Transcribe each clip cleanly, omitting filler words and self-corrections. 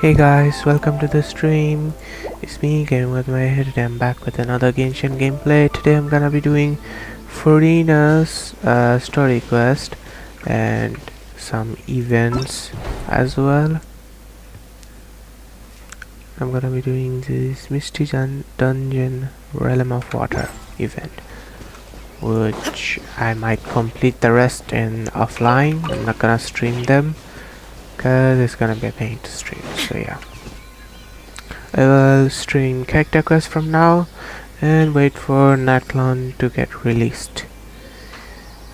Hey guys, welcome to the stream. It's me, Game with my head, and I'm back with another Genshin gameplay. Today I'm gonna be doing furina's story quest and some events as well. I'm gonna be doing this Misty Dungeon Realm of Water event, which I might complete the rest in offline. I'm not gonna stream them because it's gonna be a pain to stream, so yeah. I will stream character quest from now and wait for Natlon to get released.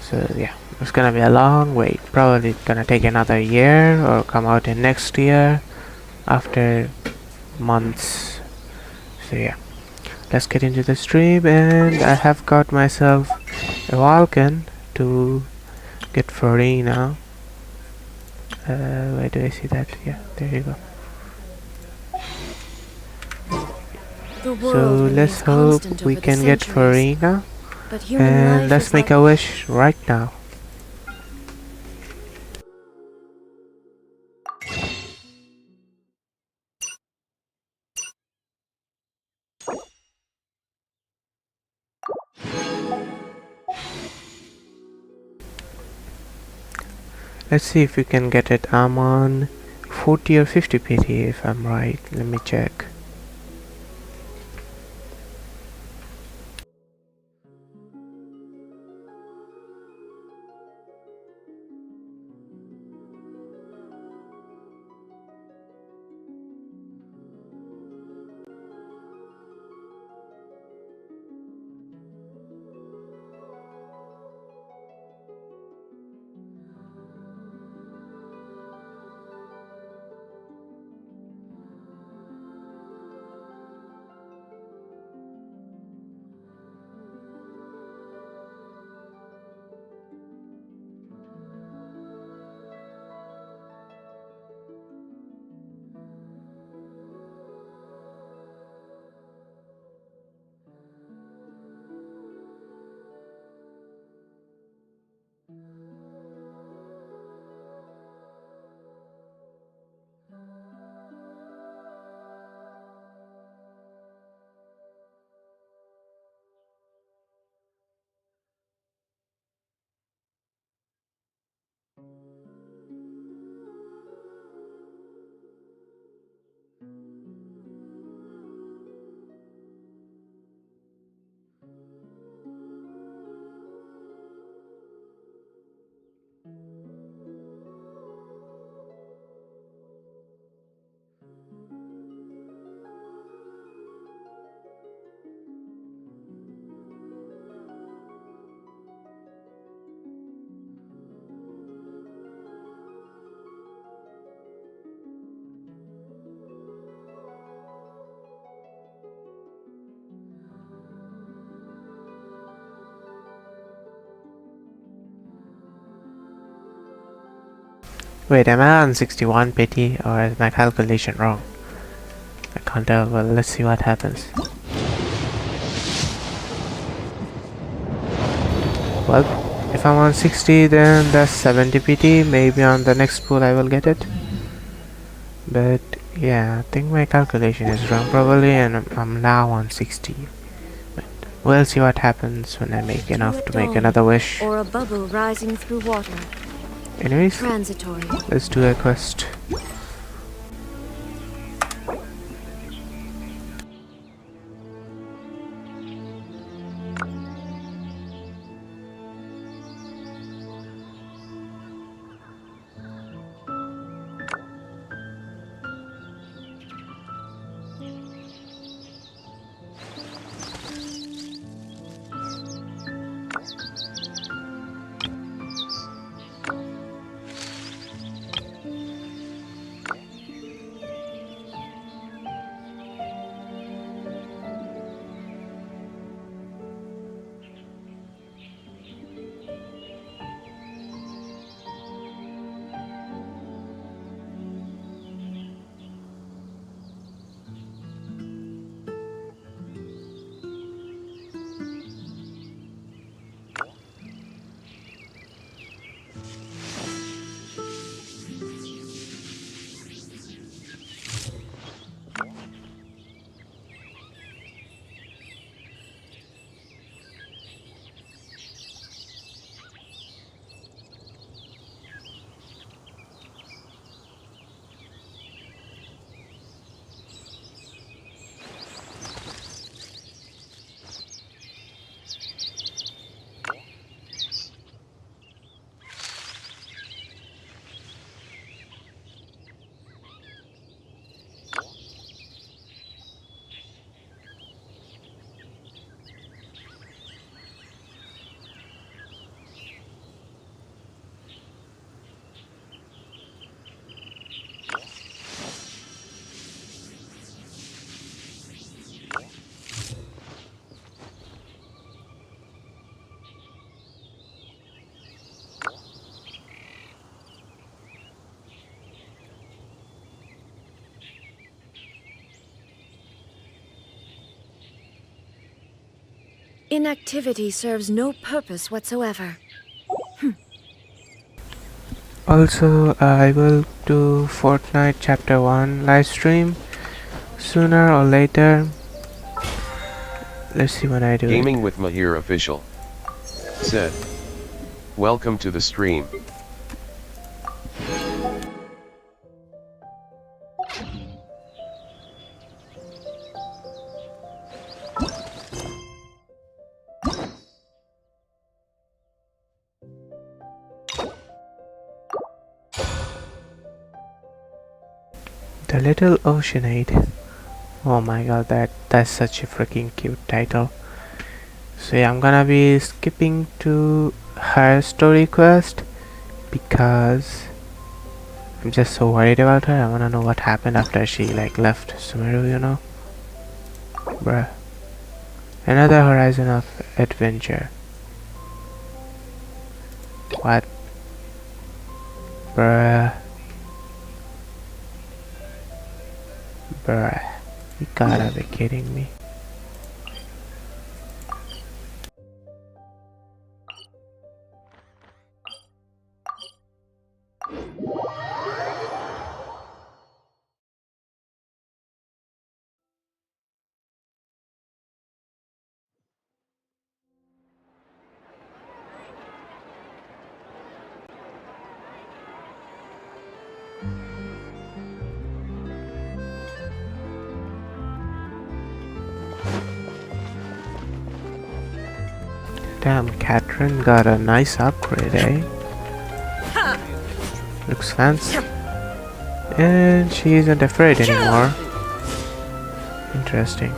So yeah, it's gonna be a long wait. Probably gonna take another year or come out in next year after months. So yeah, let's get into the stream, and I have got myself a Vulcan to get Furina. Where do I see that? Yeah, there you go. So let's hope we can get Furina, and let's make a wish right now. Let's see if we can get it. I'm on 40 or 50 PT if I'm right. Let me check. Wait, am I on 61 PT or is my calculation wrong? I can't tell. Well, let's see what happens. Well, if I'm on 60, then that's 70 PT. Maybe on the next pool I will get it. But yeah, I think my calculation is wrong probably, and I'm now on 60. But we'll see what happens when I make enough to make another wish. Or a bubble rising through water. Anyways, Transitory. let's do a quest. Inactivity serves no purpose whatsoever. Also, I will do Fortnite Chapter 1 live stream sooner or later. Let's see when I do Gaming it. with Mahir Official said, "Welcome to the stream." The Little Oceanade. Oh my god, that's such a freaking cute title. So yeah, I'm gonna be skipping to her story quest because I'm just so worried about her. I wanna know what happened after she like left Sumeru, you know? Bruh. Another horizon of adventure. What? Bruh. Bruh. You gotta be kidding me. Damn, Catherine got a nice upgrade, eh? Looks fancy. And she isn't afraid anymore. Interesting.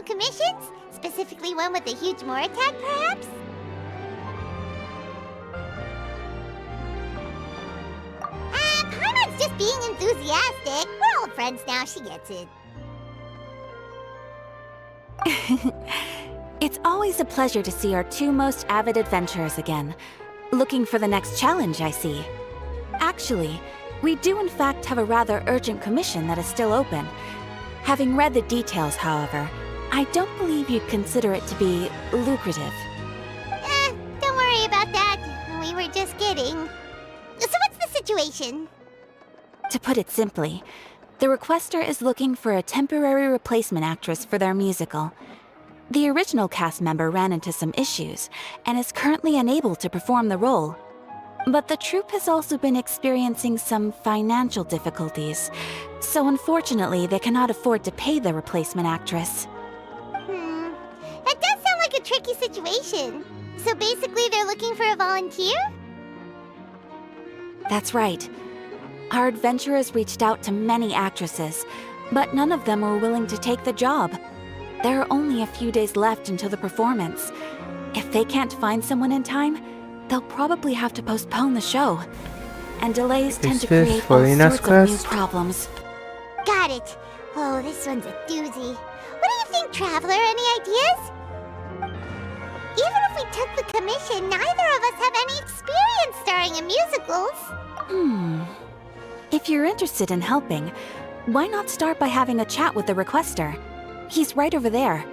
Commissions? Specifically one with a huge more attack, perhaps? Paimon's just being enthusiastic. We're old friends now, she gets it. It's always a pleasure to see our two most avid adventurers again. Looking for the next challenge, I see. Actually, we do in fact have a rather urgent commission that is still open. Having read the details, however, I don't believe you'd consider it to be lucrative. Don't worry about that. We were just kidding. So what's the situation? To put it simply, the requester is looking for a temporary replacement actress for their musical. The original cast member ran into some issues and is currently unable to perform the role. But the troupe has also been experiencing some financial difficulties, so unfortunately they cannot afford to pay the replacement actress. That does sound like a tricky situation. So basically they're looking for a volunteer? That's right. Our adventurers reached out to many actresses, but none of them were willing to take the job. There are only a few days left until the performance. If they can't find someone in time, they'll probably have to postpone the show. And delays tend to create all Furina's sorts of new quest? problems. Got it. Oh, this one's a doozy. What do you think, Traveler? Any ideas? Even if we took the commission, neither of us have any experience starring in musicals. If you're interested in helping, why not start by having a chat with the requester? He's right over there.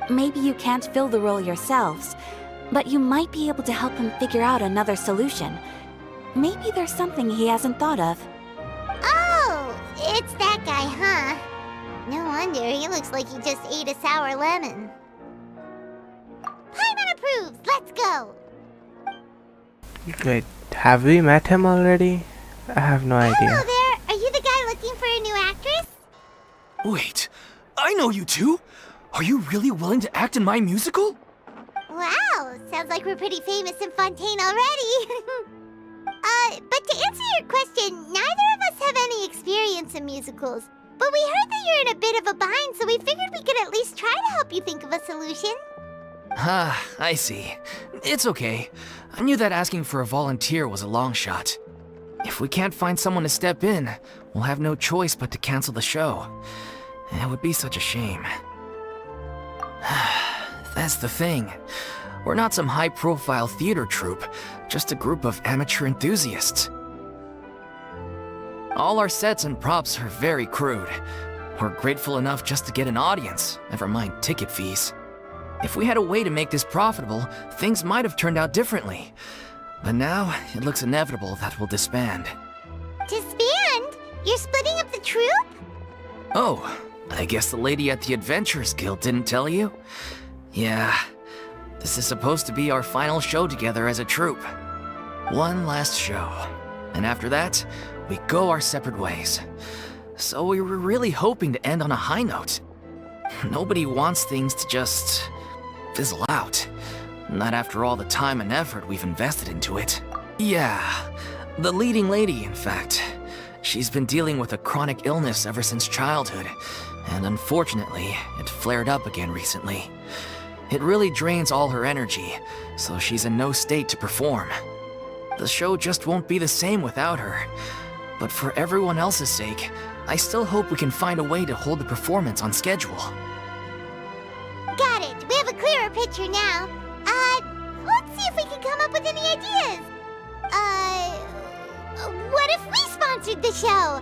Maybe you can't fill the role yourselves, but you might be able to help him figure out another solution. Maybe there's something he hasn't thought of. Oh, it's that guy, huh? No wonder, he looks like he just ate a sour lemon. Paimon approves, let's go! Wait, have we met him already? I have no idea. Hello there, are you the guy looking for a new actress? Wait, I know you two! Are you really willing to act in my musical? Wow, sounds like we're pretty famous in Fontaine already. But to answer your question, neither of us musicals. But we heard that you're in a bit of a bind, so we figured we could at least try to help you think of a solution. Ah, I see. It's okay. I knew that asking for a volunteer was a long shot. If we can't find someone to step in, we'll have no choice but to cancel the show. It would be such a shame. That's the thing. We're not some high-profile theater troupe, just a group of amateur enthusiasts. All our sets and props are very crude. We're grateful enough just to get an audience, never mind ticket fees. If we had a way to make this profitable, things might have turned out differently. But now, it looks inevitable that we'll disband. Disband? You're splitting up the troupe? Oh, I guess the lady at the Adventurers Guild didn't tell you? Yeah, this is supposed to be our final show together as a troupe. One last show. And after that, we go our separate ways. So we were really hoping to end on a high note. Nobody wants things to just fizzle out. Not after all the time and effort we've invested into it. Yeah, the leading lady, in fact. She's been dealing with a chronic illness ever since childhood, and unfortunately, it flared up again recently. It really drains all her energy, so she's in no state to perform. The show just won't be the same without her. But for everyone else's sake, I still hope we can find a way to hold the performance on schedule. Got it. We have a clearer picture now. Let's see if we can come up with any ideas. What if we sponsored the show?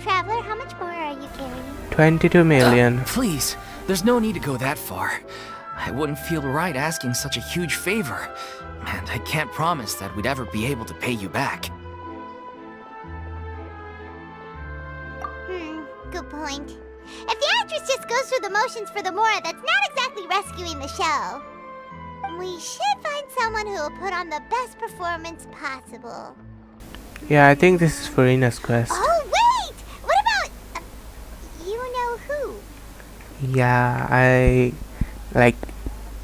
Traveler, how much more are you carrying? 22 million. Please, there's no need to go that far. I wouldn't feel right asking such a huge favor, and I can't promise that we'd ever be able to pay you back. Good point. If the actress just goes through the motions for the Mora, that's not exactly rescuing the show. We should find someone who will put on the best performance possible. Yeah, I think this is Furina's quest. Oh, wait! What about... you know who? Yeah, I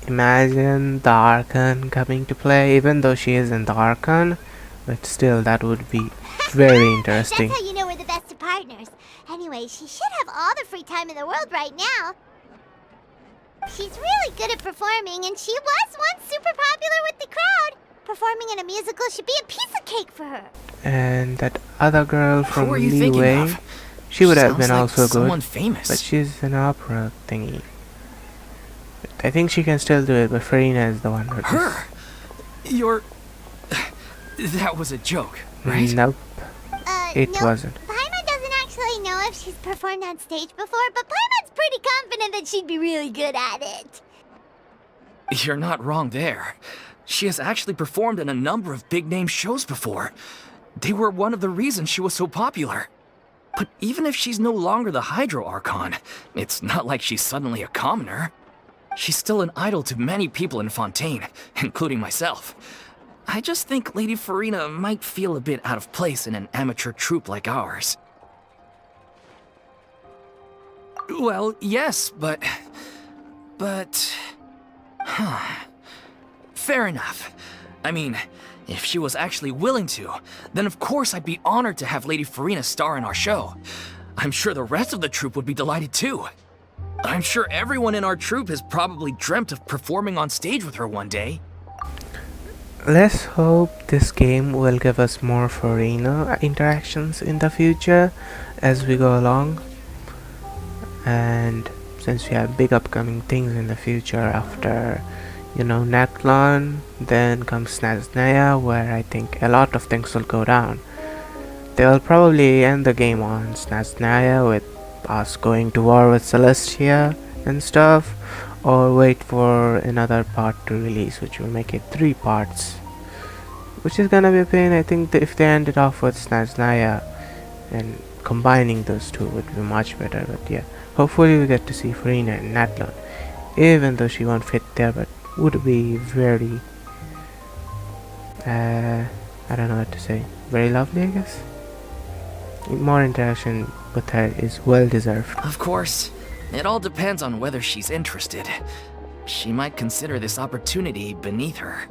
imagine the Archon coming to play, even though she isn't the Archon, but still that would be very interesting. That's how you know we're the best of partners. Anyway, she should have all the free time in the world right now. She's really good at performing, and she was once super popular with the crowd. Performing in a musical should be a piece of cake for her. And that other girl from Who are you thinking Leeway, of? she would have Sounds been like also someone good, famous. but she's an opera thingy. But I think she can still do it, but Furina is the one with Her? You're... That was a joke, right? Nope, it no, wasn't. Paimon doesn't actually know if she's performed on stage before, but Paimon's pretty confident that she'd be really good at it. You're not wrong there. She has actually performed in a number of big-name shows before. They were one of the reasons she was so popular. But even if she's no longer the Hydro Archon, it's not like she's suddenly a commoner. She's still an idol to many people in Fontaine, including myself. I just think Lady Furina might feel a bit out of place in an amateur troupe like ours. Well, yes, but... Fair enough. I mean, if she was actually willing to, then of course I'd be honored to have Lady Furina star in our show. I'm sure the rest of the troupe would be delighted too. I'm sure everyone in our troupe has probably dreamt of performing on stage with her one day. Let's hope this game will give us more Furina interactions in the future as we go along. And since we have big upcoming things in the future after, you know, Nathlon, then comes Snaznaya, where I think a lot of things will go down. They will probably end the game on Snaznaya with us going to war with Celestia and stuff, or wait for another part to release, which will make it 3 parts, which is gonna be a pain. I think that if they ended off with Snaznaya and combining those two would be much better. But yeah, hopefully we get to see Furina and Nathlon, even though she won't fit there, but would be very I don't know what to say, very lovely, I guess. More interaction with her is well deserved. Of course, it all depends on whether she's interested. She might consider this opportunity beneath her.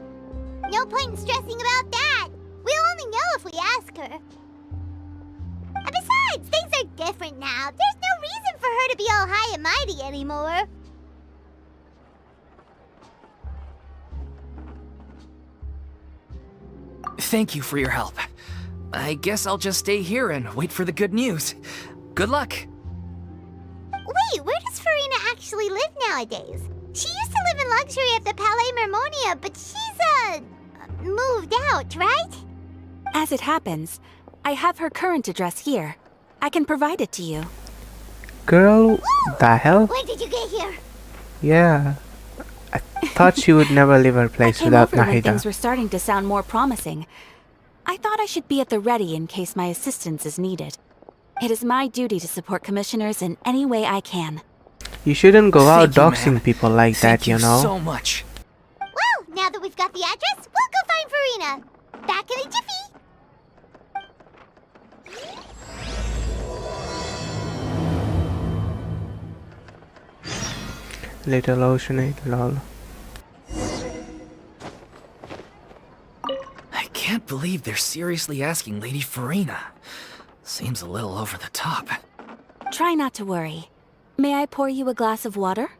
No point in stressing about that. We'll only know if we ask her. And besides, things are are different now. There's no reason for her to be all high and mighty anymore. Thank you for your help. I guess I'll just stay here and wait for the good news. Good luck. Wait, where does Furina actually live nowadays? She used to live in luxury at the Palais Mermonia, but she's, moved out, right? As it happens, I have her current address here. I can provide it to you. Girl, the hell? When did you get here? Yeah. I thought she would never leave her place I came without over when things Nahida. were starting to sound more promising. I thought I should be at the ready in case my assistance is needed. It is my duty to support commissioners in any way I can. You shouldn't go out Thank you, doxing ma'am. people like Thank that, you know? so much. Well, now that we've got the address, we'll go find Furina. Back in a jiffy. Little Oceanate, lol. I can't believe they're seriously asking Lady Furina. Seems a little over the top. Try not to worry. May I pour you a glass of water?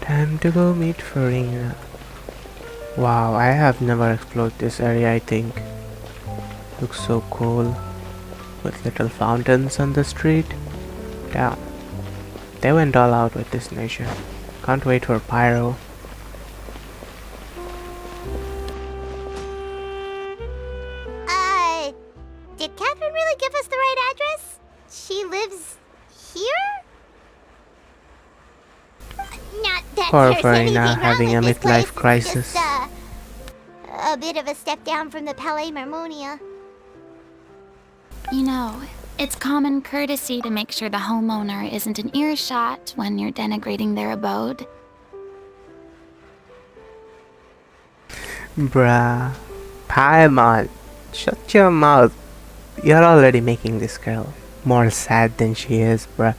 Time to go meet Furina. Wow, I have never explored this area, I think. Looks so cool. With little fountains on the street. Damn. They went all out with this nation. Can't wait for Pyro. Did Catherine really give us the right address? She lives here? Not that Poor there's Furina anything wrong having a with this midlife place. It's crisis. just, a bit of a step down from the Palais Mermonia. You know, it's common courtesy to make sure the homeowner isn't an earshot when you're denigrating their abode. Bruh. Paimon. Shut your mouth. You're already making this girl more sad than she is, bruh.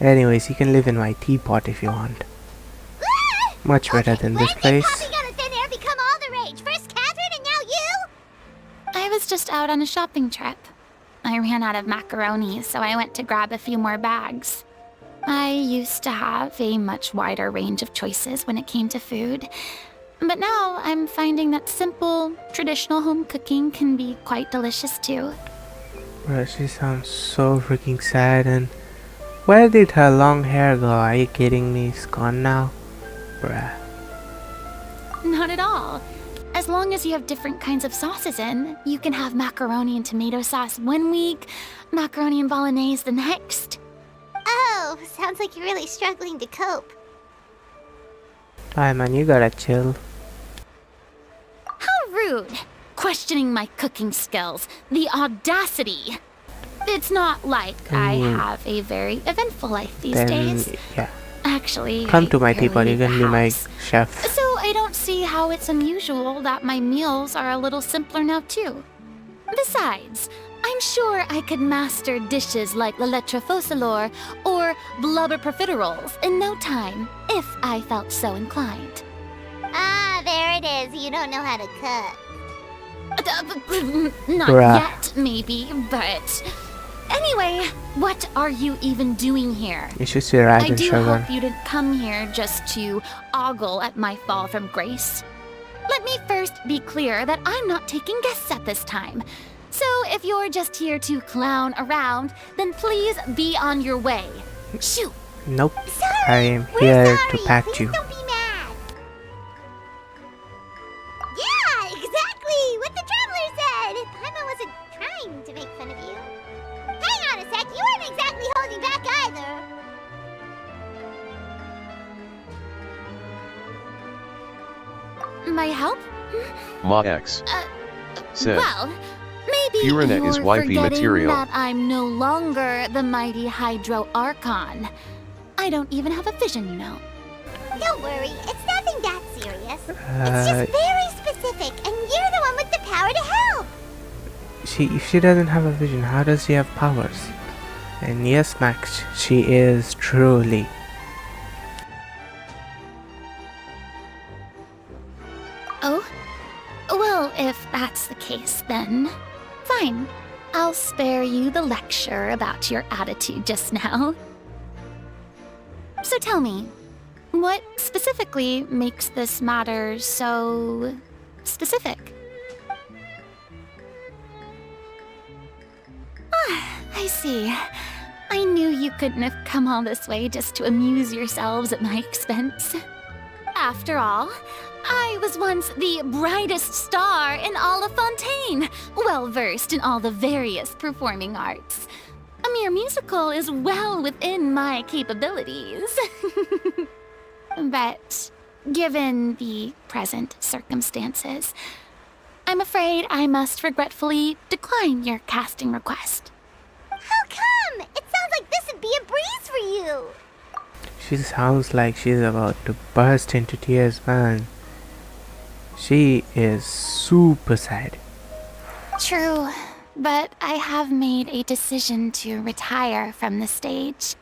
Anyways, you can live in my teapot if you want. Much better than this place. Popping out of thin air become all the rage. First Catherine and now you? I was just out on a shopping trip. I ran out of macaroni, so I went to grab a few more bags. I used to have a much wider range of choices when it came to food, but now I'm finding that simple, traditional home cooking can be quite delicious too. Bruh, she sounds so freaking sad. And where did her long hair go? Are you kidding me? It's gone now? Bruh. Not at all. As long as you have different kinds of sauces in, you can have macaroni and tomato sauce one week, macaroni and bolognese the next. Oh, sounds like you're really struggling to cope. Paimon, you gotta chill. How rude! Questioning my cooking skills. The audacity! It's not like I have a very eventful life these Then, days. yeah. Actually, Come I to my barely teapot, you leave can the be my house. chef. So I don't see how it's unusual that my meals are a little simpler now too. Besides, I'm sure I could master dishes like la lettre focilor or blubber profiteroles in no time, if I felt so inclined. Ah, there it is. You don't know how to cook. Not Bruh. yet, maybe, but... Anyway, what are you even doing here? You should see rice I and do sugar. hope you didn't come here just to ogle at my fall from grace. Let me first be clear that I'm not taking guests at this time. So if you're just here to clown around, then please be on your way. Shoot! Nope. Sorry, I am we're here sorry. to pack Please you. don't be mad. Yeah, exactly what the traveler said. Paimon wasn't trying to make fun of you. Hang on a sec, you weren't exactly holding back either. My help? Ma X said, Well, maybe Furina you're is wifey forgetting material. that I'm no longer the mighty Hydro Archon. I don't even have a vision, you know. Don't worry, it's nothing that serious. It's Uh, just very specific, and you're the one with the power to if she doesn't have a vision, how does she have powers? And yes, Max, she is truly. Oh? Well, if that's the case, then fine. I'll spare you the lecture about your attitude just now. So tell me, what specifically makes this matter so specific? Ah, I see. I knew you couldn't have come all this way just to amuse yourselves at my expense. After all, I was once the brightest star in all of Fontaine, well versed in all the various performing arts. A mere musical is well within my capabilities. But given the present circumstances, I'm afraid I must regretfully decline your casting request. How come? It sounds like this would be a breeze for you. She sounds like she's about to burst into tears, man. She is super sad. True, but I have made a decision to retire from the stage.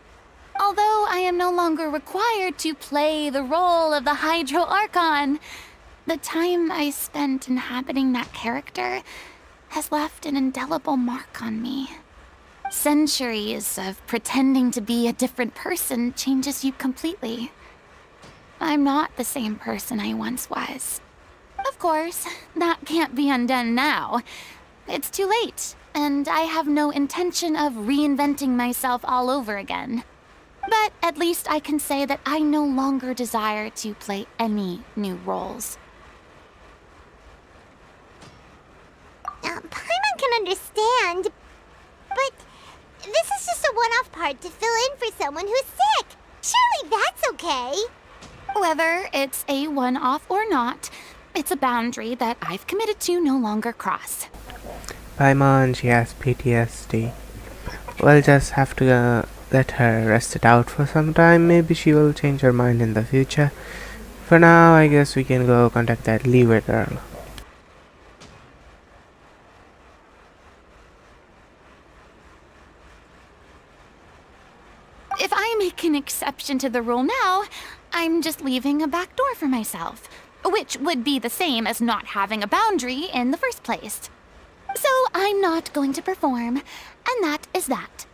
Although I am no longer required to play the role of the Hydro Archon, the time I spent inhabiting that character has left an indelible mark on me. Centuries of pretending to be a different person changes you completely. I'm not the same person I once was. Of course, that can't be undone now. It's too late, and I have no intention of reinventing myself all over again. But at least I can say that I no longer desire to play any new roles. Paimon can understand, but this is just a one-off part to fill in for someone who's sick. Surely that's okay. Whether it's a one-off or not, it's a boundary that I've committed to no longer cross. Paimon, she has PTSD. We'll just have to let her rest it out for some time. Maybe she will change her mind in the future. For now, I guess we can go contact that lever girl. If I make an exception to the rule now, I'm just leaving a back door for myself, which would be the same as not having a boundary in the first place. So I'm not going to perform, and that is that.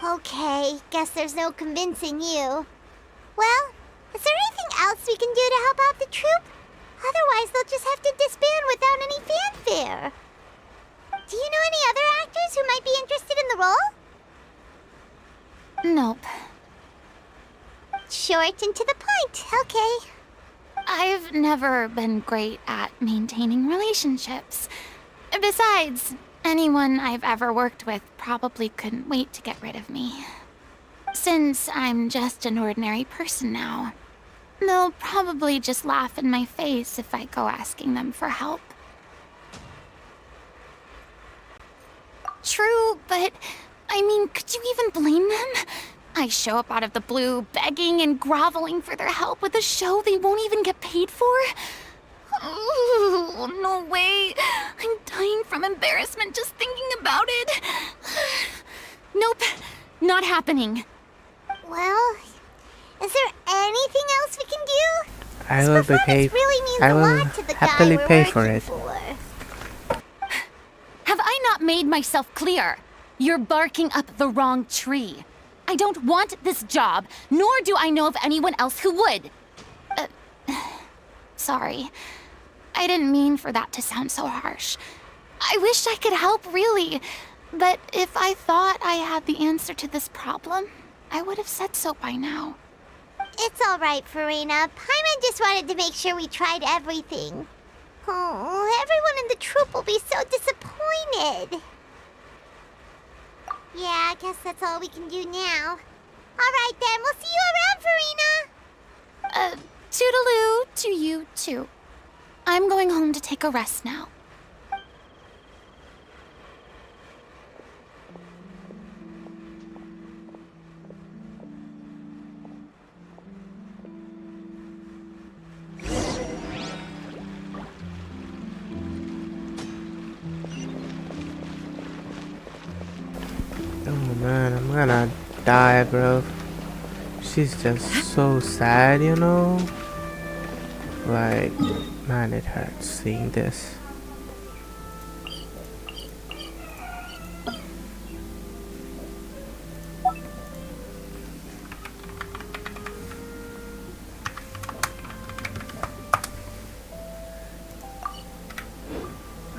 Okay, guess there's no convincing you. Well, is there anything else we can do to help out the troupe? Otherwise, they'll just have to disband without any fanfare. Do you know any other actors who might be interested in the role? Nope. Short and to the point, okay. I've never been great at maintaining relationships. Besides, anyone I've ever worked with probably couldn't wait to get rid of me. Since I'm just an ordinary person now, they'll probably just laugh in my face if I go asking them for help. True, but I mean, could you even blame them? I show up out of the blue, begging and groveling for their help with a show they won't even get paid for? Oh, no way. I'm dying from embarrassment just thinking about it. Nope, not happening. Well, is there anything else we can do? I This will performance really means I a will lot to the happily guy we're pay for working it. for. Have I not made myself clear? You're barking up the wrong tree. I don't want this job, nor do I know of anyone else who would. Sorry. I didn't mean for that to sound so harsh. I wish I could help, really. But if I thought I had the answer to this problem, I would have said so by now. It's all right, Furina. Paimon just wanted to make sure we tried everything. Oh, everyone in the troupe will be so disappointed. Yeah, I guess that's all we can do now. All right then, we'll see you around, Furina. Toodaloo to you too. I'm going home to take a rest now. man, I'm gonna die, bro. She's just so sad, you know? Like, man, it hurts seeing this.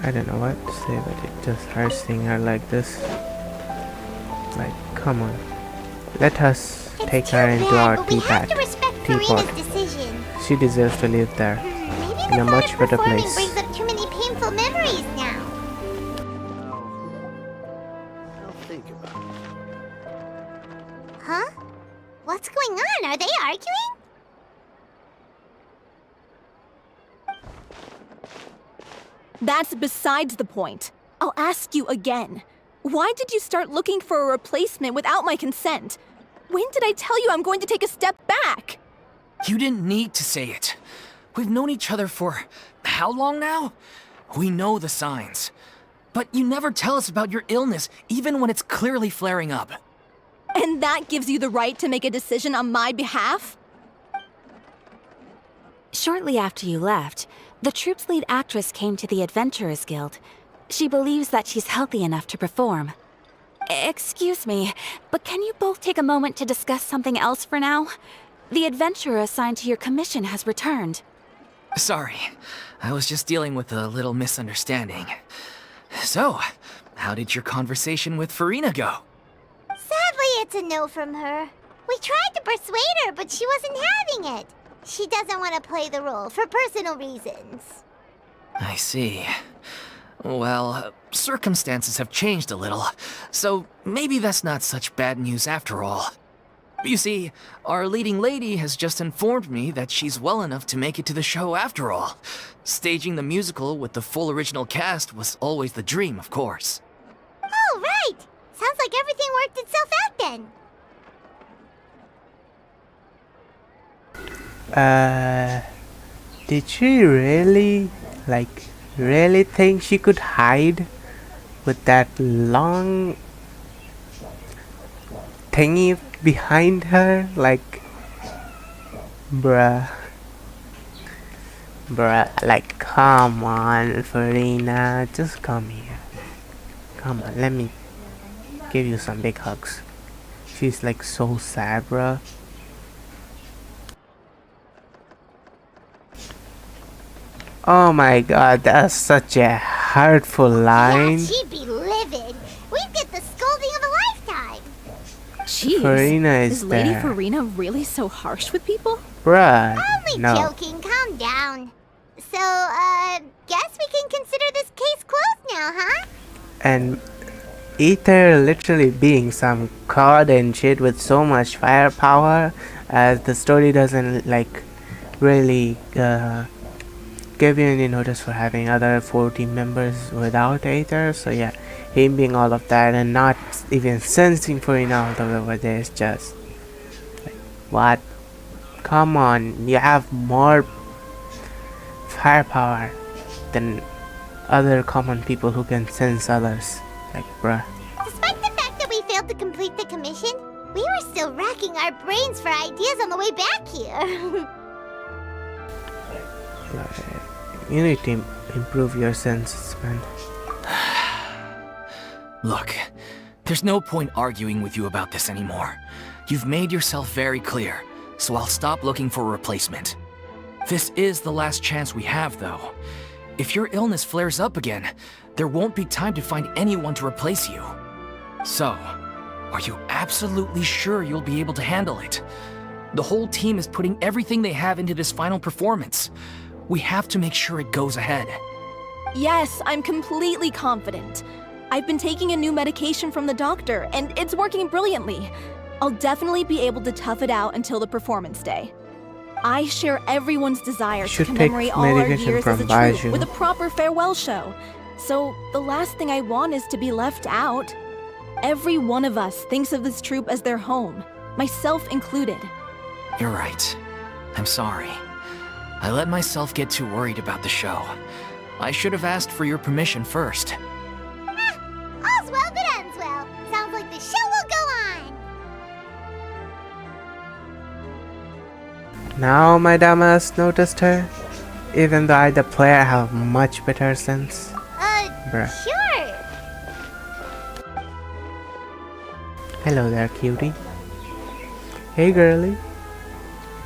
I don't know what to say, but it just hurts seeing her like this. Like, come on. Let us take her into our teapot. Decision. She deserves to live there. Maybe In a much better performing place. brings up too many painful memories now. I'll think about it. Huh? What's going on? Are they arguing? That's besides the point. I'll ask you again. Why did you start looking for a replacement without my consent? When did I tell you I'm going to take a step back? You didn't need to say it. We've known each other for how long now? We know the signs. But you never tell us about your illness, even when it's clearly flaring up. And that gives you the right to make a decision on my behalf? Shortly after you left, the troupe's lead actress came to the Adventurers Guild. She believes that she's healthy enough to perform. Excuse me, but can you both take a moment to discuss something else for now? The adventurer assigned to your commission has returned. Sorry, I was just dealing with a little misunderstanding. So, how did your conversation with Furina go? Sadly, it's a no from her. We tried to persuade her, but she wasn't having it. She doesn't want to play the role for personal reasons. I see. Well, circumstances have changed a little, so maybe that's not such bad news after all. You see, our leading lady has just informed me that she's well enough to make it to the show after all. Staging the musical with the full original cast was always the dream, of course. Oh, right! Sounds like everything worked itself out then. Did she really, really think she could hide with that long thingy behind her? Like, bruh, like, come on, Furina, just come here. Come on, let me give you some big hugs. She's like so sad, bruh. Oh my god, that's such a hurtful line. Yeah, she'd be livid. We'd get the scolding of a lifetime. Jeez, Furina is Lady there. Furina really so harsh with people? Bruh, Only no. joking, calm down. So, guess we can consider this case closed now, huh? And Ether literally being some god and shit with so much firepower, as the story doesn't like really give you any notice for having other 4 team members without Aether. So yeah, him being all of that and not even sensing Furina all the way over there is just like, what? Come on, you have more firepower than other common people who can sense others. Like, bruh. Despite the fact that we failed to complete the commission, we were still racking our brains for ideas on the way back here. You need to improve your senses, man. Look, there's no point arguing with you about this anymore. You've made yourself very clear, so I'll stop looking for a replacement. This is the last chance we have, though. If your illness flares up again, there won't be time to find anyone to replace you. So, are you absolutely sure you'll be able to handle it? The whole team is putting everything they have into this final performance. We have to make sure it goes ahead. Yes, I'm completely confident. I've been taking a new medication from the doctor, and it's working brilliantly. I'll definitely be able to tough it out until the performance day. I share everyone's desire to commemorate all our years as a troupe with a proper farewell show. So the last thing I want is to be left out. Every one of us thinks of this troupe as their home, myself included. You're right. I'm sorry. I let myself get too worried about the show. I should have asked for your permission first. All's well that ends well. Sounds like the show will go Now my dumbass noticed her, even though I, the player, have much better sense. Bruh. Sure. Hello there, cutie. Hey, girly.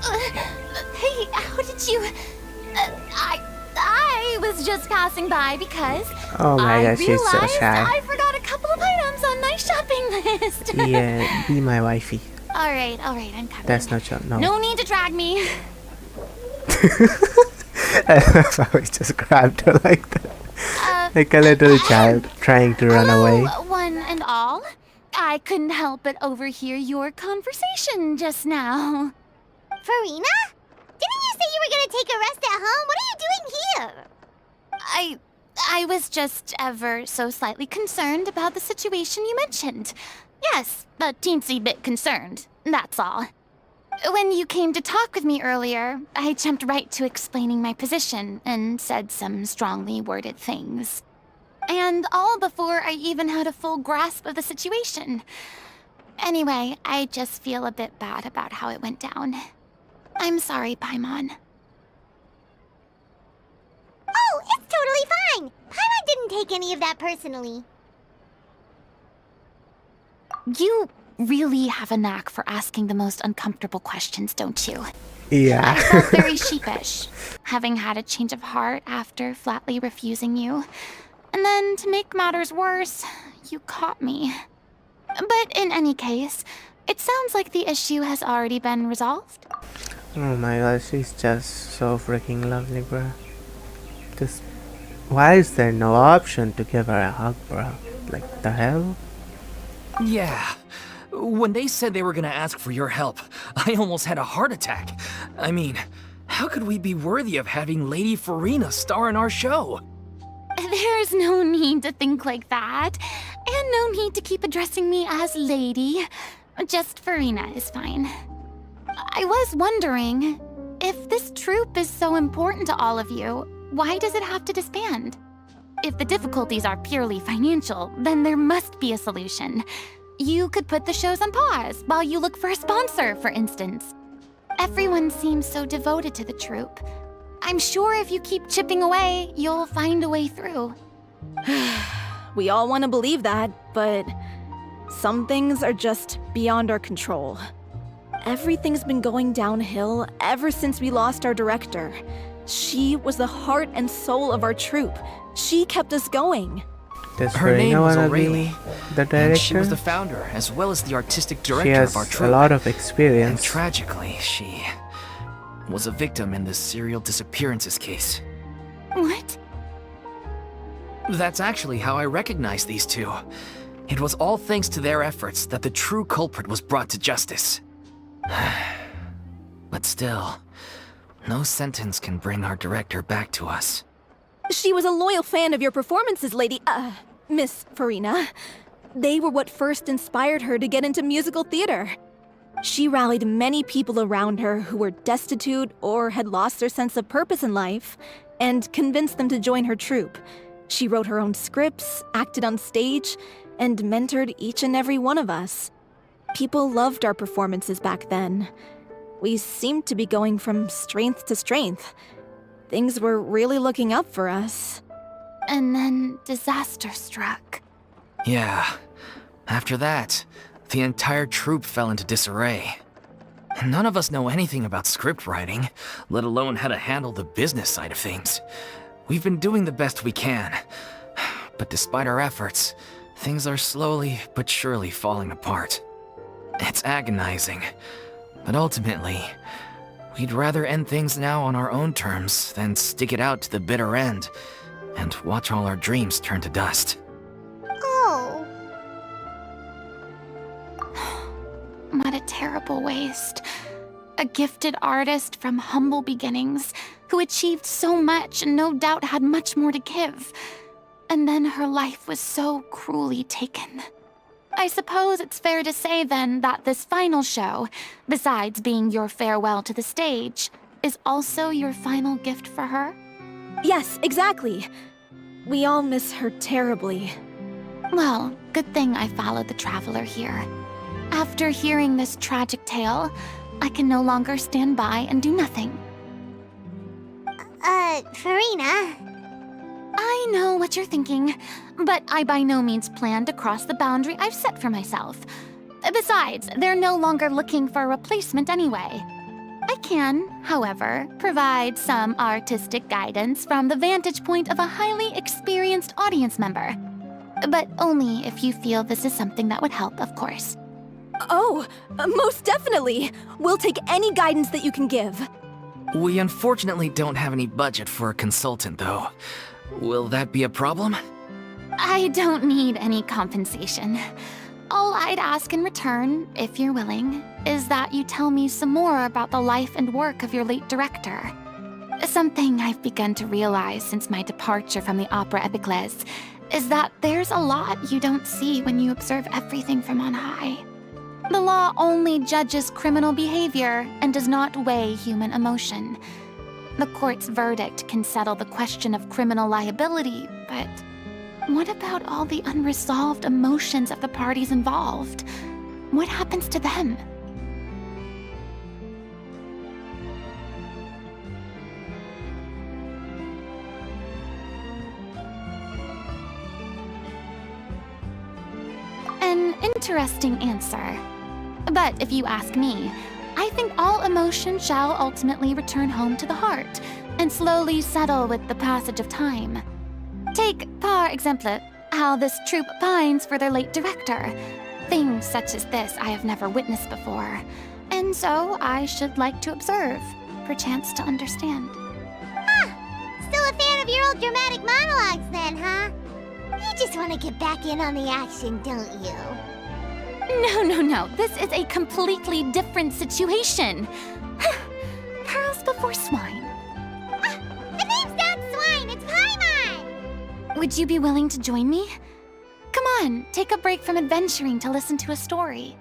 Hey, how did you... I was just passing by because Oh my I gosh, she's so realized shy. I forgot a couple of items on my shopping list. Yeah, be my wifey. Alright, I'm coming. That's no joke, no. No need to drag me. I love how he just grabbed her like that. Like a little child trying to run away. One and all. I couldn't help but overhear your conversation just now. Furina? Didn't you say you were gonna take a rest at home? What are you doing here? I was just ever so slightly concerned about the situation you mentioned. Yes, a teensy bit concerned, that's all. When you came to talk with me earlier, I jumped right to explaining my position and said some strongly worded things. And all before I even had a full grasp of the situation. Anyway, I just feel a bit bad about how it went down. I'm sorry, Paimon. Oh, it's totally fine. Paimon didn't take any of that personally. You really have a knack for asking the most uncomfortable questions, don't you? Yeah. I felt very sheepish, having had a change of heart after flatly refusing you. And then, to make matters worse, you caught me. But in any case, it sounds like the issue has already been resolved. Oh my gosh, she's just so freaking lovely, bro. Just, why is there no option to give her a hug, bro? Like, the hell? Yeah. When they said they were gonna ask for your help, I almost had a heart attack. I mean, how could we be worthy of having Lady Furina star in our show? There's no need to think like that. And no need to keep addressing me as lady. Just Furina is fine. I was wondering, if this troupe is so important to all of you, why does it have to disband? If the difficulties are purely financial, then there must be a solution. You could put the shows on pause while you look for a sponsor, for instance. Everyone seems so devoted to the troupe. I'm sure if you keep chipping away, you'll find a way through. We all want to believe that, but some things are just beyond our control. Everything's been going downhill ever since we lost our director. She was the heart and soul of our troupe. She kept us going. Does Her name Furina was wanna O'Reilly, be the and she was director? the founder as well as the artistic She director of our has a troupe. lot of And experience. tragically, she was a victim in this serial disappearances case. What? That's actually how I recognized these two. It was all thanks to their efforts that the true culprit was brought to justice. But still, no sentence can bring our director back to us. She was a loyal fan of your performances, Miss Furina. They were what first inspired her to get into musical theater. She rallied many people around her who were destitute or had lost their sense of purpose in life, and convinced them to join her troupe. She wrote her own scripts, acted on stage, and mentored each and every one of us. People loved our performances back then. We seemed to be going from strength to strength. Things were really looking up for us. And then disaster struck. Yeah. After that, the entire troupe fell into disarray. None of us know anything about script writing, let alone how to handle the business side of things. We've been doing the best we can. But despite our efforts, things are slowly but surely falling apart. It's agonizing. But ultimately, we'd rather end things now on our own terms than stick it out to the bitter end and watch all our dreams turn to dust. Oh. What a terrible waste. A gifted artist from humble beginnings who achieved so much and no doubt had much more to give. And then her life was so cruelly taken. I suppose it's fair to say then that this final show, besides being your farewell to the stage, is also your final gift for her? Yes, exactly. We all miss her terribly. Well, good thing I followed the traveler here. After hearing this tragic tale, I can no longer stand by and do nothing. Furina. I know what you're thinking, but I by no means plan to cross the boundary I've set for myself. Besides, they're no longer looking for a replacement anyway. I can, however, provide some artistic guidance from the vantage point of a highly experienced audience member. But only if you feel this is something that would help, of course. Oh, most definitely! We'll take any guidance that you can give. We unfortunately don't have any budget for a consultant, though. Will that be a problem? I don't need any compensation. All I'd ask in return, if you're willing, is that you tell me some more about the life and work of your late director. Something I've begun to realize since my departure from the Opera Epiclese is that there's a lot you don't see when you observe everything from on high. The law only judges criminal behavior and does not weigh human emotion. The court's verdict can settle the question of criminal liability, but what about all the unresolved emotions of the parties involved? What happens to them? An interesting answer. But if you ask me, I think all emotion shall ultimately return home to the heart and slowly settle with the passage of time. Take, par exemple, how this troupe pines for their late director. Things such as this I have never witnessed before, and so I should like to observe, perchance to understand. Still a fan of your old dramatic monologues then, huh? You just want to get back in on the action, don't you? No. This is a completely different situation. Pearls before swine. The name's not Swine, it's Paimon! Would you be willing to join me? Come on, take a break from adventuring to listen to a story.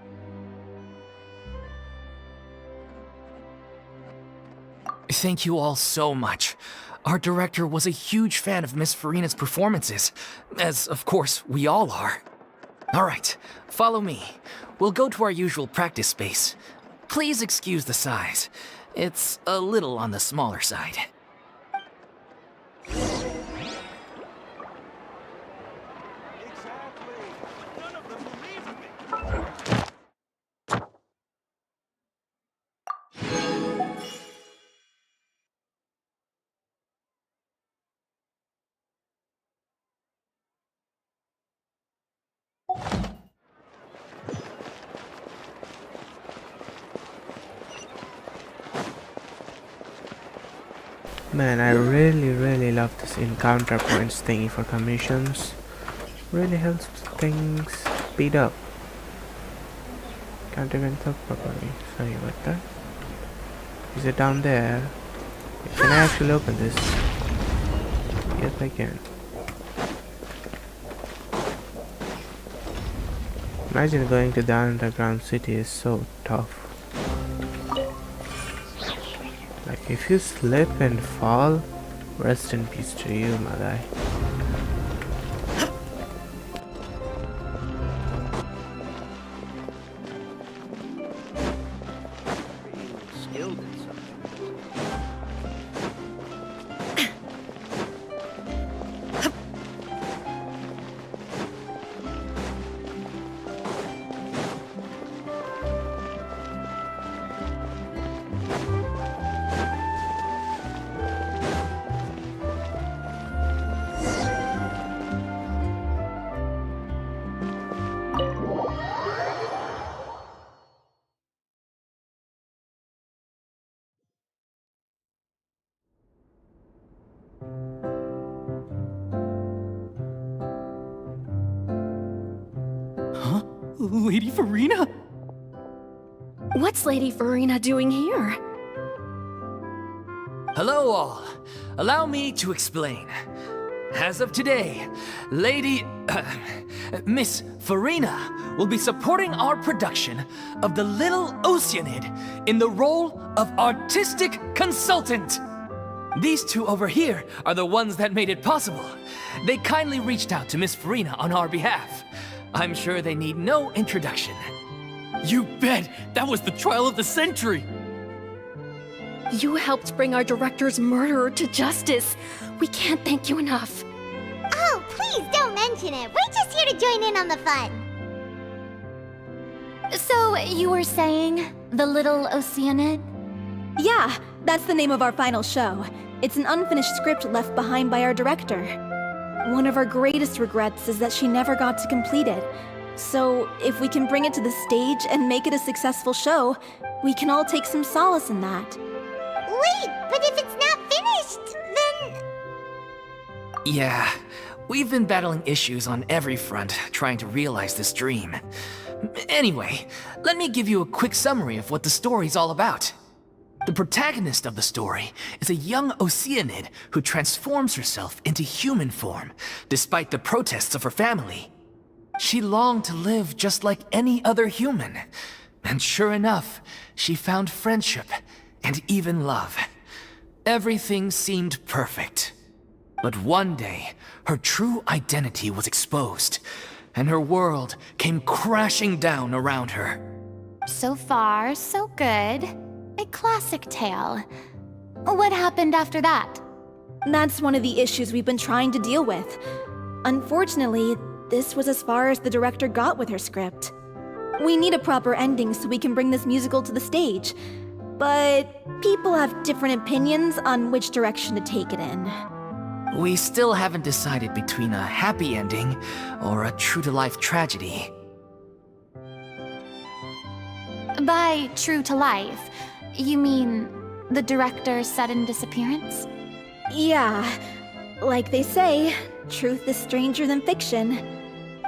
Thank you all so much. Our director was a huge fan of Miss Furina's performances, as of course we all are. All right, follow me. We'll go to our usual practice space. Please excuse the size. It's a little on the smaller side. Man, I really love this encounter points thingy for commissions. Really helps things speed up. Can't even talk properly. Sorry about that. Is it down there? Can I actually open this? Yes, I can. Imagine going to the underground city is so tough. Like if you slip and fall, rest in peace to you, my guy. Skilled in something. Huh? Lady Furina? What's Lady Furina doing here? Hello all. Allow me to explain. As of today, Miss Furina will be supporting our production of The Little Oceanid in the role of artistic consultant. These two over here are the ones that made it possible. They kindly reached out to Miss Furina on our behalf. I'm sure they need no introduction. You bet! That was the trial of the century! You helped bring our director's murderer to justice. We can't thank you enough. Oh, please don't mention it. We're just here to join in on the fun. So, you were saying the Little Oceanid? Yeah, that's the name of our final show. It's an unfinished script left behind by our director. One of our greatest regrets is that she never got to complete it. So, if we can bring it to the stage and make it a successful show, we can all take some solace in that. Wait, but if it's not finished, then... Yeah, we've been battling issues on every front trying to realize this dream. Anyway, let me give you a quick summary of what the story's all about. The protagonist of the story is a young Oceanid who transforms herself into human form, despite the protests of her family. She longed to live just like any other human, and sure enough, she found friendship and even love. Everything seemed perfect. But one day, her true identity was exposed, and her world came crashing down around her. So far, so good. A classic tale. What happened after that? That's one of the issues we've been trying to deal with. Unfortunately, this was as far as the director got with her script. We need a proper ending so we can bring this musical to the stage. But people have different opinions on which direction to take it in. We still haven't decided between a happy ending or a true-to-life tragedy. By true to life, you mean the director's sudden disappearance? Yeah, like they say, truth is stranger than fiction.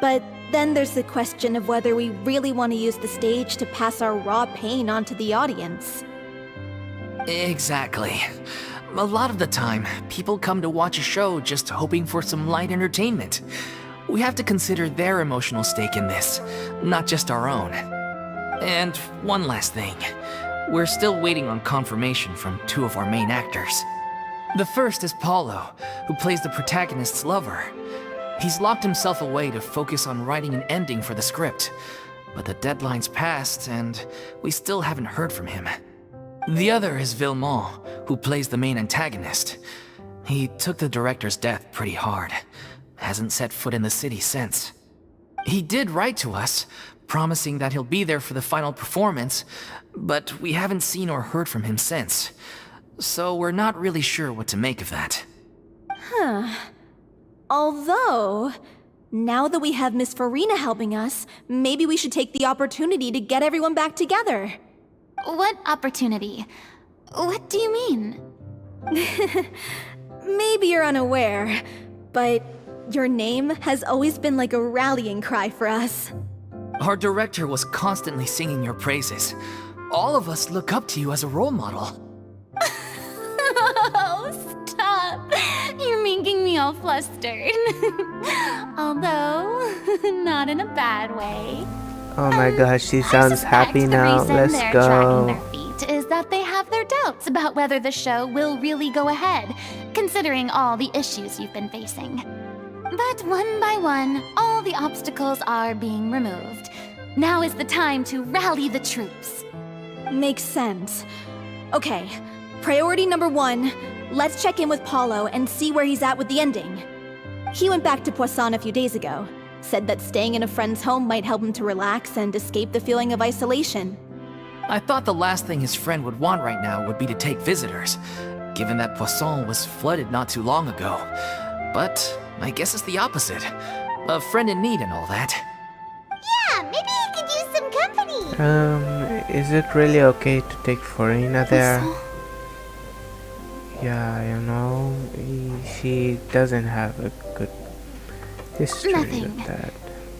But then there's the question of whether we really want to use the stage to pass our raw pain onto the audience. Exactly. A lot of the time, people come to watch a show just hoping for some light entertainment. We have to consider their emotional stake in this, not just our own. And one last thing. We're still waiting on confirmation from two of our main actors. The first is Paulo, who plays the protagonist's lover. He's locked himself away to focus on writing an ending for the script, but the deadline's passed and we still haven't heard from him. The other is Villemont, who plays the main antagonist. He took the director's death pretty hard. Hasn't set foot in the city since. He did write to us, promising that he'll be there for the final performance, but we haven't seen or heard from him since. So we're not really sure what to make of that. Although, now that we have Miss Furina helping us, maybe we should take the opportunity to get everyone back together. What opportunity? What do you mean? Maybe you're unaware, but your name has always been like a rallying cry for us. Our director was constantly singing your praises. All of us look up to you as a role model. Oh, stop! You're making me all flustered. Although, not in a bad way. Oh my gosh, she sounds happy now. Let's they're go. dragging their feet is that they have their doubts about whether the show will really go ahead, considering all the issues you've been facing. But one by one, all the obstacles are being removed. Now is the time to rally the troops. Makes sense. Okay, priority number 1, let's check in with Paulo and see where he's at with the ending. He went back to Poisson a few days ago. Said that staying in a friend's home might help him to relax and escape the feeling of isolation. I thought the last thing his friend would want right now would be to take visitors, given that Poisson was flooded not too long ago. But I guess it's the opposite. A friend in need and all that. Yeah, maybe he could use some company. Is it really okay to take Furina there? Yeah, you know, she doesn't have a good history Nothing. with that.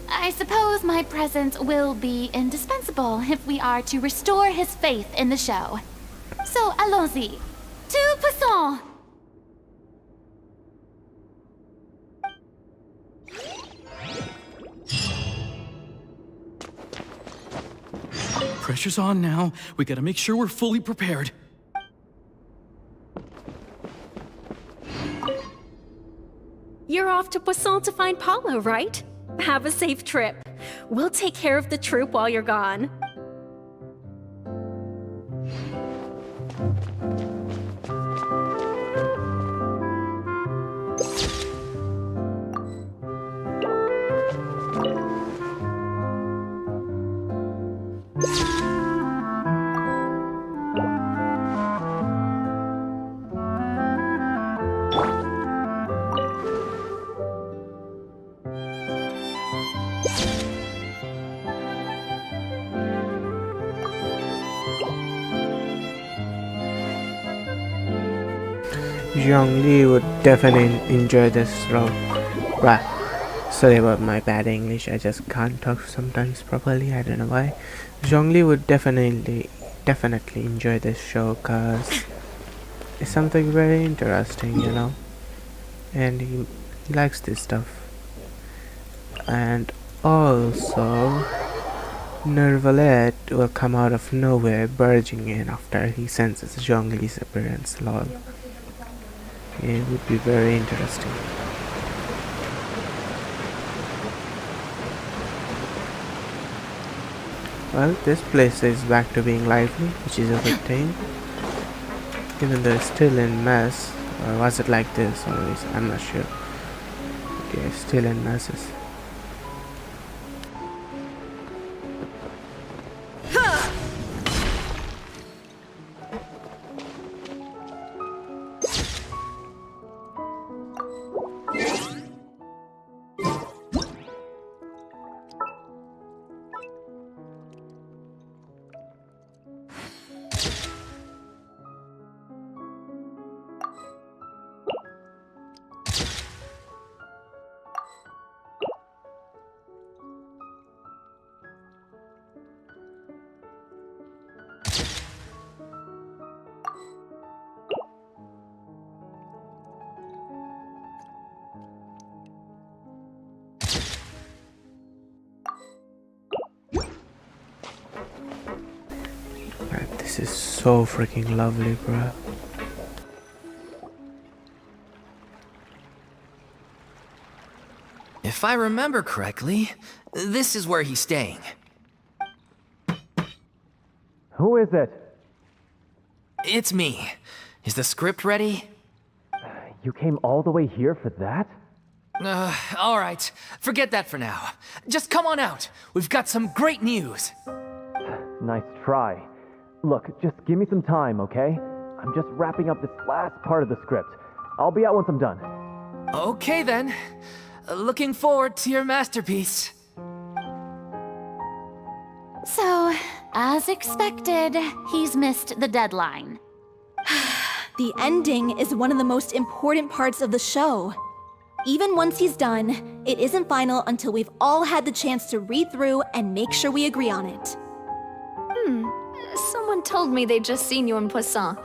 I suppose my presence will be indispensable if we are to restore his faith in the show. So, allons-y. To Poisson! Pressure's on now. We gotta make sure we're fully prepared. You're off to Poisson to find Paulo, right? Have a safe trip. We'll take care of the troop while you're gone. Zhongli would definitely enjoy this role. Right. Sorry about my bad English, I just can't talk sometimes properly, I don't know why. Zhongli would definitely enjoy this show cause it's something very interesting, you know. And he likes this stuff. And also Nervalet will come out of nowhere barging in after he senses Zhongli's appearance. Lol. It would be very interesting. Well, this place is back to being lively, which is a good thing. Even though it's still in mess. Or was it like this always? I'm not sure. Okay, still in messes. This is so freaking lovely, bro. If I remember correctly, this is where he's staying. Who is it? It's me. Is the script ready? You came all the way here for that? Alright. Forget that for now. Just come on out. We've got some great news. Nice try. Look, just give me some time, okay? I'm just wrapping up this last part of the script. I'll be out once I'm done. Okay then. Looking forward to your masterpiece. So, as expected, he's missed the deadline. The ending is one of the most important parts of the show. Even once he's done, it isn't final until we've all had the chance to read through and make sure we agree on it. Someone told me they'd just seen you in Poisson.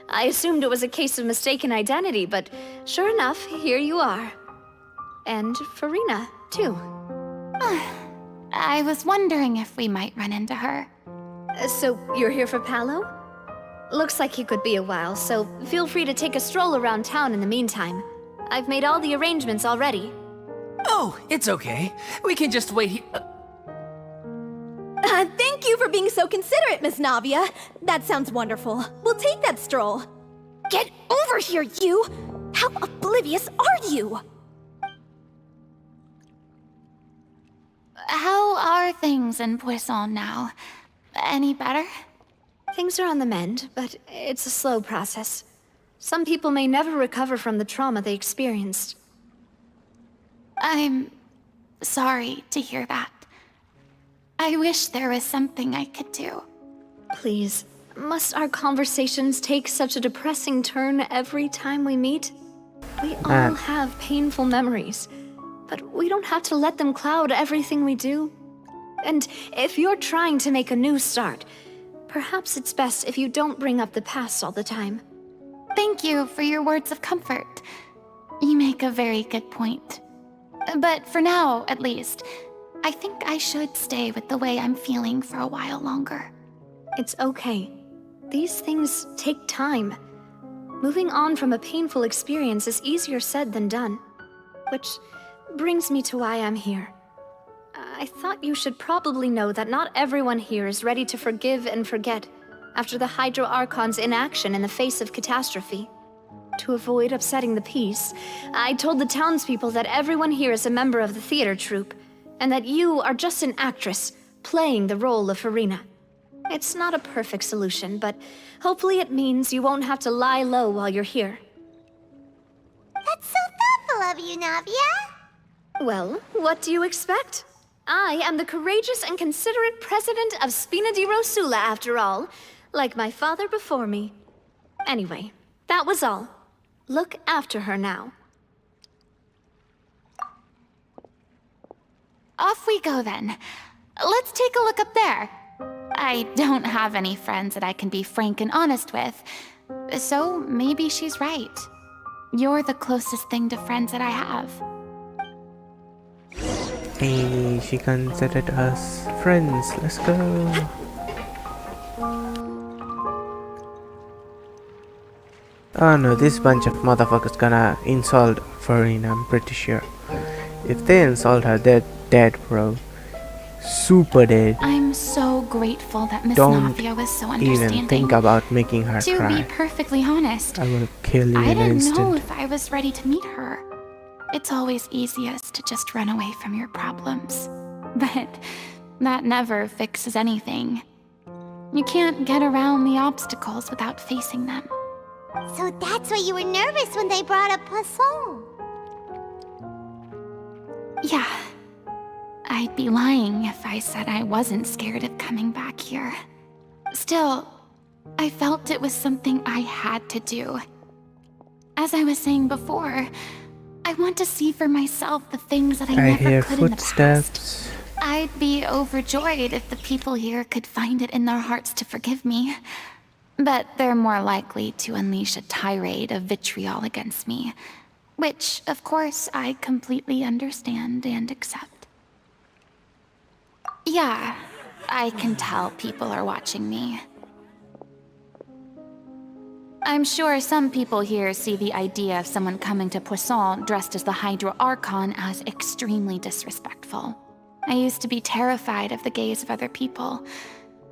I assumed it was a case of mistaken identity, but sure enough, here you are. And Furina, too. I was wondering if we might run into her. So, you're here for Paolo? Looks like he could be a while, so feel free to take a stroll around town in the meantime. I've made all the arrangements already. Oh, it's okay. We can just wait here. Thank you for being so considerate, Miss Navia. That sounds wonderful. We'll take that stroll. Get over here, you! How oblivious are you? How are things in Poisson now? Any better? Things are on the mend, but it's a slow process. Some people may never recover from the trauma they experienced. I'm sorry to hear that. I wish there was something I could do. Please, must our conversations take such a depressing turn every time we meet? We all have painful memories, but we don't have to let them cloud everything we do. And if you're trying to make a new start, perhaps it's best if you don't bring up the past all the time. Thank you for your words of comfort. You make a very good point. But for now, at least, I think I should stay with the way I'm feeling for a while longer. It's okay. These things take time. Moving on from a painful experience is easier said than done. Which brings me to why I'm here. I thought you should probably know that not everyone here is ready to forgive and forget after the Hydro Archon's inaction in the face of catastrophe. To avoid upsetting the peace, I told the townspeople that everyone here is a member of the theater troupe, and that you are just an actress playing the role of Furina. It's not a perfect solution, but hopefully it means you won't have to lie low while you're here. That's so thoughtful of you, Navia. Well, what do you expect? I am the courageous and considerate president of Spina di Rosula, after all, like my father before me. Anyway, that was all. Look after her now. Off we go then. Let's take a look up there. I don't have any friends that I can be frank and honest with, so maybe she's right. You're the closest thing to friends that I have. Hey, she considered us friends. Let's go. Oh no, this bunch of motherfuckers gonna insult Furina, I'm pretty sure. If they insult her, they're dead, bro. Super dead. I'm so grateful that Miss Don't Nafia was so understanding. even think about making her To cry. be perfectly honest, I will kill you I in an didn't know instant. if I was ready to meet her. It's always easiest to just run away from your problems. But that never fixes anything. You can't get around the obstacles without facing them. So that's why you were nervous when they brought up Poisson. Yeah. I'd be lying if I said I wasn't scared of coming back here. Still, I felt it was something I had to do. As I was saying before, I want to see for myself the things that I never hear could in the past. footsteps. I'd be overjoyed if the people here could find it in their hearts to forgive me. But they're more likely to unleash a tirade of vitriol against me, which, of course, I completely understand and accept. Yeah, I can tell people are watching me. I'm sure some people here see the idea of someone coming to Poisson dressed as the Hydro Archon as extremely disrespectful. I used to be terrified of the gaze of other people,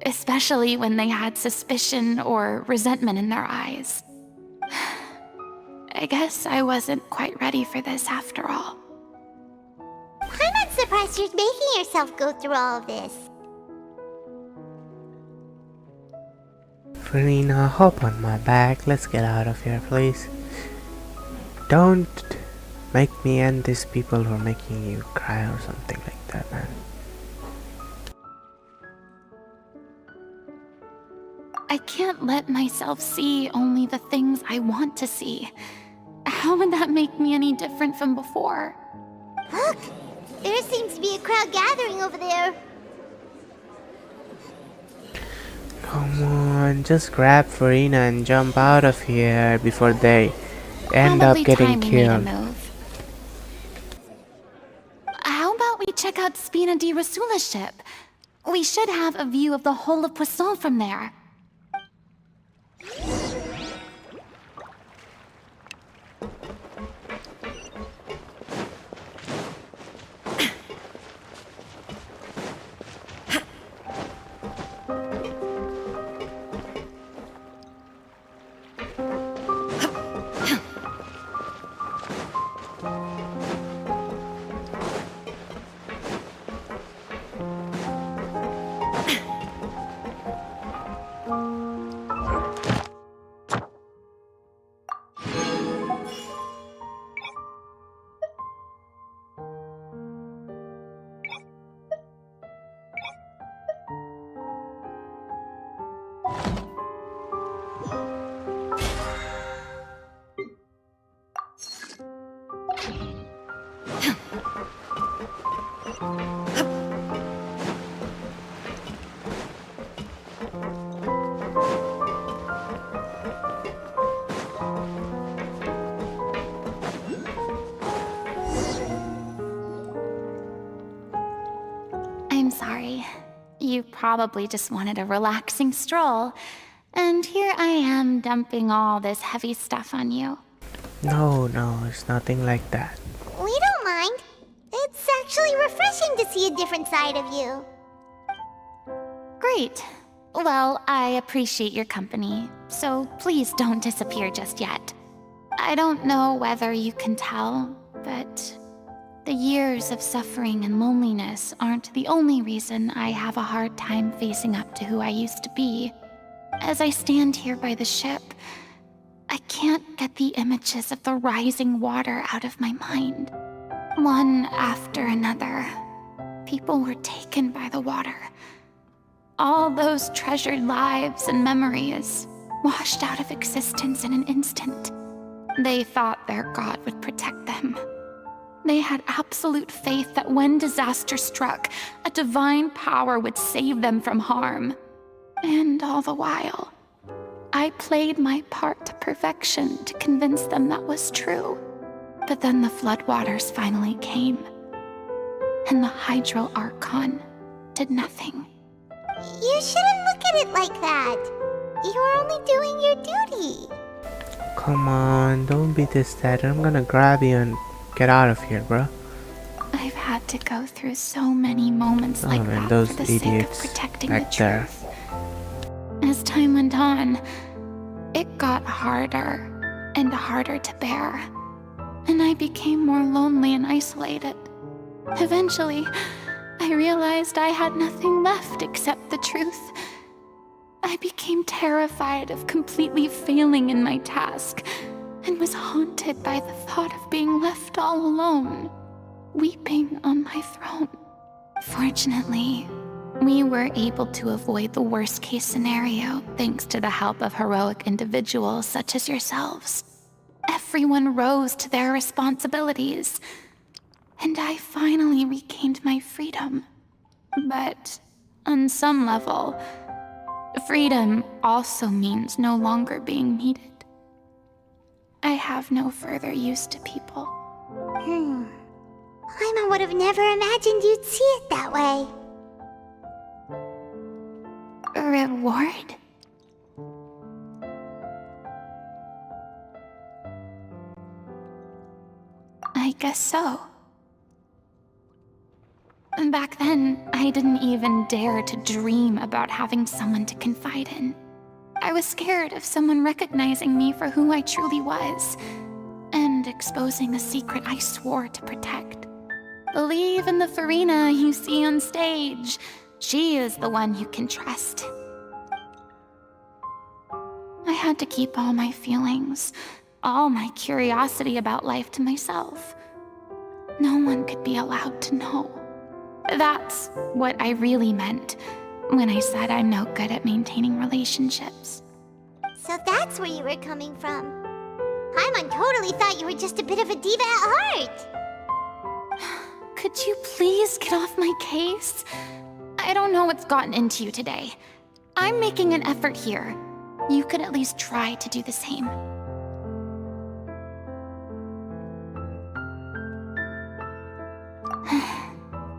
especially when they had suspicion or resentment in their eyes. I guess I wasn't quite ready for this after all. I'm not surprised you're making yourself go through all of this. Furina, hop on my back. Let's get out of here, please. Don't make me end these people who are making you cry or something like that, man. I can't let myself see only the things I want to see. How would that make me any different from before? Look! There seems to be a crowd gathering over there. Come on, just grab Furina and jump out of here before they end up Probably getting time we made a killed. move. How about we check out Spina di Rosula's ship? We should have a view of the whole of Poisson from there. I'm sorry. You probably just wanted a relaxing stroll, and here I am dumping all this heavy stuff on you. No, it's nothing like that. We don't mind. It's actually refreshing to see a different side of you. Great. Well, I appreciate your company, so please don't disappear just yet. I don't know whether you can tell, but the years of suffering and loneliness aren't the only reason I have a hard time facing up to who I used to be. As I stand here by the ship, I can't get the images of the rising water out of my mind. One after another. People were taken by the water. All those treasured lives and memories washed out of existence in an instant. They thought their god would protect them. They had absolute faith that when disaster struck, a divine power would save them from harm. And all the while, I played my part to perfection to convince them that was true. But then the floodwaters finally came, and the Hydro Archon did nothing. You shouldn't look at it like that. You are only doing your duty. Come on, don't be this sad. I'm gonna grab you and get out of here, bro. I've had to go through so many moments like that those for the sake of idiots protecting the back there. truth. As time went on, it got harder and harder to bear, and I became more lonely and isolated. Eventually, I realized I had nothing left except the truth. I became terrified of completely failing in my task, and was haunted by the thought of being left all alone, weeping on my throne. Fortunately, we were able to avoid the worst-case scenario thanks to the help of heroic individuals such as yourselves. Everyone rose to their responsibilities, and I finally regained my freedom. But on some level, freedom also means no longer being needed. I have no further use to people. Paimon would have never imagined you'd see it that way. A reward? I guess so. Back then, I didn't even dare to dream about having someone to confide in. I was scared of someone recognizing me for who I truly was, and exposing a secret I swore to protect. Believe in the furina you see on stage. She is the one you can trust. I had to keep all my feelings, all my curiosity about life to myself. No one could be allowed to know. That's what I really meant when I said I'm no good at maintaining relationships. So that's where you were coming from. Paimon totally thought you were just a bit of a diva at heart. Could you please get off my case? I don't know what's gotten into you today. I'm making an effort here. You could at least try to do the same.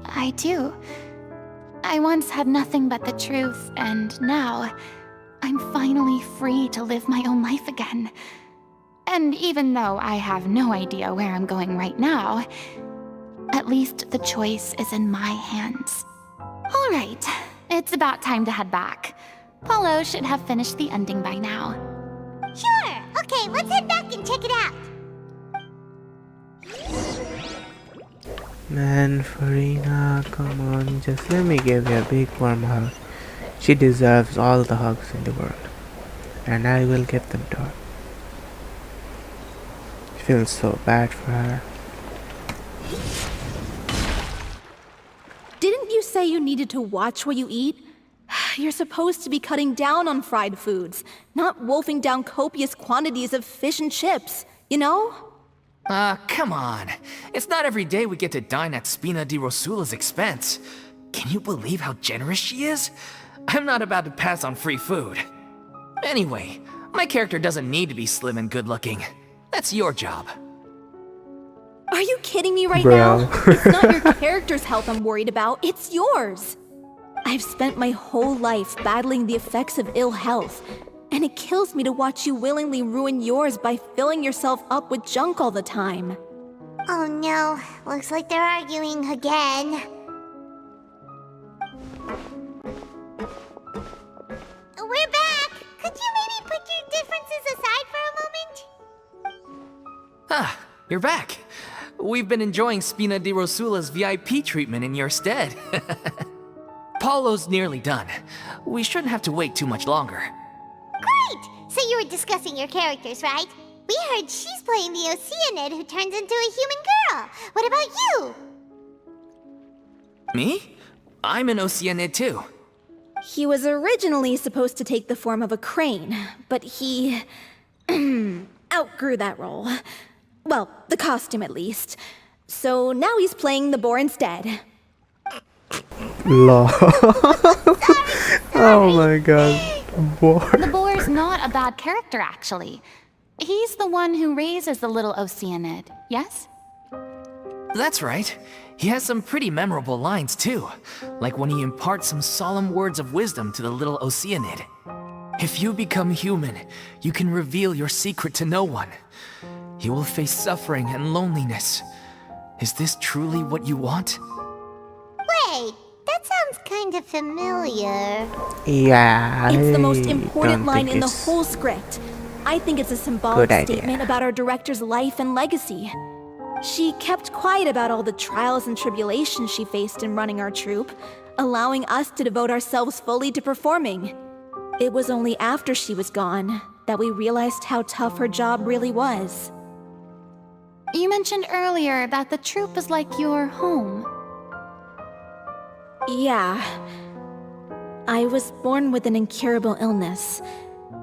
I do. I once had nothing but the truth, and now I'm finally free to live my own life again. And even though I have no idea where I'm going right now, at least the choice is in my hands. All right, it's about time to head back. Paulo should have finished the ending by now. Sure. Okay, let's head back and check it out. Man, Furina, come on, just let me give you a big warm hug. She deserves all the hugs in the world, and I will give them to her. I feel so bad for her. Didn't you say you needed to watch what you eat? You're supposed to be cutting down on fried foods, not wolfing down copious quantities of fish and chips, you know? Come on. It's not every day we get to dine at Spina di Rosula's expense. Can you believe how generous she is? I'm not about to pass on free food. Anyway, my character doesn't need to be slim and good-looking. That's your job. Are you kidding me right Bro. now? It's not your character's health I'm worried about, it's yours. I've spent my whole life battling the effects of ill health, and it kills me to watch you willingly ruin yours by filling yourself up with junk all the time. Oh no, looks like they're arguing again. We're back! Could you maybe put your differences aside for a moment? Ah, you're back. We've been enjoying Spina di Rosula's VIP treatment in your stead. Paulo's nearly done. We shouldn't have to wait too much longer. Great! So you were discussing your characters, right? We heard she's playing the Oceanid who turns into a human girl. What about you? Me? I'm an Oceanid too. He was originally supposed to take the form of a crane, but he outgrew that role. Well, the costume at least. So now he's playing the boar instead. Lol. Oh my god. Boar. The boar's not a bad character, actually. He's the one who raises the little Oceanid, yes? That's right. He has some pretty memorable lines too, like when he imparts some solemn words of wisdom to the little Oceanid. If you become human, you can reveal your secret to no one. You will face suffering and loneliness. Is this truly what you want? Wait, that sounds kind of familiar. Yeah. It's the most I important don't line think in the it's whole script. I think it's a symbolic good idea. statement about our director's life and legacy. She kept quiet about all the trials and tribulations she faced in running our troupe, allowing us to devote ourselves fully to performing. It was only after she was gone that we realized how tough her job really was. You mentioned earlier that the troupe is like your home. Yeah. I was born with an incurable illness,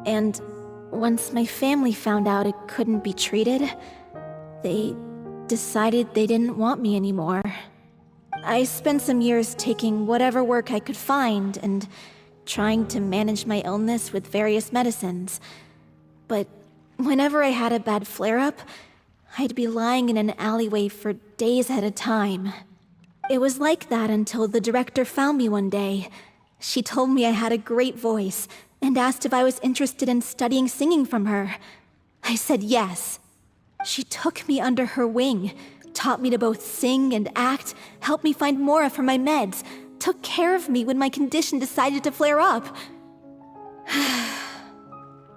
and once my family found out it couldn't be treated, they decided they didn't want me anymore. I spent some years taking whatever work I could find and trying to manage my illness with various medicines. But whenever I had a bad flare-up, I'd be lying in an alleyway for days at a time. It was like that until the director found me one day. She told me I had a great voice and asked if I was interested in studying singing from her. I said yes. She took me under her wing, taught me to both sing and act, helped me find Mora for my meds, took care of me when my condition decided to flare up.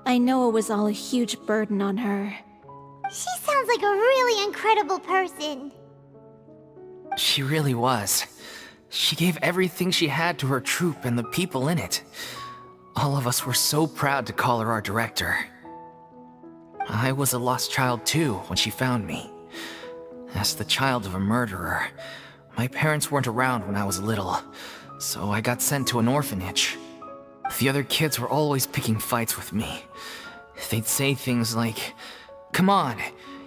I know it was all a huge burden on her. She sounds like a really incredible person. She really was. She gave everything she had to her troupe and the people in it. All of us were so proud to call her our director. I was a lost child too when she found me. As the child of a murderer, my parents weren't around when I was little, so I got sent to an orphanage. The other kids were always picking fights with me. They'd say things like, "Come on,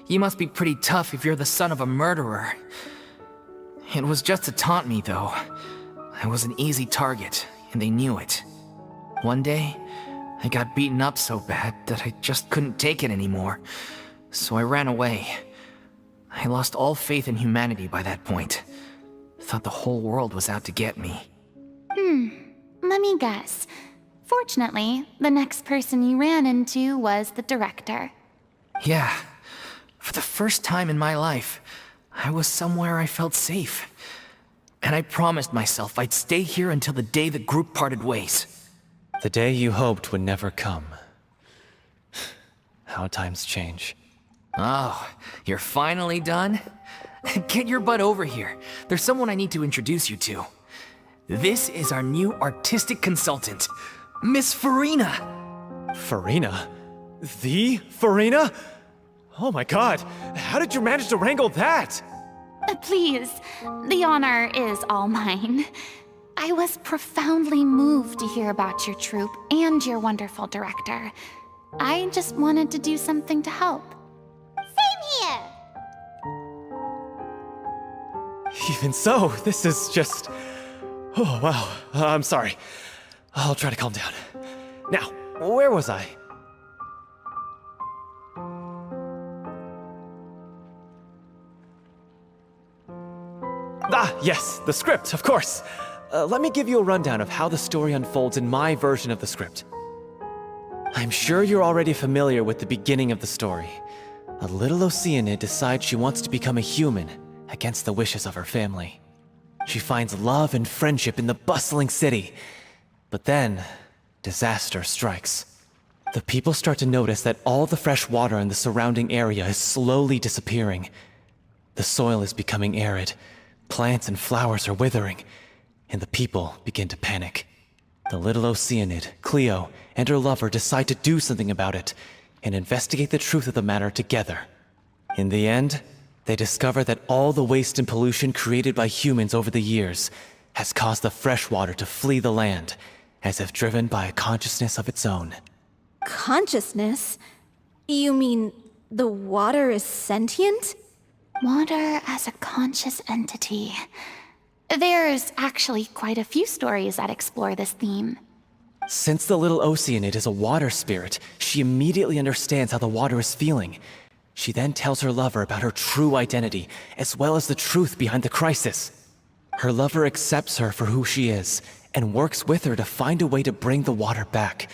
you must be pretty tough if you're the son of a murderer." It was just to taunt me, though. I was an easy target, and they knew it. One day, I got beaten up so bad that I just couldn't take it anymore, so I ran away. I lost all faith in humanity by that point. Thought the whole world was out to get me. Let me guess. Fortunately, the next person you ran into was the director. Yeah. For the first time in my life, I was somewhere I felt safe. And I promised myself I'd stay here until the day the group parted ways. The day you hoped would never come. How times change. Oh, you're finally done? Get your butt over here. There's someone I need to introduce you to. This is our new artistic consultant, Miss Furina. Furina? The Furina? Oh my god, how did you manage to wrangle that? Please, the honor is all mine. I was profoundly moved to hear about your troupe and your wonderful director. I just wanted to do something to help. Same here. Even so, this is just... Oh, wow. I'm sorry. I'll try to calm down. Now, where was I? Ah, yes, the script, of course. Let me give you a rundown of how the story unfolds in my version of the script. I'm sure you're already familiar with the beginning of the story. A little Oceanid decides she wants to become a human against the wishes of her family. She finds love and friendship in the bustling city. But then, disaster strikes. The people start to notice that all the fresh water in the surrounding area is slowly disappearing. The soil is becoming arid, plants and flowers are withering, and the people begin to panic. The little Oceanid, Cleo, and her lover decide to do something about it and investigate the truth of the matter together. In the end, they discover that all the waste and pollution created by humans over the years has caused the fresh water to flee the land, as if driven by a consciousness of its own. Consciousness? You mean the water is sentient? Water as a conscious entity. There's actually quite a few stories that explore this theme. Since the little Oceanid is a water spirit, she immediately understands how the water is feeling. She then tells her lover about her true identity, as well as the truth behind the crisis. Her lover accepts her for who she is, and works with her to find a way to bring the water back.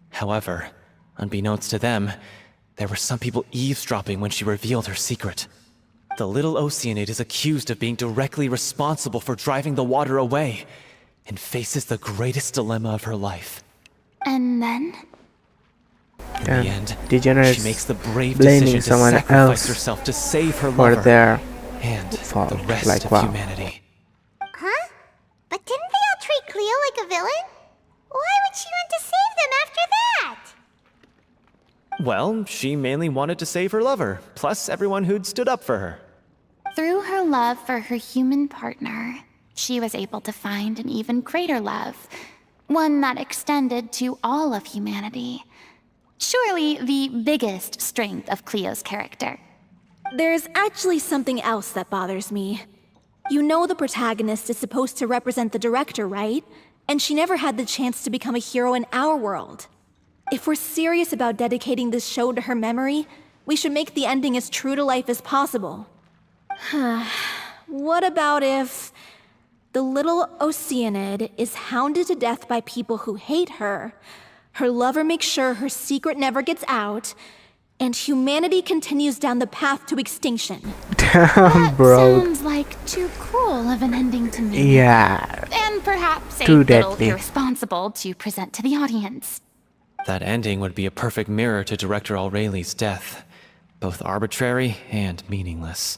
However, unbeknownst to them, there were some people eavesdropping when she revealed her secret. The little Oceanid is accused of being directly responsible for driving the water away, and faces the greatest dilemma of her life. And then? In the end, degenerates she makes the brave blaming decision to someone sacrifice else herself to save her for lover their and fault. the rest Like, of wow. humanity. Huh? But didn't they all treat Cleo like a villain? Why would she want to save them after that? Well, she mainly wanted to save her lover, plus everyone who'd stood up for her. Through her love for her human partner, she was able to find an even greater love, one that extended to all of humanity. Surely the biggest strength of Cleo's character. There's actually something else that bothers me. You know the protagonist is supposed to represent the director, right? And she never had the chance to become a hero in our world. If we're serious about dedicating this show to her memory, we should make the ending as true to life as possible. What about if the little Oceanid is hounded to death by people who hate her, her lover makes sure her secret never gets out, and humanity continues down the path to extinction? Damn, bro. Sounds like too cruel of an ending to me. Yeah. And perhaps a Too little deadly. irresponsible to present to the audience. That ending would be a perfect mirror to Director Aureli's death, both arbitrary and meaningless.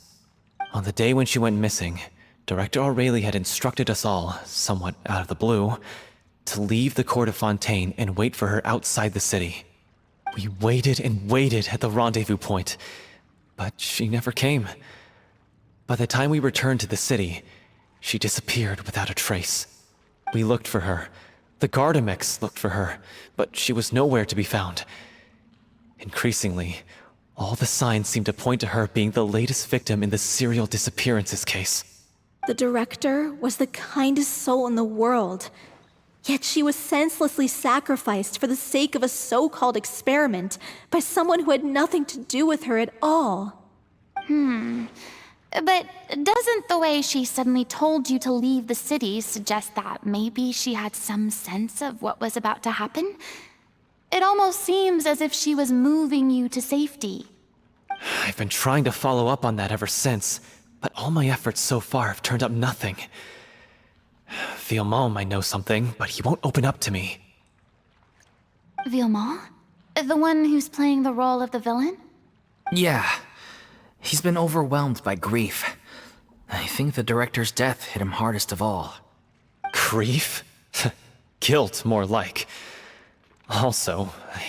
On the day when she went missing, Director Aureli had instructed us all, somewhat out of the blue, to leave the court of Fontaine and wait for her outside the city. We waited and waited at the rendezvous point, but she never came. By the time we returned to the city, she disappeared without a trace. We looked for her. The Gardamex looked for her, but she was nowhere to be found. Increasingly, all the signs seemed to point to her being the latest victim in the serial disappearances case. The director was the kindest soul in the world, yet she was senselessly sacrificed for the sake of a so-called experiment by someone who had nothing to do with her at all. But doesn't the way she suddenly told you to leave the city suggest that maybe she had some sense of what was about to happen? It almost seems as if she was moving you to safety. I've been trying to follow up on that ever since, but all my efforts so far have turned up nothing. Villemont might know something, but he won't open up to me. Villemont? The one who's playing the role of the villain? Yeah. He's been overwhelmed by grief. I think the director's death hit him hardest of all. Grief? Guilt, more like. Also, I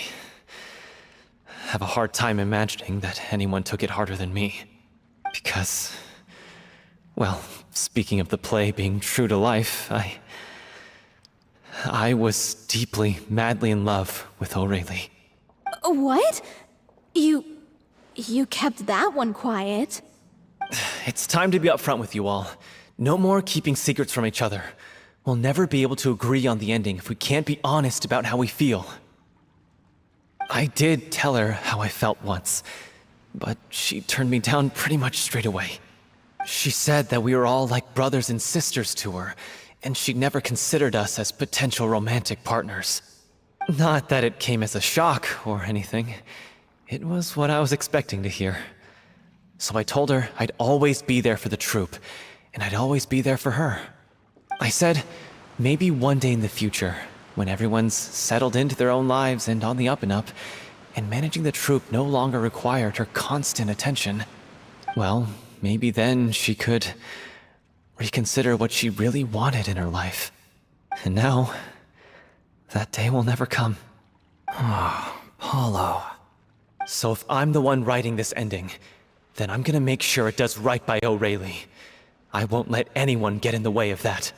have a hard time imagining that anyone took it harder than me. Because, well, speaking of the play being true to life, I was deeply, madly in love with Aureli. What? You kept that one quiet. It's time to be upfront with you all. No more keeping secrets from each other. We'll never be able to agree on the ending if we can't be honest about how we feel. I did tell her how I felt once, but she turned me down pretty much straight away. She said that we were all like brothers and sisters to her, and she'd never considered us as potential romantic partners. Not that it came as a shock or anything. It was what I was expecting to hear. So I told her I'd always be there for the troupe, and I'd always be there for her. I said, maybe one day in the future, when everyone's settled into their own lives and on the up and up, and managing the troupe no longer required her constant attention, well, maybe then she could reconsider what she really wanted in her life. And now, that day will never come. Oh, Paulo. So if I'm the one writing this ending, then I'm gonna make sure it does right by Aureli. I won't let anyone get in the way of that.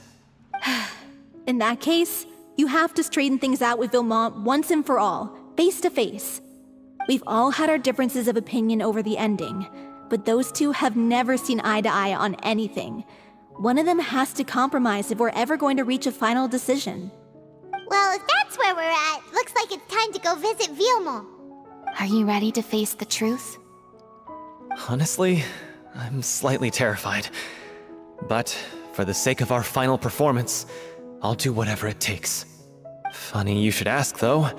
In that case, you have to straighten things out with Vilmont once and for all, face to face. We've all had our differences of opinion over the ending, but those two have never seen eye to eye on anything. One of them has to compromise if we're ever going to reach a final decision. Well, if that's where we're at, looks like it's time to go visit Vilmont. Are you ready to face the truth? Honestly, I'm slightly terrified. But for the sake of our final performance, I'll do whatever it takes. Funny you should ask, though.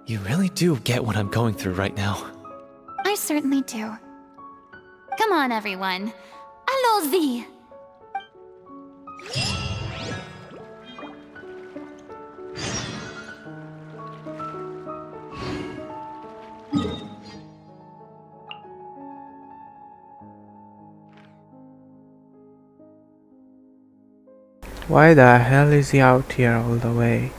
You really do get what I'm going through right now. I certainly do. Come on, everyone. Allons-y! Why the hell is he out here all the way?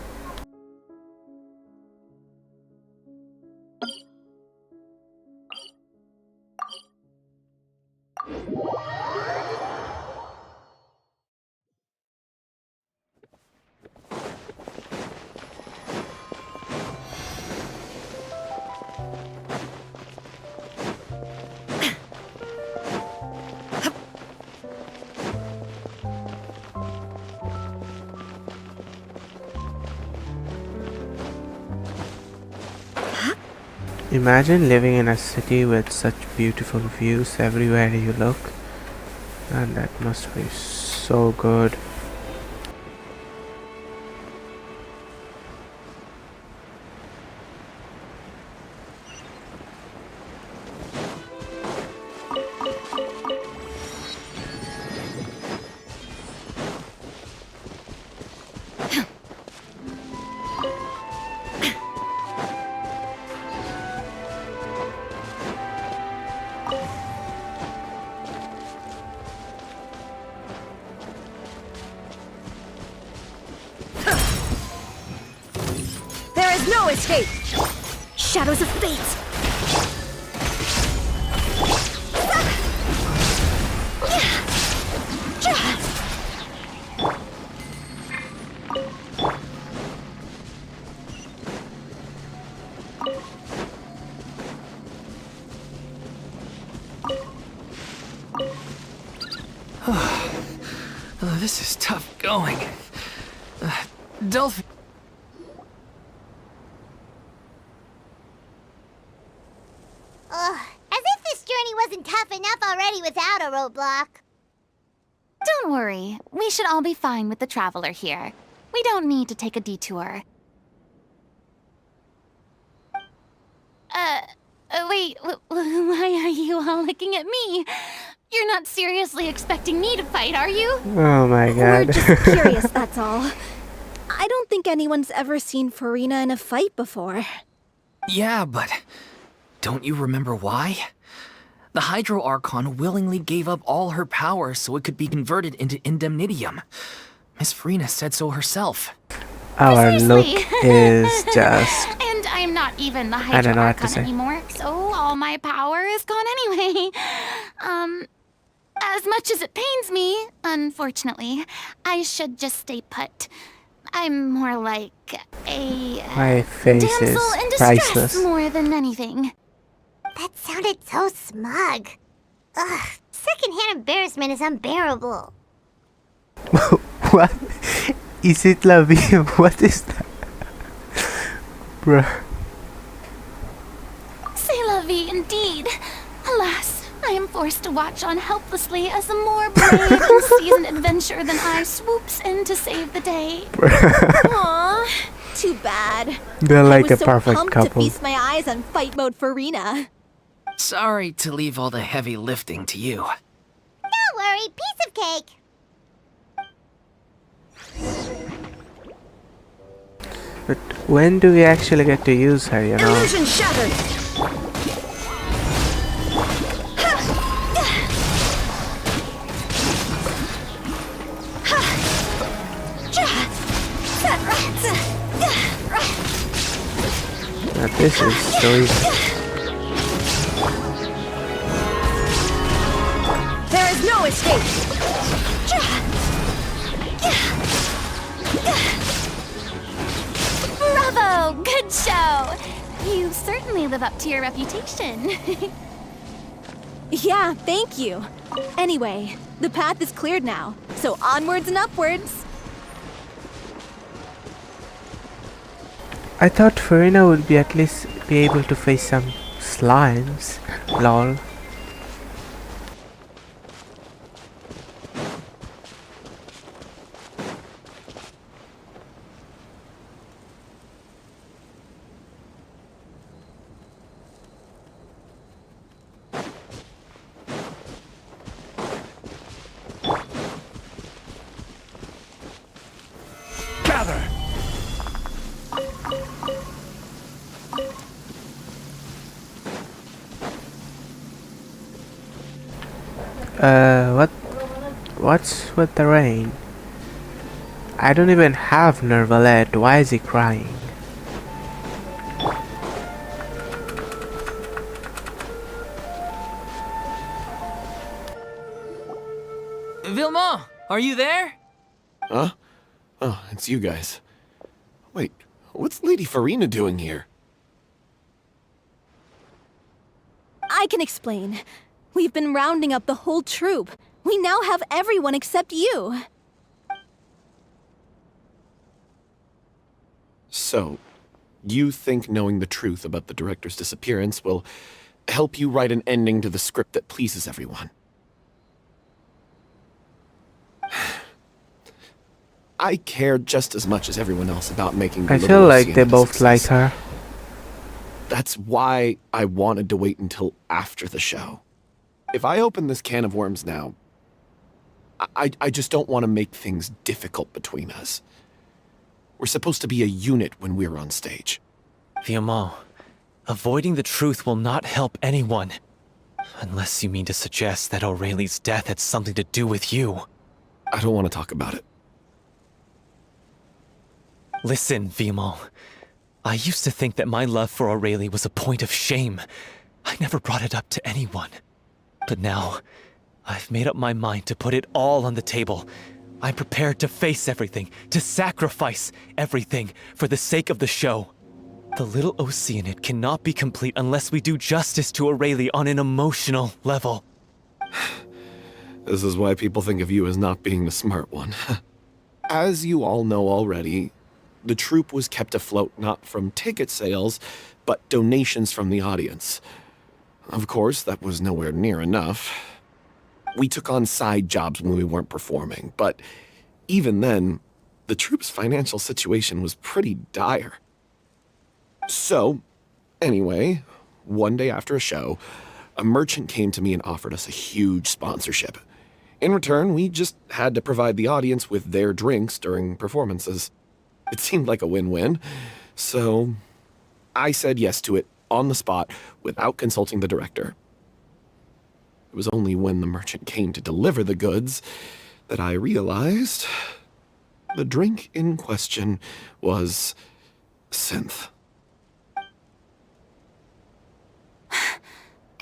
Imagine living in a city with such beautiful views everywhere you look, and that must be so good. No escape! Shadows of fate! This is tough going. Delphi. As if this journey wasn't tough enough already without a roadblock. Don't worry. We should all be fine with the traveler here. We don't need to take a detour. Wait, why are you all looking at me? You're not seriously expecting me to fight, are you? Oh my We're god. just curious, that's all. I don't think anyone's ever seen Furina in a fight before. Yeah, but don't you remember why? The Hydro Archon willingly gave up all her power so it could be converted into Indemnitium. Miss Furina said so herself. Our look Precisely. is just... And I'm not even the I don't Hydro know what to Archon say. anymore, so all my power is gone anyway. As much as it pains me, unfortunately, I should just stay put. I'm more like a My face damsel is in distress priceless. more than anything. That sounded so smug. Ugh, secondhand embarrassment is unbearable. What? Is it Lavi? What is that? Bruh. C'est la vie indeed. Alas, I am forced to watch on helplessly as a more brave and seasoned adventurer than I swoops in to save the day. Aww, too bad. They're like I a was so perfect pumped couple. to feast my eyes on fight mode Furina. Sorry to leave all the heavy lifting to you. Don't worry, piece of cake. But when do we actually get to use her, you know? Illusion shattered! Now this is so easy. There is no escape! definitely live up to your reputation. Yeah, thank you. Anyway, the path is cleared now, so onwards and upwards. I thought Furina would be at least be able to face some slimes. Lol. What's with the rain? I don't even have Nervalet. Why is he crying? Vilma, are you there? Huh? Oh, it's you guys. Wait, what's Lady Furina doing here? I can explain. We've been rounding up the whole troop. We now have everyone except you. So, you think knowing the truth about the director's disappearance will help you write an ending to the script that pleases everyone? I care just as much as everyone else about making the I Little feel like Oceanic they a both like success. her. That's why I wanted to wait until after the show. If I open this can of worms now, I just don't want to make things difficult between us. We're supposed to be a unit when we're on stage. Viamont, avoiding the truth will not help anyone. Unless you mean to suggest that Aurelie's death had something to do with you. I don't want to talk about it. Listen, Viamont. I used to think that my love for Aurelie was a point of shame. I never brought it up to anyone. But now, I've made up my mind to put it all on the table. I'm prepared to face everything, to sacrifice everything for the sake of the show. The Little Oceanid cannot be complete unless we do justice to Aurelie on an emotional level. This is why people think of you as not being the smart one. As you all know already, the troupe was kept afloat not from ticket sales, but donations from the audience. Of course, that was nowhere near enough. We took on side jobs when we weren't performing, but even then, the troupe's financial situation was pretty dire. So, anyway, one day after a show, a merchant came to me and offered us a huge sponsorship. In return, we just had to provide the audience with their drinks during performances. It seemed like a win-win, so I said yes to it on the spot without consulting the director. It was only when the merchant came to deliver the goods that I realized the drink in question was synth.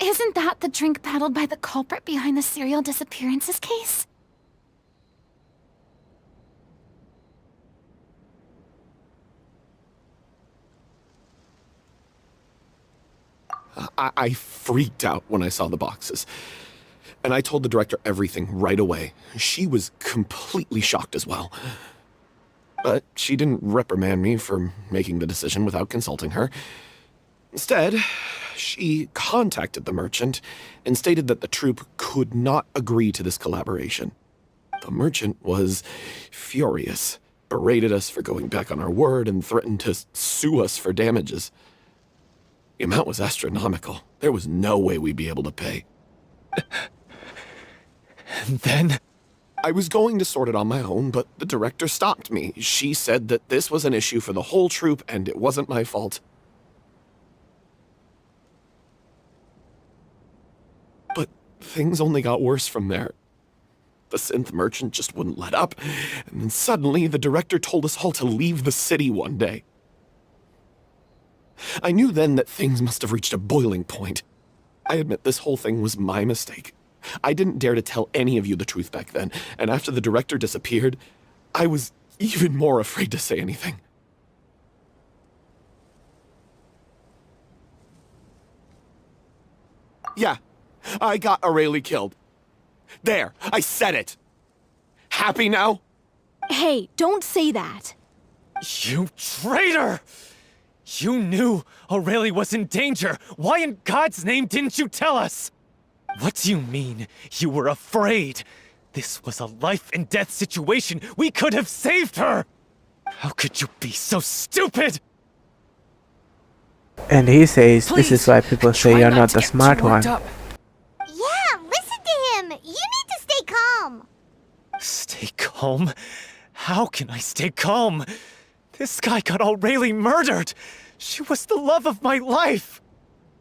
Isn't that the drink peddled by the culprit behind the serial disappearances case? I freaked out when I saw the boxes. And I told the director everything right away. She was completely shocked as well. But she didn't reprimand me for making the decision without consulting her. Instead, she contacted the merchant and stated that the troupe could not agree to this collaboration. The merchant was furious, berated us for going back on our word, and threatened to sue us for damages. The amount was astronomical. There was no way we'd be able to pay. And then? I was going to sort it on my own, but the director stopped me. She said that this was an issue for the whole troupe and it wasn't my fault. But things only got worse from there. The synth merchant just wouldn't let up, and then suddenly the director told us all to leave the city one day. I knew then that things must have reached a boiling point. I admit this whole thing was my mistake. I didn't dare to tell any of you the truth back then, and after the director disappeared, I was even more afraid to say anything. Yeah, I got Aurelie killed. There, I said it. Happy now? Hey, don't say that. You traitor! You knew Aurelie was in danger. Why in God's name didn't you tell us? What do you mean, you were afraid? This was a life and death situation. We could have saved her! How could you be so stupid? And he says this is why people say you're not the smart one. Yeah, listen to him! You need to stay calm! Stay calm? How can I stay calm? This guy got Aurelie murdered! She was the love of my life!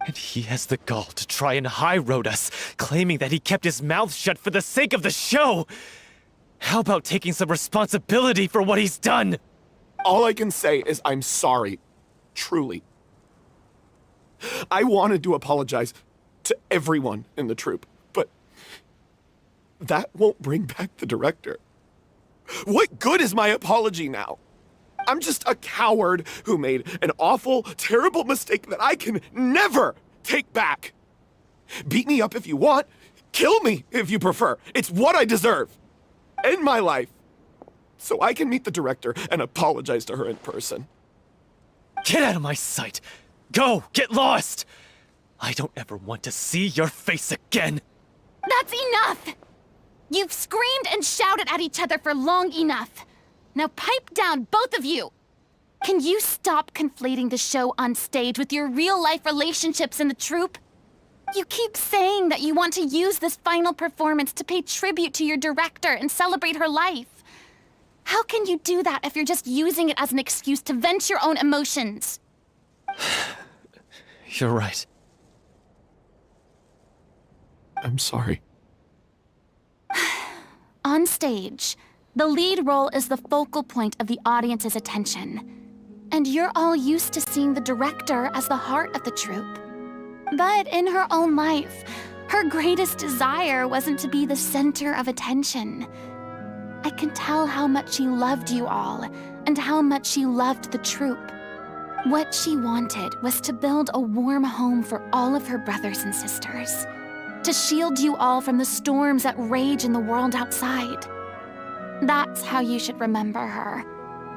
And he has the gall to try and high-road us, claiming that he kept his mouth shut for the sake of the show! How about taking some responsibility for what he's done? All I can say is I'm sorry. Truly. I wanted to apologize to everyone in the troupe, but that won't bring back the director. What good is my apology now? I'm just a coward who made an awful, terrible mistake that I can never take back. Beat me up if you want. Kill me if you prefer. It's what I deserve. End my life. So I can meet the director and apologize to her in person. Get out of my sight! Go! Get lost! I don't ever want to see your face again! That's enough! You've screamed and shouted at each other for long enough. Now pipe down, both of you! Can you stop conflating the show on stage with your real-life relationships in the troupe? You keep saying that you want to use this final performance to pay tribute to your director and celebrate her life. How can you do that if you're just using it as an excuse to vent your own emotions? You're right. I'm sorry. On stage, the lead role is the focal point of the audience's attention. And you're all used to seeing the director as the heart of the troupe. But in her own life, her greatest desire wasn't to be the center of attention. I can tell how much she loved you all, and how much she loved the troupe. What she wanted was to build a warm home for all of her brothers and sisters. To shield you all from the storms that rage in the world outside. That's how you should remember her.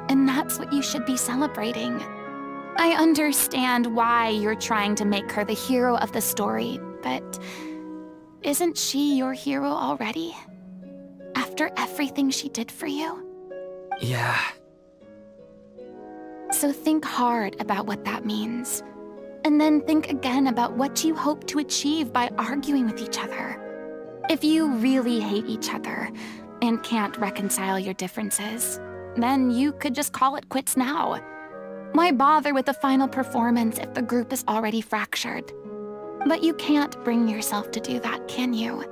And that's what you should be celebrating. I understand why you're trying to make her the hero of the story, but isn't she your hero already? After everything she did for you? Yeah. So think hard about what that means. And then think again about what you hope to achieve by arguing with each other. If you really hate each other and can't reconcile your differences, then you could just call it quits now. Why bother with the final performance if the group is already fractured? But you can't bring yourself to do that, can you?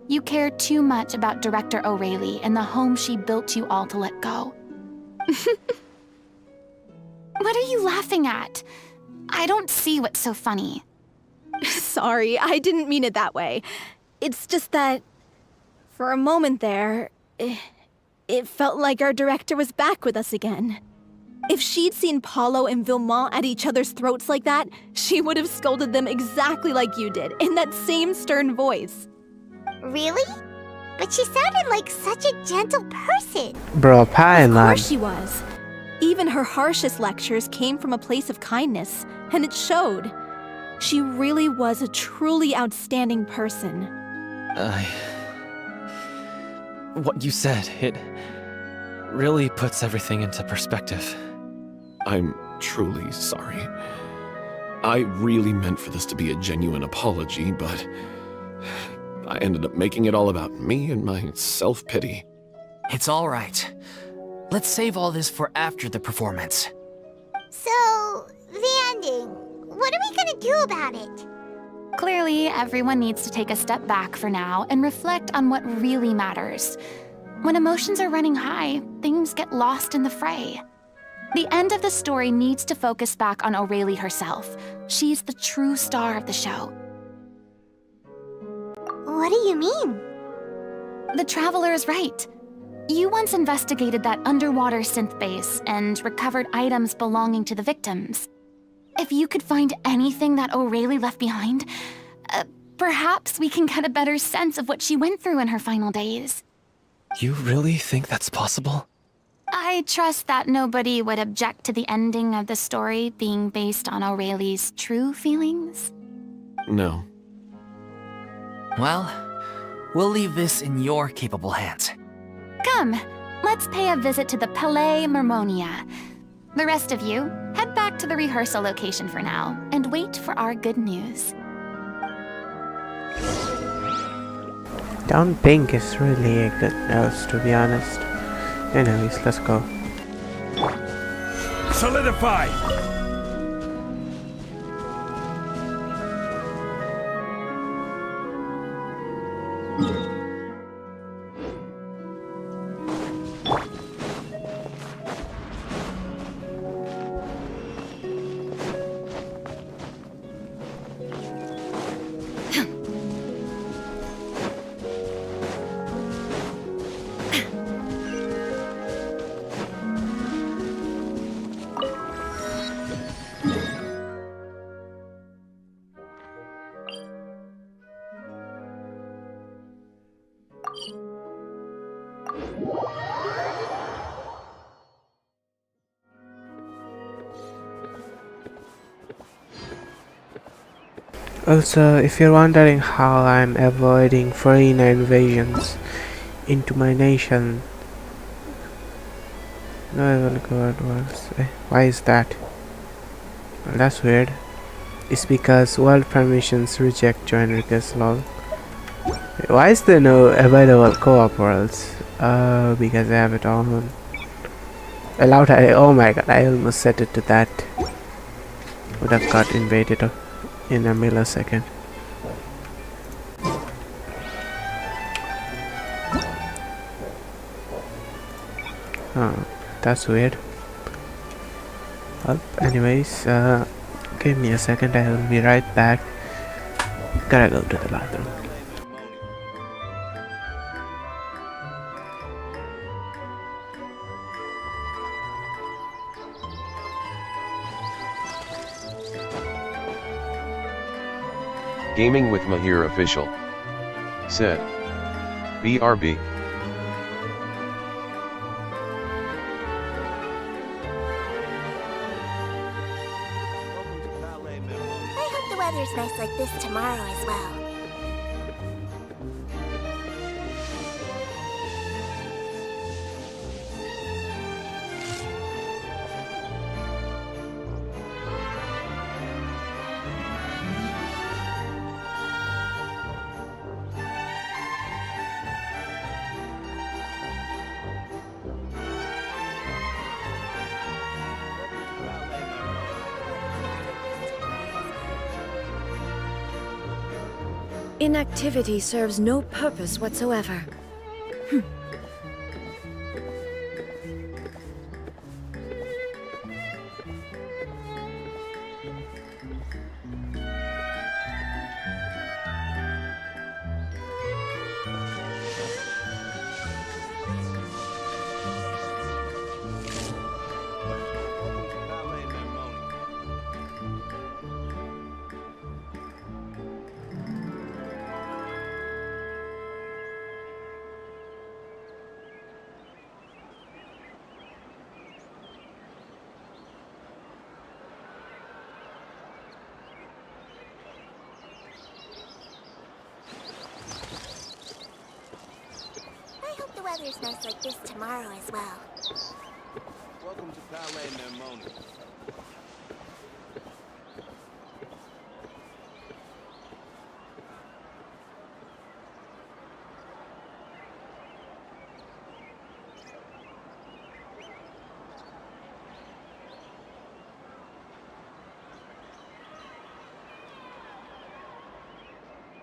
You care too much about Director Aurelie and the home she built you all to let go. What are you laughing at? I don't see what's so funny. Sorry, I didn't mean it that way. It's just that, for a moment there, it felt like our director was back with us again. If she'd seen Paulo and Villemont at each other's throats like that, she would have scolded them exactly like you did, in that same stern voice. Really? But she sounded like such a gentle person. Bro, Of course she was. Even her harshest lectures came from a place of kindness, and it showed. She really was a truly outstanding person. What you said, it really puts everything into perspective. I'm truly sorry. I really meant for this to be a genuine apology, but I ended up making it all about me and my self-pity. It's all right. Let's save all this for after the performance. So, the ending. What are we gonna do about it? Clearly, everyone needs to take a step back for now and reflect on what really matters. When emotions are running high, things get lost in the fray. The end of the story needs to focus back on Aurelie herself. She's the true star of the show. What do you mean? The Traveler is right. You once investigated that underwater synth base and recovered items belonging to the victims. If you could find anything that Aurelie left behind, Perhaps we can get a better sense of what she went through in her final days. You really think that's possible? I trust that nobody would object to the ending of the story being based on Aurelie's true feelings. No. Well, we'll leave this in your capable hands. Come, let's pay a visit to the Palais Mermonia. The rest of you, head back to the rehearsal location for now, and wait for our good news. Don't think it's really a good news, to be honest. Anyways, let's go. Solidify! Also, if you're wondering how I'm avoiding furina invasions into my nation, no, I will go advance. Why is that? Well, that's weird. It's because world permissions reject joint request log. Why is there no available co-op worlds? Because I have it on. Allowed. Oh my god! I almost set it to that. Would have got invaded in a millisecond. Oh, that's weird. Well, anyways, give me a second. I will be right back. Gotta go to the bathroom. Gaming with Mahir official. Said. BRB. I hope the weather's nice like this tomorrow as well. Inactivity serves no purpose whatsoever. I hope the weather's nice like this tomorrow as well. Welcome to Palais Mermonia.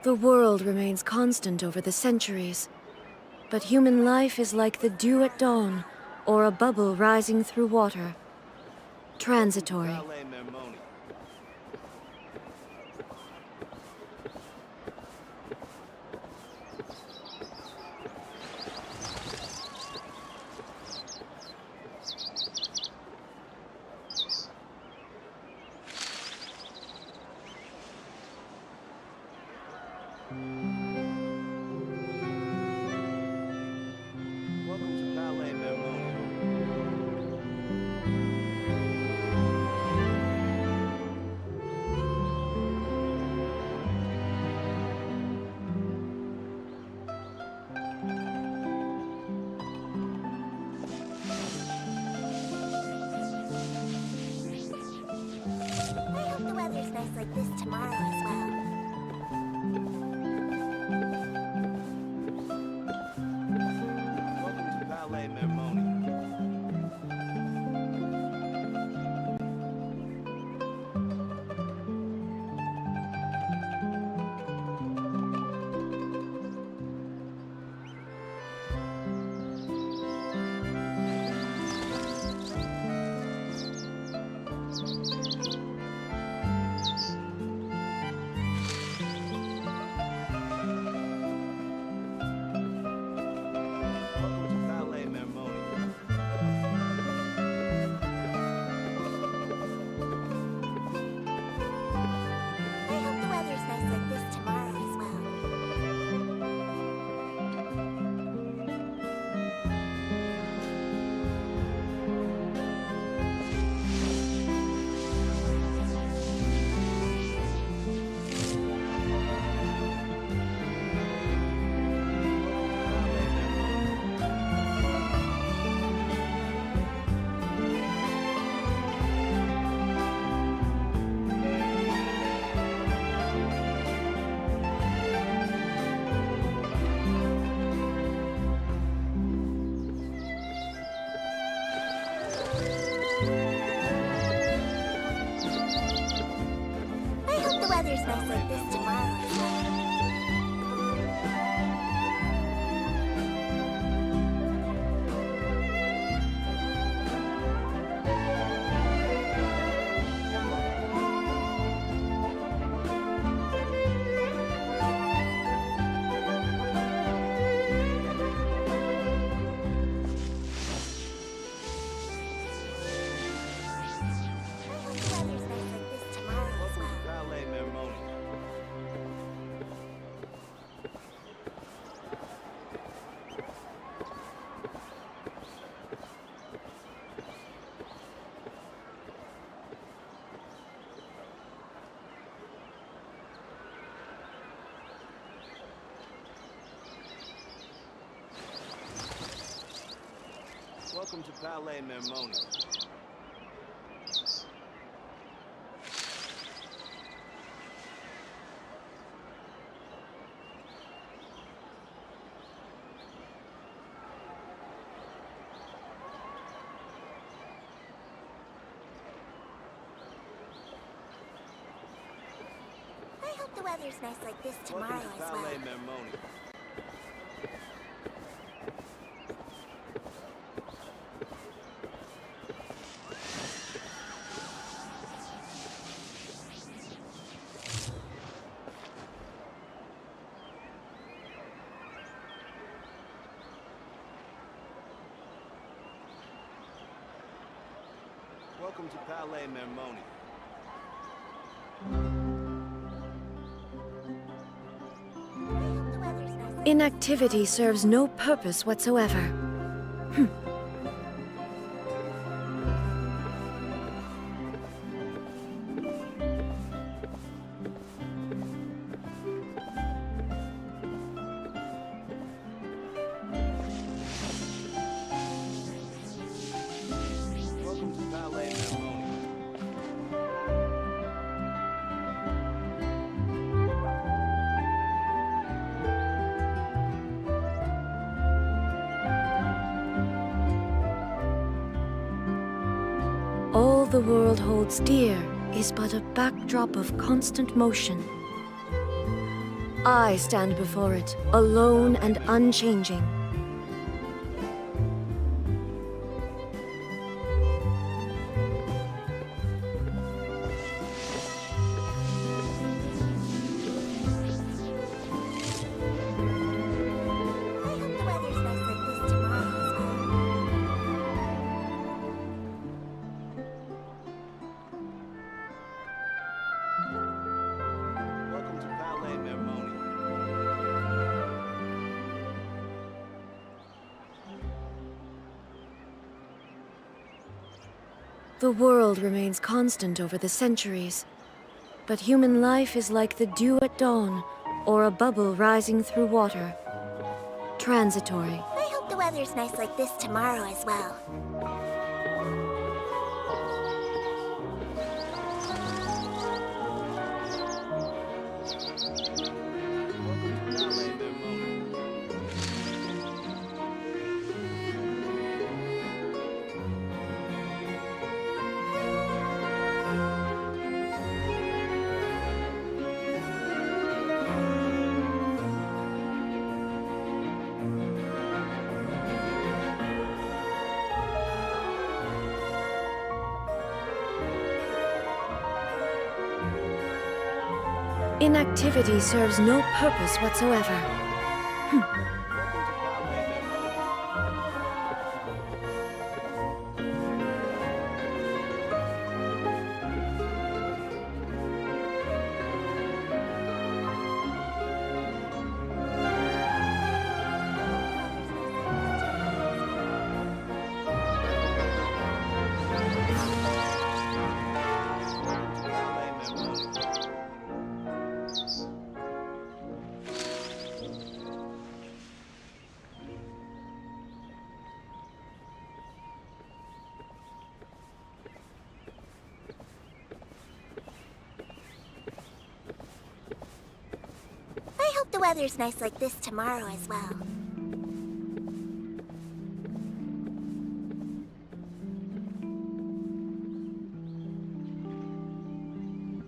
The world remains constant over the centuries. But human life is like the dew at dawn, or a bubble rising through water. Transitory. nice like this tomorrow as well. Welcome to Ballet Mermoni. Welcome to Ballet Mermoni. I hope the weather's nice like this tomorrow as well. I hope the weather's nice like this tomorrow as well. I hope the weather's nice like this tomorrow as well. Ballet Mermoni. Welcome to Ballet Mermoni. I hope the weather's nice like this tomorrow Welcome to as Ballet well. Mermoni. Welcome to Ballet Mermoni. Inactivity serves no purpose whatsoever. Welcome to Ballet Mermoni. All the world holds dear is but a backdrop of constant motion. I stand before it, alone and unchanging. I hope the weather's nice like this tomorrow as well. Welcome to Ballet Mermoni. The world remains constant over the centuries, but human life is like the dew at dawn, or a bubble rising through water. Transitory. I hope the weather's nice like this tomorrow as well. Inactivity serves no purpose whatsoever. I hope the weather's nice like this tomorrow as well.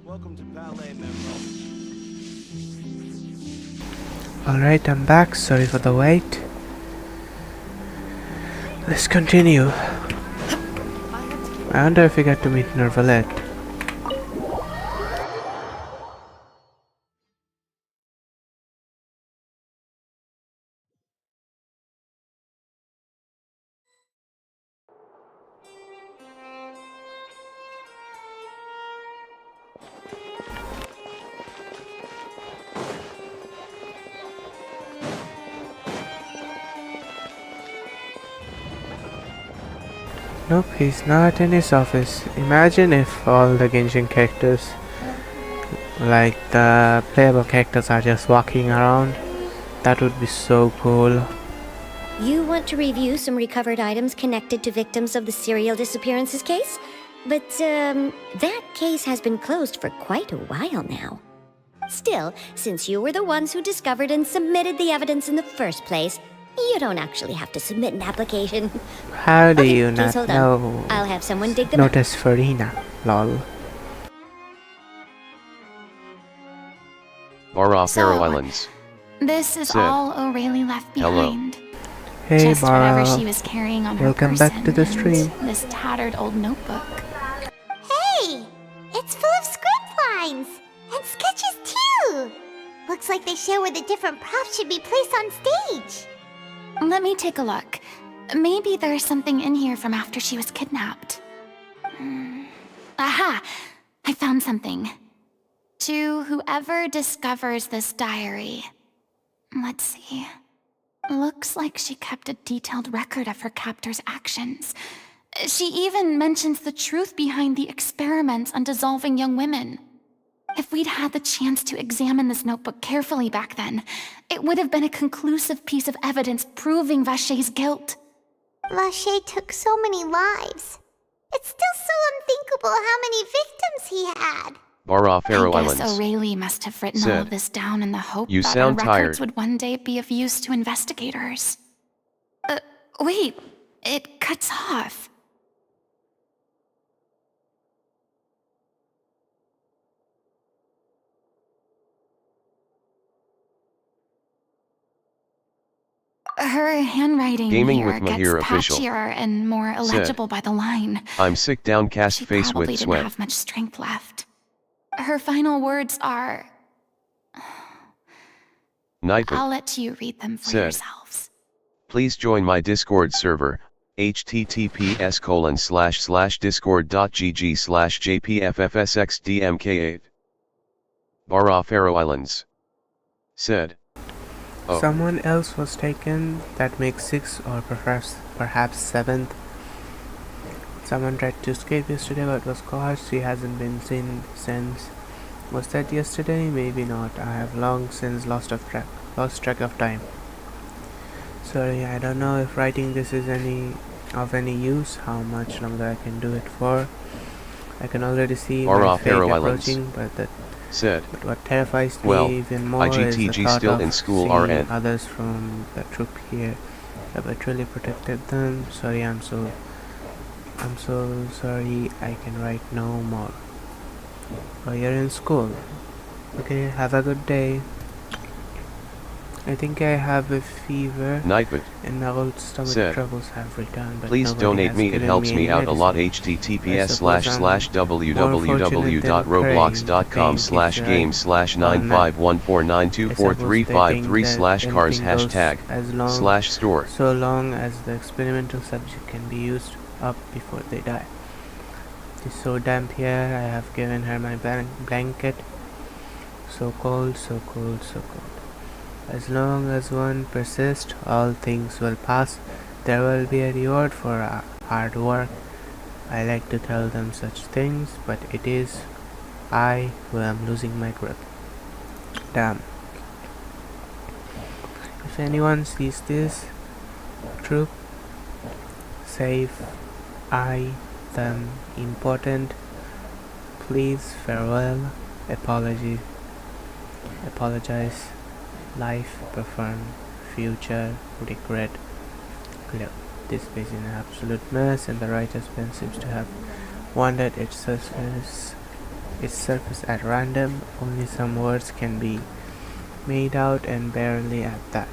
Welcome to Palais Memorial. Alright, I'm back. Sorry for the wait. Let's continue. I wonder if we get to meet Nervalet. Nope, he's not in his office. Imagine if all the Genshin characters, like the playable characters, are just walking around. That would be so cool. You want to review some recovered items connected to victims of the serial disappearances case? But, that case has been closed for quite a while now. Still, since you were the ones who discovered and submitted the evidence in the first place, you don't actually have to submit an application. How do you Please not hold on. know? I'll have someone dig them up. Notice Furina. Lol. Bara So, Faroe Islands. This is Sid. all O'Reilly left Hello. behind. Hey Just whatever Bara. she was carrying on her Welcome back to the person stream. and this tattered old notebook. Hey! It's full of script lines! And sketches too! Looks like they show where the different props should be placed on stage. Let me take a look. Maybe there's something in here from after she was kidnapped. Aha! I found something. To whoever discovers this diary. Let's see. Looks like she kept a detailed record of her captor's actions. She even mentions the truth behind the experiments on dissolving young women. If we'd had the chance to examine this notebook carefully back then, it would have been a conclusive piece of evidence proving Vache's guilt. Vache took so many lives. It's still so unthinkable how many victims he had. Bara Faroe I guess Islands. O'Reilly must have written all of Sid. this down in the hope You that sound her records tired. would one day be of use to investigators. Wait, it cuts off. Her handwriting Gaming here with gets Mahir official. patchier and more illegible by the line. I'm sick, downcast She face probably with didn't sweat. have much strength left. Her final words are, Night. I'll let you read them for Sid. yourselves. Please join my Discord server, https://discord.gg/jpffsxdmk8. Bara Faroe Islands. Said. Oh. Someone else was taken. That makes 6 or perhaps 7th. Someone tried to escape yesterday but was caught. She hasn't been seen since. Was that yesterday? Maybe not. I have long since lost track of time. Sorry, I don't know if writing this is of any use. How much longer I can do it for? I can already see my fate approaching, but what terrifies me even more is the thought of seeing others from the troop here. Have I truly protected them? Sorry, I'm so sorry. I can write no more. Oh, you're in school. Okay, have a good day. I think I have a fever, Nightbot and my old stomach said, troubles have returned, but please nobody donate has me, it given helps me any out a lot. medicine. I suppose I'm more fortunate than praying, www.roblox.com/game/951492435 /game/cars#tag/store so long as the experimental subject can be used up before they die. It is so damp here. I have given her my blanket. So cold, so cold, so cold. As long as one persists, all things will pass. There will be a reward for our hard work. I like to tell them such things, but it is I who am losing my grip. Damn. If anyone sees this, troop, save I them important. Please, farewell, apologize, life, perform, future, regret, glow. This page is an absolute mess, and the writer's pen seems to have wandered its surface at random. Only some words can be made out, and barely at that.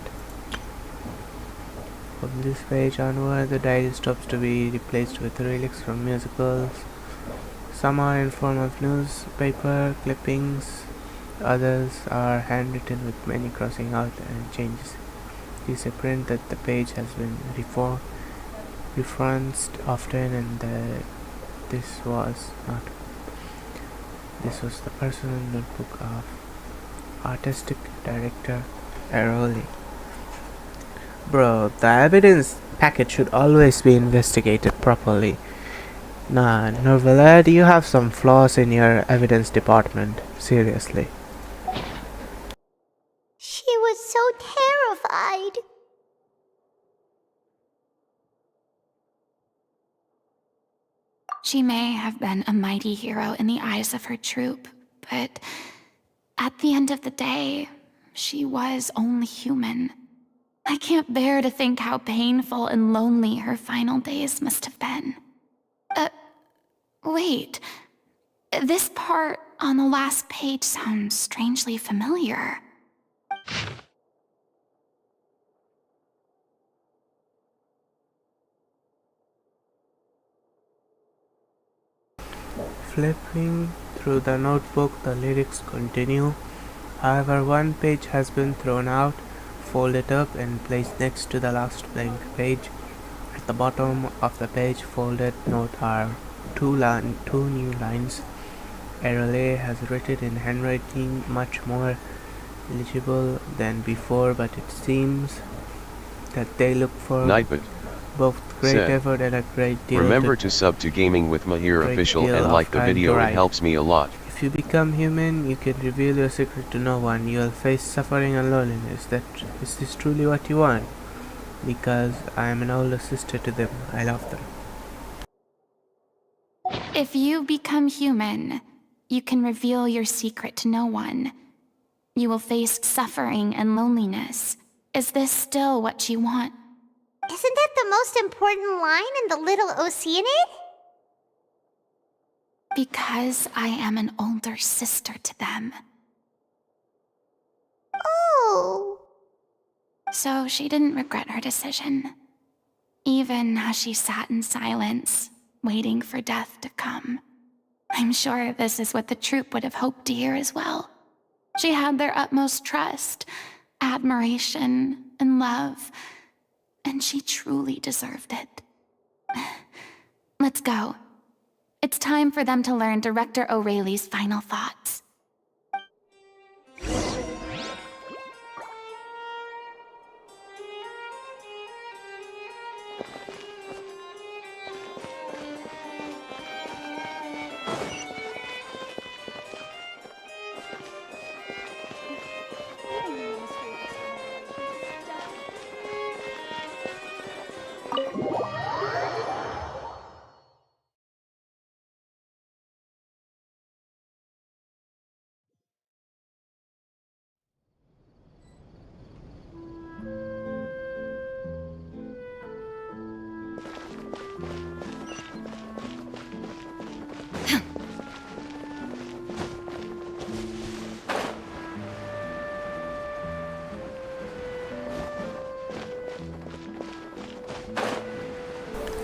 From this page onward, the diary stops to be replaced with relics from musicals. Some are in form of newspaper clippings, others are handwritten with many crossing out and changes. It is apparent that the page has been referenced often, and that this was the personal notebook of artistic director Aroli. Bro, the evidence packet should always be investigated properly. Nah, Novella, do you have some flaws in your evidence department? Seriously. She was so terrified. She may have been a mighty hero in the eyes of her troop, but at the end of the day, she was only human. I can't bear to think how painful and lonely her final days must have been. Wait. This part on the last page sounds strangely familiar. Flipping through the notebook, the lyrics continue. However, one page has been thrown out, folded up, and placed next to the last blank page. At the bottom of the page, folded note are two new lines. Arole has written in handwriting much more legible than before, but it seems that they look for Nightbot both great said, effort and a great deal remember to sub to Gaming with Mahir official and like the video, it helps me a lot. If you become human, you can reveal your secret to no one. You will face suffering and loneliness. Is this truly what you want? Because I am an older sister to them. I love them. If you become human, you can reveal your secret to no one. You will face suffering and loneliness. Is this still what you want? Isn't that the most important line in the Little Oceanid? Because I am an older sister to them. Oh. So she didn't regret her decision, even as she sat in silence, waiting for death to come. I'm sure this is what the troop would have hoped to hear as well. She had their utmost trust, admiration, and love, and she truly deserved it. Let's go. It's time for them to learn Director O'Reilly's final thoughts.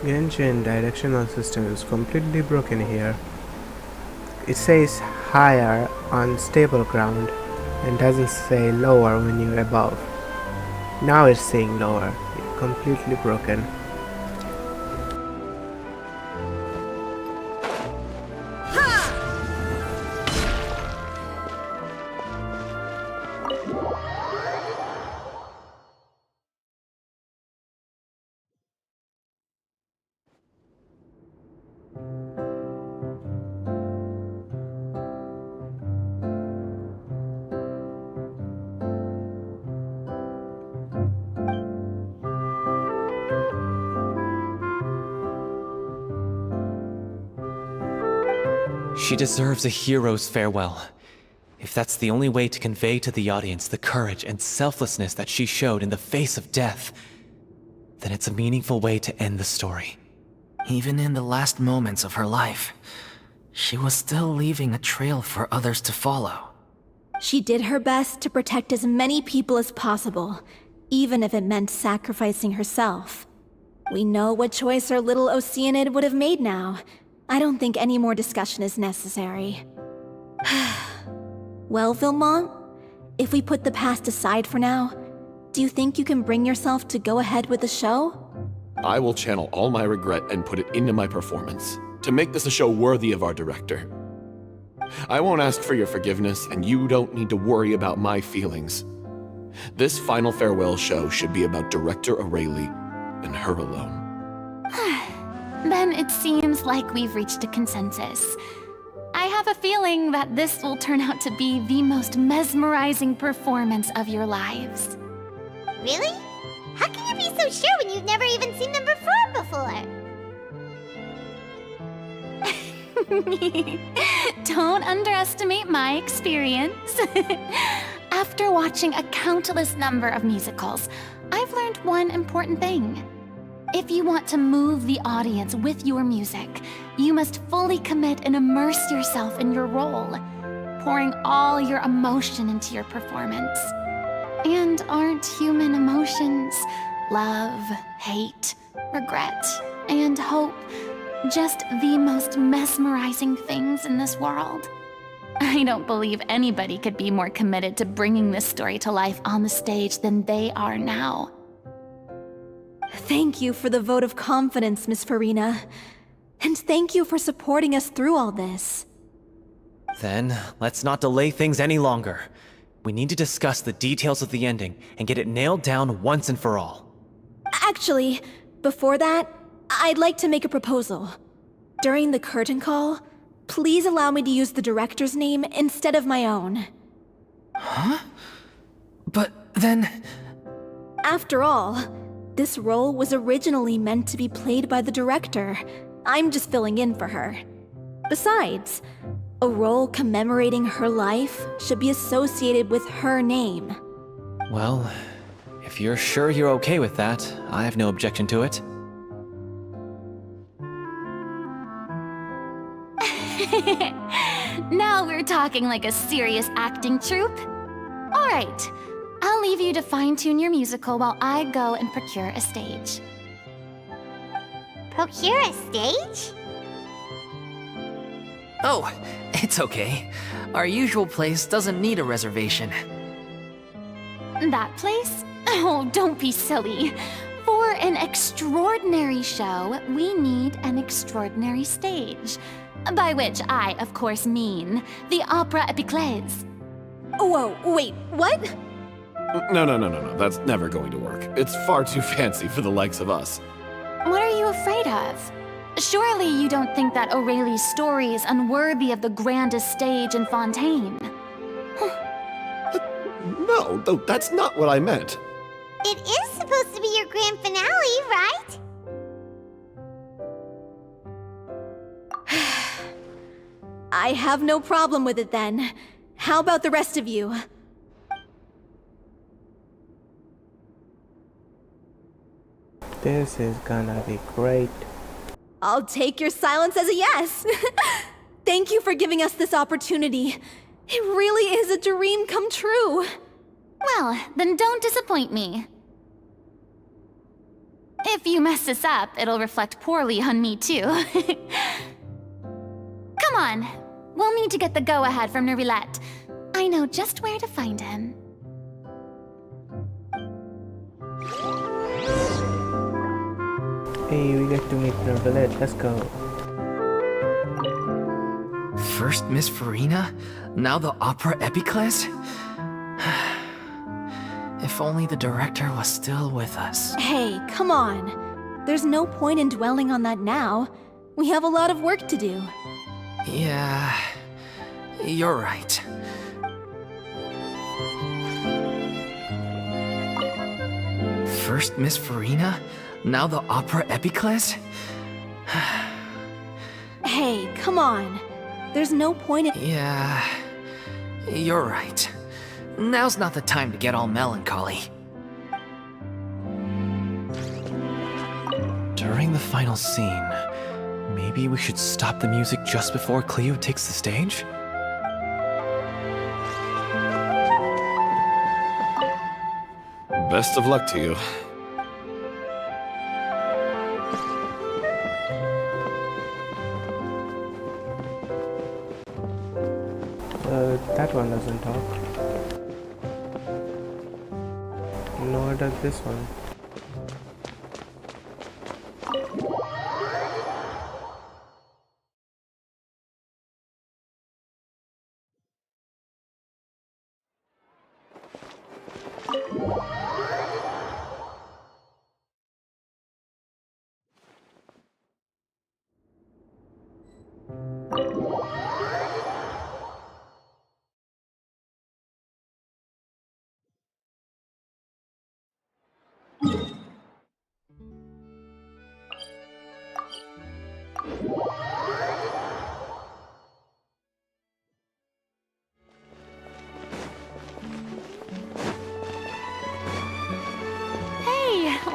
Genshin directional system is completely broken here. It says higher on stable ground and doesn't say lower when you're above. Now it's saying lower. It's completely broken. She deserves a hero's farewell. If that's the only way to convey to the audience the courage and selflessness that she showed in the face of death, then it's a meaningful way to end the story. Even in the last moments of her life, she was still leaving a trail for others to follow. She did her best to protect as many people as possible, even if it meant sacrificing herself. We know what choice our little Oceanid would have made now. I don't think any more discussion is necessary. Well, Vilmont, if we put the past aside for now, do you think you can bring yourself to go ahead with the show? I will channel all my regret and put it into my performance, to make this a show worthy of our director. I won't ask for your forgiveness, and you don't need to worry about my feelings. This final farewell show should be about Director Aurelie and her alone. Then it seems like we've reached a consensus. I have a feeling that this will turn out to be the most mesmerizing performance of your lives. Really? How can you be so sure when you've never even seen them perform before? Don't underestimate my experience. After watching a countless number of musicals, I've learned one important thing. If you want to move the audience with your music, you must fully commit and immerse yourself in your role, pouring all your emotion into your performance. And aren't human emotions, love, hate, regret, and hope, just the most mesmerizing things in this world? I don't believe anybody could be more committed to bringing this story to life on the stage than they are now. Thank you for the vote of confidence, Miss Furina. And thank you for supporting us through all this. Then, let's not delay things any longer. We need to discuss the details of the ending and get it nailed down once and for all. Actually, before that, I'd like to make a proposal. During the curtain call, please allow me to use the director's name instead of my own. Huh? But then... After all, this role was originally meant to be played by the director. I'm just filling in for her. Besides, a role commemorating her life should be associated with her name. Well, if you're sure you're okay with that, I have no objection to it. Now we're talking like a serious acting troupe. All right, I'll leave you to fine-tune your musical while I go and procure a stage. Procure a stage? Oh, it's okay. Our usual place doesn't need a reservation. That place? Oh, don't be silly. For an extraordinary show, we need an extraordinary stage. By which I, of course, mean the Opera Epiclese. Whoa, wait, what? No. That's never going to work. It's far too fancy for the likes of us. What are you afraid of? Surely you don't think that Aurelie's story is unworthy of the grandest stage in Fontaine. No, that's not what I meant. It is supposed to be your grand finale, right? I have no problem with it then. How about the rest of you? This is gonna be great. I'll take your silence as a yes. Thank you for giving us this opportunity. It really is a dream come true. Well, then don't disappoint me. If you mess this up, it'll reflect poorly on me too. Come on, we'll need to get the go-ahead from Nerulette. I know just where to find him. Hey, we get to meet Nerulette. Let's go. First Miss Furina, now the opera epiclese? If only the director was still with us. Hey, come on. There's no point in dwelling on that now. We have a lot of work to do. Yeah, you're right. First Miss Furina, now the opera epiclese? Hey, come on. There's no point in— Yeah, you're right. Now's not the time to get all melancholy. During the final scene, maybe we should stop the music just before Cleo takes the stage? Best of luck to you. That one doesn't talk. Nor does this one.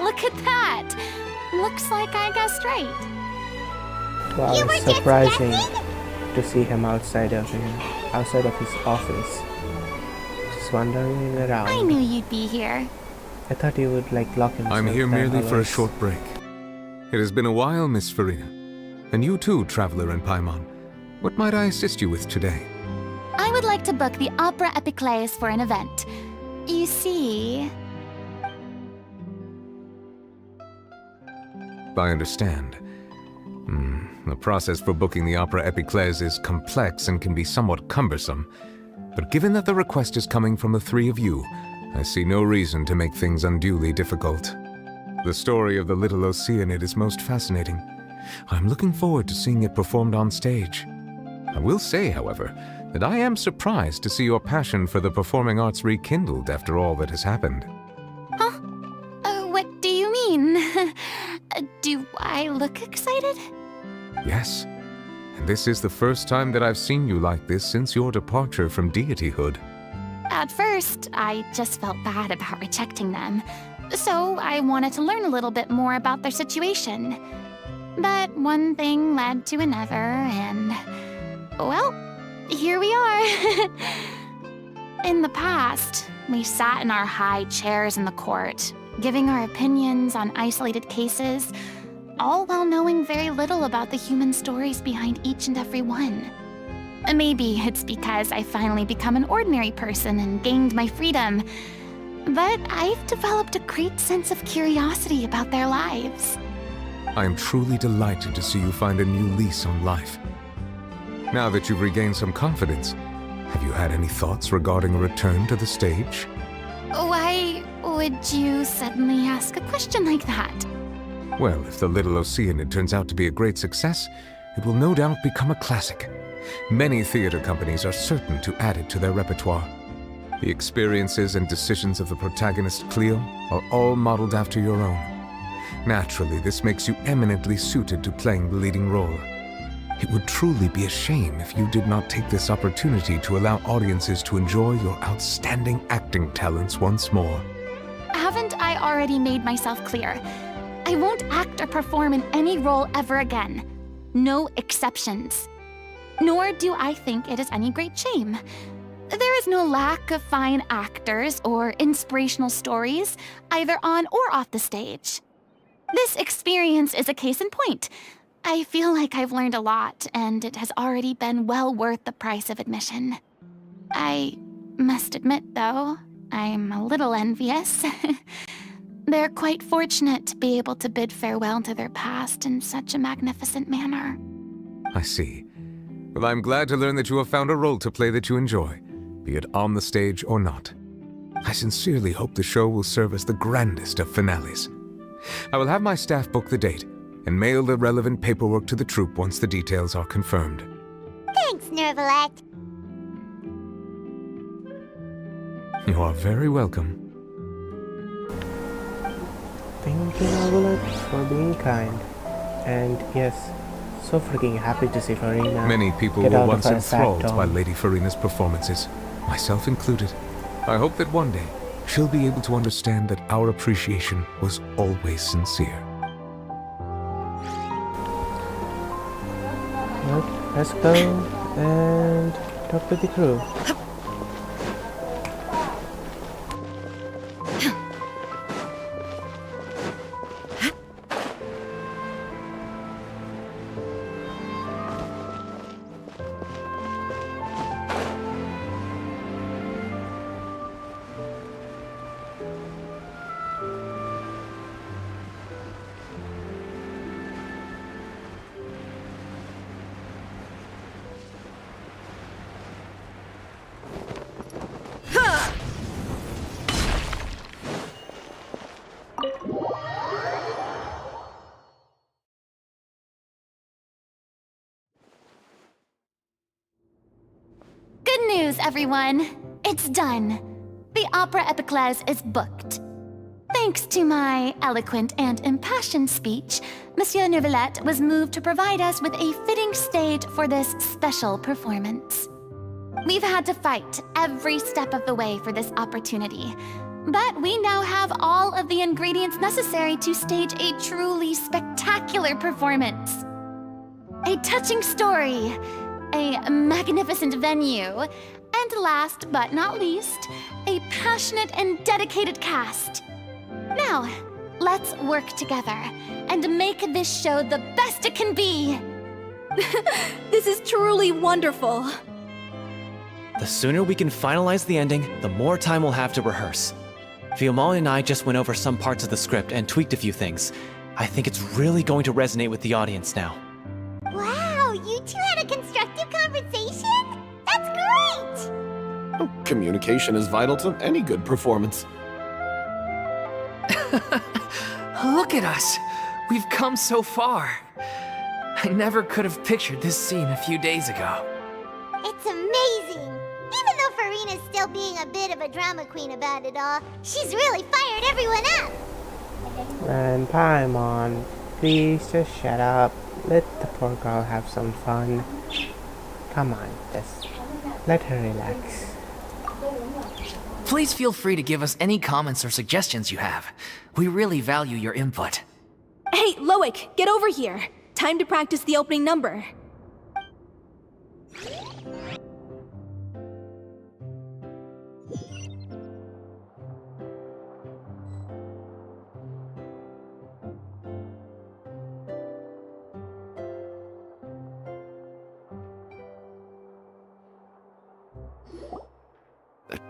Look at that! Looks like I guessed right. Wow, it's surprising to see him outside of his office. Just wandering around. I knew you'd be here. I thought he would like lock himself. I'm here merely for a always. short break. It has been a while, Miss Furina. And you too, Traveler and Paimon. What might I assist you with today? I would like to book the Opera Epiclese for an event. You see... I understand. The process for booking the Opera Epiclese is complex and can be somewhat cumbersome. But given that the request is coming from the three of you, I see no reason to make things unduly difficult. The story of the little Oceanid is most fascinating. I'm looking forward to seeing it performed on stage. I will say, however, that I am surprised to see your passion for the performing arts rekindled after all that has happened. Huh? What do you mean? Do I look excited? Yes, and this is the first time that I've seen you like this since your departure from deityhood. At first, I just felt bad about rejecting them, so I wanted to learn a little bit more about their situation. But one thing led to another, and... well, here we are. In the past, we sat in our high chairs in the court, giving our opinions on isolated cases, all while knowing very little about the human stories behind each and every one. Maybe it's because I finally become an ordinary person and gained my freedom, but I've developed a great sense of curiosity about their lives. I am truly delighted to see you find a new lease on life. Now that you've regained some confidence, have you had any thoughts regarding a return to the stage? Why would you suddenly ask a question like that? Well, if the Little Oceanid turns out to be a great success, it will no doubt become a classic. Many theater companies are certain to add it to their repertoire. The experiences and decisions of the protagonist, Cleo, are all modeled after your own. Naturally, this makes you eminently suited to playing the leading role. It would truly be a shame if you did not take this opportunity to allow audiences to enjoy your outstanding acting talents once more. Haven't I already made myself clear? I won't act or perform in any role ever again. No exceptions. Nor do I think it is any great shame. There is no lack of fine actors or inspirational stories, either on or off the stage. This experience is a case in point. I feel like I've learned a lot, and it has already been well worth the price of admission. I must admit, though, I'm a little envious. They're quite fortunate to be able to bid farewell to their past in such a magnificent manner. I see. Well, I'm glad to learn that you have found a role to play that you enjoy, be it on the stage or not. I sincerely hope the show will serve as the grandest of finales. I will have my staff book the date and mail the relevant paperwork to the troupe once the details are confirmed. Thanks, Nervalette. You are very welcome. Thank you, Novelet, for being kind. And yes, so freaking happy to see Furina. Many people get were out once of her sack enthralled by doll. Lady Furina's performances, myself included. I hope that one day she'll be able to understand that our appreciation was always sincere. Well, let's go and talk to the crew. Good news, everyone. It's done. The Opera Epiclese is booked. Thanks to my eloquent and impassioned speech, Monsieur Nervalette was moved to provide us with a fitting stage for this special performance. We've had to fight every step of the way for this opportunity, but we now have all of the ingredients necessary to stage a truly spectacular performance. A touching story, a magnificent venue, and last but not least, a passionate and dedicated cast. Now, let's work together and make this show the best it can be. This is truly wonderful. The sooner we can finalize the ending, the more time we'll have to rehearse. Fiamma and I just went over some parts of the script and tweaked a few things. I think it's really going to resonate with the audience now. Wow, you two had a constructive conversation? That's great! Communication is vital to any good performance. Look at us! We've come so far. I never could have pictured this scene a few days ago. It's amazing! Even though Furina's still being a bit of a drama queen about it all, she's really fired everyone up! And Paimon, please just shut up. Let the poor girl have some fun. Come on, just let her relax. Please feel free to give us any comments or suggestions you have. We really value your input. Hey, Loic, get over here. Time to practice the opening number.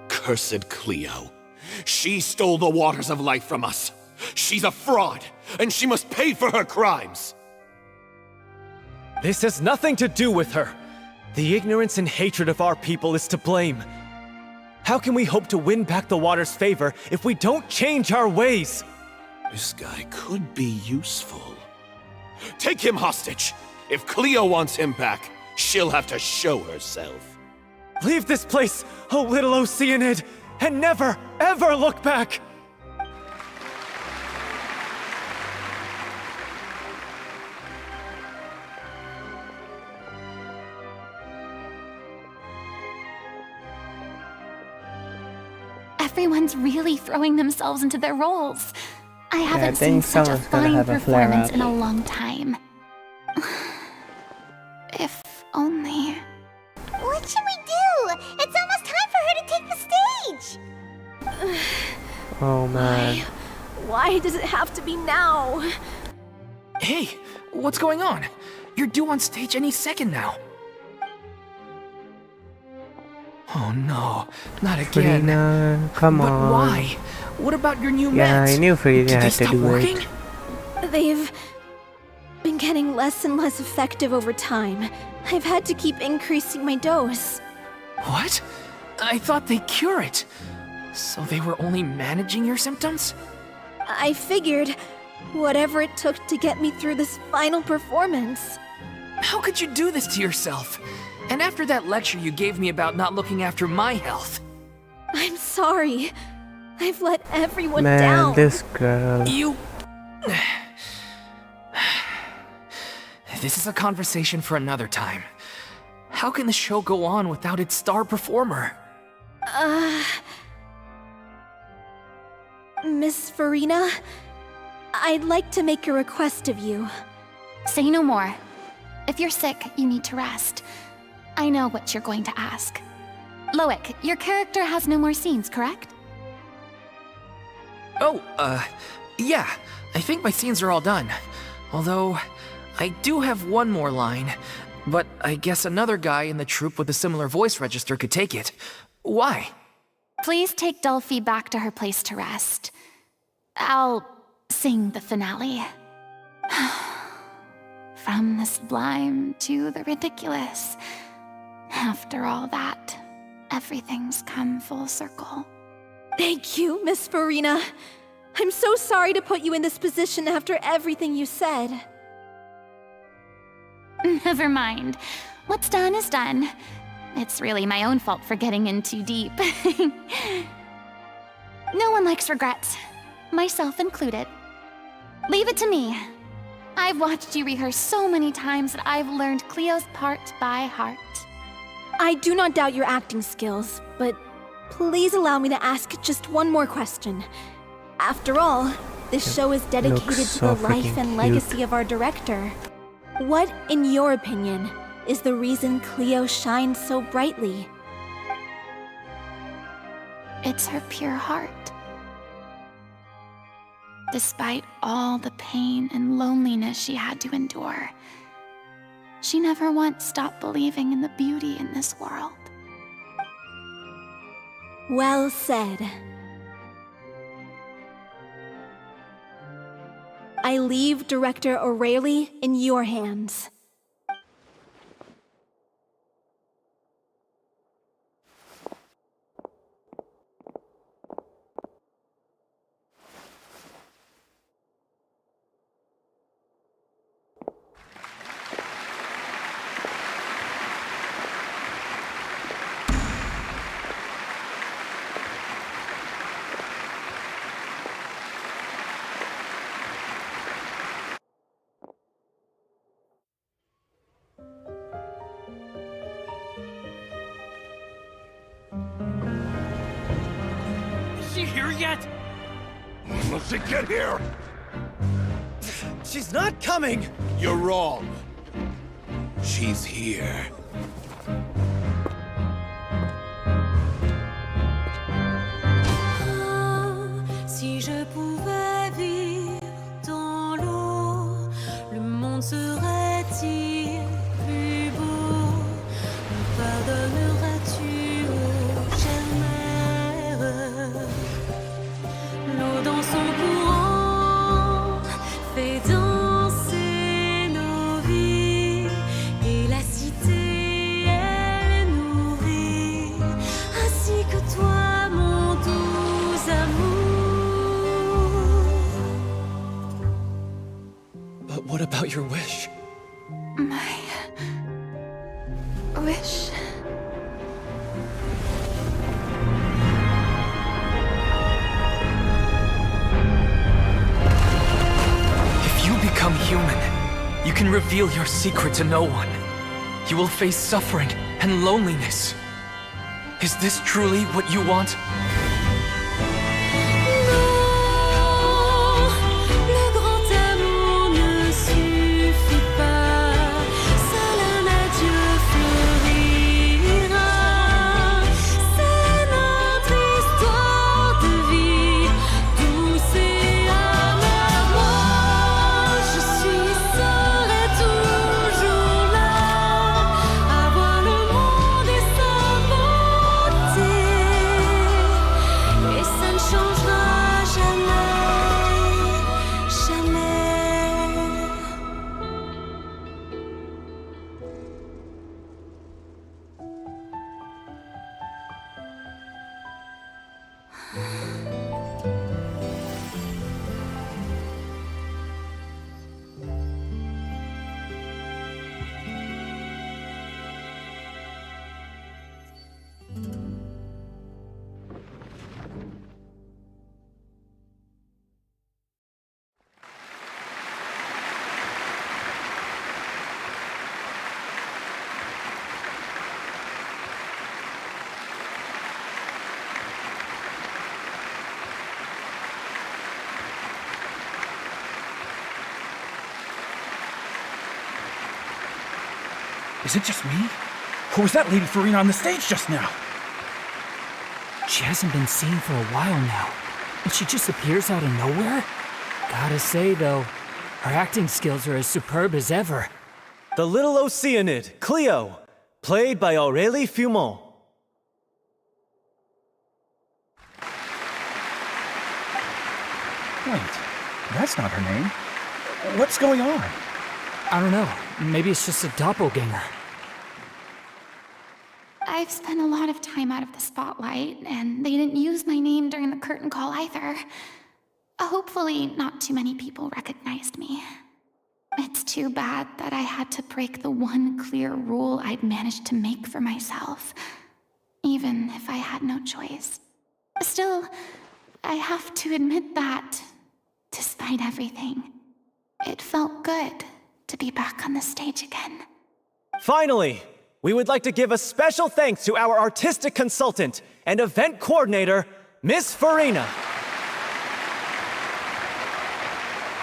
Cursed Cleo. She stole the waters of life from us. She's a fraud, and she must pay for her crimes. This has nothing to do with her. The ignorance and hatred of our people is to blame. How can we hope to win back the water's favor if we don't change our ways? This guy could be useful. Take him hostage. If Cleo wants him back, she'll have to show herself. Leave this place, oh little Oceanid, and never, ever look back! Everyone's really throwing themselves into their roles. I haven't think seen such a someone's gonna fine have a performance flare-up. in a long time. If only... What should we do? It's almost time for her to take the stage! Oh man. Why does it have to be now? Hey, what's going on? You're due on stage any second now. Oh no, not again. Furina, come but on. Why? What about your new Yeah, meds? I knew Furina Did they had to stop do working? it. They've been getting less and less effective over time. I've had to keep increasing my dose. What? I thought they cure it. So they were only managing your symptoms? I figured whatever it took to get me through this final performance. How could you do this to yourself? And after that lecture you gave me about not looking after my health. I'm sorry. I've let everyone Man, down. this girl. You... This is a conversation for another time. How can the show go on without its star performer? Miss Furina, I'd like to make a request of you. Say no more. If you're sick, you need to rest. I know what you're going to ask. Loic, your character has no more scenes, correct? Oh, yeah. I think my scenes are all done. Although, I do have one more line. But I guess another guy in the troupe with a similar voice register could take it. Why? Please take Delphi back to her place to rest. I'll sing the finale. From the sublime to the ridiculous. After all that, everything's come full circle. Thank you, Miss Furina. I'm so sorry to put you in this position after everything you said. Never mind. What's done is done. It's really my own fault for getting in too deep. No one likes regrets, myself included. Leave it to me. I've watched you rehearse so many times that I've learned Cleo's part by heart. I do not doubt your acting skills, but please allow me to ask just one more question. After all, this show is dedicated to the life and legacy of our director. What, in your opinion, is the reason Cleo shines so brightly? It's her pure heart. Despite all the pain and loneliness she had to endure, she never once stopped believing in the beauty in this world. Well said. I leave Director O'Reilly in your hands. Is she here yet? When will she get here? She's not coming! You're wrong. She's here. Si je pouvais vivre dans l'eau, le monde serait-il plus beau? Me pardonneras-tu, ô chère mère? L'eau dans son courant fait danser nos vies, et la cité elle nourrit, ainsi que toi, mon doux amour. But what about your wish? My wish. If you become human, you can reveal your secret to no one. You will face suffering and loneliness. Is this truly what you want? Le grand amour ne suffit pas, seul un adieu fleurira. C'est notre histoire de vie, douce et Is it just me? Or was that Lady Furina on the stage just now? She hasn't been seen for a while now, and she just appears out of nowhere? Gotta say, though, her acting skills are as superb as ever. The little Oceanid, Cleo, played by Aurélie Fumont. Wait, that's not her name. What's going on? I don't know. Maybe it's just a doppelganger. I've spent a lot of time out of the spotlight, and they didn't use my name during the curtain call either. Hopefully, not too many people recognized me. It's too bad that I had to break the one clear rule I'd managed to make for myself, even if I had no choice. Still, I have to admit that, despite everything, it felt good to be back on the stage again. Finally, we would like to give a special thanks to our artistic consultant and event coordinator, Miss Furina.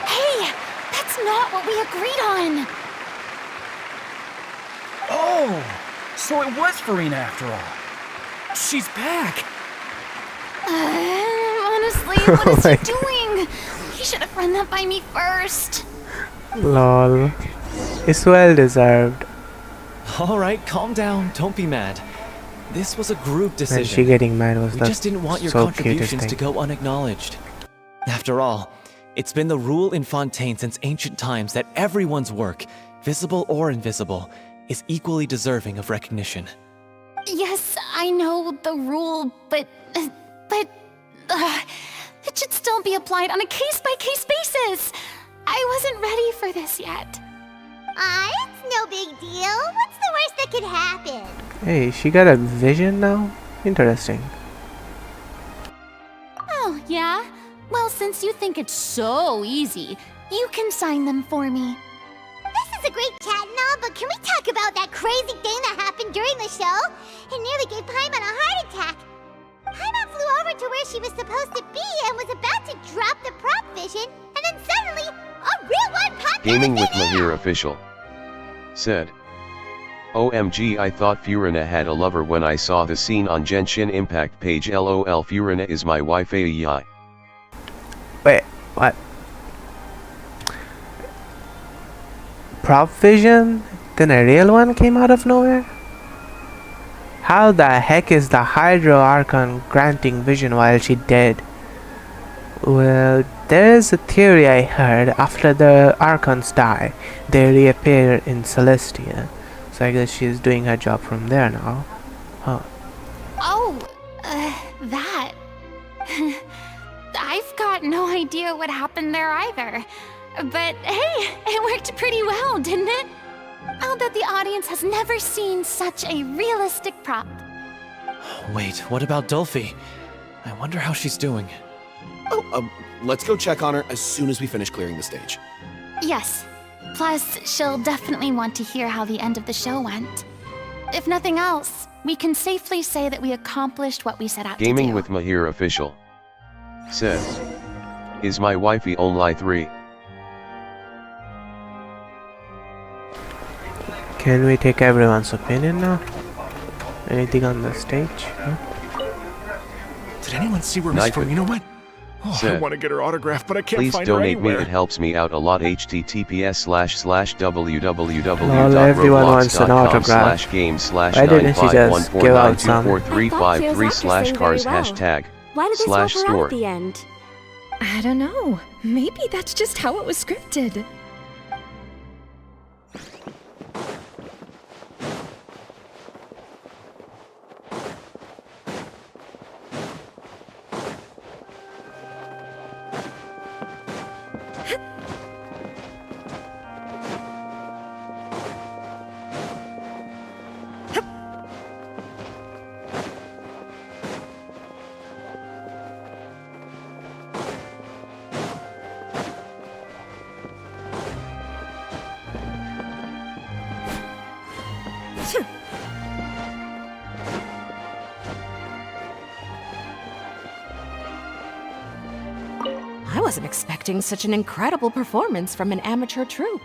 Hey, that's not what we agreed on! Oh, so it was Furina after all. She's back! Honestly, what is he doing? He should have run that by me first. Lol. It's well deserved. Alright, calm down, don't be mad. This was a group decision. And she getting mad was we the just didn't want your so contributions to go unacknowledged. After all, it's been the rule in Fontaine since ancient times that everyone's work, visible or invisible, is equally deserving of recognition. Yes, I know the rule, but it should still be applied on a case-by-case basis. I wasn't ready for this yet. It's no big deal. What's the worst that could happen? Hey, she got a vision now? Interesting. Oh, yeah? Well, since you think it's so easy, you can sign them for me. This is a great chat and all, but can we talk about that crazy thing that happened during the show? It nearly gave Paimon a heart attack. Paimon flew over to where she was supposed to be and was about to drop the prop vision, and then suddenly, a real one popped Gaming out with of thin air! Mahir official said, OMG, I thought Furina had a lover when I saw the scene on Genshin Impact page. LOL, Furina is my wife. AI. Wait, what? Prop vision? Then a real one came out of nowhere? How the heck is the Hydro Archon granting vision while she dead? Well, there's a theory I heard after the Archons die, they reappear in Celestia. So I guess she's doing her job from there now. Huh. Oh, that. I've got no idea what happened there either. But hey, it worked pretty well, didn't it? I'll bet the audience has never seen such a realistic prop. Wait, what about Dolphy? I wonder how she's doing. Oh, let's go check on her as soon as we finish clearing the stage. Yes. Plus, she'll definitely want to hear how the end of the show went. If nothing else, we can safely say that we accomplished what we set out to do. Gaming with Mahir official said, is my wifey only 3? Can we take everyone's opinion now? Anything on the stage? Huh? Did anyone see where Miss Furina went? Oh, I want to get her autograph, but I can't find her anywhere. Please donate me, it helps me out a lot. https://www.roblox.com/game/game/951492435/cars Why did they swap her out #store. at the end? I don't know. Maybe that's just how it was scripted. wasn't expecting such an incredible performance from an amateur troupe.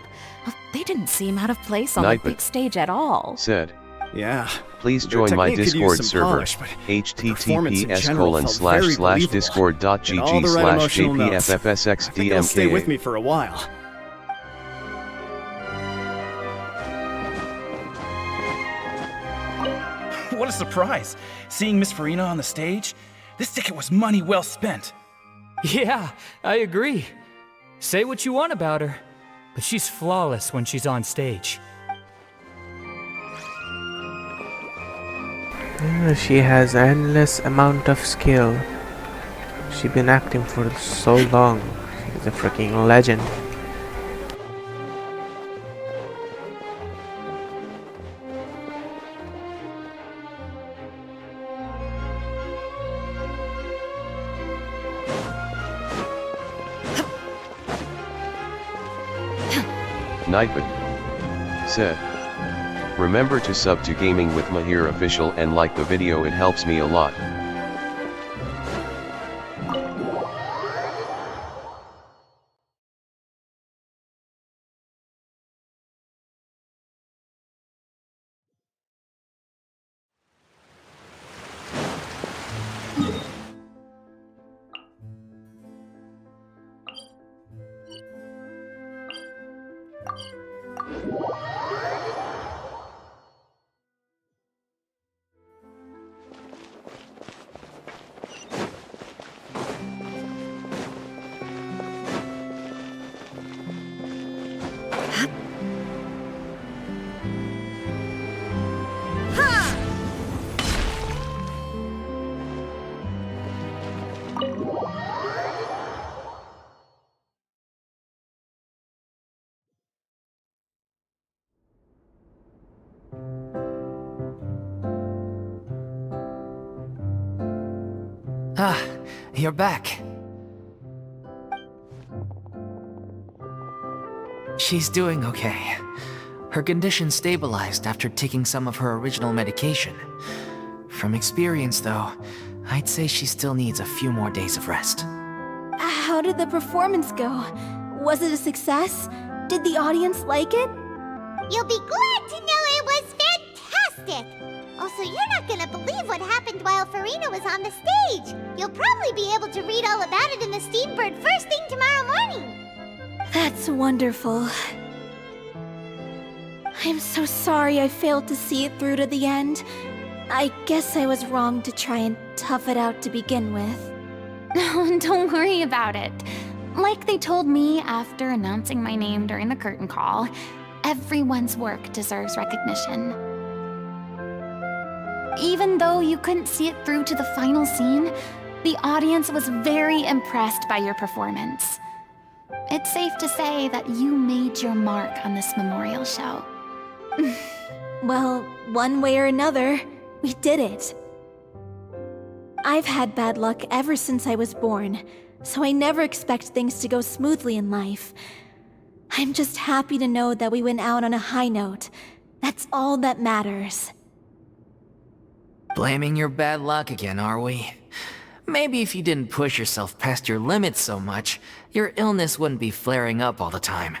They didn't seem out of place on the big stage at all. Said. Yeah. Please Their join my technique could use Discord some server, polish, but https://discord.gg/pffsxdmka. Stay with me for a while. What a surprise! Seeing Miss Furina on the stage? This ticket was money well spent. Yeah, I agree. Say what you want about her, but she's flawless when she's on stage. She has endless amount of skill. She's been acting for so long. She's a freaking legend. Nightbot said. Remember to sub to Gaming with Mahir Official and like the video, it helps me a lot. Ah, you're back. She's doing okay. Her condition stabilized after taking some of her original medication. From experience, though, I'd say she still needs a few more days of rest. How did the performance go? Was it a success? Did the audience like it? You'll be glad to know it was fantastic! Also, you're not gonna believe what happened while Furina was on the stage! You'll probably be able to read all about it in the Steambird first thing tomorrow morning! That's wonderful. I'm so sorry I failed to see it through to the end. I guess I was wrong to try and tough it out to begin with. Don't worry about it. Like they told me after announcing my name during the curtain call, everyone's work deserves recognition. Even though you couldn't see it through to the final scene, the audience was very impressed by your performance. It's safe to say that you made your mark on this memorial show. Well, one way or another, we did it. I've had bad luck ever since I was born, so I never expect things to go smoothly in life. I'm just happy to know that we went out on a high note. That's all that matters. Blaming your bad luck again, are we? Maybe if you didn't push yourself past your limits so much, your illness wouldn't be flaring up all the time.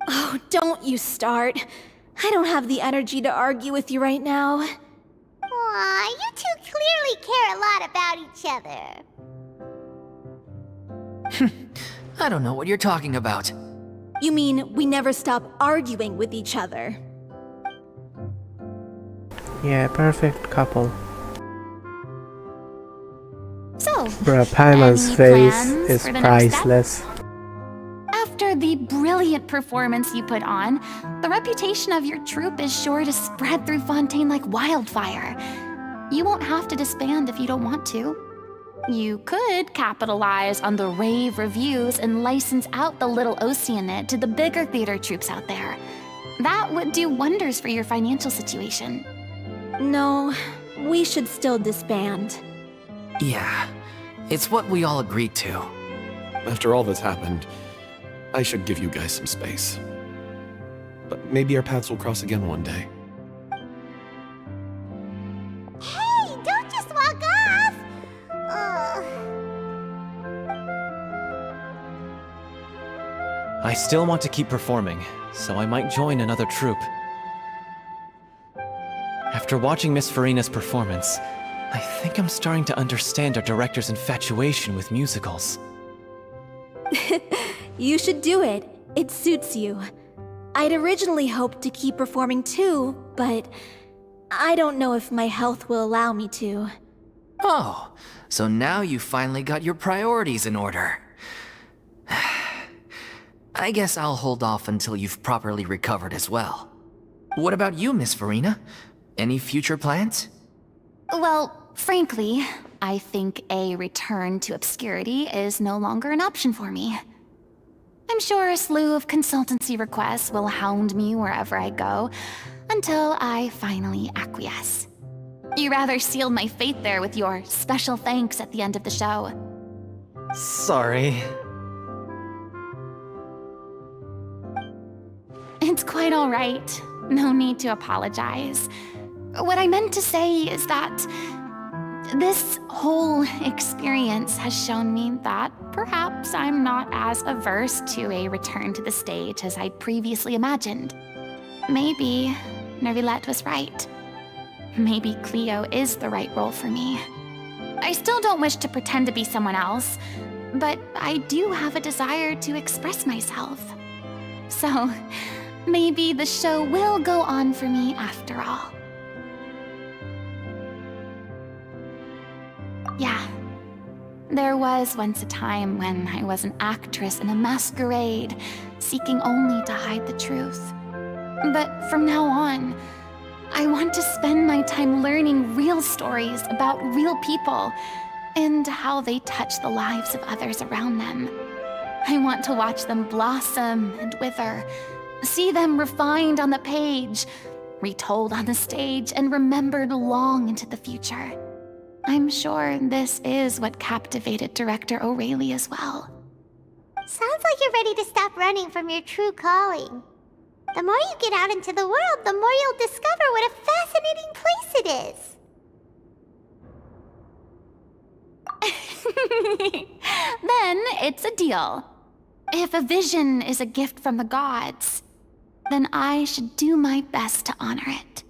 Oh, don't you start. I don't have the energy to argue with you right now. Aw, you two clearly care a lot about each other. I don't know what you're talking about. You mean we never stop arguing with each other? Yeah, perfect couple. So, Bruh, Paimon's any face plans is for the next step? priceless. After the brilliant performance you put on, the reputation of your troupe is sure to spread through Fontaine like wildfire. You won't have to disband if you don't want to. You could capitalize on the rave reviews and license out the Little Oceanid to the bigger theater troupes out there. That would do wonders for your financial situation. No, we should still disband. Yeah, it's what we all agreed to. After all that's happened, I should give you guys some space. But maybe our paths will cross again one day. Hey, don't just walk off! still want to keep performing, so I might join another troupe. After watching Miss Furina's performance, I think I'm starting to understand our director's infatuation with musicals. You should do it. It suits you. I'd originally hoped to keep performing too, but I don't know if my health will allow me to. Oh, so now you finally got your priorities in order. I guess I'll hold off until you've properly recovered as well. What about you, Miss Furina? Any future plans? Well, frankly, I think a return to obscurity is no longer an option for me. I'm sure a slew of consultancy requests will hound me wherever I go, until I finally acquiesce. You rather sealed my fate there with your special thanks at the end of the show. Sorry. It's quite all right. No need to apologize. What I meant to say is that this whole experience has shown me that perhaps I'm not as averse to a return to the stage as I'd previously imagined. Maybe Nervilette was right. Maybe Cleo is the right role for me. I still don't wish to pretend to be someone else, but I do have a desire to express myself. So, maybe the show will go on for me after all. Yeah. There was once a time when I was an actress in a masquerade, seeking only to hide the truth. But from now on, I want to spend my time learning real stories about real people and how they touch the lives of others around them. I want to watch them blossom and wither, see them refined on the page, retold on the stage, and remembered long into the future. I'm sure this is what captivated director O'Reilly as well. Sounds like you're ready to stop running from your true calling. The more you get out into the world, the more you'll discover what a fascinating place it is. Then it's a deal. If a vision is a gift from the gods, then I should do my best to honor it.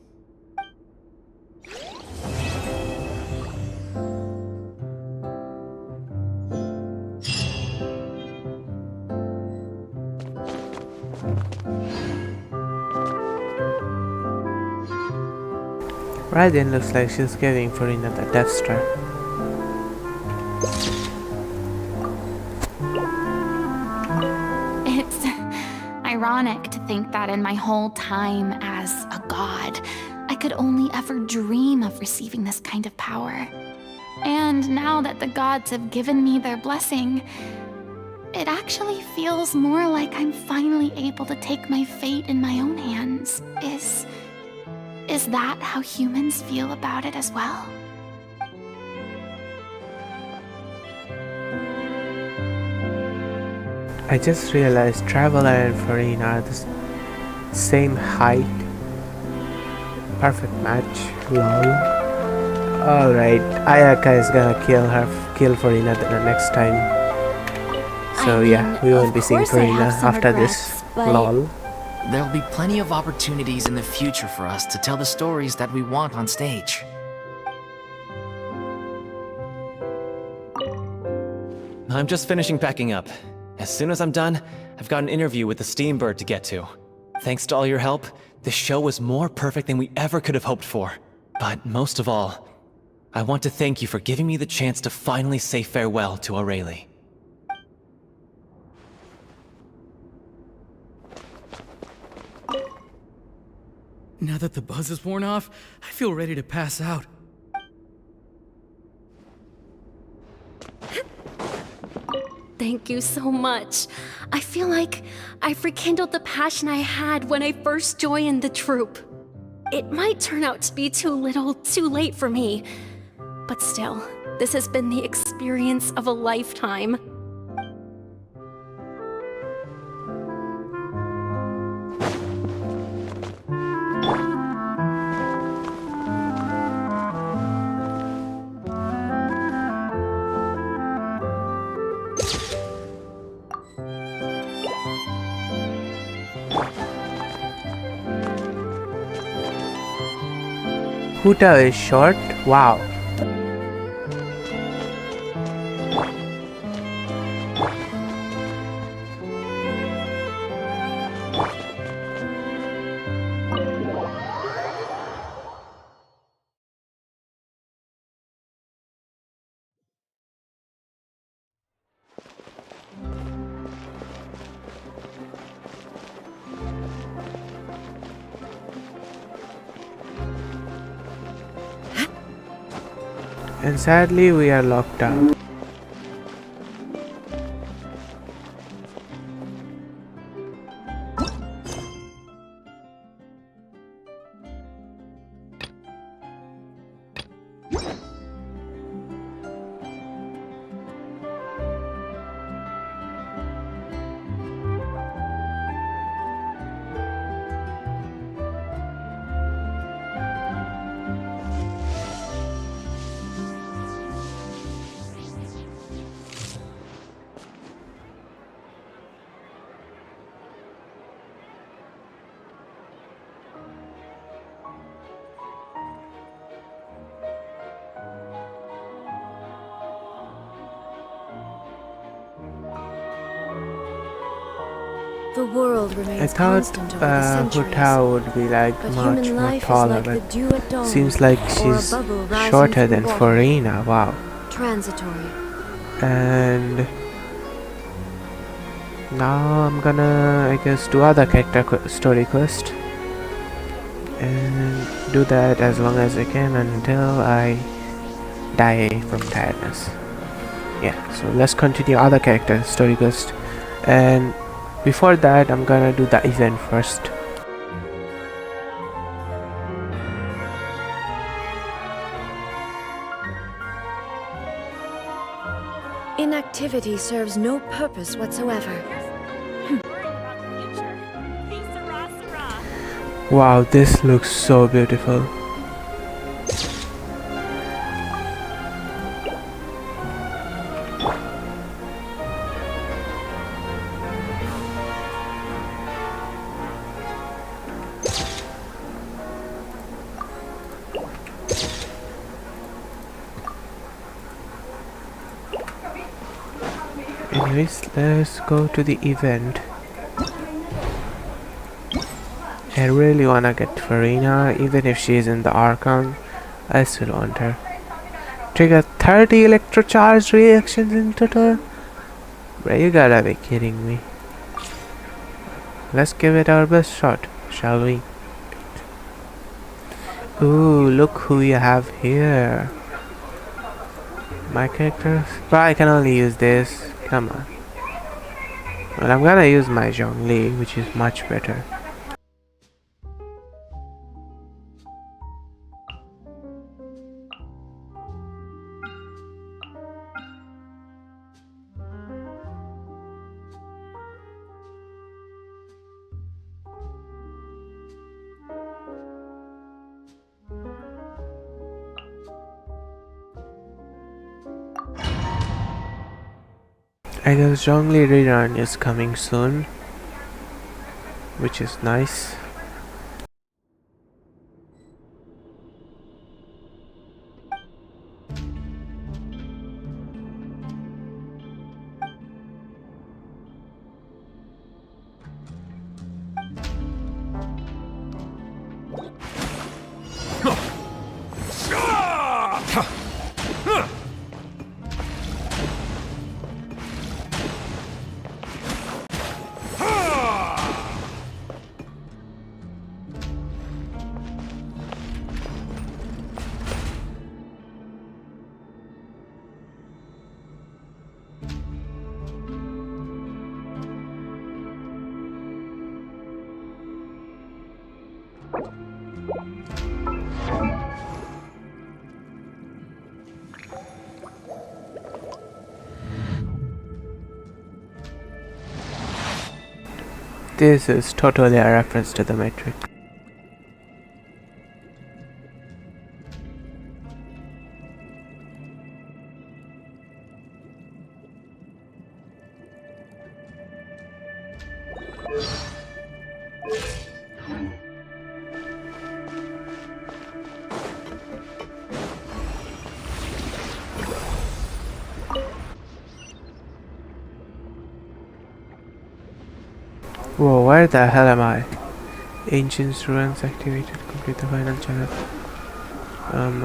Raiden looks like she's giving Furina the death strap. It's ironic to think that in my whole time as a god, I could only ever dream of receiving this kind of power. And now that the gods have given me their blessing, it actually feels more like I'm finally able to take my fate in my own hands. Is that how humans feel about it as well? I just realized Traveler and Furina are the same height. Perfect match. Lol. Alright, Ayaka is gonna kill Furina the next time. So yeah, we won't be seeing Furina after this. Lol. There'll be plenty of opportunities in the future for us to tell the stories that we want on stage. I'm just finishing packing up. As soon as I'm done, I've got an interview with the Steambird to get to. Thanks to all your help, this show was more perfect than we ever could have hoped for. But most of all, I want to thank you for giving me the chance to finally say farewell to O'Reilly. Now that the buzz is worn off, I feel ready to pass out. Thank you so much. I feel like I've rekindled the passion I had when I first joined the troupe. It might turn out to be too little, too late for me. But still, this has been the experience of a lifetime. Huta is short. Wow. And sadly, we are locked out. The world remains I thought constant over the centuries, Huta would be like but much human more life is taller, like the but dew at dawn, seems like or a she's bubble rising shorter through than water. Furina. Wow. Transitory. And now I'm gonna, I guess, do other character story quest and do that as long as I can until I die from tiredness. Yeah, so let's continue other character story quest, and before that I'm gonna do the event first. Inactivity serves no purpose whatsoever. Wow, this looks so beautiful. Anyways, let's go to the event. I really wanna get Furina, even if she's in the Archon. I still want her. Trigger 30 electrocharge reactions in total? Bro, you gotta be kidding me. Let's give it our best shot, shall we? Ooh, look who you have here. My character? But I can only use this. Come on. Well, I'm gonna use my Zhongli, which is much better. I guess Zhongli rerun is coming soon, which is nice. This is totally a reference to the Matrix. Whoa, where the hell am I? Ancient ruins activated. Complete the final channel.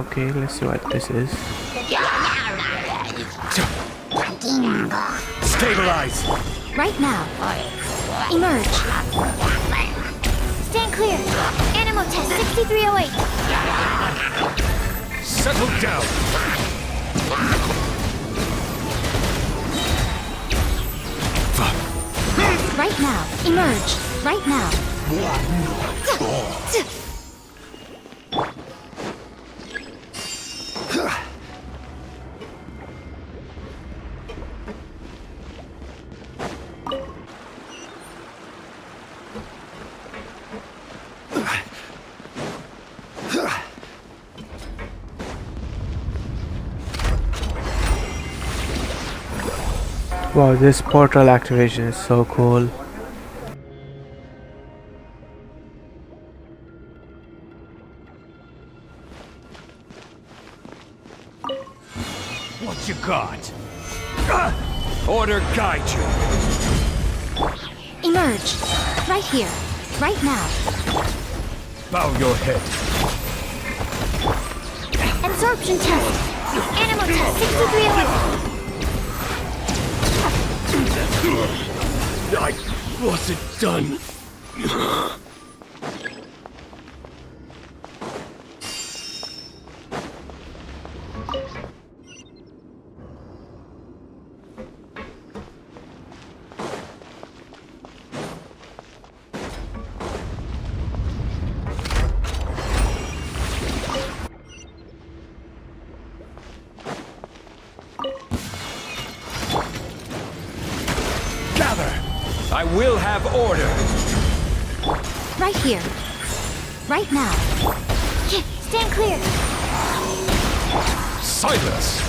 Okay, let's see what this is. Stabilize! Right now. Emerge. Stand clear. Animal test 6308. Settle down! Right now. Emerge. Right now. Wow, this portal activation is so cool. What you got? Order guide you! Emerge. Right here. Right now. Bow your head. Absorption test. Animal test 6308. I wasn't done. I will have order. Right here. Right now. Stand clear. Silence.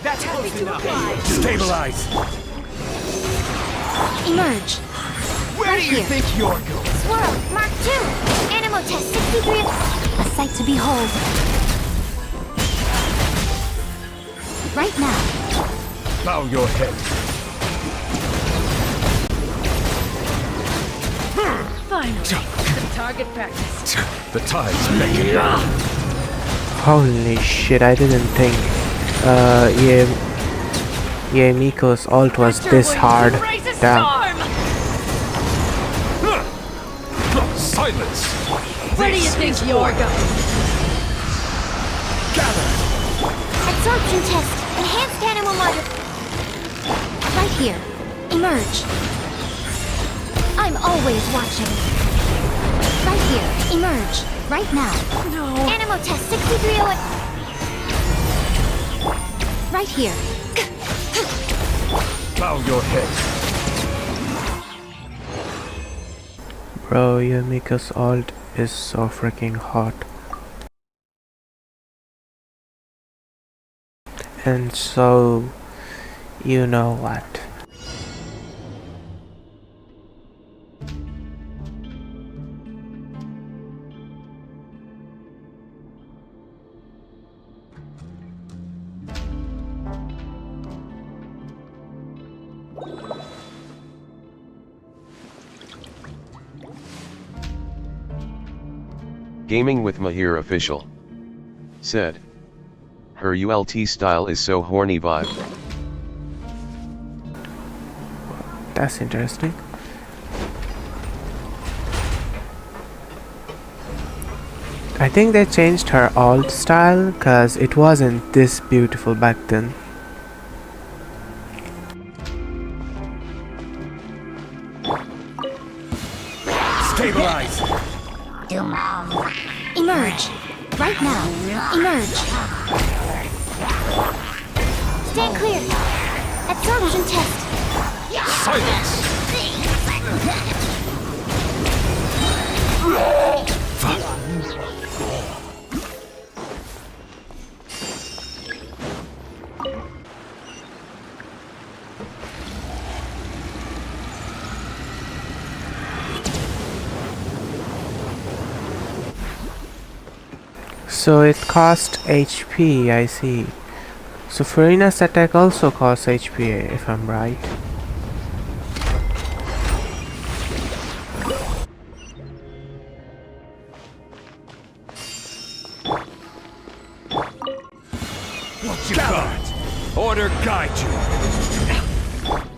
That's close enough. Stabilize. Emerge. Where do you think you're going? Swirl. Mark 2. Animal test 63. A sight to behold. Right now. Bow your head. Finally, some target practice. The tide's beckoning. Holy shit, I didn't think yeah, Miko's ult was this hard. Damn. Silence! Where do you think you're going? Gather! Absorption test. Enhanced animal model. Right here. Emerge. I'm always watching. Right here. Emerge. Right now. No. Animal test 6308. Right here. Bow your head. Bro, your Miko's ult is so freaking hot. And so, you know what? Gaming with Mahir official. Said. Her ULT style is so horny vibe. That's interesting. I think they changed her alt style because it wasn't this beautiful back then. Stabilize! Emerge. Right now. Emerge. Stand clear. Absorption test. Silence! So it cost HP, I see. So Furina's attack also costs HP, if I'm right. What you got? Order guide you.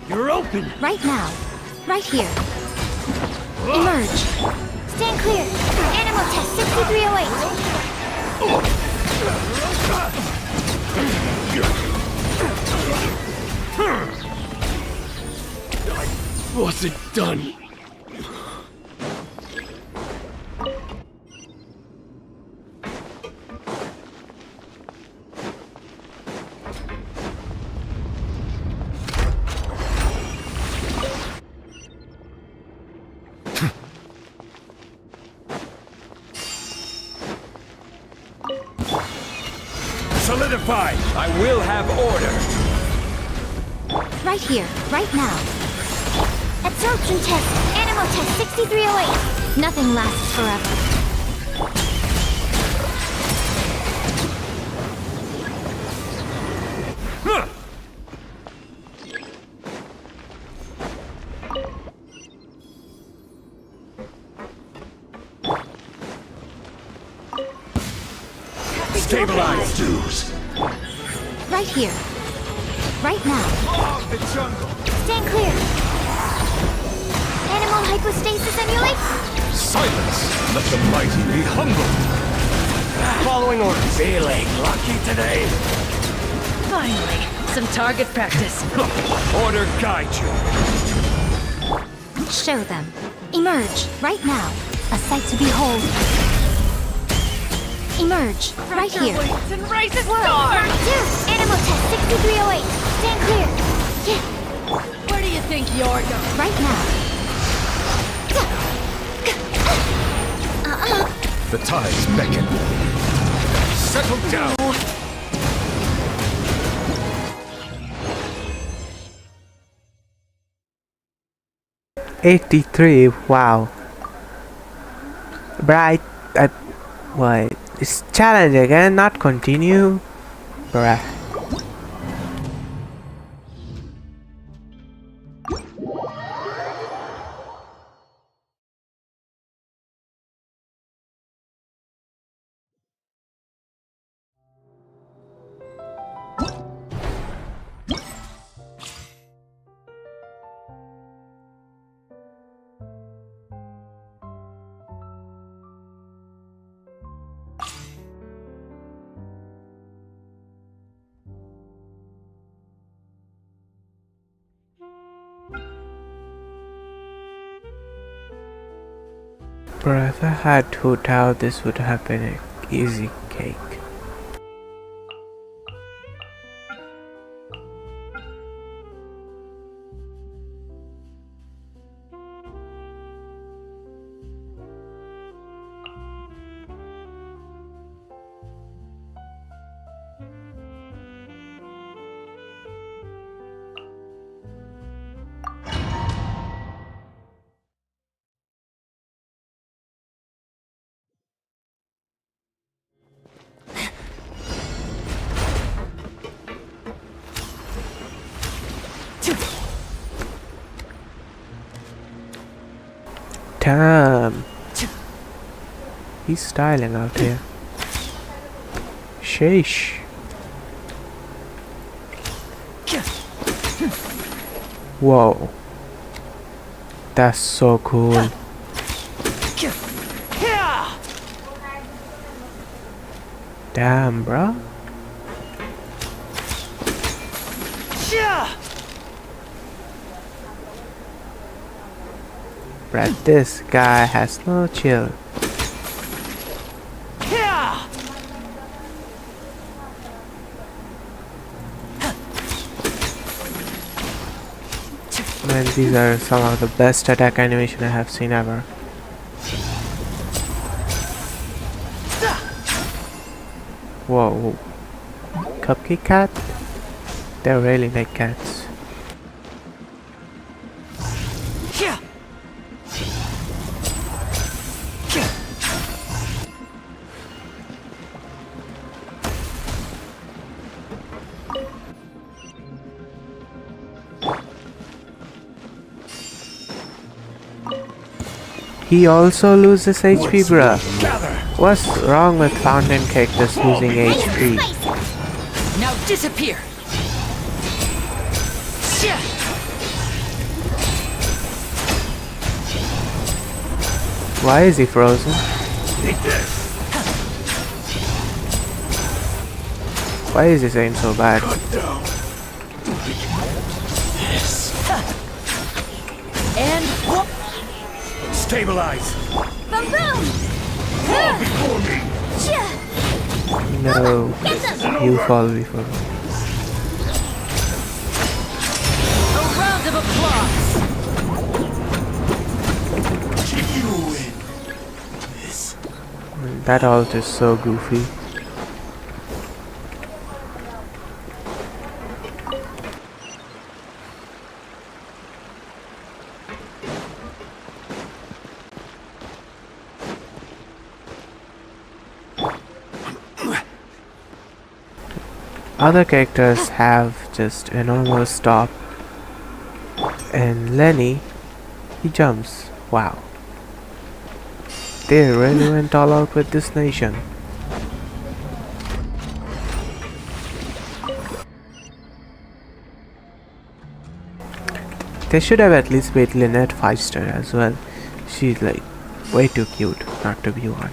You're open. Right now. Right here. Emerge. Stand clear. Animal test 6308. I wasn't done. Solidified. I will have order. Right here. Right now. Absorption test. Animal test 6308. Nothing lasts forever. Stabilize, dudes. Right here. Right now. The jungle. Stand clear. Animal hypostasis emulate. Silence. Let the mighty be humbled. Following orders. Feeling lucky today. Finally, some target practice. Order guide you. Show them. Emerge. Right now. A sight to behold. Emerge. Right here. And raise a Whoa. star! Animal test 6308. Stand clear. Yeah. Where do you think you're going? Right now. The tides beckon. Settle down. 83, wow. Bright, what? It's challenge again, not continue? Bruh. But if I had to doubt, this would have been an easy cake. Damn. He's styling out here. Sheesh. Whoa. That's so cool. Damn, bro. But this guy has no chill. Man, these are some of the best attack animation I have seen ever. Whoa. Cupcake cat? They really like cats. He also loses HP, bruh. What's wrong with fountain cactus losing HP? Now disappear. Why is he frozen? Why is his aim so bad? And whoop. Stabilize. Boom boom! Fall before me. No, you fall before me. A round of applause. That ult is so goofy. Other characters have just a normal stop, and Lenny, he jumps. Wow. They really went all out with this nation. They should have at least made Lynette 5-star as well. She's like way too cute not to be one.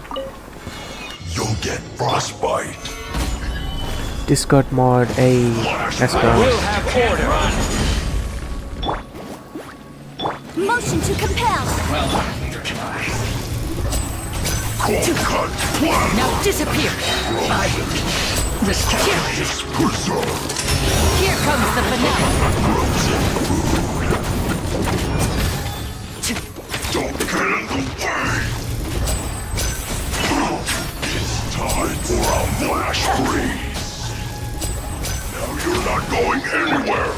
You'll get frostbite. Discord mod, hey, let's go. We'll have order. Motion to compel. Now disappear. Here comes the finale. Don't get in the way. It's time for a flash freeze. Now you're not going anywhere.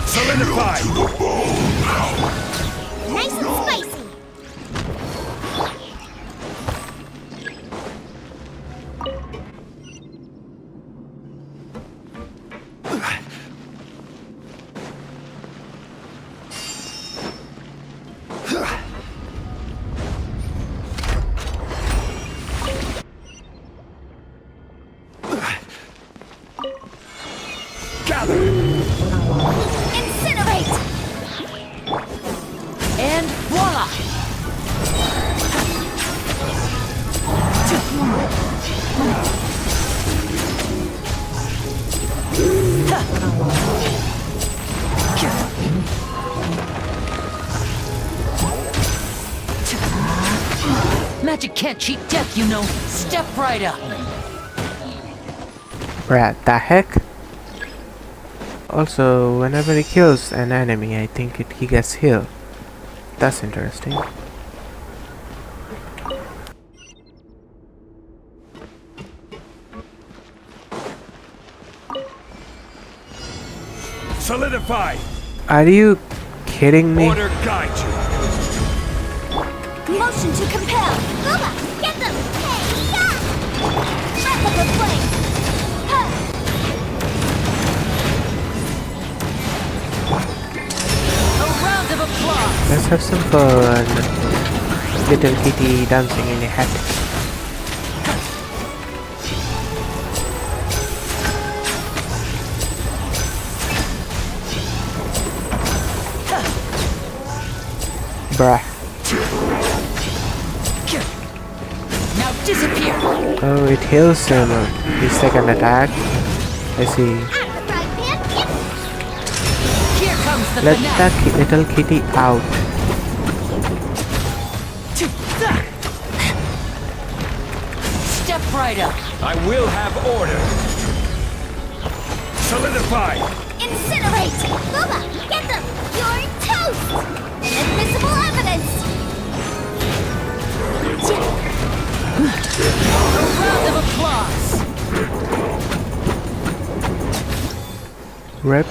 Solidify to the bone now. Nice and spicy. Incinerate! And voila! Magic can't cheat death, you know. Step right up. Brad, the heck? Also, whenever he kills an enemy, I think he gets healed. That's interesting. Solidify. Are you kidding me? Order guide you. Motion to compel. Booba, get them. Hey, yeah! Breath of the flame. Huh. A round of applause. Let's have some fun. Little kitty dancing in a hat. Bruh. Now disappear. Oh, it heals him. His second attack. I see. Here comes the Let finale. that little kitty out. Step right up. I will have order. Solidify. Incinerate! Booba, get them. You're toast. Inadmissible evidence. A round of applause. Rip.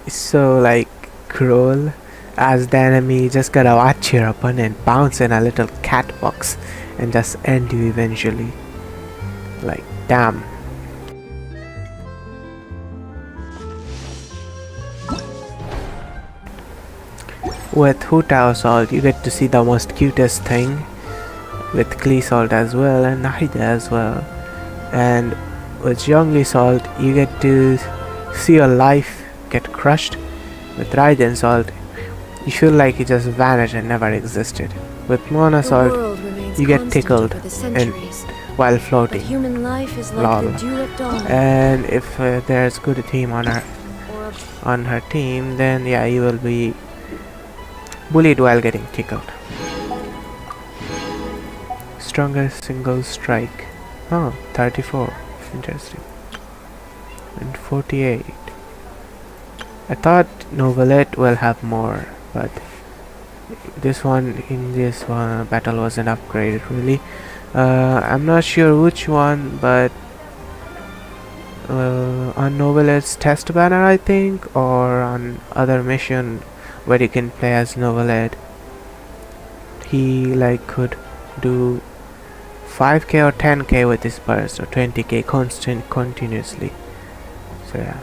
So like cruel as the enemy, just gotta watch your opponent bounce in a little cat box and just end you eventually. Like, damn. With Huta Assault, you get to see the most cutest thing, with Klee Salt as well and Nahida as well. And with Zhongli Salt, you get to see your life get crushed. With Raiden Salt, you feel like it just vanished and never existed. With Mona Salt, you get tickled and while floating. Human life is like Lol. the dew at dawn. And if there's good team on her team, then yeah, you will be bullied while getting tickled. Stronger single strike. Oh, 34. Interesting. And 48. I thought Novelette will have more, but this one in this one battle wasn't upgraded really. I'm not sure which one, but on Novelette's test banner I think, or on other mission where you can play as Novelette, he like could do 5k or 10k with his burst, or 20k continuously. So yeah.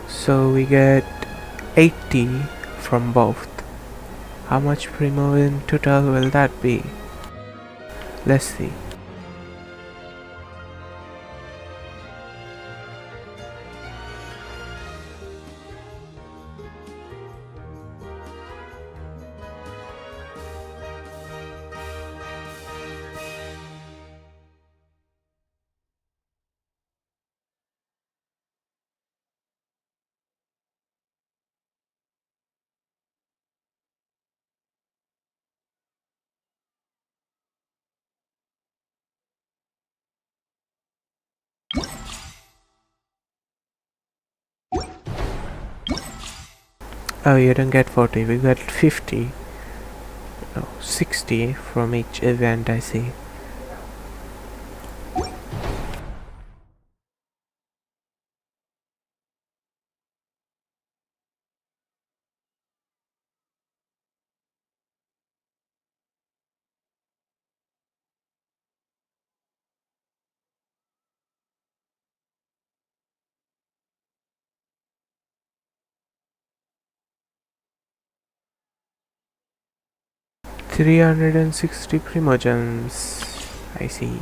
So we get 80 from both. How much primo in total will that be? Let's see. Oh, you don't get 40, we got 50. No, 60 from each event, I see. $360 Primogems. I see.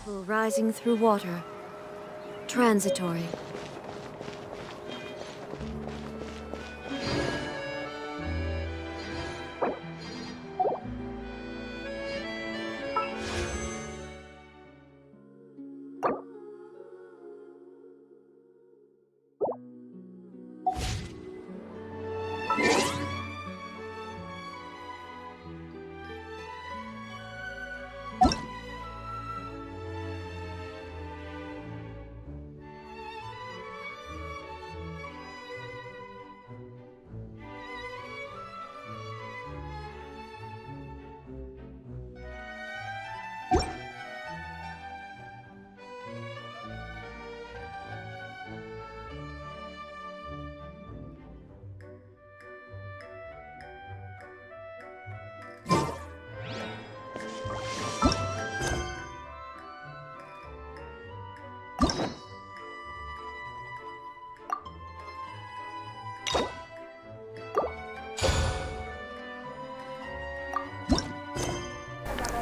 Rising through water. Transitory.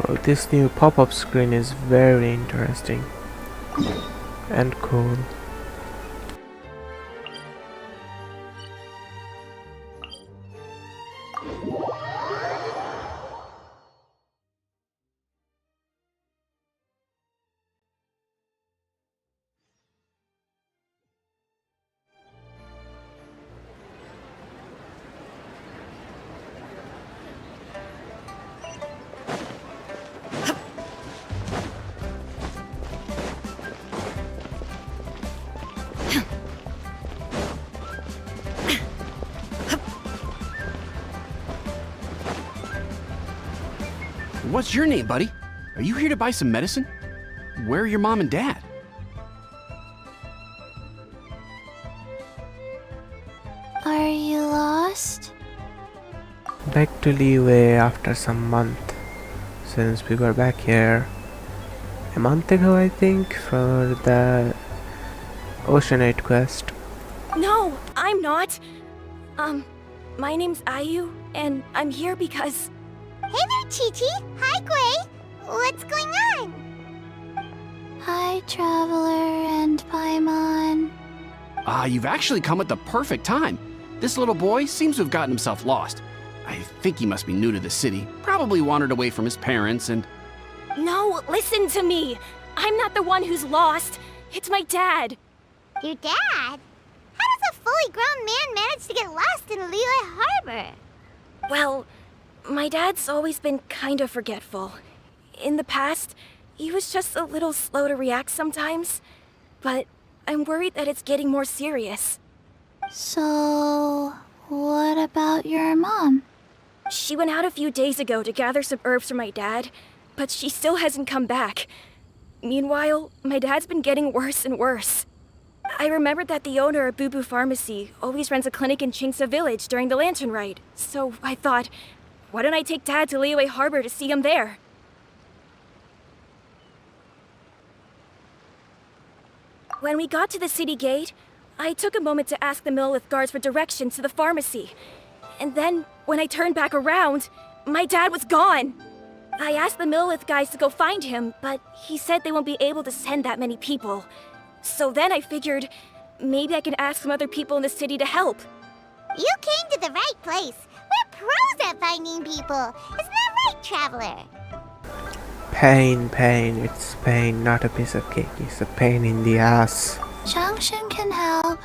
Oh, this new pop-up screen is very interesting and cool. What's your name, buddy? Are you here to buy some medicine? Where are your mom and dad? Are you lost? Back to Leeway after some month since we were back here. A month ago, I think, for the Oceanite quest. No, I'm not. My name's Ayu, and I'm here because... Hey there, Chi-Chi. Hi, Gui. What's going on? Hi, Traveler and Paimon. You've actually come at the perfect time. This little boy seems to have gotten himself lost. I think he must be new to the city, probably wandered away from his parents and... No, listen to me. I'm not the one who's lost. It's my dad. Your dad? How does a fully grown man manage to get lost in Liyue Harbor? Well, my dad's always been kind of forgetful. In the past, he was just a little slow to react sometimes. But I'm worried that it's getting more serious. So, what about your mom? She went out a few days ago to gather some herbs for my dad, but she still hasn't come back. Meanwhile, my dad's been getting worse and worse. I remembered that the owner of Boo Boo Pharmacy always runs a clinic in Chingsa Village during the Lantern Ride, so I thought, why don't I take Dad to Liyue Harbor to see him there? When we got to the city gate, I took a moment to ask the Millelith guards for directions to the pharmacy. And then, when I turned back around, my dad was gone. I asked the Millelith guys to go find him, but he said they won't be able to send that many people. So then I figured, maybe I can ask some other people in the city to help. You came to the right place. We're pros at finding people. Isn't that right, Traveler? Pain. It's pain, not a piece of cake. It's a pain in the ass. Changshin can help.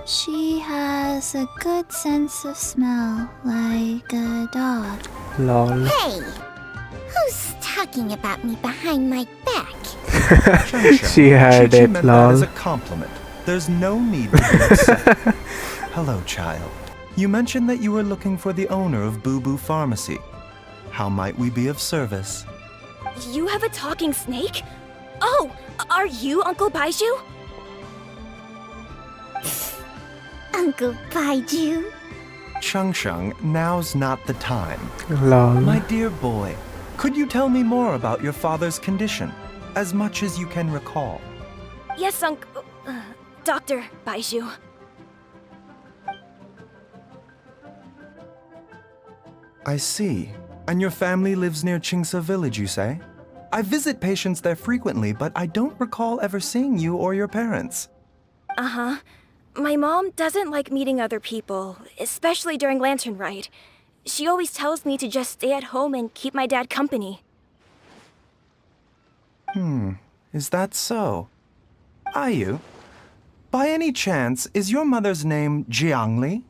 She has a good sense of smell, like a dog. Lol. Hey, who's talking about me behind my back? She heard it, meant lol. that as a compliment. There's no need to be upset. Hello, child. You mentioned that you were looking for the owner of Boo Boo Pharmacy. How might we be of service? You have a talking snake? Oh, are you Uncle Baiju? Uncle Baiju? Chung, now's not the time. Lol. My dear boy, could you tell me more about your father's condition? As much as you can recall. Yes, Dr. Baiju. I see. And your family lives near Chingsa Village, you say? I visit patients there frequently, but I don't recall ever seeing you or your parents. Uh-huh. My mom doesn't like meeting other people, especially during Lantern Ride. She always tells me to just stay at home and keep my dad company. Is that so? Ayu, by any chance, is your mother's name Jiangli?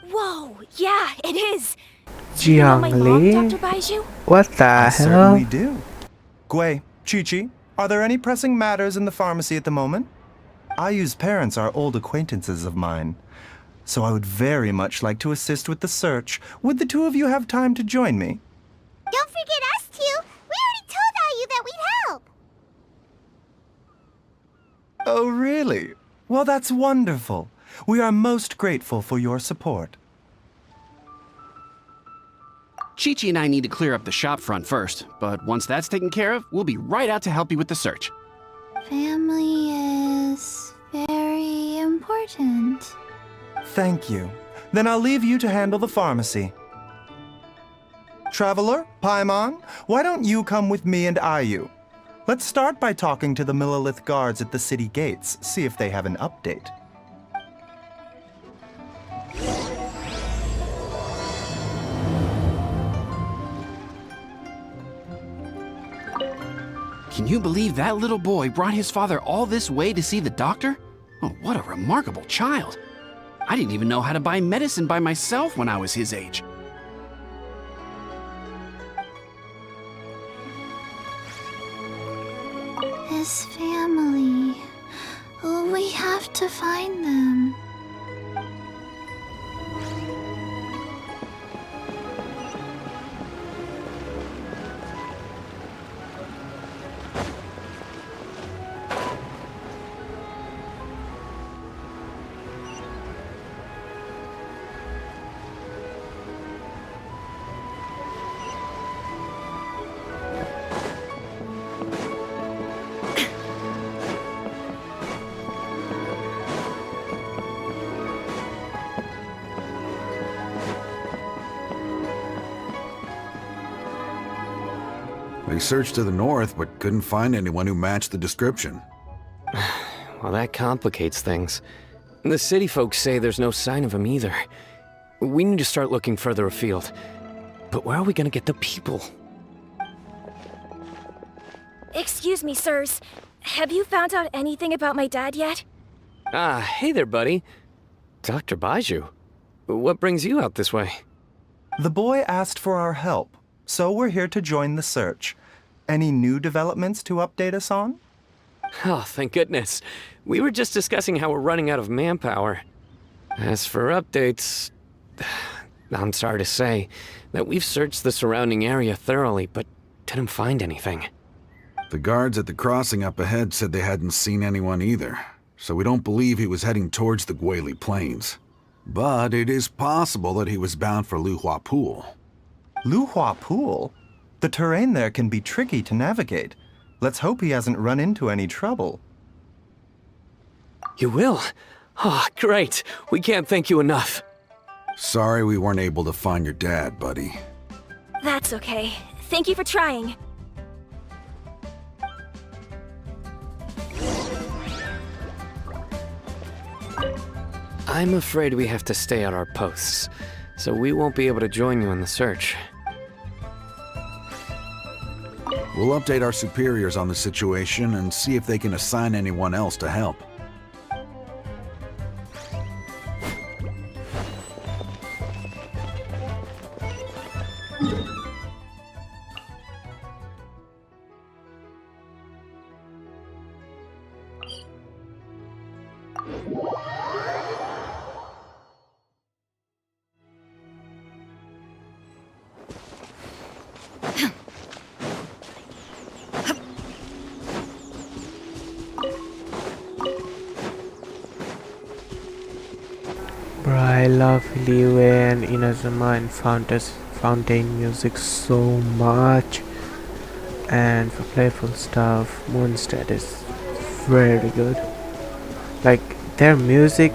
Whoa, yeah, it is! Jiangli? You know my mom, Dr. Baiju? What the hell? I certainly do. Gui, Chi-Chi, are there any pressing matters in the pharmacy at the moment? Ayu's parents are old acquaintances of mine, so I would very much like to assist with the search. Would the two of you have time to join me? Don't forget us two! We already told Ayu that we'd help! Oh, really? Well, that's wonderful. We are most grateful for your support. Chi-Chi and I need to clear up the shop front first, but once that's taken care of, we'll be right out to help you with the search. Family is very important. Thank you. Then I'll leave you to handle the pharmacy. Traveler, Paimon, why don't you come with me and Ayu? Let's start by talking to the Millelith guards at the city gates, see if they have an update. Can you believe that little boy brought his father all this way to see the doctor? Oh, what a remarkable child. I didn't even know how to buy medicine by myself when I was his age. His family. We have to find them. We searched to the north, but couldn't find anyone who matched the description. Well, that complicates things. The city folks say there's no sign of him either. We need to start looking further afield. But where are we gonna get the people? Excuse me, sirs. Have you found out anything about my dad yet? Ah, hey there, buddy. Dr. Baiju. What brings you out this way? The boy asked for our help, so we're here to join the search. Any new developments to update us on? Oh, thank goodness. We were just discussing how we're running out of manpower. As for updates, I'm sorry to say that we've searched the surrounding area thoroughly, but didn't find anything. The guards at the crossing up ahead said they hadn't seen anyone either, so we don't believe he was heading towards the Guili Plains. But it is possible that he was bound for Luhua Pool. Luhua Pool? The terrain there can be tricky to navigate. Let's hope he hasn't run into any trouble. You will? Oh, great. We can't thank you enough. Sorry we weren't able to find your dad, buddy. That's okay. Thank you for trying. I'm afraid we have to stay at our posts, so we won't be able to join you in the search. We'll update our superiors on the situation and see if they can assign anyone else to help. Bro, I love Liyue and Inazuma and Fountain music so much. And for playful stuff, Moonstead is very good. Like, their music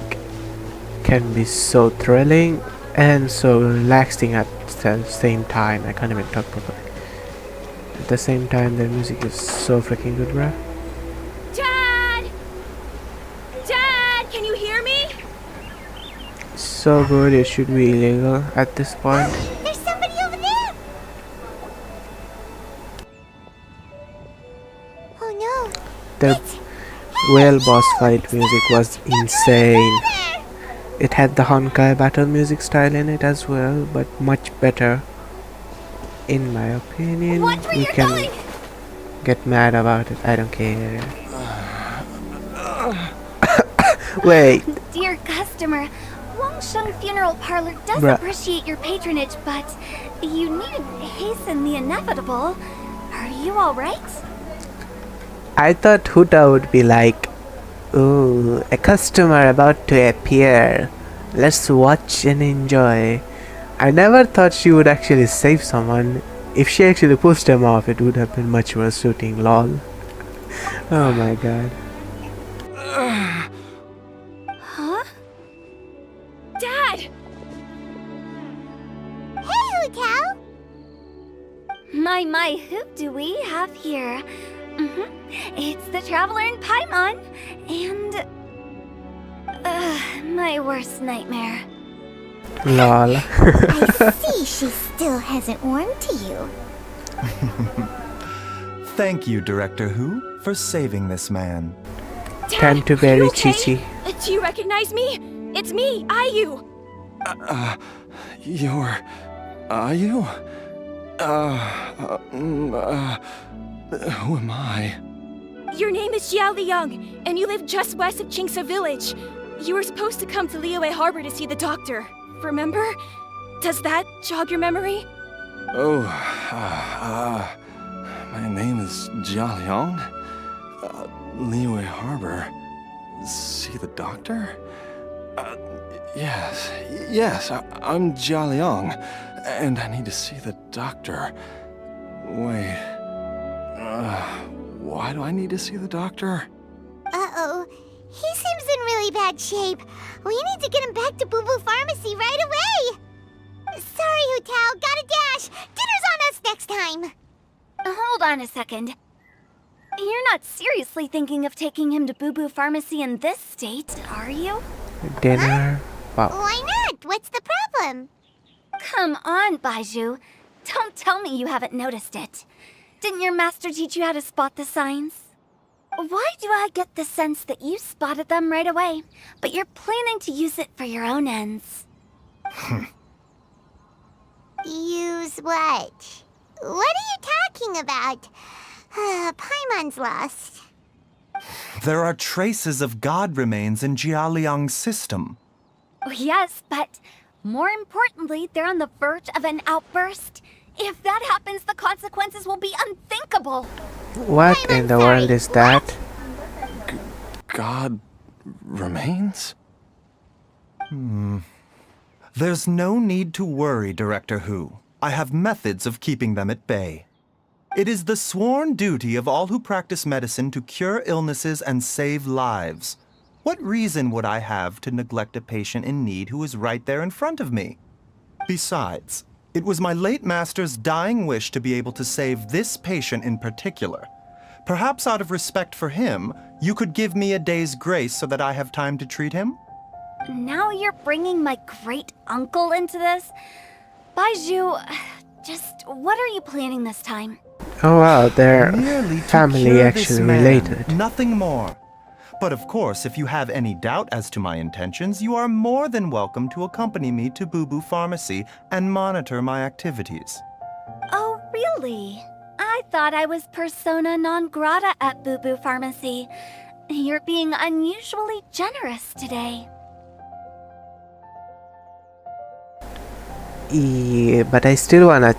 can be so thrilling and so relaxing at the same time. I can't even talk properly. At the same time, their music is so freaking good, bruh. Dad! Dad, can you hear me? So good, it should be illegal at this point. There's somebody over there! Oh no. The whale boss fight music was insane. It had the Honkai battle music style in it as well, but much better. In my opinion, you can get mad about it, I don't care. Wait. Dear customer, Wangsheng Funeral Parlor does Bruh. appreciate your patronage, but you need to hasten the inevitable. Are you alright? I thought Huta would be like, ooh, a customer about to appear. Let's watch and enjoy. I never thought she would actually save someone. If she actually pushed him off, it would have been much more suiting, lol. Oh my god. Huh? Dad! Hey, Hutao! My, who do we have here? It's the Traveler in Paimon, and... my worst nightmare. Lol. I see she still hasn't warmed to you. Thank you, Director Hu, for saving this man. Time to bury Chi-Chi. Do you recognize me? It's me, Ayu! You're... Ayu? Who am I? Your name is Xiao Liang, and you live just west of Qingse Village. You were supposed to come to Liyue Harbor to see the doctor. Remember? Does that jog your memory? Oh, my name is Jia Liang. Liyue Harbor. See the doctor? Yes, I'm Jia Liang, and I need to see the doctor. Wait, why do I need to see the doctor? Uh-oh. He seems in really bad shape. We need to get him back to Boo Boo Pharmacy right away! Sorry, Hutao, gotta dash! Dinner's on us next time! Hold on a second. You're not seriously thinking of taking him to Boo Boo Pharmacy in this state, are you? Dinner. Wow. Why not? What's the problem? Come on, Baizhu. Don't tell me you haven't noticed it. Didn't your master teach you how to spot the signs? Why do I get the sense that you spotted them right away, but you're planning to use it for your own ends? Use what? What are you talking about? Paimon's lost. There are traces of god remains in Jialiang's system. Oh, yes, but more importantly, they're on the verge of an outburst. If that happens, the consequences will be unthinkable. What in the world is that? God remains? There's no need to worry, Director Hu. I have methods of keeping them at bay. It is the sworn duty of all who practice medicine to cure illnesses and save lives. What reason would I have to neglect a patient in need who is right there in front of me? Besides, it was my late master's dying wish to be able to save this patient in particular. Perhaps out of respect for him, you could give me a day's grace so that I have time to treat him? Now you're bringing my great-uncle into this? Baizhu, just what are you planning this time? Oh wow, they're Merely to family cure this actually man, related. nothing more. But of course, if you have any doubt as to my intentions, you are more than welcome to accompany me to Boo Boo Pharmacy and monitor my activities. Oh, really? I thought I was persona non grata at Boo Boo Pharmacy. You're being unusually generous today. Yeah, but I still wanna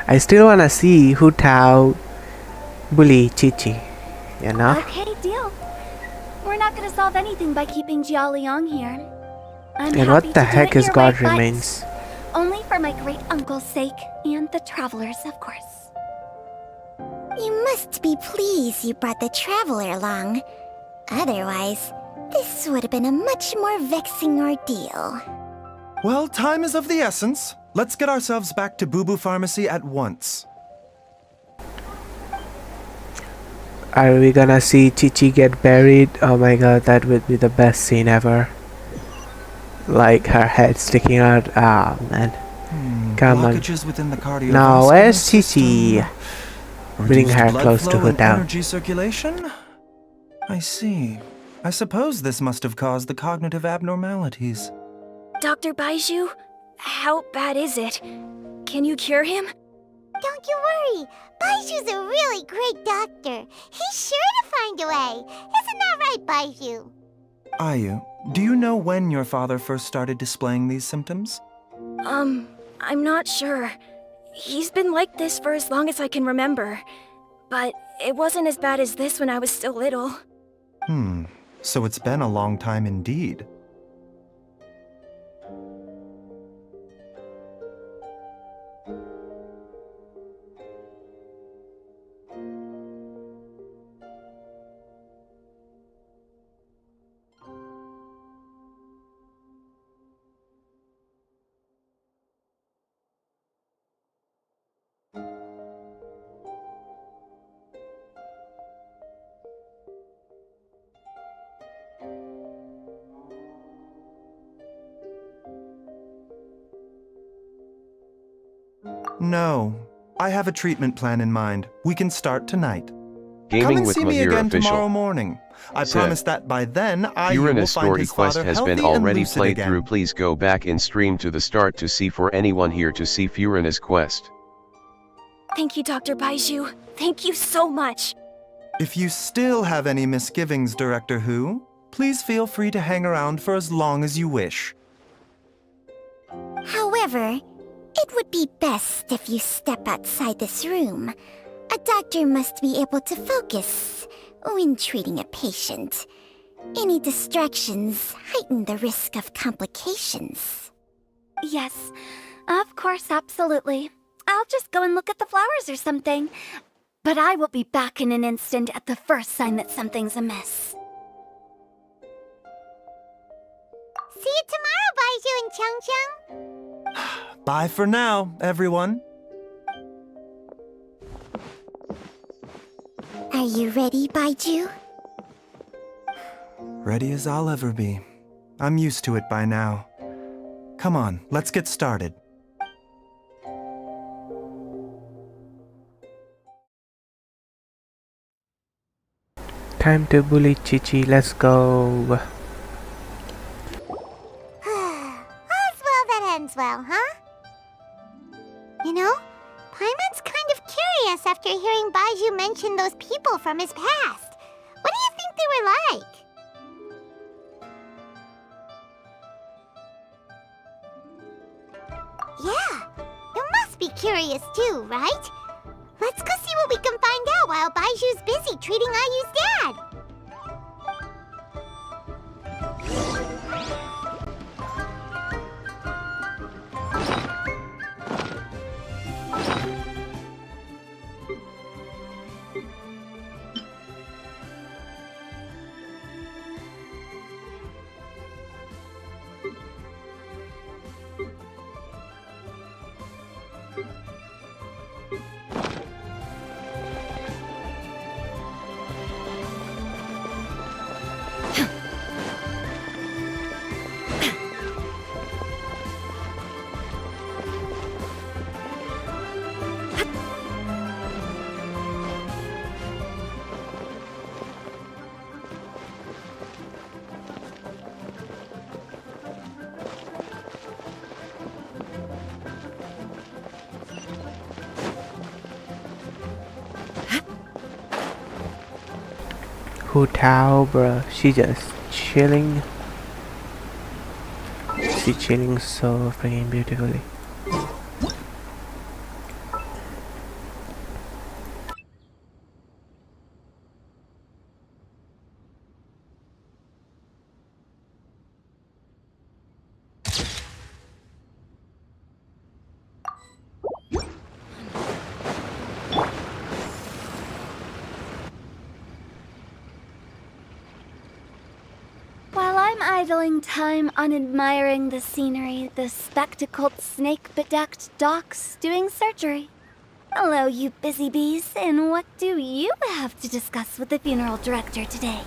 I still wanna see Hu Tao bully Chi-Chi, you know? Okay, deal. We're not gonna solve anything by keeping Jialiang here. I'm And happy what to the do heck it is your God way, but Remains? only for my great-uncle's sake and the travelers, of course. You must be pleased you brought the traveler along. Otherwise, this would have been a much more vexing ordeal. Well, time is of the essence. Let's get ourselves back to Boo Boo Pharmacy at once. Are we gonna see Chi-Chi get buried? Oh my god, that would be the best scene ever. Like her head sticking out. Ah, man. Come on. Blockages within the cardiovascular Now, where's system, Chi-Chi? Bring reduced her blood close to flow Hu and Tao. energy circulation? I see. I suppose this must have caused the cognitive abnormalities. Dr. Baizhu, how bad is it? Can you cure him? Don't you worry. Baiju's a really great doctor. He's sure to find a way. Isn't that right, Baizhu? Ayu, do you know when your father first started displaying these symptoms? I'm not sure. He's been like this for as long as I can remember. But it wasn't as bad as this when I was still little. So it's been a long time indeed. No. I have a treatment plan in mind. We can start tonight. Gaming Come and with see me Mahir again official. tomorrow morning. I Said. promise that by then, I will Furina's find story his quest father has healthy been and already lucid played again. through. Please go back in stream to the start to see for anyone here to see Furina's quest. Thank you, Dr. Baizhu. Thank you so much. If you still have any misgivings, Director Hu, please feel free to hang around for as long as you wish. However, it would be best if you step outside this room. A doctor must be able to focus when treating a patient. Any distractions heighten the risk of complications. Yes, of course, absolutely. I'll just go and look at the flowers or something. But I will be back in an instant at the first sign that something's amiss. See you tomorrow, Baizhu and Changcheng. Bye for now, everyone. Are you ready, Baiju? Ready as I'll ever be. I'm used to it by now. Come on, let's get started. Time to bully Chichi, let's go. All's well that ends well, huh? You know, Paimon's kind of curious after hearing Baiju mention those people from his past. What do you think they were like? Yeah, you must be curious too, right? Let's go see what we can find out while Baiju's busy treating Ayu's dad. Hu Tao, bruh, she just chilling. She chilling so freaking beautifully. While I'm idling time on admiring the scenery, the spectacled snake-bedecked docks doing surgery. Hello, you busy bees, and what do you have to discuss with the funeral director today?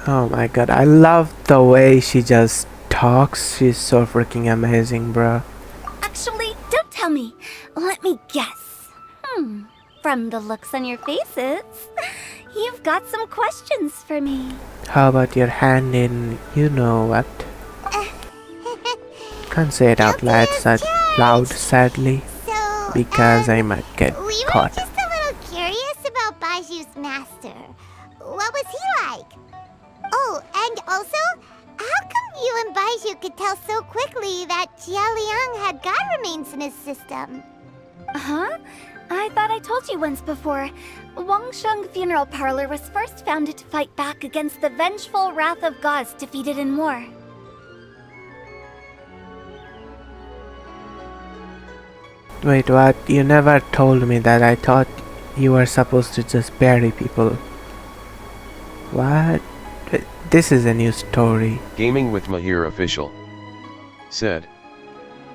Oh my god, I love the way she just talks. She's so freaking amazing, bruh. Actually, don't tell me. Let me guess. From the looks on your faces, you've got some questions for me. How about your hand in you know what? Can't say it out loud, sadly, because I might get caught. Just a little curious about Baiju's master. What was he like? Oh, and also, how come you and Baiju could tell so quickly that Jia Liang had god remains in his system? Huh? I thought I told you once before. Wangsheng Funeral Parlor was first founded to fight back against the vengeful wrath of gods defeated in war. Wait, what? You never told me that. I thought you were supposed to just bury people. What? This is a new story. Gaming with Mahir official. Said.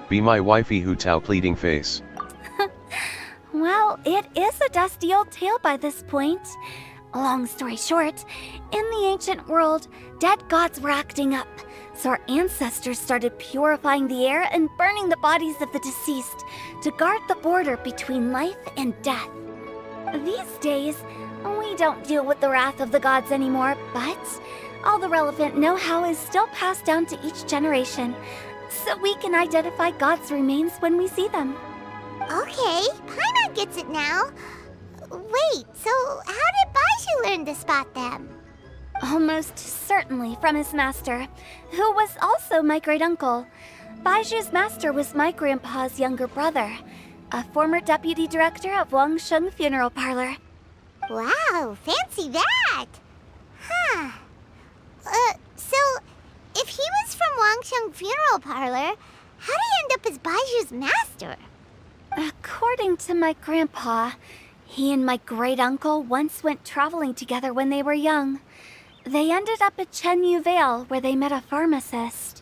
Be my wifey Hu Tao pleading face. Well, it is a dusty old tale by this point. Long story short, in the ancient world, dead gods were acting up, so our ancestors started purifying the air and burning the bodies of the deceased to guard the border between life and death. These days, we don't deal with the wrath of the gods anymore, but all the relevant know-how is still passed down to each generation, so we can identify gods' remains when we see them. Okay, Paimon gets it now. Wait, so how did Baiju learn to spot them? Almost certainly from his master, who was also my great-uncle. Baiju's master was my grandpa's younger brother, a former deputy director of Wangsheng Funeral Parlor. Wow, fancy that! Huh. So, if he was from Wangsheng Funeral Parlor, how did he end up as Baiju's master? According to my grandpa, he and my great-uncle once went traveling together when they were young. They ended up at Chenyu Vale, where they met a pharmacist.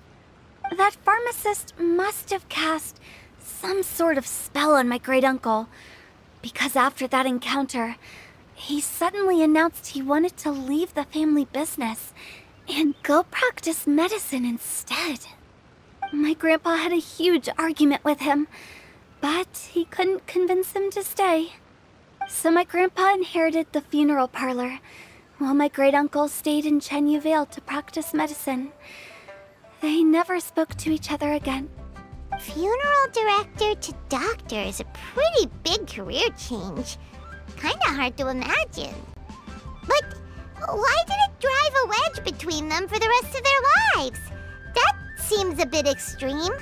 That pharmacist must have cast some sort of spell on my great-uncle, because after that encounter, He suddenly announced he wanted to leave the family business and go practice medicine instead. My grandpa had a huge argument with him, but he couldn't convince him to stay. So my grandpa inherited the funeral parlor, while my great-uncle stayed in Chenyu Vale to practice medicine. They never spoke to each other again. Funeral director to doctor is a pretty big career change. Kinda hard to imagine. But why did it drive a wedge between them for the rest of their lives? That seems a bit extreme.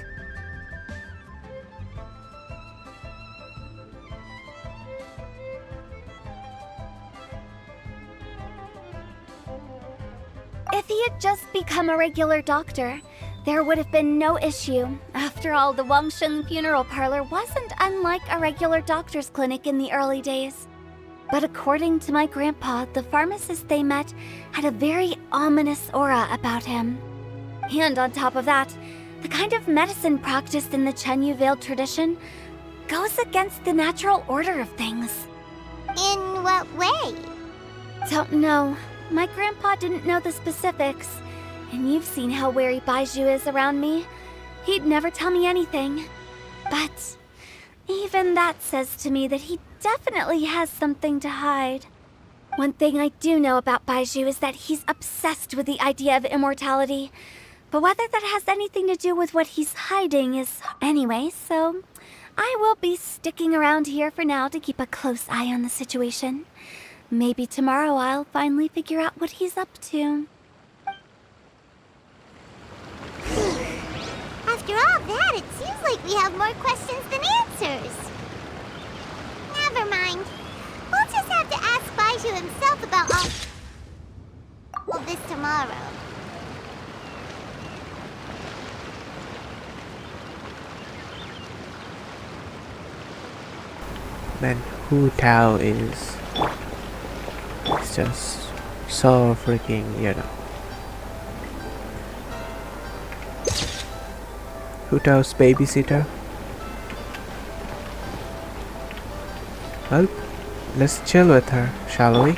If he had just become a regular doctor, there would have been no issue. After all, the Wangsheng funeral parlor wasn't unlike a regular doctor's clinic in the early days. But according to my grandpa, the pharmacist they met had a very ominous aura about him. And on top of that, the kind of medicine practiced in the Chenyu Vale tradition goes against the natural order of things. In what way? Don't know. My grandpa didn't know the specifics, and you've seen how wary Baizhu is around me. He'd never tell me anything. But even that says to me that he definitely has something to hide. One thing I do know about Baizhu is that he's obsessed with the idea of immortality. But whether that has anything to do with what he's hiding is anyway, so I will be sticking around here for now to keep a close eye on the situation. Maybe tomorrow I'll finally figure out what he's up to. After all that, it seems like we have more questions than answers. Never mind. We'll just have to ask Baizhu himself about all this tomorrow. Man, Hu Tao is just so freaking, Hu Tao's babysitter. Well, let's chill with her, shall we?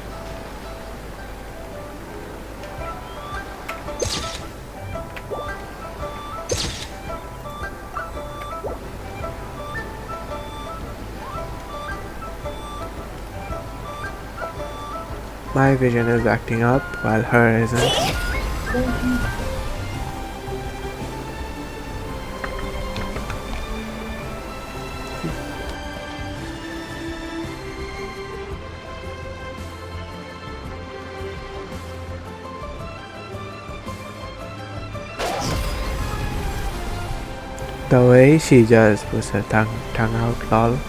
My vision is acting up while her isn't. The way she just puts her tongue out, lol.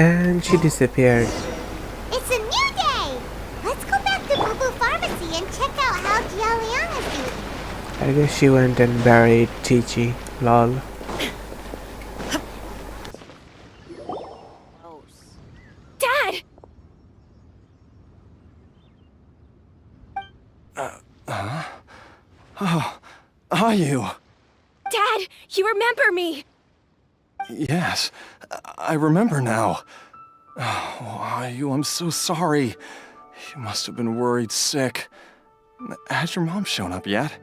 And she disappeared. It's a new day! Let's go back to Boo Boo Pharmacy and check out how Jialiang is doing. I guess she went and buried Chi-Chi, lol. Dad! Oh, are you? Dad, you remember me! Yes, I remember now. Oh, I'm so sorry. You must have been worried sick. Has your mom shown up yet?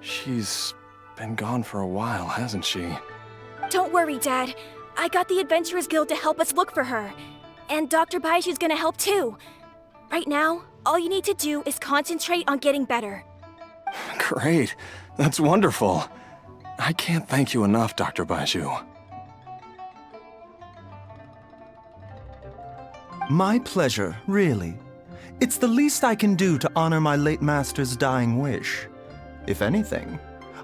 She's been gone for a while, hasn't she? Don't worry, Dad. I got the Adventurers Guild to help us look for her. And Dr. Baishu's gonna help too. Right now, all you need to do is concentrate on getting better. Great. That's wonderful. I can't thank you enough, Dr. Baizhu. My pleasure, really. It's the least I can do to honor my late master's dying wish. If anything,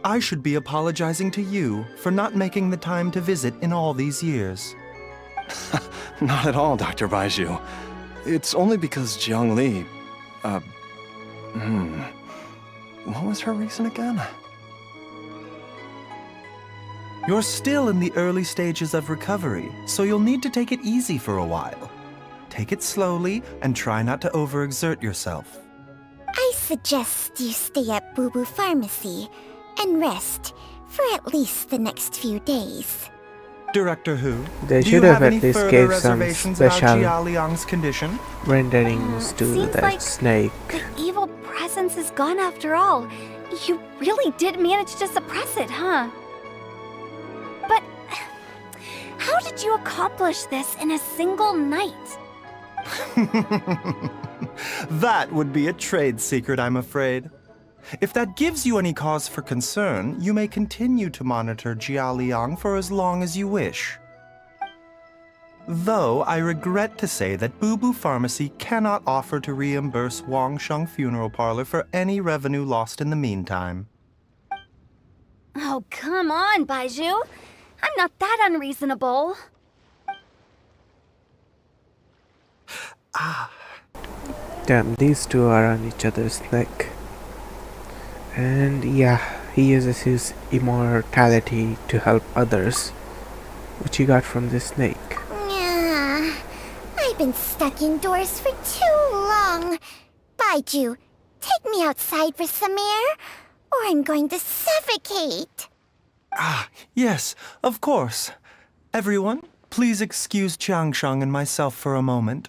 I should be apologizing to you for not making the time to visit in all these years. Not at all, Dr. Baizhu. It's only because Jiang Li... What was her reason again? You're still in the early stages of recovery, so you'll need to take it easy for a while. Take it slowly and try not to overexert yourself. I suggest you stay at Boo Boo Pharmacy and rest for at least the next few days. Director Hu, They do should you have have at any least further gave some reservations about special Jia Liang's condition? renderings to seems the like snake. The evil presence is gone after all. You really did manage to suppress it, huh? But how did you accomplish this in a single night? That would be a trade secret, I'm afraid. If that gives you any cause for concern, you may continue to monitor Jia Liang for as long as you wish. Though I regret to say that Boo Boo Pharmacy cannot offer to reimburse Wang Sheng Funeral Parlor for any revenue lost in the meantime. Oh, come on, Baizhu. I'm not that unreasonable. Damn, these two are on each other's neck. And yeah, he uses his immortality to help others, which he got from this snake. Yeah, I've been stuck indoors for too long. Baizhu, take me outside for some air, or I'm going to suffocate. Yes, of course. Everyone, please excuse Changsheng and myself for a moment.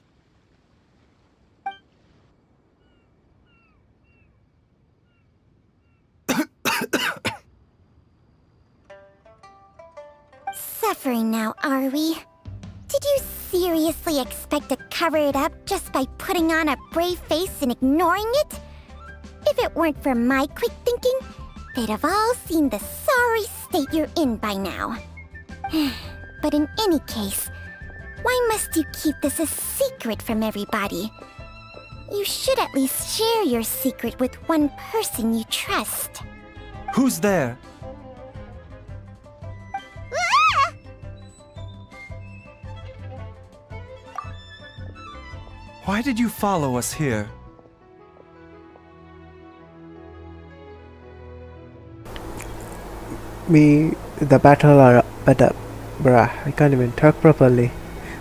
Suffering now, are we? Did you seriously expect to cover it up just by putting on a brave face and ignoring it? If it weren't for my quick thinking, they'd have all seen the sorry state you're in by now. But in any case, why must you keep this a secret from everybody? You should at least share your secret with one person you trust. Who's there? Why did you follow us here? The battle are bruh, I can't even talk properly.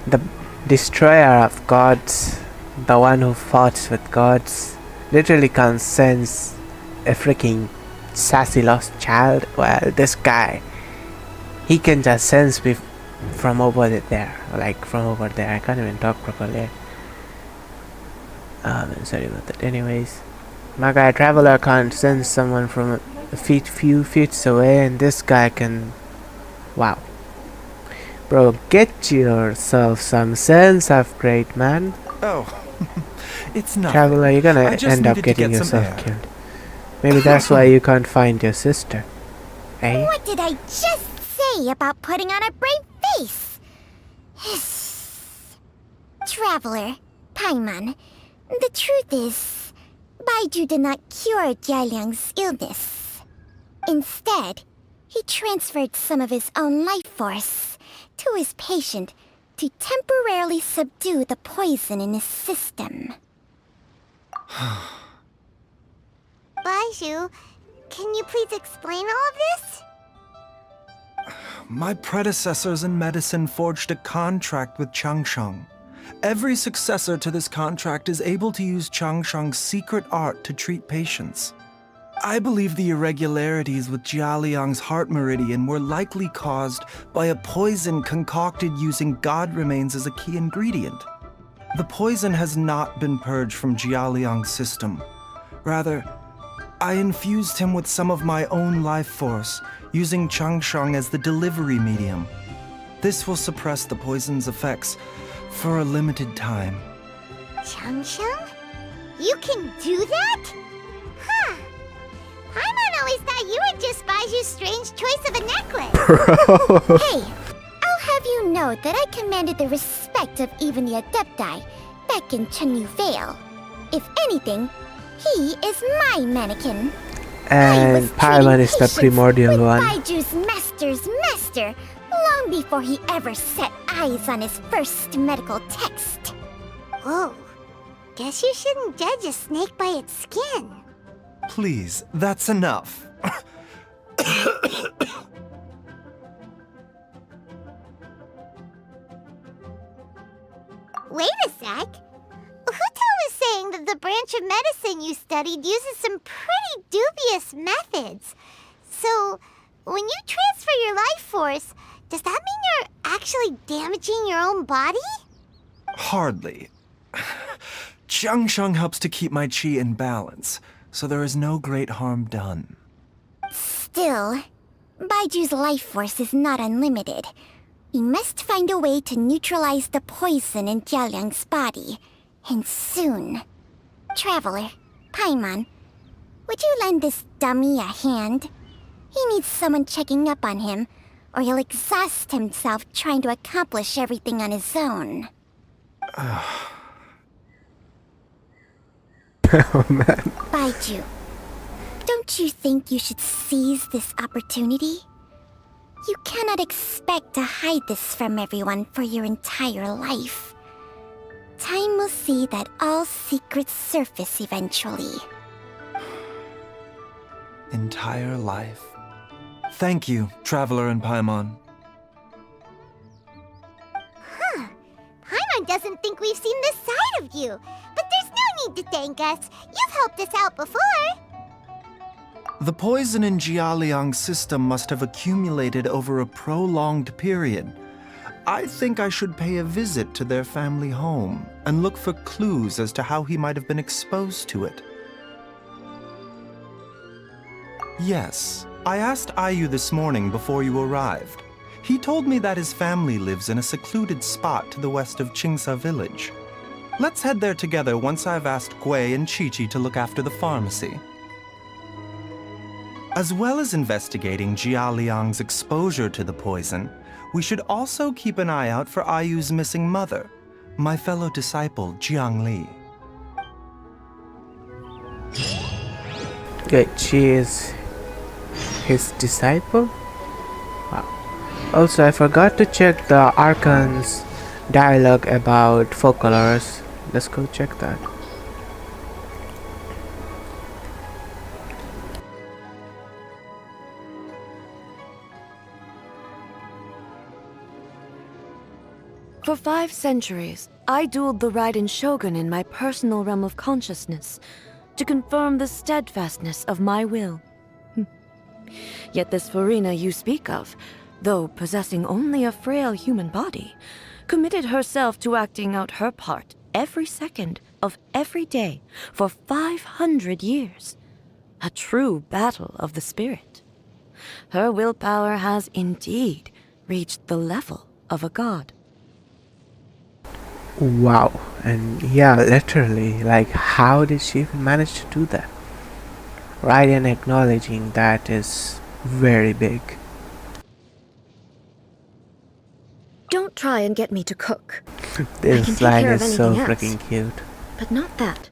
The destroyer of gods, the one who fought with gods, literally can't sense a freaking sassy lost child. Well, this guy, he can just sense me from over there, like from over there. I can't even talk properly. I'm sorry about that. Anyways, my guy Traveler can't sense someone from a few feet away, and this guy can. Wow, bro, get yourself some sense upgrade, man. Oh, it's not. Traveler, you're gonna end up getting yourself killed. Maybe that's why you can't find your sister. Eh? What did I just say about putting on a brave face? Traveler, Paimon, the truth is, Baizhu did not cure Jialiang's illness. Instead, he transferred some of his own life force to his patient to temporarily subdue the poison in his system. Baizhu, can you please explain all of this? My predecessors in medicine forged a contract with Changsheng. Every successor to this contract is able to use Changsheng's secret art to treat patients. I believe the irregularities with Jia Liang's heart meridian were likely caused by a poison concocted using god remains as a key ingredient. The poison has not been purged from Jia Liang's system. Rather, I infused him with some of my own life force, using Changsheng as the delivery medium. This will suppress the poison's effects for a limited time. Changsheng? You can do that? Huh. Paimon always thought you were just Baizhu's strange choice of a necklace. Hey, I'll have you know that I commanded the respect of even the Adepti, back in Chunyu Vale. If anything, he is my mannequin. And Paimon is the primordial one. Baiju's master's master, long before he ever set eyes on his first medical text. Whoa. Guess you shouldn't judge a snake by its skin. Please, that's enough. Wait a sec. Huto was saying that the branch of medicine you studied uses some pretty dubious methods. So, when you transfer your life force, does that mean you're actually damaging your own body? Hardly. Jiangsheng helps to keep my chi in balance, so there is no great harm done. Still, Baiju's life force is not unlimited. We must find a way to neutralize the poison in Jialiang's body. And soon. Traveler, Paimon, would you lend this dummy a hand? He needs someone checking up on him, or he'll exhaust himself trying to accomplish everything on his own. Oh man. Baiju, don't you think you should seize this opportunity? You cannot expect to hide this from everyone for your entire life. Time will see that all secrets surface eventually. Entire life. Thank you, Traveler and Paimon. Huh. Paimon doesn't think we've seen this side of you. But there's no need to thank us. You've helped us out before. The poison in Jialiang's system must have accumulated over a prolonged period. I think I should pay a visit to their family home and look for clues as to how he might have been exposed to it. Yes, I asked Ayu this morning before you arrived. He told me that his family lives in a secluded spot to the west of Qingsa village. Let's head there together once I've asked Gui and Chi-Chi to look after the pharmacy. As well as investigating Jia Liang's exposure to the poison, we should also keep an eye out for Ayu's missing mother, my fellow disciple Jiang Li. Wait, she is his disciple? Wow. Also, I forgot to check the Archon's dialogue about folk colors. Let's go check that. For 5 centuries, I dueled the Raiden Shogun in my personal realm of consciousness to confirm the steadfastness of my will. Yet this furina you speak of, though possessing only a frail human body, committed herself to acting out her part every second of every day for 500 years. A true battle of the spirit. Her willpower has indeed reached the level of a god. Wow, and yeah, literally, like, how did she even manage to do that? Raiden acknowledging that is very big. Don't try and get me to cook. This line is so freaking cute. But not that.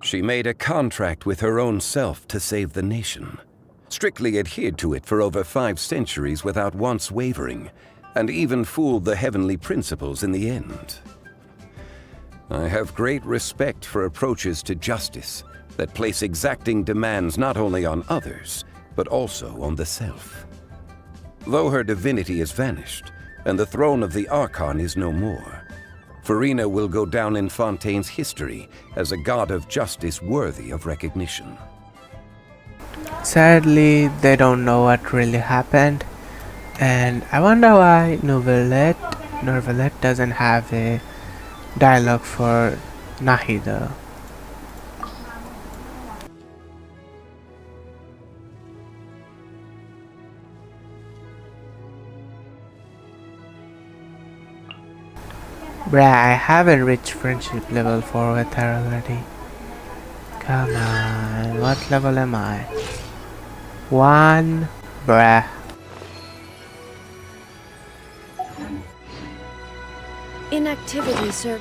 She made a contract with her own self to save the nation, strictly adhered to it for over 5 centuries without once wavering, and even fooled the heavenly principles in the end. I have great respect for approaches to justice that place exacting demands not only on others, but also on the self. Though her divinity has vanished, and the throne of the Archon is no more, Furina will go down in Fontaine's history as a god of justice worthy of recognition. Sadly, they don't know what really happened, and I wonder why Neuvillette doesn't have a dialogue for Nahida. Bruh, I haven't reached friendship level 4 with her already. Come on, what level am I? One breath. Inactivity, sir.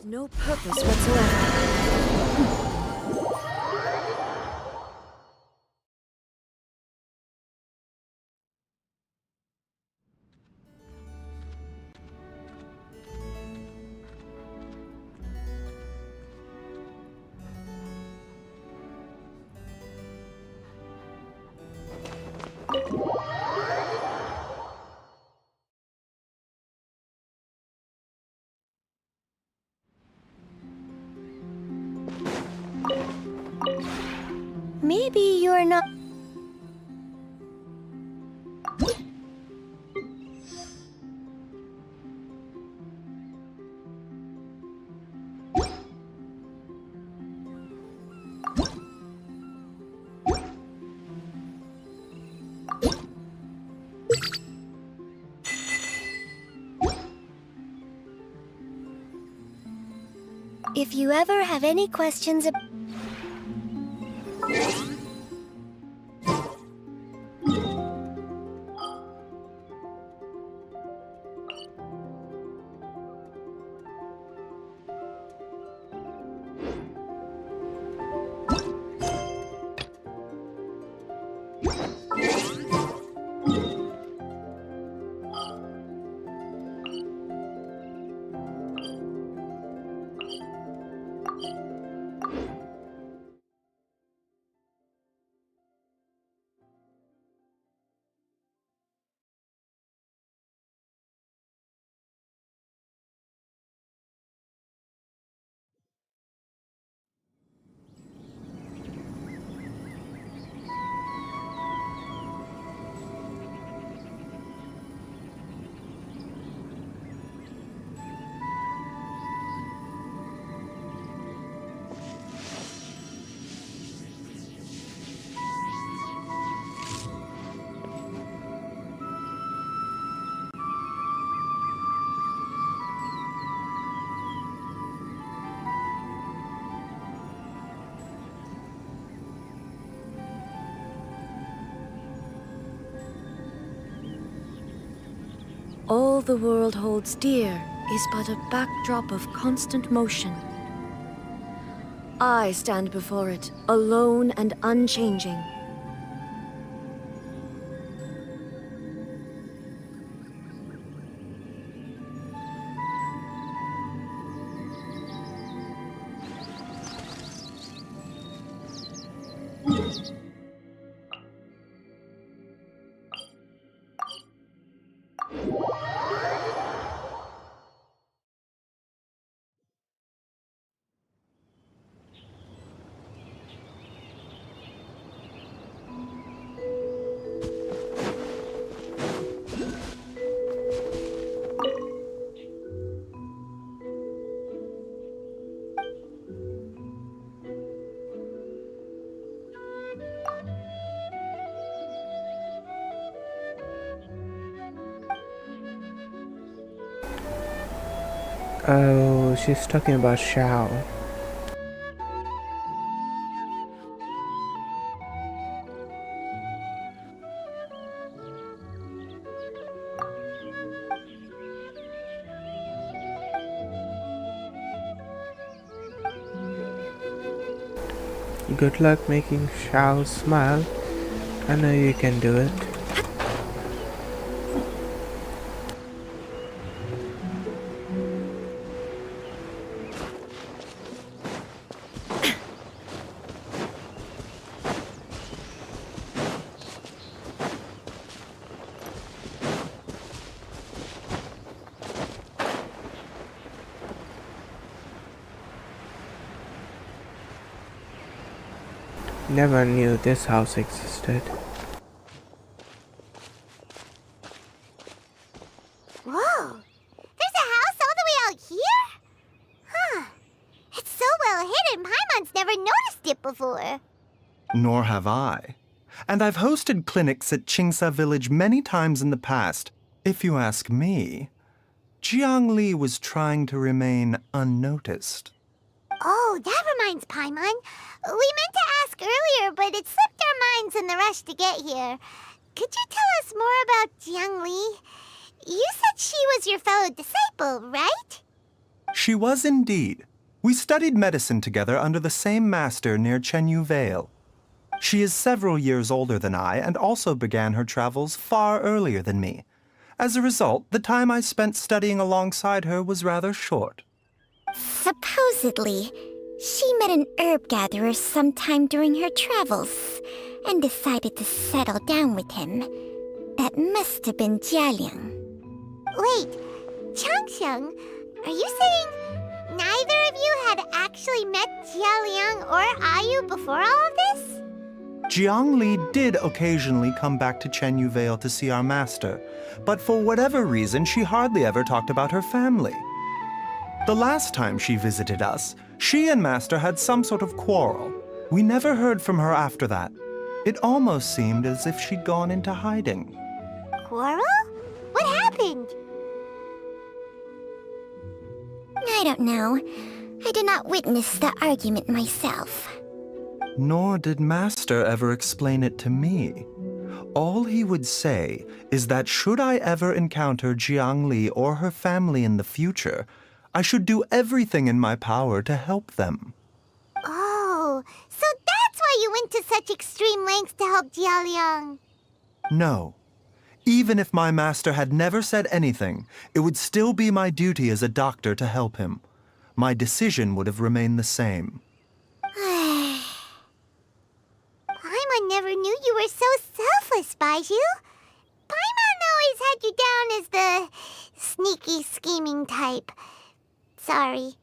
No purpose whatsoever. Maybe you're not... If you ever have any questions about... All the world holds dear is but a backdrop of constant motion. I stand before it, alone and unchanging. Oh, she's talking about Shao. Good luck making Shao smile. I know you can do it. Never knew this house existed. Whoa! There's a house all the way out here? Huh. It's so well hidden, Paimon's never noticed it before. Nor have I. And I've hosted clinics at Qingsa Village many times in the past. If you ask me, Jiang Li was trying to remain unnoticed. Oh, that reminds Paimon. We meant to ask earlier, but it slipped our minds in the rush to get here. Could you tell us more about Jiang Li? You said she was your fellow disciple, right? She was indeed. We studied medicine together under the same master near Chenyu Vale. She is several years older than I and also began her travels far earlier than me. As a result, the time I spent studying alongside her was rather short. Supposedly, she met an herb gatherer sometime during her travels and decided to settle down with him. That must have been Jialiang. Wait, Changsheng, are you saying neither of you had actually met Jialiang or Ayu before all of this? Jiang Li did occasionally come back to Chenyu Vale to see our master, but for whatever reason, she hardly ever talked about her family. The last time she visited us, she and Master had some sort of quarrel. We never heard from her after that. It almost seemed as if she'd gone into hiding. Quarrel? What happened? I don't know. I did not witness the argument myself. Nor did Master ever explain it to me. All he would say is that should I ever encounter Jiang Li or her family in the future, I should do everything in my power to help them. Oh, so that's why you went to such extreme lengths to help Jialiang. No. Even if my master had never said anything, it would still be my duty as a doctor to help him. My decision would have remained the same. Paimon never knew you were so selfless, Baiju. Paimon always had you down as the sneaky, scheming type. Sorry.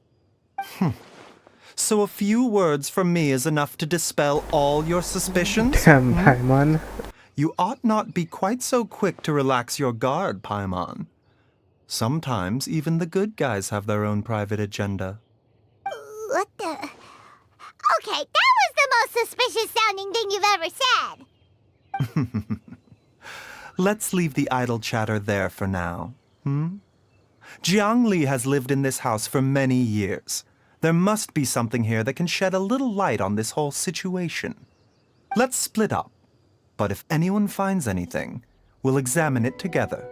So a few words from me is enough to dispel all your suspicions? Damn, Paimon. You ought not be quite so quick to relax your guard, Paimon. Sometimes even the good guys have their own private agenda. What the... Okay, that was the most suspicious sounding thing you've ever said. Let's leave the idle chatter there for now. Jiang Li has lived in this house for many years. There must be something here that can shed a little light on this whole situation. Let's split up. But if anyone finds anything, we'll examine it together.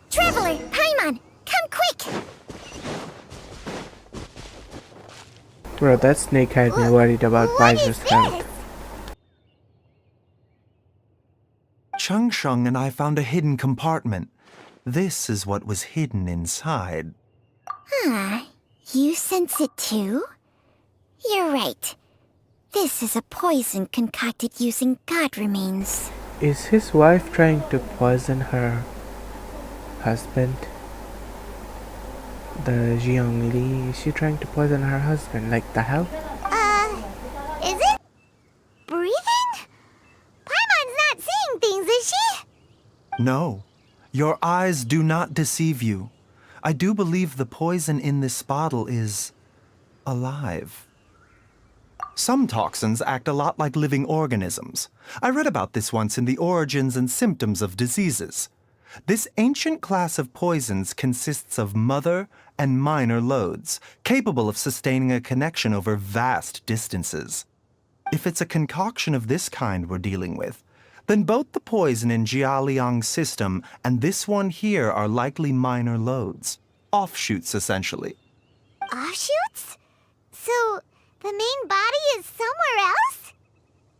Traveler, Paimon, come quick! Bro, that snake had me worried about Baiju's health. Changsheng and I found a hidden compartment. This is what was hidden inside. You sense it too? You're right. This is a poison concocted using god remains. Is his wife trying to poison her husband? The Jiang Li, is she trying to poison her husband like the hell? Is it? No, your eyes do not deceive you. I do believe the poison in this bottle is alive. Some toxins act a lot like living organisms. I read about this once in the Origins and Symptoms of Diseases. This ancient class of poisons consists of mother and minor loads, capable of sustaining a connection over vast distances. If it's a concoction of this kind we're dealing with, then both the poison in Jialiang's system and this one here are likely minor loads. Offshoots, essentially. Offshoots? So, the main body is somewhere else?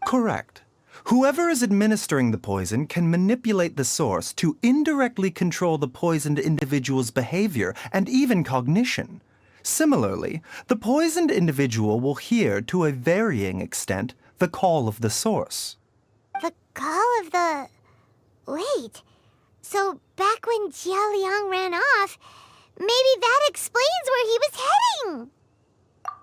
Correct. Whoever is administering the poison can manipulate the source to indirectly control the poisoned individual's behavior and even cognition. Similarly, the poisoned individual will hear, to a varying extent, the call of the source. The call of the... Wait. So, back when Jia Liang ran off, maybe that explains where he was heading!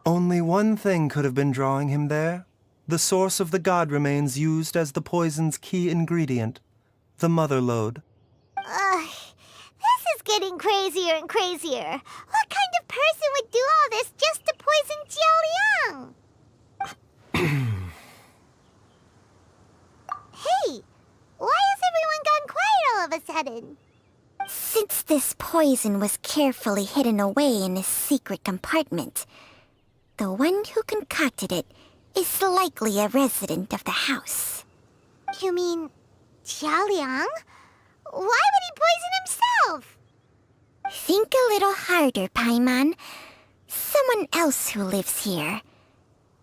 Only one thing could have been drawing him there. The source of the god remains used as the poison's key ingredient, the mother lode. This is getting crazier and crazier. What kind of person would do all this just to poison Jia Liang? Hey, why has everyone gone quiet all of a sudden? Since this poison was carefully hidden away in a secret compartment, the one who concocted it is likely a resident of the house. You mean Jia Liang? Why would he poison himself? Think a little harder, Paimon. Someone else who lives here,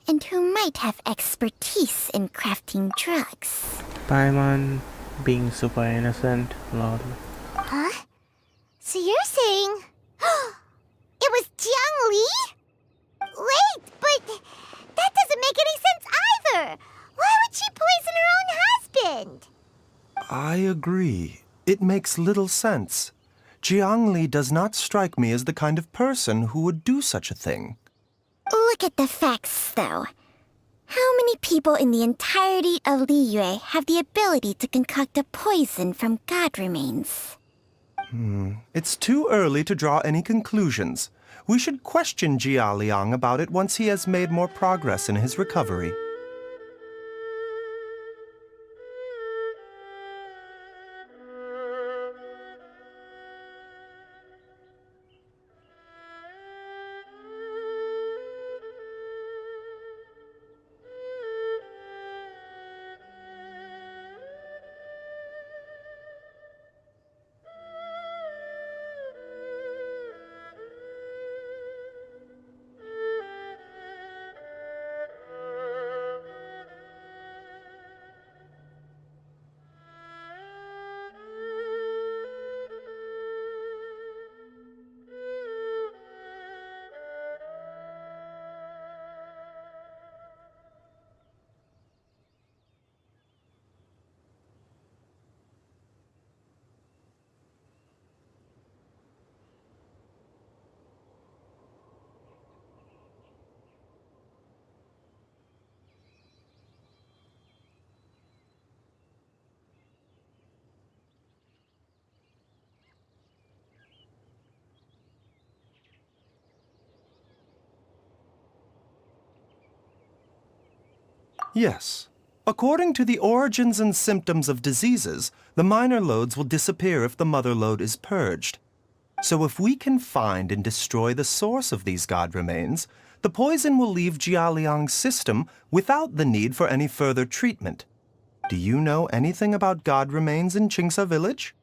and who might have expertise in crafting drugs. Paimon being super innocent, lol. Huh? So you're saying... it was Jiang Li? Wait, but that doesn't make any sense either! Why would she poison her own husband? I agree. It makes little sense. Jiang Li does not strike me as the kind of person who would do such a thing. Look at the facts, though. How many people in the entirety of Liyue have the ability to concoct a poison from god remains? It's too early to draw any conclusions. We should question Jia Liang about it once he has made more progress in his recovery. Yes. According to the Origins and Symptoms of Diseases, the minor loads will disappear if the mother lode is purged. So if we can find and destroy the source of these god remains, the poison will leave Jia Liang's system without the need for any further treatment. Do you know anything about god remains in Qingsa village?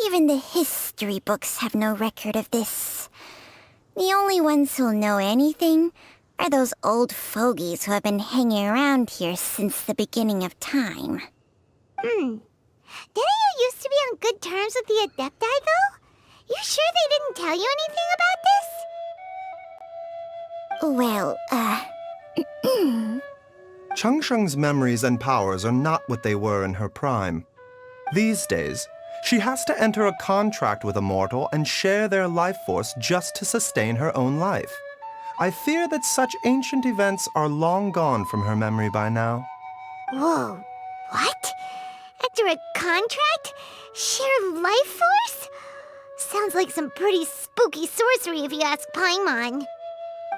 Even the history books have no record of this. The only ones who'll know anything are those old fogies who have been hanging around here since the beginning of time. Didn't you used to be on good terms with the Adepti, though? You sure they didn't tell you anything about this? Well, Changsheng's memories and powers are not what they were in her prime. These days, she has to enter a contract with a mortal and share their life force just to sustain her own life. I fear that such ancient events are long gone from her memory by now. Whoa, what? Enter a contract? Share life force? Sounds like some pretty spooky sorcery if you ask Paimon.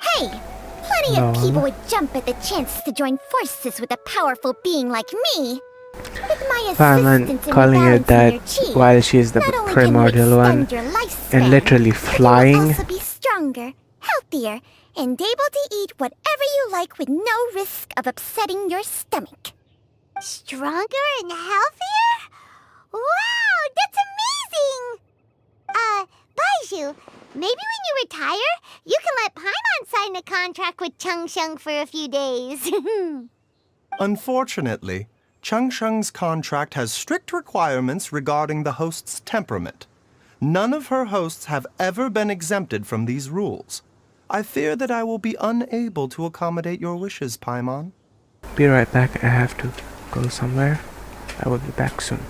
Hey, plenty of people would jump at the chance to join forces with a powerful being like me. With my Paimon assistance in calling her balancing your that chi, while she is the not only primordial one can you extend your lifespan, and literally but you will flying. also be stronger, healthier, and able to eat whatever you like with no risk of upsetting your stomach. Stronger and healthier? Wow, that's amazing! Baiju, maybe when you retire, you can let Paimon sign a contract with Changsheng for a few days. Unfortunately, Changsheng's contract has strict requirements regarding the host's temperament. None of her hosts have ever been exempted from these rules. I fear that I will be unable to accommodate your wishes, Paimon. Be right back, I have to go somewhere. I will be back soon.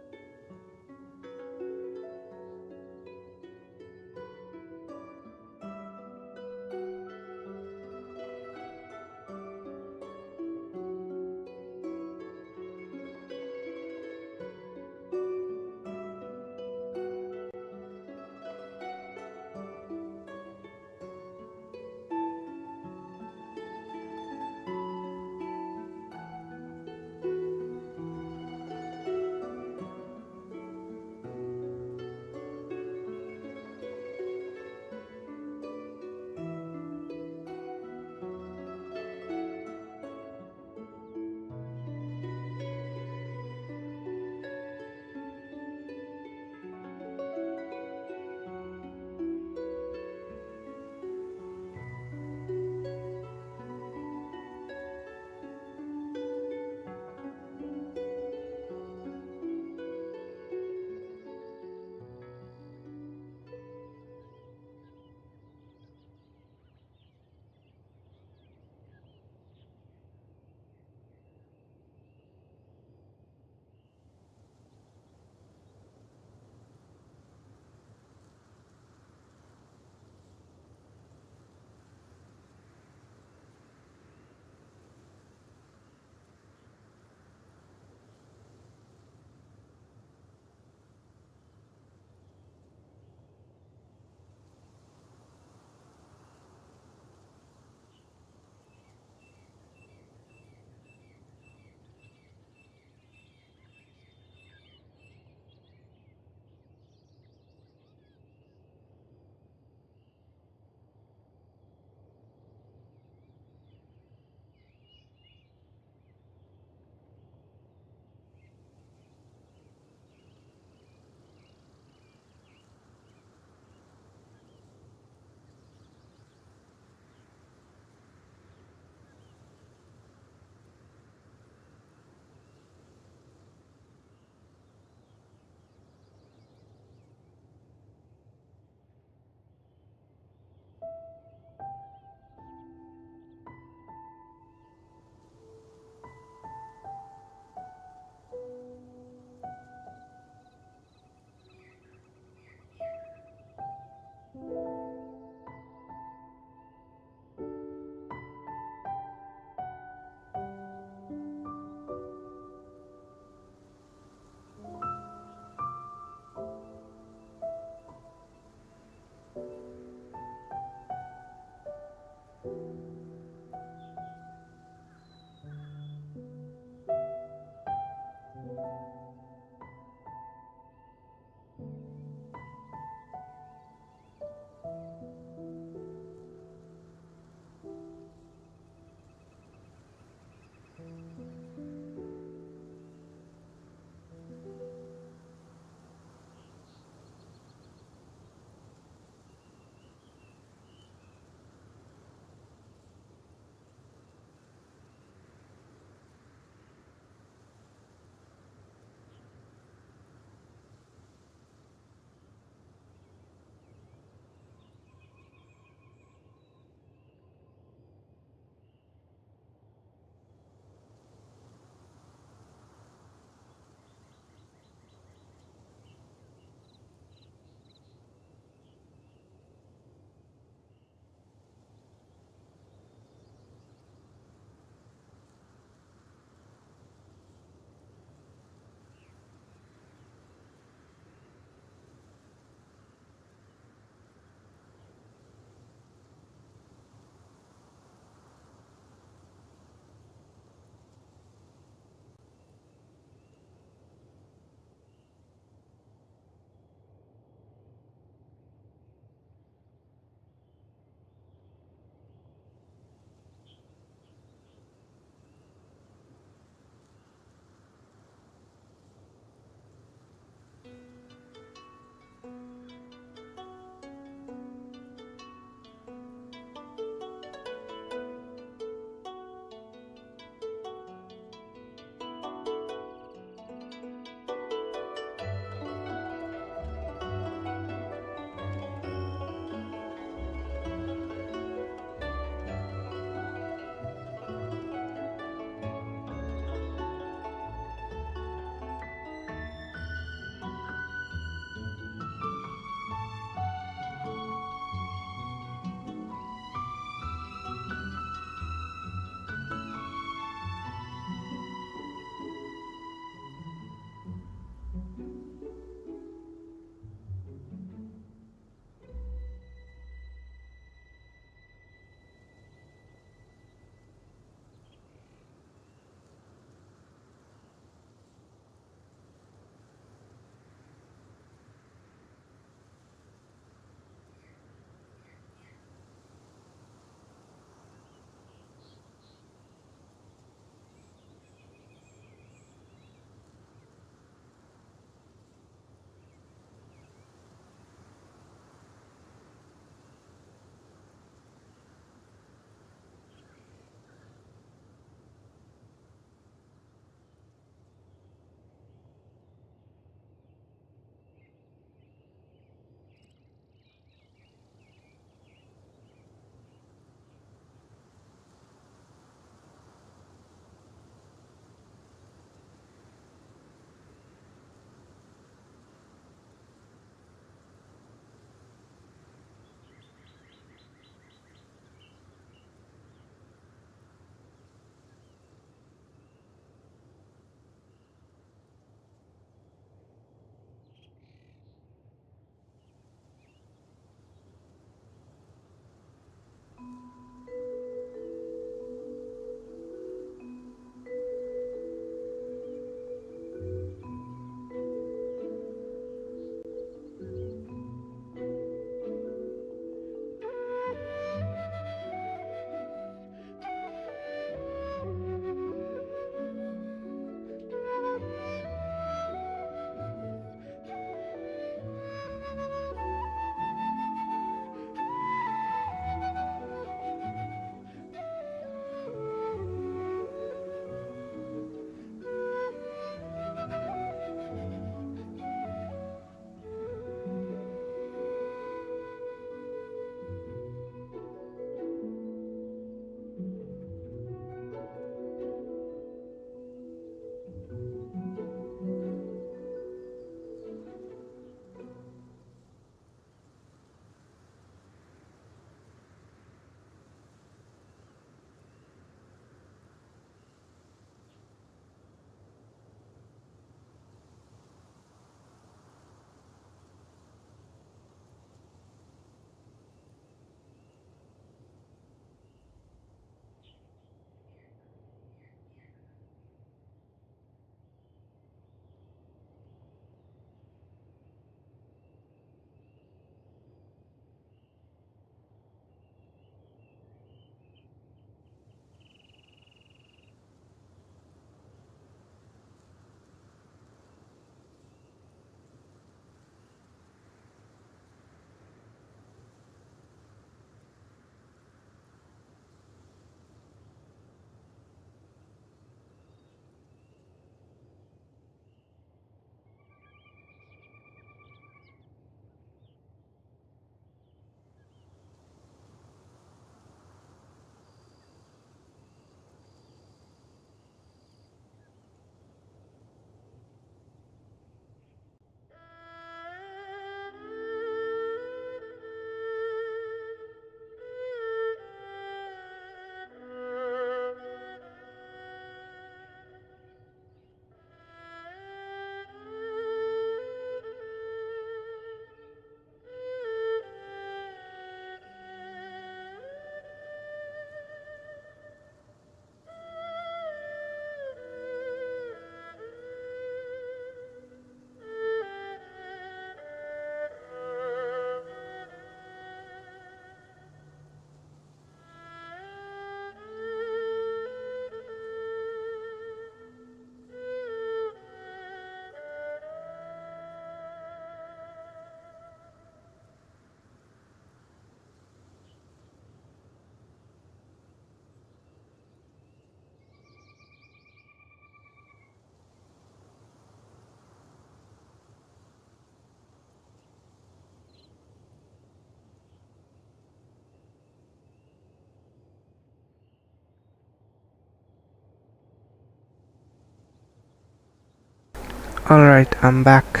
Alright, I'm back.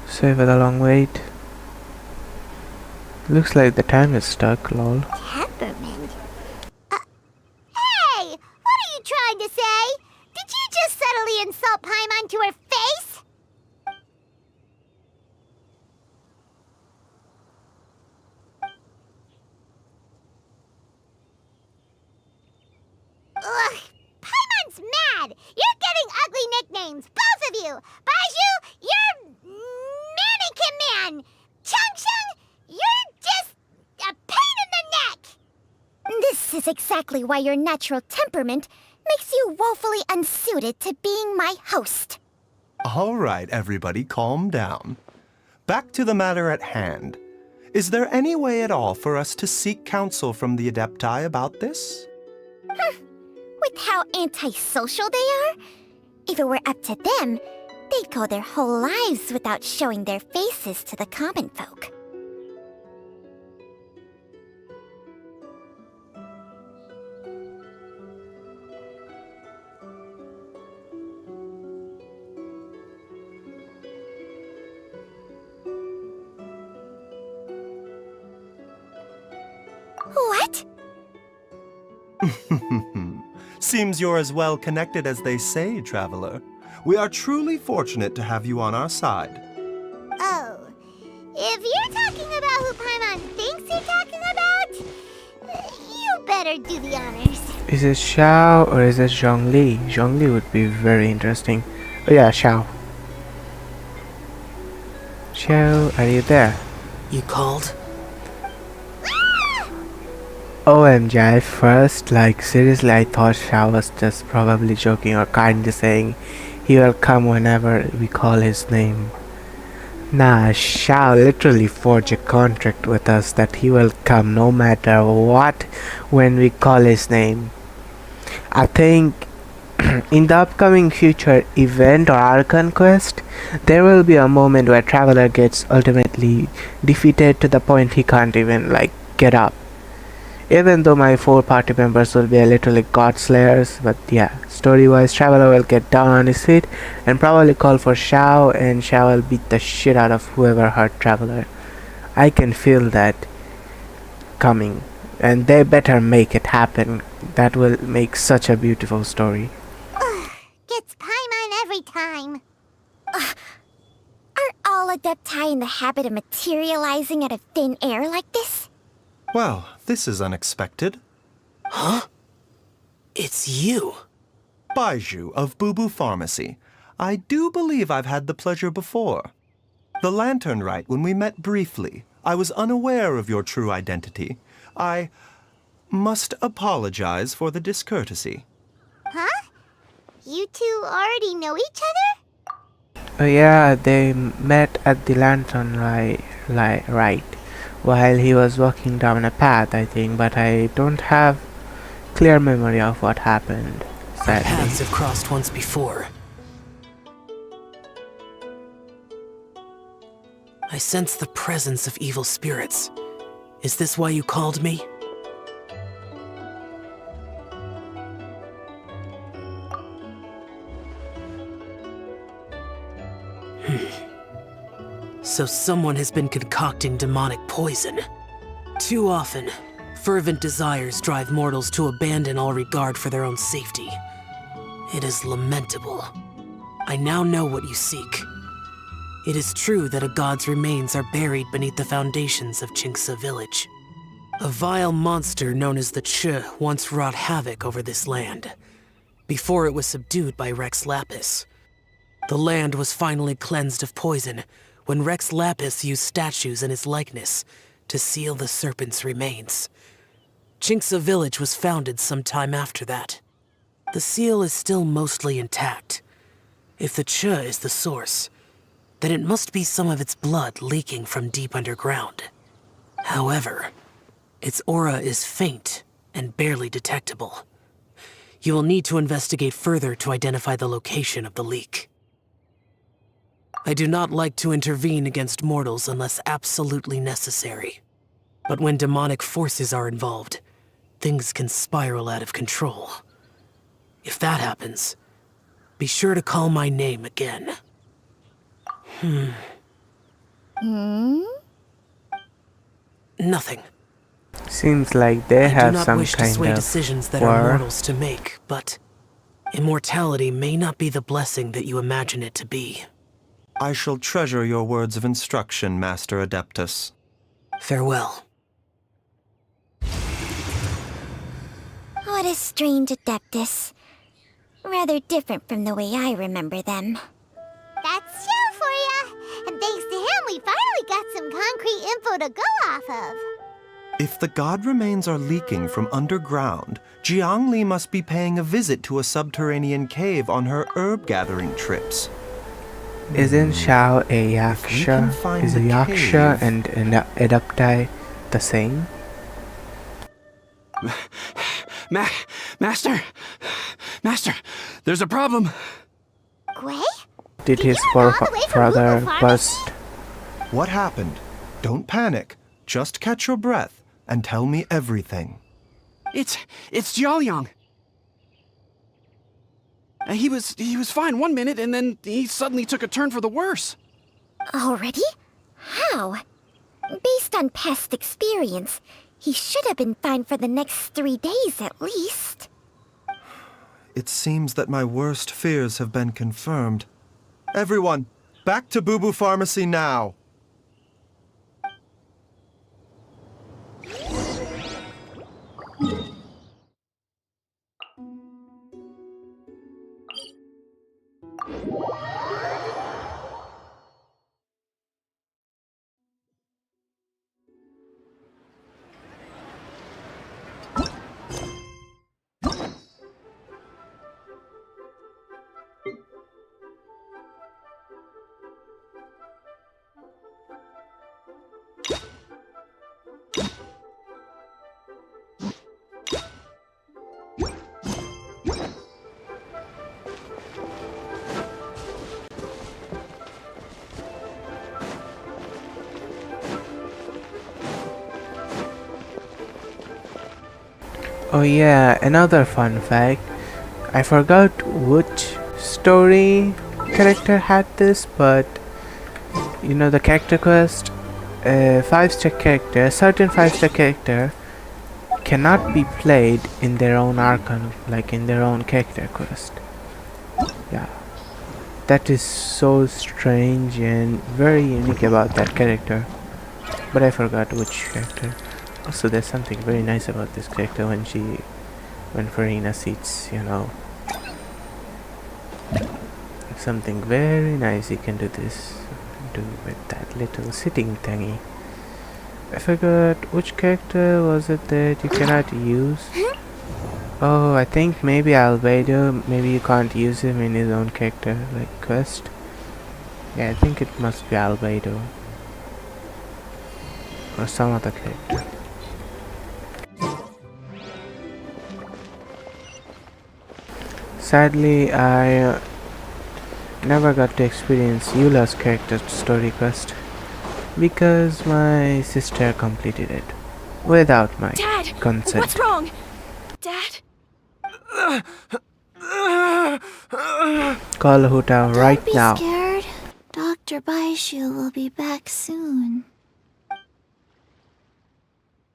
Sorry for the long wait. Looks like the time is stuck, lol. Peppermint? Hey! What are you trying to say? Did you just subtly insult Paimon to her face? Ugh! Paimon's mad! You're getting ugly nicknames, both of you! Baiju, you're Mannequin Man! Chung-Chung, you're just a pain in the neck! This is exactly why your natural temperament makes you woefully unsuited to being my host. All right, everybody, calm down. Back to the matter at hand. Is there any way at all for us to seek counsel from the Adepti about this? With how antisocial they are, if it were up to them, they'd go their whole lives without showing their faces to the common folk. What? Seems you're as well connected as they say, Traveler. We are truly fortunate to have you on our side. Oh, if you're talking about who Paimon thinks you're talking about, you better do the honors. Is it Xiao or is it Zhongli? Zhongli would be very interesting. Oh yeah, Xiao. Xiao, are you there? You called? OMG, I first, like seriously, I thought Xiao was just probably joking or kinda saying he will come whenever we call his name. Nah, Xiao literally forged a contract with us that he will come no matter what when we call his name. I think in the upcoming future event or Archon quest, there will be a moment where Traveler gets ultimately defeated to the point he can't even like get up. Even though my 4 party members will be literally god slayers, but yeah, story wise Traveler will get down on his feet and probably call for Xiao, and Xiao will beat the shit out of whoever hurt Traveler. I can feel that coming, and they better make it happen. That will make such a beautiful story. Gets Paimon every time. Are all Adepti in the habit of materializing out of thin air like this? Well, this is unexpected. Huh? It's you. Baiju of Boo Boo Pharmacy. I do believe I've had the pleasure before. The Lantern Rite, when we met briefly, I was unaware of your true identity. I must apologize for the discourtesy. Huh? You two already know each other? Yeah, they met at the Lantern Rite while he was walking down a path, I think, but I don't have clear memory of what happened, sadly. Our paths have crossed once before. I sense the presence of evil spirits. Is this why you called me? So someone has been concocting demonic poison. Too often, fervent desires drive mortals to abandon all regard for their own safety. It is lamentable. I now know what you seek. It is true that a god's remains are buried beneath the foundations of Qingce village. A vile monster known as the Che once wrought havoc over this land, before it was subdued by Rex Lapis. The land was finally cleansed of poison when Rex Lapis used statues in his likeness to seal the serpent's remains. Qingce village was founded some time after that. The seal is still mostly intact. If the Che is the source, then it must be some of its blood leaking from deep underground. However, its aura is faint and barely detectable. You will need to investigate further to identify the location of the leak. I do not like to intervene against mortals unless absolutely necessary. But when demonic forces are involved, things can spiral out of control. If that happens, be sure to call my name again. Nothing. Seems like they I do have not some wish to kind sway of decisions that are war. mortals to make, but immortality may not be the blessing that you imagine it to be. I shall treasure your words of instruction, Master Adeptus. Farewell. What a strange Adeptus. Rather different from the way I remember them. That's Xiao for ya! And thanks to him, we finally got some concrete info to go off of. If the god remains are leaking from underground, Jiangli must be paying a visit to a subterranean cave on her herb-gathering trips. Isn't Xiao a Yaksha? find Is a the Yaksha cave- and an Adepti the same? Master! Master! There's a problem! Gui? Did his forefather bust? What happened? Don't panic. Just catch your breath and tell me everything. It's Jiaoliang. He was fine one minute, and then he suddenly took a turn for the worse. Already? How? Based on past experience, he should have been fine for the next 3 days at least. It seems that my worst fears have been confirmed. Everyone, back to Boo Boo Pharmacy now! Oh yeah, another fun fact. I forgot which story character had this, but you know the character quest, a 5-star character, a certain 5-star character cannot be played in their own archon, like in their own character quest. Yeah, that is so strange and very unique about that character, but I forgot which character. Also, there's something very nice about this character when furina sits, you know. Something very nice you can do with that little sitting thingy. I forgot which character was it that you cannot use. Oh, I think maybe Albedo, maybe you can't use him in his own character, like quest. Yeah, I think it must be Albedo. Or some other character. Sadly, I never got to experience Eula's character story quest because my sister completed it without my consent. What's wrong? Dad? Call Huta right now. Don't be scared. Dr. Baishu will be back soon.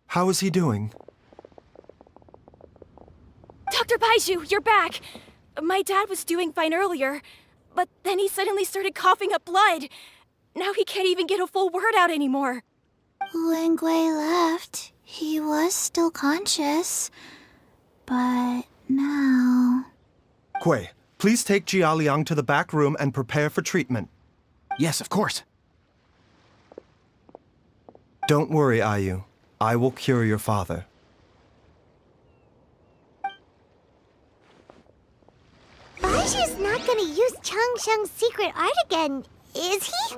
How is he doing? Dr. Baishu, you're back! My dad was doing fine earlier, but then he suddenly started coughing up blood. Now he can't even get a full word out anymore. When Gui left, he was still conscious. But now... Gui, please take Jiaoliang to the back room and prepare for treatment. Yes, of course. Don't worry, Ayu. I will cure your father. Baishu's not gonna use Chang Sheng's secret art again, is he?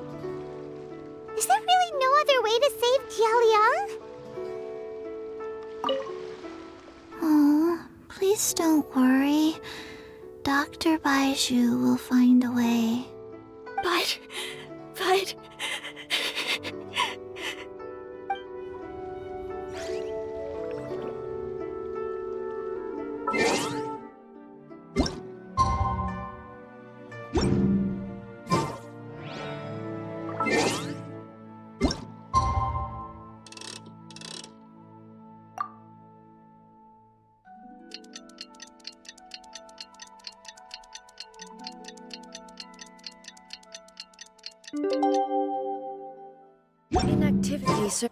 Is there really no other way to save Jiaoliang? Oh, please don't worry. Dr. Baishu will find a way. But... Inactivity, sir.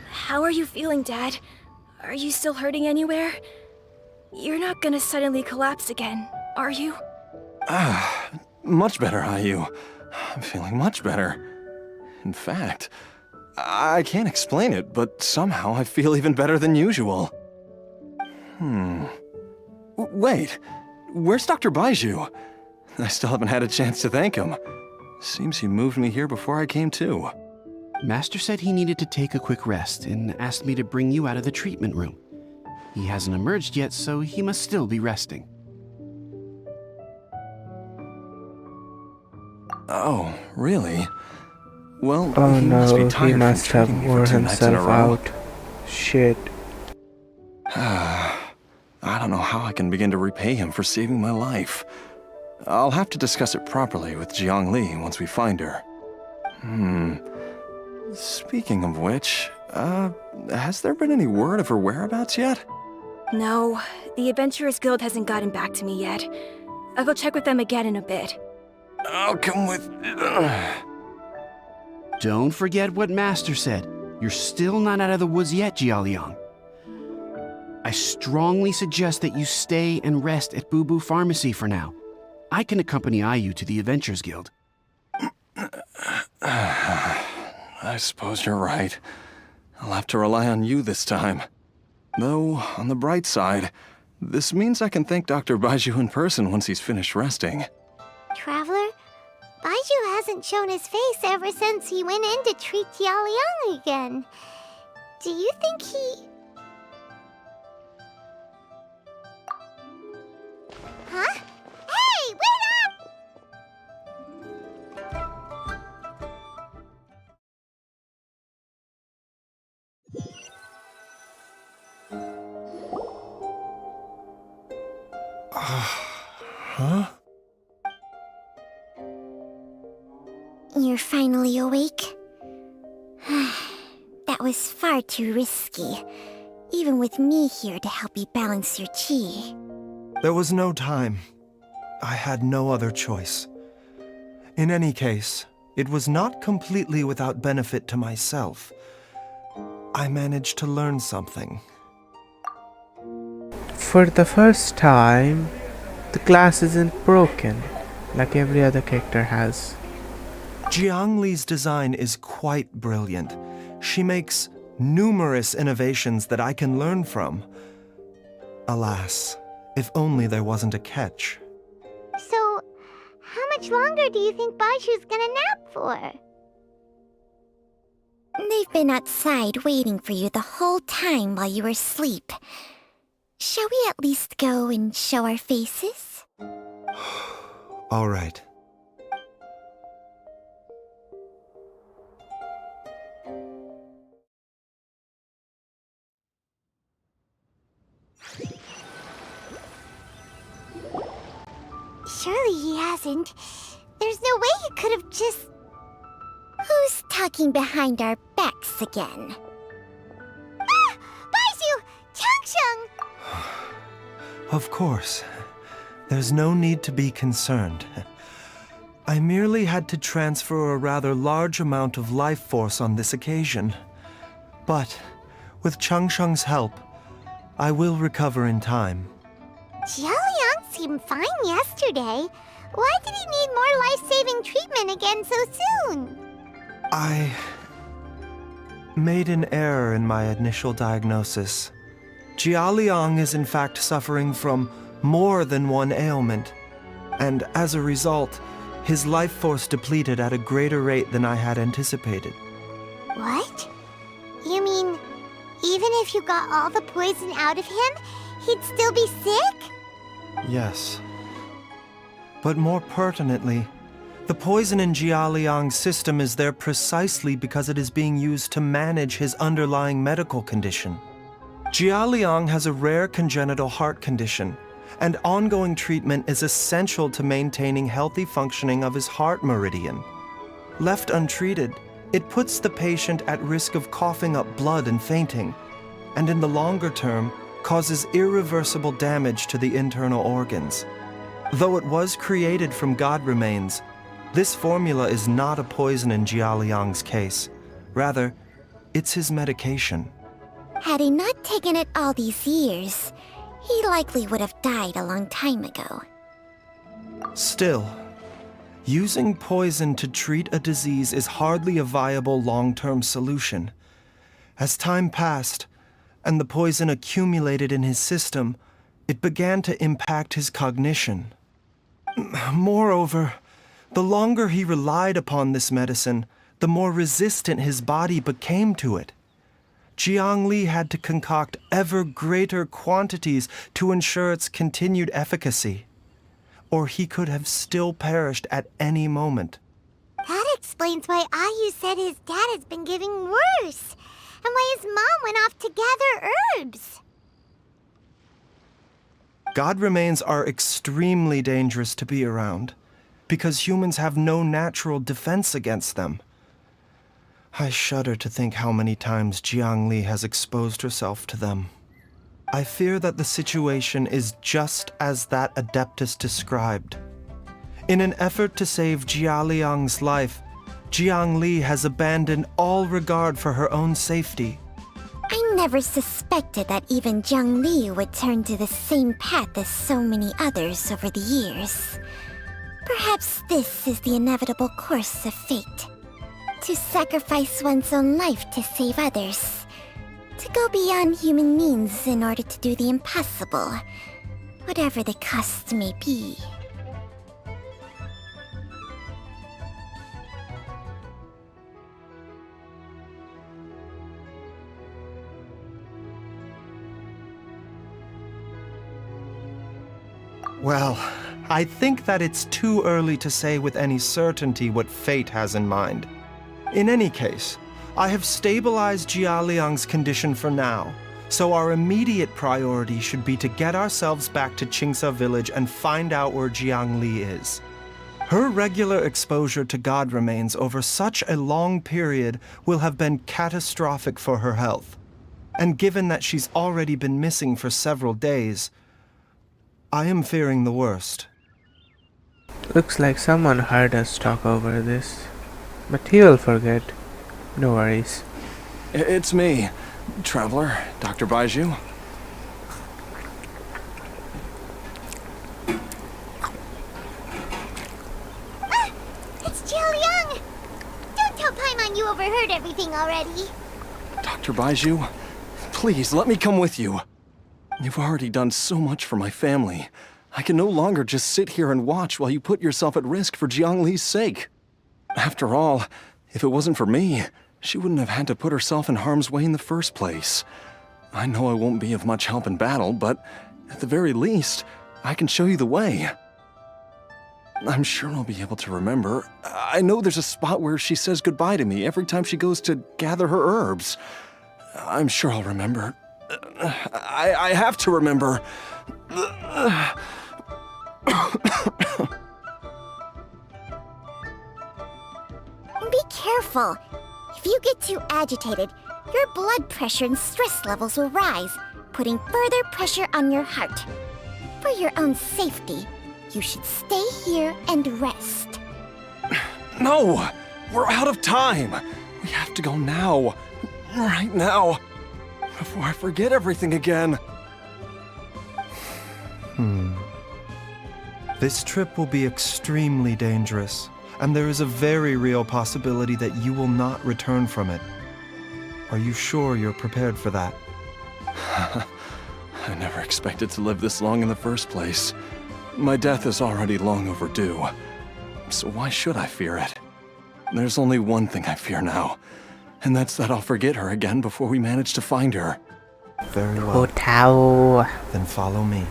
How are you feeling, Dad? Are you still hurting anywhere? You're not gonna suddenly collapse again, are you? Much better, Ayu. I'm feeling much better. In fact, I can't explain it, but somehow I feel even better than usual. Wait, where's Dr. Baiju? I still haven't had a chance to thank him. Seems he moved me here before I came to. Master said he needed to take a quick rest and asked me to bring you out of the treatment room. He hasn't emerged yet, so he must still be resting. Oh, really? Well, Oh he must be no, tired he from must have treating me for wore 2 nights in a himself row. out. Shit. I don't know how I can begin to repay him for saving my life. I'll have to discuss it properly with Jiang Li once we find her. Speaking of which, has there been any word of her whereabouts yet? No, the Adventurers Guild hasn't gotten back to me yet. I'll go check with them again in a bit. I'll come with... Don't forget what Master said. You're still not out of the woods yet, Jialiang. I strongly suggest that you stay and rest at Boo Boo Pharmacy for now. I can accompany Ayu to the Adventurers Guild. I suppose you're right. I'll have to rely on you this time. Though, on the bright side, this means I can thank Dr. Baiju in person once he's finished resting. Traveler, Baiju hasn't shown his face ever since he went in to treat Jialiang again. Do you think he... Huh? Hey, wait up! Huh? You're finally awake? That was far too risky, even with me here to help you balance your chi. There was no time. I had no other choice. In any case, it was not completely without benefit to myself. I managed to learn something. For the first time, the glass isn't broken like every other character has. Jiang Li's design is quite brilliant. She makes numerous innovations that I can learn from. Alas, if only there wasn't a catch. So, how much longer do you think Baiju's gonna nap for? They've been outside waiting for you the whole time while you were asleep. Shall we at least go and show our faces? All right. Surely he hasn't. There's no way he could have just... Who's talking behind our backs again? Ah! Baiju! Changsheng! Of course. There's no need to be concerned. I merely had to transfer a rather large amount of life force on this occasion. But, with Changsheng's help, I will recover in time. Jialiang seemed fine yesterday. Why did he need more life-saving treatment again so soon? I made an error in my initial diagnosis. Jialiang is in fact suffering from more than one ailment, and as a result, his life force depleted at a greater rate than I had anticipated. What? You mean, even if you got all the poison out of him, he'd still be sick? Yes. But more pertinently, the poison in Jialiang's system is there precisely because it is being used to manage his underlying medical condition. Jialiang has a rare congenital heart condition, and ongoing treatment is essential to maintaining healthy functioning of his heart meridian. Left untreated, it puts the patient at risk of coughing up blood and fainting, and in the longer term, causes irreversible damage to the internal organs. Though it was created from God remains, this formula is not a poison in Jialiang's case. Rather, it's his medication. Had he not taken it all these years, he likely would have died a long time ago. Still, using poison to treat a disease is hardly a viable long-term solution. As time passed, and the poison accumulated in his system, it began to impact his cognition. Moreover, the longer he relied upon this medicine, the more resistant his body became to it. Jiang Li had to concoct ever greater quantities to ensure its continued efficacy, or he could have still perished at any moment. That explains why Ayu said his dad has been getting worse, and why his mom went off to gather herbs. God remains are extremely dangerous to be around, because humans have no natural defense against them. I shudder to think how many times Jiang Li has exposed herself to them. I fear that the situation is just as that Adeptus described. In an effort to save Jialiang's life, Jiang Li has abandoned all regard for her own safety. I never suspected that even Jiang Li would turn to the same path as so many others over the years. Perhaps this is the inevitable course of fate. To sacrifice one's own life to save others. To go beyond human means in order to do the impossible, whatever the cost may be. Well, I think that it's too early to say with any certainty what fate has in mind. In any case, I have stabilized Jialiang's condition for now, so our immediate priority should be to get ourselves back to Qingsa village and find out where Jiang Li is. Her regular exposure to God remains over such a long period will have been catastrophic for her health. And given that she's already been missing for several days, I am fearing the worst. Looks like someone heard us talk over this. But he'll forget. No worries. It's me, Traveler, Dr. Baiju. It's Jialiang! Don't tell Paimon you overheard everything already. Dr. Baiju, please let me come with you. You've already done so much for my family. I can no longer just sit here and watch while you put yourself at risk for Jiang Li's sake. After all, if it wasn't for me, she wouldn't have had to put herself in harm's way in the first place. I know I won't be of much help in battle, but at the very least, I can show you the way. I'm sure I'll be able to remember. I know there's a spot where she says goodbye to me every time she goes to gather her herbs. I'm sure I'll remember. I have to remember. Be careful. If you get too agitated, your blood pressure and stress levels will rise, putting further pressure on your heart. For your own safety, you should stay here and rest. No! We're out of time! We have to go now. Right now. Before I forget everything again. This trip will be extremely dangerous, and there is a very real possibility that you will not return from it. Are you sure you're prepared for that? I never expected to live this long in the first place. My death is already long overdue. So why should I fear it? There's only one thing I fear now, and that's that I'll forget her again before we manage to find her. Very well. Then follow me.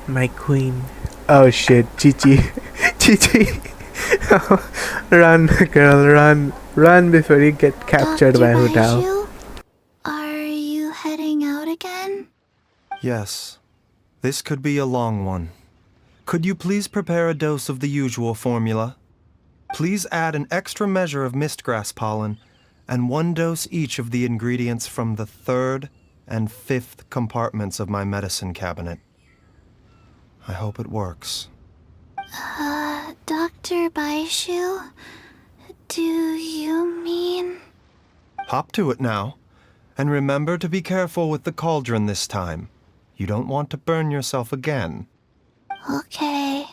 My queen. Oh shit, Chichi. Chichi. Run, girl, run. Run before you get captured by Hu Tao. Are you heading out again? Yes. This could be a long one. Could you please prepare a dose of the usual formula? Please add an extra measure of mistgrass pollen, and 1 dose each of the ingredients from the 3rd and 5th compartments of my medicine cabinet. I hope it works. Dr. Baishu? Do you mean... Hop to it now. And remember to be careful with the cauldron this time. You don't want to burn yourself again. Okay.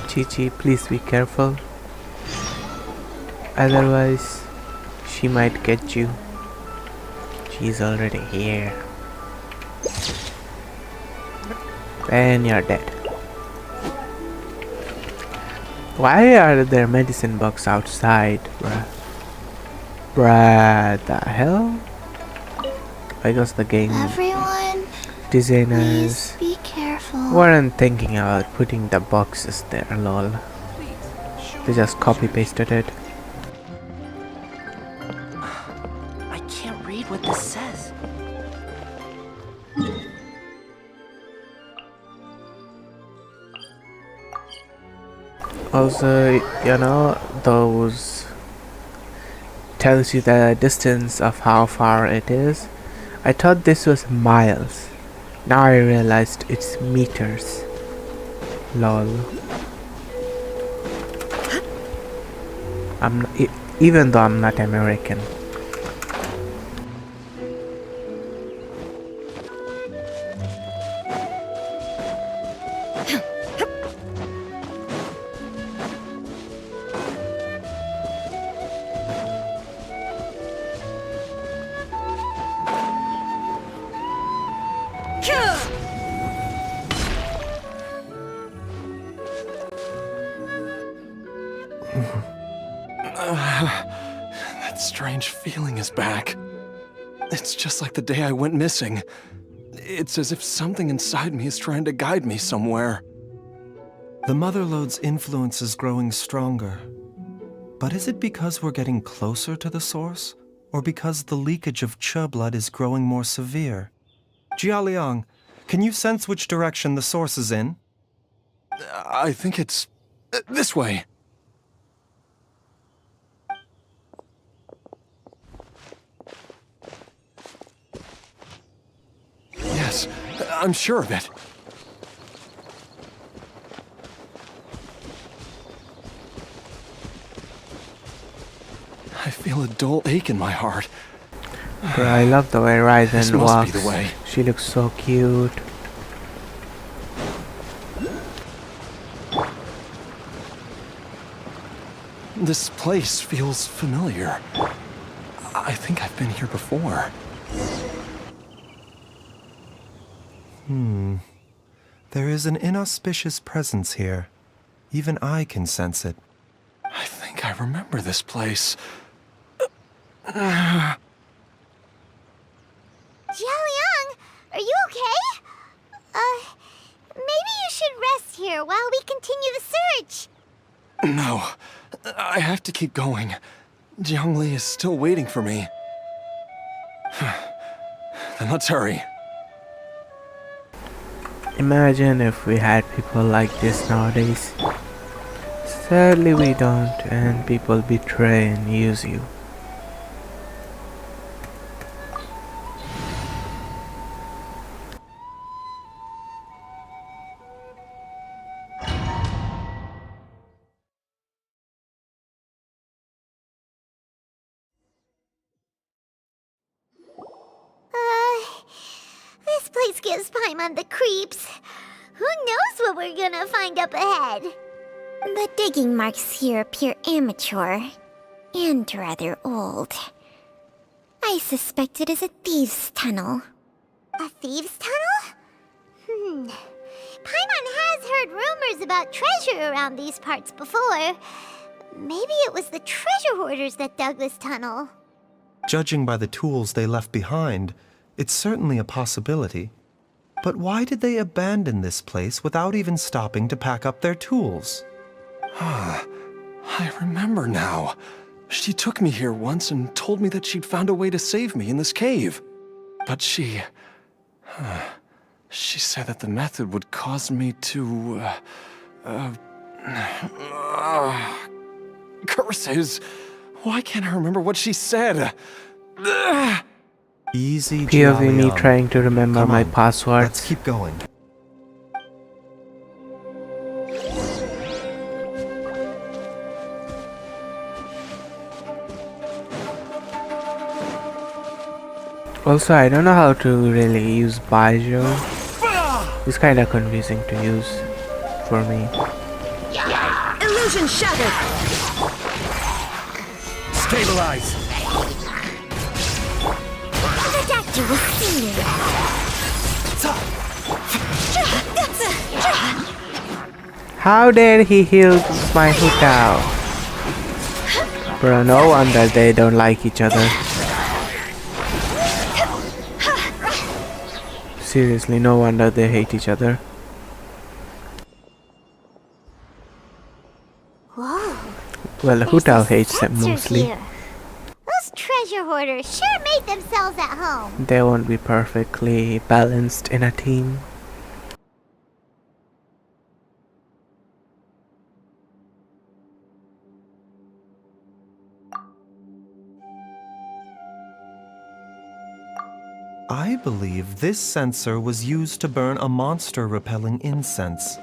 Chi-Chi, please be careful. Otherwise, she might get you. She's already here. And you're dead. Why are there medicine boxes outside, bruh? Bruh, the hell? Because the game Everyone, designers please be careful. weren't thinking about putting the boxes there, lol. They just copy pasted it. I can't read what this says. Also, you know, those tells you the distance of how far it is. I thought this was miles. Now I realized it's meters. Lol. Even though I'm not American. That strange feeling is back. It's just like the day I went missing. It's as if something inside me is trying to guide me somewhere. The Motherlode's influence is growing stronger. But is it because we're getting closer to the source? Or because the leakage of Che blood is growing more severe? Jialiang, can you sense which direction the source is in? I think it's... this way. Yes, I'm sure of it. I feel a dull ache in my heart. Bro, I love the way Ryzen This walks. must be the way. She looks so cute. This place feels familiar. I think I've been here before. There is an inauspicious presence here. Even I can sense it. I think I remember this place. Jialiang, are you okay? Maybe you should rest here while we continue the search. No, I have to keep going. Jiangli is still waiting for me. Then let's hurry. Imagine if we had people like this nowadays. Sadly we don't, and people betray and use you. This place gives Paimon the creeps. Who knows what we're gonna find up ahead? The digging marks here appear immature and rather old. I suspect it is a thieves' tunnel. A thieves' tunnel? Paimon has heard rumors about treasure around these parts before. Maybe it was the treasure hoarders that dug this tunnel. Judging by the tools they left behind, it's certainly a possibility. But why did they abandon this place without even stopping to pack up their tools? I remember now. She took me here once and told me that she'd found a way to save me in this cave. But she said that the method would cause me to... curses! Why can't I remember what she said? Easy, POV me Jialiang. trying to remember Come my on, passwords. let's keep going. Also, I don't know how to really use Baijo. It's kinda confusing to use for me. Illusion shattered! Stabilize! The doctor will see you. How dare he heal my Hutao? Bro, no wonder they don't like each other. Seriously, no wonder they hate each other. Whoa. Well, Hutao hates him Sensor mostly. here. Those treasure hoarders sure made themselves at home. They won't be perfectly balanced in a team. I believe this censer was used to burn a monster-repelling incense.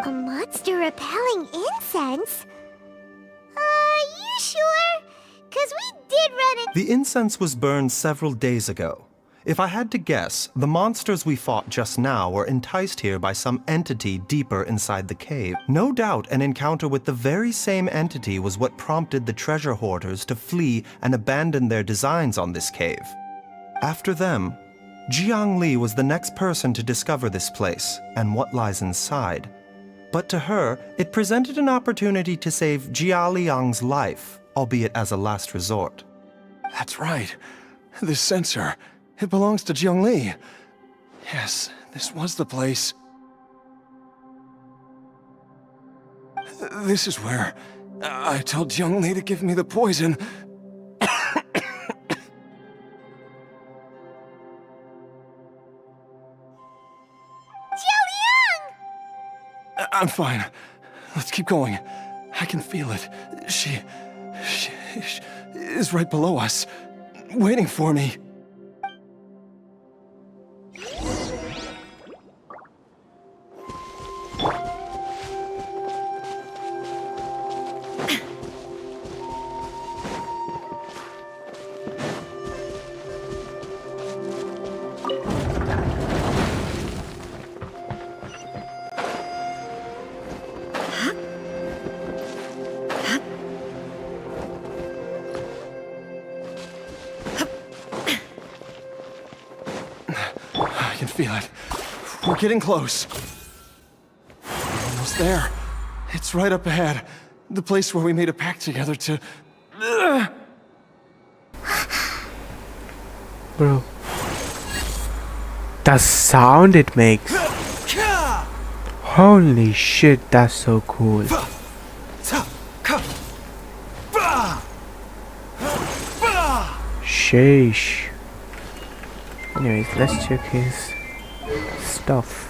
A monster repelling incense? You sure? 'Cause we did run into— The incense was burned several days ago. If I had to guess, the monsters we fought just now were enticed here by some entity deeper inside the cave. No doubt an encounter with the very same entity was what prompted the treasure hoarders to flee and abandon their designs on this cave. After them, Jiang Li was the next person to discover this place and what lies inside. But to her, it presented an opportunity to save Jia Liang's life, albeit as a last resort. That's right. This censer, it belongs to Jiang Li. Yes, this was the place. This is where I told Jiang Li to give me the poison. I'm fine. Let's keep going. I can feel it. She is right below us, waiting for me. I can feel it. We're getting close. We're almost there. It's right up ahead. The place where we made a pact together to... Bro. The sound it makes. Holy shit, that's so cool. Sheesh. Anyways, let's check his stuff.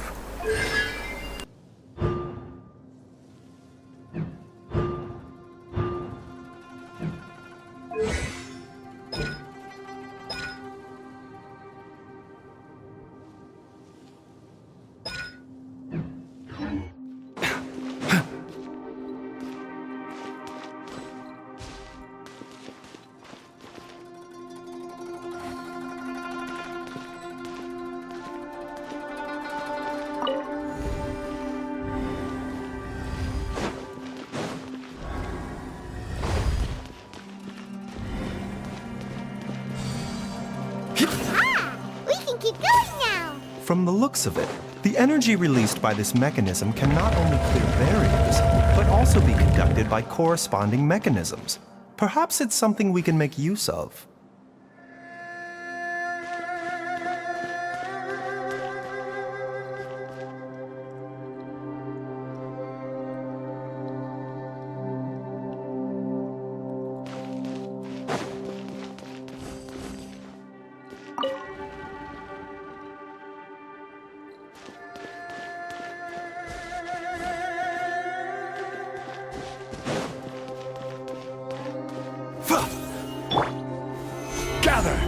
We can keep going now! From the looks of it, the energy released by this mechanism can not only clear barriers, but also be conducted by corresponding mechanisms. Perhaps it's something we can make use of. Gather!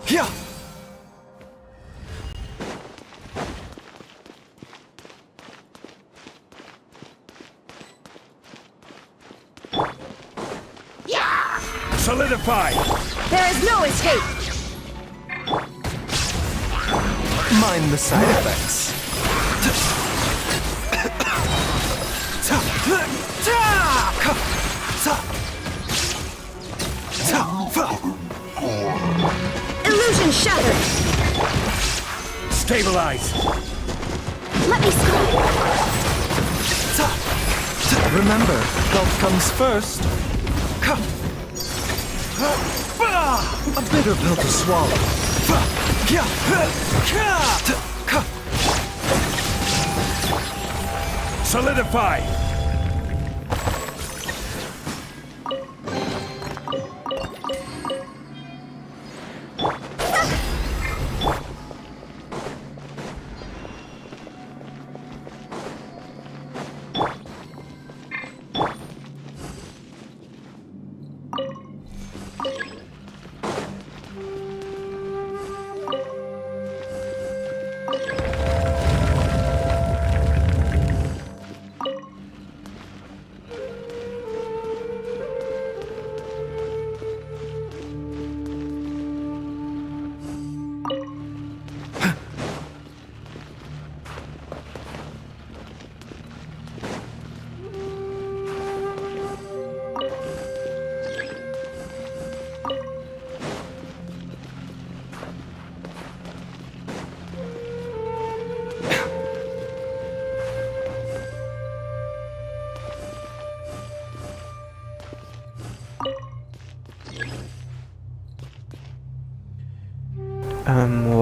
Yeah! Solidify! There is no escape! Mind the side effects. Illusion shattered! Stabilize! Let me scream! Remember, health comes first. A bitter pill to swallow. Solidify!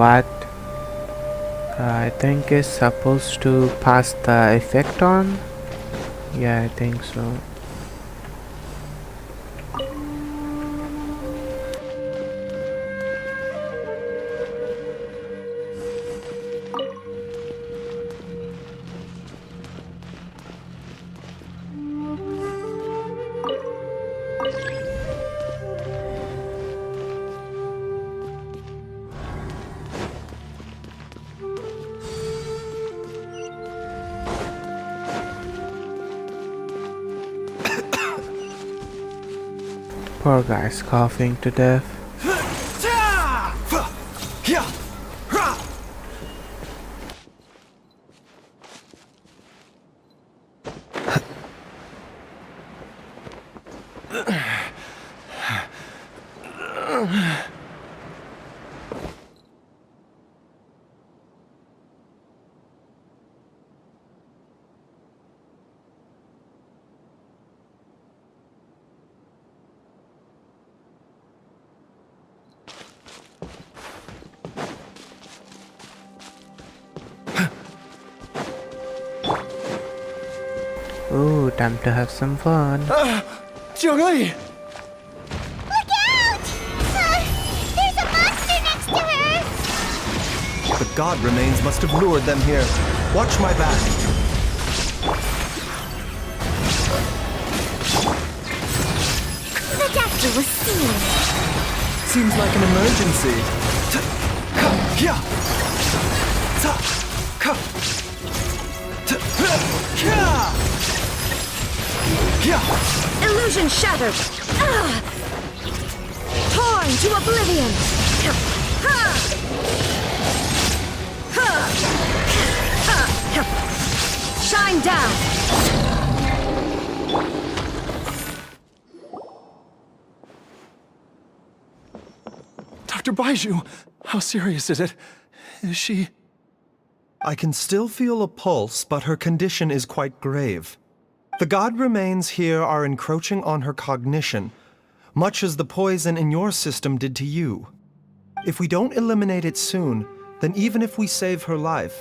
What I think is supposed to pass the effect on? Yeah, I think so. Poor guy's coughing to death. Ooh, time to have some fun. Jiangli! Look out! There's a monster next to her! The god remains must have lured them here. Watch my back. The doctor was seen. Seems like an emergency. Illusion shattered! Torn to oblivion! Shine down! Dr. Baiju, how serious is it? Is she... I can still feel a pulse, but her condition is quite grave. The god remains here are encroaching on her cognition, much as the poison in your system did to you. If we don't eliminate it soon, then even if we save her life,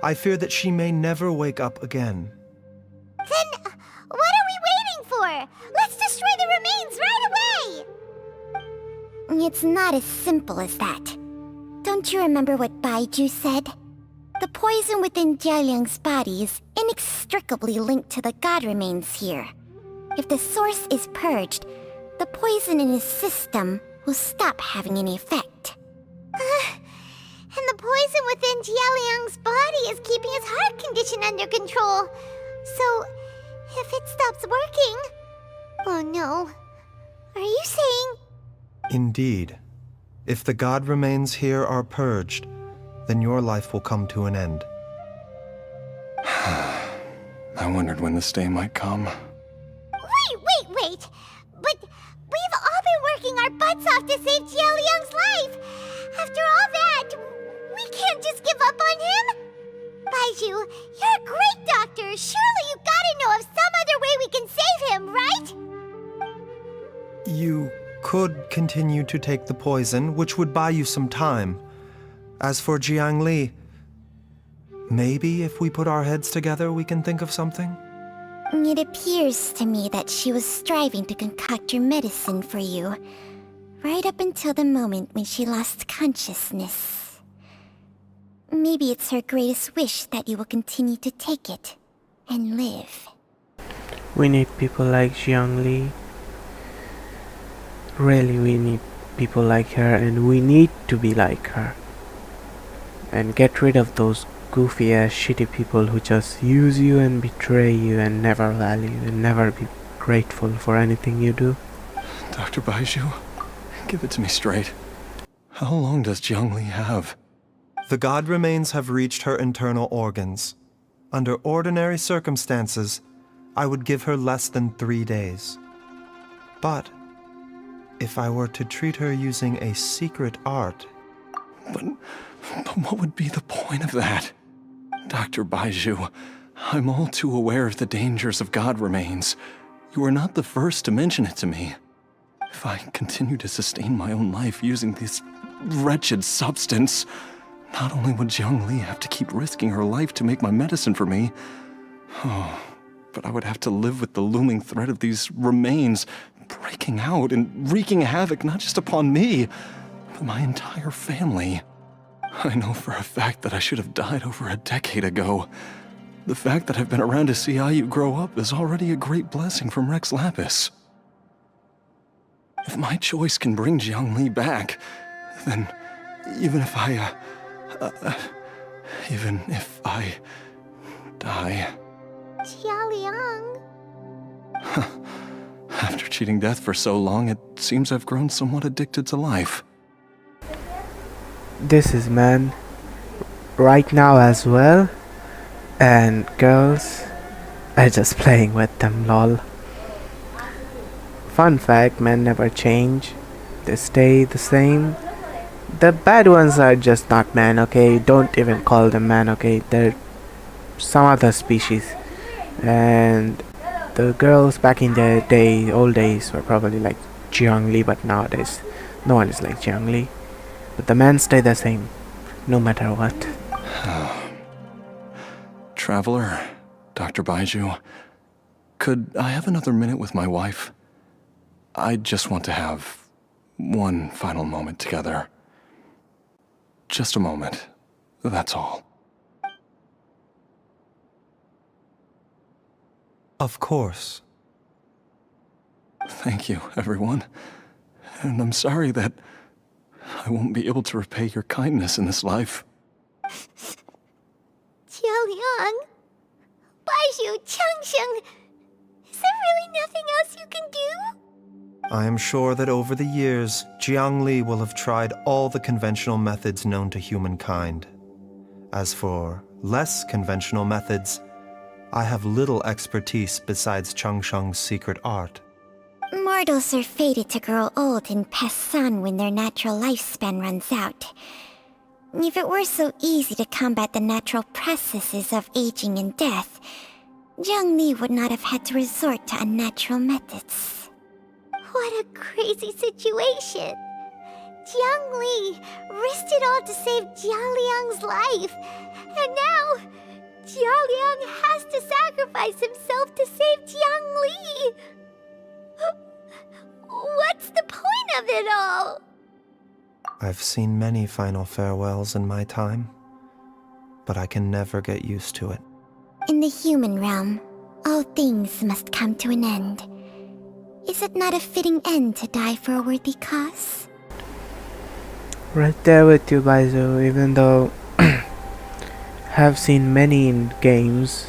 I fear that she may never wake up again. Then, power! Let's destroy the remains right away! It's not as simple as that. Don't you remember what Baiju said? The poison within Jialiang's body is inextricably linked to the god remains here. If the source is purged, the poison in his system will stop having any effect. And the poison within Jialiang's body is keeping his heart condition under control. So, if it stops working... Oh no. Are you saying... Indeed. If the god remains here are purged, then your life will come to an end. I wondered when this day might come. Wait! But we've all been working our butts off to save Jialiang's life! After all that, we can't just give up on him! Baiju, you're a great doctor! Surely you gotta know of some other way we can save him, right? You could continue to take the poison, which would buy you some time. As for Jiang Li, maybe if we put our heads together, we can think of something? It appears to me that she was striving to concoct your medicine for you, right up until the moment when she lost consciousness. Maybe it's her greatest wish that you will continue to take it and live. We need people like Jiang Li. Really, we need people like her, and we need to be like her. And get rid of those goofy ass shitty people who just use you and betray you and never value and never be grateful for anything you do. Dr. Baiju, give it to me straight. How long does Jiang Li have? The god remains have reached her internal organs. Under ordinary circumstances, I would give her less than 3 days. But if I were to treat her using a secret art... But what would be the point of that? Dr. Baiju, I'm all too aware of the dangers of god remains. You are not the first to mention it to me. If I continue to sustain my own life using this wretched substance, not only would Jiang Li have to keep risking her life to make my medicine for me, but I would have to live with the looming threat of these remains breaking out and wreaking havoc not just upon me, but my entire family. I know for a fact that I should have died over a decade ago. The fact that I've been around to see how you grow up is already a great blessing from Rex Lapis. If my choice can bring Jiang Li back, then even if I die... Jialiang... After cheating death for so long, it seems I've grown somewhat addicted to life. This is man right now as well, and girls are just playing with them, lol. Fun fact, men never change, they stay the same. The bad ones are just not men, okay? Don't even call them man, okay? They're some other species. And the girls back in the day, old days, were probably like Jiang Li, but nowadays no one is like Jiang Li. But the men stay the same, no matter what. Traveler, Dr. Baiju, could I have another minute with my wife? I just want to have one final moment together. Just a moment, that's all. Of course. Thank you, everyone. And I'm sorry that I won't be able to repay your kindness in this life. Jialiang, Baiju, Changsheng, is there really nothing else you can do? I am sure that over the years, Jiang Li will have tried all the conventional methods known to humankind. As for less conventional methods, I have little expertise besides Changsheng's secret art. Mortals are fated to grow old and pass on when their natural lifespan runs out. If it were so easy to combat the natural processes of aging and death, Jiang Li would not have had to resort to unnatural methods. What a crazy situation! Jiang Li risked it all to save Jialiang's life, and now Jialiang has to sacrifice himself to save Jiang Li! it all. I've seen many final farewells in my time, but I can never get used to it. In the human realm, all things must come to an end. Is it not a fitting end to die for a worthy cause? Right there with you, Baizu. Even though have seen many in games,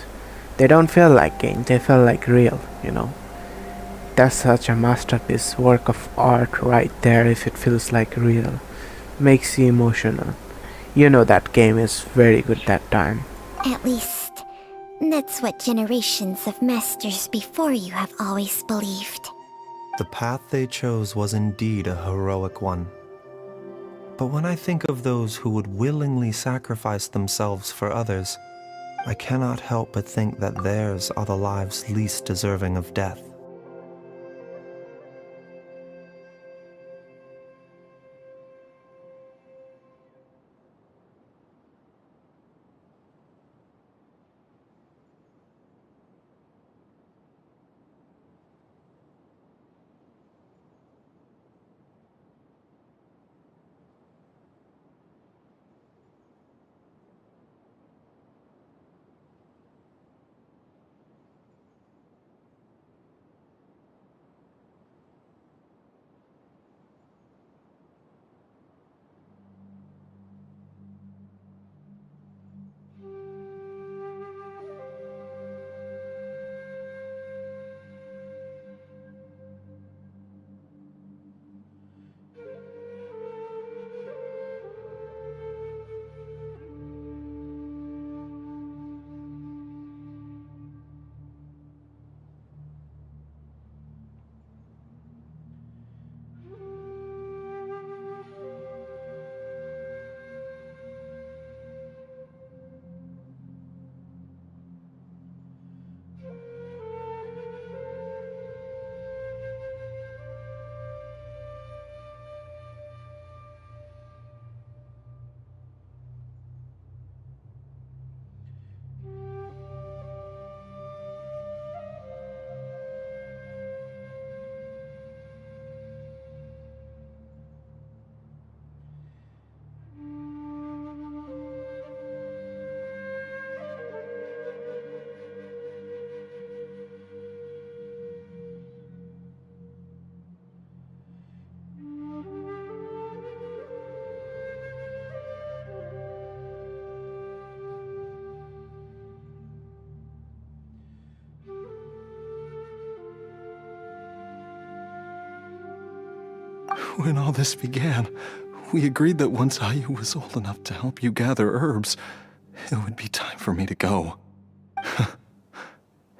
they don't feel like games, they feel like real, you know. That's such a masterpiece, work of art right there. If it feels like real, makes you emotional. You know that game is very good that time. At least, that's what generations of masters before you have always believed. The path they chose was indeed a heroic one. But when I think of those who would willingly sacrifice themselves for others, I cannot help but think that theirs are the lives least deserving of death. When all this began, we agreed that once Ayu was old enough to help you gather herbs, it would be time for me to go.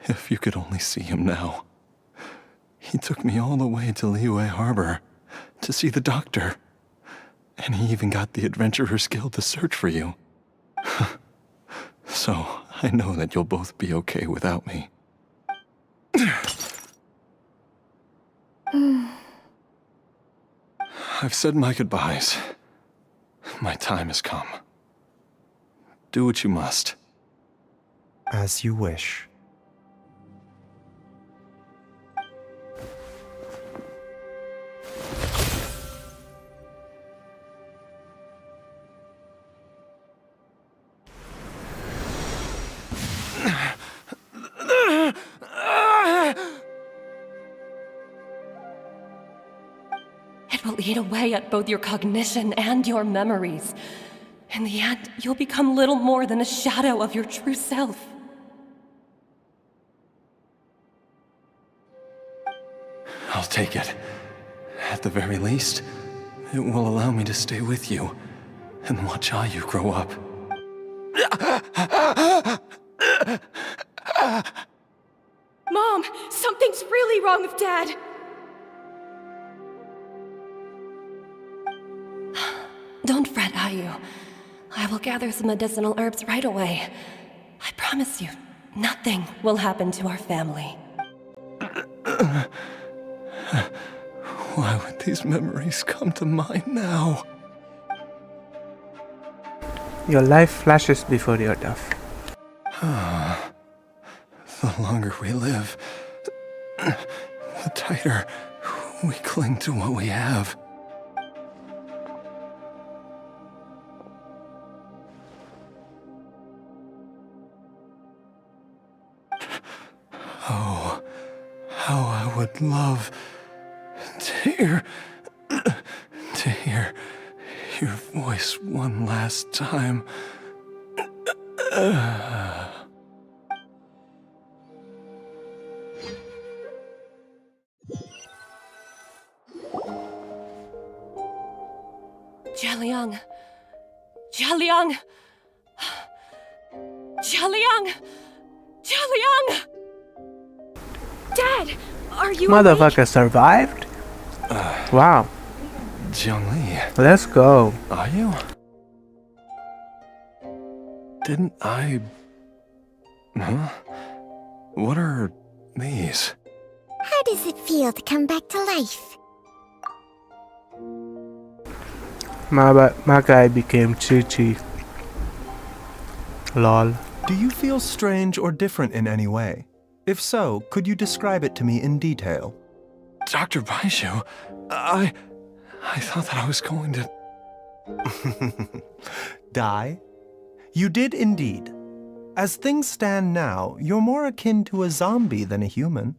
If you could only see him now. He took me all the way to Liyue Harbor to see the doctor. And he even got the Adventurers Guild to search for you. So, I know that you'll both be okay without me. I've said my goodbyes. My time has come. Do what you must. As you wish. It will eat away at both your cognition and your memories. In the end, you'll become little more than a shadow of your true self. I'll take it. At the very least, it will allow me to stay with you and watch Ayu grow up. Mom, something's really wrong with Dad. Don't fret, Ayu. I will gather some medicinal herbs right away. I promise you, nothing will happen to our family. Why would these memories come to mind now? Your life flashes before your death. The longer we live, the tighter we cling to what we have. how I would love to hear your voice one last time. Jialiang! Jialiang! Jialiang! Jialiang! Dad, are you Motherfucker survived? Wow. Jiangli. Let's go. Are you? Didn't I... Huh? What are these? How does it feel to come back to life? My guy became Chi-Chi. Lol. Do you feel strange or different in any way? If so, could you describe it to me in detail? Dr. Baizhu, I thought that I was going to... Die? You did indeed. As things stand now, you're more akin to a zombie than a human.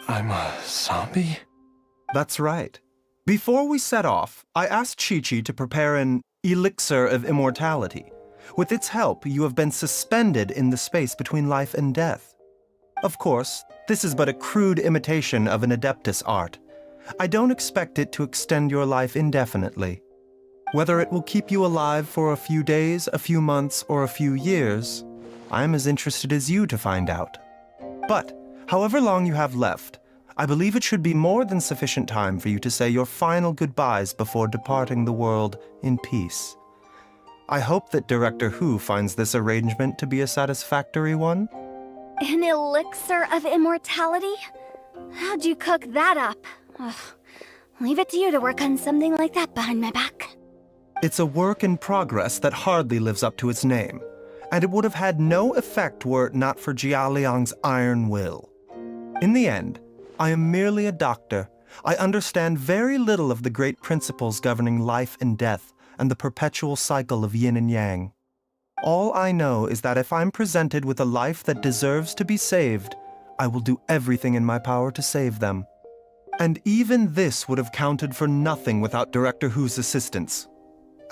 I'm a zombie? That's right. Before we set off, I asked Chi-Chi to prepare an elixir of immortality. With its help, you have been suspended in the space between life and death. Of course, this is but a crude imitation of an Adeptus art. I don't expect it to extend your life indefinitely. Whether it will keep you alive for a few days, a few months, or a few years, I'm as interested as you to find out. But, however long you have left, I believe it should be more than sufficient time for you to say your final goodbyes before departing the world in peace. I hope that Director Hu finds this arrangement to be a satisfactory one. An elixir of immortality? How'd you cook that up? Ugh. Leave it to you to work on something like that behind my back. It's a work in progress that hardly lives up to its name, and it would have had no effect were it not for Jialiang's iron will. In the end, I am merely a doctor. I understand very little of the great principles governing life and death and the perpetual cycle of yin and yang. All I know is that if I'm presented with a life that deserves to be saved, I will do everything in my power to save them. And even this would have counted for nothing without Director Hu's assistance.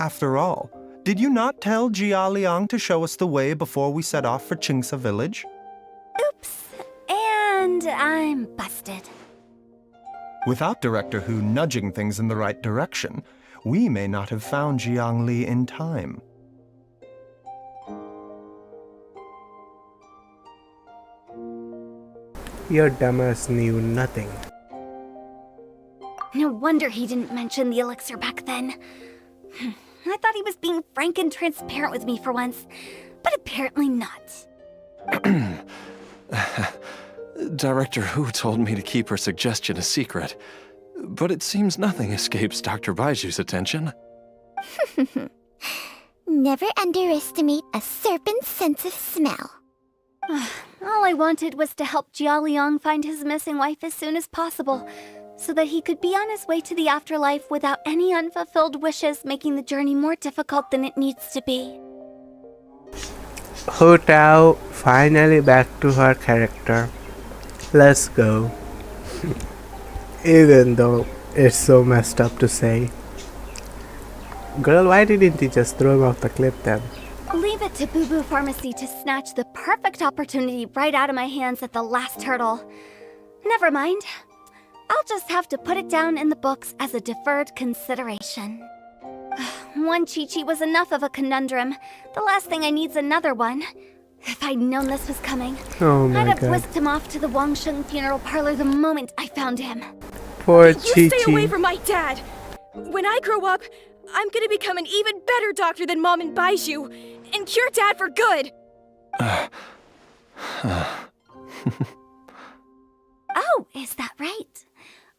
After all, did you not tell Jia Liang to show us the way before we set off for Qingsa village? Oops. And I'm busted. Without Director Hu nudging things in the right direction, we may not have found Jiangli in time. Your dumbass knew nothing. No wonder he didn't mention the elixir back then. I thought he was being frank and transparent with me for once, but apparently not. Director Hu told me to keep her suggestion a secret, but it seems nothing escapes Dr. Baiju's attention. Never underestimate a serpent's sense of smell. All I wanted was to help Jialiang find his missing wife as soon as possible, so that he could be on his way to the afterlife without any unfulfilled wishes making the journey more difficult than it needs to be. Hu Tao finally back to her character. Let's go. Even though it's so messed up to say. Girl, why didn't you just throw him off the cliff then? Leave it to Boo Boo Pharmacy to snatch the perfect opportunity right out of my hands at the last hurdle. Never mind. I'll just have to put it down in the books as a deferred consideration. One Chi-Chi was enough of a conundrum. The last thing I need's another one. If I'd known this was coming, I'd have whisked him off to the Wangsheng funeral parlor the moment I found him. Poor You stay away Chi-Chi. from my dad! When I grow up, I'm gonna become an even better doctor than Mom and Baizhu, and cure Dad for good! Oh, is that right?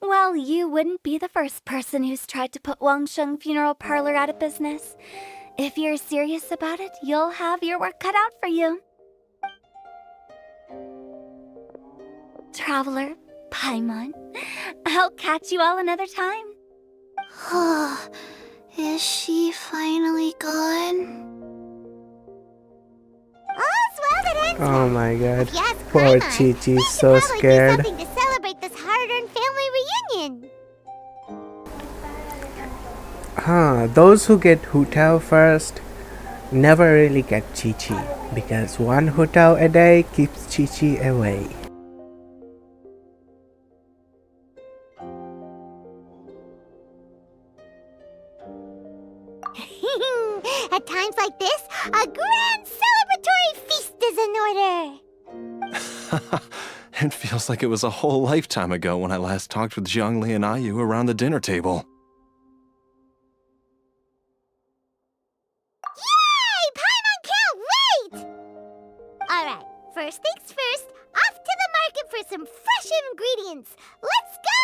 Well, you wouldn't be the first person who's tried to put Wangsheng funeral parlor out of business. If you're serious about it, you'll have your work cut out for you. Traveler, Paimon, I'll catch you all another time. Oh, is she finally gone? All's well that ends Oh my god. Yes, Poor Paimon. Chi-Chi, We so should probably do scared. something to celebrate Those who get Hutao first never really get Chi-Chi, because one Hutao a day keeps Chi-Chi away. At times like this, a grand celebratory feast is in order. It feels like it was a whole lifetime ago when I last talked with Zhongli and Ayu around the dinner table. Yay! Paimon can't wait! Alright, first things first, off to the market for some fresh ingredients. Let's go!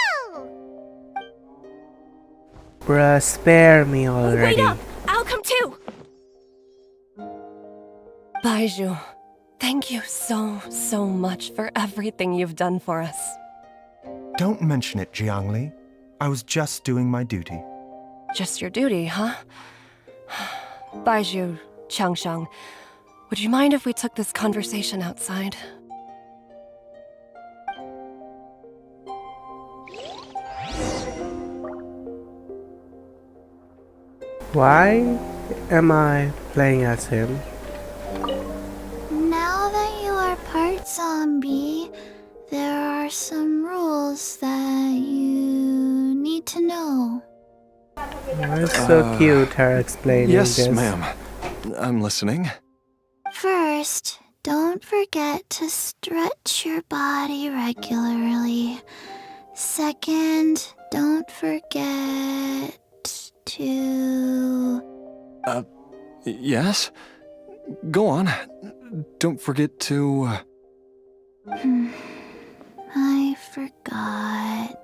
Bruh, spare me already. Wait up! I'll come too! Baizhu, thank you so much for everything you've done for us. Don't mention it, Jiangli. I was just doing my duty. Just your duty, huh? Baizhu, Changshang, would you mind if we took this conversation outside? Why am I playing as him? Now that you are part zombie, there are some rules that you need to know. It's so cute, her explaining Yes, this. ma'am. I'm listening. First, don't forget to stretch your body regularly. Second, don't forget to... Yes? Go on. Don't forget to... I forgot.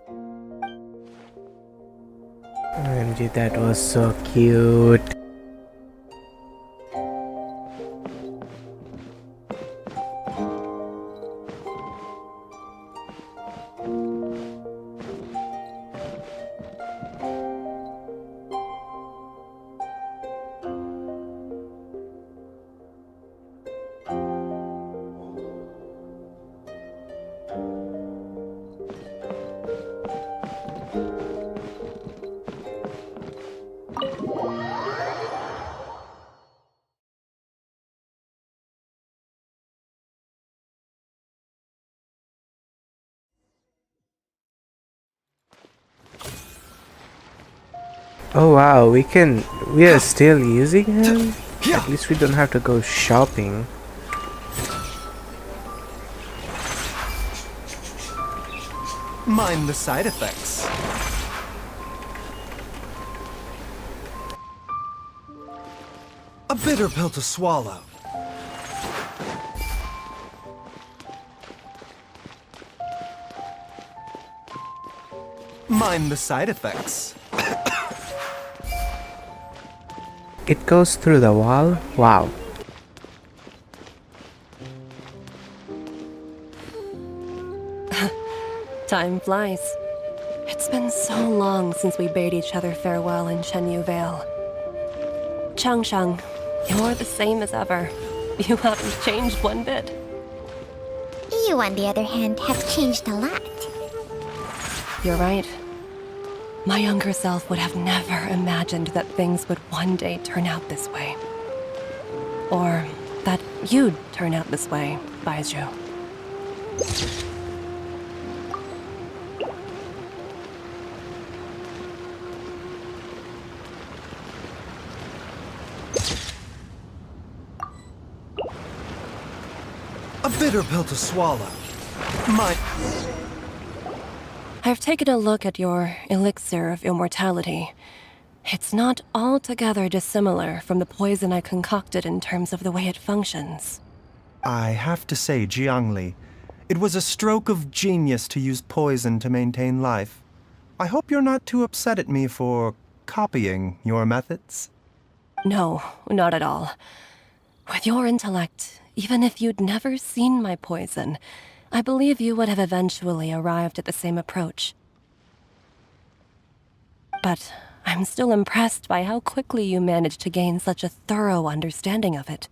OMG, that was so cute. Oh wow, we are still using him? At least we don't have to go shopping. Mind the side effects. A bitter pill to swallow. Mind the side effects. It goes through the wall? Wow. Time flies. It's been so long since we bade each other farewell in Chenyu Vale. Changshang, you're the same as ever. You haven't changed one bit. You, on the other hand, have changed a lot. You're right. My younger self would have never imagined that things would one day turn out this way. Or that you'd turn out this way, Baizhu. A bitter pill to swallow. I've taken a look at your elixir of immortality. It's not altogether dissimilar from the poison I concocted in terms of the way it functions. I have to say, Jiangli, it was a stroke of genius to use poison to maintain life. I hope you're not too upset at me for copying your methods. No, not at all. With your intellect, even if you'd never seen my poison, I believe you would have eventually arrived at the same approach. But I'm still impressed by how quickly you managed to gain such a thorough understanding of it.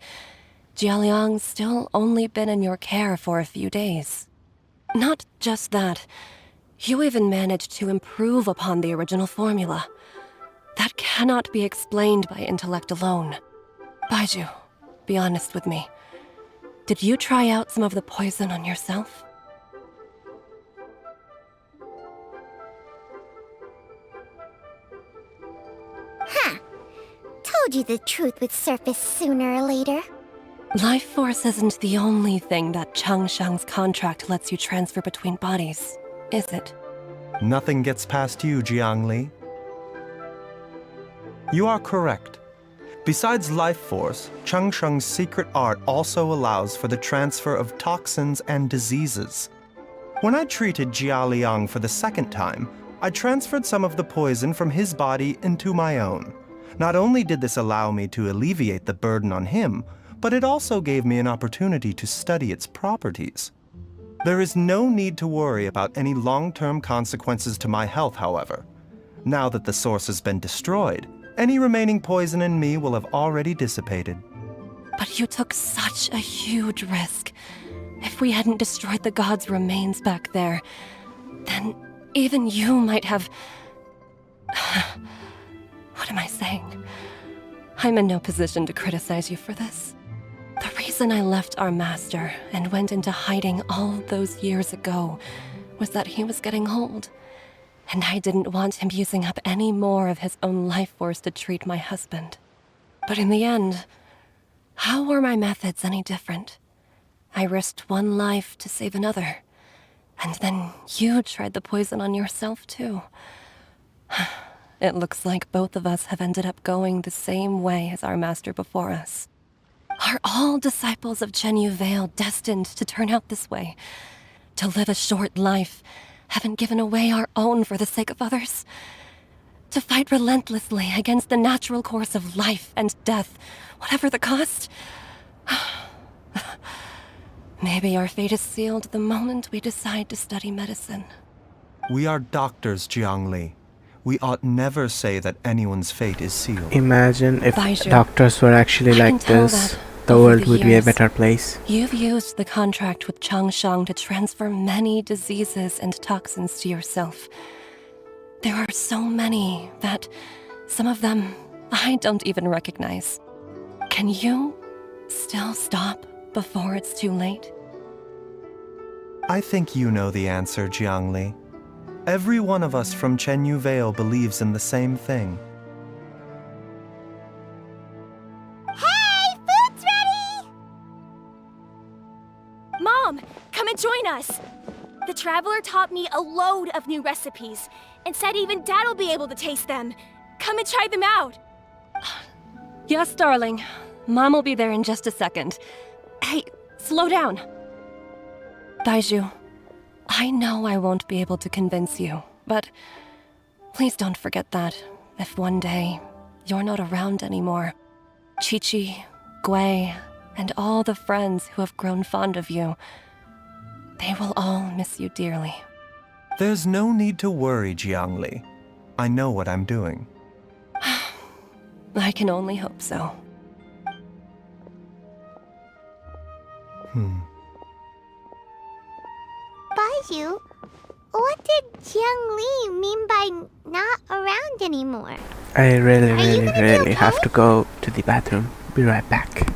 Jialiang's still only been in your care for a few days. Not just that, you even managed to improve upon the original formula. That cannot be explained by intellect alone. Baiju, be honest with me. Did you try out some of the poison on yourself? Huh. Told you the truth would surface sooner or later. Life force isn't the only thing that Changshang's contract lets you transfer between bodies, is it? Nothing gets past you, Jiangli. You are correct. Besides life force, Changsheng's secret art also allows for the transfer of toxins and diseases. When I treated Jia Liang for the second time, I transferred some of the poison from his body into my own. Not only did this allow me to alleviate the burden on him, but it also gave me an opportunity to study its properties. There is no need to worry about any long-term consequences to my health, however. Now that the source has been destroyed, any remaining poison in me will have already dissipated. But you took such a huge risk. If we hadn't destroyed the god's remains back there, then even you might have... What am I saying? I'm in no position to criticize you for this. The reason I left our master and went into hiding all those years ago was that he was getting old, and I didn't want him using up any more of his own life force to treat my husband. But in the end, how were my methods any different? I risked one life to save another, and then you tried the poison on yourself too. It looks like both of us have ended up going the same way as our master before us. Are all disciples of Zhenyu Vale destined to turn out this way? To live a short life, having given away our own for the sake of others? To fight relentlessly against the natural course of life and death, whatever the cost? Maybe our fate is sealed the moment we decide to study medicine. We are doctors, Jiangli. We ought never say that anyone's fate is sealed. Imagine if Baizhu, doctors were actually I can like tell this. that The over world the would be a years, better place. You've used the contract with Changshang to transfer many diseases and toxins to yourself. There are so many that some of them I don't even recognize. Can you still stop before it's too late? I think you know the answer, Jiangli. Every one of us from Zhenyu Vale believes in the same thing. Hey, food's ready! Mom, come and join us! The Traveler taught me a load of new recipes, and said even Dad'll be able to taste them. Come and try them out! Yes, darling. Mom will be there in just a second. Hey, slow down. Baizhu, I know I won't be able to convince you, but please don't forget that if one day you're not around anymore, Chi-Chi, Gui, and all the friends who have grown fond of you, they will all miss you dearly. There's no need to worry, Jiangli. I know what I'm doing. I can only hope so. Baizhu, what did Jiang Li mean by not around anymore? I really, Are you really, gonna be really okay? have to go to the bathroom. Be right back.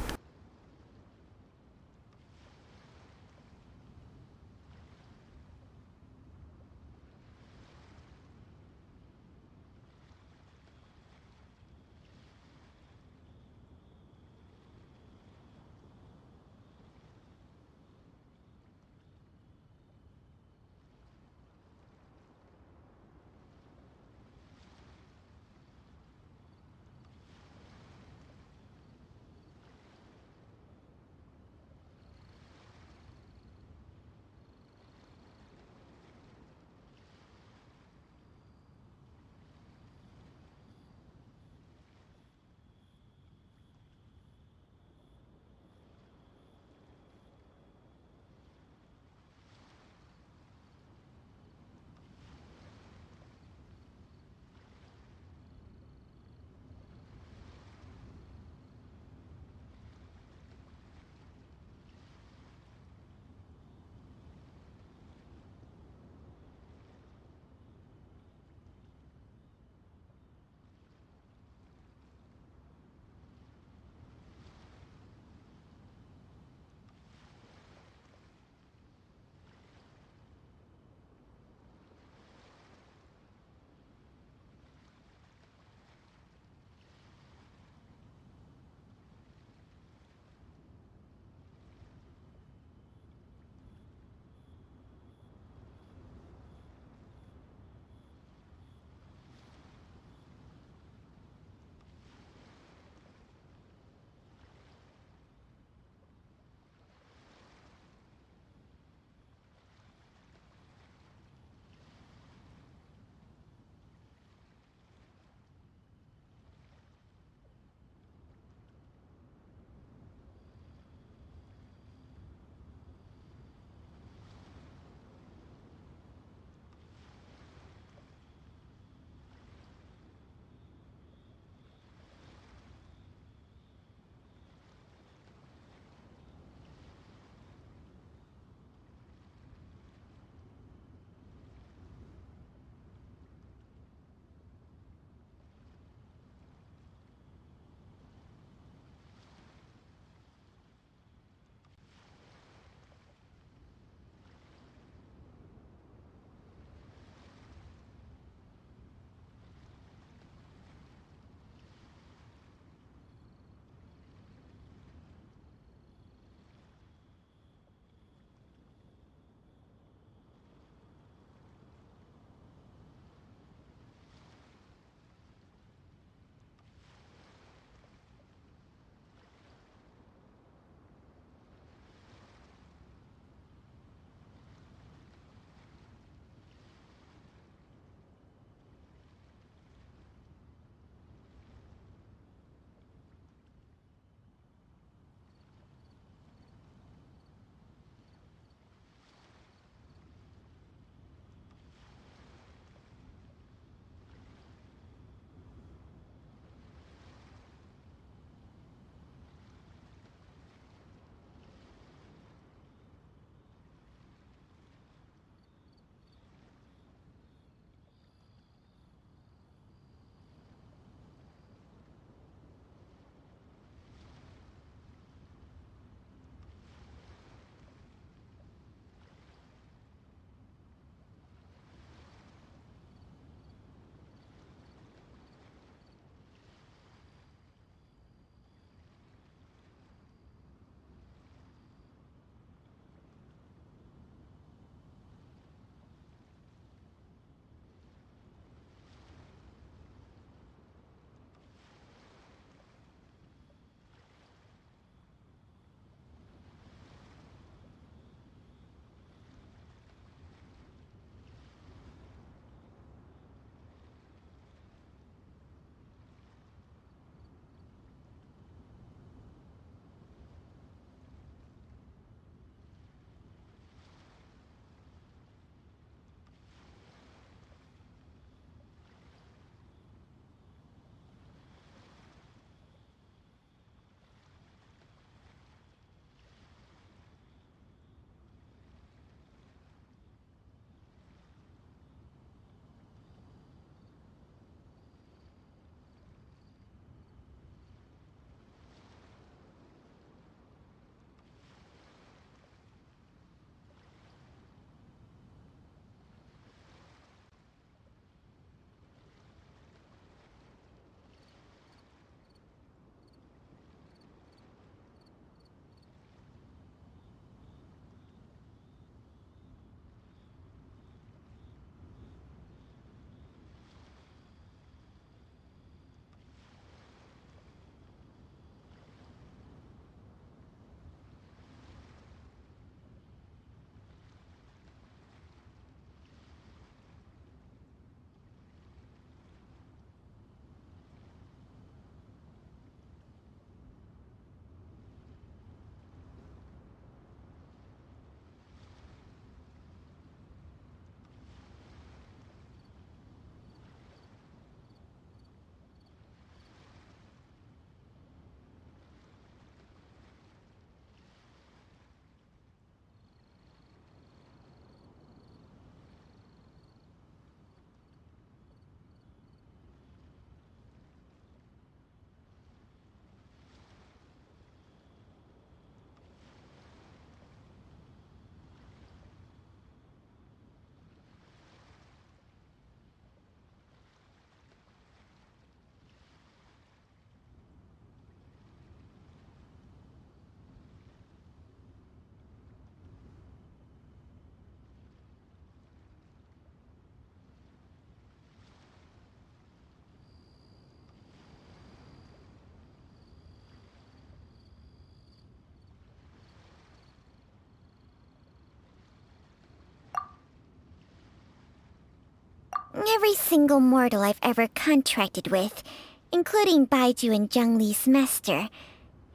Every single mortal I've ever contracted with, including Baiju and Zhongli's master,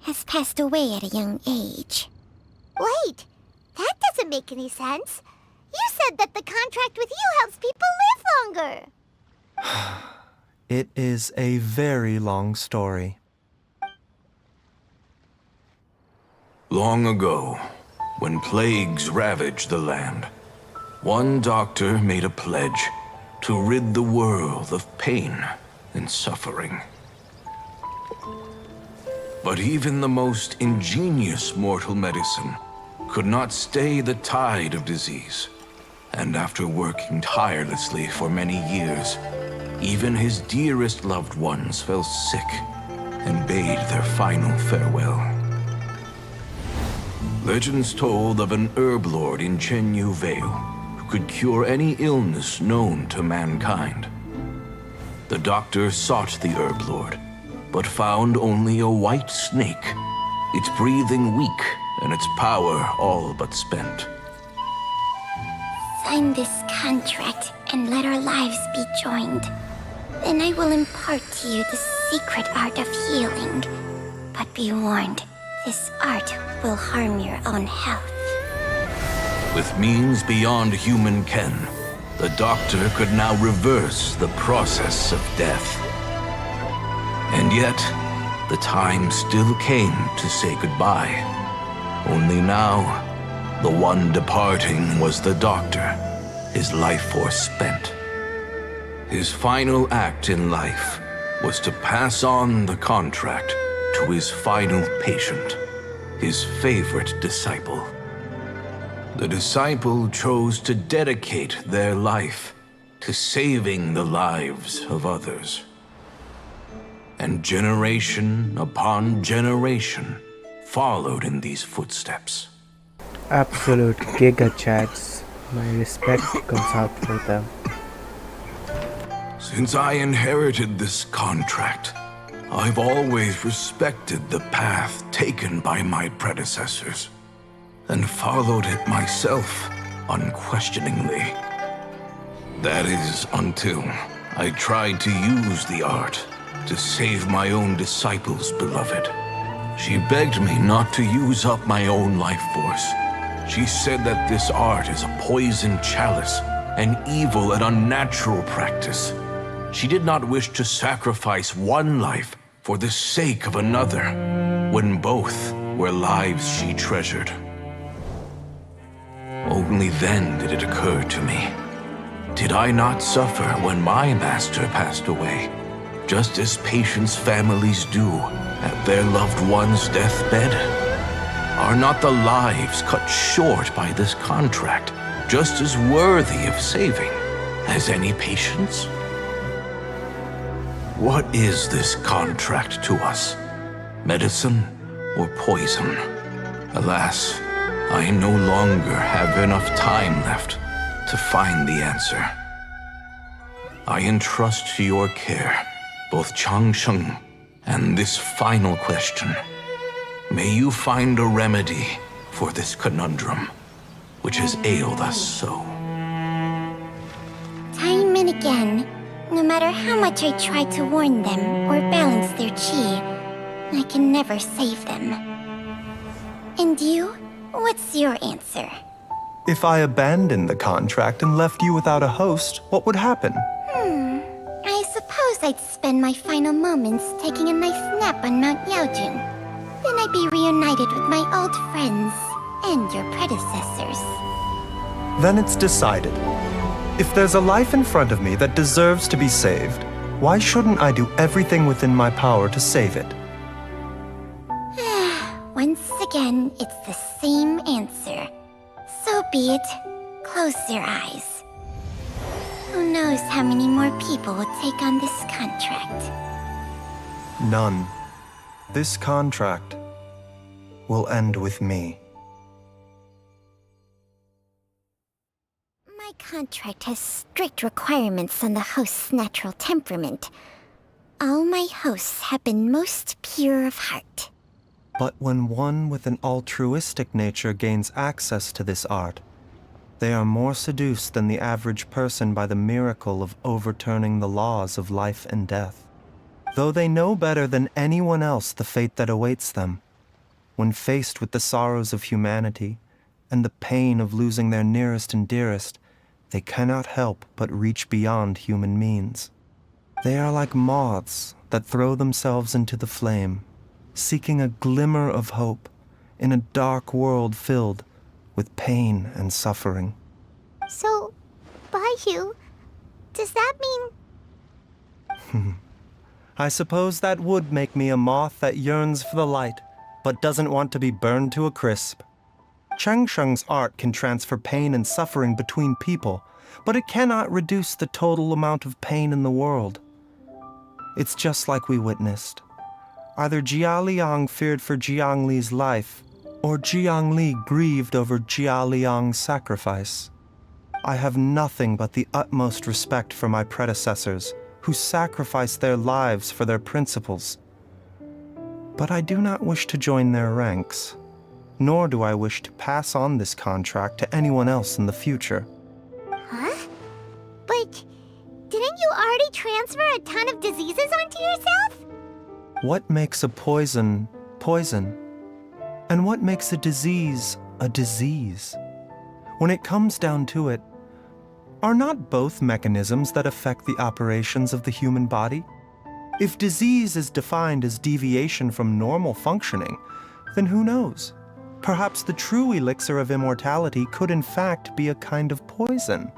has passed away at a young age. Wait, that doesn't make any sense. You said that the contract with you helps people live longer. It is a very long story. Long ago, when plagues ravaged the land, one doctor made a pledge to rid the world of pain and suffering. But even the most ingenious mortal medicine could not stay the tide of disease. And after working tirelessly for many years, even his dearest loved ones fell sick and bade their final farewell. Legends told of an herb lord in Chenyu Vale who could cure any illness known to mankind. The doctor sought the herb lord, but found only a white snake, its breathing weak and its power all but spent. Sign this contract and let our lives be joined. Then I will impart to you the secret art of healing. But be warned, this art will harm your own health. With means beyond human ken, the doctor could now reverse the process of death. And yet, the time still came to say goodbye. Only now, the one departing was the doctor, his life force spent. His final act in life was to pass on the contract to his final patient, his favorite disciple. The disciple chose to dedicate their life to saving the lives of others. And generation upon generation followed in these footsteps. Absolute giga chats. My respect goes out for them. Since I inherited this contract, I've always respected the path taken by my predecessors and followed it myself unquestioningly. That is until I tried to use the art to save my own disciple's beloved. She begged me not to use up my own life force. She said that this art is a poisoned chalice, an evil and unnatural practice. She did not wish to sacrifice one life for the sake of another, when both were lives she treasured. Only then did it occur to me. Did I not suffer when my master passed away, just as patients' families do at their loved one's deathbed? Are not the lives cut short by this contract just as worthy of saving as any patients? What is this contract to us? Medicine or poison? Alas, I no longer have enough time left to find the answer. I entrust to your care both Changsheng and this final question. May you find a remedy for this conundrum, which has ailed us so. Time and again, no matter how much I try to warn them or balance their chi, I can never save them. And you? What's your answer? If I abandoned the contract and left you without a host, what would happen? I suppose I'd spend my final moments taking a nice nap on Mount Yaojun. Then I'd be reunited with my old friends and your predecessors. Then it's decided. If there's a life in front of me that deserves to be saved, why shouldn't I do everything within my power to save it? Once again, it's the same answer. So be it. Close your eyes. Who knows how many more people will take on this contract? None. This contract will end with me. My contract has strict requirements on the host's natural temperament. All my hosts have been most pure of heart. But when one with an altruistic nature gains access to this art, They are more seduced than the average person by the miracle of overturning the laws of life and death. Though they know better than anyone else the fate that awaits them, when faced with the sorrows of humanity and the pain of losing their nearest and dearest, they cannot help but reach beyond human means. They are like moths that throw themselves into the flame, seeking a glimmer of hope in a dark world filled with pain and suffering. So, Baiju, does that mean... I suppose that would make me a moth that yearns for the light, but doesn't want to be burned to a crisp. Changsheng's art can transfer pain and suffering between people, but it cannot reduce the total amount of pain in the world. It's just like we witnessed. Either Jia Liang feared for Jiang Li's life, or Jiang Li grieved over Jia Liang's sacrifice. I have nothing but the utmost respect for my predecessors, who sacrificed their lives for their principles. But I do not wish to join their ranks, nor do I wish to pass on this contract to anyone else in the future. Huh? But didn't you already transfer a ton of diseases onto yourself? What makes a poison poison? And what makes a disease a disease? When it comes down to it, are not both mechanisms that affect the operations of the human body? If disease is defined as deviation from normal functioning, then who knows? Perhaps the true elixir of immortality could in fact be a kind of poison.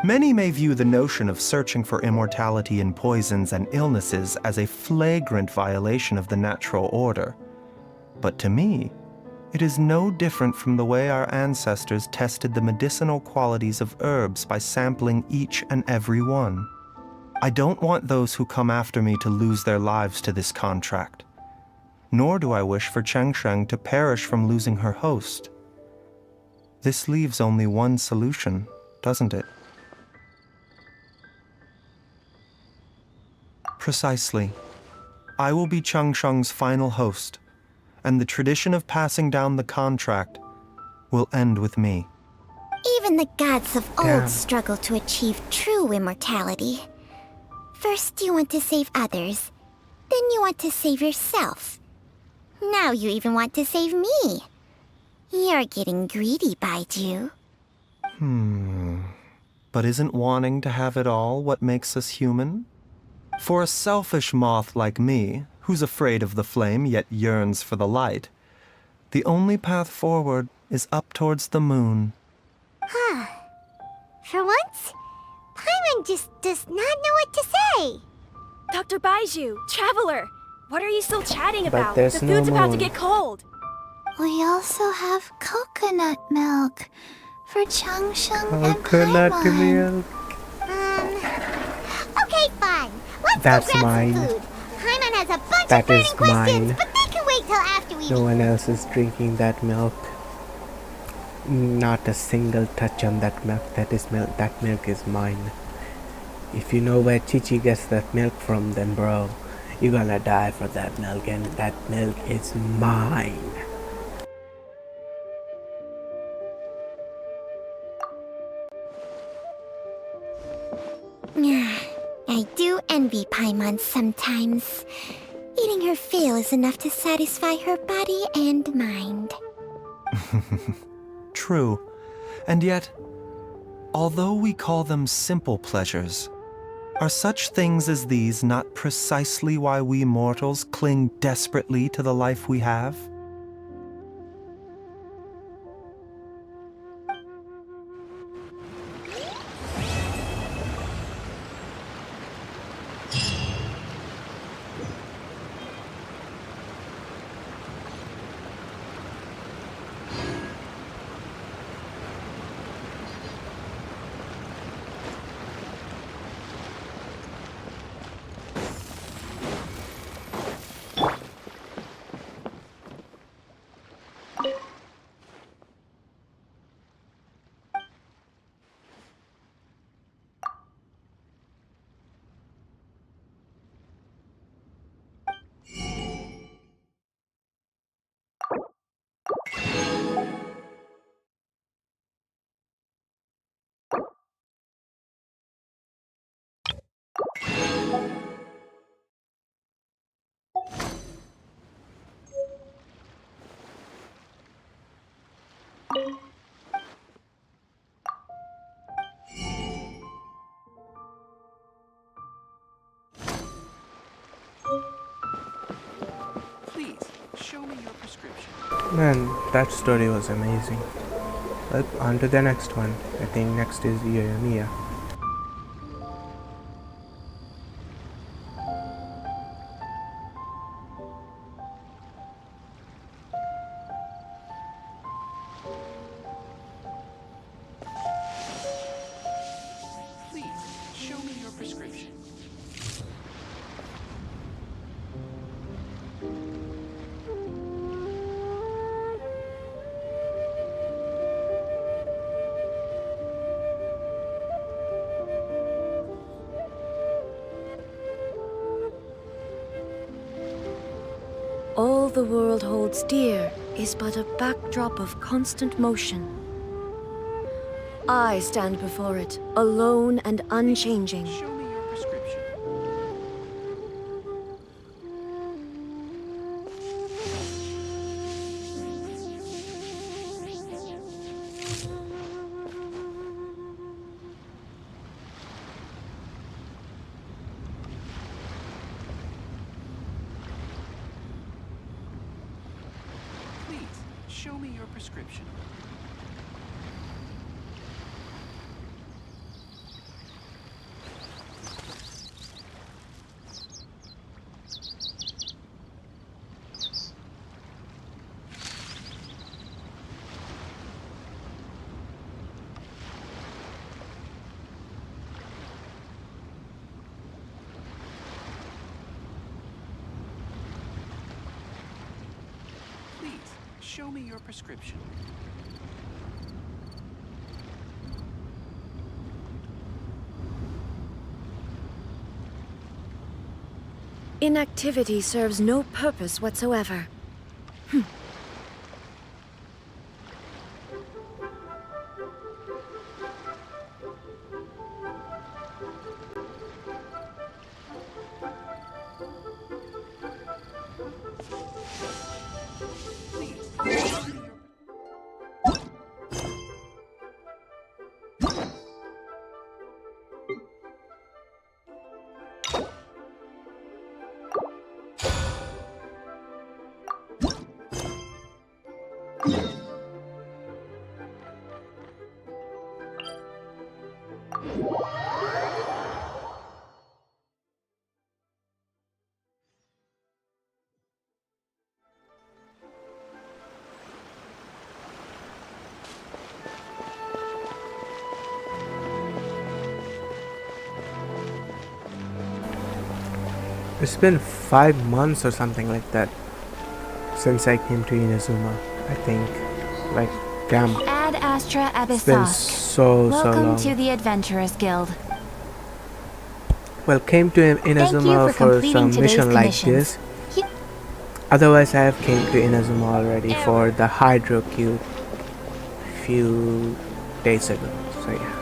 Many may view the notion of searching for immortality in poisons and illnesses as a flagrant violation of the natural order. But to me, it is no different from the way our ancestors tested the medicinal qualities of herbs by sampling each and every one. I don't want those who come after me to lose their lives to this contract. Nor do I wish for Changsheng to perish from losing her host. This leaves only one solution, doesn't it? Precisely. I will be Changsheng's final host, and the tradition of passing down the contract will end with me. Even the gods of old struggle to achieve true immortality. First you want to save others, then you want to save yourself. Now you even want to save me. You're getting greedy, Baiju. But isn't wanting to have it all what makes us human? For a selfish moth like me, who's afraid of the flame yet yearns for the light, the only path forward is up towards the moon. For once, Paimon just does not know what to say. Dr. Baiju, Traveler, what are you still chatting about? there's The no food's about to moon. get cold. We also have coconut milk for Changsheng and Coconut Paimon. milk. Okay, fine. Let's That's go grab mine. some food. Paimon has a bunch That of burning is questions, mine. but they can wait till after we No eat. one else is drinking that milk. Not a single touch on that milk. That milk is mine. If you know where Chichi gets that milk from, then bro, you're gonna die for that milk, and that milk is mine. I do envy Paimon sometimes. Eating her fill is enough to satisfy her body and mind. True. And yet, although we call them simple pleasures, are such things as these not precisely why we mortals cling desperately to the life we have? Please, show me your prescription. Man, that story was amazing. Well, on to the next one. I think next is Mia. Please, show me your prescription. All the world holds dear is but a backdrop of constant motion. I stand before it, alone and unchanging. Show me your prescription. Please, show me your prescription. Please, show me your prescription. Inactivity serves no purpose whatsoever. It's been 5 months or something like that since I came to Inazuma, I think. Like, damn. Ad Astra It's been Abyssos. so Welcome long. to the Adventurers Guild. Well, came to Inazuma for some mission like this. Otherwise, I have came to Inazuma already for the Hydro Cube few days ago. So yeah.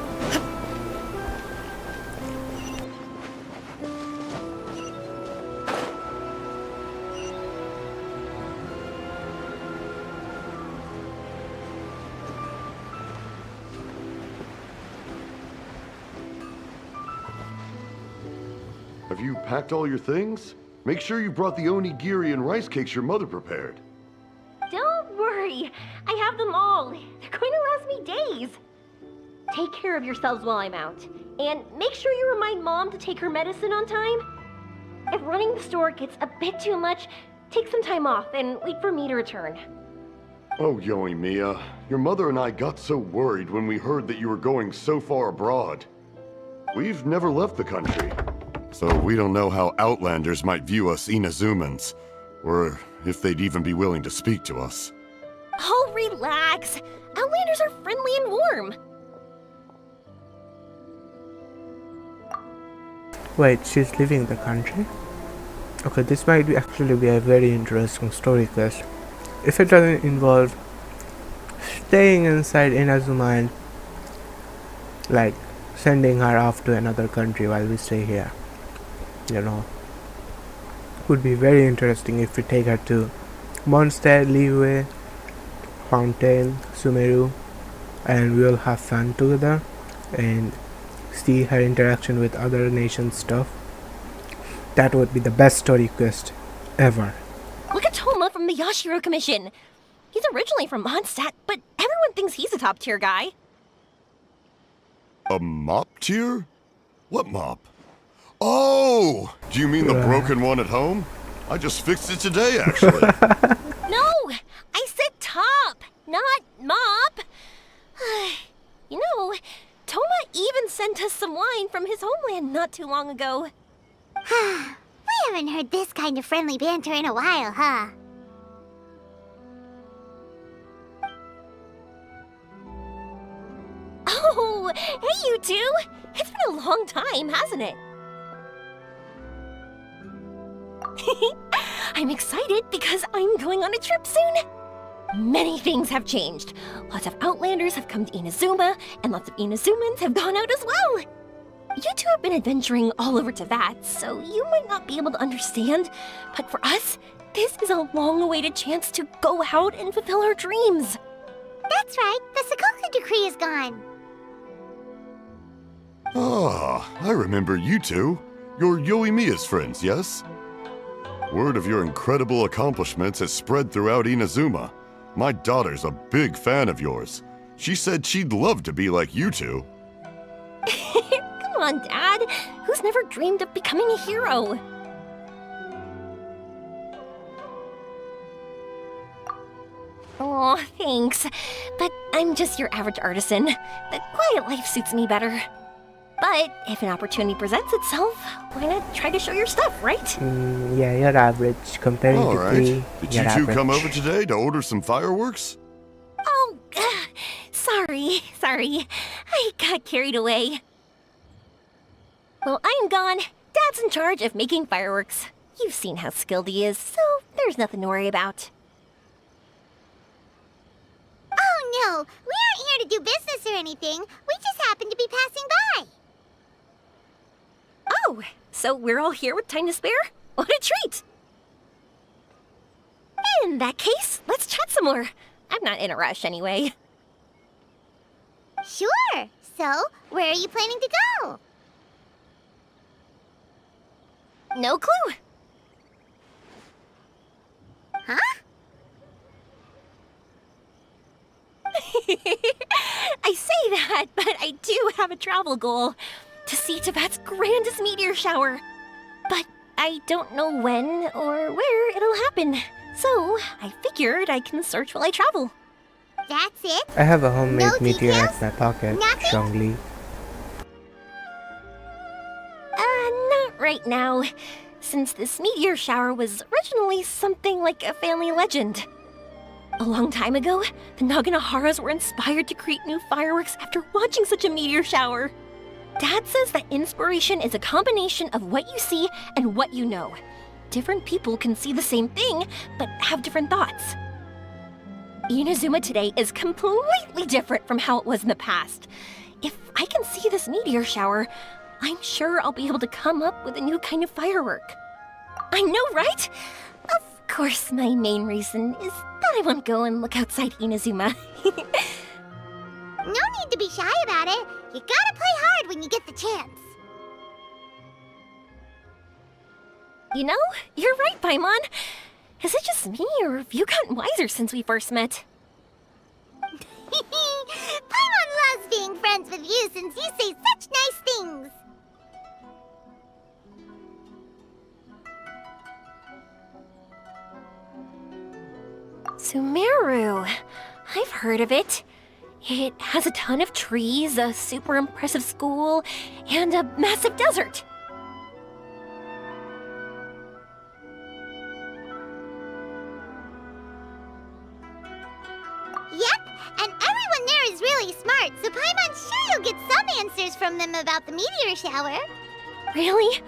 Have you packed all your things? Make sure you brought the onigiri and rice cakes your mother prepared. Don't worry. I have them all. They're going to last me days. Take care of yourselves while I'm out. And make sure you remind Mom to take her medicine on time. If running the store gets a bit too much, take some time off and wait for me to return. Oh, Yoimiya, your mother and I got so worried when we heard that you were going so far abroad. We've never left the country, so we don't know how Outlanders might view us Inazumans, or if they'd even be willing to speak to us. Oh, relax. Outlanders are friendly and warm. Wait, she's leaving the country? Okay, this might actually be a very interesting story quest. If it doesn't involve staying inside Inazuma and like sending her off to another country while we stay here. you know, would be very interesting if we take her to Mondstadt, Liyue, Fountain, Sumeru, and we'll have fun together and see her interaction with other nations stuff. That would be the best story quest ever. Look at Toma from the Yashiro Commission. He's originally from Mondstadt, but everyone thinks he's a top-tier guy. A mop tier? What mop? Oh! Do you mean the broken one at home? I just fixed it today, actually. No! I said top, not mop. You know, Toma even sent us some wine from his homeland not too long ago. We haven't heard this kind of friendly banter in a while, huh? Oh, hey you two! It's been a long time, hasn't it? I'm excited because I'm going on a trip soon. Many things have changed. Lots of Outlanders have come to Inazuma, and lots of Inazumans have gone out as well. You two have been adventuring all over Teyvat, so you might not be able to understand, but for us, this is a long-awaited chance to go out and fulfill our dreams. That's right, the Sakoku decree is gone. Ah, I remember you two. You're Yoimiya's friends, yes? Word of your incredible accomplishments has spread throughout Inazuma. My daughter's a big fan of yours. She said she'd love to be like you two. Come on, Dad. Who's never dreamed of becoming a hero? Oh, thanks. But I'm just your average artisan. The quiet life suits me better. But if an opportunity presents itself, why not try to show your stuff, right? Yeah, you're average comparing All to right. me. Did you two come over today to order some fireworks? Oh, sorry. I got carried away. Well, I'm gone. Dad's in charge of making fireworks. You've seen how skilled he is, so there's nothing to worry about. Oh no, we aren't here to do business or anything. We just happen to be passing by. Oh, so we're all here with time to spare? What a treat! In that case, let's chat some more. I'm not in a rush anyway. Sure. So, where are you planning to go? No clue. Huh? I say that, but I do have a travel goal. To see Teyvat's grandest meteor shower. But I don't know when or where it'll happen. So, I figured I can search while I travel. That's it? I have a homemade No meteor details? at my pocket, Nothing? strongly. Not right now. Since this meteor shower was originally something like a family legend. A long time ago, the Naganaharas were inspired to create new fireworks after watching such a meteor shower. Dad says that inspiration is a combination of what you see and what you know. Different people can see the same thing, but have different thoughts. Inazuma today is completely different from how it was in the past. If I can see this meteor shower, I'm sure I'll be able to come up with a new kind of firework. I know, right? Of course, my main reason is that I want to go and look outside Inazuma. No need to be shy about it. You gotta play hard when you get the chance. You know, you're right, Paimon. Is it just me, or have you gotten wiser since we first met? Paimon loves being friends with you since you say such nice things. Sumeru. I've heard of it. It has a ton of trees, a super impressive school, and a massive desert. Yep, and everyone there is really smart, so Paimon's sure you'll get some answers from them about the meteor shower. Really?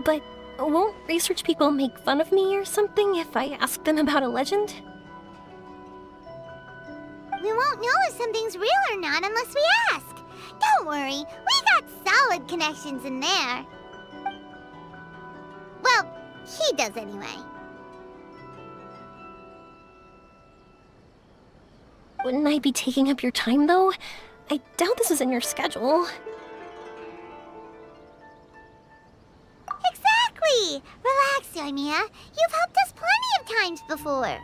But won't research people make fun of me or something if I ask them about a legend? We won't know if something's real or not unless we ask. Don't worry, we got solid connections in there. He does anyway. Wouldn't I be taking up your time, though? I doubt this is in your schedule. Exactly! Relax, Yoimiya. You've helped us plenty of times before.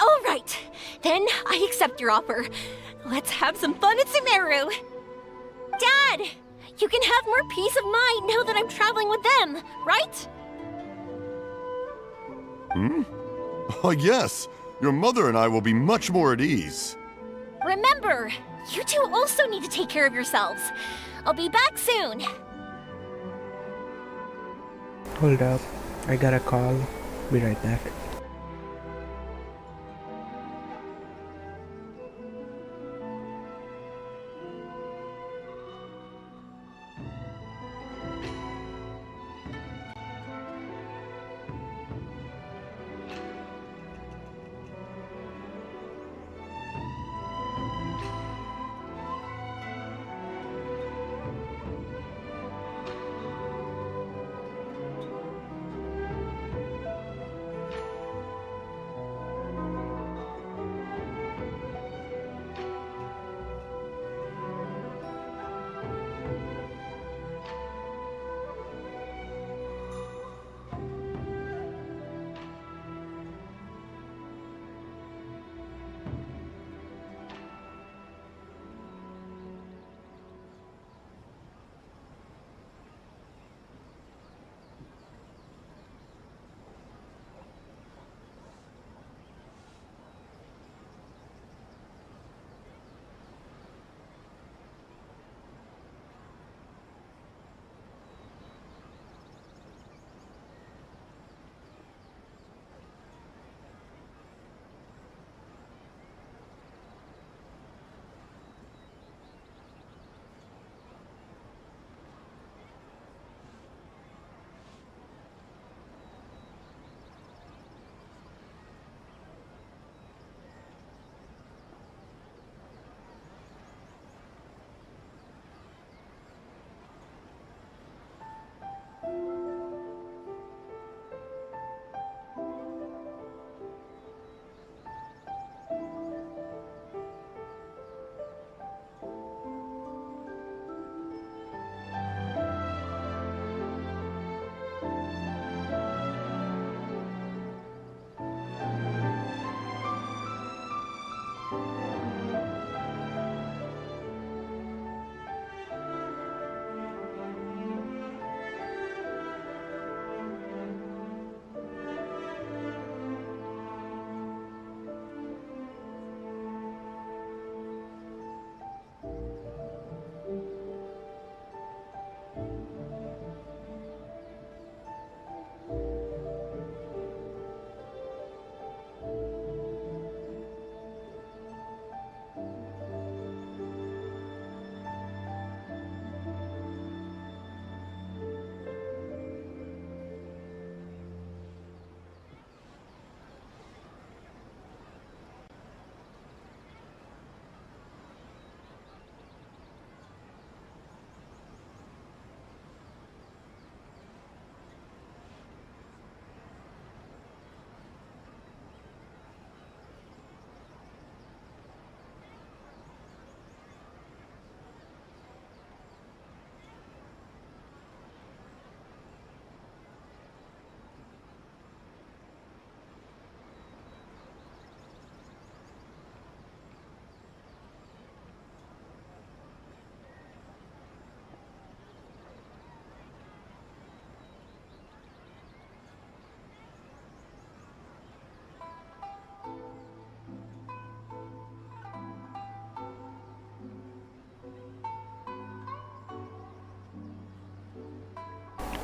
All right, then I accept your offer. Let's have some fun at Sumeru. Dad, you can have more peace of mind now that I'm traveling with them, right? Oh, yes. Your mother and I will be much more at ease. Remember, you two also need to take care of yourselves. I'll be back soon. Hold up, I got a call. Be right back.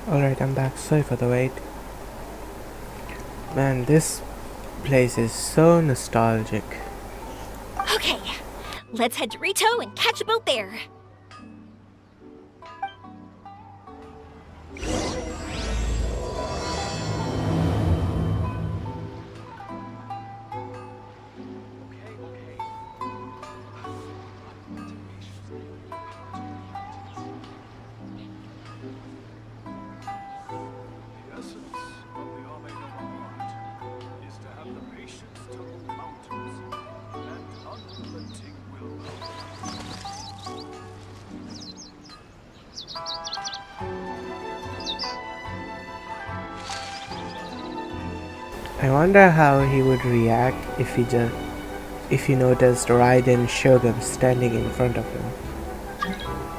Alright, I'm back. Sorry for the wait. Man, this place is so nostalgic. Okay, let's head to Rito and catch a boat there. I wonder how he would react if he noticed Raiden Shogun standing in front of him.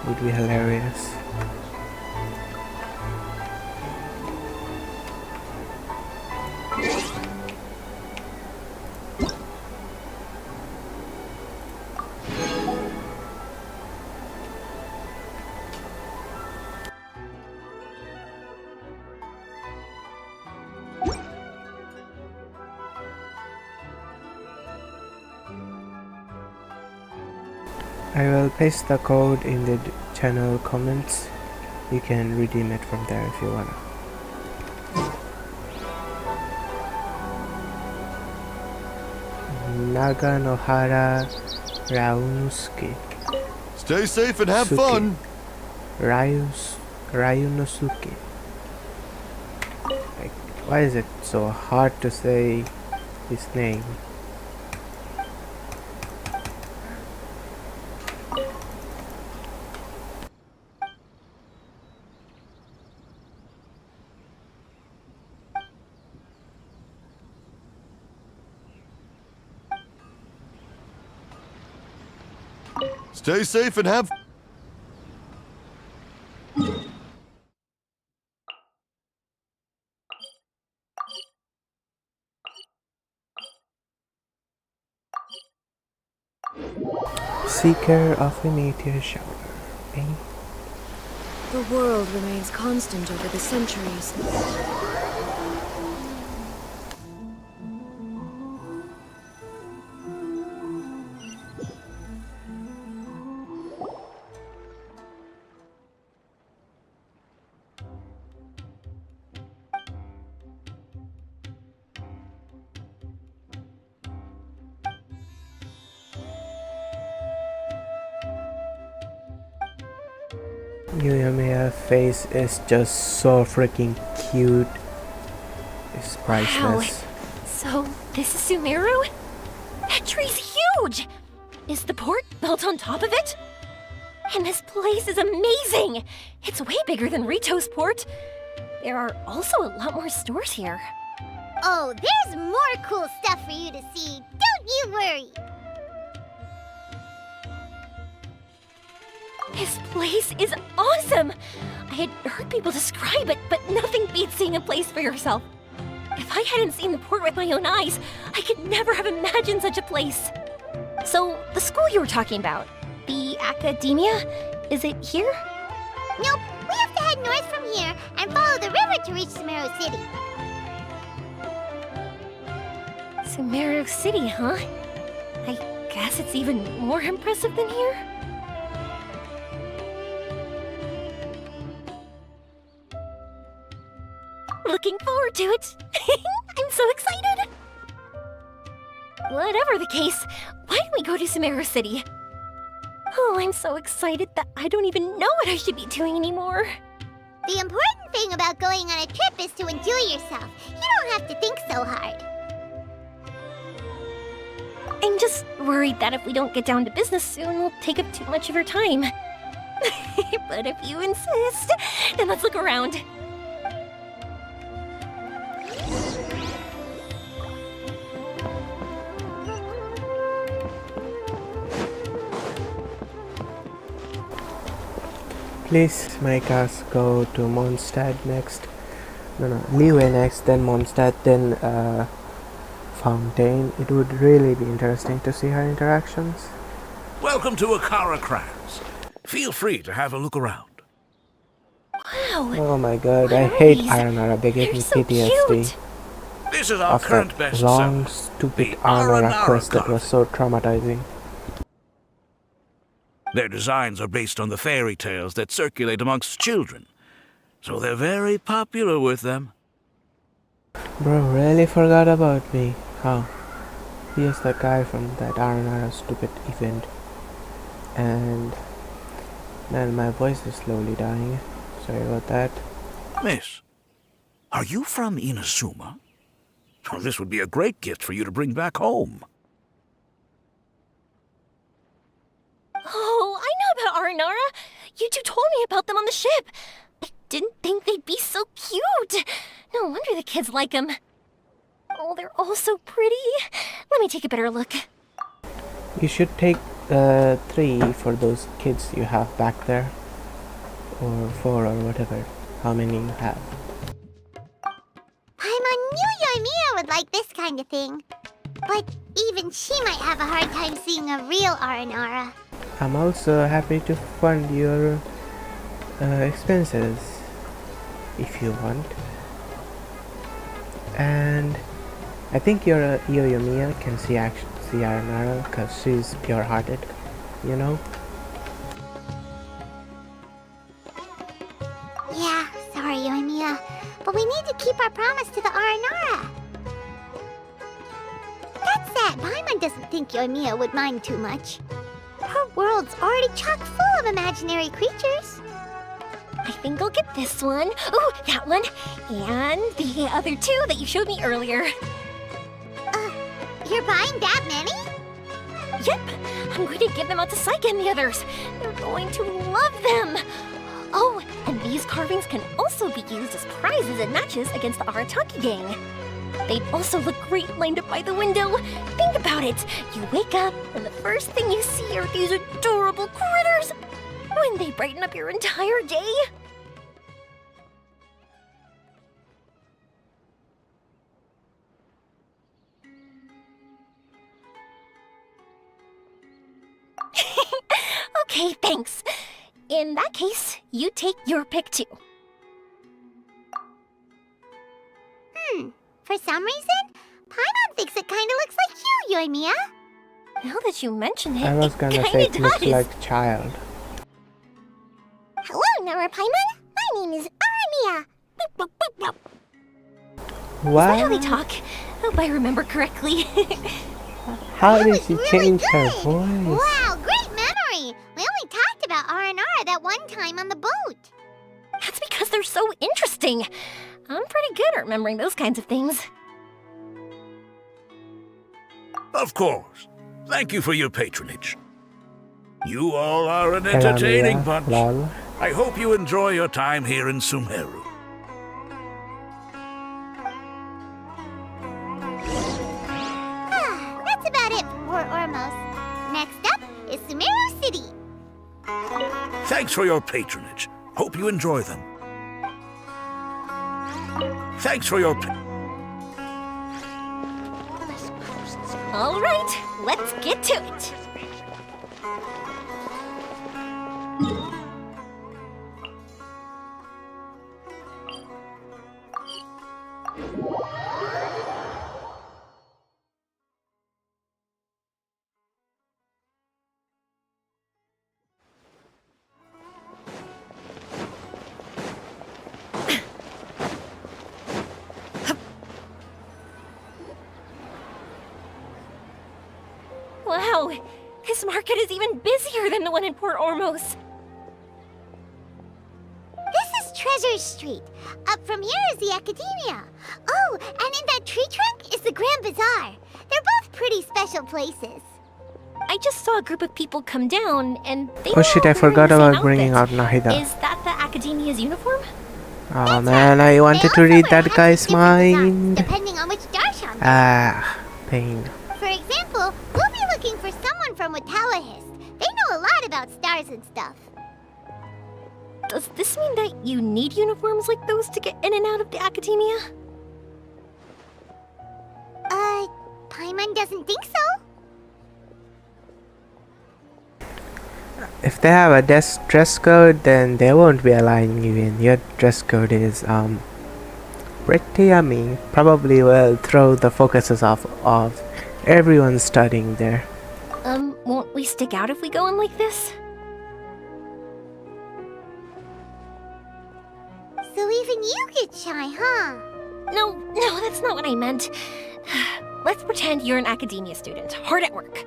Would be hilarious. I will paste the code in the channel comments. You can redeem it from there if you wanna. Naganohara Ryunosuke. Stay safe and have fun. Ryunosuke. Like, why is it so hard to say his name? Stay safe and have. Seeker of a meteor shower. Eh? The world remains constant over the centuries. Yuyamiya's face is just so freaking cute. It's priceless. Wow. So, this is Sumeru? That tree's huge! Is the port built on top of it? And this place is amazing! It's way bigger than Rito's port. There are also a lot more stores here. Oh, there's more cool stuff for you to see. Don't you worry. This place is awesome! I had heard people describe it, but nothing beats seeing a place for yourself. If I hadn't seen the port with my own eyes, I could never have imagined such a place. So, the school you were talking about, the academia, is it here? Nope, we have to head north from here and follow the river to reach Sumeru City. Sumeru City, huh? I guess it's even more impressive than here? Looking forward to it. I'm so excited. Whatever the case, why don't we go to Sumeru City? Oh, I'm so excited that I don't even know what I should be doing anymore. The important thing about going on a trip is to enjoy yourself. You don't have to think so hard. I'm just worried that if we don't get down to business soon, we'll take up too much of your time. But if you insist, then let's look around. Please make us go to Mondstadt next. No, Liyue next, then Mondstadt, then Fontaine. It would really be interesting to see her interactions. Welcome to Akara Crabs. Feel free to have a look around. Wow. Oh my god, I hate Aranara. They gave me PTSD. This is our Of current that best long, seller, stupid the Aranara quest that was so traumatizing. Their designs are based on the fairy tales that circulate amongst children, so they're very popular with them. Bro, really forgot about me. How? He is the guy from that Aranara stupid event. And man, my voice is slowly dying. Sorry about that. Miss, are you from Inazuma? Well, this would be a great gift for you to bring back home. Oh, I know about Aranara. You two told me about them on the ship. I didn't think they'd be so cute. No wonder the kids like them. Oh, they're all so pretty. Let me take a better look. You should take 3 for those kids you have back there. Or 4 or whatever. How many you have. Paimon knew Yoimiya would like this kind of thing. But even she might have a hard time seeing a real Aranara. I'm also happy to fund your expenses if you want. And I think your Yoimiya can see Aranara because she's pure-hearted, you know? Yeah, sorry, Yoimiya. But we need to keep our promise to the Aranara. That said, Paimon doesn't think Yoimiya would mind too much. Her world's already chock full of imaginary creatures. I think I'll get this one. Ooh, that one. And the other 2 that you showed me earlier. You're buying that many? Yep. I'm going to give them out to Saika and the others. They're going to love them. Oh, and these carvings can also be used as prizes and matches against the Arataki gang. They'd also look great lined up by the window. Think about it. You wake up, and the first thing you see are these adorable critters. Wouldn't they brighten up your entire day? Okay, thanks. In that case, you take your pick too. For some reason, Paimon thinks it kinda looks like you, Yoimiya. Now that you mention it, I was gonna say it looks like a child. Hello, Nara Paimon. My name is Aramiya. Is that how they talk? Hope I remember correctly. How did she change her voice? Wow, great memory! We only talked about Aranara that one time on the boat. That's because they're so interesting. I'm pretty good at remembering those kinds of things. Of course. Thank you for your patronage. You all are an entertaining bunch. Lol. I hope you enjoy your time here in Sumeru. That's about it for Ormos. Next up is Sumeru City. Thanks for your patronage. Hope you enjoy them. Thanks for your... All right, let's get to it. Wow, this market is even busier than the one in Port Ormos. This is Treasure Street. Up from here is the Academia. Oh, and in that tree trunk is the Grand Bazaar. They're both pretty special places. I just saw a group of people come down, and they Oh shit, I forgot about bringing out Is Nahida. that the Academia's uniform? Oh man, I wanted to read that guy's mind. Depending on which darshan. Ah, pain. For example, we'll be looking for someone from Watawahist. They know a lot about stars and stuff. Does this mean that you need uniforms like those to get in and out of the Academia? Paimon doesn't think so. If they have a dress code, then they won't be allowing you in. Your dress code is pretty yummy. Probably will throw the focuses off of everyone studying there. Won't we stick out if we go in like this? So even you get shy, huh? No, that's not what I meant. Let's pretend you're an academia student, hard at work.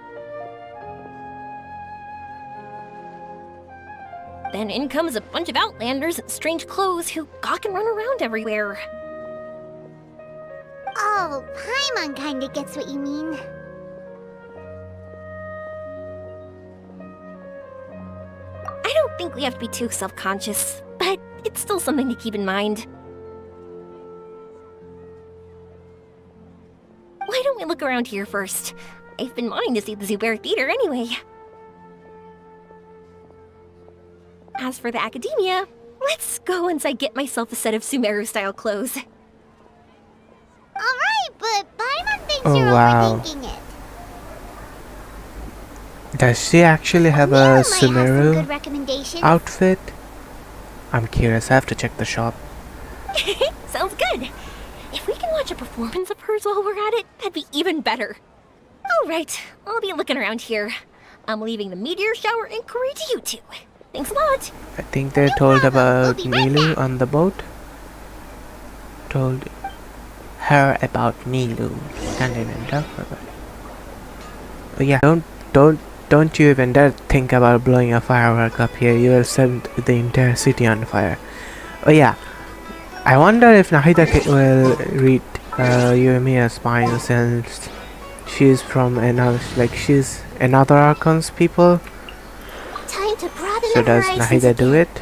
Then in comes a bunch of outlanders in strange clothes who gawk and run around everywhere. Oh, Paimon kinda gets what you mean. I don't don't think we have to be too self-conscious, but it's still something to keep in mind. Why don't we look around here first? I've been wanting to see the Zubair Theater anyway. As for the academia, let's go once I get myself a set of Sumeru-style clothes. Alright, but Paimon thinks Oh, you're wow. overthinking it. Does she actually have a Might have some Sumeru good recommendations. outfit? I'm curious, I have to check the shop. Sounds good. If we can watch a performance of hers while we're at it, that'd be even better. Alright, I'll be looking around here. I'm leaving the meteor shower inquiry to you two. Thanks a lot. I think they told about Nilu on the boat. Told her about Nilu. Can't even talk about it. But yeah, don't you even dare think about blowing a firework up here. You will set the entire city on fire. Oh yeah, I wonder if Nahida will read Yumiya's mind since she's from another, she's another Archon's people. Time to broaden So the does horizons Nahida do again. it?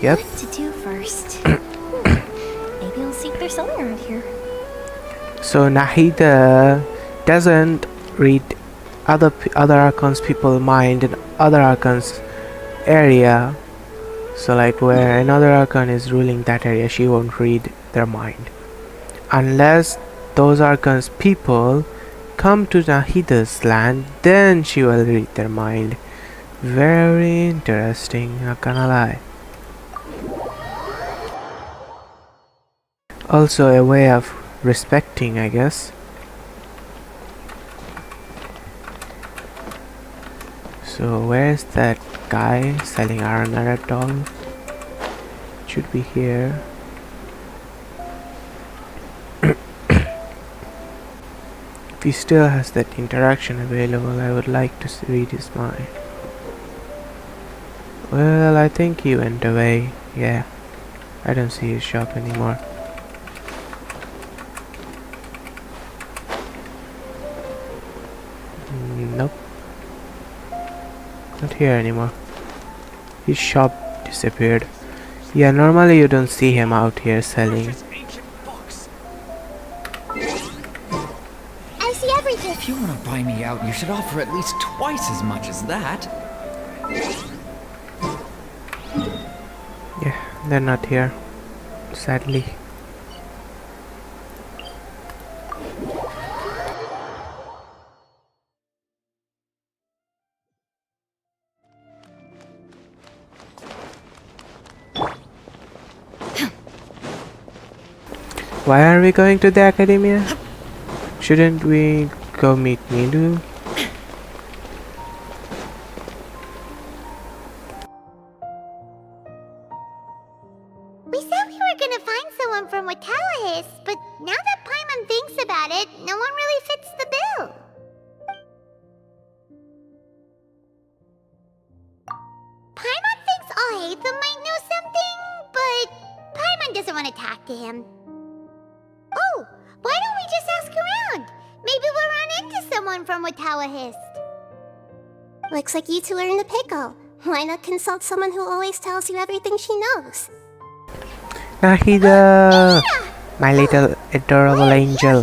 Yep. What to do first? Maybe I'll see if there's something around here. So Nahida doesn't read other Archon's people mind in other Archon's area. So like where another Archon is ruling that area, she won't read their mind. Unless those Archon's people come to Nahida's land, then she will read their mind. Very interesting, not gonna lie. Also a way of respecting, I guess. So where's that guy selling iron red doll? Should be here. If he still has that interaction available, I would like to read his mind. Well, I think he went away. Yeah, I don't see his shop anymore. Nope. Not here anymore. His shop disappeared. Yeah, normally you don't see him out here selling. I see everything. If you want to buy me out, you should offer at least twice as much as that. Yeah, they're not here, sadly. Why are we going to the academia? Shouldn't we go meet Nilu? We said we were gonna find someone from Watawahis, but now that Paimon thinks about it, no one really fits the bill. Paimon thinks Alhaitham might know something, but Paimon doesn't want to talk to him. Oh, why don't we just ask around? Maybe we'll run into someone from Watawahis. Looks like you two are in the pickle. Why not consult someone who always tells you everything she knows? Nahida! My little adorable angel.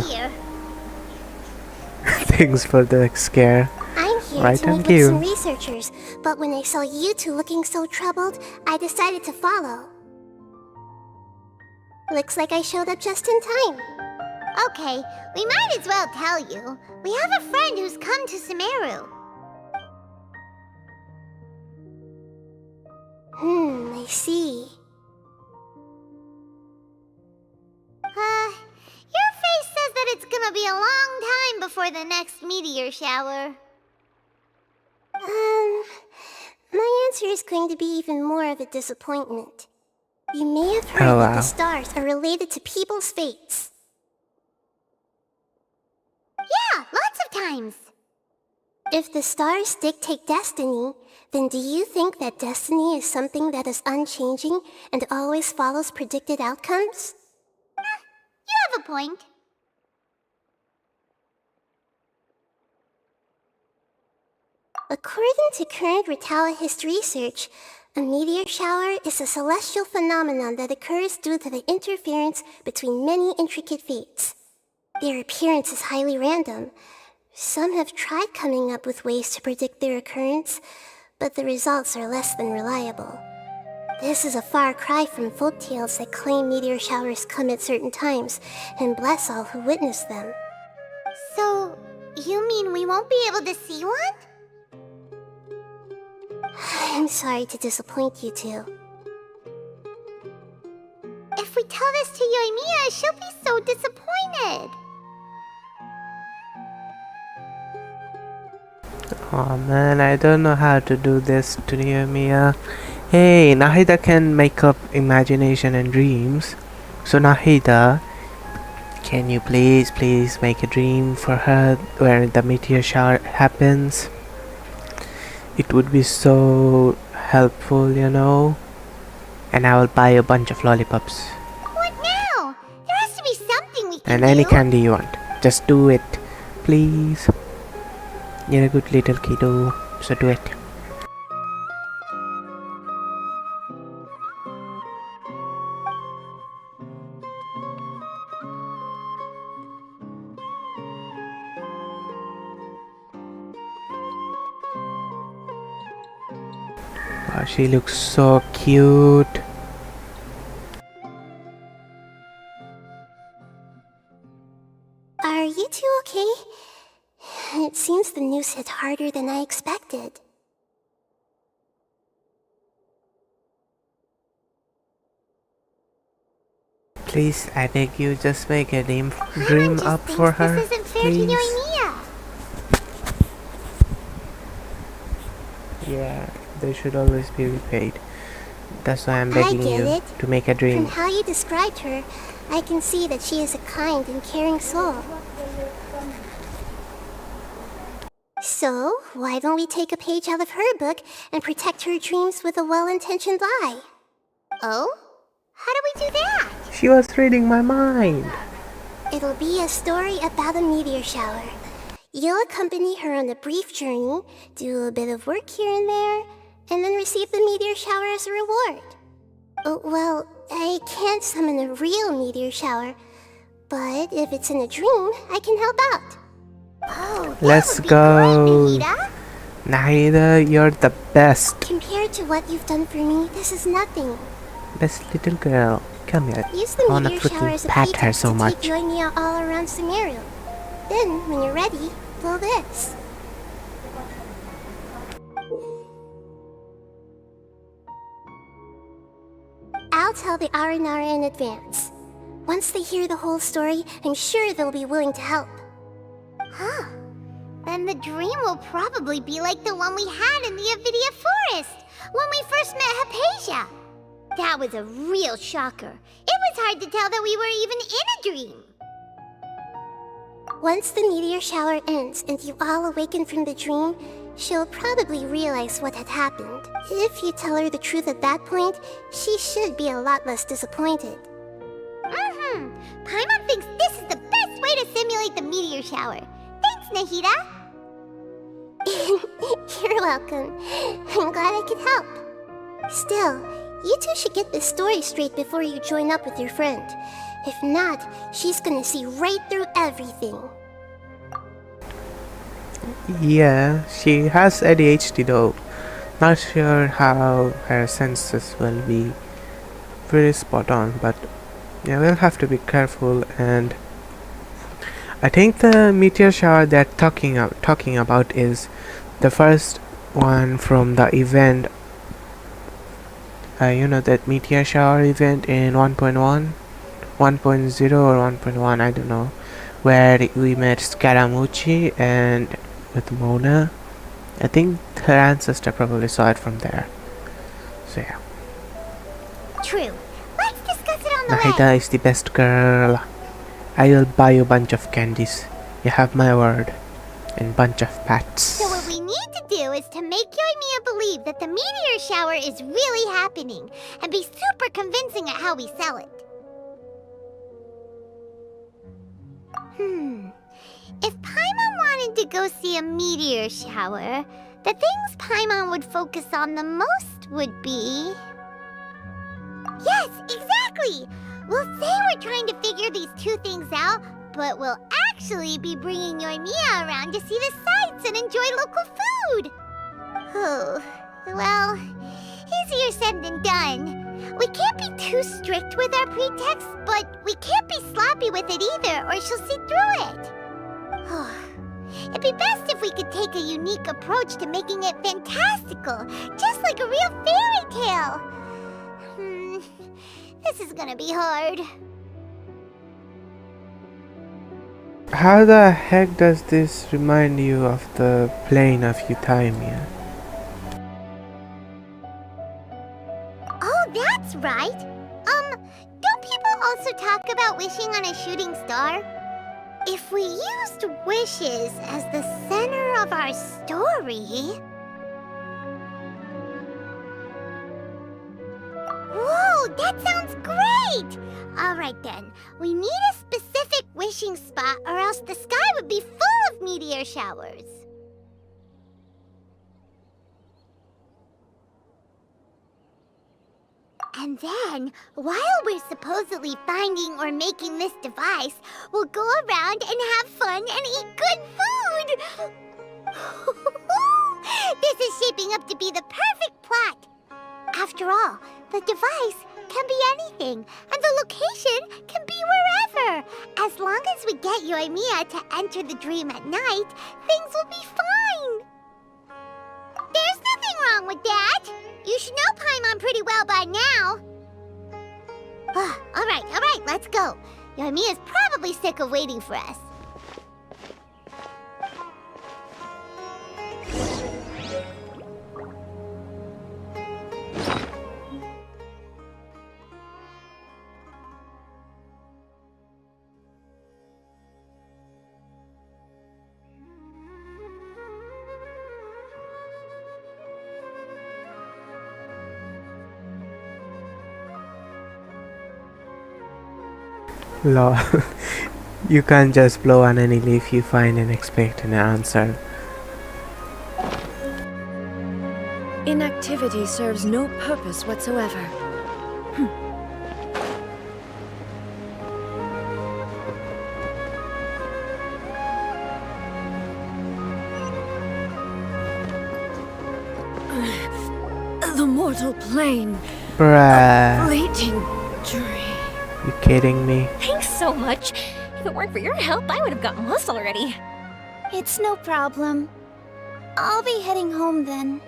Thanks for the scare. I'm here Right, to meet thank with you. some researchers, but when I saw you two looking so troubled, I decided to follow. Looks like I showed up just in time. Okay, we might as well tell you. We have a friend who's come to Sumeru. I see. Your face says that it's gonna be a long time before the next meteor shower. My answer is going to be even more of a disappointment. You may have heard Oh, that wow. the stars are related to people's fates. Yeah, lots of times. If the stars dictate destiny, then do you think that destiny is something that is unchanging and always follows predicted outcomes? You have a point. According to current Ritalicist research, a meteor shower is a celestial phenomenon that occurs due to the interference between many intricate fates. Their appearance is highly random. Some have tried coming up with ways to predict their occurrence, but the results are less than reliable. This is a far cry from folk tales that claim meteor showers come at certain times and bless all who witness them. So, you mean we won't be able to see one? I'm sorry to disappoint you two. If we tell this to Yoimiya, she'll be so disappointed. Oh man, I don't know how to do this to Mia. Hey, Nahida can make up imagination and dreams. So Nahida, can you please make a dream for her where the meteor shower happens? It would be so helpful, you know. And I will buy a bunch of lollipops. What now? There has to be something we can And do. any candy you want. Just do it, please. You're a good little kiddo, so do it. Wow, she looks so cute. Are you two okay? It seems the news hit harder than I expected. Please, I beg you, just make a dream up for her. This isn't fair Please. to Yoimiya. Yeah, they should always be repaid. That's why I'm begging I get you it. to make a dream. From how you described her, I can see that she is a kind and caring soul. So, why don't we take a page out of her book and protect her dreams with a well-intentioned lie? Oh? How do we do that? She was reading my mind. It'll be a story about a meteor shower. You'll accompany her on a brief journey, do a bit of work here and there, and then receive the meteor shower as a reward. Oh, well, I can't summon a real meteor shower, but if it's in a dream, I can help out. Oh, Let's go. Nahida, you're the best. Compared to what you've done for me, this is nothing. Best little girl. Come here. Use I the wanna meteor shower freaking as a pat her pretext so to much. take Yoimiya all around Sumeru. Then, when you're ready, blow this. I'll tell the Aranara in advance. Once they hear the whole story, I'm sure they'll be willing to help. Huh. Then the dream will probably be like the one we had in the Avidia Forest, when we first met Hypatia. That was a real shocker. It was hard to tell that we were even in a dream. Once the meteor shower ends and you all awaken from the dream, she'll probably realize what had happened. If you tell her the truth at that point, she should be a lot less disappointed. Paimon thinks this is the best way to simulate the meteor shower. Thanks, Nahida. You're welcome. I'm glad I could help. Still, you two should get this story straight before you join up with your friend. If not, she's gonna see right through everything. Yeah, she has ADHD though. Not sure how her senses will be very spot on, but yeah, we'll have to be careful. And I think the meteor shower they're talking about is the first one from the event. You know, that meteor shower event in 1.1, 1.0 or 1.1, I don't know, where we met Scaramucci and with Mona. I think her ancestor probably saw it from there. So yeah. True. Let's discuss it on the way. Nahida is the best girl. I will buy you a bunch of candies. You have my word. And bunch of pats. So what we need to do is to make Yoimiya believe that the meteor shower is really happening, and be super convincing at how we sell it. If Paimon wanted to go see a meteor shower, The things Paimon would focus on the most would be... Yes, exactly! We'll say we're trying to figure these two things out, but we'll actually be bringing Yoimiya around to see the sights and enjoy local food! Oh, well, easier said than done. We can't be too strict with our pretext, but we can't be sloppy with it either, or she'll see through it. It'd be best if we could take a unique approach to making it fantastical, just like a real fairy tale. This is gonna be hard. How the heck does this remind you of the plane of Euthymia? Oh, that's right. Don't people also talk about wishing on a shooting star? If we used wishes as the center of our story... Whoa, that sounds great! Alright then, we need a specific wishing spot or else the sky would be full of meteor showers. And then, while we're supposedly finding or making this device, we'll go around and have fun and eat good food! This is shaping up to be the perfect plot! After all, the device can be anything, and the location can be wherever! As long as we get Yoimiya to enter the dream at night, things will be fine! There's nothing wrong with that! You should know Paimon pretty well by now. Alright, let's go. Yoimiya's probably sick of waiting for us. Law. You can't just blow on any leaf you find and expect an answer. Inactivity serves no purpose whatsoever. The mortal plane. Bruh. A fleeting dream. You kidding me? Thanks so much. If it weren't for your help, I would have gotten lost already. It's no problem. I'll be heading home then.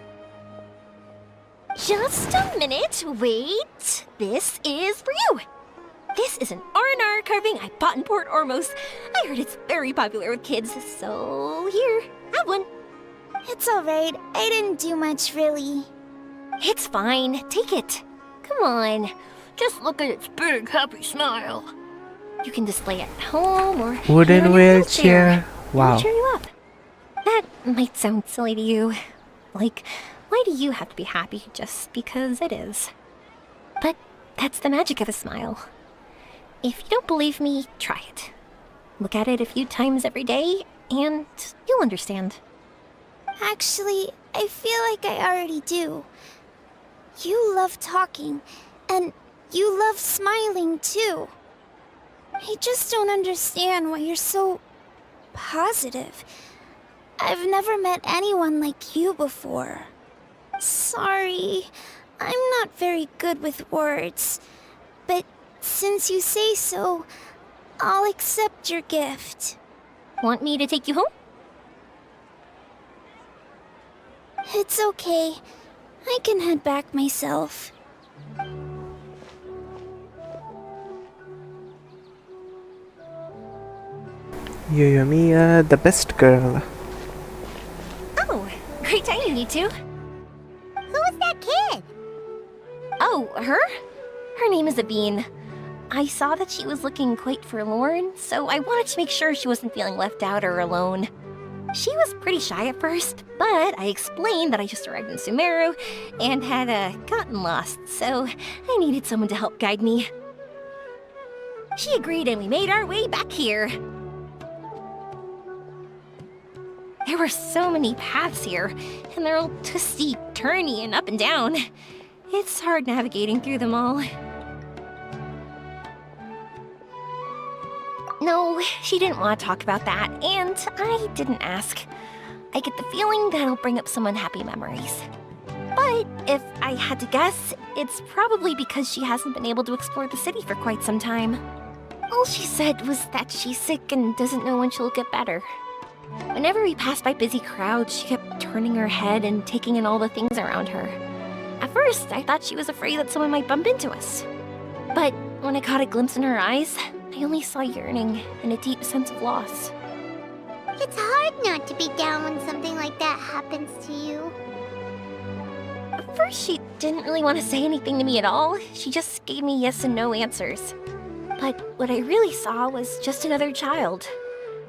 Just a minute, wait. This is for you. This is an R&R carving I bought in Port Ormos. I heard it's very popular with kids, so here, have one. It's alright. I didn't do much, really. It's fine. Take it. Come on. Just look at its big, happy smile. You can display it at home or wooden wheelchair. Wow. Cheer you up. That might sound silly to you. Like, why do you have to be happy just because it is? But that's the magic of a smile. If you don't believe me, try it. Look at it a few times every day, and you'll understand. Actually, I feel like I already do. You love talking, and you love smiling too. I just don't understand why you're so positive. I've never met anyone like you before. Sorry, I'm not very good with words. But since you say so, I'll accept your gift. Want me to take you home? It's okay. I can head back myself. Yoimiya, the best girl. Oh, great timing, you two. Who was that kid? Oh, her? Her name is Abine. I saw that she was looking quite forlorn, so I wanted to make sure she wasn't feeling left out or alone. She was pretty shy at first, but I explained that I just arrived in Sumeru and had gotten lost, so I needed someone to help guide me. She agreed and we made our way back here. There were so many paths here, and they're all twisty, turny, and up and down. It's hard navigating through them all. No, she didn't want to talk about that, and I didn't ask. I get the feeling that'll bring up some unhappy memories. But if I had to guess, it's probably because she hasn't been able to explore the city for quite some time. All she said was that she's sick and doesn't know when she'll get better. Whenever we passed by busy crowds, she kept turning her head and taking in all the things around her. At first, I thought she was afraid that someone might bump into us. But when I caught a glimpse in her eyes, I only saw yearning and a deep sense of loss. It's hard not to be down when something like that happens to you. At first, she didn't really want to say anything to me at all. She just gave me yes and no answers. But what I really saw was just another child,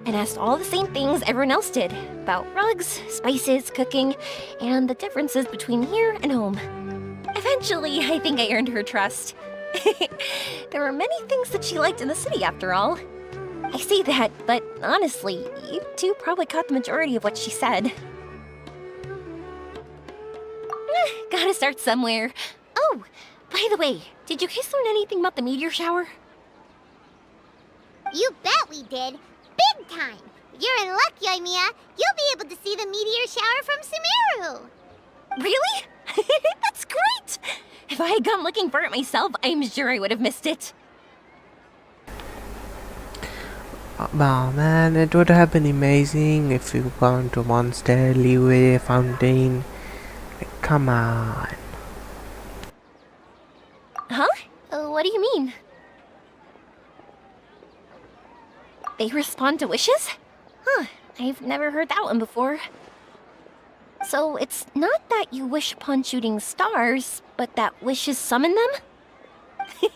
and asked all the same things everyone else did, about rugs, spices, cooking, and the differences between here and home. Eventually, I think I earned her trust. There were many things that she liked in the city, after all. I say that, but honestly, you two probably caught the majority of what she said. Gotta start somewhere. Oh, by the way, did you guys learn anything about the meteor shower? You bet we did. Big time. You're in luck, Yoimiya. You'll be able to see the meteor shower from Sumeru. Really? That's great! If I had gone looking for it myself, I'm sure I would have missed it. Oh man, it would have been amazing if we gone to Monster, Leeway, Fountain. Like, come on. Huh? What do you mean? They respond to wishes? Huh, I've never heard that one before. So it's not that you wish upon shooting stars, but that wishes summon them?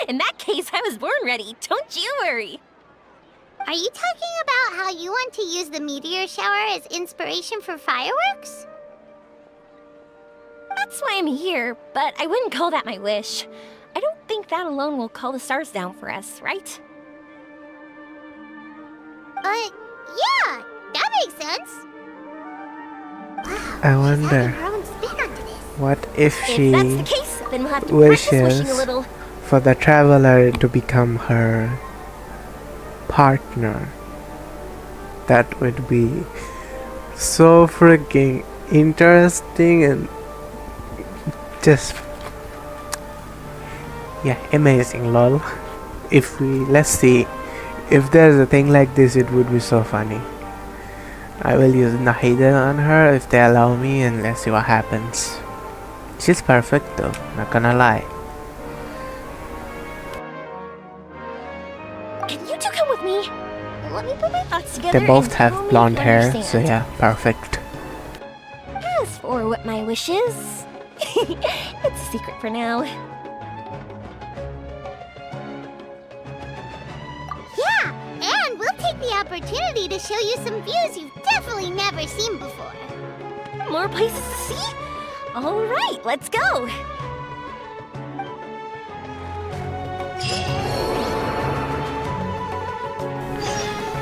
In that case, I was born ready, don't you worry. Are you talking about how you want to use the meteor shower as inspiration for fireworks? That's why I'm here, but I wouldn't call that my wish. I don't think that alone will call the stars down for us, right? Yeah, that makes sense. Wow, I wonder, what if she that's the case, then we'll have to practice wishing a wishes little. for the traveler to become her partner? That would be so freaking interesting and just, yeah, amazing, lol. Let's see, if there's a thing like this, it would be so funny. I will use Nahida on her if they allow me, and let's see what happens. She's perfect though, not gonna lie. Can you two come with me? Let me put my thoughts together. They both and have tell me blonde if you hair, understand. so yeah, perfect. As for what my wish is, it's a secret for now. Yeah, and we'll take the opportunity to show you some views you've definitely never seen before. More places to see? All right, let's go.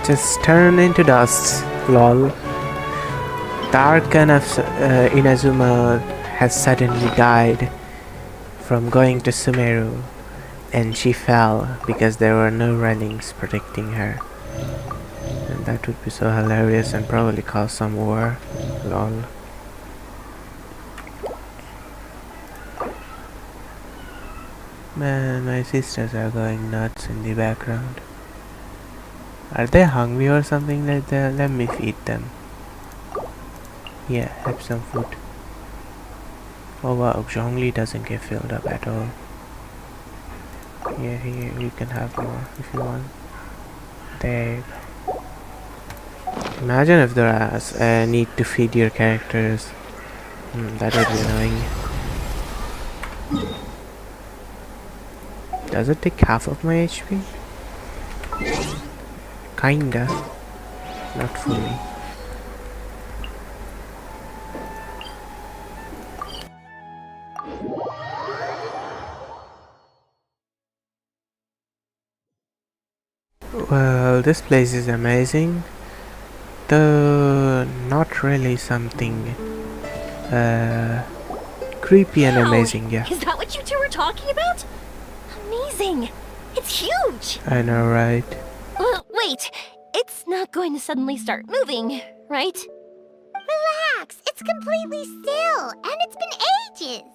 Just turn into dust, lol. The archon of Inazuma has suddenly died from going to Sumeru, and she fell because there were no railings protecting her. And that would be so hilarious and probably cause some war, lol. Man, my sisters are going nuts in the background. Are they hungry or something like that? Let me feed them. Yeah, have some food. Oh wow, Zhongli doesn't get filled up at all. Yeah, here, you can have more if you want. There. Imagine if there is a need to feed your characters. That would be annoying. Does it take half of my HP? Kinda. Not fully. Well, this place is amazing. Though not not really something creepy and Wow! amazing, yeah. Is that what you two were talking about? Amazing! It's huge! I know, right? Wait, it's not going to suddenly start moving, right? Relax, it's completely still, and it's been ages.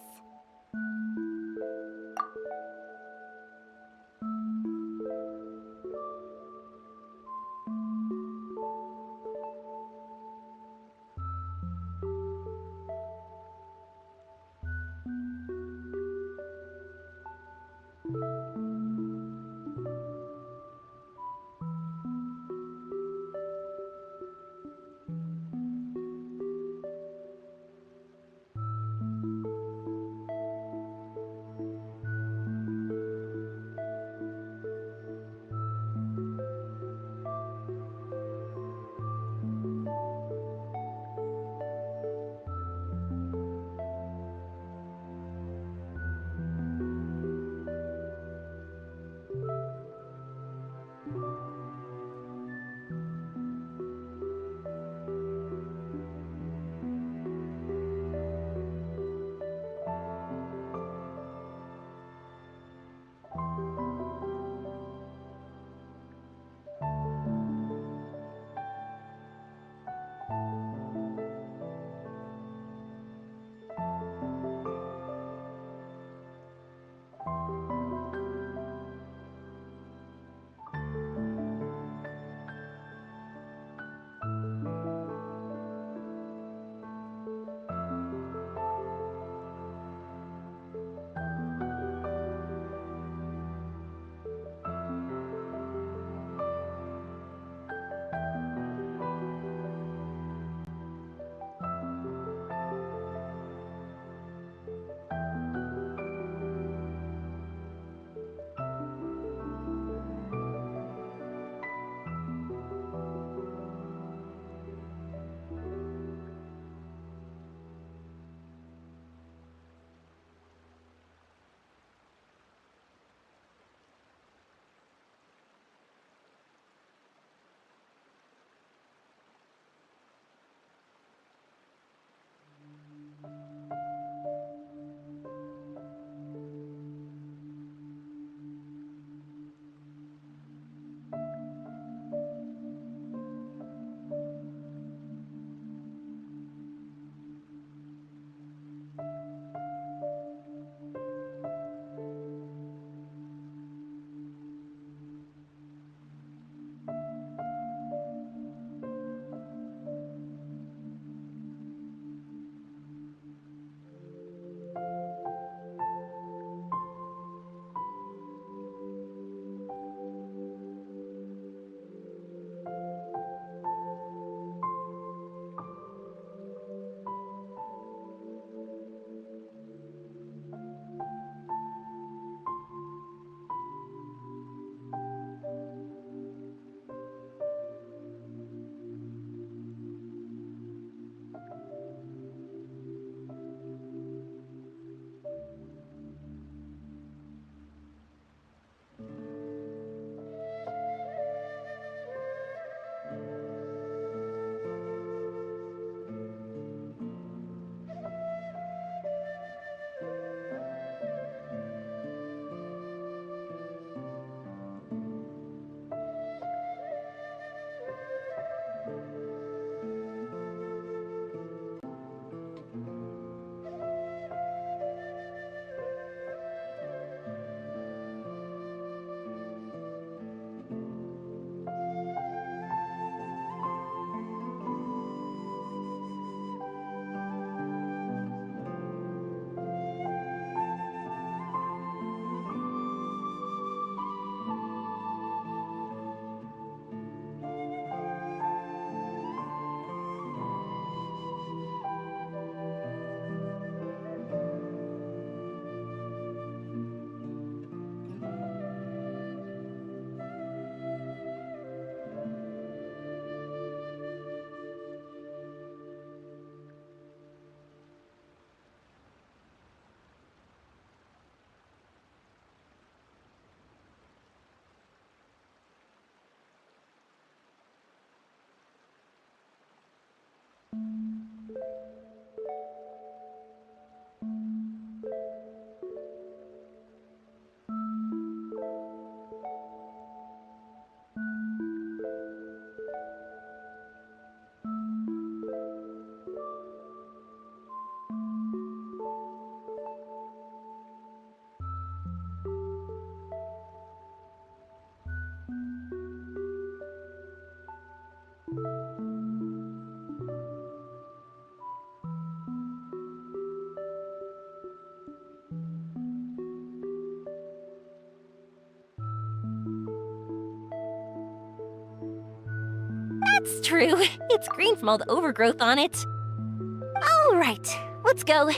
That's true. It's green from all the overgrowth on it. All right, let's go.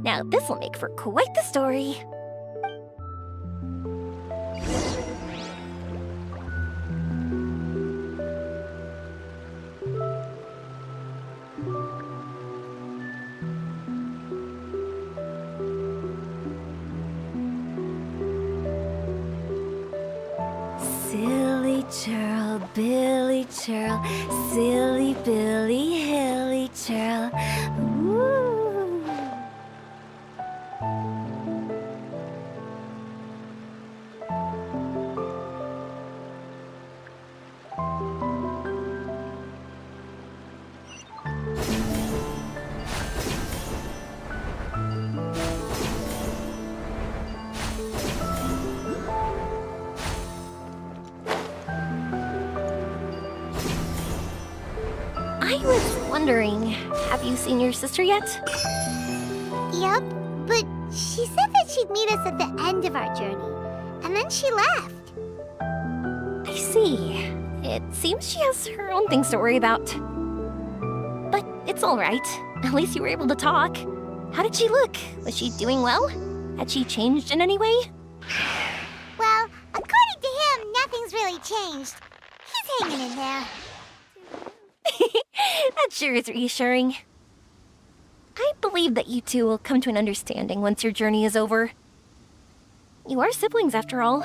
Now this will make for quite the story. Silly churl, Billy churl, silly Billy, hilly churl. Woo! I was wondering, have you seen your sister yet? Yup, but she said that she'd meet us at the end of our journey, and then she left. I see. It seems she has her own things to worry about. But it's all right. At least you were able to talk. How did she look? Was she doing well? Had she changed in any way? Well, according to him, nothing's really changed. He's hanging in there. That sure is reassuring. I believe that you two will come to an understanding once your journey is over. You are siblings, after all.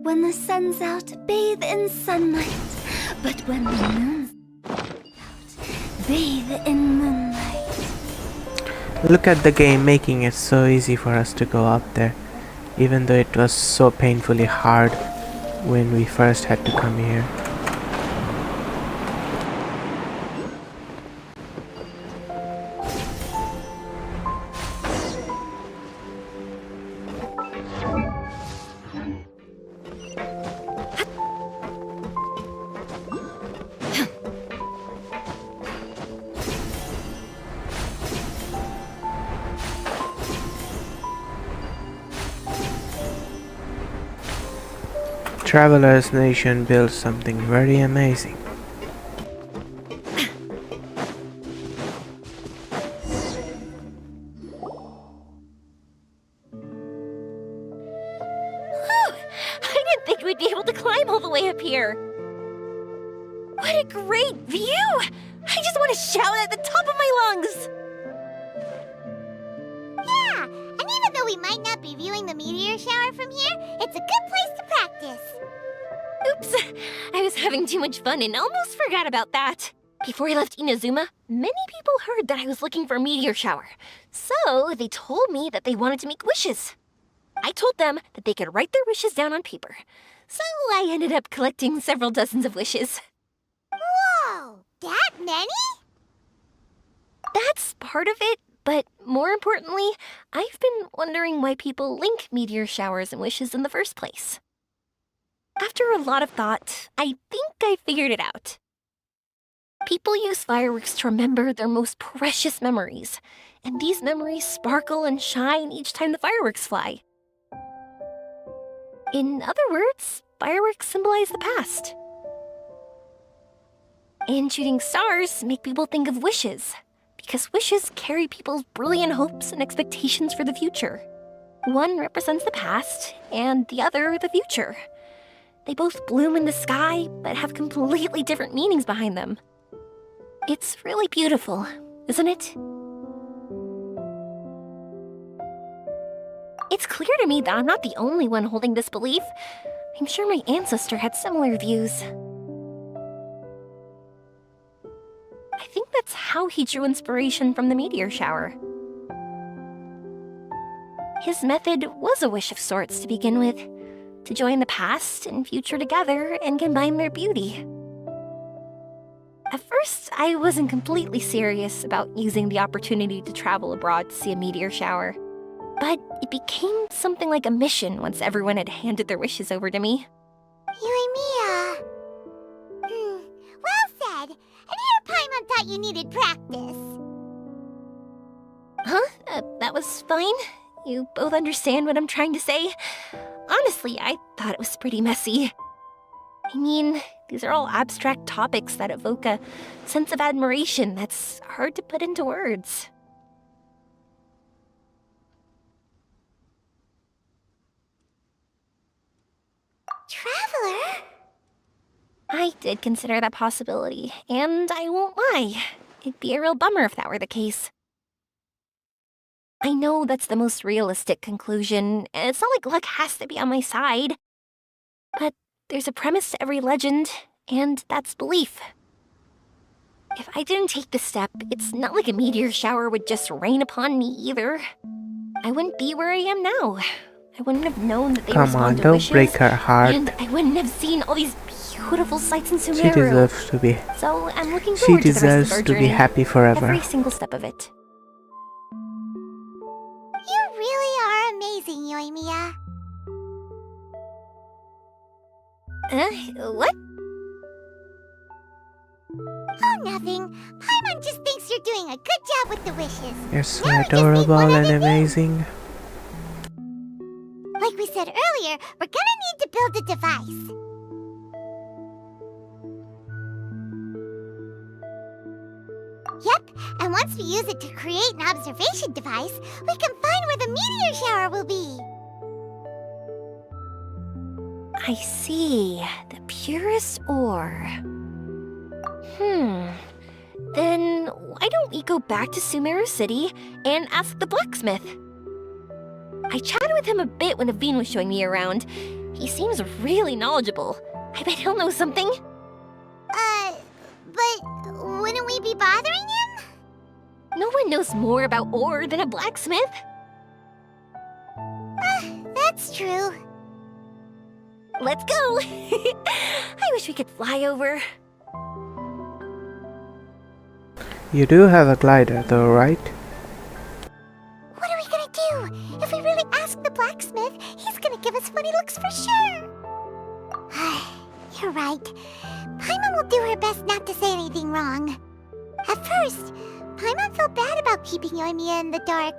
When the sun's out, bathe in sunlight. But when the moon's out, bathe in moonlight. Look at the game making it so easy for us to go up there, even though it was so painfully hard when we first had to come here. Traveler's Nation built something very amazing. I didn't think we'd be able to climb all the way up here. What a great view! I just want to shout at the top of my lungs. Yeah, and even though we might not be viewing the meteor shower from here, it's a good place to practice. Oops, I was having too much fun and almost forgot about that. Before I left Inazuma, many people heard that I was looking for a meteor shower. So they told me that they wanted to make wishes. I told them that they could write their wishes down on paper. So I ended up collecting several dozens of wishes. Whoa, that many? That's part of it, but more importantly, I've been wondering why people link meteor showers and wishes in the first place. After a lot of thought, I think I figured it out. People use fireworks to remember their most precious memories, and these memories sparkle and shine each time the fireworks fly. In other words, fireworks symbolize the past. And shooting stars make people think of wishes, because wishes carry people's brilliant hopes and expectations for the future. One represents the past, and the other the future. They both bloom in the sky, but have completely different meanings behind them. It's really beautiful, isn't it? It's clear to me that I'm not the only one holding this belief. I'm sure my ancestor had similar views. I think that's how he drew inspiration from the meteor shower. His method was a wish of sorts to begin with, to join the past and future together and combine their beauty. At first, I wasn't completely serious about using the opportunity to travel abroad to see a meteor shower. But it became something like a mission once everyone had handed their wishes over to me. Yoimiya. Well said. And here Paimon thought you needed practice. Huh? That was fine? You both understand what I'm trying to say? Honestly, I thought it was pretty messy. I mean, these are all abstract topics that evoke a sense of admiration that's hard to put into words. Traveler? I did consider that possibility, and I won't lie. It'd be a real bummer if that were the case. I know that's the most realistic conclusion, and it's not like luck has to be on my side. But there's a premise to every legend, and that's belief. If I didn't take the step, it's not like a meteor shower would just rain upon me either. I wouldn't be where I am now. I wouldn't have known that they Come respond on, to don't wishes, break her heart. and I wouldn't have seen all these beautiful sights in Sumeru. She deserves to be. So I'm looking She forward to the rest of deserves our to journey. be happy forever. Every single step of it. You really are amazing, Yoimiya. What? Oh, nothing. Paimon just thinks you're doing a good job with the wishes. You're so adorable and amazing. Like we said earlier, we're gonna need to build a device. Yep, and once we use it to create an observation device, we can find where the meteor shower will be. I see. The purest ore. Then why don't we go back to Sumeru City and ask the blacksmith? I chatted with him a bit when Aveen was showing me around. He seems really knowledgeable. I bet he'll know something. But wouldn't we be bothering him? No one knows more about ore than a blacksmith. That's true. Let's go! I wish we could fly over. You do have a glider though, right? What are we gonna do? If we really ask the blacksmith, he's gonna give us funny looks for sure. You're right. Paimon will do her best not to say anything wrong. At first, Paimon felt bad about keeping Yoimiya in the dark.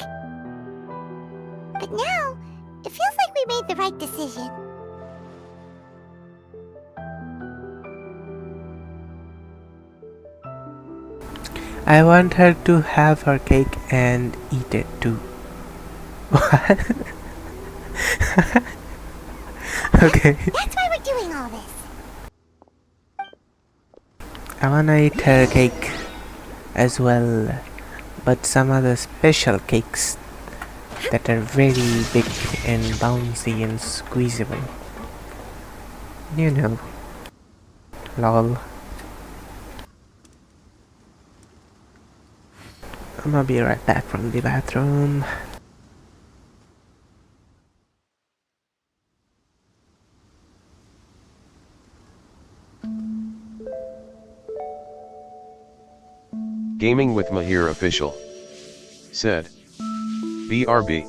But now, it feels like we made the right decision. I want her to have her cake and eat it too. What? Okay. That's why we're doing all this. I wanna eat her cake as well, but some other special cakes that are very big and bouncy and squeezable. You know. Lol. I'm gonna be right back from the bathroom. Gaming with Mahir official. Said. BRB.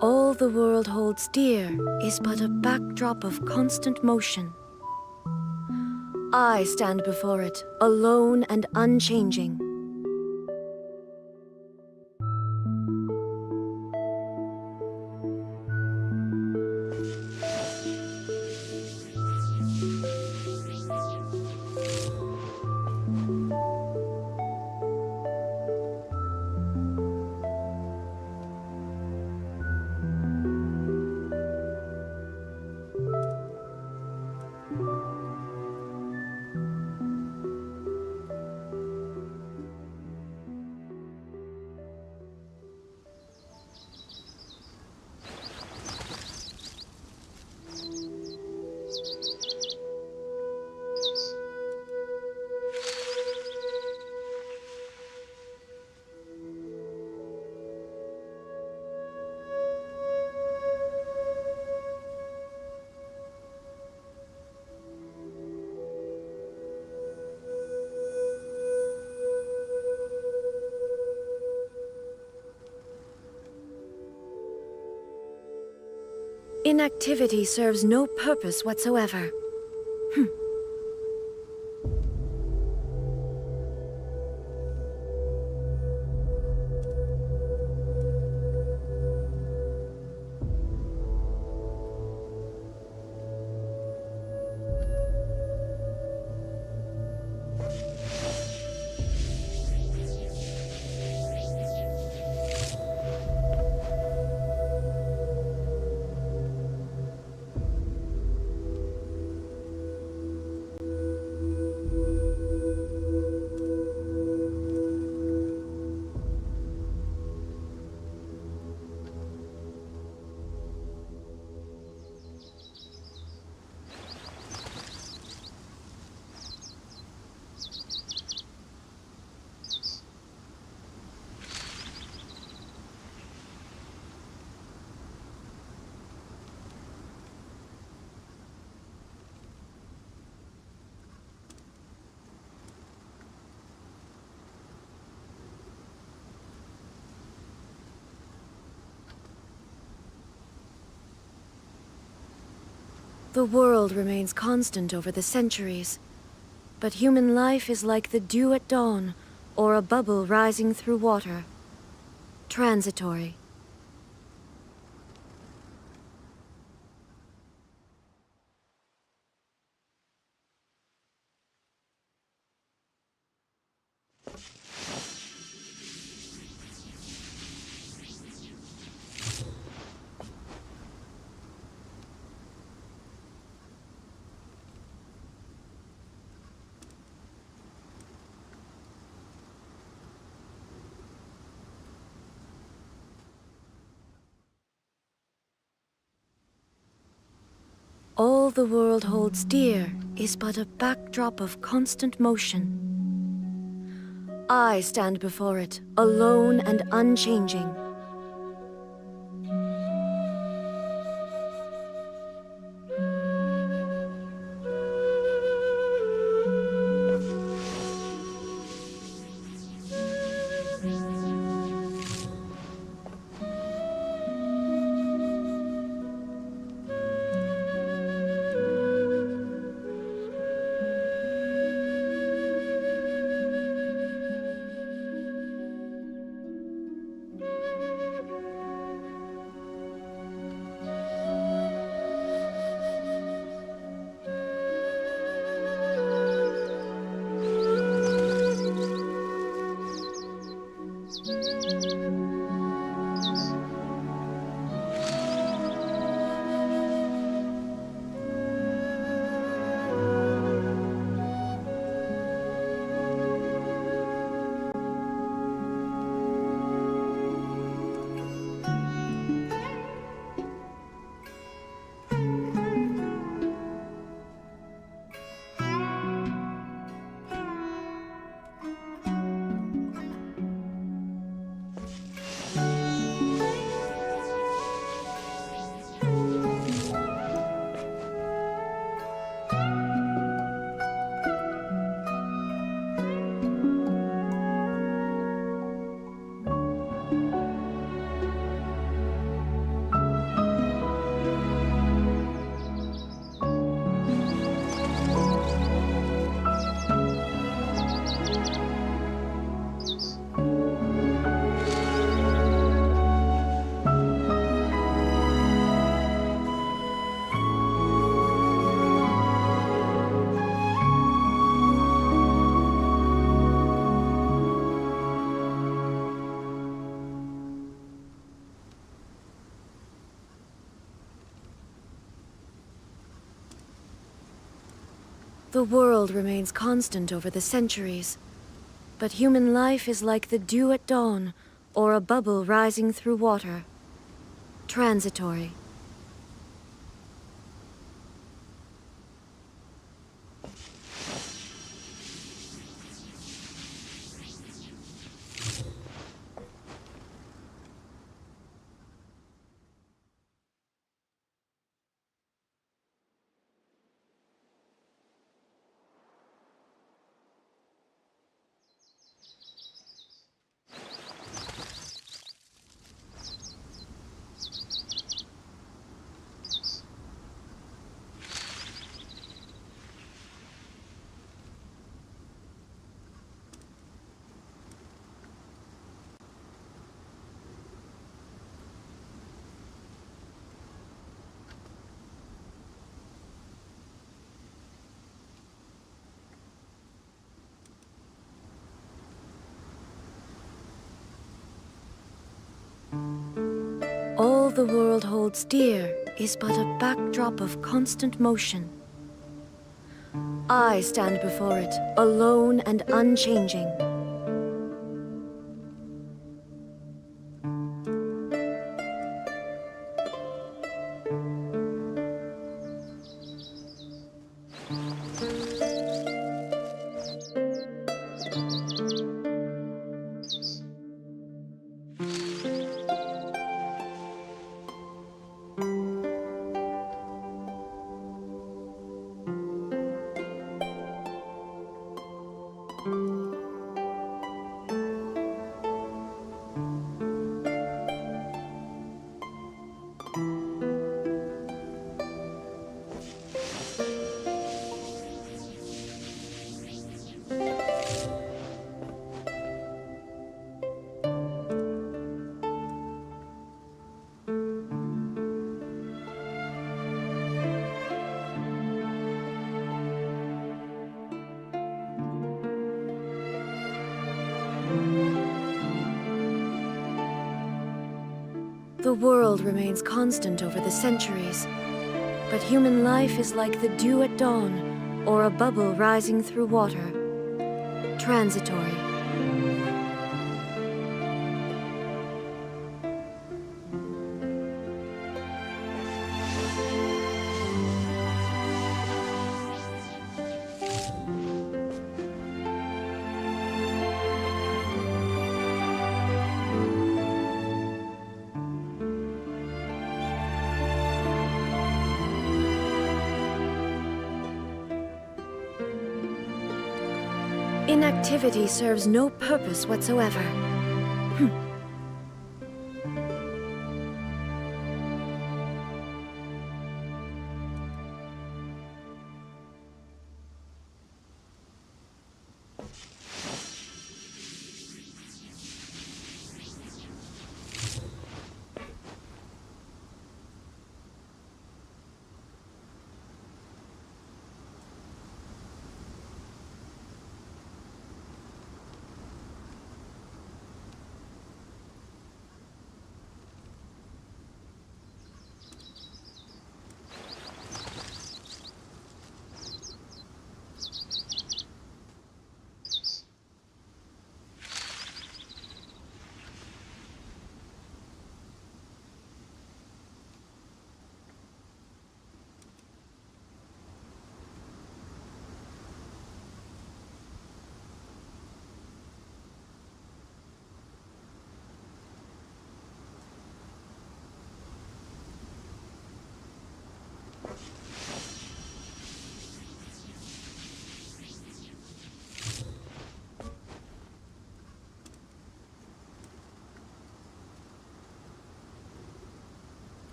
All the world holds dear is but a backdrop of constant motion. I stand before it, alone and unchanging. Inactivity serves no purpose whatsoever. The world remains constant over the centuries, but human life is like the dew at dawn, or a bubble rising through water. Transitory. All the world holds dear is but a backdrop of constant motion. I stand before it, alone and unchanging. The world remains constant over the centuries, but human life is like the dew at dawn, or a bubble rising through water. Transitory. All the world holds dear is but a backdrop of constant motion. I stand before it, alone and unchanging. The world remains constant over the centuries, but human life is like the dew at dawn, or a bubble rising through water. Transitory. Inactivity serves no purpose whatsoever.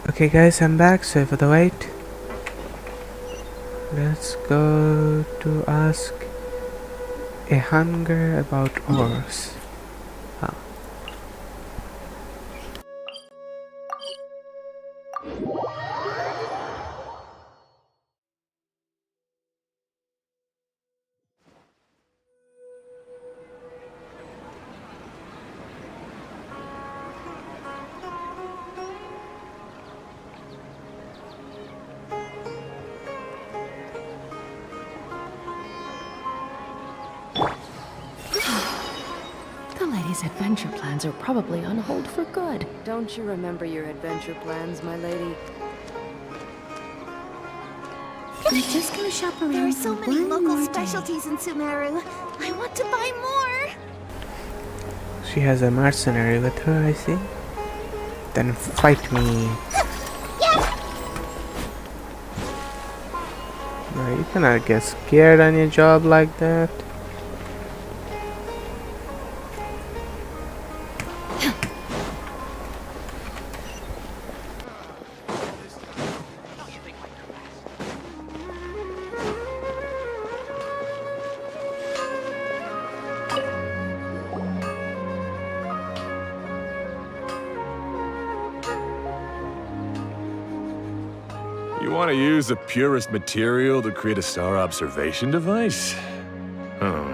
Okay guys, I'm back, sorry for the wait. Let's go to ask a hunger about ores. Adventure plans are probably on hold for good. Don't you remember your adventure plans, my lady? I'm just gonna shop around. There are so for many one local more day. specialties in Sumeru. I want to buy more. She has a mercenary with her, I see. Then fight me. No, you cannot get scared on your job like that. You want to use the purest material to create a star observation device? Oh,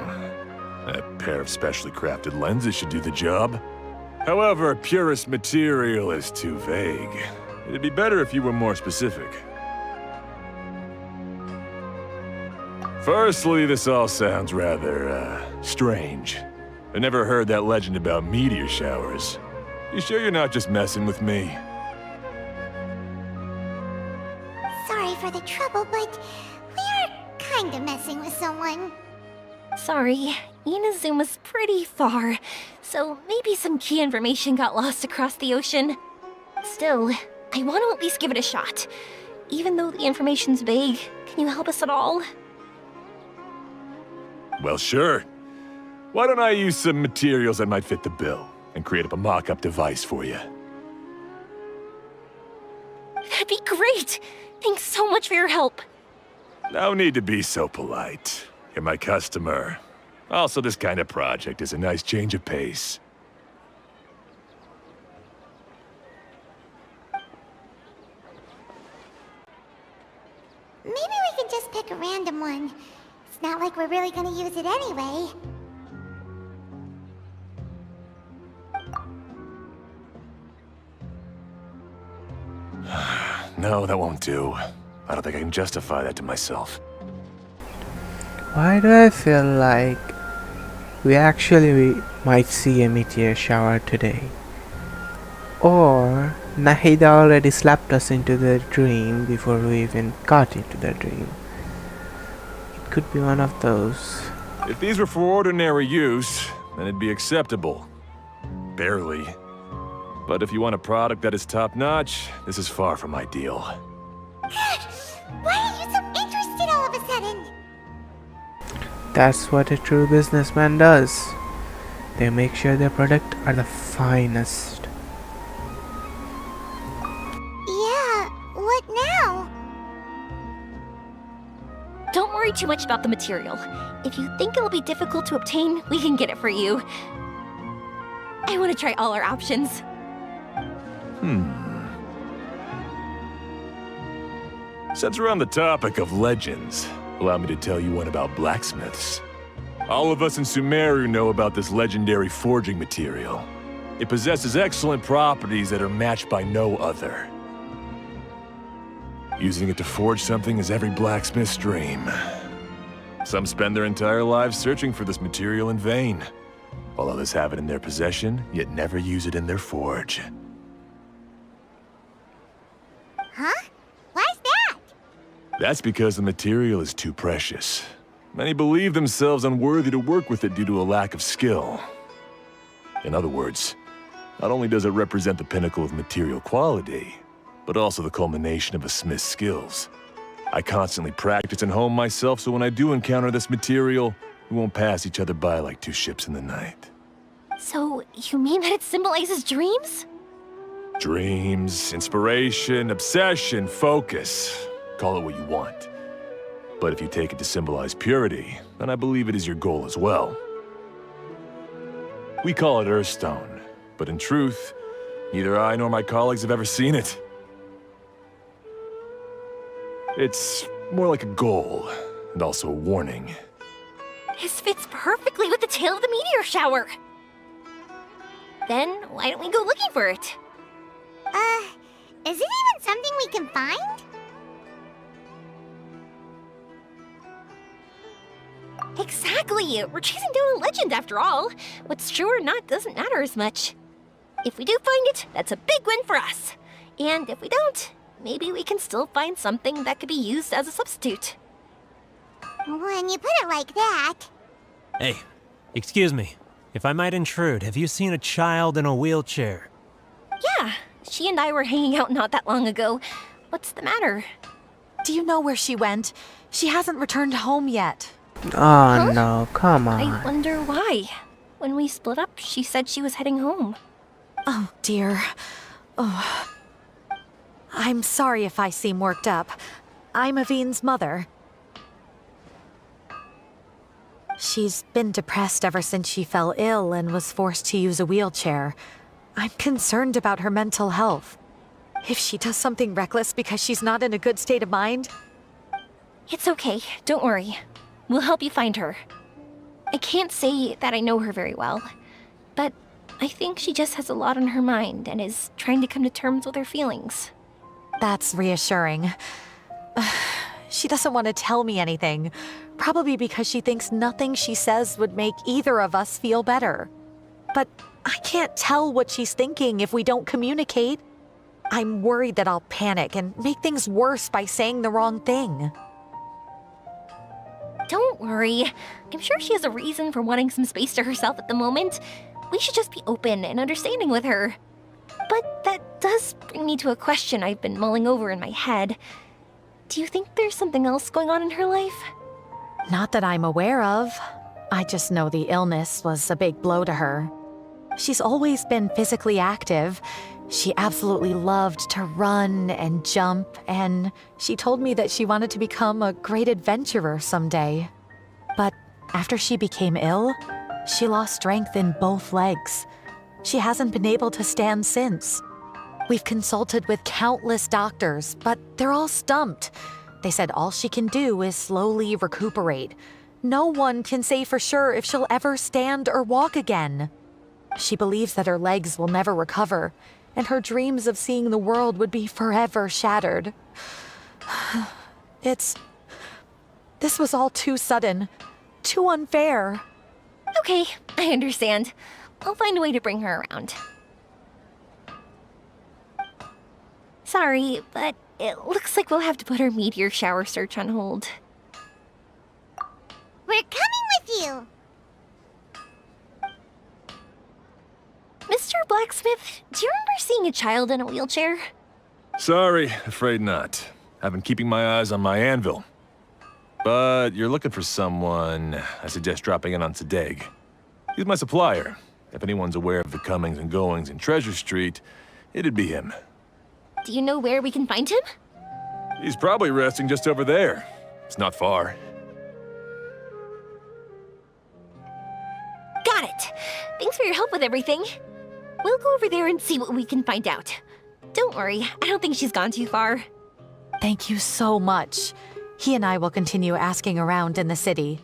that pair of specially crafted lenses should do the job. However, purest material is too vague. It'd be better if you were more specific. Firstly, this all sounds rather, strange. I never heard that legend about meteor showers. You sure you're not just messing with me? Sorry for the trouble, but we are kinda messing with someone. Sorry, Inazuma's pretty far, so maybe some key information got lost across the ocean. Still, I want to at least give it a shot. Even though the information's vague, can you help us at all? Well, sure. Why don't I use some materials that might fit the bill and create up a mock-up device for you? That'd be great! Thanks so much for your help. No need to be so polite. You're my customer. Also, this kind of project is a nice change of pace. Maybe we can just pick a random one. It's not like we're really gonna use it anyway. No, that won't do. I don't think I can justify that to myself. Why do I feel like we actually might see a meteor shower today? Or Nahida already slapped us into the dream before we even got into the dream. It could be one of those. If these were for ordinary use, then it'd be acceptable. Barely. But if you want a product that is top-notch, this is far from ideal. Why are you so interested all of a sudden? That's what a true businessman does. They make sure their product are the finest. Yeah, what now? Don't worry too much about the material. If you think it'll be difficult to obtain, we can get it for you. I want to try all our options. Since we're on the topic of legends, allow me to tell you one about blacksmiths. All of us in Sumeru know about this legendary forging material. It possesses excellent properties that are matched by no other. Using it to forge something is every blacksmith's dream. Some spend their entire lives searching for this material in vain, while others have it in their possession, yet never use it in their forge. Huh? Why's that? That's because the material is too precious. Many believe themselves unworthy to work with it due to a lack of skill. In other words, not only does it represent the pinnacle of material quality, but also the culmination of a smith's skills. I constantly practice and hone myself, so when I do encounter this material, we won't pass each other by like two ships in the night. So, you mean that it symbolizes dreams? Dreams, inspiration, obsession, focus. Call it what you want. But if you take it to symbolize purity, then I believe it is your goal as well. We call it Earthstone, but in truth, neither I nor my colleagues have ever seen it. It's more like a goal, and also a warning. This fits perfectly with the tale of the meteor shower. Then, why don't we go looking for it? Is it even something we can find? Exactly! We're chasing down a legend after all. What's true or not doesn't matter as much. If we do find it, that's a big win for us. And if we don't, maybe we can still find something that could be used as a substitute. When you put it like that... Hey, excuse me. If I might intrude, have you seen a child in a wheelchair? Yeah, she and I were hanging out not that long ago. What's the matter? Do you know where she went? She hasn't returned home yet. Oh no, come on. I wonder why. When we split up, she said she was heading home. Oh, dear. Oh. I'm sorry if I seem worked up. I'm Avine's mother. She's been depressed ever since she fell ill and was forced to use a wheelchair. I'm concerned about her mental health. If she does something reckless because she's not in a good state of mind... It's okay, don't worry. We'll help you find her. I can't say that I know her very well, but I think she just has a lot on her mind and is trying to come to terms with her feelings. That's reassuring. She doesn't want to tell me anything, probably because she thinks nothing she says would make either of us feel better. But I can't tell what she's thinking if we don't communicate. I'm worried that I'll panic and make things worse by saying the wrong thing. Don't worry. I'm sure she has a reason for wanting some space to herself at the moment. We should just be open and understanding with her. But that does bring me to a question I've been mulling over in my head. Do you think there's something else going on in her life? Not that I'm aware of. I just know the illness was a big blow to her. She's always been physically active. She absolutely loved to run and jump, and she told me that she wanted to become a great adventurer someday. But after she became ill, she lost strength in both legs. She hasn't been able to stand since. We've consulted with countless doctors, but they're all stumped. They said all she can do is slowly recuperate. No one can say for sure if she'll ever stand or walk again. She believes that her legs will never recover, and her dreams of seeing the world would be forever shattered. This was all too sudden, too unfair. Okay, I understand. I'll find a way to bring her around. Sorry, but it looks like we'll have to put our meteor shower search on hold. We're coming with you! Mr. Blacksmith, do you remember seeing a child in a wheelchair? Sorry, afraid not. I've been keeping my eyes on my anvil. But you're looking for someone, I suggest dropping in on Sadeg. He's my supplier. If anyone's aware of the comings and goings in Treasure Street, it'd be him. Do you know where we can find him? He's probably resting just over there. It's not far. Got it! Thanks for your help with everything. We'll go over there and see what we can find out. Don't worry, I don't think she's gone too far. Thank you so much. He and I will continue asking around in the city.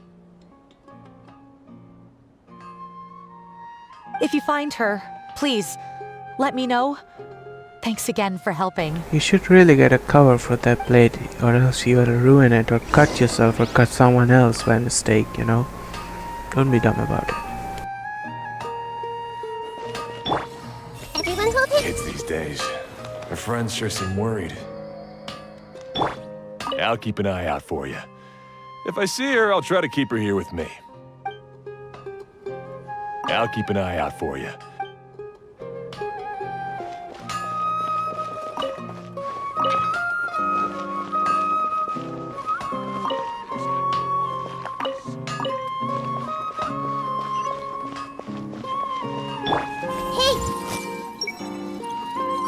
If you find her, please, let me know. Thanks again for helping. You should really get a cover for that blade, or else you will ruin it or cut yourself or cut someone else by mistake, you know? Don't be dumb about it. Everyone hold it. Kids these days. Their friends sure seem worried. I'll keep an eye out for you. If I see her, I'll try to keep her here with me. I'll keep an eye out for you.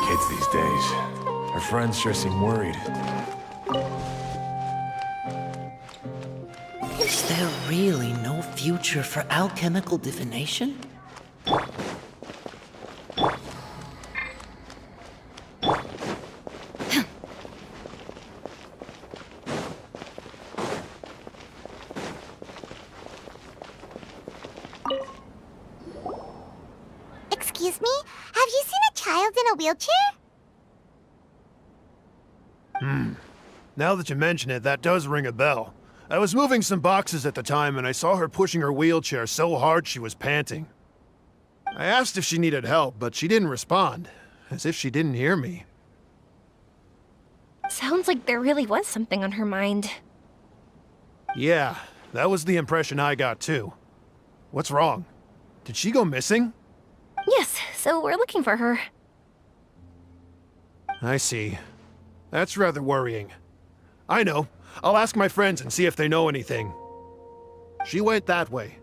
Kids these days. Her friends sure seem worried. Is there really no future for alchemical divination? Excuse me? Have you seen a child in a wheelchair? Now that you mention it, that does ring a bell. I was moving some boxes at the time and I saw her pushing her wheelchair so hard she was panting. I asked if she needed help, but she didn't respond, as if she didn't hear me. Sounds like there really was something on her mind. Yeah, that was the impression I got too. What's wrong? Did she go missing? Yes, so we're looking for her. I see. That's rather worrying. I know. I'll ask my friends and see if they know anything. She went that way.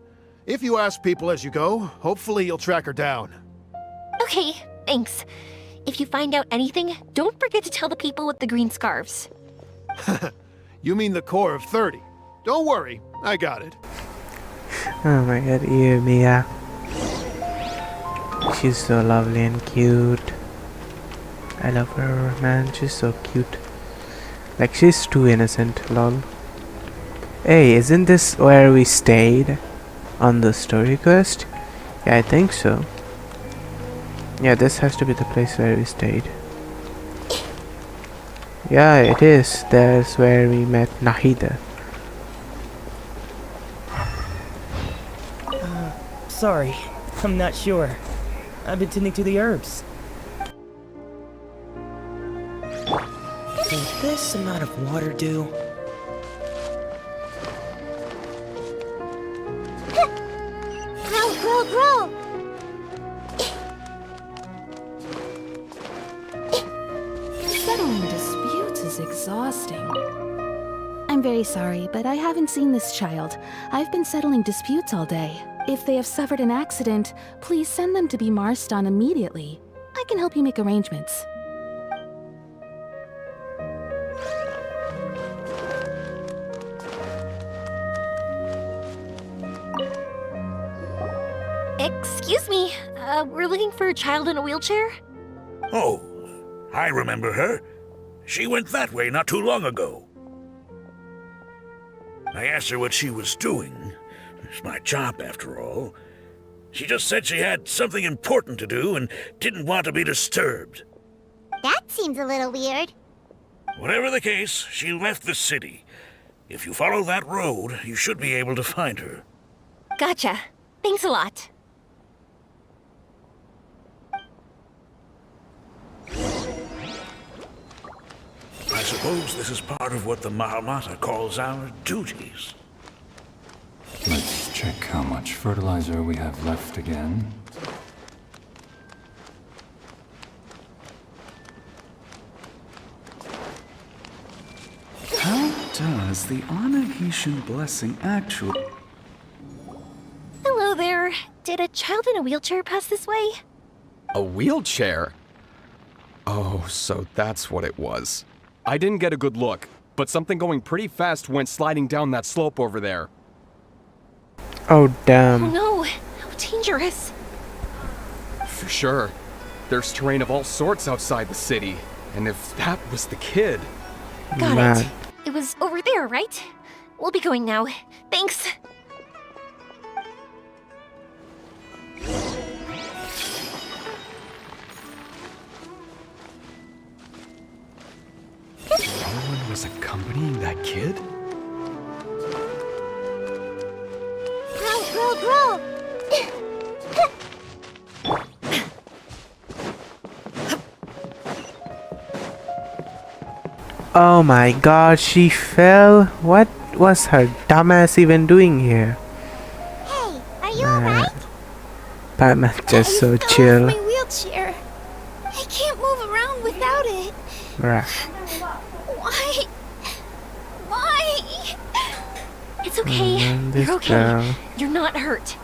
If you ask people as you go, hopefully you'll track her down. Okay, thanks. If you find out anything, don't forget to tell the people with the green scarves. You mean the core of 30. Don't worry, I got it. Oh my god, ew, Mia. She's so lovely and cute. I love her, man. She's so cute. Like, she's too innocent, lol. Hey, isn't this where we stayed? On the story quest? Yeah, I think so. Yeah, this has to be the place where we stayed. Yeah, it is. There's where we met Nahida. Sorry, I'm not sure. I've been tending to the herbs. Will this amount of water do? Grow! Settling disputes is exhausting. I'm very sorry, but I haven't seen this child. I've been settling disputes all day. If they have suffered an accident, please send them to be Marston immediately. I can help you make arrangements. Excuse me, we're looking for a child in a wheelchair? Oh, I remember her. She went that way not too long ago. I asked her what she was doing. It's my job, after all. She just said she had something important to do and didn't want to be disturbed. That seems a little weird. Whatever the case, she left the city. If you follow that road, you should be able to find her. Gotcha. Thanks a lot. I suppose this is part of what the Mahamata calls our duties. Let's check how much fertilizer we have left again. How does the Anahitian blessing actually... Hello there. Did a child in a wheelchair pass this way? A wheelchair? Oh, so that's what it was. I didn't get a good look, but something going pretty fast went sliding down that slope over there. Oh, Oh damn. no, how dangerous. For sure. There's terrain of all sorts outside the city, and if that was the kid... Got it. It was over there, right? We'll be going now. Thanks. No one was accompanying that kid? Grow! Oh my god, she fell? What was her dumbass even doing here? Hey, are you alright? Batman's just so chill. My wheelchair. I can't move around without it. Bruh. Why? It's okay. This You're okay. girl. You're not hurt.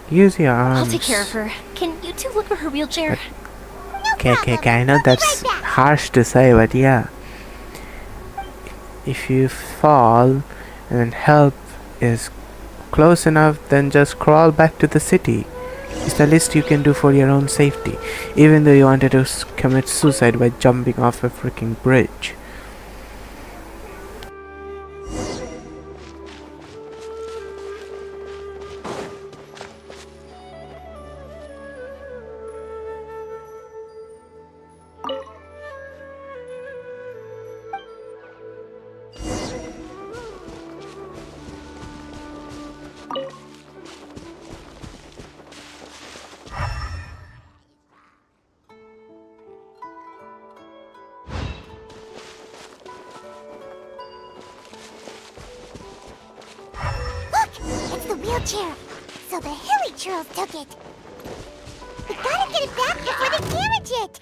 Use your I'll arms. take care of her. Can you two look for her wheelchair? Okay, I know that's harsh to say, but yeah. If you fall and help is close enough, then just crawl back to the city. It's the least you can do for your own safety, even though you wanted to commit suicide by jumping off a freaking bridge. It's the wheelchair. So the hilly churls took it. We gotta get it back before they damage it.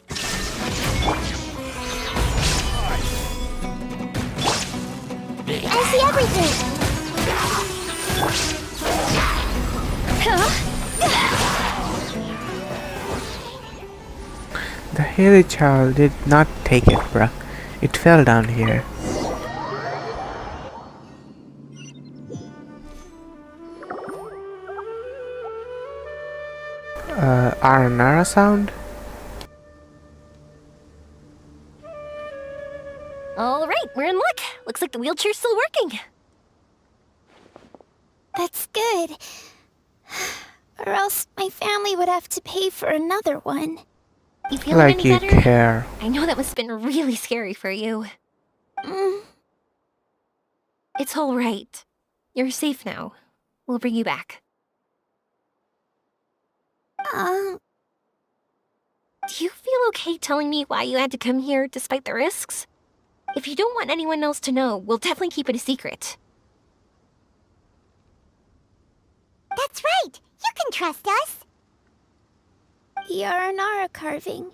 I see everything. The hairy child did not take it, bruh. It fell down here. Aranara sound? All right, we're in luck. Looks like the wheelchair's still working. That's good. Or else my family would have to pay for another one. You feeling Like any you better? care. I know that must have been really scary for you. It's all right. You're safe now. We'll bring you back. Do you feel okay telling me why you had to come here despite the risks? If you don't want anyone else to know, we'll definitely keep it a secret. That's right! You can trust us! The Aranara carving.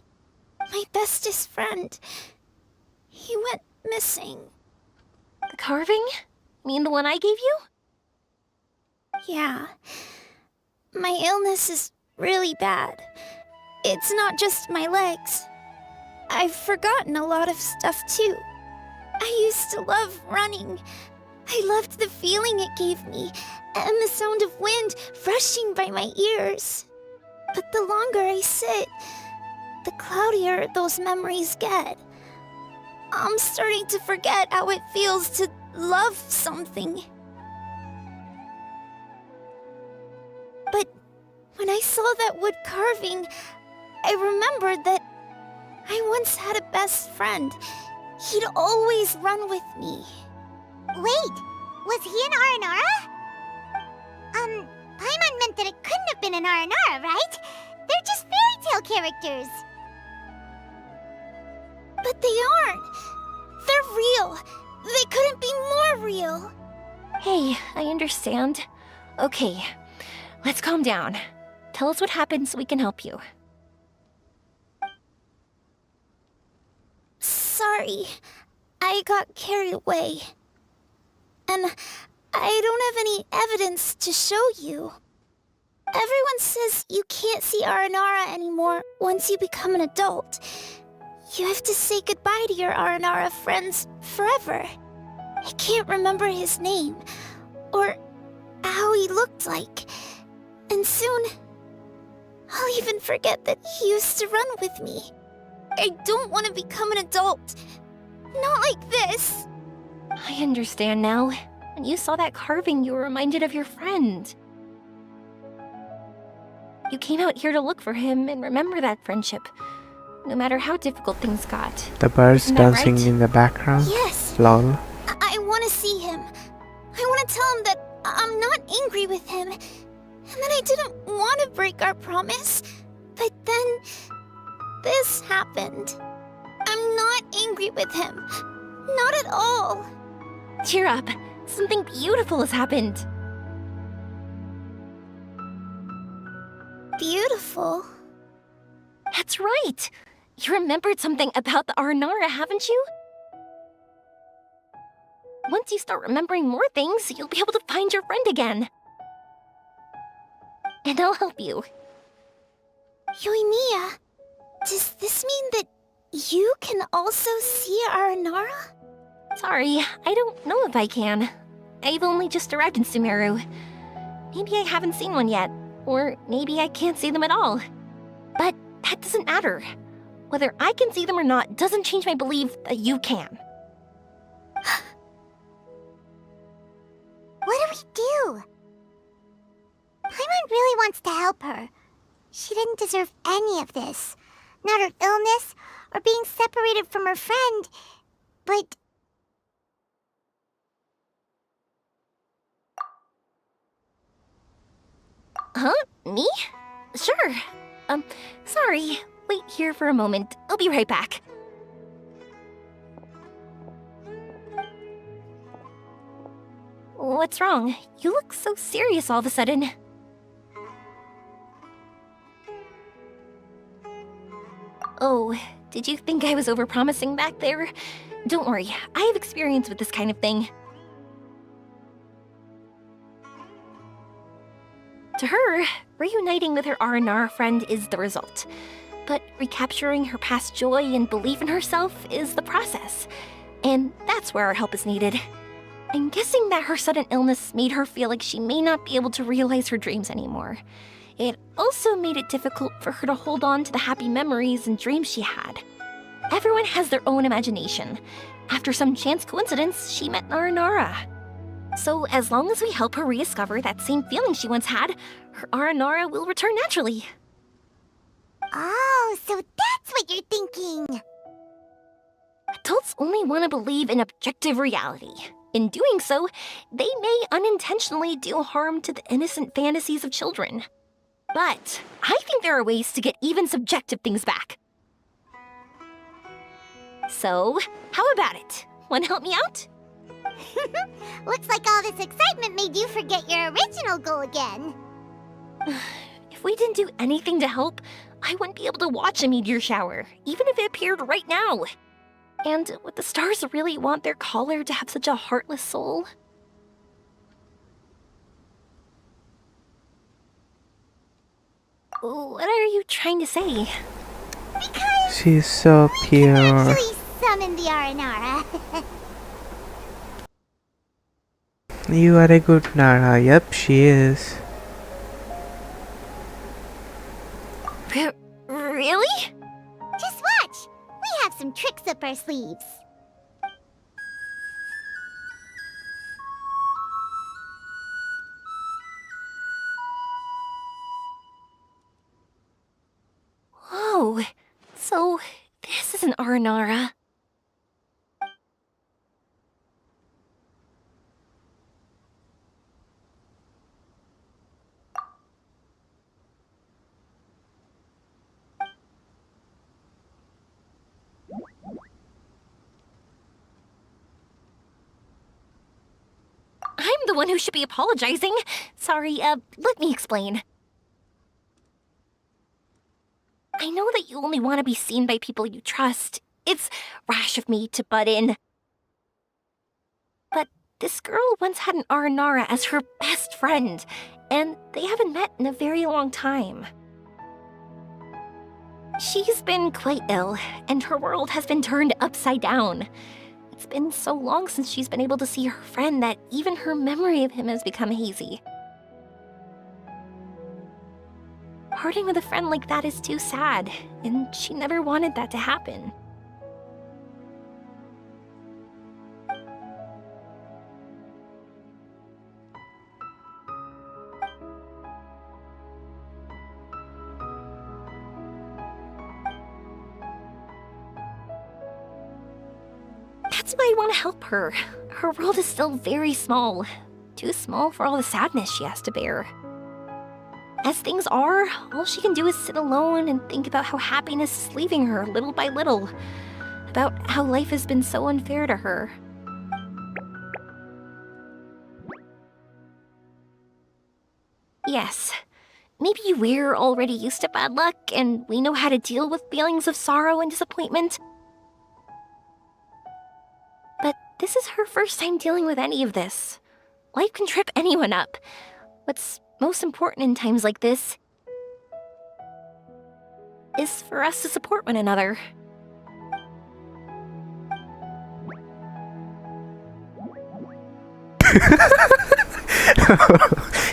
My bestest friend. He went missing. The carving? You mean the one I gave you? Yeah. My illness is really bad. It's not just my legs. I've forgotten a lot of stuff too. I used to love running. I loved the feeling it gave me, and the sound of wind rushing by my ears. But the longer I sit, the cloudier those memories get. I'm starting to forget how it feels to love something. But when I saw that wood carving, I remembered that I once had a best friend. He'd always run with me. Wait, was he an Aranara? Paimon meant that it couldn't have been an Aranara, right? They're just fairy tale characters. But they aren't. They're real. They couldn't be more real. Hey, I understand. Okay, let's calm down. Tell us what happened so we can help you. Sorry, I got carried away. And I don't have any evidence to show you. Everyone says you can't see Aranara anymore once you become an adult. You have to say goodbye to your Aranara friends forever. I can't remember his name, or how he looked like. And soon, I'll even forget that he used to run with me. I don't want to become an adult. Not like this. I understand now. When you saw that carving, you were reminded of your friend. You came out here to look for him and remember that friendship, no matter how difficult things got. The birds Isn't that dancing right? in the background. Yes. Lol. I want to see him. I want to tell him that I'm not angry with him, and that I didn't want to break our promise. But then, this happened. I'm not angry with him. Not at all. Cheer up. Something beautiful has happened. Beautiful? That's right. You remembered something about the Aranara, haven't you? Once you start remembering more things, you'll be able to find your friend again. And I'll help you. Yoimiya, does this mean that you can also see Aranara? Sorry, I don't know if I can. I've only just arrived in Sumeru. Maybe I haven't seen one yet, or maybe I can't see them at all. But that doesn't matter. Whether I can see them or not doesn't change my belief that you can. What do we do? Paimon really wants to help her. She didn't deserve any of this. Not her illness, or being separated from her friend, but... Huh? Me? Sure. Sorry. Wait here for a moment. I'll be right back. What's wrong? You look so serious all of a sudden. Oh, did you think I was overpromising back there? Don't worry, I have experience with this kind of thing. To her, reuniting with her Aranara friend is the result. But recapturing her past joy and belief in herself is the process. And that's where our help is needed. I'm guessing that her sudden illness made her feel like she may not be able to realize her dreams anymore. It also made it difficult for her to hold on to the happy memories and dreams she had. Everyone has their own imagination. After some chance coincidence, she met Aranara. So as long as we help her rediscover that same feeling she once had, her Aranara will return naturally. Oh, so that's what you're thinking. Adults only want to believe in objective reality. In doing so, they may unintentionally do harm to the innocent fantasies of children. But I think there are ways to get even subjective things back. So, how about it? Want to help me out? Looks like all this excitement made you forget your original goal again. If we didn't do anything to help, I wouldn't be able to watch a meteor shower, even if it appeared right now. And would the stars really want their caller to have such a heartless soul? What are you trying to say? Because She's so pure. actually summoned the Aranara. You are a good Nara. Yep, she is. Really? Just watch. We have some tricks up our sleeves. Whoa, so this is an Aranara. I'm the one who should be apologizing. Sorry, let me explain. I know that you only want to be seen by people you trust. It's rash of me to butt in. But this girl once had an Aranara as her best friend, and they haven't met in a very long time. She's been quite ill, and her world has been turned upside down. It's been so long since she's been able to see her friend that even her memory of him has become hazy. Parting with a friend like that is too sad, and she never wanted that to happen. That's why I want to help her. Her world is still very small. Too small for all the sadness she has to bear. As things are, all she can do is sit alone and think about how happiness is leaving her little by little. About how life has been so unfair to her. Yes, maybe we're already used to bad luck and we know how to deal with feelings of sorrow and disappointment. But this is her first time dealing with any of this. Life can trip anyone up. What's most important in times like this is for us to support one another.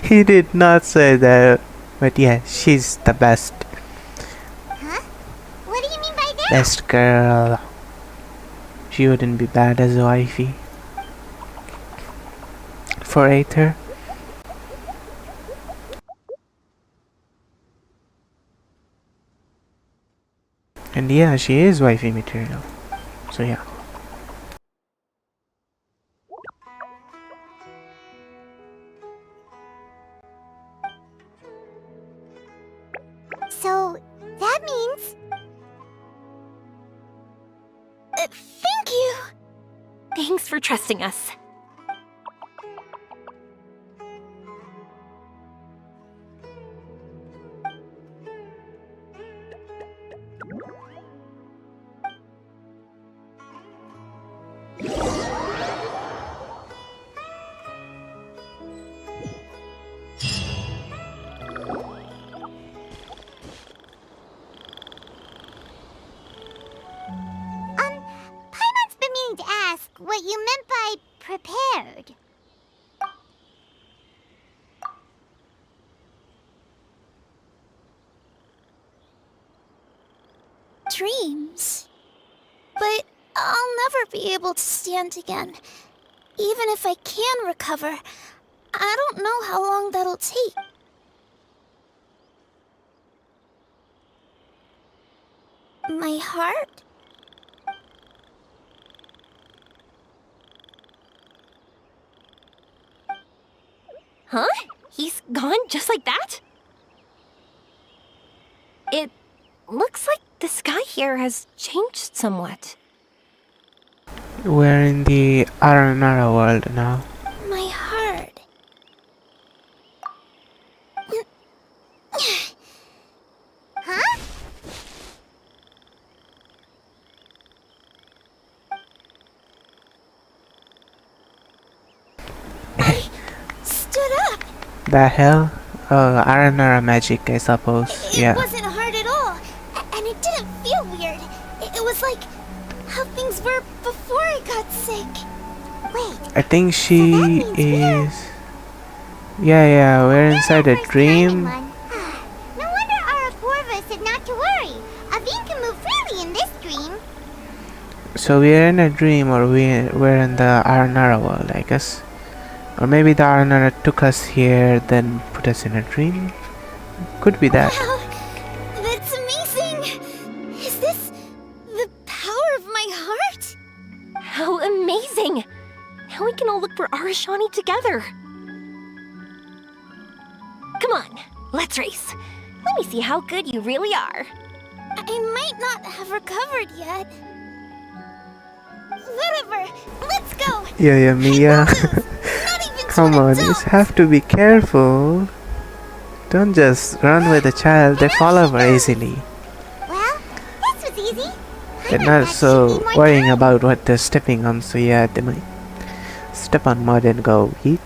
He did not say that, but yeah, she's the best. Huh? What do you mean by that? Best girl. She wouldn't be bad as a wifey. For Aether. And yeah, she is wifey material. So yeah. So, that means... Thank you! Thanks for trusting us. Paimon's been meaning to ask what you meant by prepared. Dreams. But I'll never be able to stand again. even if I can recover, I don't know how long that'll take. My heart? Huh? He's gone just like that? It looks like the sky here has changed somewhat. We're in the Aranara world now. My heart. Huh? I stood up. The hell? Oh, Aranara magic, I suppose. It wasn't hard at all, and it didn't feel weird. It was like how things were before I got sick. Wait. I think she is. Yeah, we're inside a dream. No wonder Araporva said not to worry. Aveen can move freely in this dream. So we're in a dream, or we're in the Aranara world, I guess. Or maybe the Aranara took us here, then put us in a dream. Could be that. Wow, that's amazing. Is this the power of my heart? How amazing! Now we can all look for Arashani together. Come on, let's race. Let me see how good you really are. I might not have recovered yet. Whatever, let's go. Yeah, Mia. Come on, you have to be careful. Don't just run with the child, they fall over easily. Well, this was easy. They're not so worrying about what they're stepping on, so yeah, they might step on mud and go eat.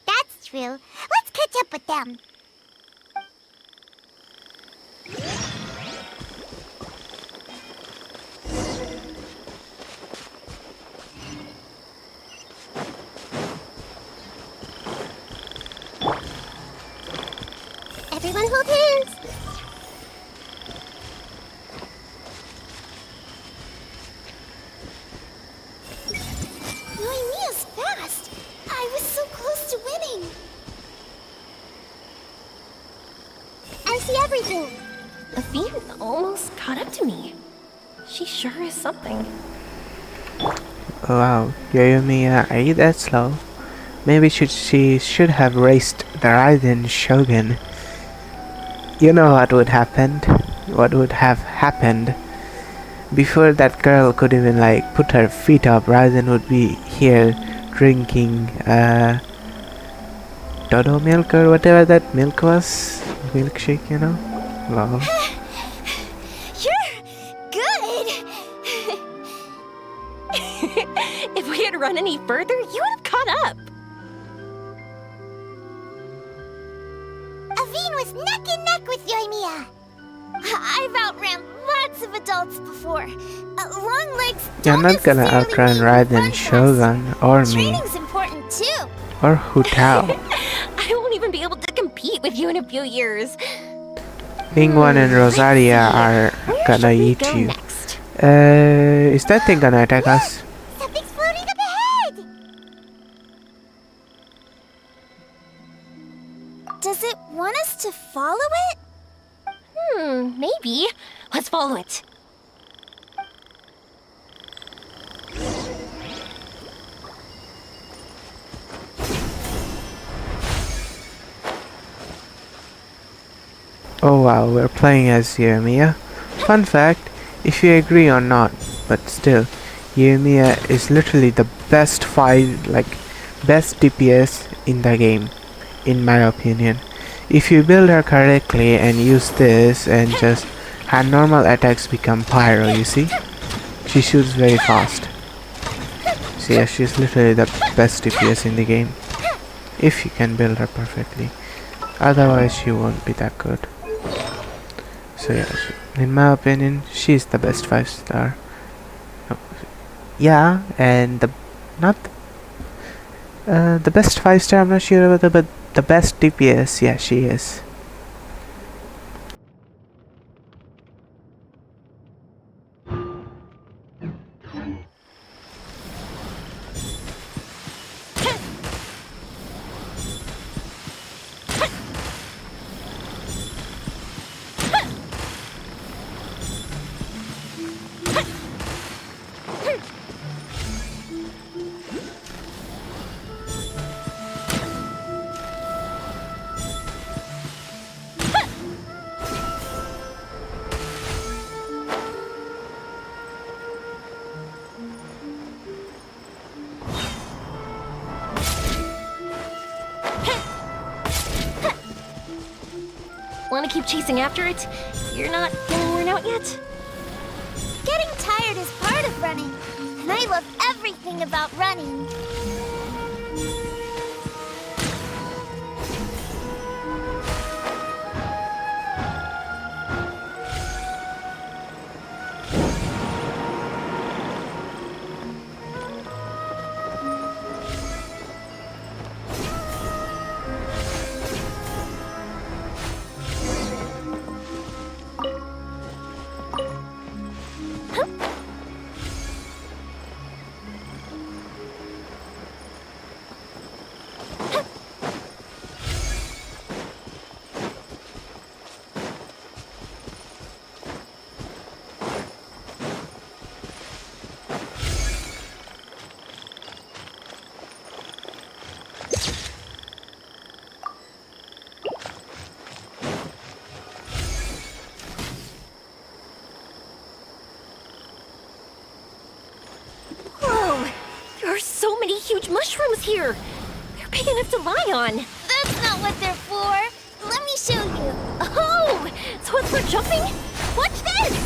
That's true. Let's catch up with them. Everyone hold hands. Noemia's fast. I was so close to winning. I see everything. Aveen almost caught up to me. She sure is something. Oh, wow, Mia, are you that slow? Maybe she should have raced the Raiden Shogun. You know what would happen? What would have happened? Before that girl could even like put her feet up, Raiden would be here drinking Dodo milk or whatever that milk was. Milkshake, you know? Lol. You're good. If we had run any further, you would have caught up. Aveen was neck and neck with Yoimiya. I've outran lots of adults before. Long legs You're not gonna outrun Raiden Shogun or me Training's important too. or Hu Tao. I won't even be able to compete with you in a few years. Ingwan and Rosaria are gonna eat you. Is that thing gonna attack us? Something's floating up ahead. Does it want us to follow it? Maybe. Let's follow it. Oh wow, we're playing as Yoimiya. Fun fact, if you agree or not, but still, Yoimiya is literally the best best DPS in the game, in my opinion. If you build her correctly and use this and just her normal attacks become pyro, you see? She shoots very fast. So yeah, she's literally the best DPS in the game. If you can build her perfectly. Otherwise she won't be that good. So yeah, in my opinion, she's the best 5-star. No, yeah, and the best 5-star, I'm not sure about that, but the best DPS, yeah, she is. Want to keep chasing after it? You're not getting worn out yet? Getting tired is part of running, and I love everything about running. Huge mushrooms here! They're big enough to lie on! That's not what they're for! Let me show you! Oh! So it's for jumping? Watch this!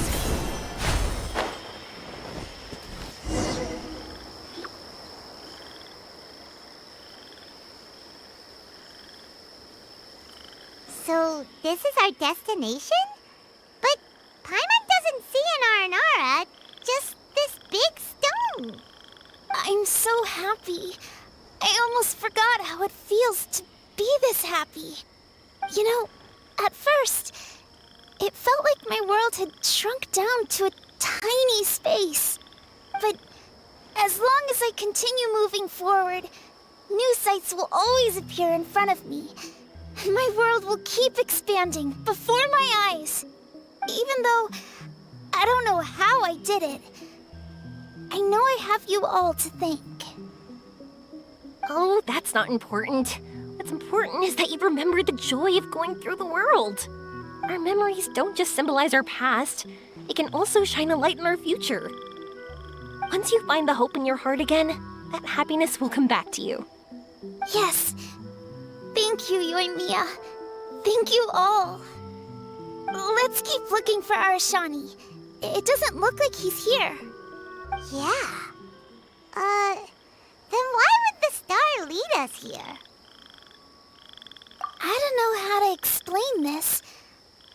So, this is our destination? But Paimon doesn't see an Aranara, just this big stone. I'm so happy. I almost forgot how it feels to be this happy. You know, at first, it felt like my world had shrunk down to a tiny space. But as long as I continue moving forward, new sights will always appear in front of me. And my world will keep expanding before my eyes. Even though I don't know how I did it, I know I have you all to thank. Oh, that's not important. What's important is that you remember the joy of going through the world. Our memories don't just symbolize our past, it can also shine a light in our future. Once you find the hope in your heart again, that happiness will come back to you. Yes. Thank you, Yoimiya. Thank you all. Let's keep looking for Arashani. It doesn't look like he's here. Yeah. Then why would the star lead us here? I don't know how to explain this.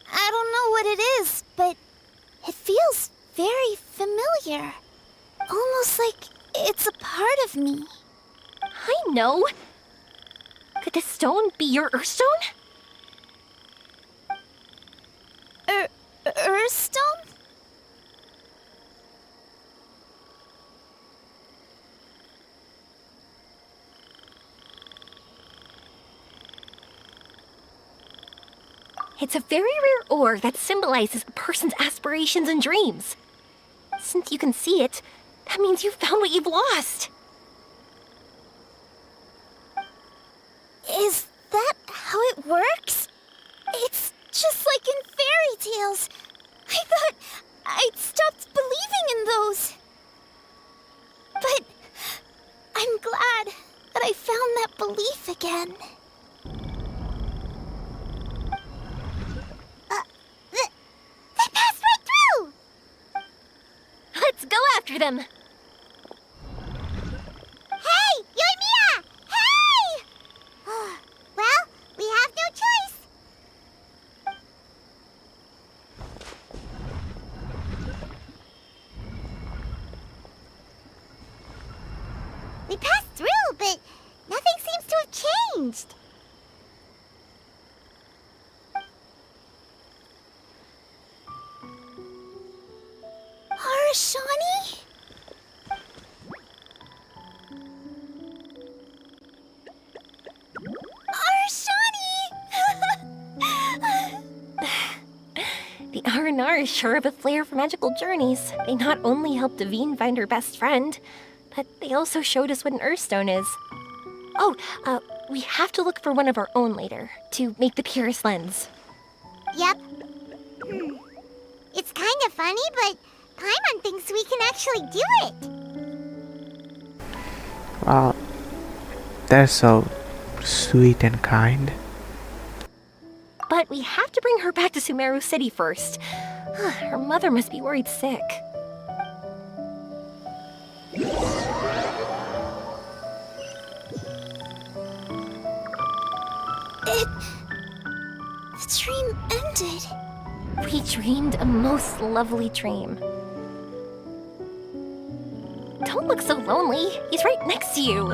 I don't know what it is, but it feels very familiar. Almost like it's a part of me. I know! Could this stone be your Earthstone? Earthstone? It's a very rare ore that symbolizes a person's aspirations and dreams. Since you can see it, that means you've found what you've lost. Is that how it works? It's just like in fairy tales. I thought I'd stopped believing in those. But I'm glad that I found that belief again. They passed right through! Let's go after them! Hey! Yoimiya! Hey! Well, we have no choice. We passed through, but nothing seems to have changed. Arashani? The R&R is sure of a flair for magical journeys. They not only helped Devine find her best friend, but they also showed us what an Earthstone is. Oh, we have to look for one of our own later, to make the purest lens. Yep. It's kind of funny, but Paimon thinks we can actually do it. Wow, they're so sweet and kind. But we have to bring her back to Sumeru City first. Her mother must be worried sick. The dream ended. We dreamed a most lovely dream. Don't look so lonely. He's right next to you.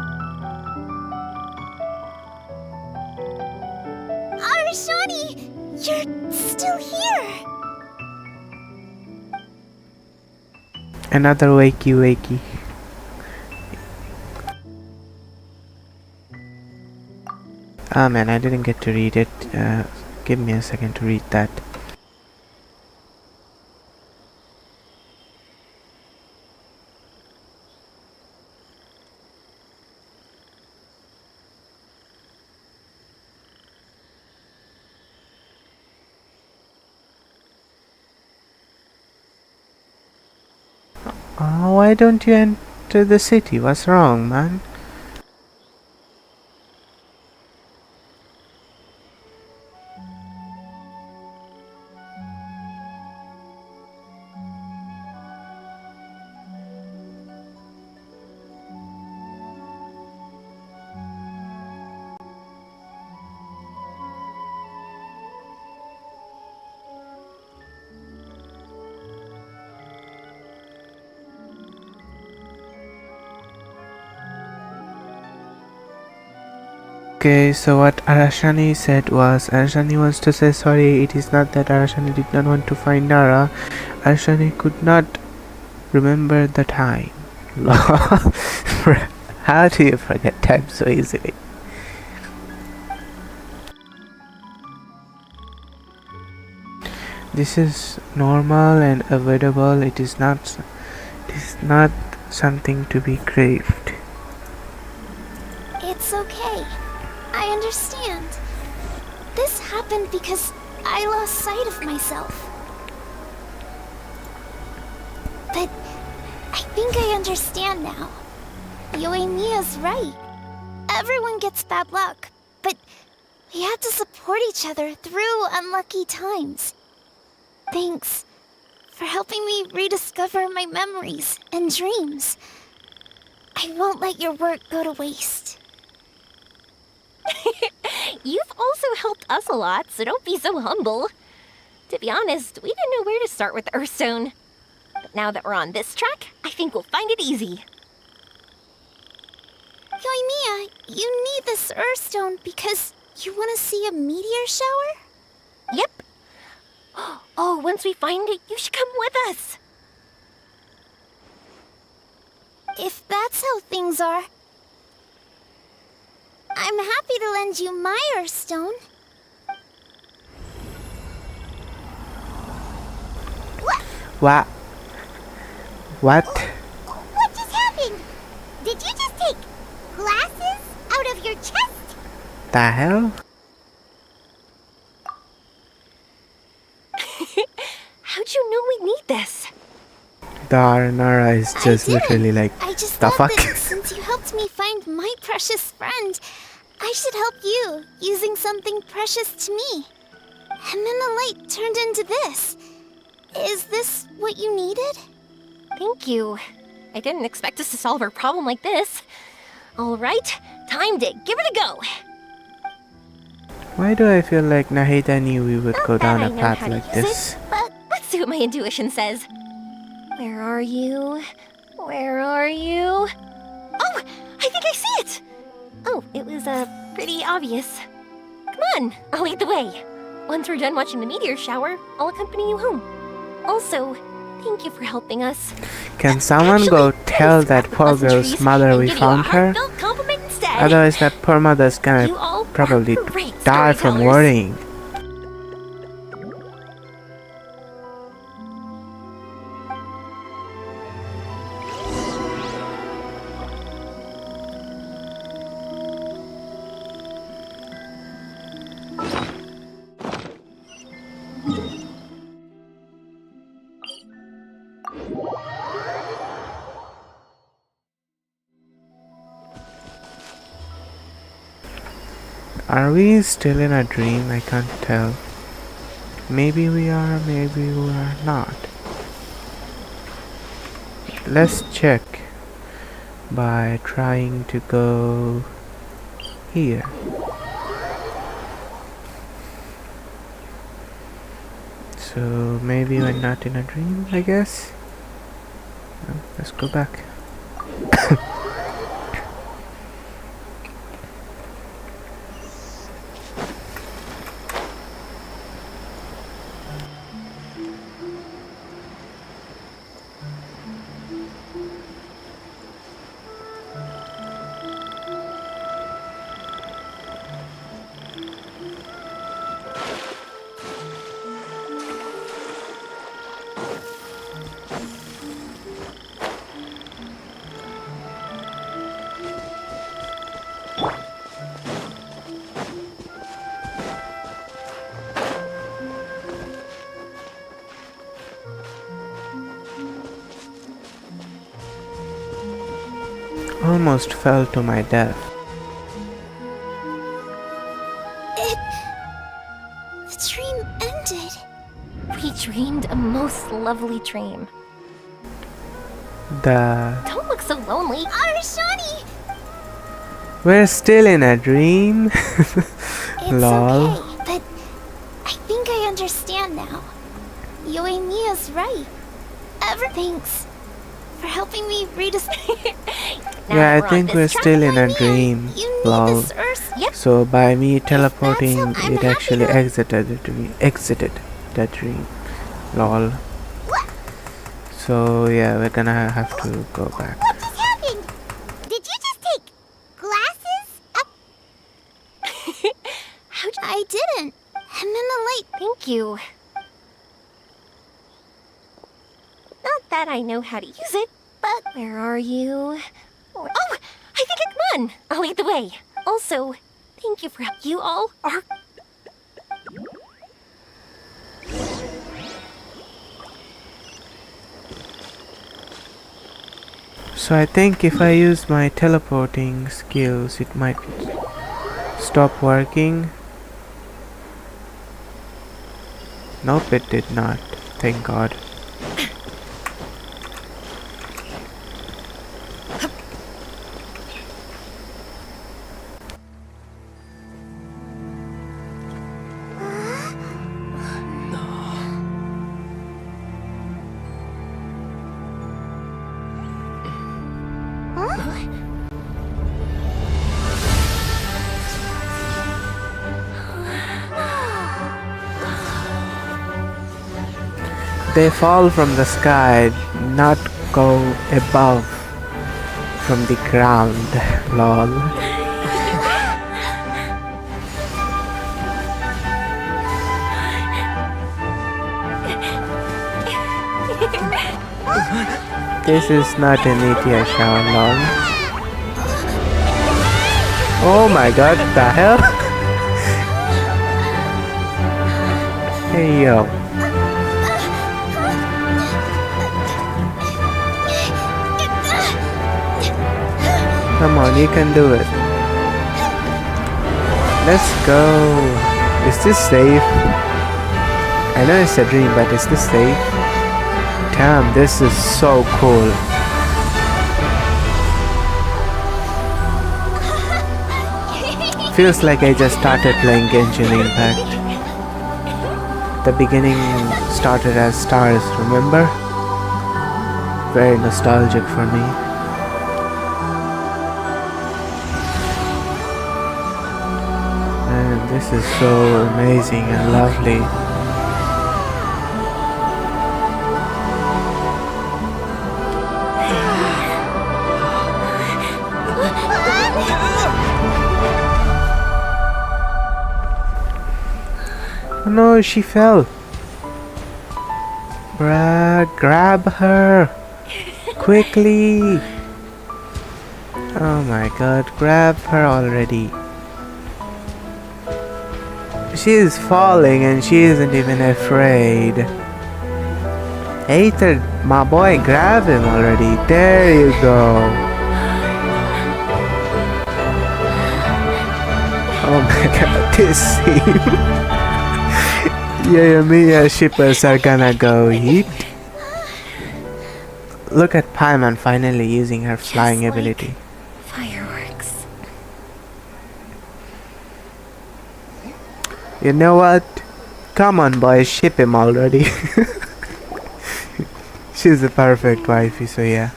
Arashani, you're still here. Another wakey. Ah man, I didn't get to read it. Give me a second to read that. Oh, why don't you enter the city? What's wrong, man? Okay, so what Arashani said was, Arashani wants to say sorry. It is not that Arashani did not want to find Nara. Arashani could not remember the time. How do you forget time so easily? This is normal and avoidable. It is not something to be craved. It's okay. I understand. This happened because I lost sight of myself. But I think I understand now. Yoimiya's right. Everyone gets bad luck, but we have to support each other through unlucky times. Thanks for helping me rediscover my memories and dreams. I won't let your work go to waste. You've also helped us a lot, so don't be so humble. To be honest, we didn't know where to start with the Earthstone. But now that we're on this track, I think we'll find it easy. Yoimiya, you need this Earthstone because you want to see a meteor shower? Yep. Oh, once we find it, you should come with us. If that's how things are, I'm happy to lend you my Earthstone. What? What? What just happened? Did you just take glasses out of your chest? The hell? How'd you know we need this? The Nara is just literally like, I just the thought fuck? that since you helped me find my precious friend, I should help you using something precious to me. And then the light turned into this. Is this what you needed? Thank you. I didn't expect us to solve our problem like this. All right, time to give it a go. Why do I feel like Nahida knew we would go down I a know path how to like use this? it, but let's see what my intuition says. Where are you? Where are you? Oh, I think I see it! Oh, it was, pretty obvious. Come on, I'll lead the way. Once we're done watching the meteor shower, I'll accompany you home. Also, thank you for helping us. Can someone go tell that poor girl's mother we found her? Otherwise that poor mother's gonna probably die from worrying. Are we still in a dream? I can't tell. Maybe we are, maybe we are not. Let's check by trying to go here. So maybe we're not in a dream, I guess. No, let's go back. Almost fell to my death. The dream ended. We dreamed a most lovely dream. Don't look so lonely. Arashani! We're still in a dream. Lol. Okay, but I think I understand now. Yoimiya's right. Thanks for helping me read a... Yeah, I think we're still in a dream. Lol. So by me teleporting, it actually exited the dream. Lol. So yeah, we're gonna have to go back. What just happened? Did you just take glasses? I didn't. I'm in the light. Thank you. Not that I know how to use it, but where are you? Oh, I think I can. I'll lead the way. Also, thank you for help. You all are... So I think if I use my teleporting skills, it might stop working. Nope, it did not. Thank God. They fall from the sky, not go above from the ground. Lol. This is not an meteor shower, lol. Oh my god, the hell? Hey yo. Come on, you can do it. Let's go. Is this safe? I know it's a dream, but is this safe? Damn, this is so cool. Feels like I just started playing Genshin Impact. The beginning started as stars, remember? Very nostalgic for me. Man, this is so amazing and lovely. Oh no, she fell. Bruh, grab her. Quickly. Oh my god, grab her already. She is falling and she isn't even afraid. Aether, my boy, grab him already. There you go. Oh my god, this scene. Yeah, Mia shippers are gonna go eat. Look at Paimon finally using her flying ability. Fireworks. You know what? Come on, boys, ship him already. She's the perfect wifey, so yeah.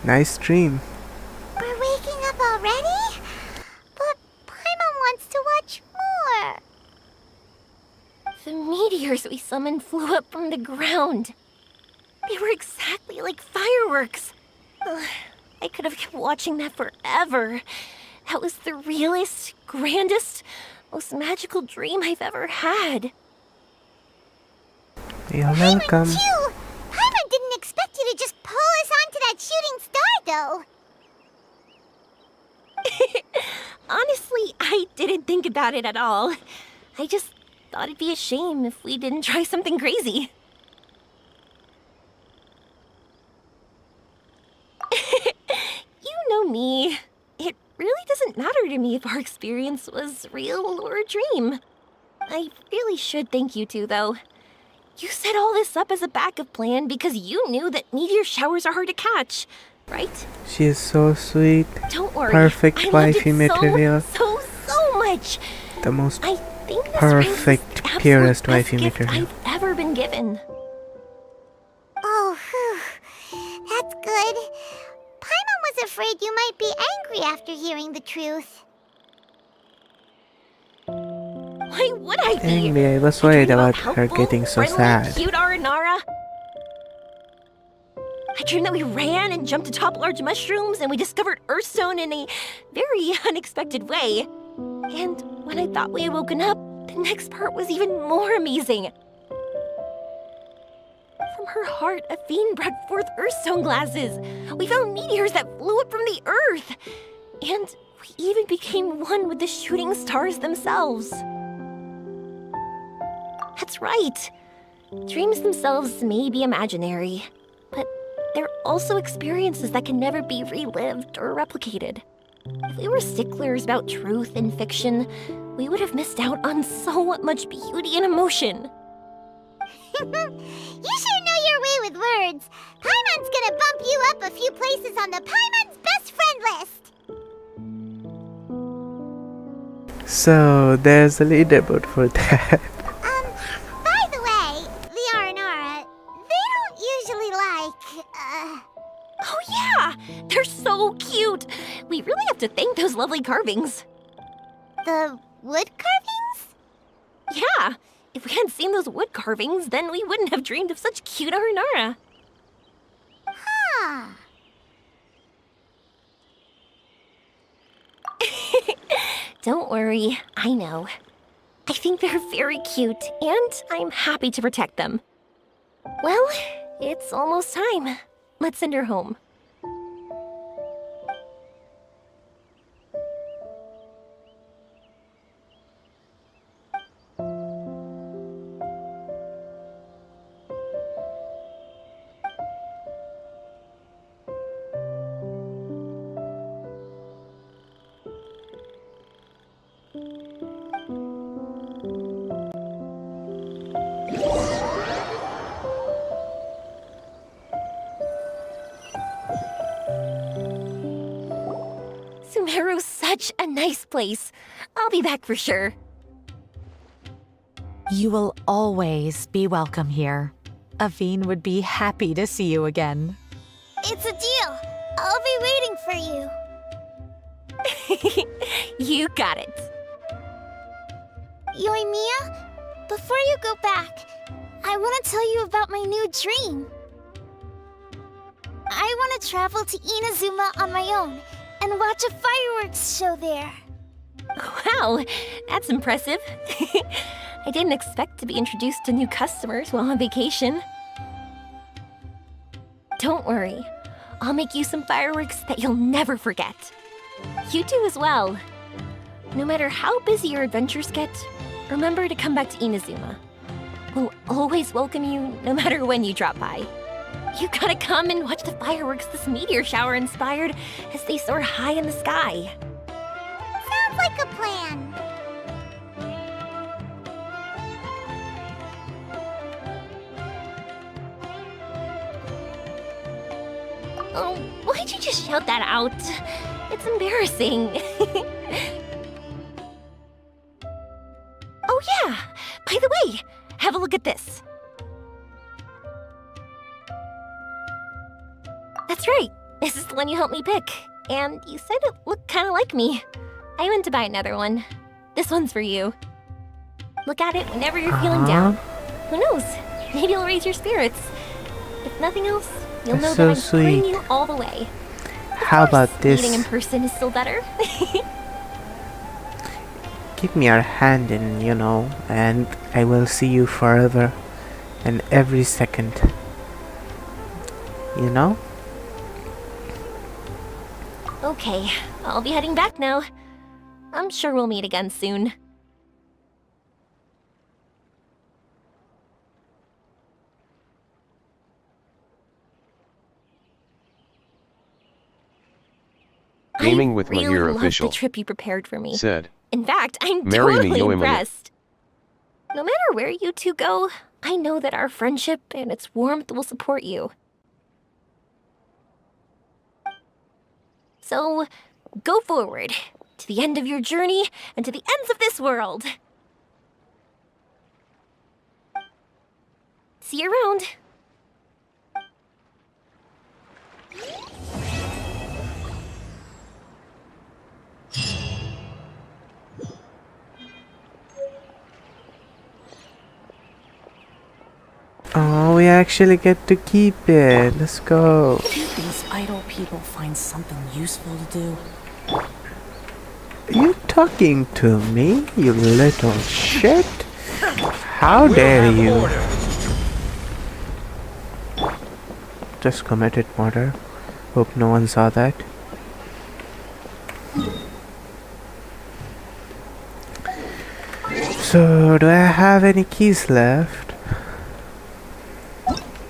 Nice dream. We're waking up already? But Paimon wants to watch more. The meteors we summoned flew up from the ground. They were exactly like fireworks. Ugh, I could have kept watching that forever. That was the realest, grandest, most magical dream I've ever had. You're welcome. Too. Paimon didn't expect you to just pull us onto that shooting star, though. Honestly, I didn't think about it at all. I just thought it'd be a shame if we didn't try something crazy. You know me. It really doesn't matter to me if our experience was real or a dream. I really should thank you two, though. You set all this up as a backup plan because you knew that meteor showers are hard to catch, right? She is so sweet. Don't worry. Perfect I loved wifey it material. So much. The most I think this perfect, ring is the purest absolute best wifey gift material. I've ever been given. Oh, whew. That's good. Paimon was afraid you might be angry after hearing the truth. Why would I be? Angry, I was worried about her Helpful, getting so friendly, sad. Cute Aranara. I dreamed that we ran and jumped atop large mushrooms and we discovered Earthstone in a very unexpected way. And when I thought we had woken up, the next part was even more amazing. From her heart, Athene brought forth Earthstone glasses. We found meteors that flew up from the Earth. And we even became one with the shooting stars themselves. That's right. Dreams themselves may be imaginary, but they're also experiences that can never be relived or replicated. If we were sticklers about truth in fiction, we would have missed out on so much beauty and emotion. You sure know your way with words. Paimon's gonna bump you up a few places on the Paimon's best friend list. So there's a leaderboard for that. By the way, the Aranara, they don't usually like, Oh yeah! They're so cute! We really have to thank those lovely carvings. the wood carvings? Yeah! If we hadn't seen those wood carvings, then we wouldn't have dreamed of such cute Aranara. Huh. Don't worry, I know. I think they're very cute, and I'm happy to protect them. Well, it's almost time. Let's send her home. Sumeru's such a nice place. I'll be back for sure. You will always be welcome here. Athene would be happy to see you again. It's a deal. I'll be waiting for you. You got it. Yoimiya, before you go back, I want to tell you about my new dream. I want to travel to Inazuma on my own and watch a fireworks show there. Wow, that's impressive. I didn't expect to be introduced to new customers while on vacation. Don't worry, I'll make you some fireworks that you'll never forget. You do as well. No matter how busy your adventures get, remember to come back to Inazuma. We'll always welcome you no matter when you drop by. You gotta come and watch the fireworks this meteor shower inspired as they soar high in the sky. Sounds like a plan. Oh, why'd you just shout that out? It's embarrassing. Oh yeah! By the way, have a look at this. That's right. This is the one you helped me pick. And you said it looked kind of like me. I went to buy another one. This one's for you. Look at it whenever you're feeling down. Who knows? Maybe it'll raise your spirits. If nothing else, you'll know that I'm supporting you all the way. How about this? Meeting in person is still better. Give me your hand in, you know, and I will see you forever and every second. You know? Okay, I'll be heading back now. I'm sure we'll meet again soon. Gaming with really Mahir loved Official. The trip you prepared for me. Said. In fact, I'm Marry me, totally Yoimiya. impressed. No matter where you two go, I know that our friendship and its warmth will support you. So, go forward, to the end of your journey, and to the ends of this world. See you around. Oh, we actually get to keep it. Let's go. These idle people find something useful to do. You talking to me, you little shit? How dare you? Just committed murder. Hope no one saw that. So, do I have any keys left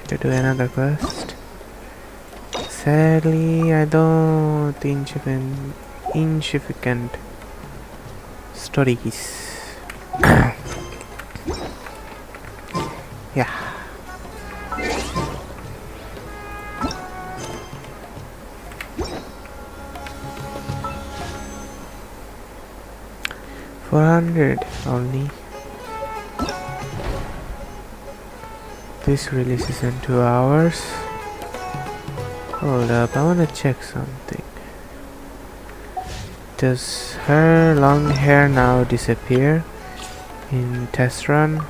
to do another quest? Sadly, I don't. Insignificant stories. Yeah. $400 only. This releases in 2 hours. Hold up, I wanna check something. Does her long hair now disappear in test run?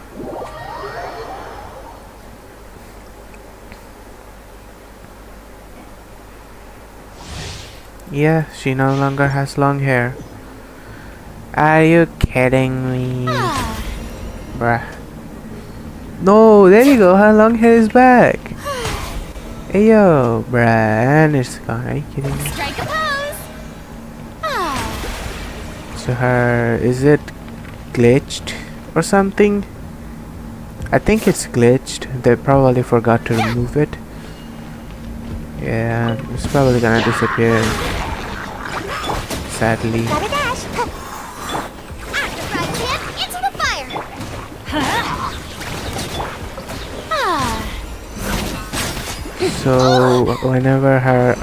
Yeah, she no longer has long hair. Are you kidding me? Bruh. No, there you go, her long hair is back. Hey yo, bruh, and it's gone. Are you kidding me? Strike a pose. So her, is it glitched or something? I think it's glitched. They probably forgot to remove it. Yeah, it's probably gonna disappear. Sadly. Into the fire! So whenever her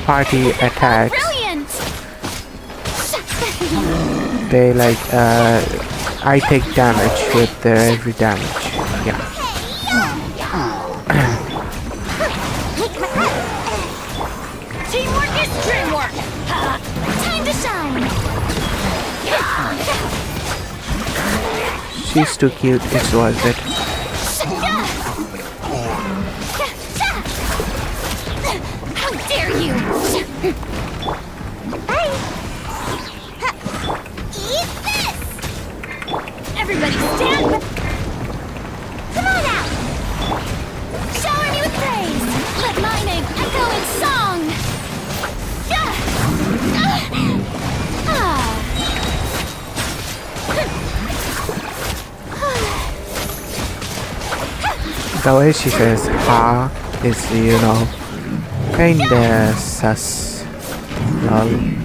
party attacks, they like I take damage with their every damage. Yeah. Teamwork is dreamwork. Time to shine. She's too cute, it's worth it. How dare you! Eat this! Everybody stand! Come on out! Shower me with praise! Let my name echo in song! The way she says ha is, you know, kinda sus. Lol.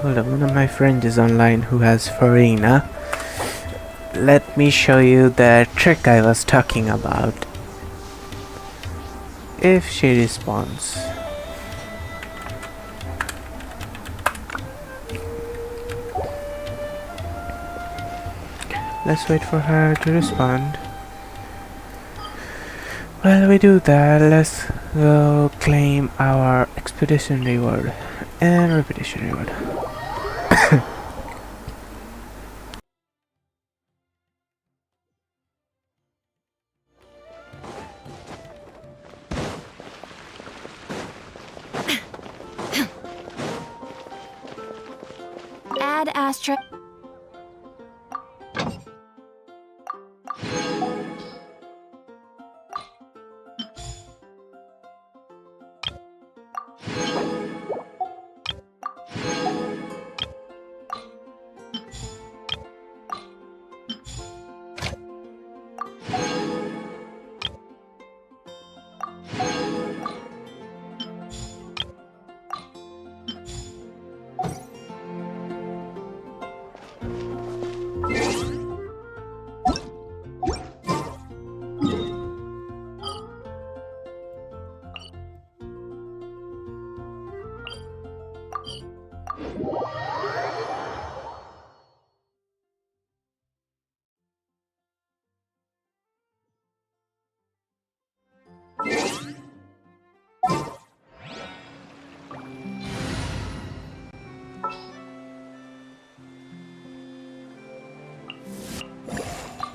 Hold on, one of my friends is online who has furina. Let me show you the trick I was talking about. If she responds. Let's wait for her to respond. While we do that, let's go claim our expedition reward and repetition reward. Add Astra.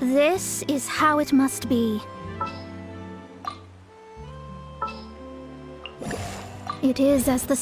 This is how it must be. It is as the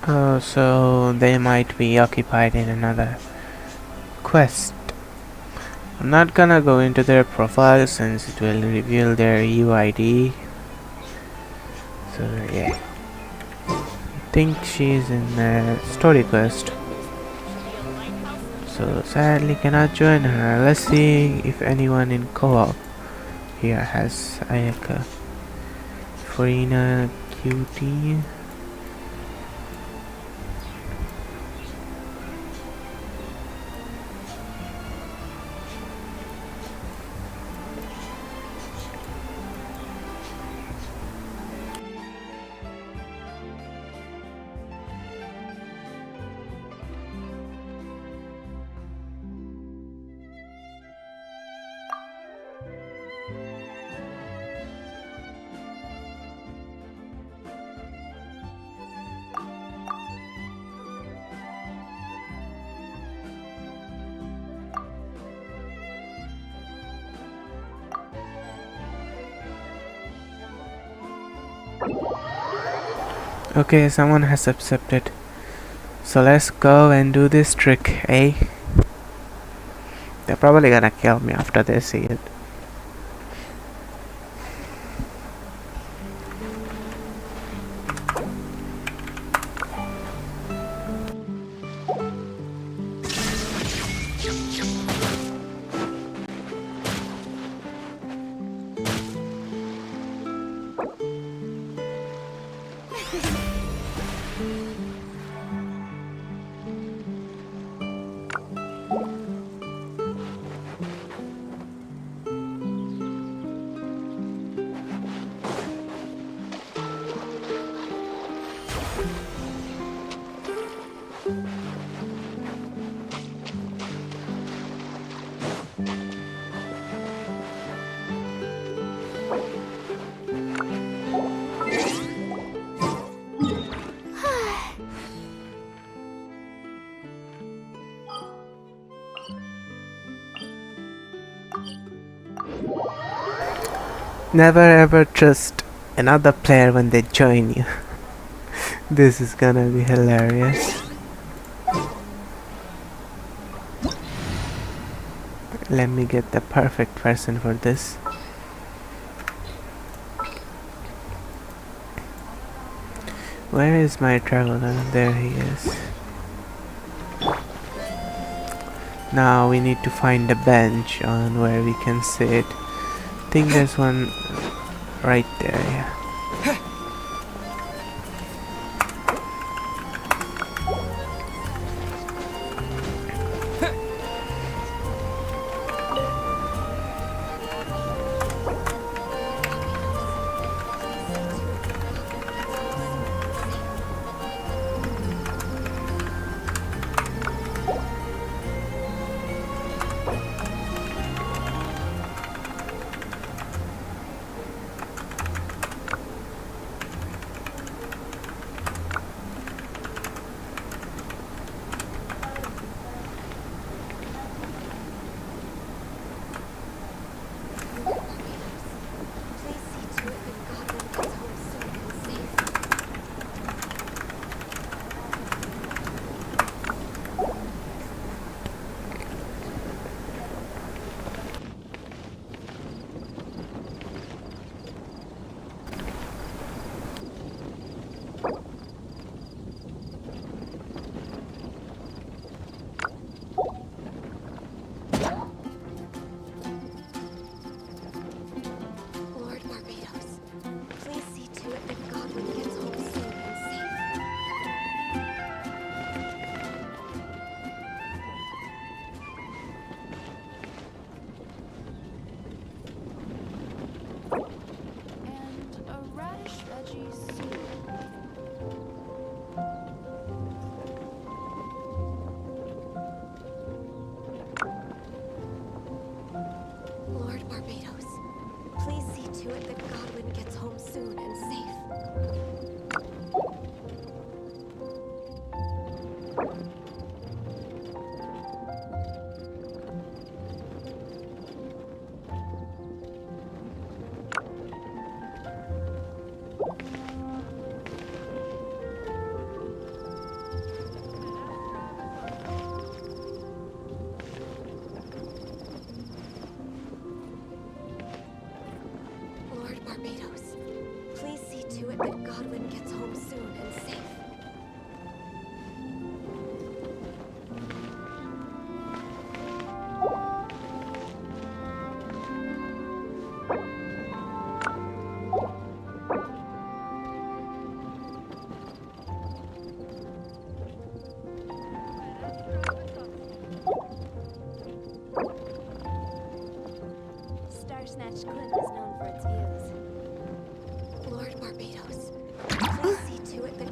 Oh, so they might be occupied in another quest. I'm not gonna go into their profile since it will reveal their UID. So yeah, I think she's in a story quest. So sadly cannot join her. Let's see if anyone in co-op here has Ayaka. Furina Cutie. Okay, someone has accepted. So let's go and do this trick, eh? They're probably gonna kill me after they see it. Never ever trust another player when they join you. This is gonna be hilarious. Let me get the perfect person for this. Where is my traveler? There he is. Now we need to find a bench on where we can sit. I think there's one right there, yeah. Snatch Cliff is known for its views. Lord Barbados, please see to it that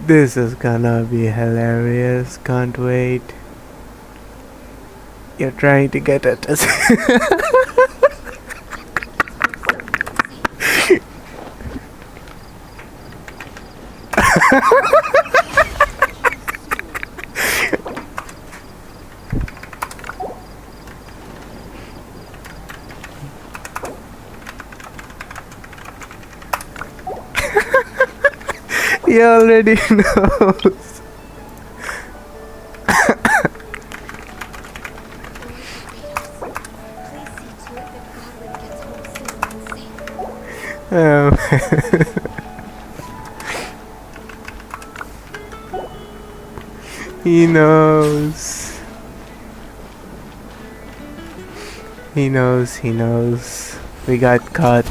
This is gonna be hilarious. Can't wait. You're trying to get at us. He already knows. He knows. He knows, he knows. We got caught.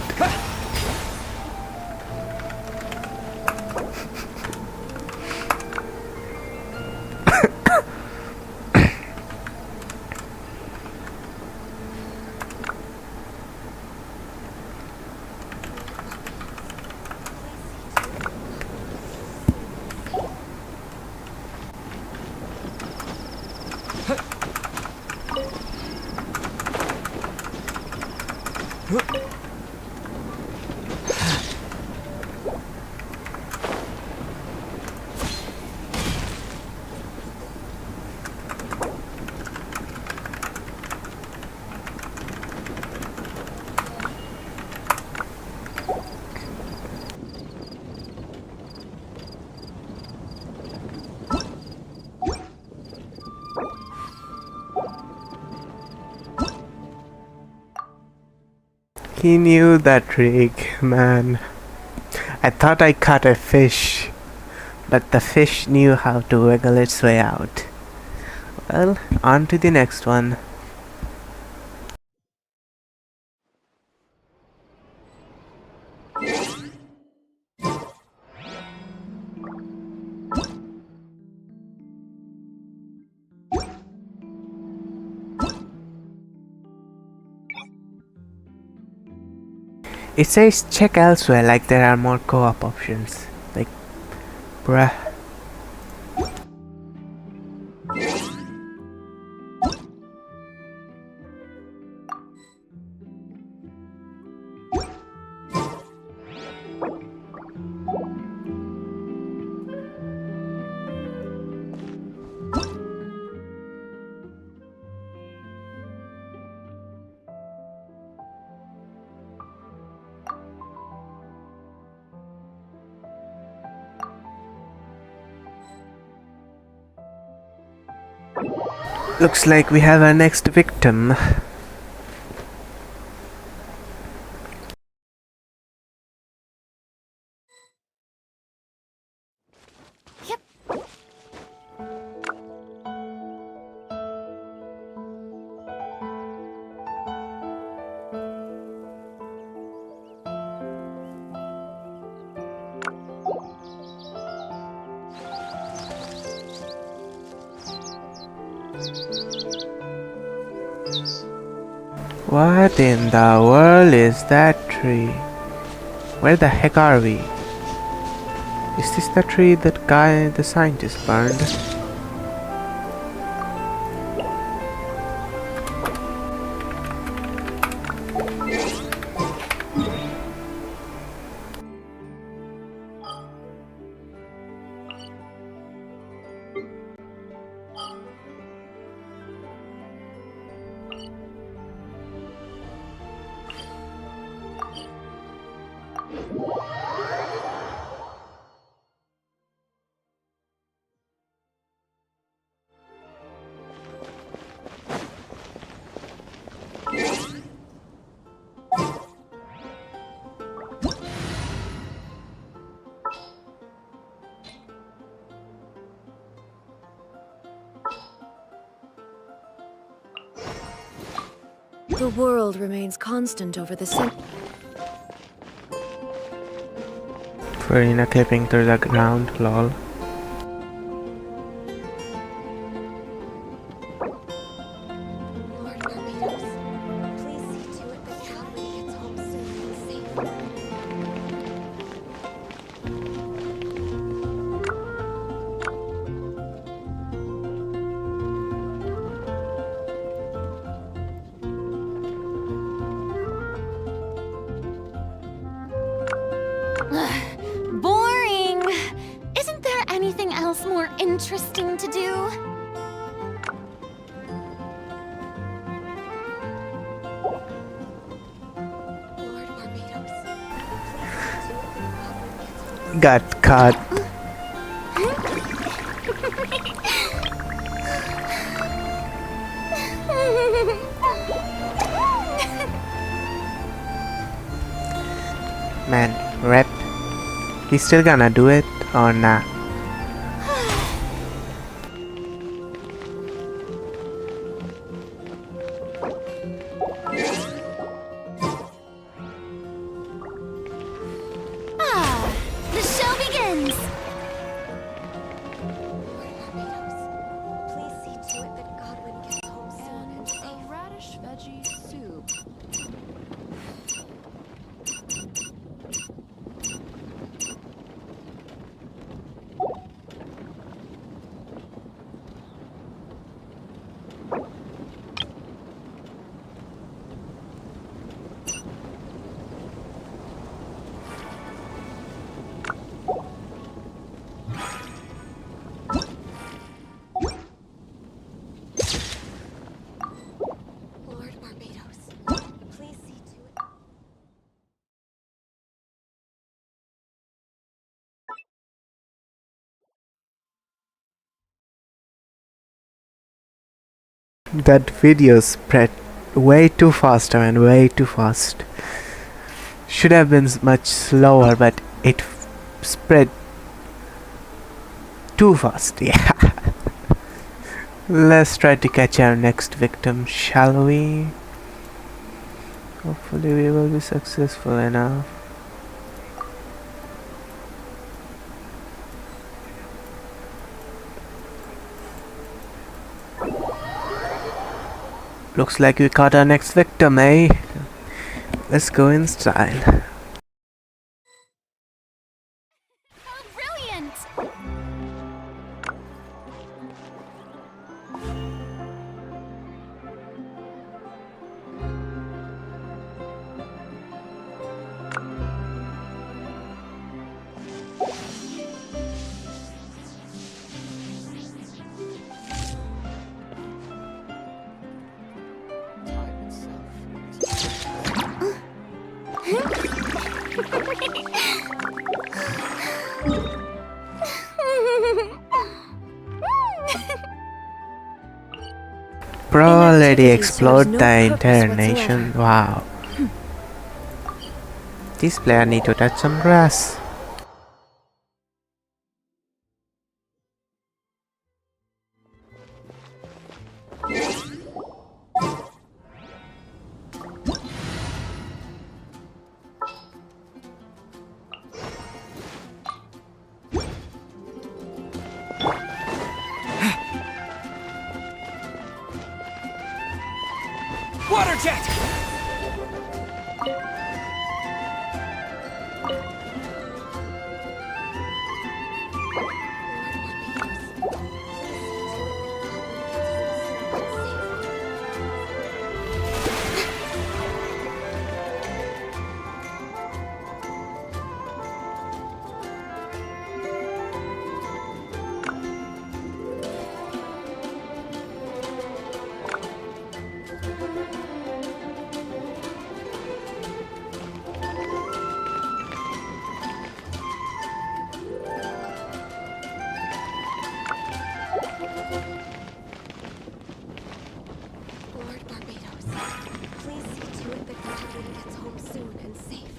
He knew that trick, man. I thought I caught a fish, but the fish knew how to wiggle its way out. Well, on to the next one. It says check elsewhere, like there are more co-op options. Like, bruh. Looks like we have our next victim. What in the world is that tree? Where the heck are we? Is this the tree that guy, the scientist, burned? The world remains constant over the same. Furina clipping through the ground, lol. Boring! Isn't there anything else more interesting to do? Got caught. Man, rep. He's still gonna do it or nah? The show begins! A radish veggie soup. That video spread way too fast, I mean, way too fast. Should have been much slower, but it spread too fast, yeah. Let's try to catch our next victim, shall we? Hopefully we will be successful enough. Looks like we caught our next victim, eh? Let's go in style. Brilliant! Bro already activity explored serves no the purpose entire whatsoever. nation. Wow. This player need to touch some grass. Water jet! Lord Barbados, please see to it that Catherine gets home soon and safe.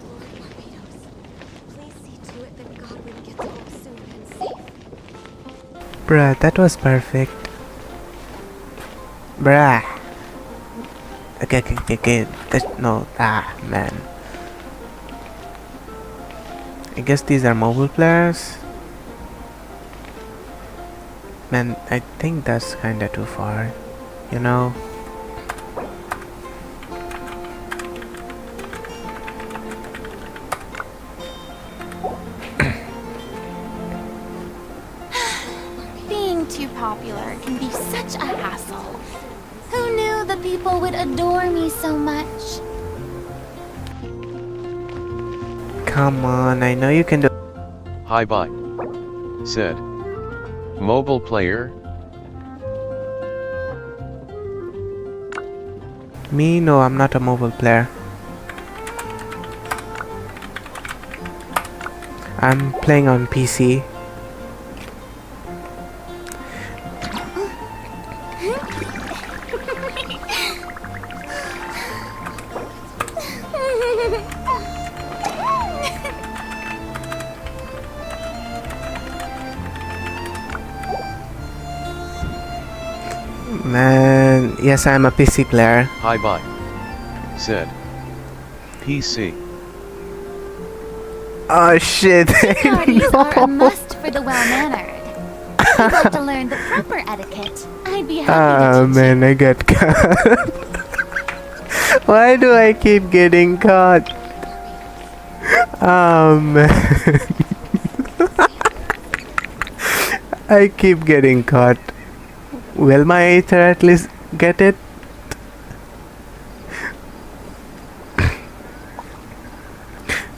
Lord Barbados, please see to it that Godwin gets home soon and safe. Bruh, that was perfect. Bruh. Okay. No, man. I guess these are mobile players. Man, I think that's kinda too far. You know? Being too popular can be such a hassle. Who knew the people would adore me so much? Come on, I know you can do. Hi bye. Said. Mobile player? Me? No, I'm not a mobile player. I'm playing on PC. Man, yes, I'm a PC player. Hi bye. Said. PC. Oh shit. Parties are a must for the well-mannered. If you'd like to learn the proper etiquette, I'd be happy Oh man, I got caught. Why do I keep getting caught? Oh man. I keep getting caught. Will my Aether at least get it?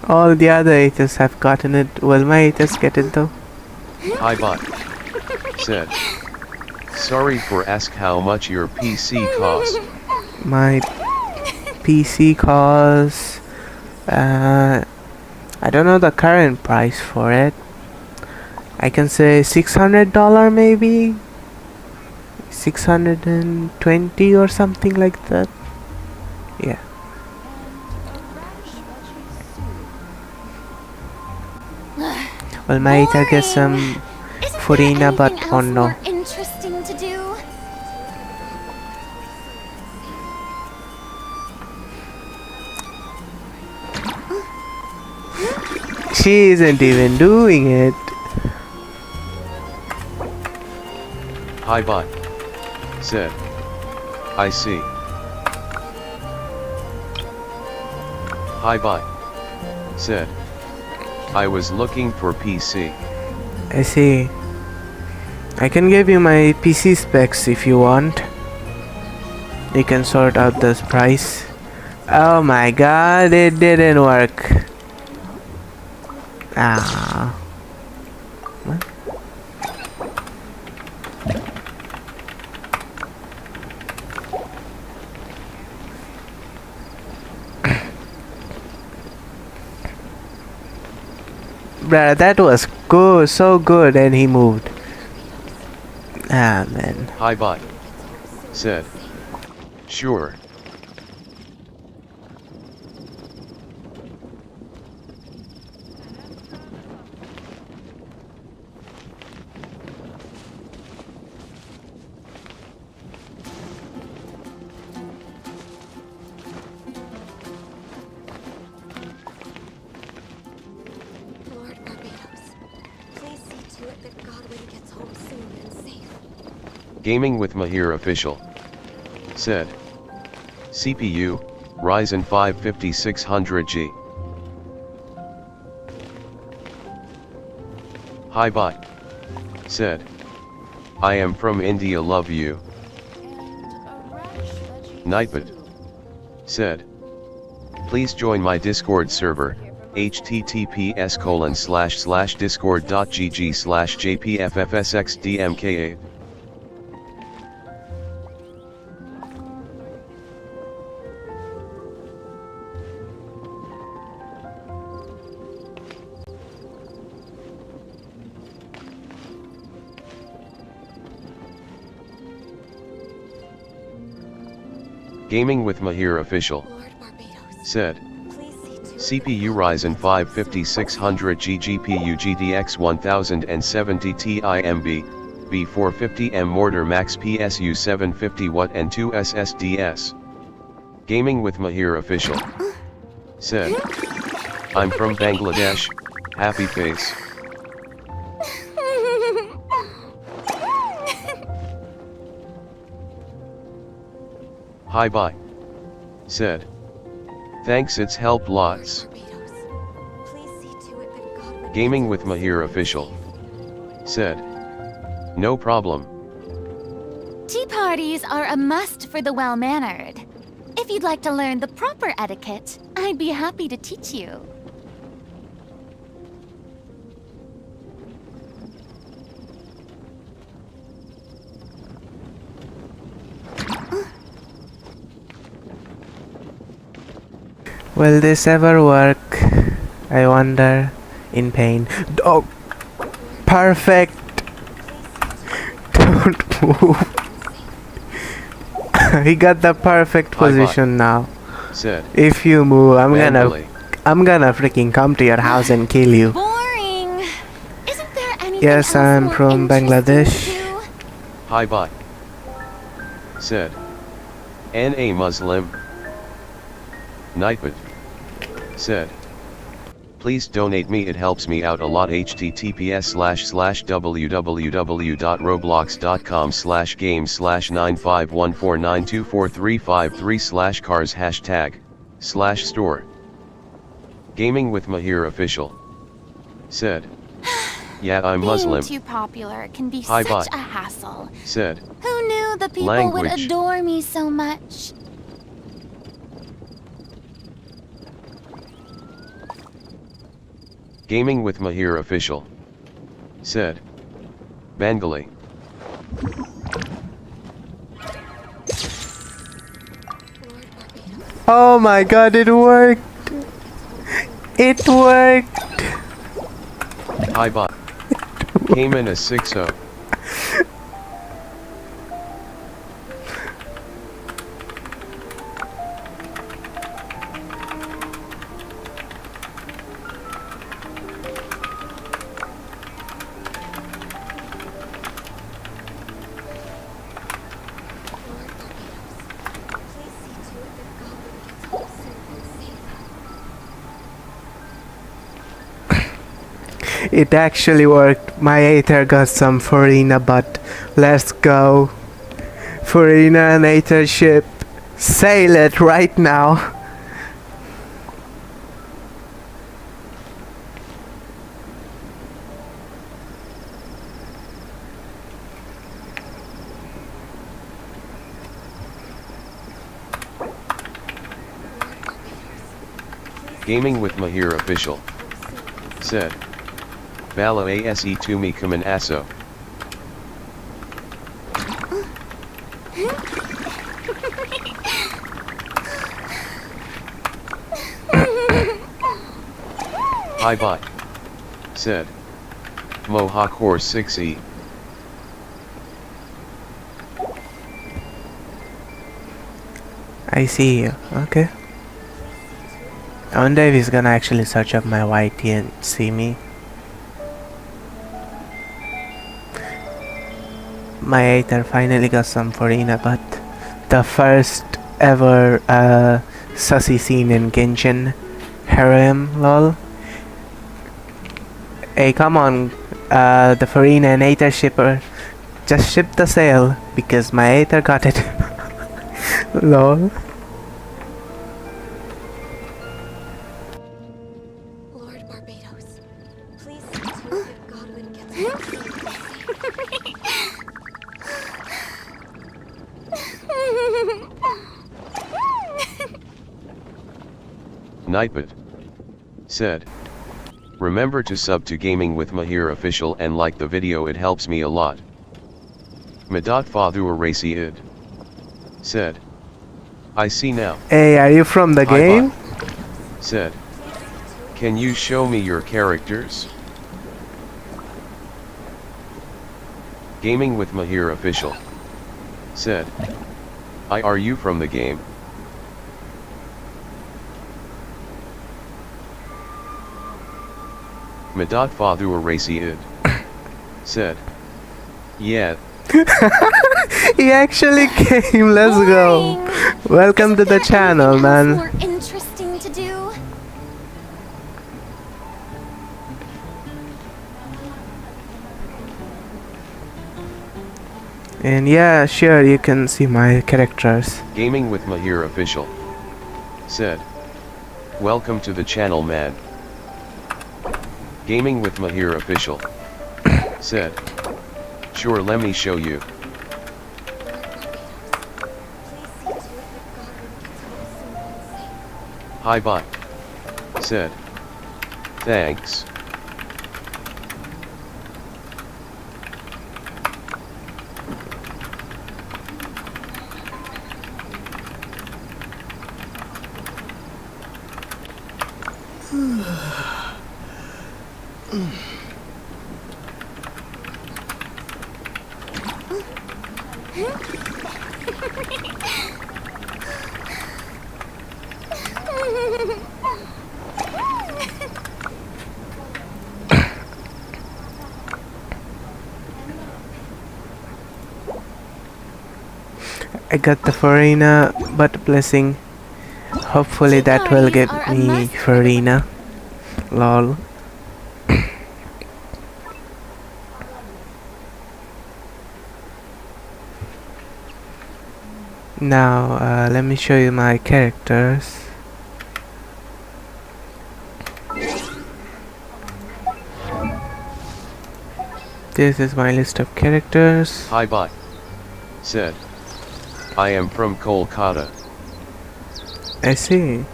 All the other Aethers have gotten it. Will my Aethers get it though? Hi bot. Said. Sorry for ask how much your PC cost. My PC costs, I don't know the current price for it. I can say $600 maybe, 620 or something like that. Yeah. Well, might I get some furina, but oh no. Interesting to do. She isn't even doing it. Hi bot. Said. I see. Hi bot. Said. I was looking for PC. I see. I can give you my PC specs if you want. You can sort out this price. Oh my god, it didn't work. Ah. What? Bruh, that was good, so good, and he moved. Ah, man. Hi bot. Said. Sure. Gaming with Mahir official. Said. CPU, Ryzen 5 5600G. Hi bot. Said. I am from India, love you. Nightbot. Said. Please join my Discord server, https://discord.gg/jpffsxdmka. Gaming with Mahir official. Said. CPU Ryzen 5 5600G GPU GTX 1070 Ti MB, B450M Mortar Max PSU 750W and 2 SSDs. Gaming with Mahir official. Said. I'm from Bangladesh, happy face. Hi bye. Said. Thanks, it's helped lots. Gaming with Mahir official. Said. No problem. Tea parties are a must for the well-mannered. If you'd like to learn the proper etiquette, I'd be happy to teach you. Will this ever work? I wonder. In pain. Oh! Perfect! Don't move. He got the perfect position now. Said. If you move, I'm Manually. gonna freaking come to your house and kill you. Boring. Isn't there anything Yes, else I'm more from Bangladesh. Hi bye. Said. N.A. Muslim. Nightbot. Said. Please donate me, it helps me out a lot. https://www.roblox.com/game/951492435 3/cars#store. Gaming with Mahir official. Said. Yeah, I'm Muslim. Being too popular can be Hi, such bye. a hassle. Said. Who knew the people would Language. adore me so much? Gaming with Mahir official. Said. Bengali. Oh my god, it worked! It worked! Hi bot. Came in as 6-0. It actually worked. My Aether got some furina, but let's go. Furina and Aether ship. Sail it right now. Gaming with Mahir official. Said. Bala ase to me kaman aso. Hi bot. Said. Mohawk horse 6e. I see you. Okay. I wonder if he's gonna actually search up my YT and see me. My Aether finally got some furina, but the first ever sussy scene in Genshin harem, lol. Hey, come on, the furina and Aether shipper, just ship the sail because my Aether got it. Lol. Nightbot. Said. Remember to sub to Gaming with Mahir official and like the video, it helps me a lot. Madot Fathu Racy id. Said. I see now. Hey, are you from the Hi, game? bot. Said. Can you show me your characters? Gaming with Mahir official. Said. Are you from the game? Madot Fathu Racy id. Said. Yeah. He actually came, let's go. Welcome to the channel, man. More interesting to do. And yeah, sure, you can see my characters. Gaming with Mahir official. Said. Welcome to the channel, man. Gaming with Mahir official. Said. Sure, let me show you. Hi bot. Said. Thanks. I got the Furina, but blessing. Hopefully that will get me Furina. Lol. Now, let me show you my characters. This is my list of characters. Hi bot. Said. I am from Kolkata. I see.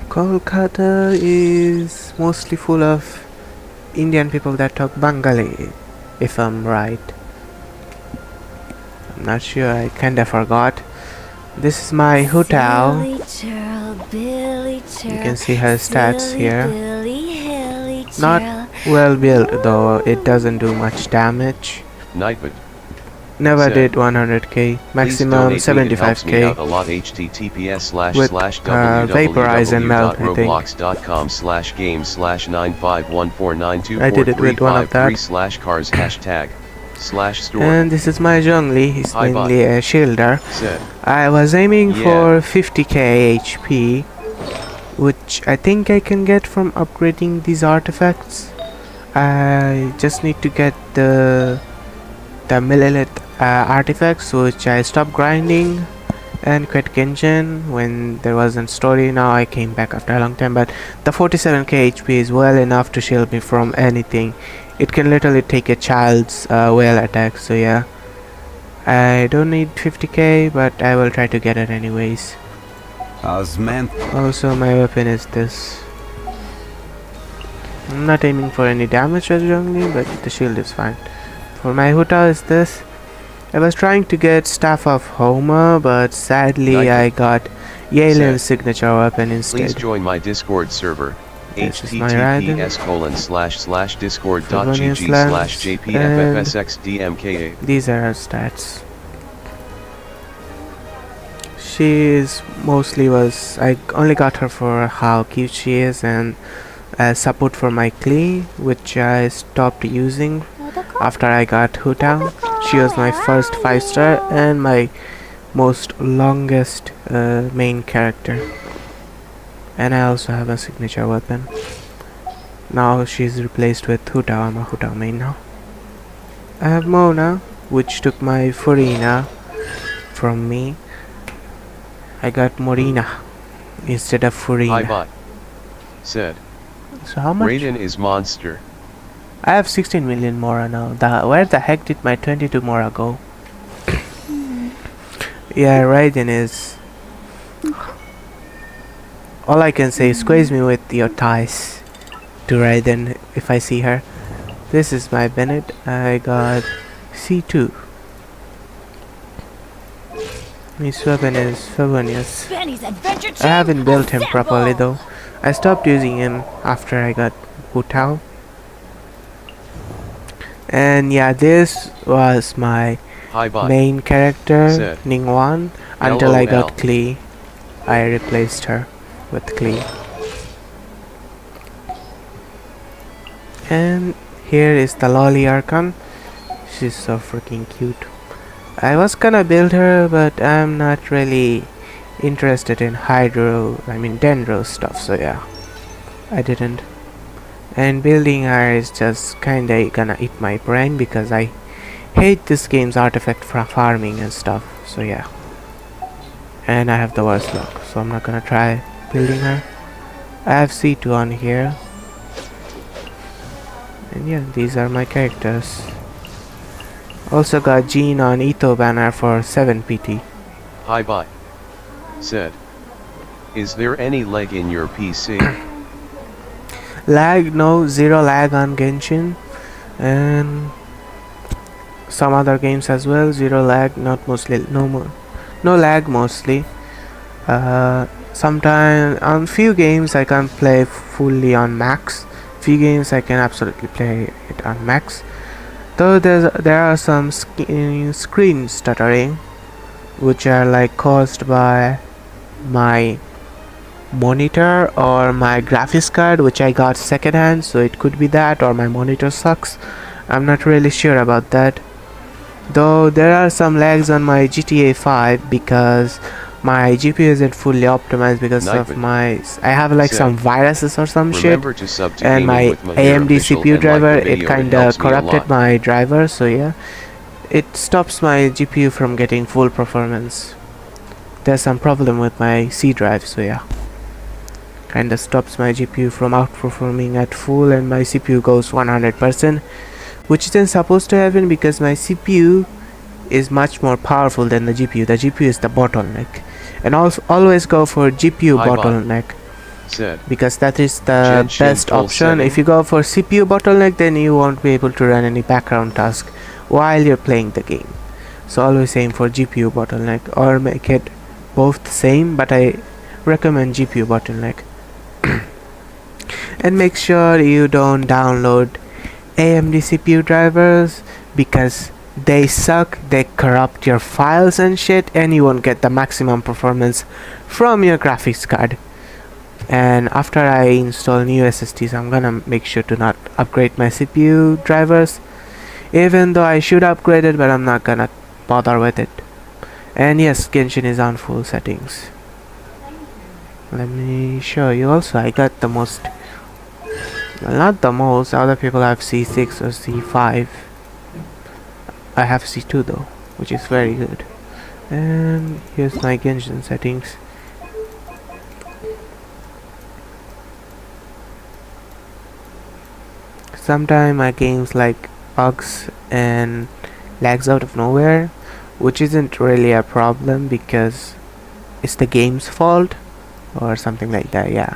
Kolkata is mostly full of Indian people that talk Bengali. if I'm right. I'm not sure, I kinda forgot. This is my Hutao. You can see her stats here. Not well built though, it doesn't do much damage. Nightbot. Never Said, did 100k, maximum 75k with vaporize and melt, I think. I did it with one of that. And this is my Zhongli, he's mainly a shielder. I was aiming for 50k HP, which I think I can get from upgrading these artifacts. I just need to get the millilith artifacts, which I stopped grinding and quit Genshin when there wasn't story. Now I came back after a long time, but the 47k HP is well enough to shield me from anything. It can literally take a child's whale attack, so yeah. I don't need 50k, but I will try to get it anyways. Also, my weapon is this. I'm not aiming for any damage with Zhongli, but the shield is fine. For my Huta is this. I was trying to get Staff of Homer, but sadly I got Yelin's signature weapon instead. Please join my Discord server. https://discord.gg/jpffsxdmka. These are her stats. She is mostly I only got her for how cute she is and support for my Klee, which I stopped using after I got Hutao. She was my first 5-star and my most longest main character. And I also have a signature weapon. Now she's replaced with Hutao. I'm a Hutao main now. I have Mona, which took my furina from me. I got Morina instead of furina. Hi-bot. Said. So how much? Raiden is monster. I have 16 million Mora now. Where the heck did my 22 Mora go? Yeah, Raiden is... All I can say is squeeze me with your ties to Raiden if I see her. This is my Bennett. I got C2. His weapon is Favonius. I haven't built him properly though. I stopped using him after I got Hutao. And yeah, this was my main character, Ningguang, until I got Klee. I replaced her with Klee. And here is the Lolly Archon. She's so freaking cute. I was gonna build her, but I'm not really interested in Dendro stuff, so yeah, I didn't. And building her is just kinda gonna eat my brain because I hate this game's artifact farming and stuff, so yeah. And I have the worst luck, so I'm not gonna try building her. I have C2 on here. And yeah, these are my characters. Also got Jean on Etho banner for 7 PT. Hi bye. Said. Is there any lag in your PC? Lag? No, zero lag on Genshin. And some other games as well, zero lag, not mostly, no lag mostly. Sometimes on few games I can't play fully on max. Few games I can absolutely play it on max. Though there are some screen stuttering, which are like caused by my monitor or my graphics card, which I got secondhand, so it could be that, or my monitor sucks. I'm not really sure about that. Though there are some lags on my GTA 5 because my GPU isn't fully optimized because of I have like some viruses or some shit, and my AMD CPU driver, it kinda corrupted my driver, so yeah, it stops my GPU from getting full performance. There's some problem with my C drive, so yeah, kinda stops my GPU from outperforming at full, and my CPU goes 100%, which isn't supposed to happen because my CPU is much more powerful than the GPU. The GPU is the bottleneck, and also always go for GPU bottleneck. Said. because that is the Genshin best full option. setting. If you go for CPU bottleneck, then you won't be able to run any background task while you're playing the game. So always aim for GPU bottleneck, or make it both the same, but I recommend GPU bottleneck. And make sure you don't download AMD CPU drivers, because they suck, they corrupt your files and shit, and you won't get the maximum performance from your graphics card. And after I install new SSDs, I'm gonna make sure to not upgrade my CPU drivers, even though I should upgrade it, but I'm not gonna bother with it. And yes, Genshin is on full settings. Let me show you also. I got the most, well, not the most, other people have C6 or C5. I have C2 though, which is very good. And here's my Genshin settings. Sometimes my games like bugs and lags out of nowhere, which isn't really a problem because it's the game's fault or something like that, yeah.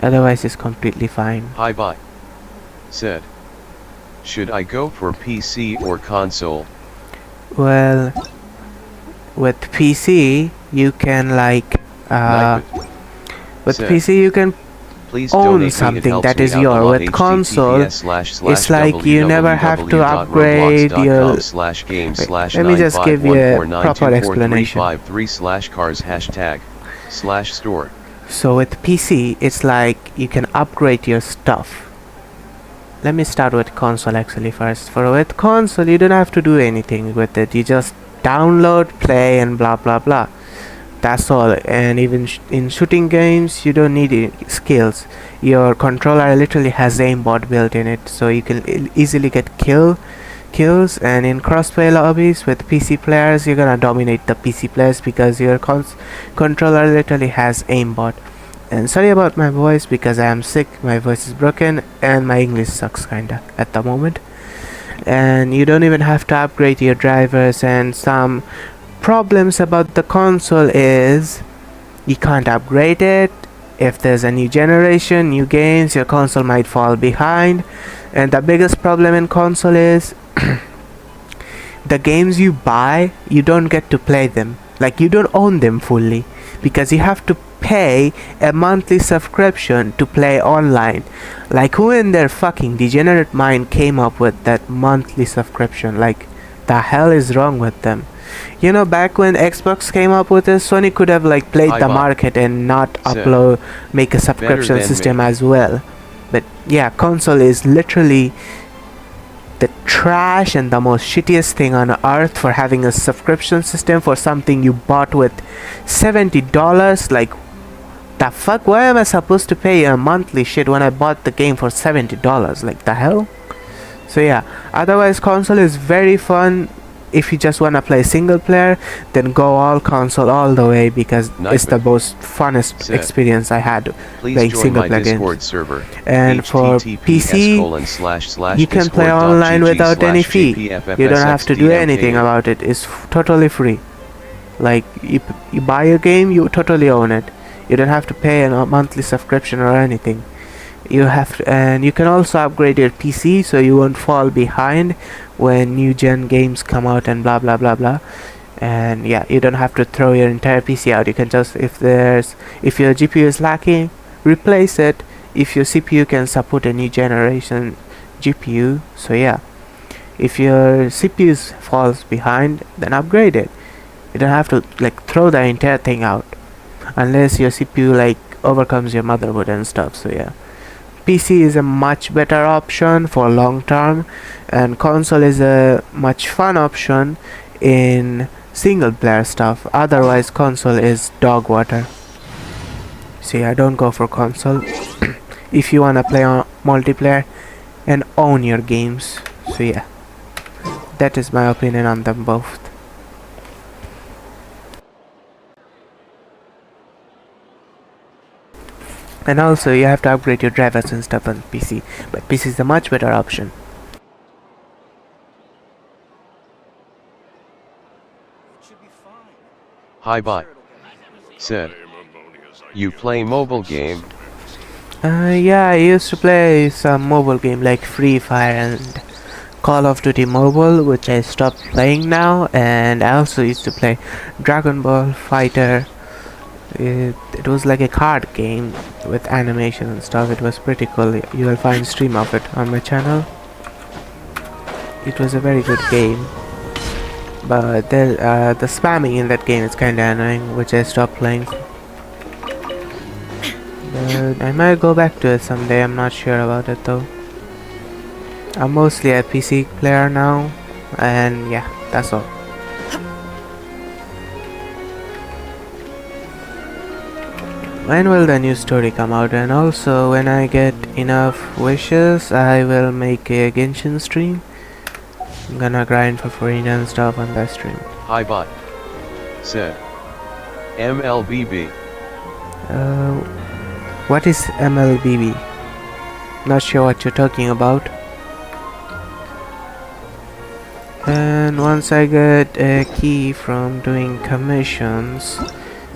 Otherwise it's completely fine. Hi bye. Said. Should I go for PC or console? Well, with PC you can with Said. PC you can Please own donate me, it something helps that me is out a your. lot. With console, it's like you never have to upgrade your. Wait, let me just give you a proper explanation. /game/cars#store. So with PC, it's like you can upgrade your stuff. Let me start with console actually first. For with console, you don't have to do anything with it. You just download, play, and blah blah blah. That's all. And even in shooting games, you don't need skills. Your controller literally has aimbot built in it, so you can easily get kills. And in crossplay lobbies with PC players, you're gonna dominate the PC players because your controller literally has aimbot. And sorry about my voice because I am sick, my voice is broken, and my English sucks kinda at the moment. And you don't even have to upgrade your drivers. And some problems about the console is you can't upgrade it. If there's a new generation, new games, your console might fall behind. And the biggest problem in console is the games you buy, you don't get to play them. Like, you don't own them fully because you have to pay a monthly subscription to play online. Like, who in their fucking degenerate mind came up with that monthly subscription? Like, the hell is wrong with them? You know, back when Xbox came up with this, Sony could have like played the market and not make a subscription system as well. But yeah, console is literally the trash and the most shittiest thing on earth for having a subscription system for something you bought with $70. Like, the fuck, why am I supposed to pay a monthly shit when I bought the game for $70? Like, the hell? So yeah, otherwise console is very fun. If you just want to play single player, then go all console all the way because it's the most funnest experience I had playing single player games. Server, and for PC, you can play online without any fee. You don't have to do anything about it. It's totally free. Like, you buy a game, you totally own it. You don't have to pay a monthly subscription or anything. You have to, and you can also upgrade your PC so you won't fall behind when new gen games come out and blah blah blah blah. And yeah, you don't have to throw your entire PC out. You can just, if your GPU is lacking, replace it. If your CPU can support a new generation GPU, so yeah, if your CPU falls behind, then upgrade it. You don't have to like throw the entire thing out unless your CPU like overcomes your motherboard and stuff. So yeah, PC is a much better option for long term, and console is a much fun option in single player stuff. Otherwise console is dog water. So yeah, don't go for console if you wanna play on multiplayer and own your games. So yeah, that is my opinion on them both. And also you have to upgrade your drivers and stuff on PC, but PC is a much better option. Hi bye. Said. You play mobile game? Yeah, I used to play some mobile game like Free Fire and Call of Duty Mobile, which I stopped playing now, and I also used to play Dragon Ball Fighter. It was like a card game with animation and stuff. It was pretty cool. You will find stream of it on my channel. It was a very good game, but the spamming in that game is kinda annoying, which I stopped playing. But I might go back to it someday, I'm not sure about it though. I'm mostly a PC player now, and yeah, that's all. When will the new story come out? And also, when I get enough wishes, I will make a Genshin stream. I'm gonna grind for furina and stuff on that stream. Hi bot. Said. MLBB. What is MLBB? Not sure what you're talking about. And once I get a key from doing commissions,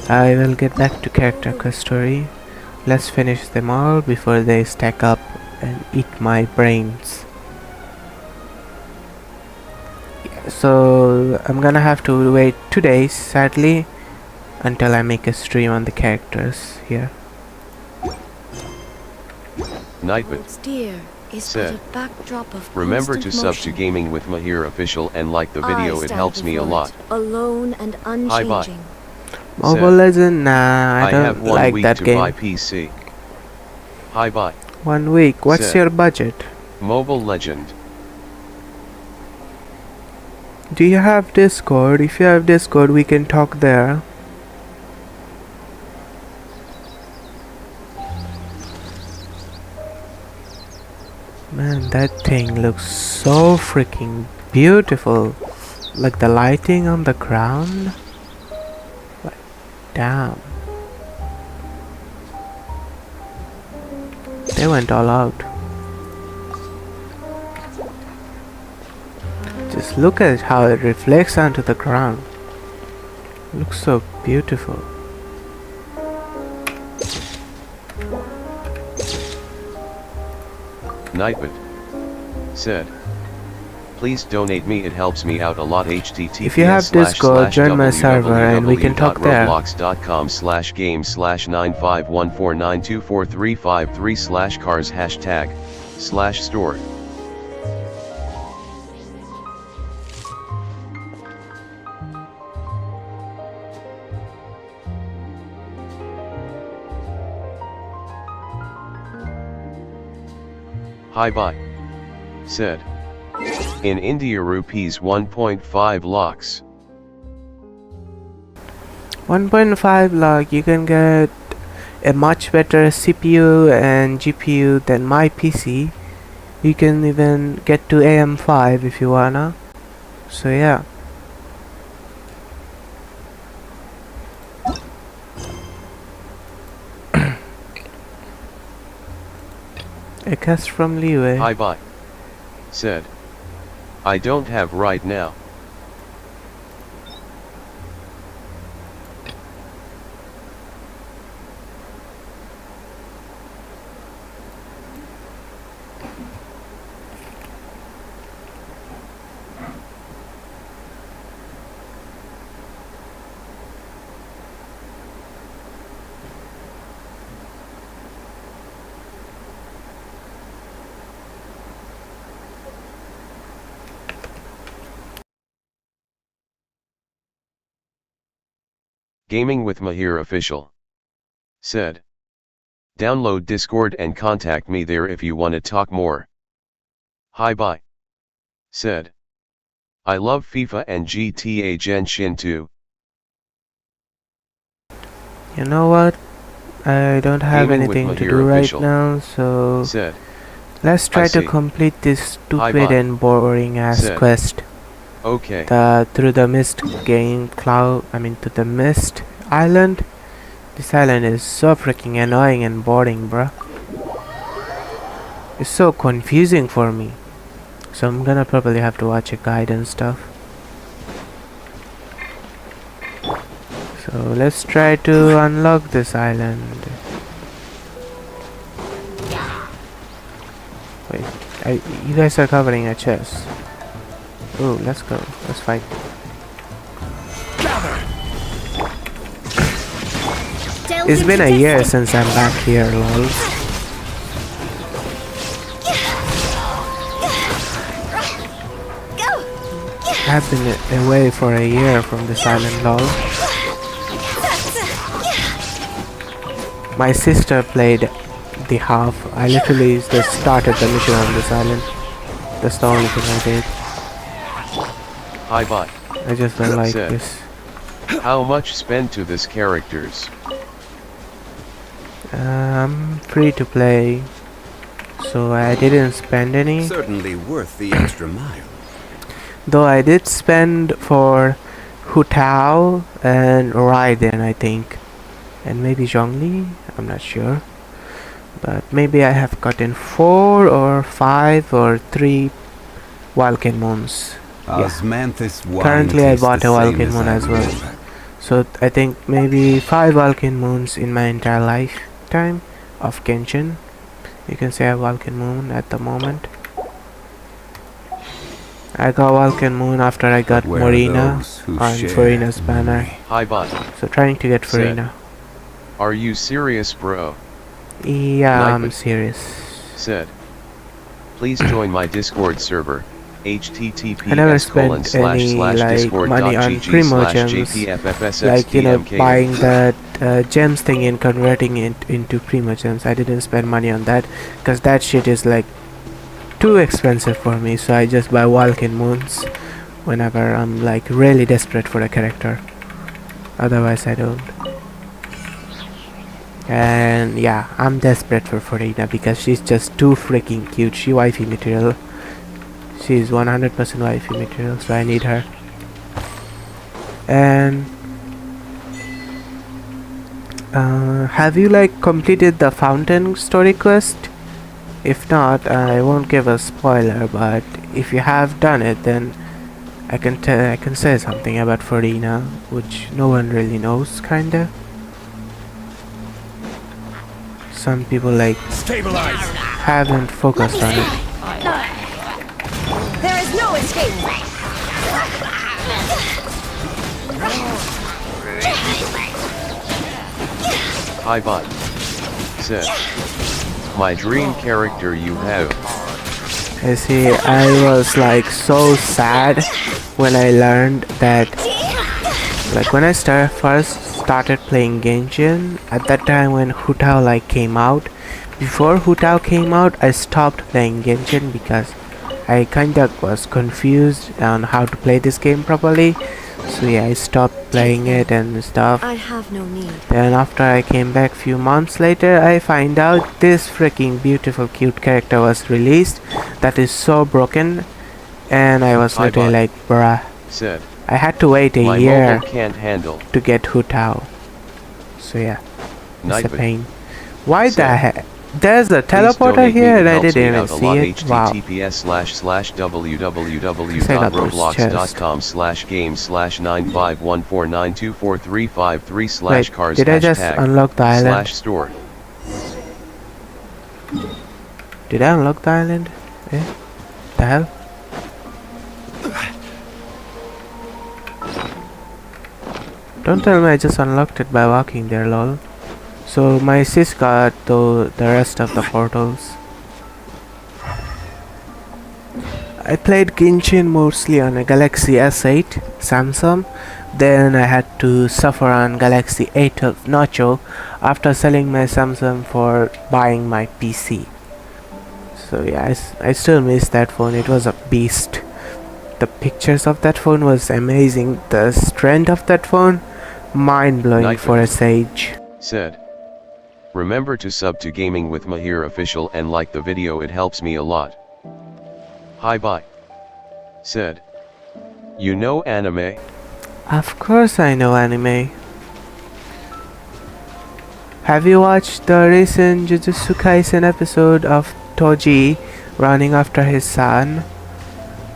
I will get back to character quest story. Let's finish them all before they stack up and eat my brains. So I'm gonna have to wait 2 days, sadly, until I make a stream on the characters here. Nightbot. Dear is said. but a backdrop of Remember to constant sub motion. to Gaming with Mahir official and like the video, it stand helps me a before lot. it, alone and Hi bye. unchanging. Mobile Legend? Nah, I have don't 1 like week that to game. buy PC. Hi bye. 1 week. What's Said. your budget? Mobile Legend. Do you have Discord? If you have Discord, we can talk there. Man, that thing looks so freaking beautiful. Like the lighting on the ground. Like, damn. They went all out. Just look at how it reflects onto the ground. Looks so beautiful. Nightbot. Said. Please donate me, it helps me out a lot. HTTPS If you have Discord, join my server and we can talk there. www.roblox.com/game/95149243553/cars#store. Hi bye. Said. In India rupees 1.5 lakhs. 1.5 lakh, you can get a much better CPU and GPU than my PC. You can even get to AM5 if you wanna. So yeah. A cast from Leeway. Hi bye. Said. I don't have right now. Gaming with Mahir official. Said. Download Discord and contact me there if you want to talk more. Hi bye. Said. I love FIFA and GTA Genshin 2. You know what? I don't have Gaming with anything to Mahir do right official. now, so Said. let's try I to see. complete this Hi, stupid bye. and boring ass Said. quest. Okay. The Through the Mist game to the Mist Island. This island is so freaking annoying and boring, bruh. It's so confusing for me. So I'm gonna probably have to watch a guide and stuff. So So let's try to unlock this island. Wait, you guys are covering a chest. Oh, let's go. Let's fight. It's been a year since I'm back here, lol. I've been away for a year from this island, lol. My sister played the half. I literally just started the mission on this island. That's the only thing I did. Hi bot. I just don't like Said, this. How much spent to this characters? I'm free to play, so I didn't spend any. Certainly worth the extra mile. Though I did spend for Hu Tao and Raiden, I think. And maybe Zhongli, I'm not sure. But maybe I have gotten 4 or 5 or 3 Vulcan Moons. Yeah. Currently I bought a Vulcan Moon as well. So I think maybe 5 Vulcan Moons in my entire lifetime of Genshin. You can say a Vulcan Moon at the moment. I got Vulcan Moon after I got Marina on Furina's banner. Hi bot. So trying to get Furina. Are you serious, bro? Yeah, I'm serious. Said, please join my Discord server. I never spent any like money on primo gems, like buying that gems thing and converting it into primo gems. I didn't spend money on that because that shit is like too expensive for me. So I just buy Vulcan Moons whenever I'm like really desperate for a character. Otherwise I don't. And yeah, I'm desperate for Furina because she's just too freaking cute. She wifey material. She's 100% wifey material, so I need her. And have you like completed the fountain story quest? If not, I won't give a spoiler, but if you have done it, then I can say something about Furina, which no one really knows, kinda. Some people like haven't focused on it. There is no escape. Hi bot. Said, my dream character you have. I see, I was like so sad when I learned that, like when I first started playing Genshin, at that time when Hu Tao like came out. Before Hu Tao came out, I stopped playing Genshin because I kinda was confused on how to play this game properly. So yeah, I stopped playing it and stuff. I have no need. Then after I came back few months later, I find out this freaking beautiful cute character was released that is so broken, and I was literally like, bruh. Said, I had to wait a my year mobile can't handle. to get Hu Tao. So yeah, it's a Nightmare. pain. Why Said, the heck? There's a please teleporter donate me, here it and I helps didn't me even out a see lot. it. Wow. https://www.roblox.com/game/95149243533/cars Wait, did I just unlock the island? /store. Did I unlock the island? Eh? The hell? Don't tell me I just unlocked it by walking there, lol. So my sis got the rest of the portals. I played Genshin mostly on a Galaxy S8 Samsung. Then I had to suffer on Galaxy A12 Nacho after selling my Samsung for buying my PC. So yeah, I still miss that phone. It was a beast. The pictures of that phone was amazing. The strength of that phone, mind-blowing for a sage. Said, remember to sub to Gaming with Mahir official and like the video, it helps me a lot. Hi bye. Said, you know anime? Of course I know anime. Have you watched the recent Jujutsu Kaisen episode of Toji running after his son?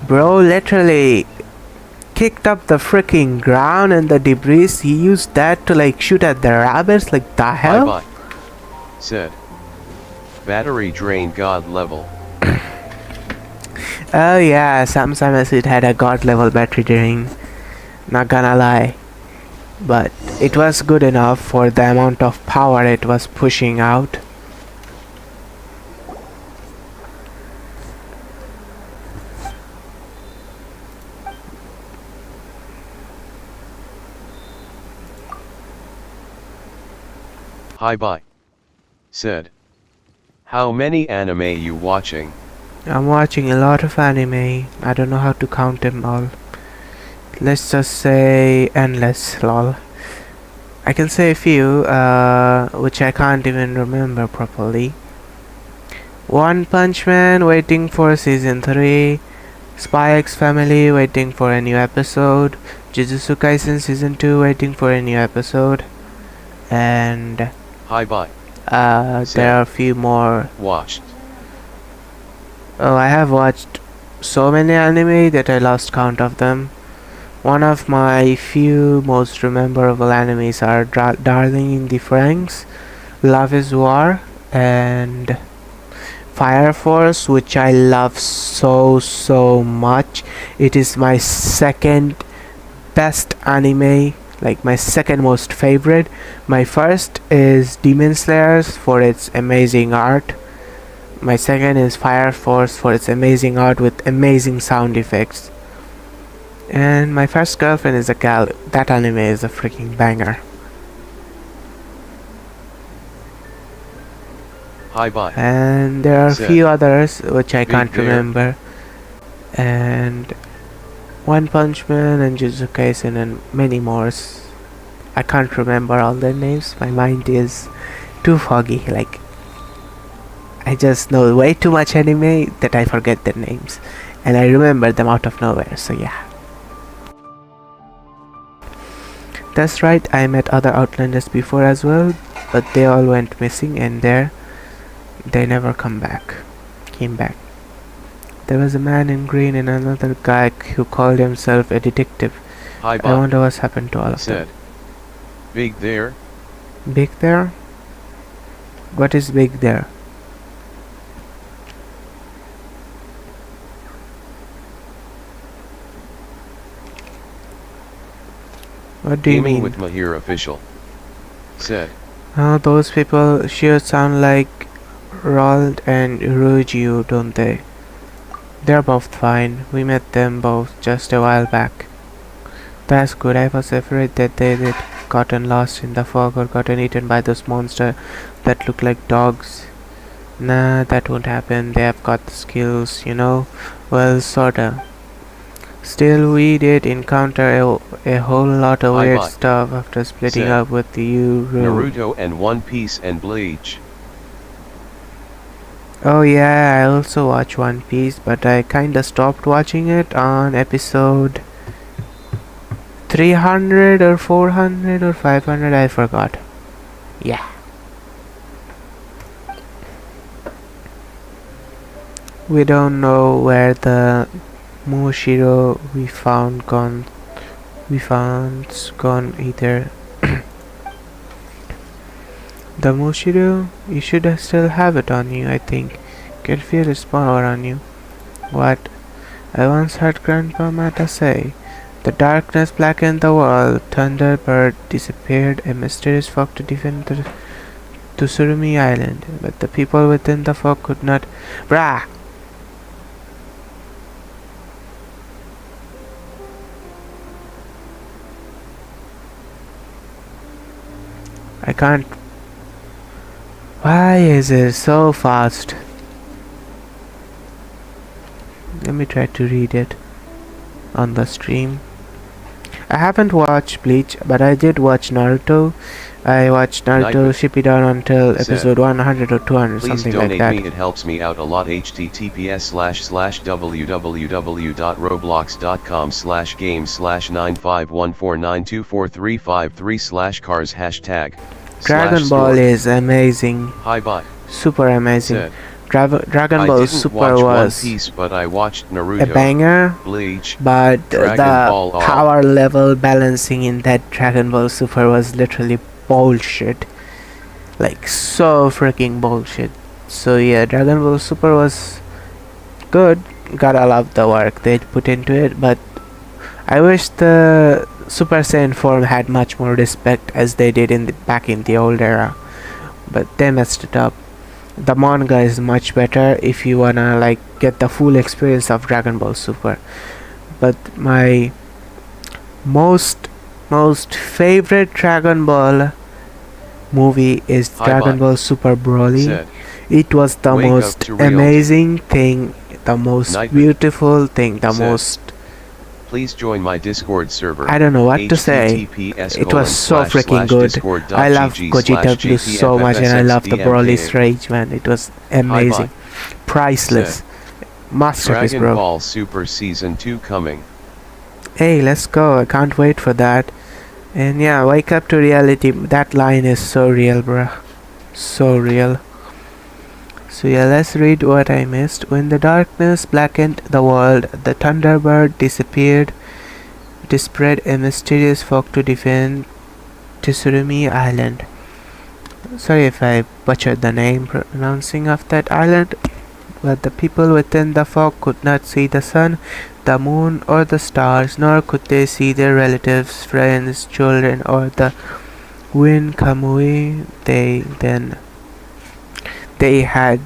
Bro literally kicked up the freaking ground and the debris. He used that to like shoot at the rabbits. Like the hell? Bye-bye. Said. Battery drain god level. Oh yeah, sometimes it had a god level battery drain. Not gonna lie. But it was good enough for the amount of power it was pushing out. Hi bye. Said. How many anime you watching? I'm watching a lot of anime. I don't know how to count them all. Let's just say endless, lol. I can say a few, which I can't even remember properly. One Punch Man waiting for season 3. Spy X Family waiting for a new episode. Jujutsu Kaisen season 2 waiting for a new episode. And Hi bye. there are a few more. Watched. Oh, I have watched so many anime that I lost count of them. One of my few most memorable animes are Darling in the Franxx, Love is War, and Fire Force, which I love so much. It is my second best anime, like my second most favorite. My first is Demon Slayers for its amazing art. My second is Fire Force for its amazing art with amazing sound effects. And my first girlfriend is a gal. That anime is a freaking banger. Hi bye. And there are a few others which I can't remember. And One Punch Man and Jujutsu Kaisen and many more. I can't remember all their names. My mind is too foggy. Like, I just know way too much anime that I forget their names. And I remember them out of nowhere, so yeah. That's right, I met other Outlanders before as well, but they all went missing and they never came back. There was a man in green and another guy who called himself a detective. Hi, I wonder what's happened to all of them. Big there? Big there? What is big there? What do you mean? Gaming with Mahir official. Said. Oh, those people sure sound like Roald and Ruju, don't they? They're both fine. We met them both just a while back. That's good. I was afraid that they'd gotten lost in the fog or gotten eaten by those monsters that look like dogs. Nah, that won't happen. They have got the skills, you know? Well, sorta. Still, we did encounter a whole lot of weird stuff after splitting up with you, Naruto and One Piece and Bleach. Oh yeah, I also watch One Piece, but I kinda stopped watching it on episode 300 or 400 or 500, I forgot. Yeah. We don't know where the Mushiro we found gone either. The Mushiro, you should still have it on you, I think. Can feel its power on you. What? I once heard Grandpa Mata say, the darkness blackened the world, Thunderbird disappeared, a mysterious fog to defend the Tsurumi Island, but the people within the fog could not... Brah! I can't... Why is it so fast? Let me try to read it on the stream. I haven't watched Bleach, but I did watch Naruto. I watched Naruto Shippuden until episode 100 or 200, something like that. Please donate me, it helps me out a lot. https://www.roblox.com/games/95149243553/cars #. Dragon Ball is amazing. Hi bye. Super amazing. Dragon I Ball didn't Super watch One was Piece, but I watched a Naruto, banger, Bleach, but Dragon the Ball all. power level balancing in that Dragon Ball Super was literally bullshit. Like, so freaking bullshit. So yeah, Dragon Ball Super was good. Gotta love the work they put into it, but I wish the Super Saiyan form had much more respect as they did back in the old era. But they messed it up. The manga is much better if you wanna like get the full experience of Dragon Ball Super. But my most favorite Dragon Ball movie is Dragon Ball Super Broly. It was the most amazing thing, the most beautiful thing, the most... Please join my Discord server. I don't know what to say. It was so freaking good. I love Goji W so much, and I love the Broly's rage, man. It was amazing. Priceless. Masterpiece, bro. Dragon Ball Super Season 2 coming. Hey, let's go. I can't wait for that. And yeah, wake up to reality. That line is so real, bruh. So real. So yeah, let's read what I missed. When the darkness blackened the world, the Thunderbird disappeared to spread a mysterious fog to defend Tsurumi Island. Sorry if I butchered the name pronouncing of that island, but the people within the fog could not see the sun, the moon, or the stars, nor could they see their relatives, friends, children, or the wind Kamui. They had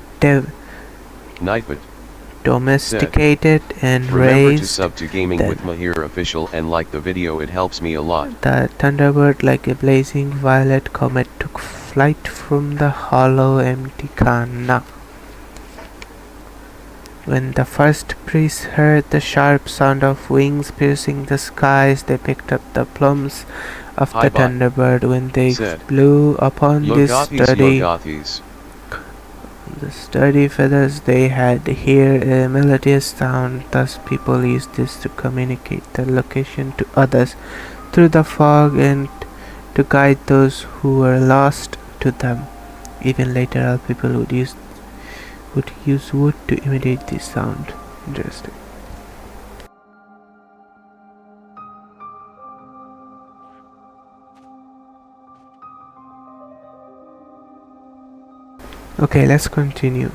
domesticated and Remember raised to sub to Gaming with Mahir Official and like the video, it helps me a lot. The Thunderbird, like a blazing violet comet, took flight from the hollow empty Kana. When the first priests heard the sharp sound of wings piercing the skies, they picked up the plumes of the Thunderbird. When they blew upon the sturdy feathers, they had hear a melodious sound. Thus people used this to communicate the location to others through the fog and to guide those who were lost to them. Even later, all people would use wood to imitate this sound. Interesting. Okay, let's continue.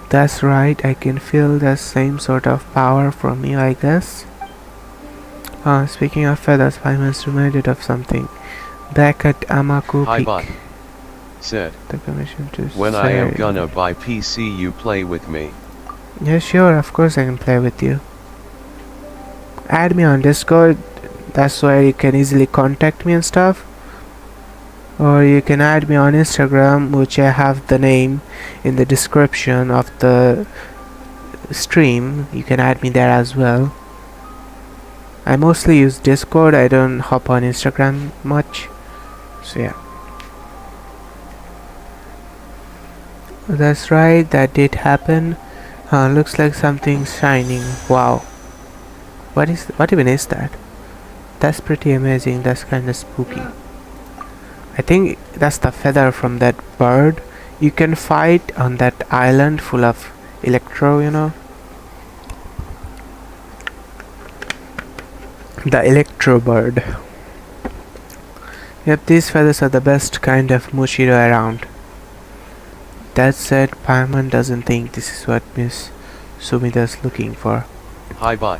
That's right, I can feel the same sort of power from you, I guess. Speaking of feathers, I was reminded of something. Back at Amaku Peak, said, the commission to when I am gonna buy PC, you play with me. Yeah, sure, of course I can play with you. Add me on Discord, that's where you can easily contact me and stuff. Or you can add me on Instagram, which I have the name in the description of the stream. You can add me there as well. I mostly use Discord, I don't hop on Instagram much. So yeah. That's right, that did happen. Looks like something's shining. Wow. What even is that? That's pretty amazing, that's kinda spooky. I think that's the feather from that bird. You can fight on that island full of electro, you know. The electro bird. Yep, these feathers are the best kind of Mushiro around. That said, Paimon doesn't think this is what Miss Sumida's looking for. Hi bye.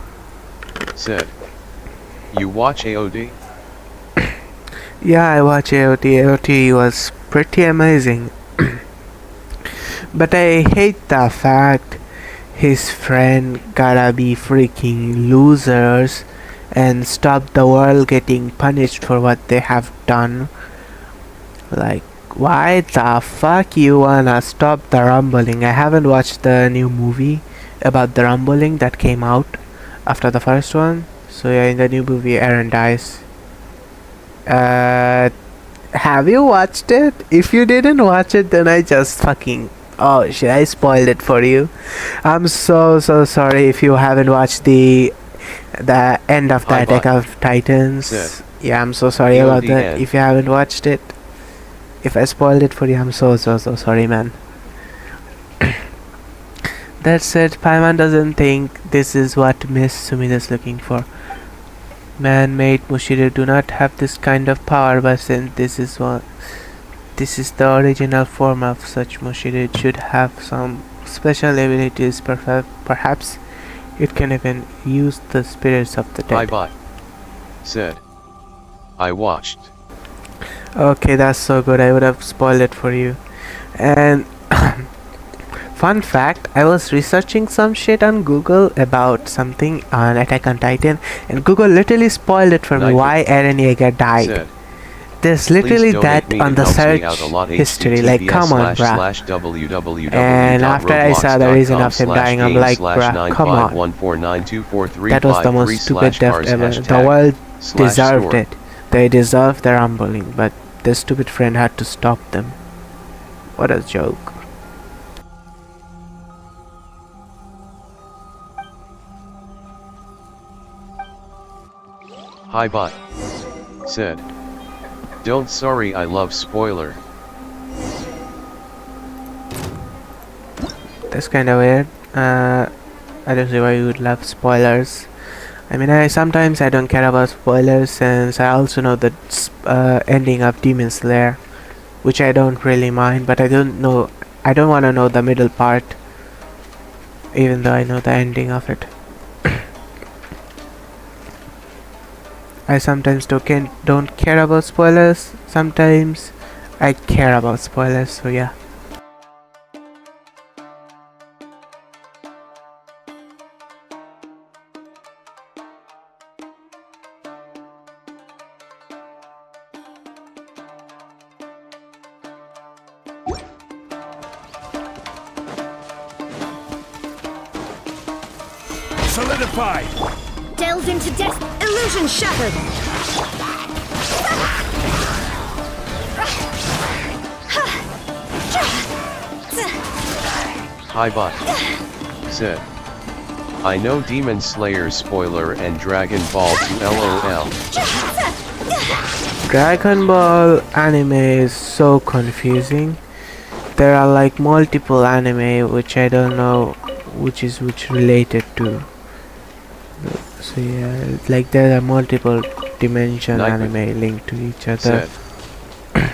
Said, you watch AOD? Yeah, I watch AOT. AOT was pretty amazing. But I hate the fact his friend gotta be freaking losers and stop the world getting punished for what they have done. Like, why the fuck you wanna stop the rumbling? I haven't watched the new movie about the rumbling that came out after the first one. So yeah, in the new movie Eren dies. Have you watched it? If you didn't watch it, then I just fucking... Oh shit, I spoiled it for you. I'm so sorry if you haven't watched the end of the Attack of Titans. Yeah, I'm so sorry about that. If you haven't watched it, if I spoiled it for you, I'm so sorry, man. That's it. Paimon doesn't think this is what Miss Sumida is looking for. Man-made Mushiro do not have this kind of power, but since this is the original form of such Mushiro, it should have some special abilities. Perhaps it can even use the spirits of the dead. Bye-bye. Said. I watched. Okay, that's so good. I would have spoiled it for you. And fun fact, I was researching some shit on Google about something on Attack on Titan, and Google literally spoiled it for me why Eren Yeager died. Said. There's literally that on the search history, like come on bruh. And after I saw the reason of him dying, I'm like bruh, come on. That was the most stupid death ever. The world deserved it. They deserve their humbling, but this stupid friend had to stop them. What a joke. Hi bye. Said. Don't sorry I love spoiler. That's kinda weird. I don't see why you would love spoilers. I mean, sometimes I don't care about spoilers since I also know the ending of Demon Slayer, which I don't really mind, but I don't want to know the middle part, even though I know the ending of it. I sometimes don't care about spoilers. Sometimes I care about spoilers, so yeah. Solidify! Delves into death. Illusion shattered. Hi bye. Said. I know Demon Slayer spoiler and Dragon Ball 2 LOL. Dragon Ball anime is so confusing. There are like multiple anime which I don't know which is which related to. So yeah, like there are multiple dimension anime linked to each other. Said.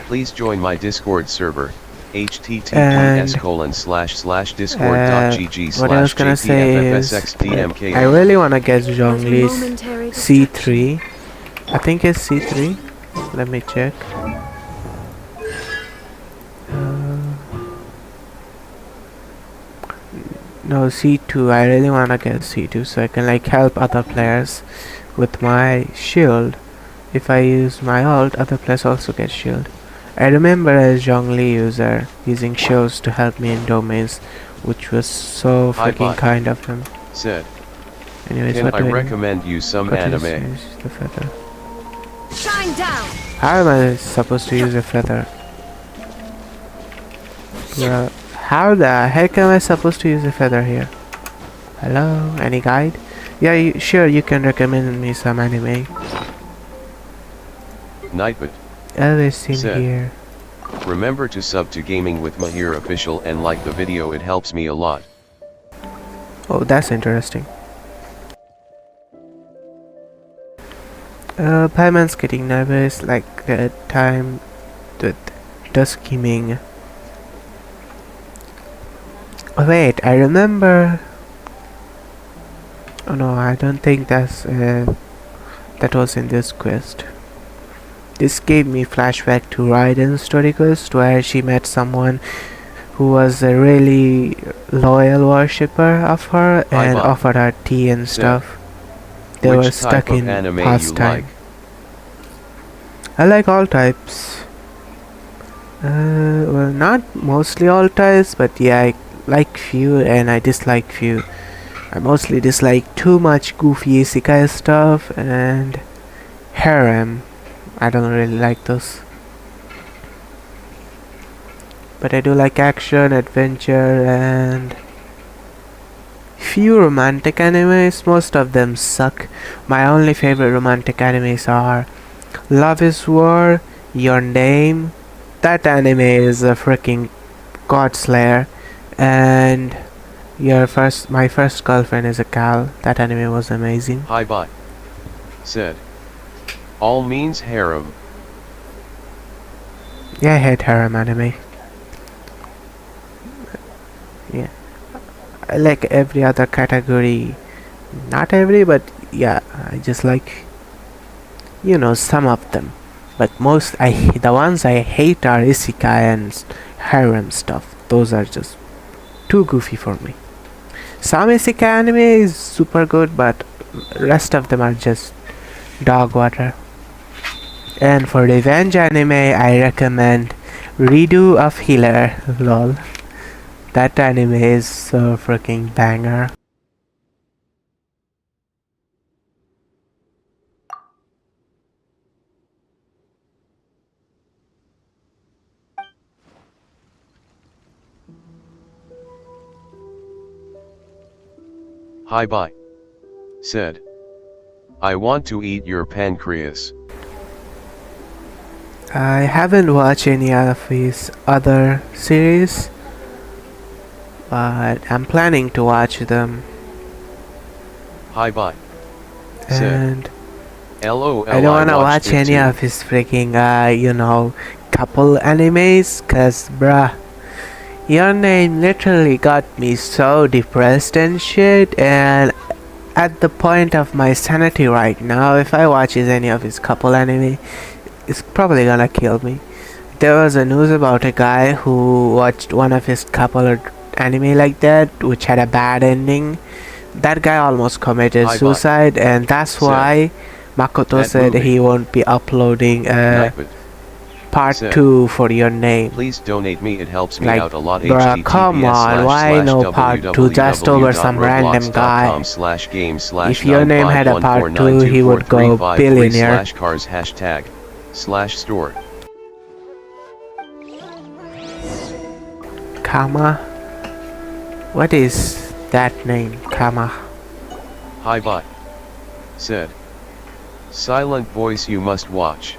Please join my Discord server. https://discord.gg/jpffsxdmk. What I was gonna say is, I really wanna get Zhongli's C3. I think it's C3. Let me check. No, C2. I really wanna get C2 so I can like help other players with my shield. If I use my ult, other players also get shield. I remember as Zhongli user using shields to help me in domains, which was so freaking kind of him. Said. Anyways, can I recommend you some anime? The feather. Shine down. How am I supposed to use a feather? Well, how the heck am I supposed to use a feather here? Hello? Any guide? Yeah, sure, you can recommend me some anime. Nightbot. Always in here. Remember to sub to Gaming with Mahir Official and like the video, it helps me a lot. Oh, that's interesting. Paimon's getting nervous like the time with the scheming. Oh, wait, I remember. Oh no, I don't think that was in this quest. This gave me flashback to Raiden's story quest where she met someone who was a really loyal worshipper of her and offered her tea and stuff. They were stuck in past time. I like all types. Well, not mostly all types, but yeah, I like few and I dislike few. I mostly dislike too much goofy isekai stuff and harem. I don't really like those. But I do like action, adventure, and few romantic animes. Most of them suck. My only favorite romantic animes are Love is War, Your Name. That anime is a freaking god slayer. And My first girlfriend is a Cal. That anime was amazing. Hi bye. Said. All means harem. Yeah, I hate harem anime. Yeah. I like every other category. Not every, but yeah, I just like, you know, some of them. But the ones I hate are isekai and harem stuff. Those are just too goofy for me. Some isekai anime is super good, but rest of them are just dog water. And for revenge anime, I recommend Redo of Healer. Lol. That anime is so freaking banger. Hi bye. Said. I want to eat your pancreas. I haven't watched any of his other series, but I'm planning to watch them. Hi bye. And LOL, I don't wanna watched watch it any too. of his freaking, couple animes, cause bruh, Your Name literally got me so depressed and shit, and at the point of my sanity right now, if I watch any of his couple anime, it's probably gonna kill me. There was a news about a guy who watched one of his couple anime like that, which had a bad ending. That guy almost committed suicide, and that's why Makoto said he won't be uploading part 2 for Your Name. Please donate me, it helps me Like, out a lot. bruh, come on, why no part 2 just over some random guy? If Your Name had a part 2, he would go billionaire. /cars #/store. Kama? What is that name, Kama? Hi bye. Said. Silent Voice you must watch.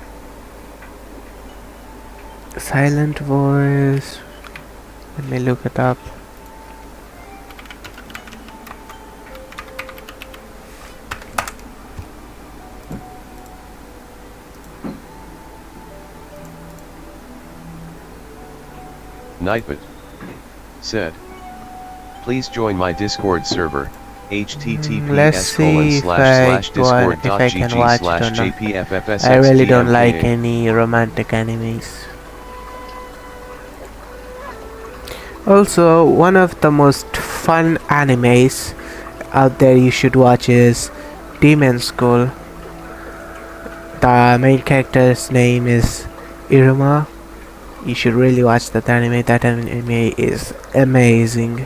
Silent Voice. Let me look it up. Nightbot. Said. Please join my Discord server. Let's https see if I can watch it or not. I really don't like any romantic animes. Also, one of the most fun animes out there you should watch is Demon School. The main character's name is Iruma. You should really watch that anime. That anime is amazing.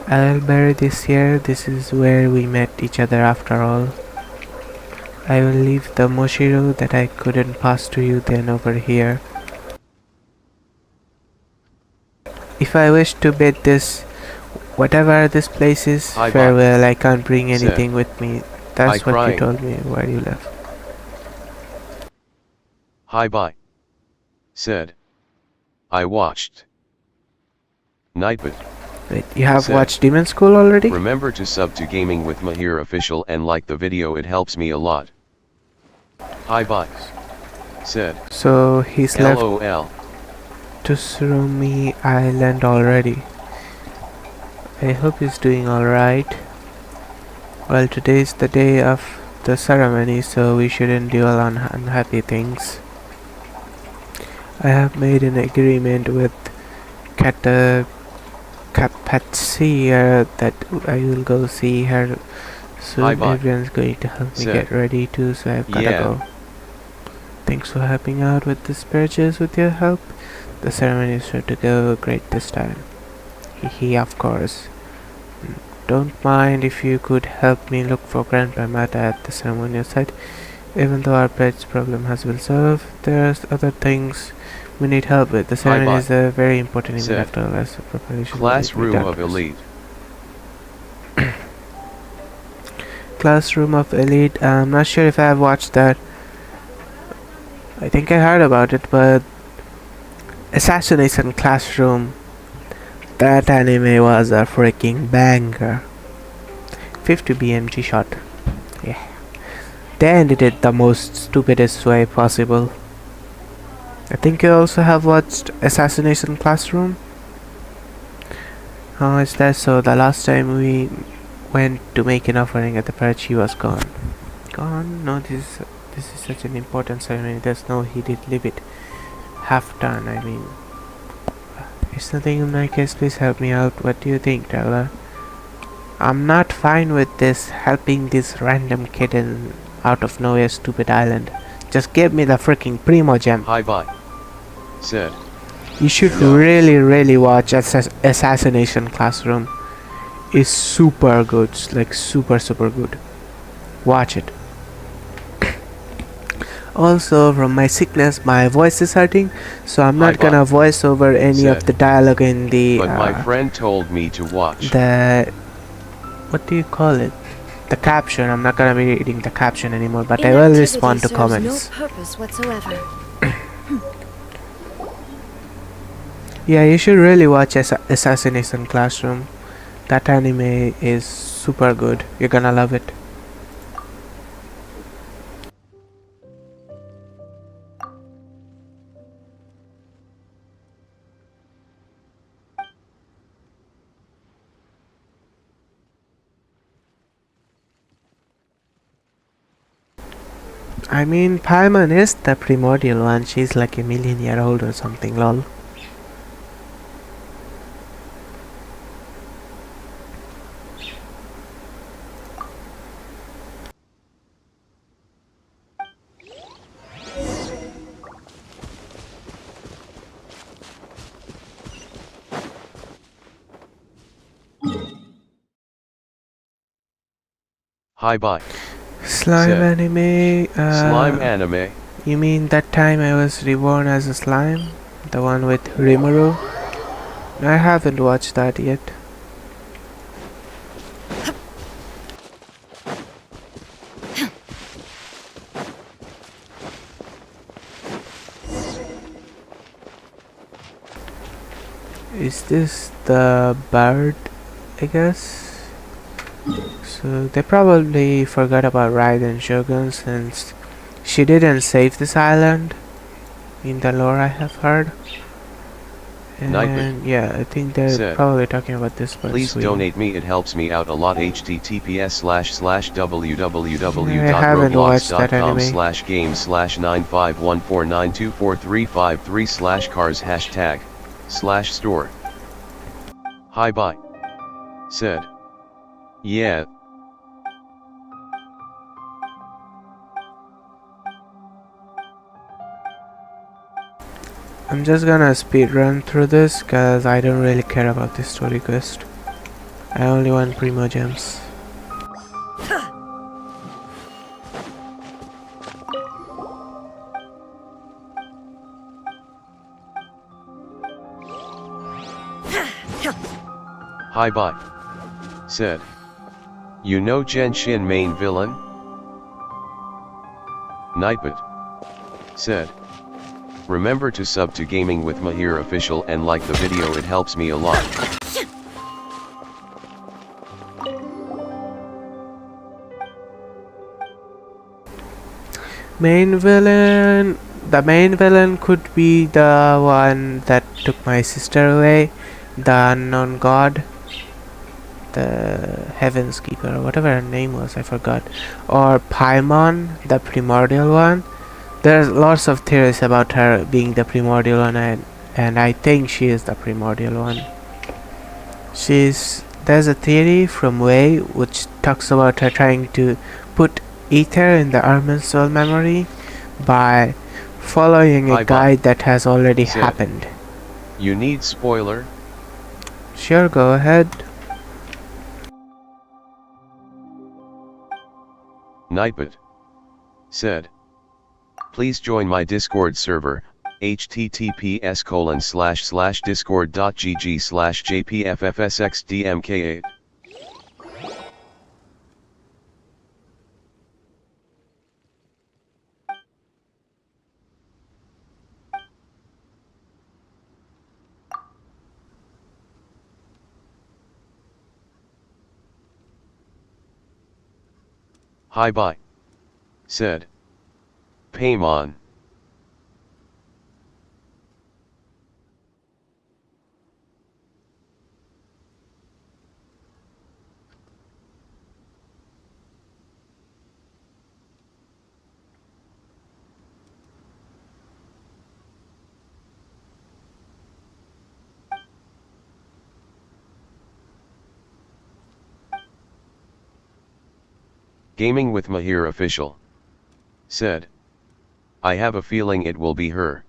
I'll bury this here. This is where we met each other after all. I will leave the Moshiro that I couldn't pass to you then over here. If I wish to bid this, whatever this place is, farewell. I can't bring anything with me. That's what you told me where you left. Hi bye. Said. I watched. Nightbot. Wait, you have watched Demon School already? Remember to sub to Gaming with Mahir official and like the video, it helps me a lot. Hi bye. Said. So he's left LOL. to Surumi Island already. I hope he's doing alright. Well, today's the day of the ceremony, so we shouldn't dwell on unhappy things. I have made an agreement with Kapatsia that I will go see her soon. Everyone's going to help me get ready too, so I've gotta go. Thanks for helping out with this purchase with your help. The ceremony is sure to go great this time. Hehe, of course. Don't mind if you could help me look for Grandpa Mata at the ceremonial site. Even though our pet's problem has been solved, there's other things we need help with. The ceremony is a very important event after all, as preparation. Classroom of Elite. Classroom of Elite. I'm not sure if I have watched that. I think I heard about it, but Assassination Classroom. That anime was a freaking banger. 50 BMG shot. Yeah. They ended it the most stupidest way possible. I think you also have watched Assassination Classroom? Oh, is that so? The last time we went to make an offering at the park, she was gone. Gone? No, this is such an important ceremony. There's no he did leave it half done. I mean, it's nothing in my case. Please help me out. What do you think, traveler? I'm not fine with this helping this random kitten out of nowhere stupid island. Just give me the freaking primo gem. Hi bye. Said. You should really watch Assassination Classroom. It's super good, like super good. Watch it. Also, from my sickness, my voice is hurting, so I'm not gonna voice over any of the dialogue in the. But my friend told me to watch. The what do you call it? The caption. I'm not gonna be reading the caption anymore, but I will respond to comments. No purpose whatsoever. Yeah, you should really watch Assassination Classroom. That anime is super good. You're gonna love it. I mean, Paimon is the primordial one. She's like a million-year old or something, lol. Hi bye. Slime anime. Slime anime. You mean that time I was reborn as a slime? The one with Rimuru? I haven't watched that yet. Is this the bird, I guess? So they probably forgot about Raiden Shogun since she didn't save this island in the lore I have heard. And yeah, I think they're probably talking about this person. Please donate me, it helps me out a lot. https://www.roblox.com/game/95149243535/cars#store. Hi bye. Said. Yeah. I'm just gonna speed run through this cause I don't really care about this story quest. I only want primo gems. Hi bye. Said. You know Genshin main villain? Nightbot. Said. Remember to sub to Gaming with Mahir official and like the video, it helps me a lot. Main villain. The main villain could be the one that took my sister away. The unknown god. The Heaven's Keeper or whatever her name was, I forgot. Or Paimon, the primordial one. There's lots of theories about her being the primordial one, and I think she is the primordial one. There's a theory from Wei which talks about her trying to put ether in the Armin's soul memory by following a guide that has already happened. You need spoiler? Sure, go ahead. Nightbot. Said. Please join my Discord server, https://discord.gg/jpffsxdmk8. Hi bye. Said. Paimon. Gaming with Mahir official. Said. I have a feeling it will be her.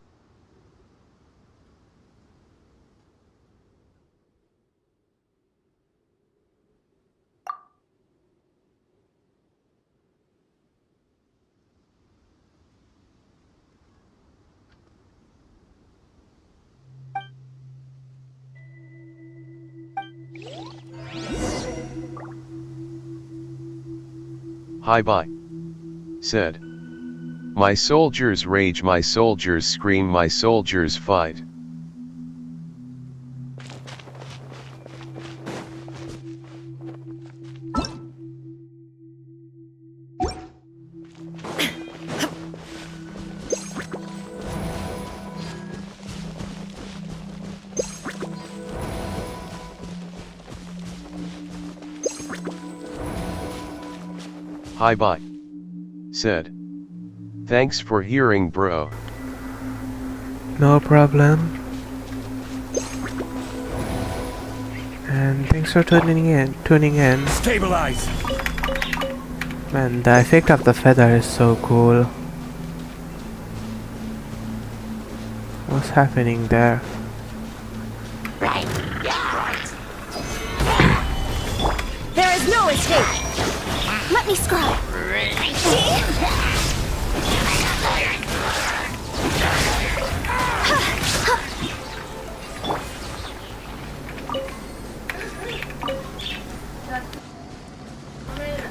Hi bye. Said. My soldiers rage, my soldiers scream, my soldiers fight. Hi bye. Said. Thanks for hearing, bro. No problem. And thanks for tuning in. Stabilize. Man, the effect of the feather is so cool. What's happening there? There is no escape! Let me scry!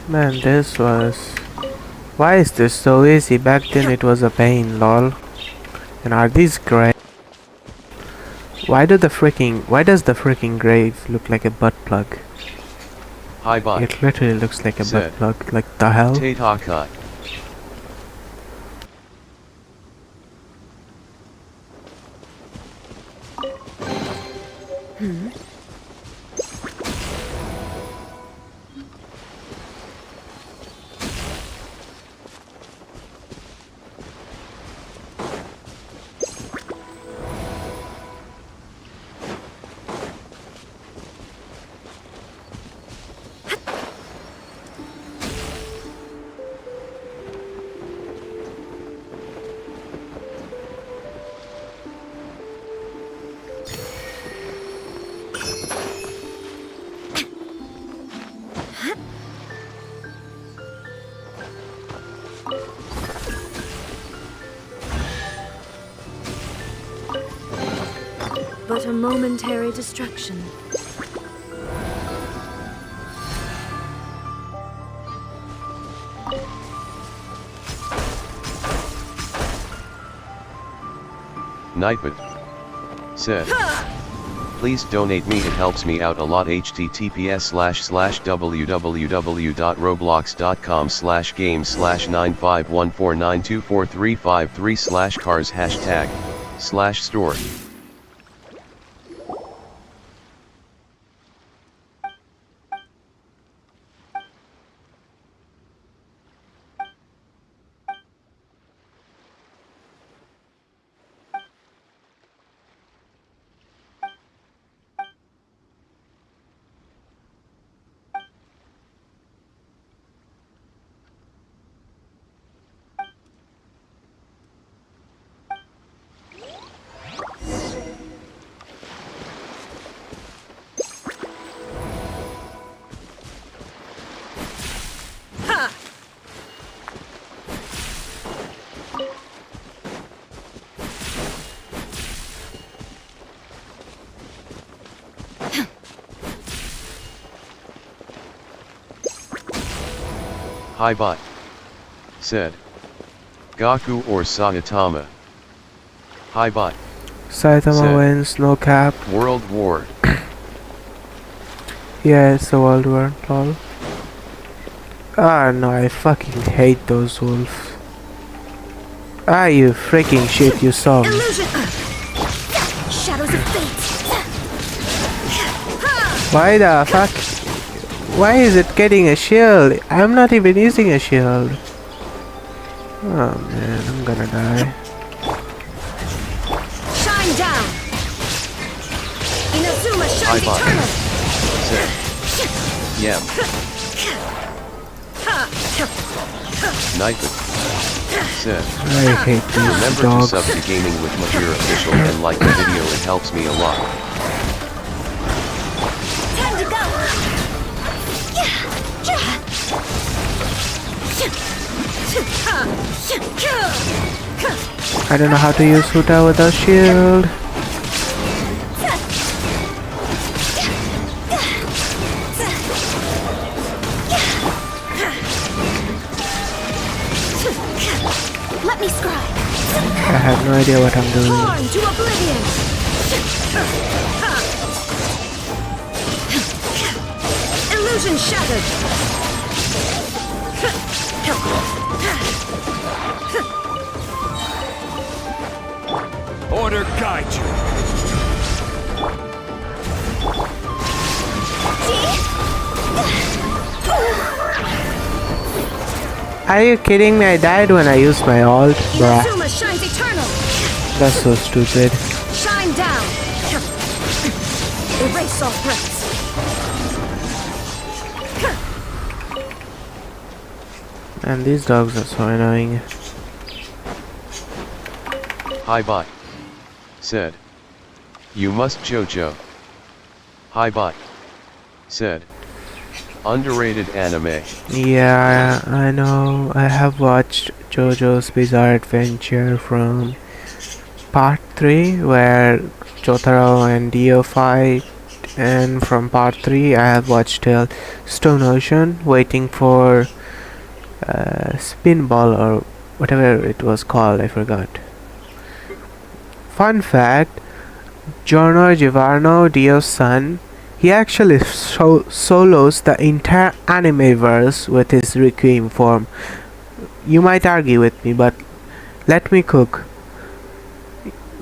Man, this was... Why is this so easy? Back then it was a pain, lol. And are these great? Why does the freaking grave look like a butt plug? Hi bye. It literally looks like a butt plug. Like the hell? Taitaka. But a momentary distraction. Nightbot. Said. Please donate me, it helps me out a lot. https://www.roblox.com/game/95149243553/cars #store. Hi bye. Said. Gaku or Saitama. Hi bye. Saitama wins, no cap. World War. Yeah, it's a world war, lol. Ah no, I fucking hate those wolves. Ah, you freaking shit, you saw me. Illusion. Shadows of fate. Why the fuck? Why is it getting a shield? I'm not even using a shield. Oh man, I'm gonna die. Shine down. Inazuma shines Bye-bye. eternal. Said. Yeah. Knife it. Said. I hate these Remember dogs. to sub to Gaming with Mahir Official and like the video, it helps me a lot. Time to go. I don't know how to use Huta without shield. Let me scribe. I have no idea what I'm doing. Torn to oblivion. Illusion shattered. Order guide you. Are you kidding me? I died when I used my ult, bruh. Inazuma shines eternal. That's so stupid. Shine down. Erase all threats. And these dogs are so annoying. Hi bye. Said. You must JoJo. Hi bye. Said. Underrated anime. Yeah, I know. I have watched JoJo's Bizarre Adventure from part 3 where Jotaro and Dio fight, and from part 3 I have watched till Stone Ocean, waiting for Spinball or whatever it was called, I forgot. Fun fact, Giorno Giovanno, Dio's son, he actually solos the entire anime verse with his Requiem form. You might argue with me, but let me cook.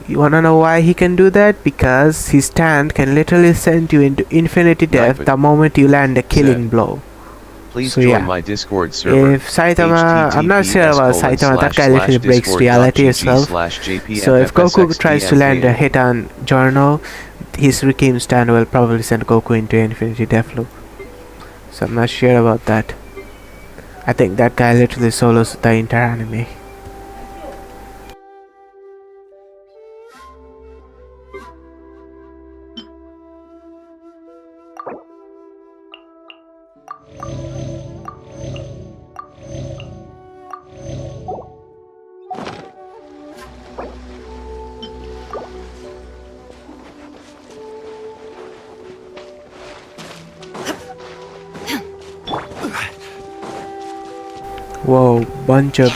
You wanna know why he can do that? Because his stand can literally send you into infinity death the moment you land a killing blow. Please So join yeah, my Discord server. if Saitama, I'm not sure about Saitama, that guy literally breaks reality itself. So if Goku tries to land a hit on Giorno, his Requiem stand will probably send Goku into infinity death loop. So I'm not sure about that. I think that guy literally solos the entire anime. Whoa, bunch of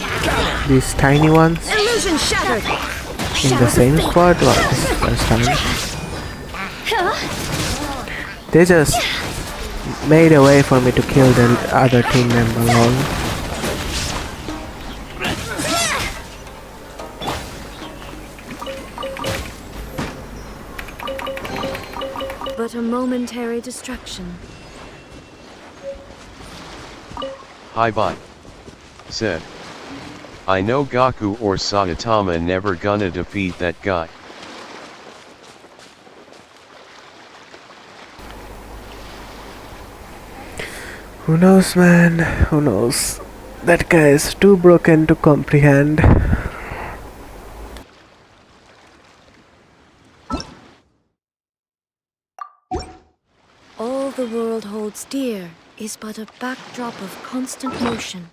these tiny ones Illusion shattered. in the same spot? Well, this is the first time. They just made a way for me to kill the other team member, lol. But a momentary distraction. Hi bye. Said. I know Gaku or Saitama never gonna defeat that guy. Who knows, man? Who knows? That guy is too broken to comprehend. All the world holds dear is but a backdrop of constant motion.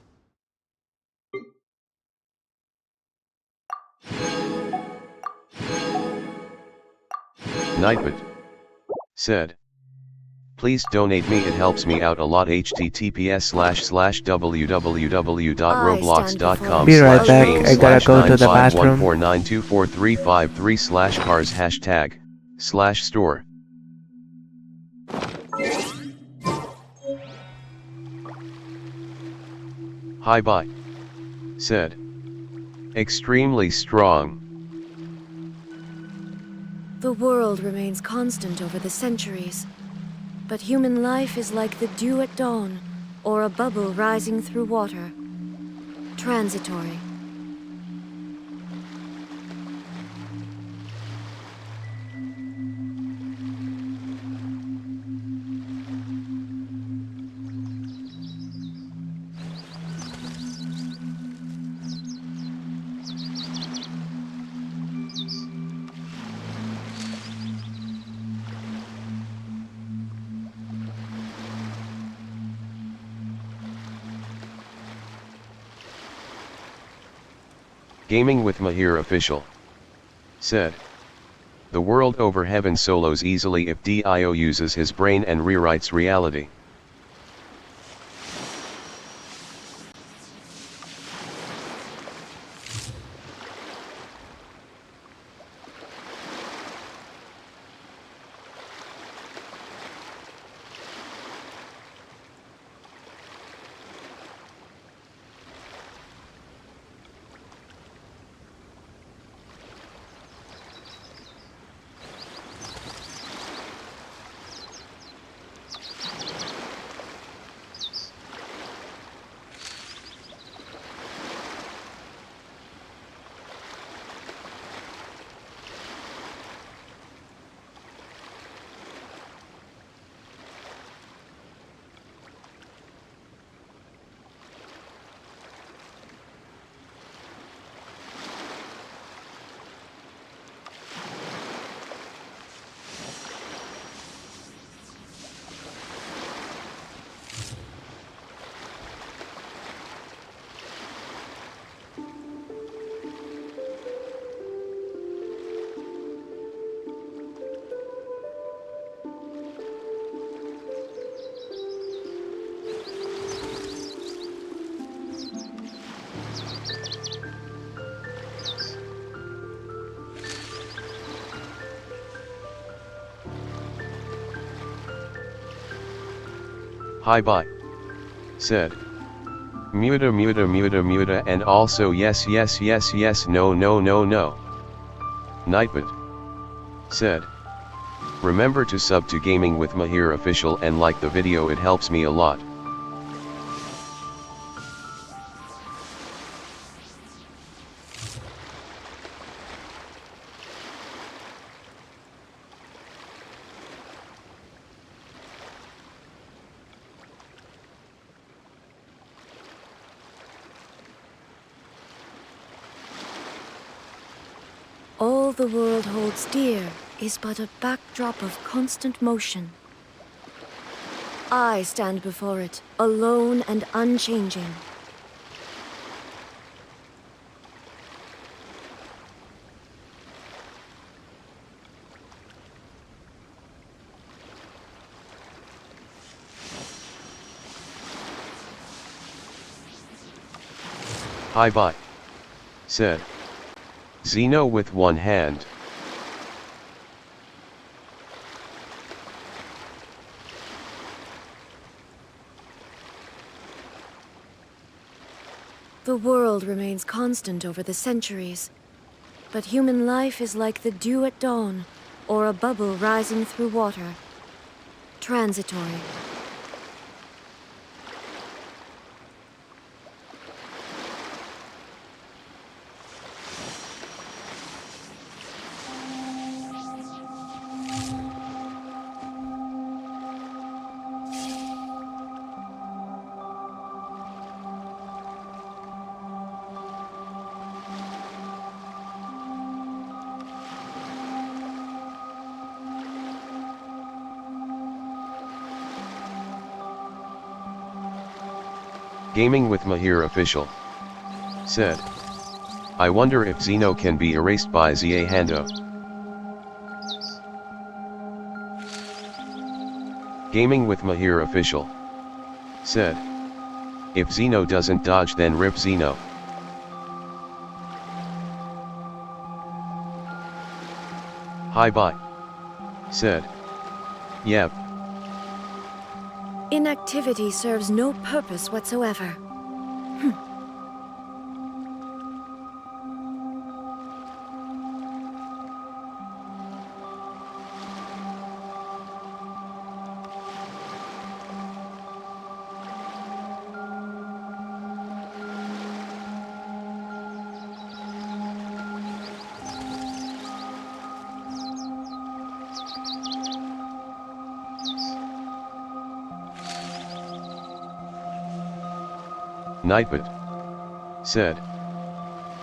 Nightbot. Said. Please donate me, it helps me out a lot. https://www.roblox.com. Be right back, I gotta go to the bathroom. 951492435 /cars #store. Hi bye. Said. Extremely strong. The world remains constant over the centuries, but human life is like the dew at dawn, or a bubble rising through water. Transitory. Gaming with Mahir official. Said. The world over heaven solos easily if Dio uses his brain and rewrites reality. Hi bye. Said. Muta and also yes no Nightbot. Said. Remember to sub to Gaming with Mahir official and like the video, it helps me a lot. All the world holds dear is but a backdrop of constant motion. I stand before it, alone and unchanging. Hi bye. Said. Xeno with one hand. The world remains constant over the centuries, but human life is like the dew at dawn, or a bubble rising through water. Transitory. Gaming with Mahir official. Said. I wonder if Xeno can be erased by Za Hando. Gaming with Mahir official. Said. If Xeno doesn't dodge, then rip Xeno. Hi bye. Said. Yep. Inactivity serves no purpose whatsoever. Nightbot said,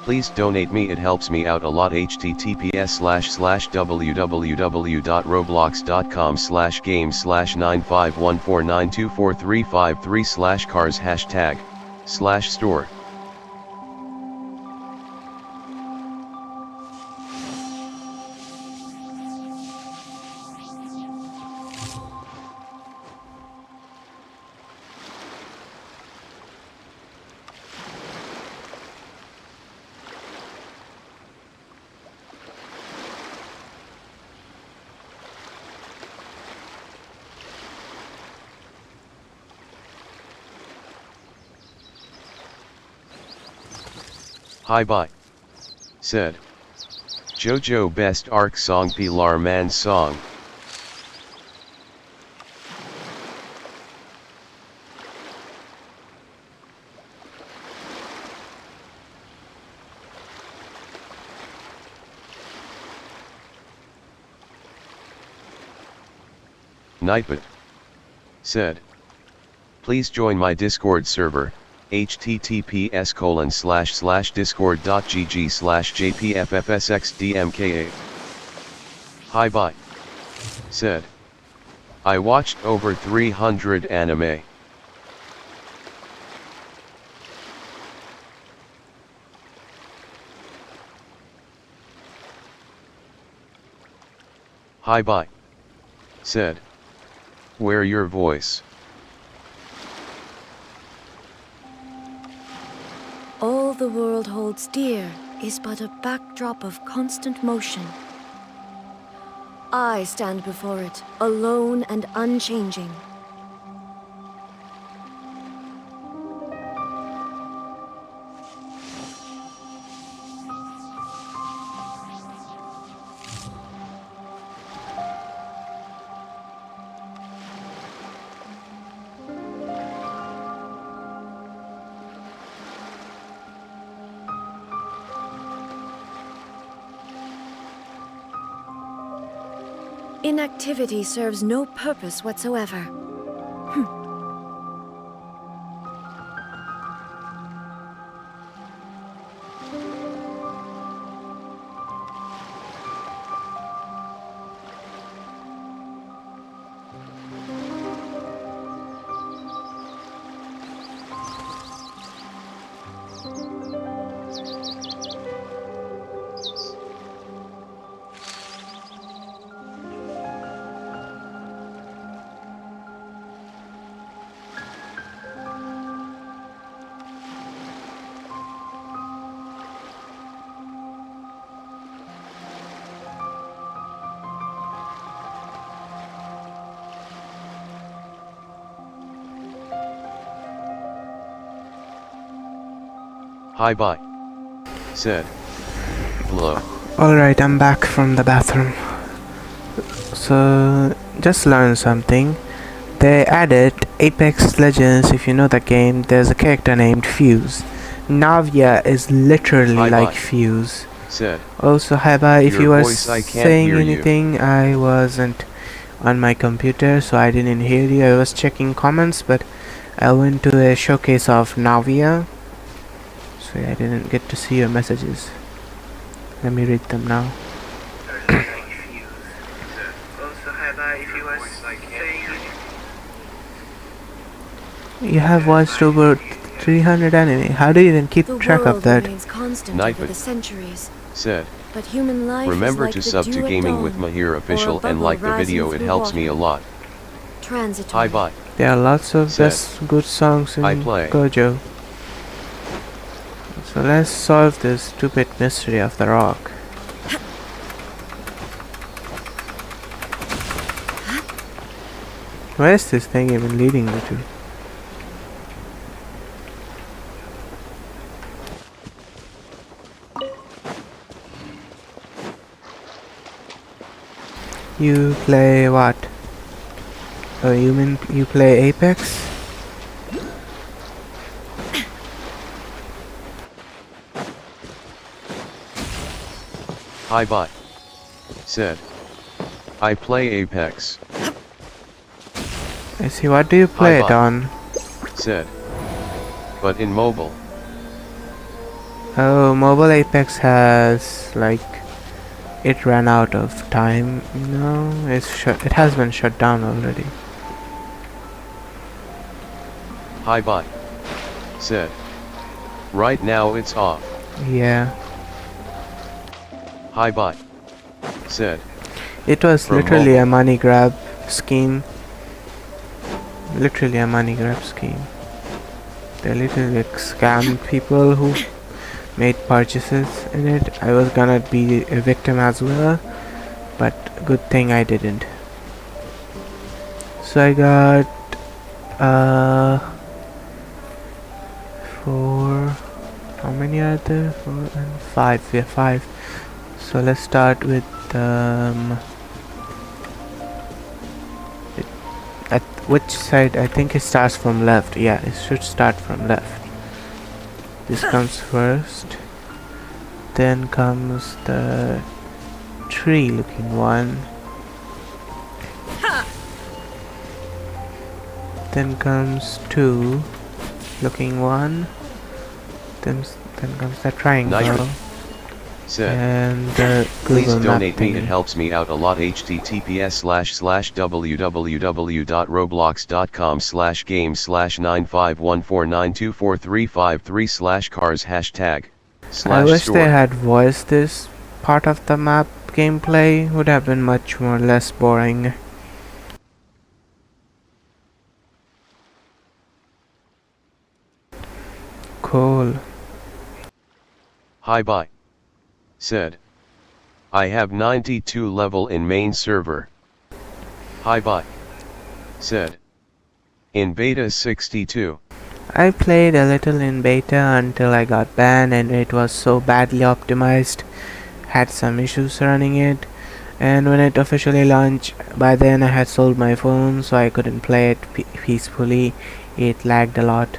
please donate me, it helps me out a lot. https://www.roblox.com/game/95149243553/cars#store. Hi bye. Said. Jojo best arc song Pilar Man song. Nightbot said, please join my Discord server, https://discord.gg/jpffsxdmka. Hi bye. Said, I watched over 300 anime. Hi bye. Said, where your voice? All the world holds dear is but a backdrop of constant motion. I stand before it, alone and unchanging. Inactivity serves no purpose whatsoever. Hi bye. Said. Hello. Alright, I'm back from the bathroom. So, just learned something. They added Apex Legends, if you know the game, there's a character named Fuse. Navia is literally Hi like bye. Fuse. Said. Also, hi bye, if Your you were voice, I can't saying hear you. anything, I wasn't on my computer, so I didn't hear you. I was checking comments, but I went to a showcase of Navia, so I didn't get to see your messages. Let me read them now. You have watched over 300 anime. How do you even keep track of that? Nightbot said, but human life remember is like to the sub dew to at Gaming dawn, with Mahir or a official and bubble like the rising video, it through helps me a water. lot. Transitory. Hi bye. There are lots of Said, good songs in I play. Gojo. So let's solve this stupid mystery of the rock. Where is this thing even leading me to? You play what? Oh, you mean you play Apex? Hi bye. Said, I play Apex. I see, what do you play it bye. on? Said, But in mobile. Oh, mobile Apex has like it ran out of time. No, it has been shut down already. Hi bye. Said. Right now it's off. Yeah. Hi bye. Said. It was From literally mobile. a money grab scheme. Literally a money grab scheme. They literally like scammed people who made purchases in it. I was gonna be a victim as well, but good thing I didn't. So I got 4. How many are there? 4 and 5. Yeah, 5. So let's start with at which side? I think it starts from left. Yeah, it should start from left. This comes first. Then comes the tree looking one. Then comes 2 looking one. Then comes the triangle. Nitro. Said. And the Please Google Map donate me, it thingy. helps me out a lot. https://www.roblox.com/game/95149243553/cars I wish #store. they had voiced this part of the map gameplay. Would have been much more less boring. Cool. Hi bye. Said. I have 92 level in main server. Hi bye. Said. In beta 62. I played a little in beta until I got banned and it was so badly optimized. Had some issues running it. And when it officially launched, by then I had sold my phone so I couldn't play it peacefully. It lagged a lot,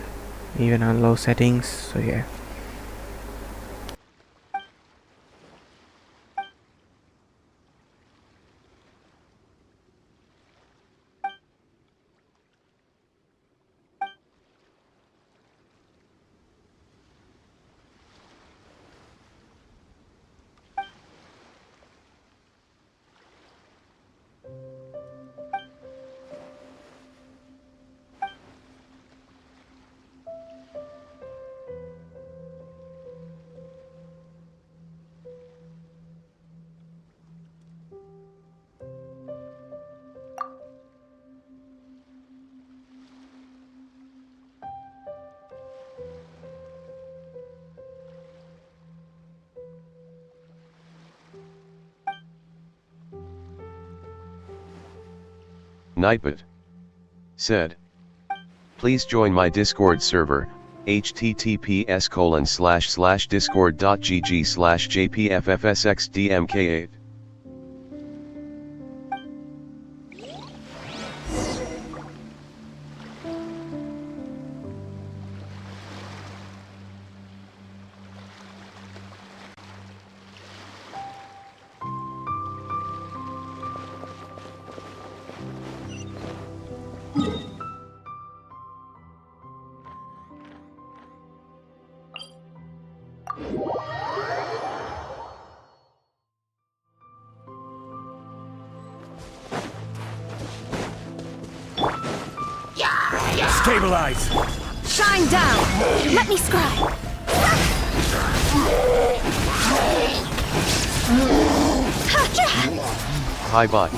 even on low settings, so yeah. Nightbot. Said. Please join my Discord server, https://discord.gg/jpffsxdmk8. Stabilize! Shine down! Let me scribe! Hi bye.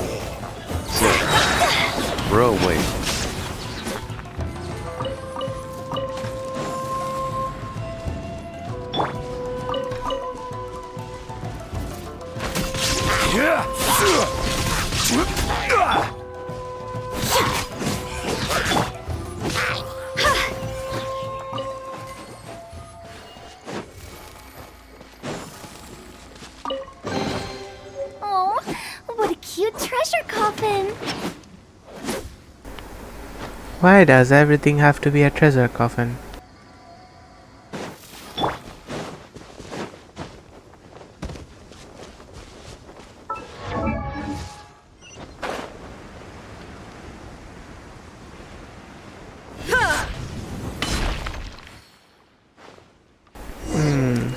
Said. Bro wait. Oh, what a cute treasure coffin! Why does everything have to be a treasure coffin?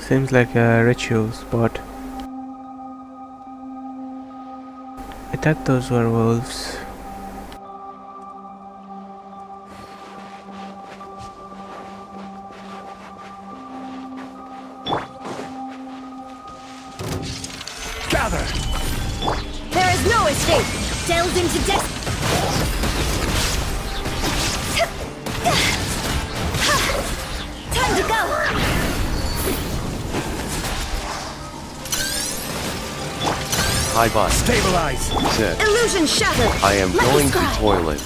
Seems like a ritual spot. I thought those were wolves. Gather! There is no escape! Delve into death! Time to go! Hi bye. Stabilize! Said. Illusion shattered! I am Let me going to scry. toilet.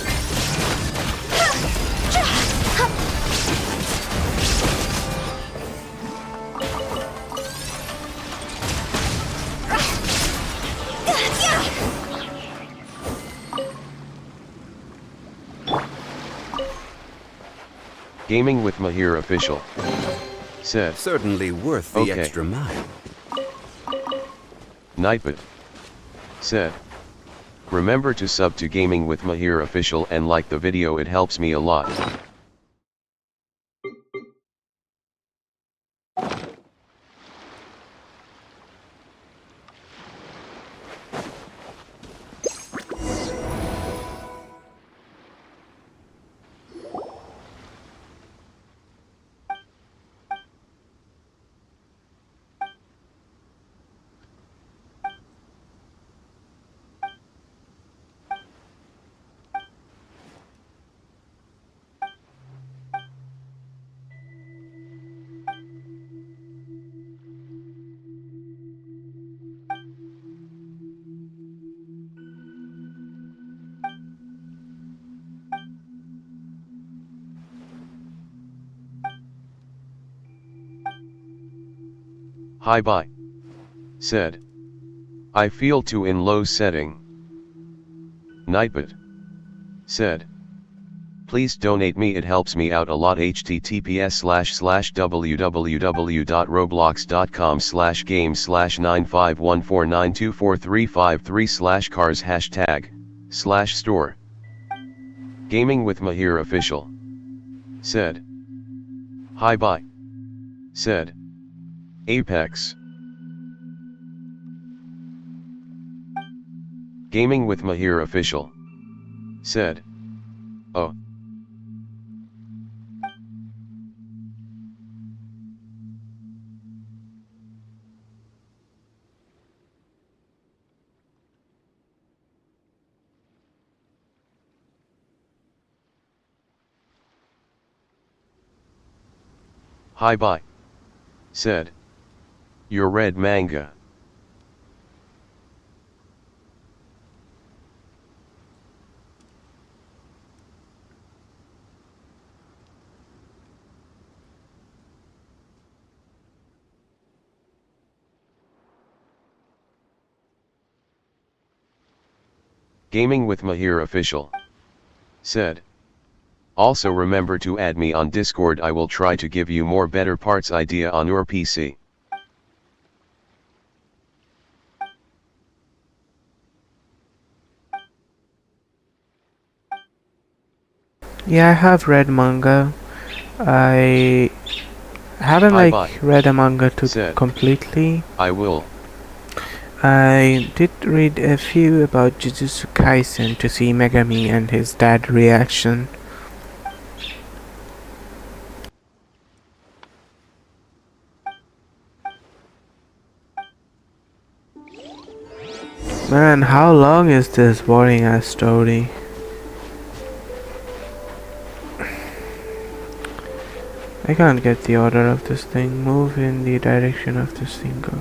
Gaming with Mahir official. Said. Certainly worth the extra mile. Nightbot. Said. Remember to sub to Gaming with Mahir official and like the video, it helps me a lot. Hi bye. Said. I feel too in low setting. Nightbot. Said. Please donate me, it helps me out a lot. https://www.roblox.com/game/95149243533/cars#store. Gaming with Mahir official. Said. Hi bye. Said. Apex. Gaming with Mahir official. Said. Oh. Hi bye. Said. Your red manga. Gaming with Mahir official. Said. Also remember to add me on Discord, I will try to give you more better parts idea on your PC. Yeah, I have read manga. I haven't read a manga completely. I will. I did read a few about Jujutsu Kaisen to see Megami and his dad reaction. Man, how long is this boring ass story? I can't get the order of this thing. Move in the direction of this single.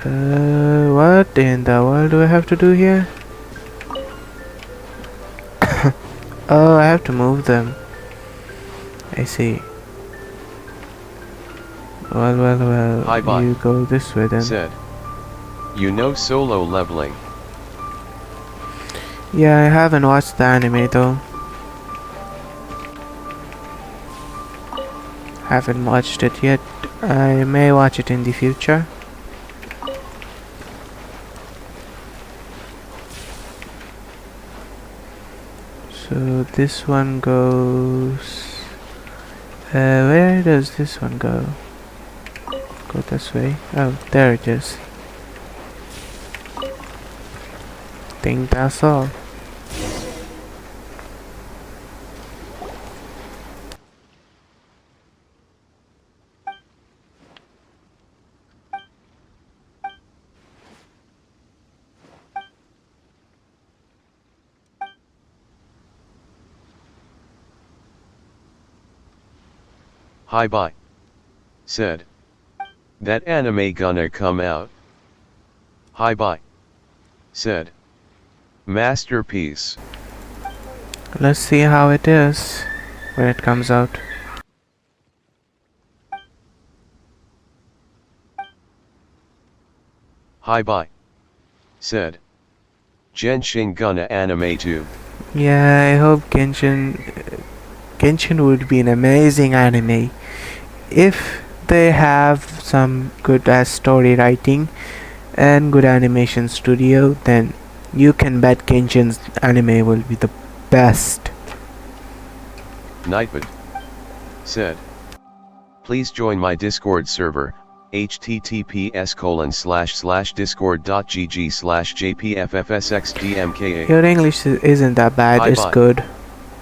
What in the world do I have to do here? Oh, I have to move them. I see. Well, Hi, bye. you go this way then. Said. You know solo leveling. Yeah, I haven't watched the anime though. Haven't watched it yet. I may watch it in the future. So this one goes... where does this one go? Go this way. Oh, there it is. Think that's all. Hi bye. Said. That anime gonna come out? Hi bye. Said. Masterpiece. Let's see how it is when it comes out. Hi bye. Said. Genshin gonna anime too. Yeah, I hope Genshin would be an amazing anime if they have some good story writing and good animation studio. Then you can bet Genshin's anime will be the best. Nightbot. Said. Please join my Discord server, https://discord.gg/jpffsxdmka. Your English isn't that bad, it's bye. good.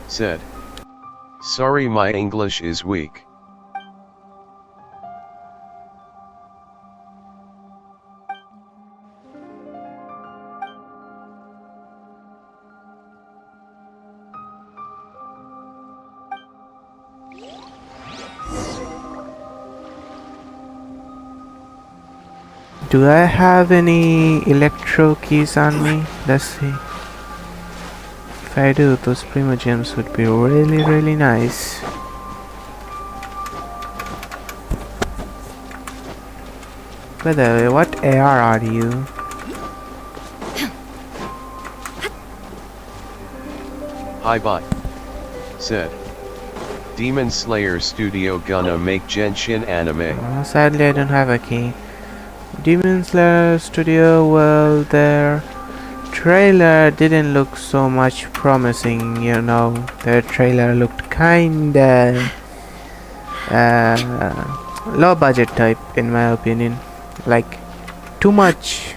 Said. Sorry, my English is weak. Do I have any electro keys on me? Let's see. If I do, those Primo Gems would be really nice. By the way, what AR are you? Hi bye. Said. Demon Slayer Studio gonna make Genshin anime. Sadly, I don't have a key. Demon Slayer Studio, well, their trailer didn't look so much promising, you know. Their trailer looked kinda low budget type, in my opinion. Like, too much.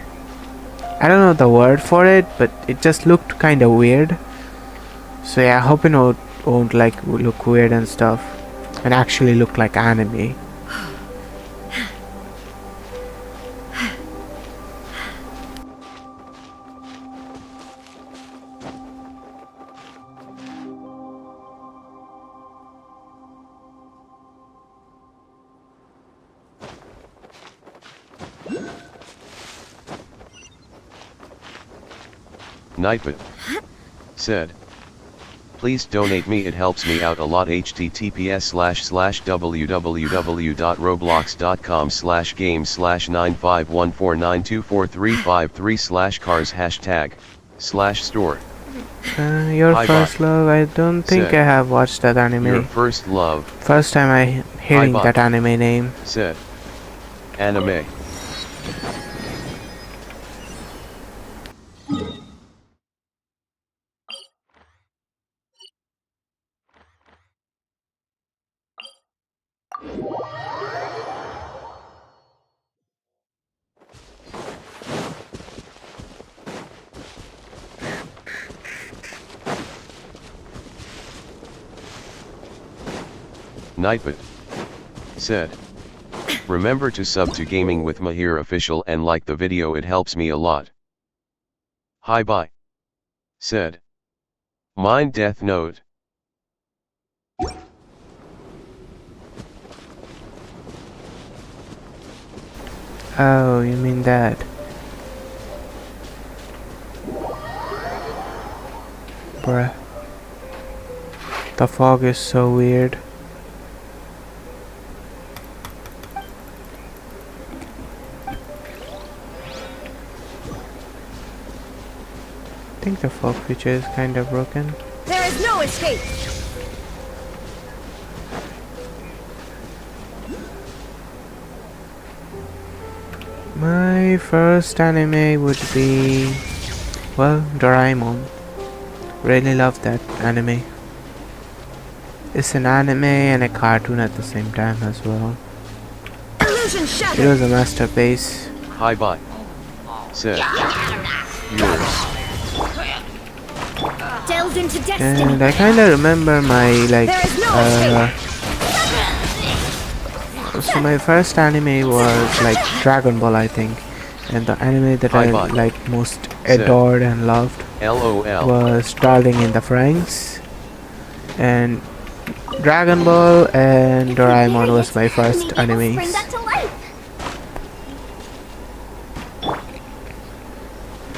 I don't know the word for it, but it just looked kinda weird. So yeah, hoping it won't like look weird and stuff, and actually look like anime. Nightbot. Said. Please donate me, it helps me out a lot. https://www.roblox.com/game/95149243553/cars#store. Your Hi first bye. love, I don't think Said. I have watched that anime. Your first love. First time I hearing bye. that anime name. Said. Anime. Nightbot. Said. Remember to sub to Gaming with Mahir official and like the video, it helps me a lot. Hi bye. Said. Mind Death Note. Oh, you mean that. Bruh. The fog is so weird. I think the fog feature is kind of broken. There is no escape! My first anime would be, well, Doraemon. Really love that anime. It's an anime and a cartoon at the same time as well. It was a masterpiece. Hi bye. Said. Yours. Delved into destiny. And I kind of remember my so my first anime was like Dragon Ball, I think, and the anime that I like most adored and loved was Darling in the Franxx, and Dragon Ball and Doraemon was my first animes.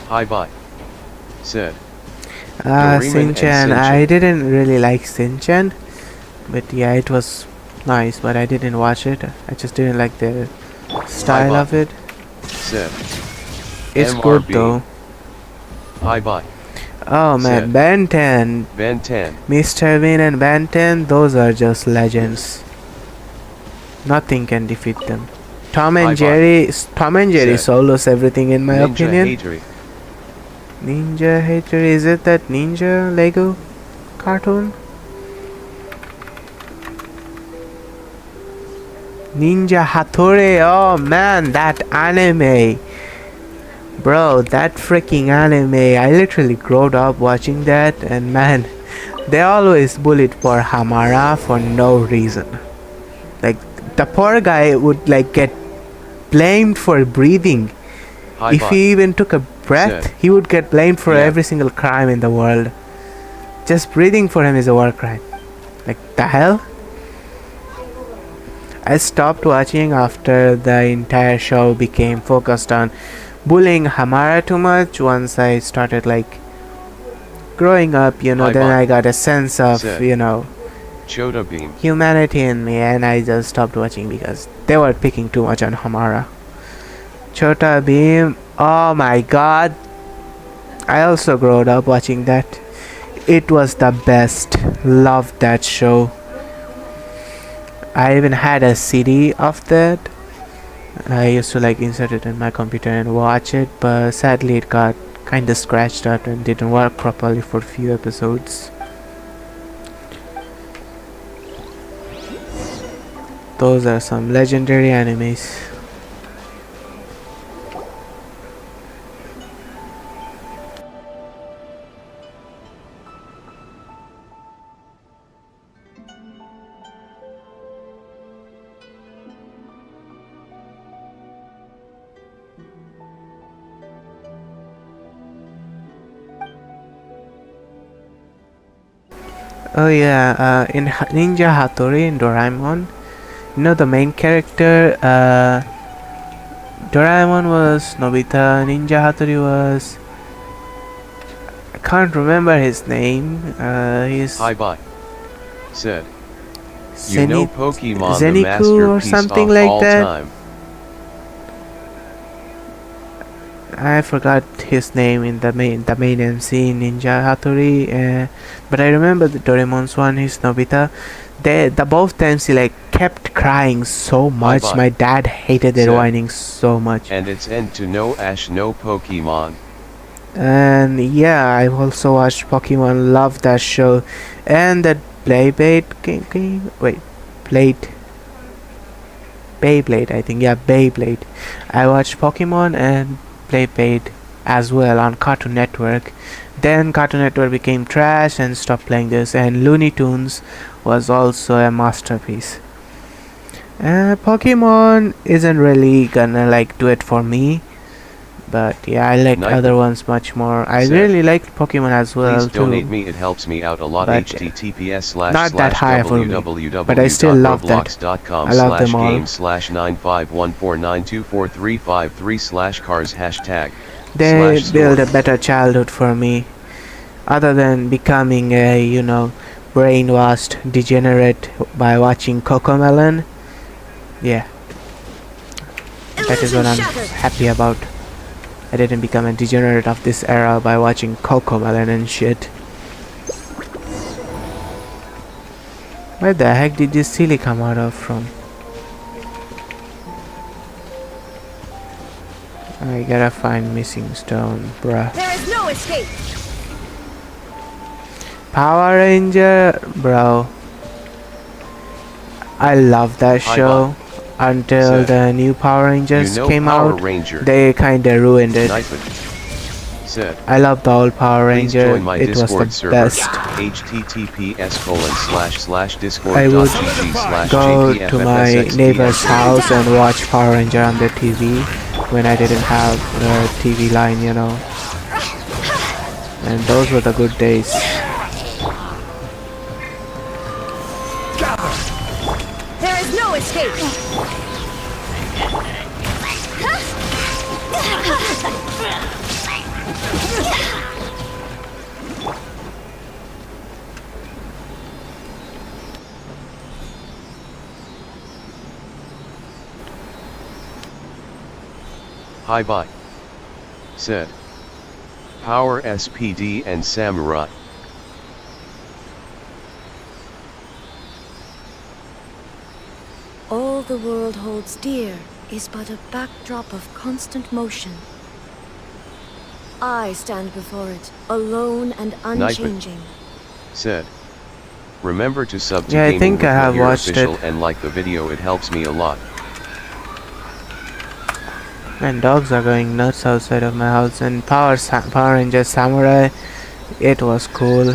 Hi bye. Said. Shin-chan. I didn't really like Shin-chan, but yeah, it was nice, but I didn't watch it. I just didn't like the style of it. Said. It's good though. Hi bye. Oh man, Ben 10. Ben 10. Mr. Bean and Ben 10, those are just legends. Nothing can defeat them. Tom and Jerry solos everything in my opinion. Ninja Hater, is it that ninja Lego cartoon? Ninja Hattori, oh man, that anime. Bro, that freaking anime, I literally grew up watching that, and man, they always bullied poor Hamara for no reason. Like, the poor guy would like get blamed for breathing. If he even took a breath, he would get blamed for every single crime in the world. Just breathing for him is a war crime. Like, the hell? I stopped watching after the entire show became focused on bullying Hamara too much. Once I started like growing up, you know, then I got a sense of, you know, humanity in me, and I just stopped watching because they were picking too much on Hamara. Chota Beam, oh my god, I also grew up watching that. It was the best. Loved that show. I even had a CD of that. I used to like insert it in my computer and watch it, but sadly it got kinda scratched out and didn't work properly for a few episodes. Those are some legendary animes. Oh yeah, in Ninja Hattori in Doraemon, you know the main character, Doraemon was Nobita, Ninja Hattori was... I can't remember his name, he's... Hi bye. Said. You know Pokemon Zeniku the masterpiece or something of like all that. time. I forgot his name in the main MC Ninja Hattori, but I remember the Doraemon's one. He's Nobita. The both times he like kept crying so much. My dad hated their whining so much. And it's end to no Ash, no Pokemon. And yeah, I also watched Pokemon. Loved that show, and that Beyblade. I think, yeah, Beyblade. I watched Pokemon and Beyblade as well on Cartoon Network. Then Cartoon Network became trash and stopped playing this, and Looney Tunes was also a masterpiece. Pokemon isn't really gonna like do it for me, but yeah, I like other ones much more. I really liked Pokemon as well. Please donate me, it helps me out a lot. Not that high for me, but I still love that. I love them all. /95149243533/cars hashtag. They build a better childhood for me, other than becoming a, you know, brainwashed degenerate by watching Cocomelon. Yeah, that is what I'm happy about. I didn't become a degenerate of this era by watching Cocomelon and shit. Where the heck did this silly come out of from? I gotta find missing stone, bruh. There is no escape. Power Ranger, bro. I love that show. until Said. the new Power Rangers You know came Power out. Ranger. They kinda ruined it. Knife it. Said. I love the old Power Please Ranger. join my It was Discord the server. best. https://discord.gg/gpfsx. I would go to my neighbor's house and watch Power Ranger on the TV when I didn't have the TV line, you know. And those were the good days. There is no escape! Hi bye. Said. Power SPD and Samurai. All the world holds dear is but a backdrop of constant motion. I stand before it, alone and unchanging. Said. Remember to sub to Yeah, I Gaming think with I have Mahir watched Official it. and like the video, it helps me a lot. And dogs are going nuts outside of my house. And Power Ranger Samurai, it was cool.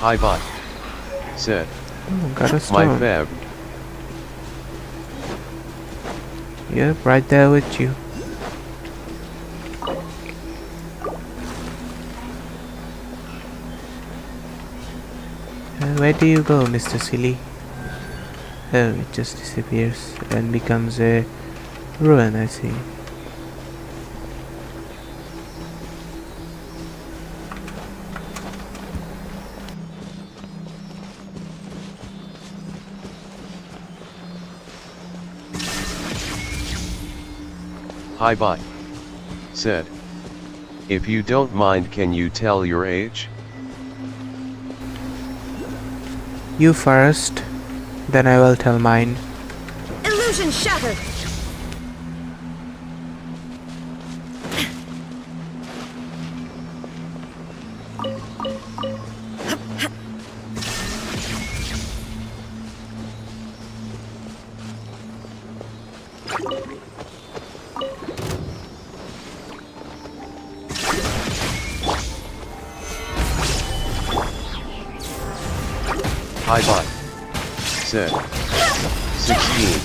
Hi bye. Said. Oh, got a My stone. fab. Yep, right there with you. Where do you go, Mr. Silly? Oh, it just disappears and becomes a ruin, I see. Hi bye. Said. If you don't mind, can you tell your age? You first, then I will tell mine. Illusion shattered! Hi bye. Said. 16.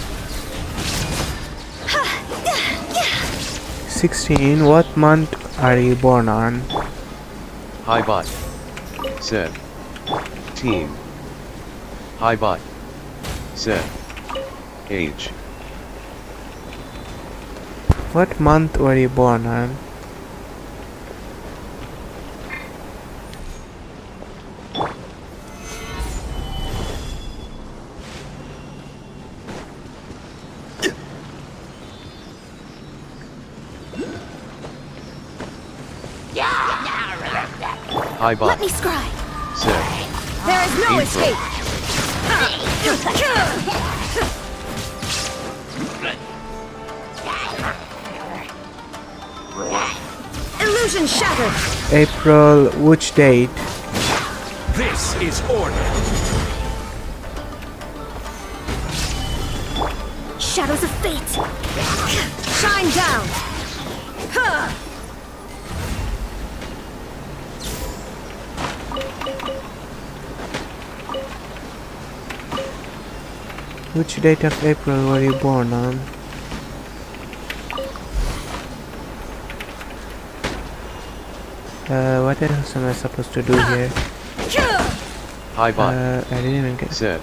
16, what month are you born on? Hi bye. Said. Teen. Hi bye. Said. Age. What month were you born on? Hi bye. Let me scry! Said. There is no April. escape! Illusion shattered! April, which date? This is order. Shadows of fate! Shine down! Huh. Which date of April were you born on? What else am I supposed to do here? Hi bye. I didn't even get. Said.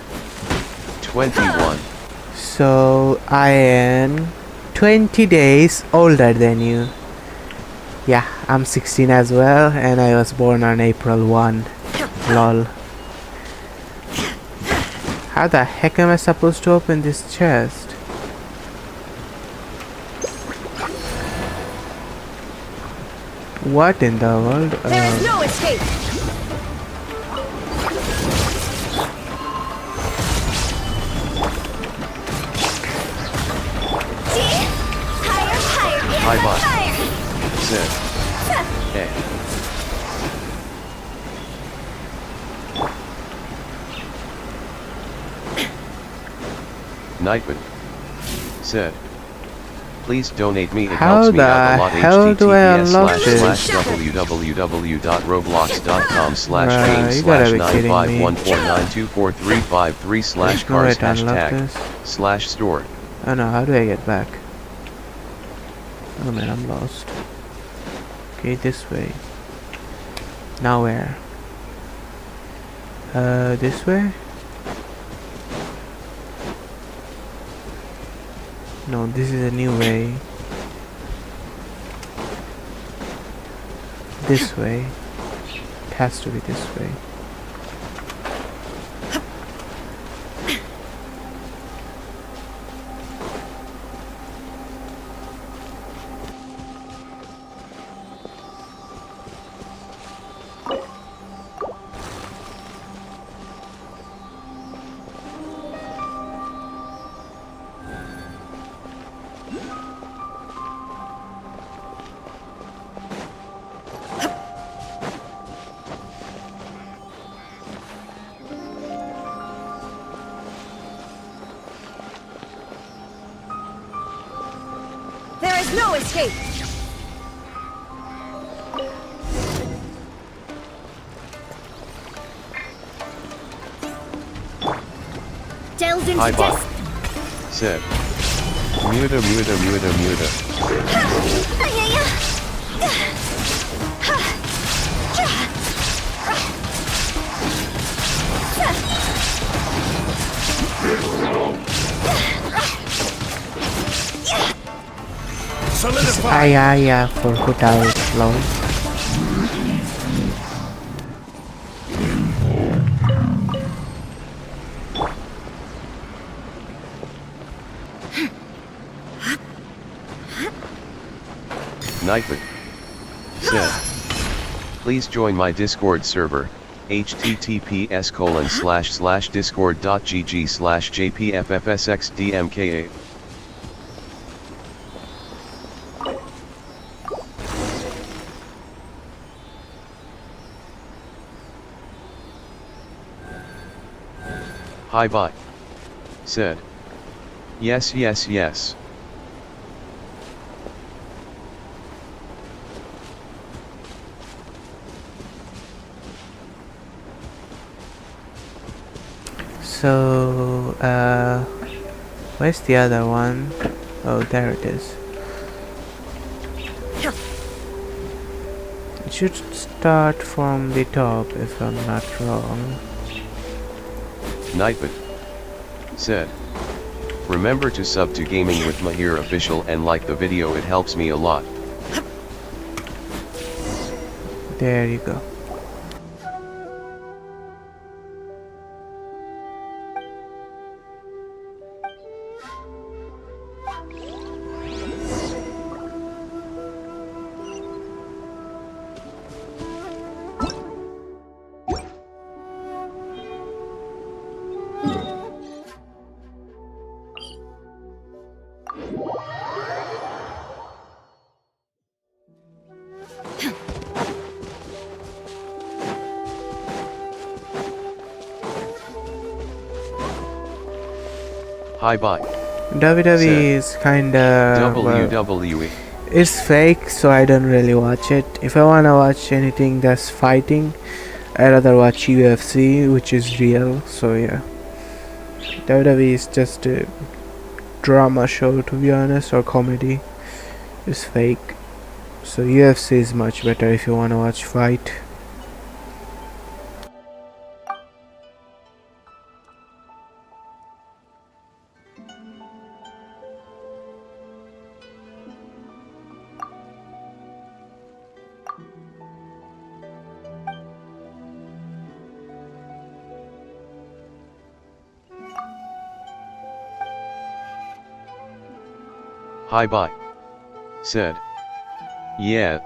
21. So I am 20 days older than you. Yeah, I'm 16 as well, and I was born on April 1. Lol. How the heck am I supposed to open this chest? What in the world? There is no escape! Hi bye. Said. A. Nightman said, please donate me, it How helps me out a the lot. hell do I unlock this? You gotta be kidding me. www.roblox.com/951492435 There's no way cars to unlock this. #store. Oh no, how do I get back? Oh man, I'm lost. Okay, this way. Now where? This way? No, this is a new way. This way. It has to be this way. There is no escape! Delve into Hi, Bob. death! Said. Muta. Yeah, for put out long. Nightman said, please join my Discord server, https://discord.gg/jpffsxdmka. Hi bye. Said. Yes. So, where's the other one? Oh, there it is. It should start from the top if I'm not wrong. Nightman said, remember to sub to Gaming with Mahir Official and like the video, it helps me a lot. There you go. Hi bye. WWE is kinda WWE. It's fake, so I don't really watch it. If I wanna watch anything that's fighting, I'd rather watch UFC, which is real. So yeah, WWE is just a drama show, to be honest, or comedy. It's fake. So UFC is much better if you wanna watch fight. Hi bye. Said. Yeah.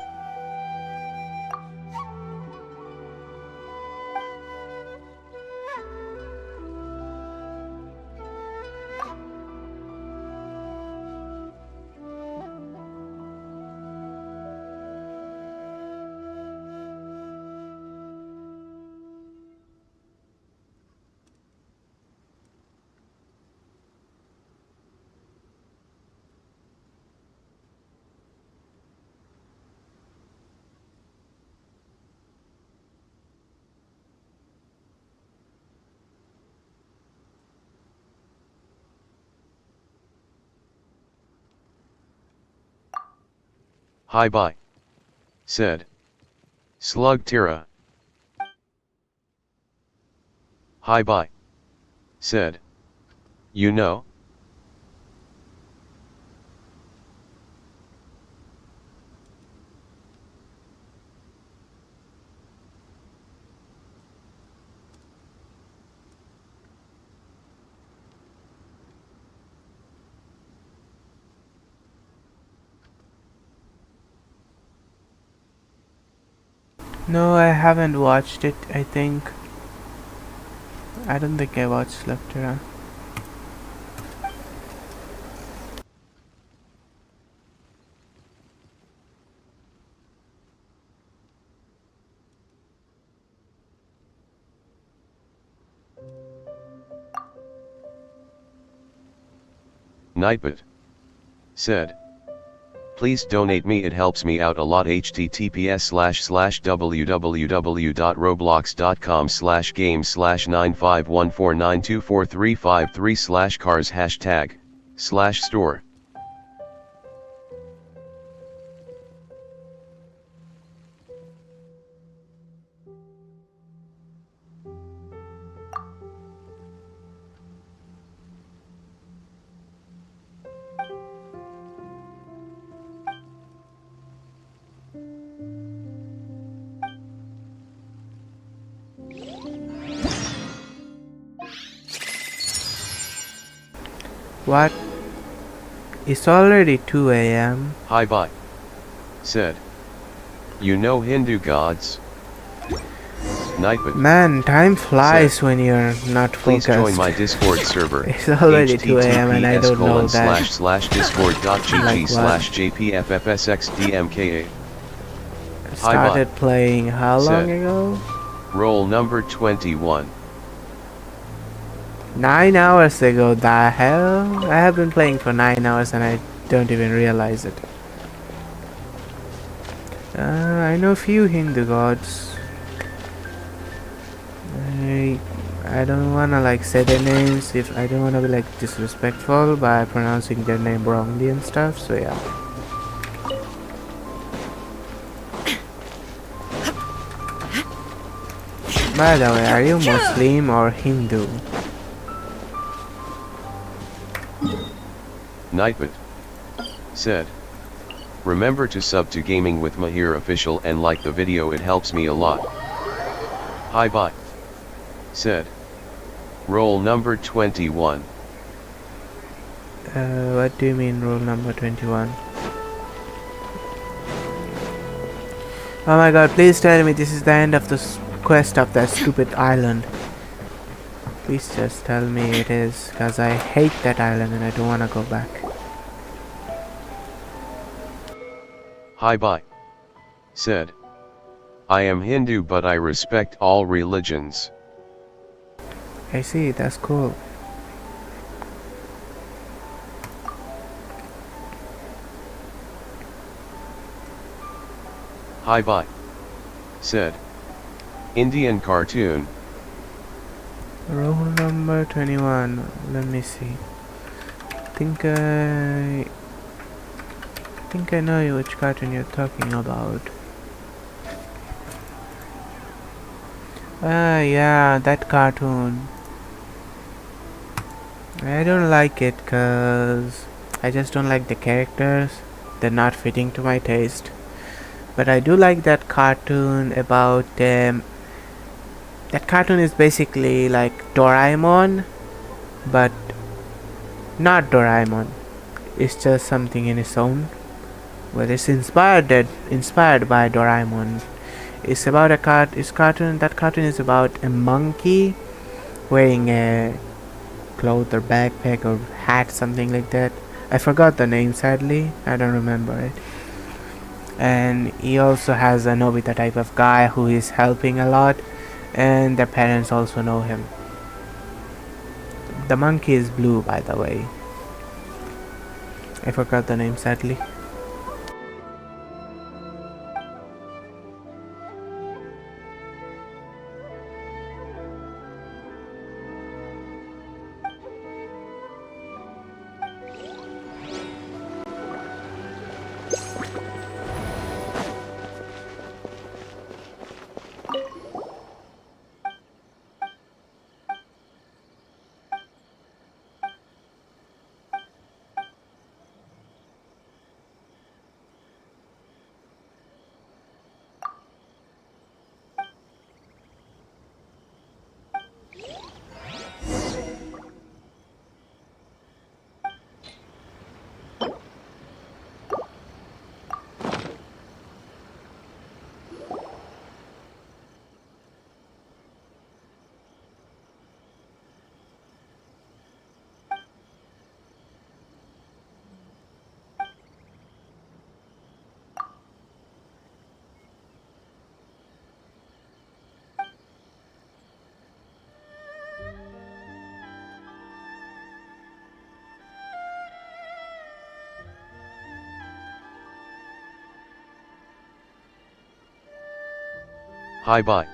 Hi bye. Said. Slug Tira. Hi bye. Said. You know? No, I haven't watched it, I think. I don't think I watched Lectura. Nightbot. Said. Please donate me, it helps me out a lot. https://www.roblox.com/game/95149243533/cars #store. What? It's already 2 a.m. Hi bye. Said. You know Hindu gods? Nightbot. Man, time flies when you're not Please focused. join my Discord server. It's already 2 a.m. and I don't know that. https://discord.gg/jpffsxdmka. Started playing how long ago? Roll number 21. 9 hours ago, the hell? I have been playing for 9 hours and I don't even realize it. I know few Hindu gods. I don't wanna like say their names if I don't wanna be like disrespectful by pronouncing their name wrongly and stuff, so yeah. By the way, are you Muslim or Hindu? Nightbot. Said. Remember to sub to Gaming with Mahir official and like the video, it helps me a lot. Hi bye. Said. Roll number 21. What do you mean rule number 21? Oh my god, please tell me this is the end of the quest of that stupid island. Please just tell me it is, cause I hate that island and I don't wanna go back. Hi bye. Said. I am Hindu but I respect all religions. I see, that's cool. Hi bye. Said. Indian cartoon. Roll number 21. Let me see. think I know which cartoon you're talking about. Ah, yeah, that cartoon. I don't like it cause I just don't like the characters. They're not fitting to my taste. But I do like that cartoon about that cartoon is basically like Doraemon, but not Doraemon. It's just something in its own. But it's inspired by Doraemon. It's about a cartoon. That cartoon is about a monkey wearing a cloth or backpack or hat, something like that. I forgot the name, sadly. I don't remember it. And he also has a Nobita type of guy who is helping a lot, and their parents also know him. The monkey is blue, by the way. I forgot the name, sadly. Hi bye.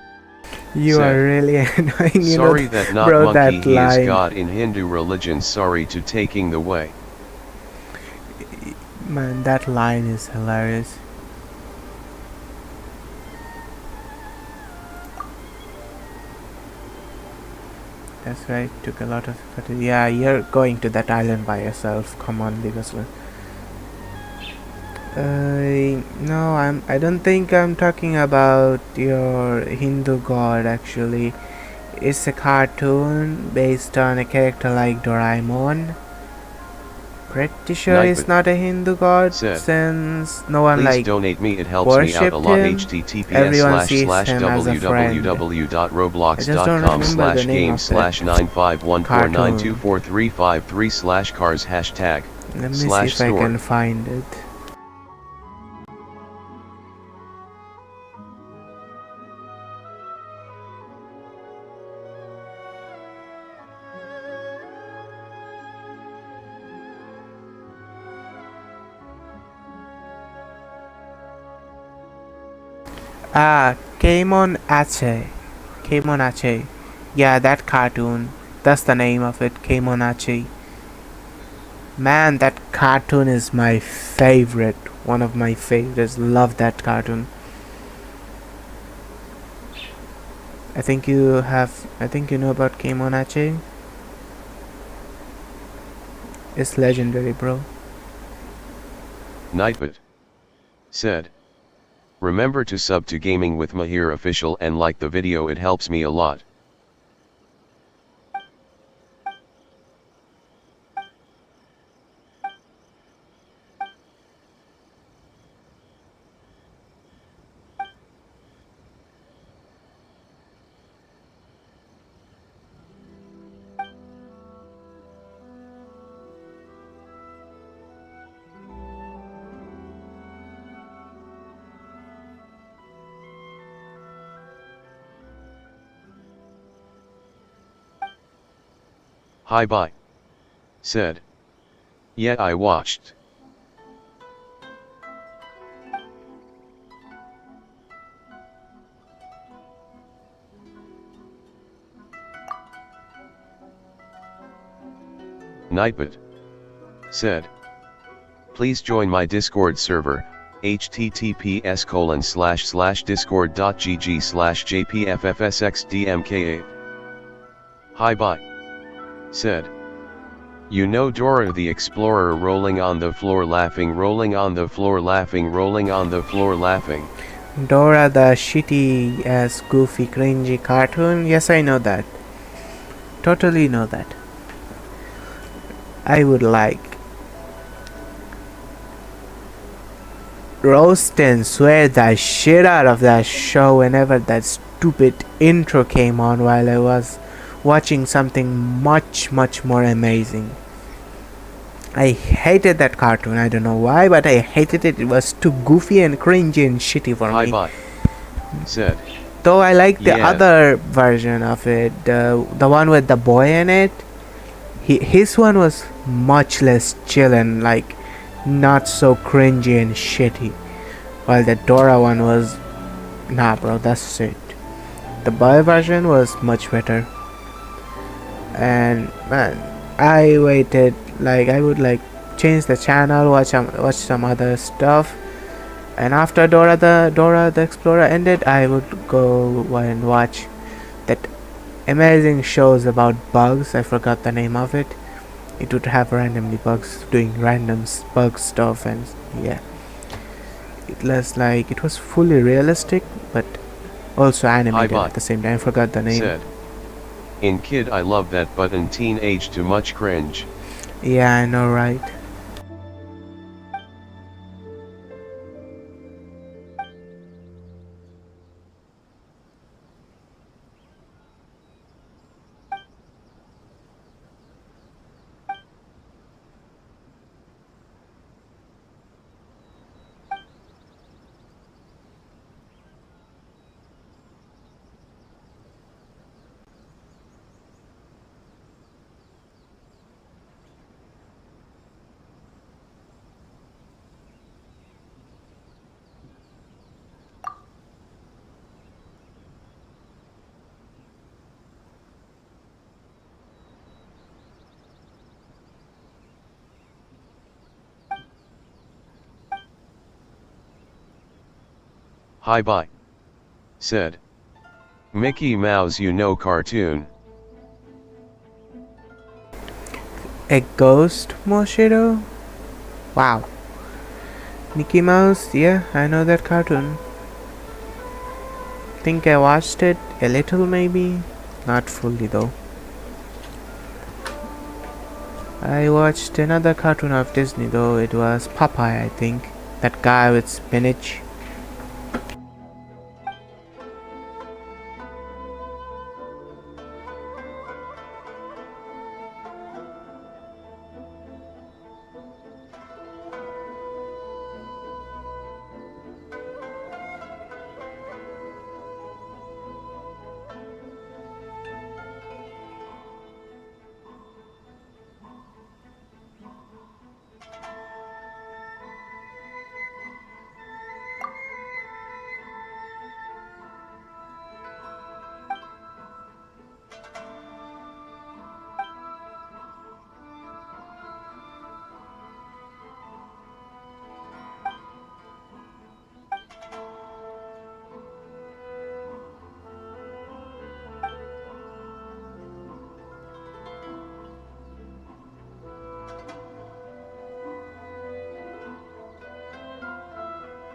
You Said, are really annoying, you sorry know, that not bro, monkey that he is line. God in Hindu religion, sorry to taking the way. Man, that line is hilarious. That's right, took a lot of effort. Yeah, you're going to that island by yourself. Come on, leave us alone. No, I don't think I'm talking about your Hindu god actually. It's a cartoon based on a character like Doraemon. Pretty sure he's not a Hindu god said, since no one please like donate me, it helps me out a worshipped lot. him. Everyone sees him as a friend. I just don't remember the name of that /95149243533/cars hashtag Let me see if /store. I can find it. Ah, Keimon Ache. Keimon Ache. Yeah, that cartoon. That's the name of it, Keimon Ache. Man, that cartoon is my favorite. One of my favorites. Love that cartoon. I think you know about Keimon Ache. It's legendary, bro. Nightbot said, remember to sub to Gaming with Mahir official and like the video, it helps me a lot. Hi bye. Said, yeah, I watched. Nightbot said, please join my Discord server, https://discord.gg/jpffsxdmk8. Hi bye. Said, you know Dora the Explorer rolling on the floor laughing, rolling on the floor laughing, rolling on the floor laughing. Dora the shitty ass goofy cringy cartoon? Yes, I know that. Totally know that. I would like roast and swear the shit out of that show whenever that stupid intro came on while I was watching something much more amazing. I hated that cartoon. I don't know why, but I hated it. It was too goofy and cringy and shitty for me. Bye. Said, though I like the other version of it, the one with the boy in it. His one was much less chill and like not so cringy and shitty, while the Dora one was, nah bro, that's it. The boy version was much better. And man, I waited, like I would like change the channel, watch some other stuff, and after Dora the Explorer ended, I would go and watch that amazing shows about bugs. I forgot the name of it. It would have randomly bugs doing random bug stuff, and yeah, it was fully realistic but also animated at the same time. I forgot the name. Said, in kid I love that, but in teenage too much cringe. Yeah, I know, right? Hi bye. Said. Mickey Mouse you know cartoon. A ghost, Moshido? Wow. Mickey Mouse, yeah, I know that cartoon. Think I watched it a little maybe, not fully though. I watched another cartoon of Disney though, it was Popeye I think. That guy with spinach.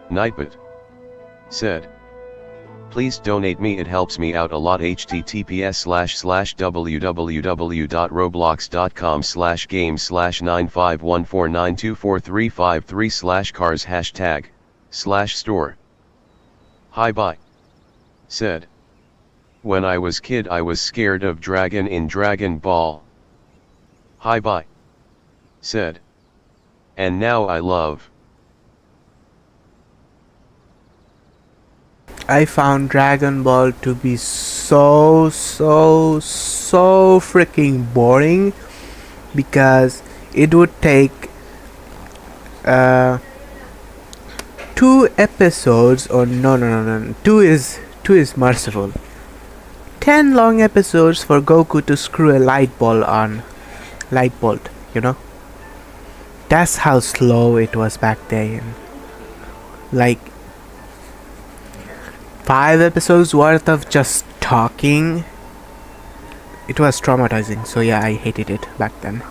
Nightbot. Said. Please donate me, it helps me out a lot. https://www.roblox.com/game/951492435 3/cars#store. Hi said. When I was kid I was scared of dragon in Dragon Ball. Hi said. And now I love. I found Dragon Ball to be so freaking boring because it would take 2 episodes, or no, 2 is merciful. 10 long episodes for Goku to screw a light bolt, you know? That's how slow it was back then. Like 5 episodes worth of just talking. It was traumatizing, so yeah, I hated it back then.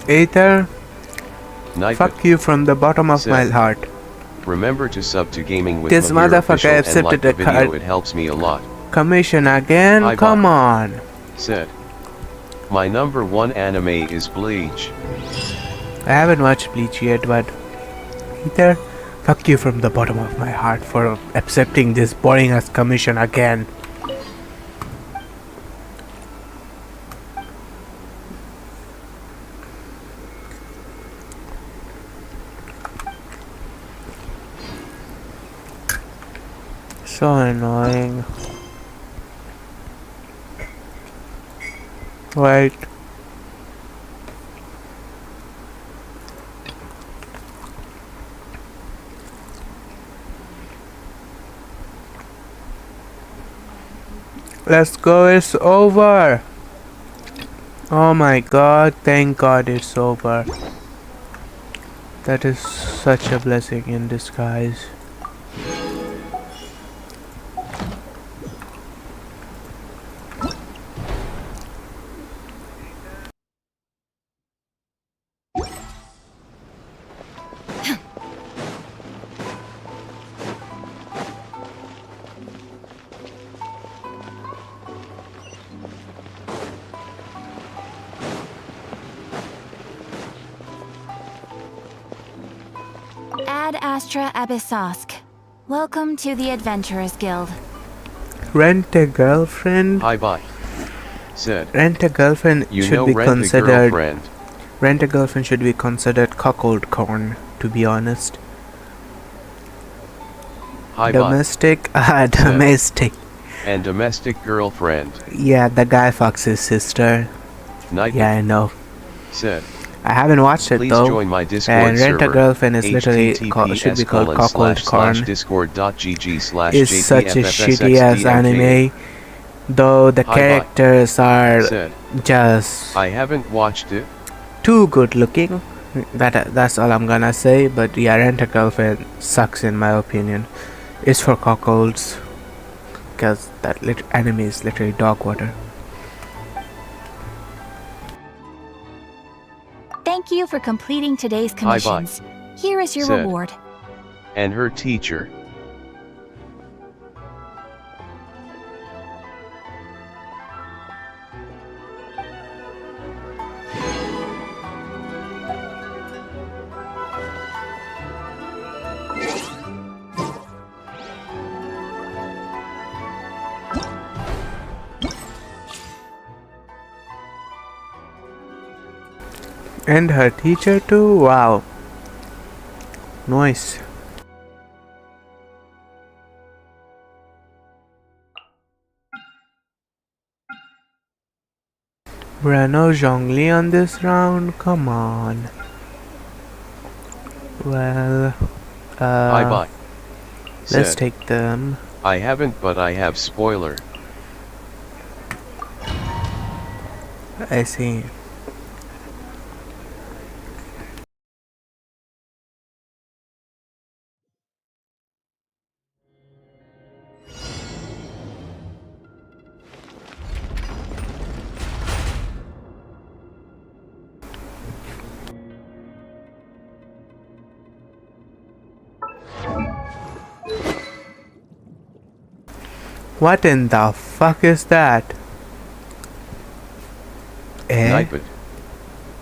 Aether, fuck you from the bottom of my heart. Remember to sub to Gaming with This Mahir motherfucker Official accepted and like the a video, card. it helps me a lot. Commission again? Hi, Come Bob. on. Said. My number 1 anime is Bleach. I haven't watched Bleach yet, but Aether, fuck you from the bottom of my heart for accepting this boring ass commission again. So annoying. Wait. Let's go, it's over. Oh my god, thank god it's over. That is such a blessing in disguise. Ad Astra Abyssosk. Welcome to the Adventurers Guild. Rent a girlfriend? Hi bye. Said. Rent a girlfriend should be considered. Rent a girlfriend should be considered cuckold corn, to be honest. Hi domestic, domestic. And domestic girlfriend. Yeah, the guy fucks his sister. Night. Yeah, I know. Said. I haven't watched it Please though. Join my Discord and Rent a Girlfriend is literally should be called cuckold corn. It's such a shitty ass anime. Though the characters are just I haven't watched it. Too good looking. That's all I'm gonna say. But yeah, Rent a Girlfriend sucks in my opinion. It's for cuckolds, because that anime is literally dog water. Thank you for completing today's commissions. Here is your reward. And her teacher. And her teacher too? Wow. Nice. Bruh, no Zhongli on this round? Come on. Well, bye. Let's take them. I haven't, but I have spoiler. I see. What in the fuck is that?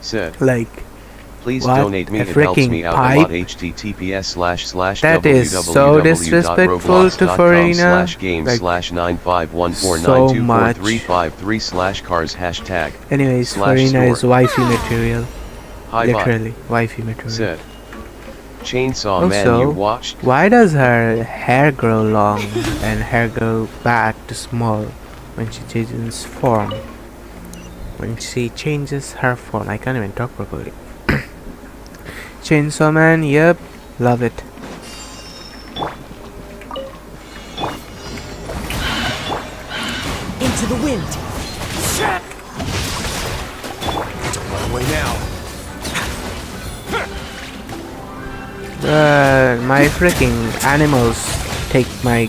Said. Like, please what? donate me, it helps me out a lot. https:// That is so disrespectful to Furina. /game/951492435/cars hashtag. Anyways, Furina is wifey material. Literally, wifey material. Said. Chainsaw Man, you watched? Why does her hair grow long and hair go back to small when she changes form? When she changes her form, I can't even talk properly. Chainsaw Man, yep, love it. Into the wind. Don't run away now. My freaking animals take my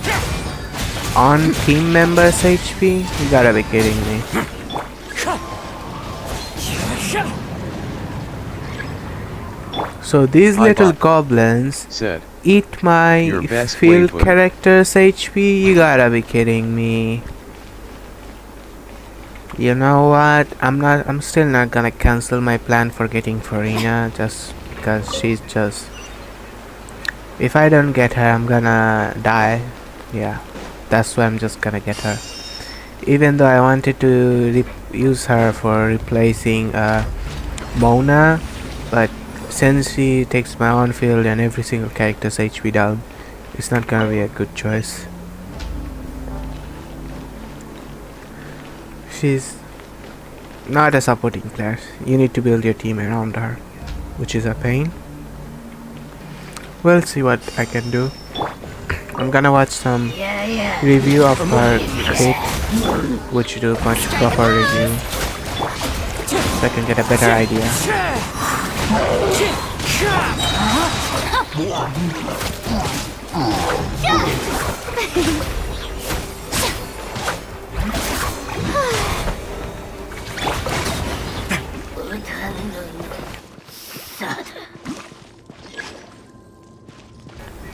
on-team members' HP? You gotta be kidding me. So these little goblins eat my field character's HP? You gotta be kidding me. You know what? I'm still not gonna cancel my plan for getting Furina just because she's just... If I don't get her, I'm gonna die. Yeah, that's why I'm just gonna get her. Even though I wanted to use her for replacing Mona, but since she takes my on field and every single character's HP down, it's not gonna be a good choice. She's not a supporting player. You need to build your team around her, which is a pain. We'll see what I can do. I'm gonna watch some review of her kit, which do much proper review, so I can get a better idea.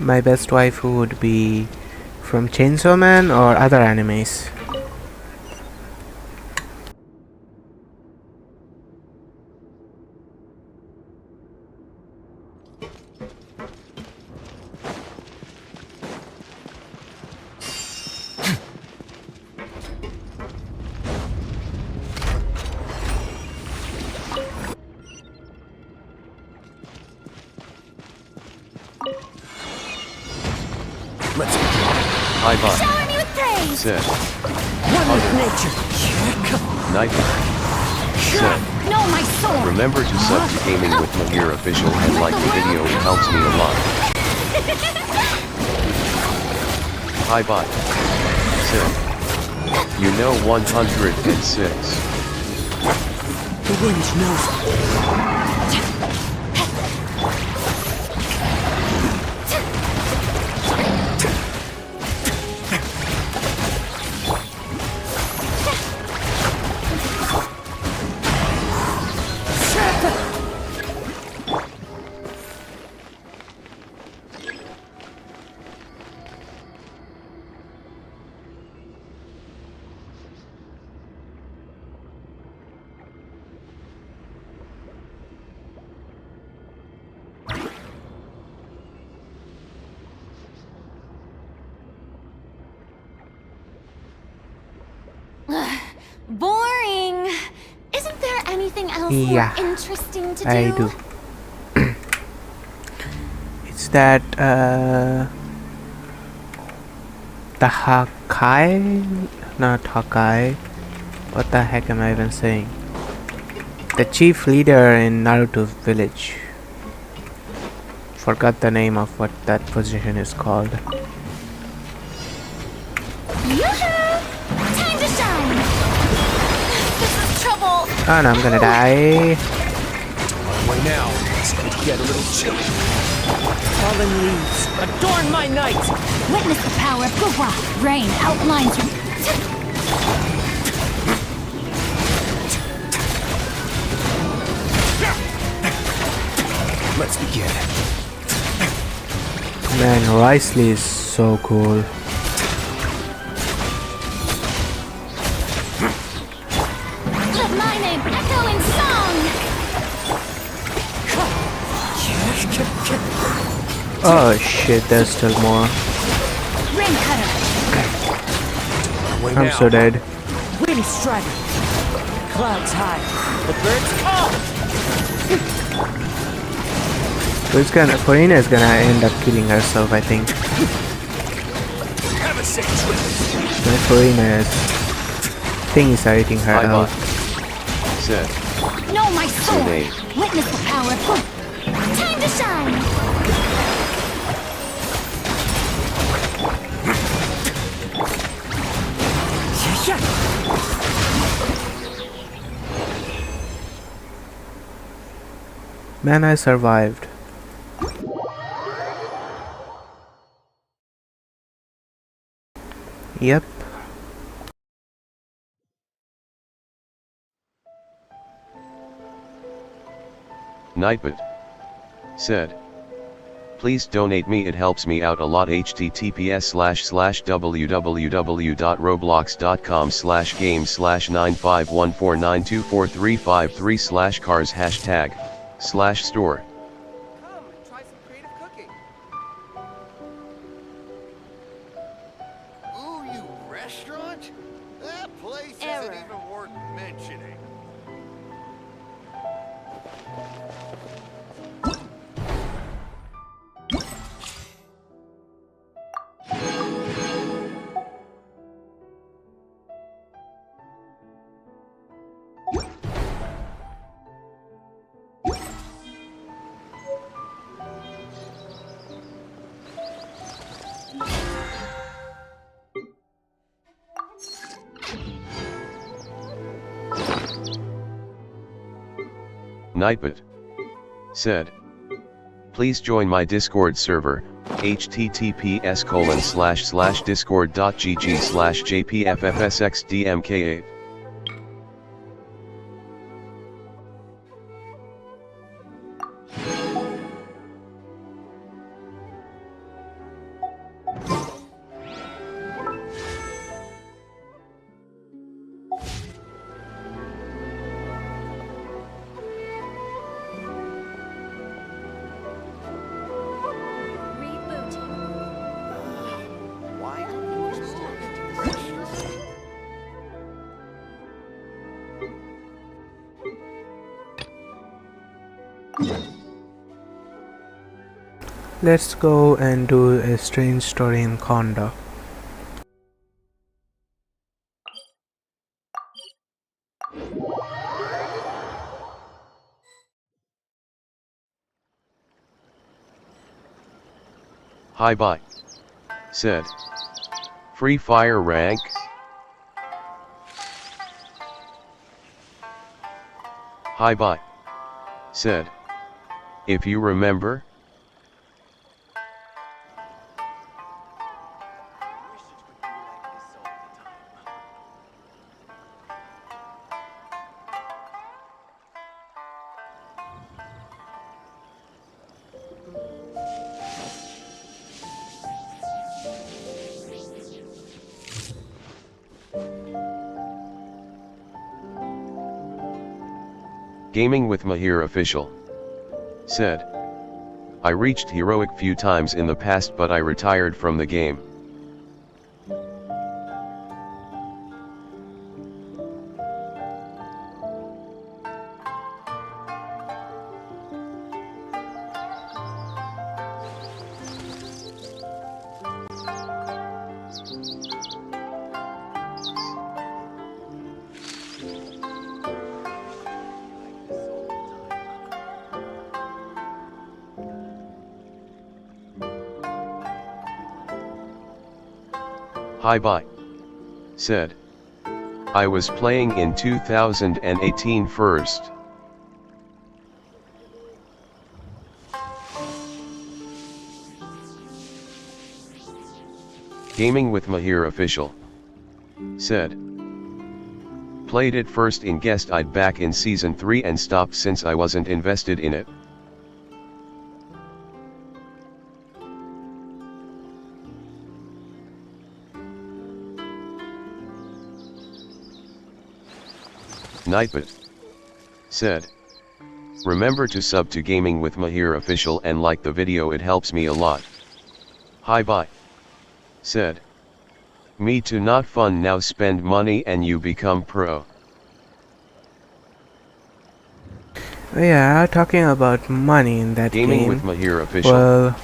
My best waifu would be from Chainsaw Man or other animes. Hi bye. Shower me with praise. Said. One with nature. Night. Said. No, my sword. Remember to sub to Gaming with Mahir Official and like the video, it helps me a lot. Hi bye. Said. You know 106. The wind knows it. Boring. Isn't there anything else Yeah, more interesting to I do. It's that the Hakai, not Hakai. What the heck am I even saying? The chief leader in Naruto village. Forgot the name of what that position is called. Time to shine. This is trouble. Oh no, I'm gonna die. Right now, it's going to get a little chilly. Fallen leaves, adorn my night! Witness the power of Gura. Rain outlines your... Let's begin. Man, Riceley is so cool. Let my name echo in song. Oh shit, there's still more. Rain cutter. I'm so dead. Wind strider. Clouds high. The birds call. So it's gonna, furina is gonna end up killing herself, I think. Have a safe trip. Furina's things are eating her out. Said. Know my sword. Today. Witness the power of Gura. Time to shine. Man, I survived. Yep. Nightbot. Said. Please donate me, it helps me out a lot. https://www.roblox.com/game/951492435/cars#store. Ooh, you restaurant? That place isn't even worth mentioning. Nightbot. Said. Please join my Discord server, https://discord.gg/jpffsxdmk8. Let's go and do a strange story in Konda. Hi bye. Said. Free Fire rank? Hi bye. Said. If you remember? Gaming with Mahir official. Said. I reached heroic few times in the past but I retired from the game. Hi bye. Said. I was playing in 2018 first. Gaming with Mahir official. Said. Played it first in guest I'd back in season 3 and stopped since I wasn't invested in it. Nightbot. Said. Remember to sub to Gaming with Mahir official and like the video, it helps me a lot. Hi bye. Said. Me too, not fun, now spend money and you become pro. Yeah, talking about money in that Gaming game. with Mahir official. Well,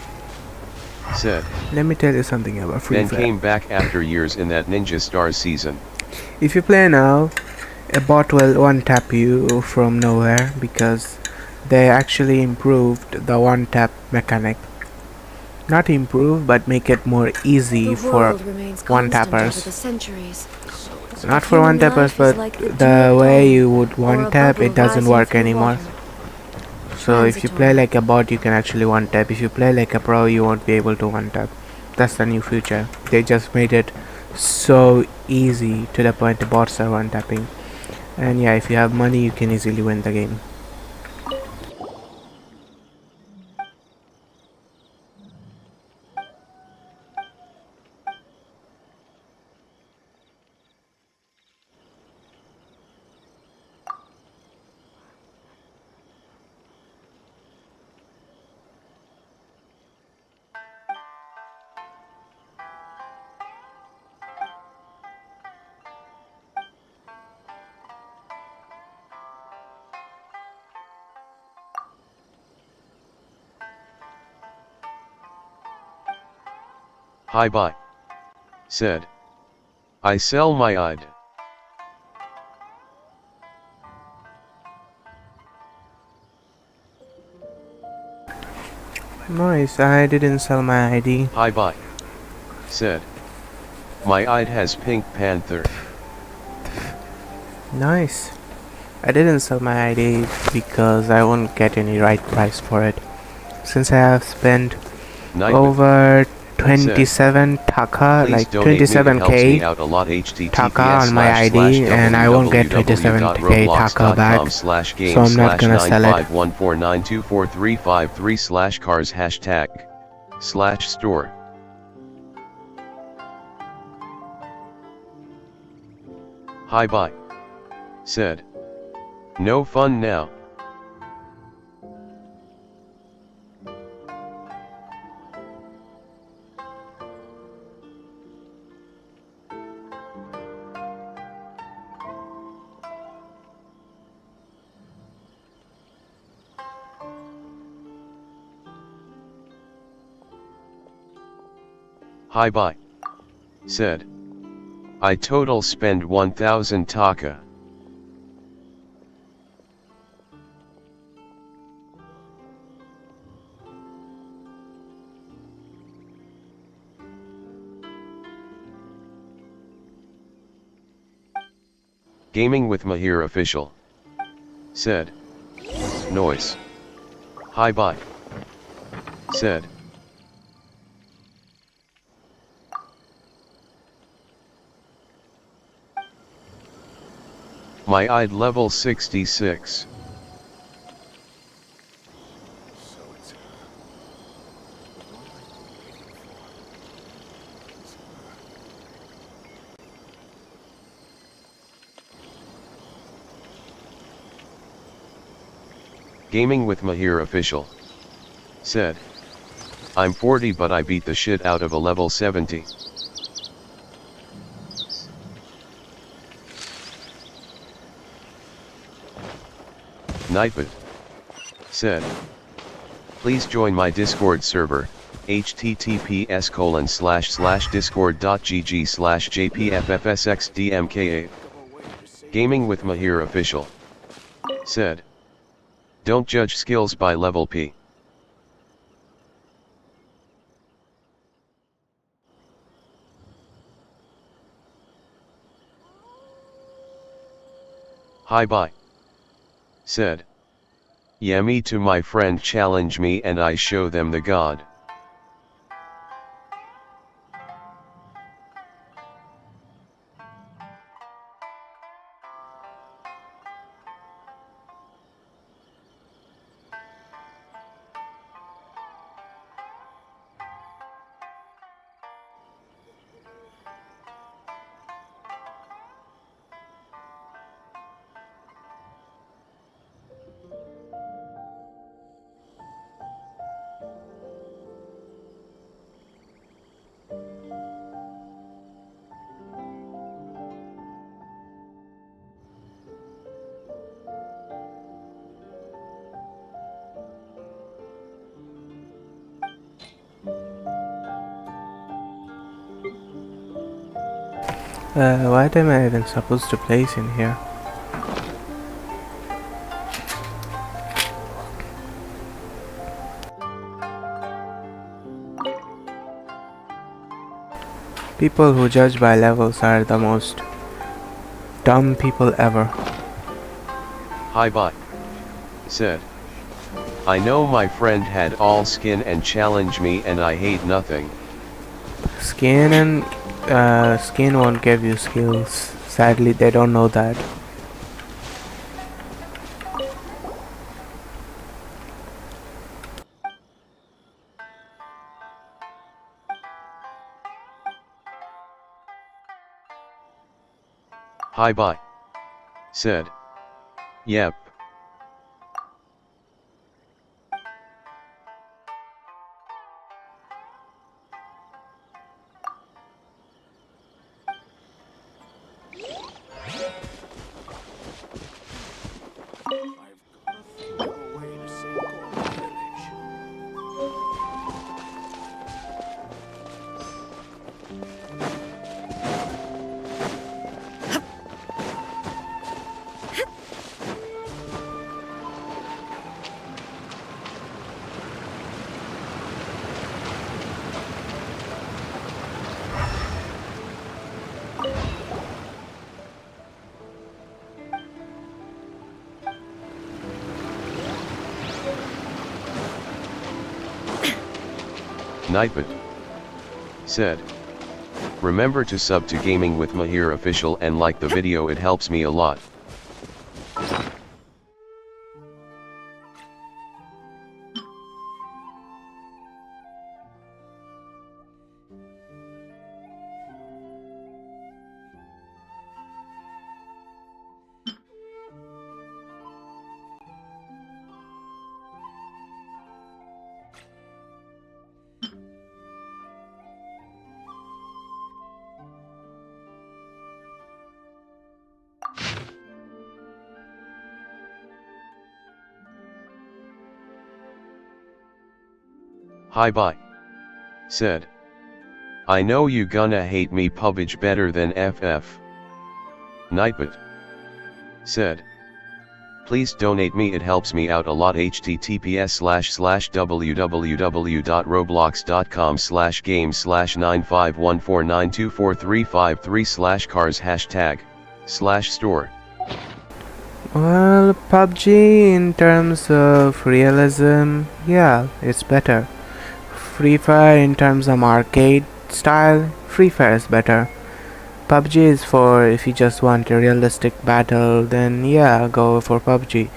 said. Let me tell you something about Free Then Fire. came back after years in that Ninja Stars season. If you play now, a bot will one-tap you from nowhere because they actually improved the one-tap mechanic. Not improve, but make it more easy for one-tappers. Not for one-tappers, but the way you would one-tap, it doesn't work anymore. So if you play like a bot, you can actually one-tap. If you play like a pro, you won't be able to one-tap. That's the new feature. They just made it so easy to the point the bots are one-tapping. And yeah, if you have money, you can easily win the game. Hi bye. Said. I sell my ID. Nice, I didn't sell my ID. Hi bye. Said. My ID has Pink Panther. Nice. I didn't sell my ID because I won't get any right price for it. Since I have spent over 27 taka, like 27k taka on my ID, and I won't get 27k taka back, so I'm not gonna sell it. 149243553/cars #/store. Hi bye. Said. No fun now. Hi bye. Said. I total spend 1000 taka. Gaming with Mahir Official. Said. Noise. Hi bye. Said. My ID level 66. Gaming with Mahir Official. Said. I'm 40 but I beat the shit out of a level 70. Nightbot. Said. Please join my Discord server, https://discord.gg/jpffsxdmka. Gaming with Mahir Official. Said. Don't judge skills by level P. Hi bye. Said. Yeah, me to my friend challenge me and I show them the god. What am I even supposed to place in here? People who judge by levels are the most dumb people ever. Hi bye. Said. I know my friend had all skin and challenge me and I hate nothing. Skin won't give you skills. Sadly, they don't know that. Hi bye. Said. Yep. Nightbot. Said. Remember to sub to Gaming with Mahir Official and like the video, it helps me a lot. Hi bye. Said. I know you gonna hate me PUBG better than FF. Nightbot. Said. Please donate me, it helps me out a lot. https://www.roblox.com/game/95149243533/cars #store Well, PUBG in terms of realism, yeah, it's better. Free Fire in terms of arcade style, Free Fire is better. PUBG is for if you just want a realistic battle, then yeah, go for PUBG.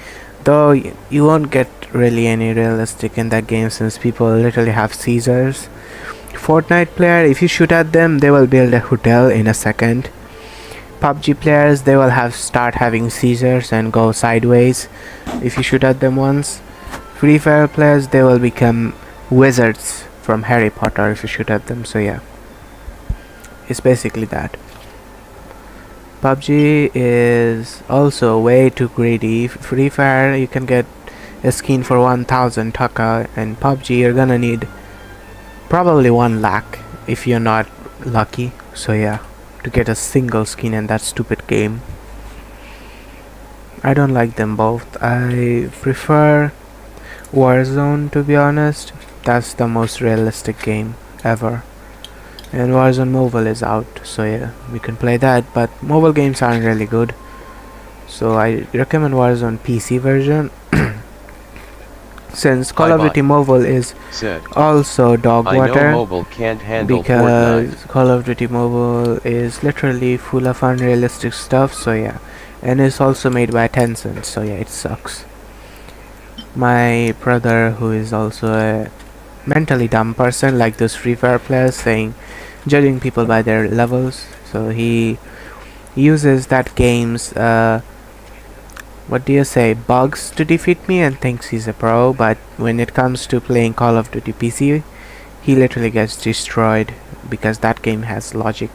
Though you won't get really any realistic in that game since people literally have seizures. Fortnite player, if you shoot at them, they will build a hotel in a second. PUBG players, they will start having seizures and go sideways if you shoot at them once. Free Fire players, they will become wizards from Harry Potter if you shoot at them. So yeah, it's basically that. PUBG is also way too greedy. Free Fire, you can get a skin for 1000 taka, and PUBG you're gonna need probably 1 lakh if you're not lucky. So yeah, to get a single skin in that stupid game. I don't like them both. I prefer Warzone, to be honest. That's the most realistic game ever. And Warzone Mobile is out, so yeah, we can play that, but mobile games aren't really good. So I recommend Warzone PC version. Since Call of Duty Mobile is also dog water, I know mobile can't handle because Fortnite. Call of Duty Mobile is literally full of unrealistic stuff, so yeah. And it's also made by Tencent, so yeah, it sucks. My brother, who is also a mentally dumb person like those Free Fire players, saying judging people by their levels, so he uses that game's what do you say, bugs to defeat me and thinks he's a pro, but when it comes to playing Call of Duty PC, he literally gets destroyed because that game has logic.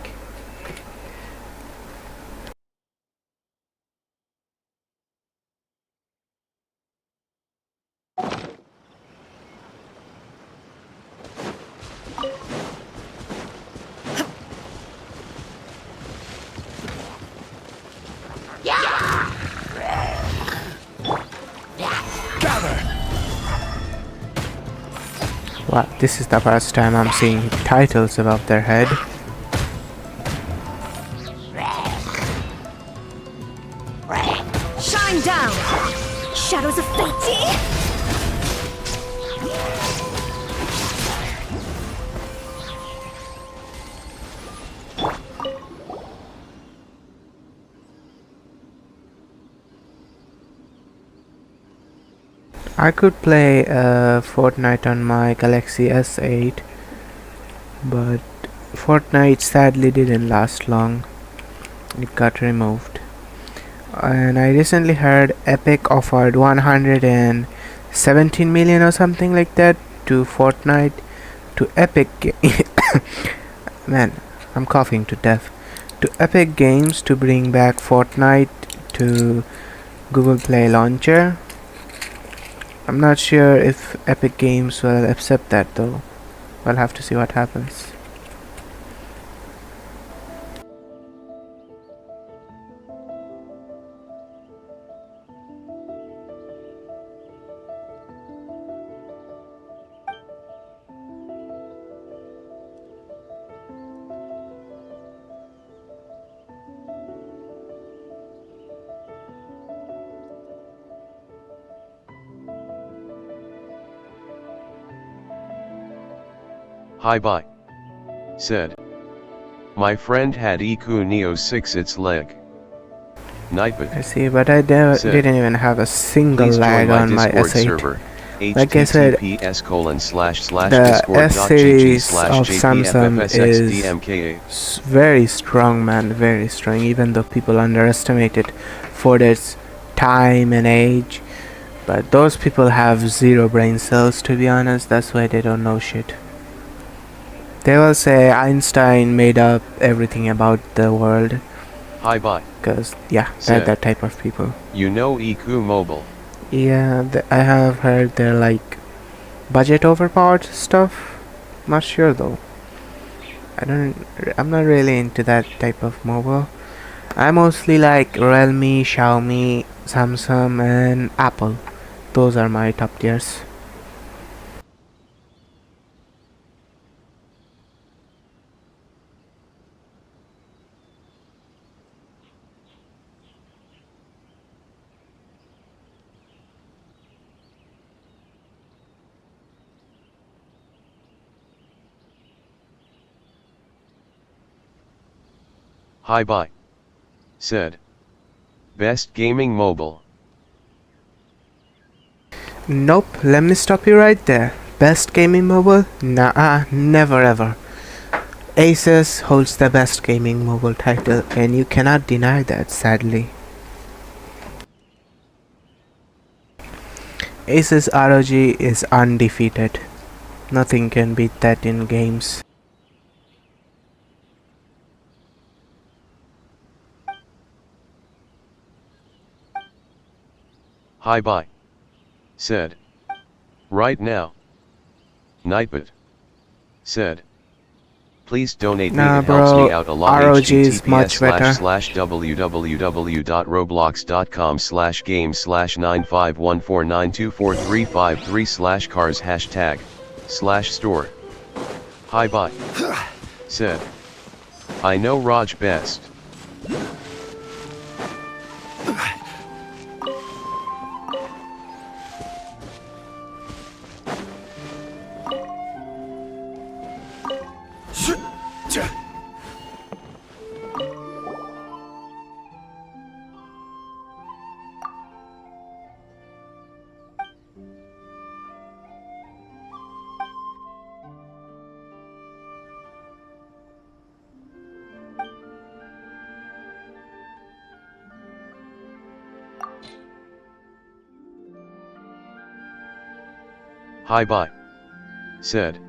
Wow, this is the first time I'm seeing titles above their head. Shine down! Shadows of Fate! I could play Fortnite on my Galaxy S8, but Fortnite sadly didn't last long. It got removed. And I recently heard Epic offered 117 million or something like that to Fortnite, to Epic man, I'm coughing to death. To Epic Games to bring back Fortnite to Google Play launcher. I'm not sure if Epic Games will accept that though. I'll have to see what happens. Hi bye. Said. My friend had EQ Neo 6 its leg. Nightbot. I see, but I didn't even have a single lag on my S8. Server, like I said, the S series of Samsung is very strong, man, very strong, even though people underestimate it for its time and age. But those people have zero brain cells, to be honest. That's why they don't know shit. They will say Einstein made up everything about the world. Hi bye. Because, yeah, they're that type of people. You know EQ Mobile? Yeah, I have heard they're like budget overpowered stuff. Not sure though. I'm not really into that type of mobile. I mostly like Realme, Xiaomi, Samsung and Apple. Those are my top tiers. Hi bye. Said. Best gaming mobile. Nope, let me stop you right there. Best gaming mobile? Nah, never ever. Asus holds the best gaming mobile title, and you cannot deny that, sadly. Asus ROG is undefeated. Nothing can beat that in games. Hi bye. Said. Right now. Nightbot. Said. Please donate me, Nah, it helps me bro, out a lot. ROG is much better. www.roblox.com/games/951492435 /game/store. Said. I know Raj best. Hi bye. Said.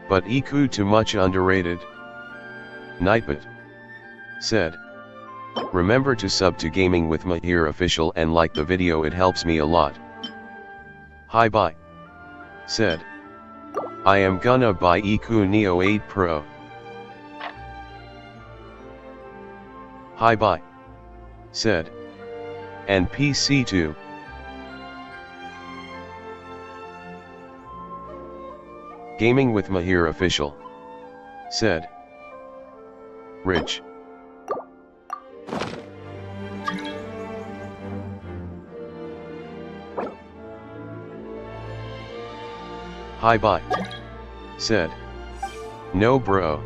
But Iku too much underrated. Nightbot. Said. Remember to sub to Gaming with Mahir official and like the video, it helps me a lot. Hi bye. Said. I am gonna buy Iku Neo 8 Pro. Hi bye. Said. And PC too. Gaming with Mahir official. Said. Rich. Hi bye. Said. No bro.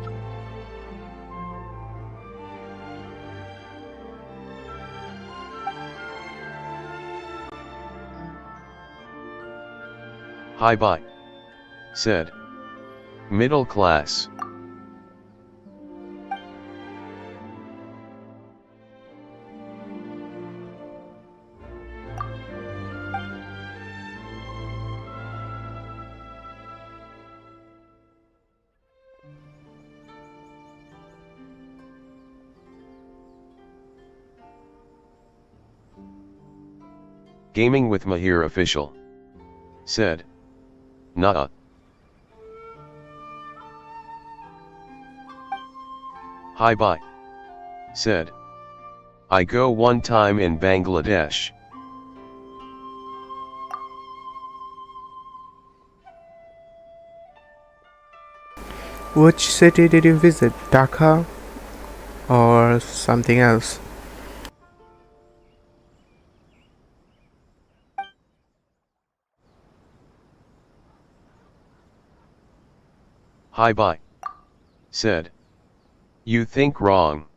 Hi bye. Said. Middle class. Gaming with Mahir official. Said. Nah. Hi bye. Said. I go one time in Bangladesh. Which city did you visit? Dhaka? Or something else? Hi bye. Said. You think wrong.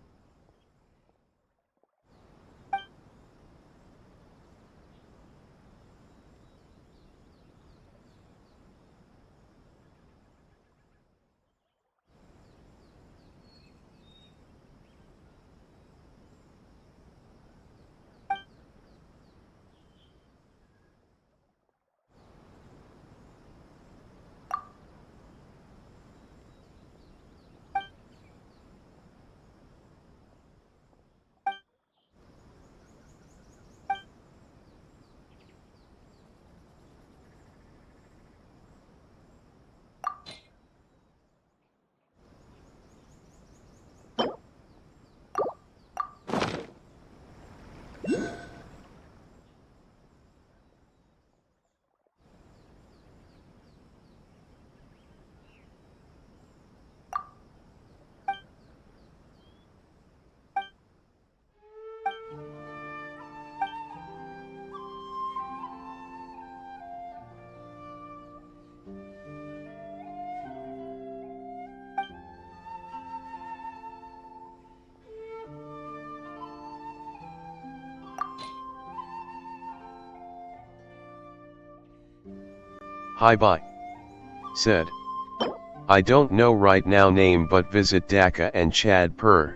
Hi bye. Said. I don't know right now name but visit Daka and Chad per.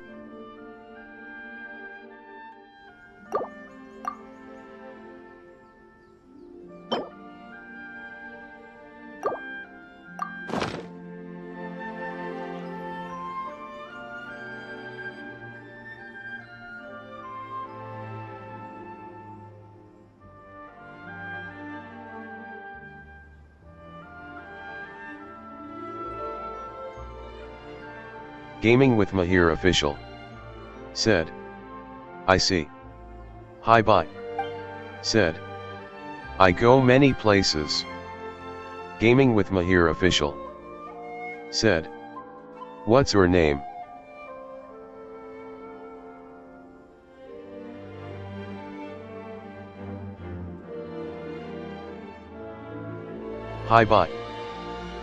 Gaming with Mahir official. Said. I see. Hi bye. Said. I go many places. Gaming with Mahir official. Said. What's your name? Hi bye.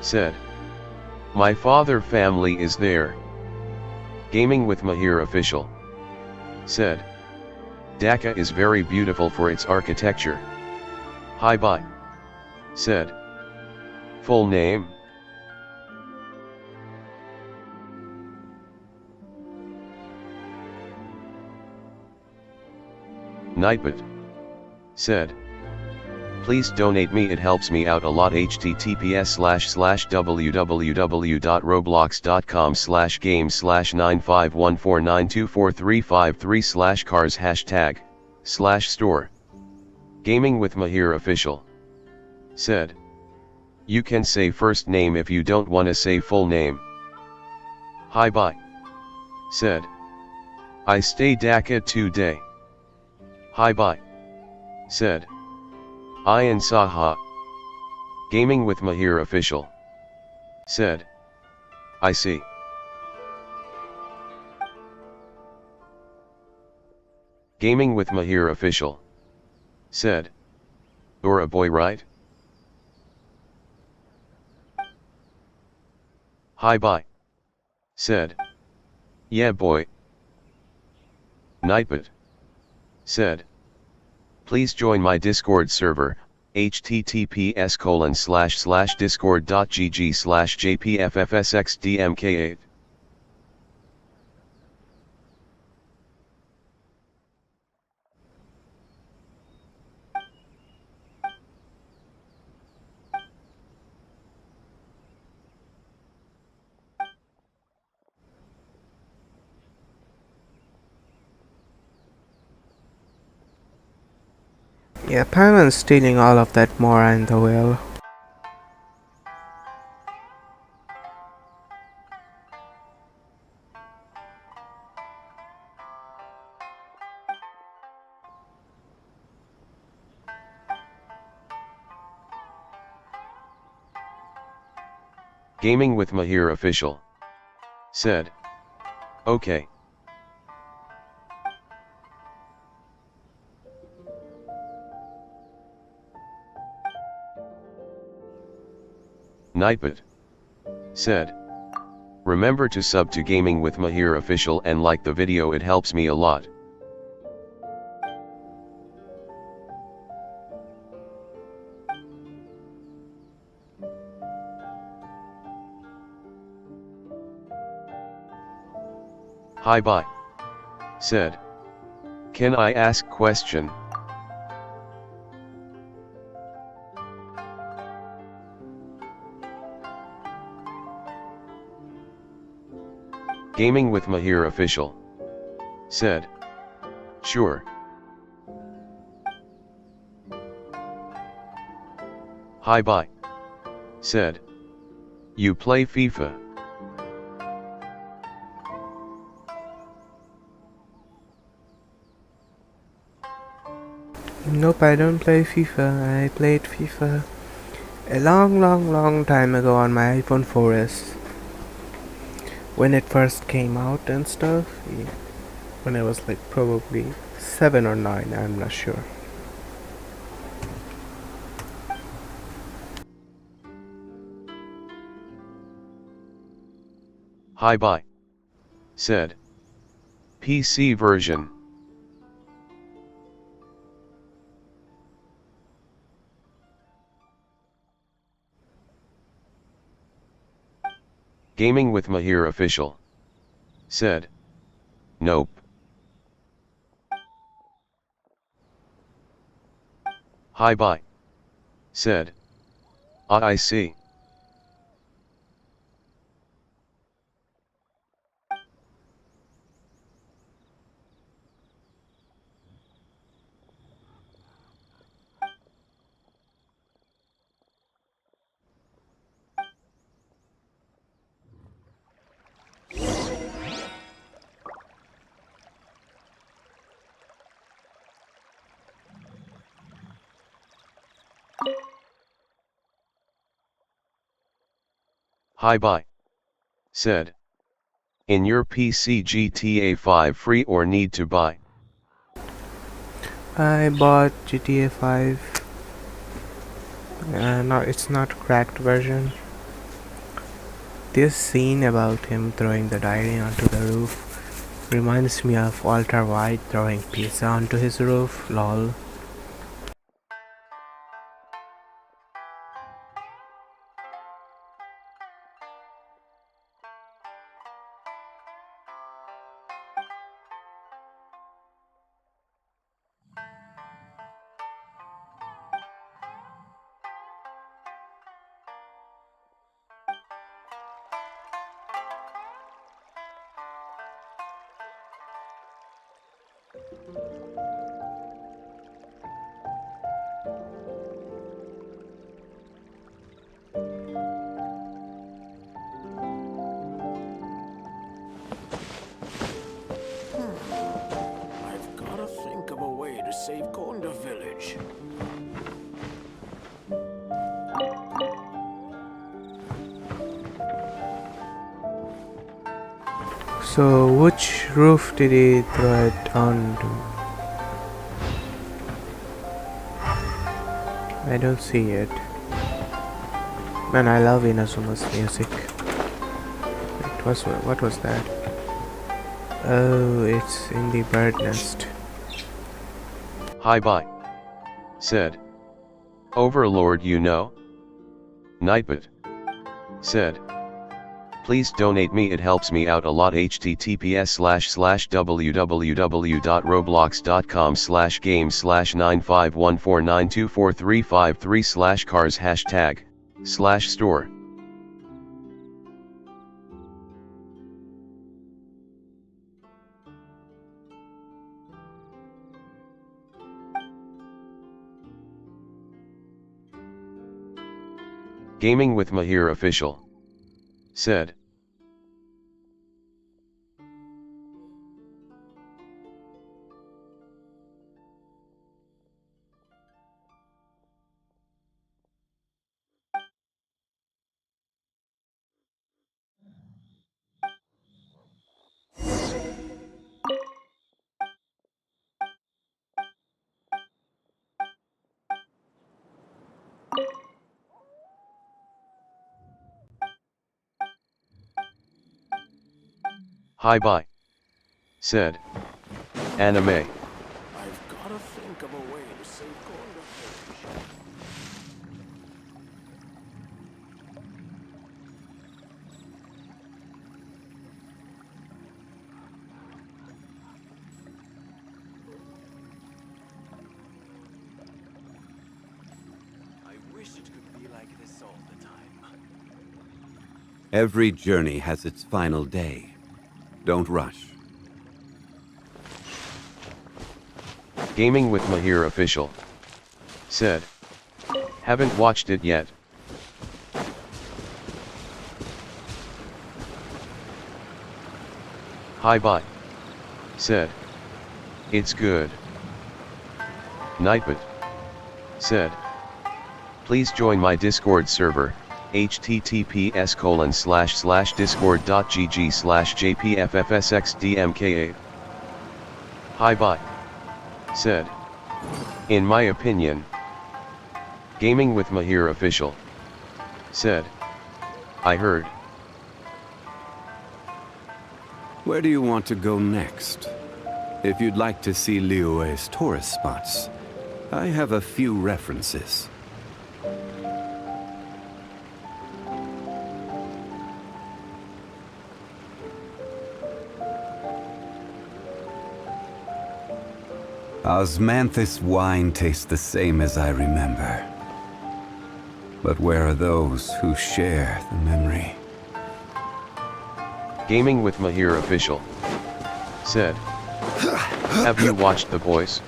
Said. My father family is there. Gaming with Mahir official. Said. Dhaka is very beautiful for its architecture. Hi bye. Said. Full name? Nightbot. Said. Please donate me, it helps me out a lot. https://www.roblox.com/game/95149243533/cars #store. Gaming with Mahir official. Said. You can say first name if you don't wanna say full name. Hi bye. Said. I stay Dhaka today. Hi bye. Said. Ayan Saha. Gaming with Mahir official. Said. I see. Gaming with Mahir official. Said. You're a boy, right? Hi bye. Said. Yeah boy. Nightbot. Said. Please join my Discord server, https://discord.gg/jpffsxdmk8. Yeah, Paimon's stealing all of that Mora in the whale. Gaming with Mahir official. Said. Okay. Nightbot. Said. Remember to sub to Gaming with Mahir official and like the video, it helps me a lot. Hi bye. Said. Can I ask question? Gaming with Mahir official. Said. Sure. Hi bye. Said. You play FIFA? Nope, I don't play FIFA. I played FIFA a long time ago on my iPhone 4S. When it first came out and stuff. Yeah. When I was like probably 7 or 9, I'm not sure. Hi bye. Said. PC version. Gaming with Mahir official. Said. Nope. Hi bye. Said. I see. Hi bye. Said. In your PC GTA 5 free or need to buy? I bought GTA 5. No, it's not cracked version. This scene about him throwing the diary onto the roof reminds me of Walter White throwing pizza onto his roof, lol. I've gotta think of a way to save Konda Village. So, which roof did he throw it onto? I don't see it. Man, I love Inazuma's music. What was that? Oh, it's in the bird nest. Hi bye. Said. Overlord you know? Nightbot. Said. Please donate me, it helps me out a lot. https://www.roblox.com/game/95149243533/cars #store. Gaming with Mahir official. Said. Hi bye. Said. Anime. I've gotta think of a way to save Konda Village. I wish it could be like this all the time. Every journey has its final day. Don't rush. Gaming with Mahir official. Said. Haven't watched it yet. Hi bye. Said. It's good. Nightbot. Said. Please join my Discord server, https://discord.gg/jpffsxdmka. Hi bye. Said. In my opinion. Gaming with Mahir official. Said. I heard. Where do you want to go next? If you'd like to see Liyue's tourist spots, I have a few references. Osmanthus wine tastes the same as I remember. But where are those who share the memory? Gaming with Mahir official said, have you watched The Boys?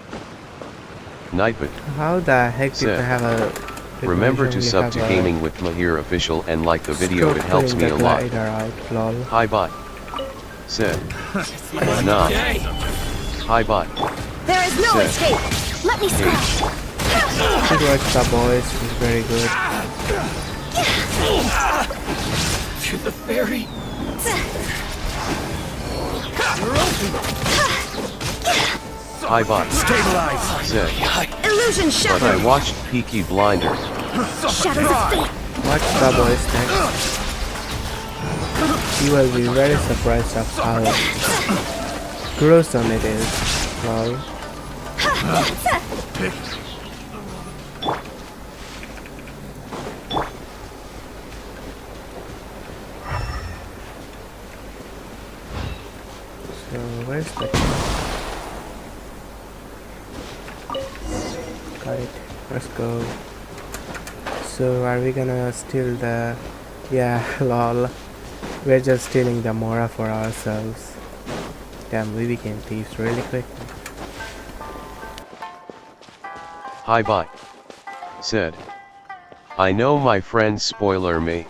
Nightbot How the heck did I said, have a... remember to sub to Gaming with Mahir official and like the video, it helps me a lot. Hi bot said, nah. Hi bot There is no said, escape. Let me scratch. Should watch The Boys, it's very good. To the ferry. Hi bot Stabilize. said, Illusion but shattered. I watched Peaky Blinders. Shadows of fate. Watch The Boys next. You will be very surprised of how gruesome it is. Lol. So where's the... Got it. Let's go. So are we gonna steal the... Yeah, lol. We're just stealing the Mora for ourselves. Damn, we became thieves really quick. Hi bot said, I know my friends spoiler me.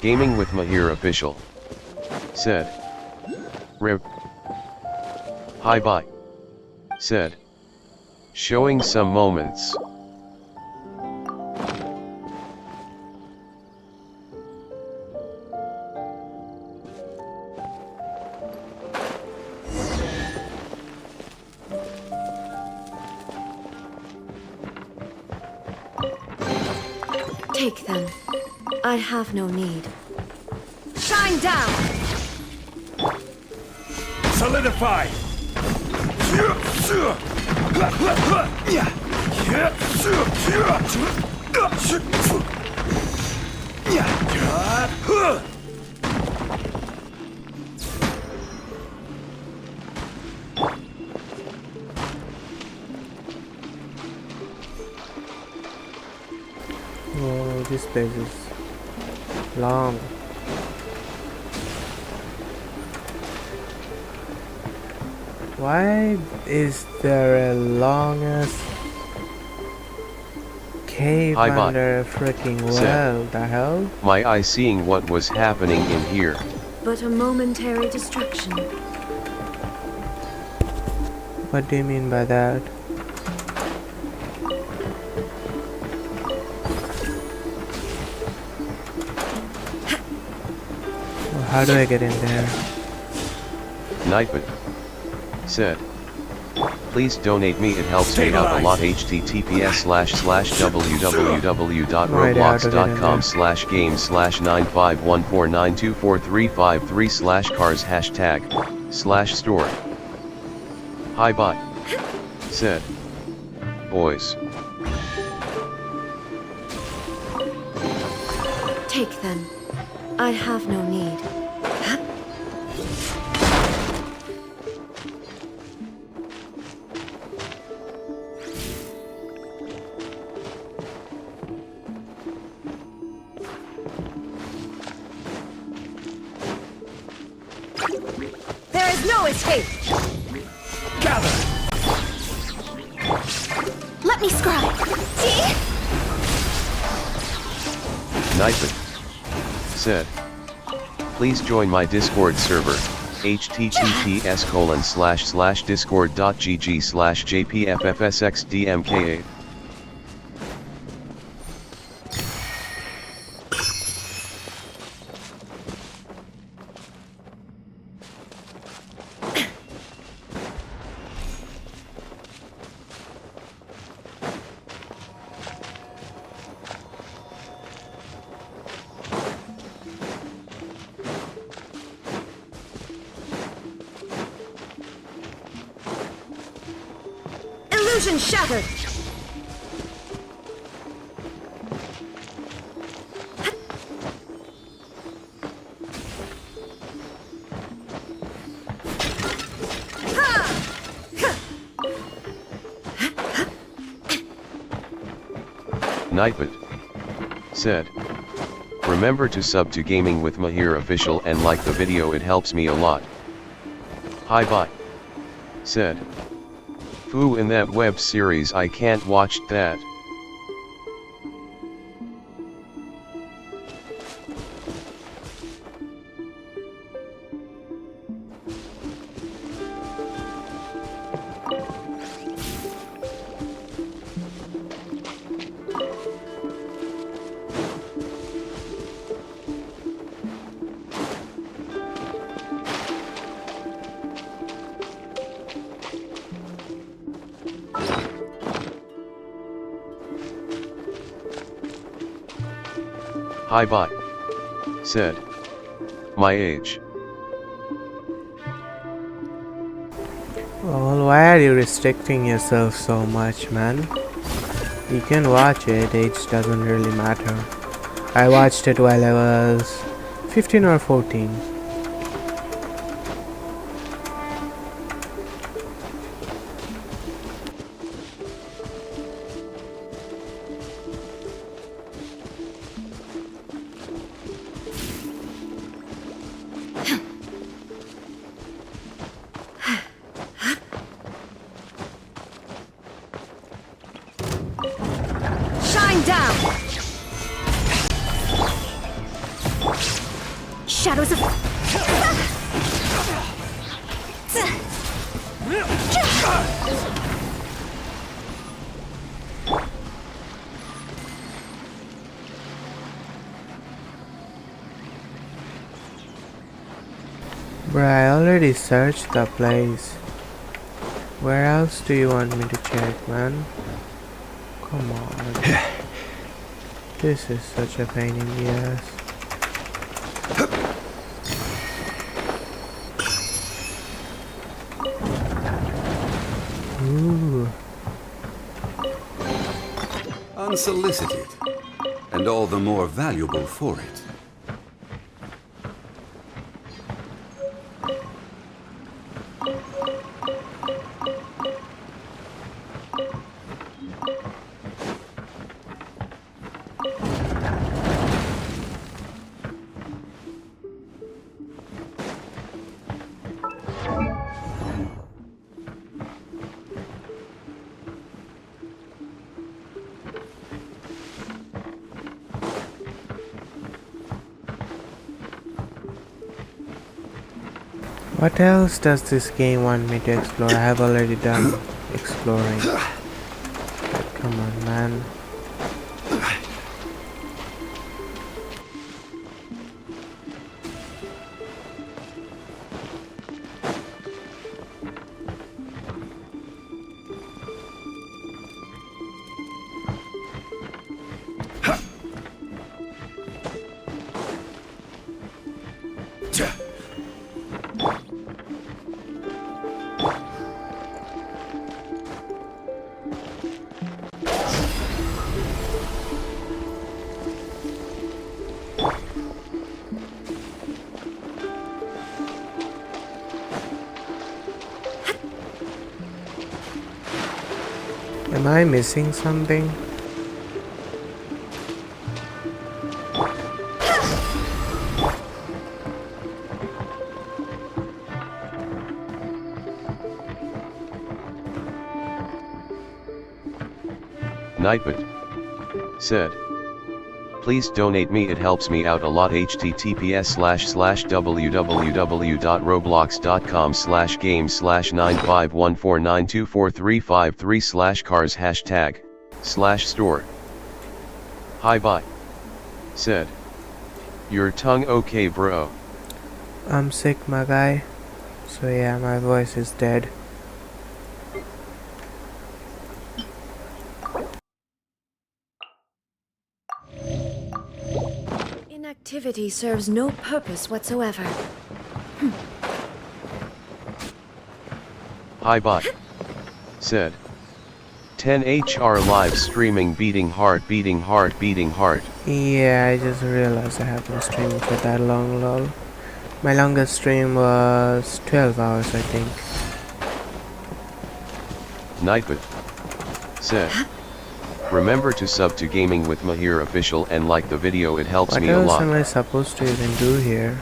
Gaming with Mahir official said, Rip. Hi bye said, showing some moments. Take them. I have no need. Shine down. Solidify. Oh, this place is long. Why is there a longest cave Hi, bot. under a freaking well? Said, the hell? My eye seeing what was happening in here. But a momentary distraction. What do you mean by that? How do I get in there? Nightbot said, please donate me, it helps me out a lot. https://www.roblox.com/game/951492435/cars #store. Hi bye said, boys. Take them. I have no need. There is no escape. Gather. Let me scribe. See? Nightbot said, please join my Discord server, https://discord.gg/jpffsxdmka. Illusion shattered! Nightbot said, remember to sub to Gaming with Mahir Official and like the video, it helps me a lot. Hi bye. Said, Foo, in that web series I can't watch that. Hi bye. Said, my age. Well, why are you restricting yourself so much, man? You can watch it, age doesn't really matter. I watched it while I was 15 or 14. Shadows of... Bruh, I already searched the place. Where else do you want me to check, man? Come on. This is such a pain in the ass. Ooh. Unsolicited, and all the more valuable for it. What else does this game want me to explore? I have already done exploring. But come on, man. Am I missing something? Nightbot said, please donate me, it helps me out a lot. https://www.roblox.com/game/95149243533/cars #store. Hi bye. Said, your tongue okay, bro? I'm sick, my guy. So yeah, my voice is dead. Inactivity serves no purpose whatsoever. Hi bye. Said, 10HR live streaming, beating heart, beating heart, beating heart. Yeah, I just realized I haven't streamed for that long, lol. My longest stream was 12 hours, I think. Nightbot said, remember to sub to Gaming with Mahir official and like the video, it helps me a lot. What else am I supposed to even do here?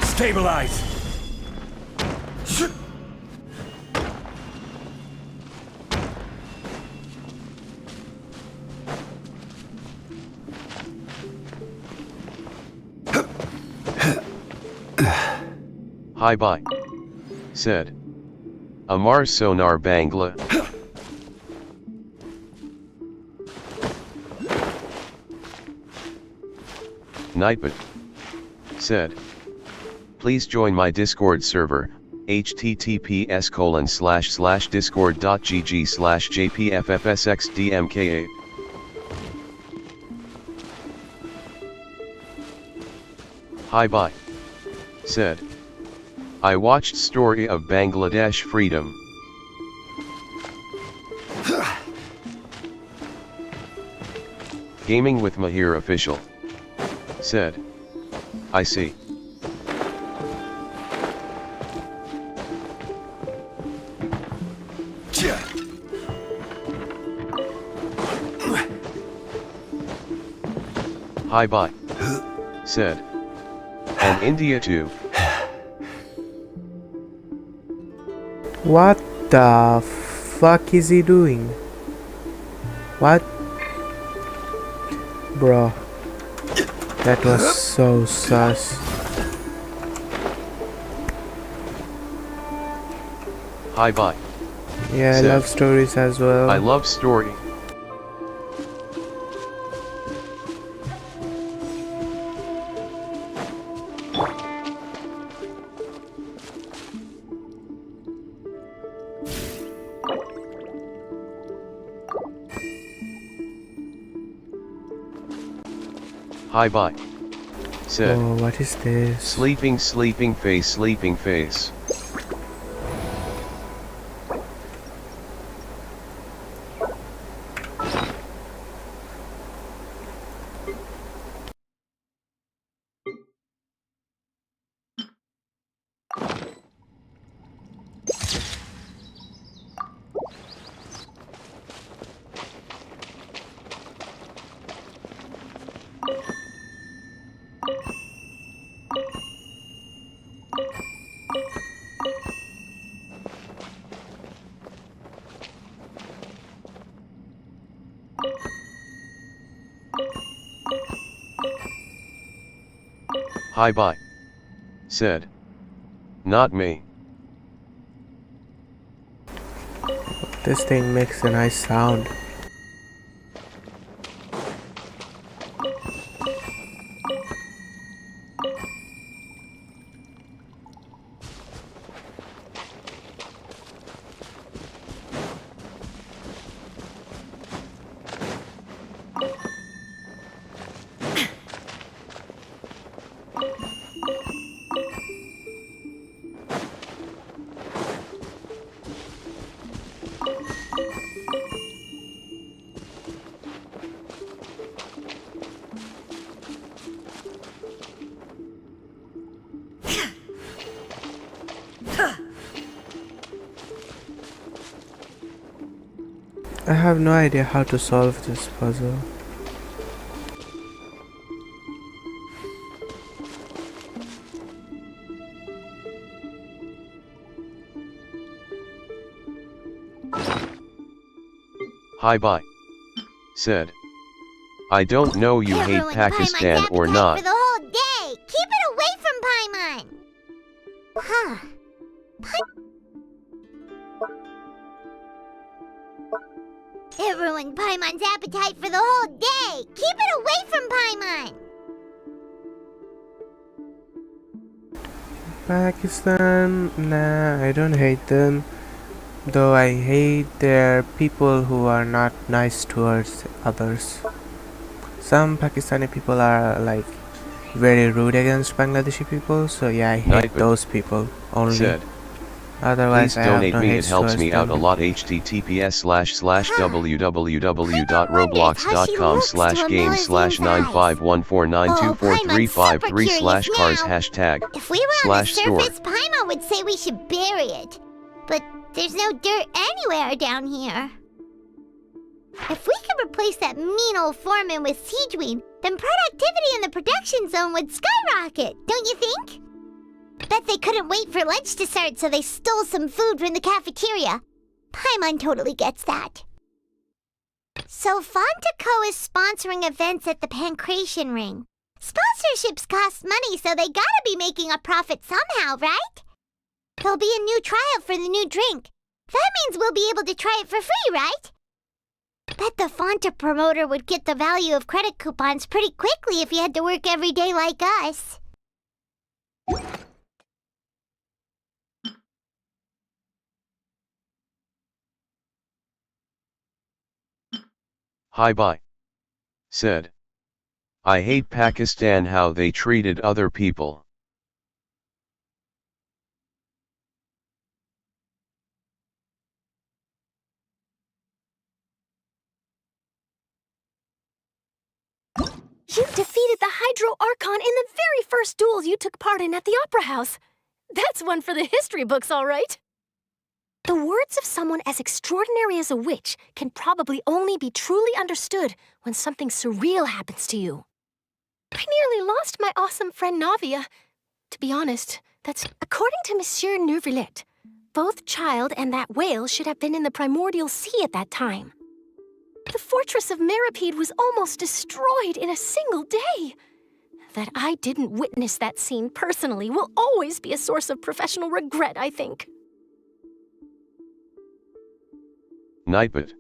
Stabilize! Hi bye. Said. Amar Sonar Bangla. Nightbot said. Please join my Discord server, https://discord.gg/jpffsxdmka. Hi bye. Said. I watched story of Bangladesh freedom. Gaming with Mahir official. Said. I see. Hi bye. Said. And India too. What the fuck is he doing? What? Bro. That was so sus. Hi bye. Yeah, I Said. love stories as well. I love story. Hi bye. Said. Oh, what is this? Sleeping, sleeping face, sleeping face. Hi bye. Said. Not me. This thing makes a nice sound. I have no idea how to solve this puzzle. Hi bye. Said. I don't know you hate Pakistan or not. For the whole day. Keep it away from Paimon. Huh. It ruined Paimon's appetite for the whole day. Keep it away from Paimon. Pakistan, nah, I don't hate them. Though I hate their people who are not nice towards others. Some Pakistani people are like very rude against Bangladeshi people, so yeah, I hate those people only. Said. Otherwise, Please I have donate no me, hate it helps towards me out a them. lot. Paimon would say we should bury it. But there's no dirt anywhere down here. If we could replace that mean old foreman with Siegeween, then productivity in the production zone would skyrocket, don't you think? Bet they couldn't wait for lunch to start, so they stole some food from the cafeteria. Paimon totally gets that. So Fontaco is sponsoring events at the Pancration Ring. Sponsorships cost money, so they gotta be making a profit somehow, right? There'll be a new trial for the new drink. That means we'll be able to try it for free, right? Bet the Fonta promoter would get the value of credit coupons pretty quickly if he had to work every day like us. Hi bye. Said. I hate Pakistan how they treated other people. You defeated the Hydro Archon in the very first duels you took part in at the Opera House. That's one for the history books, all right. The words of someone as extraordinary as a witch can probably only be truly understood when something surreal happens to you. I nearly lost my awesome friend Navia. To be honest, that's according to Monsieur Neuvillette. Both child and that whale should have been in the primordial sea at that time. The fortress of Meripede was almost destroyed in a single day. That I didn't witness that scene personally will always be a source of professional regret, I think. Nightbot.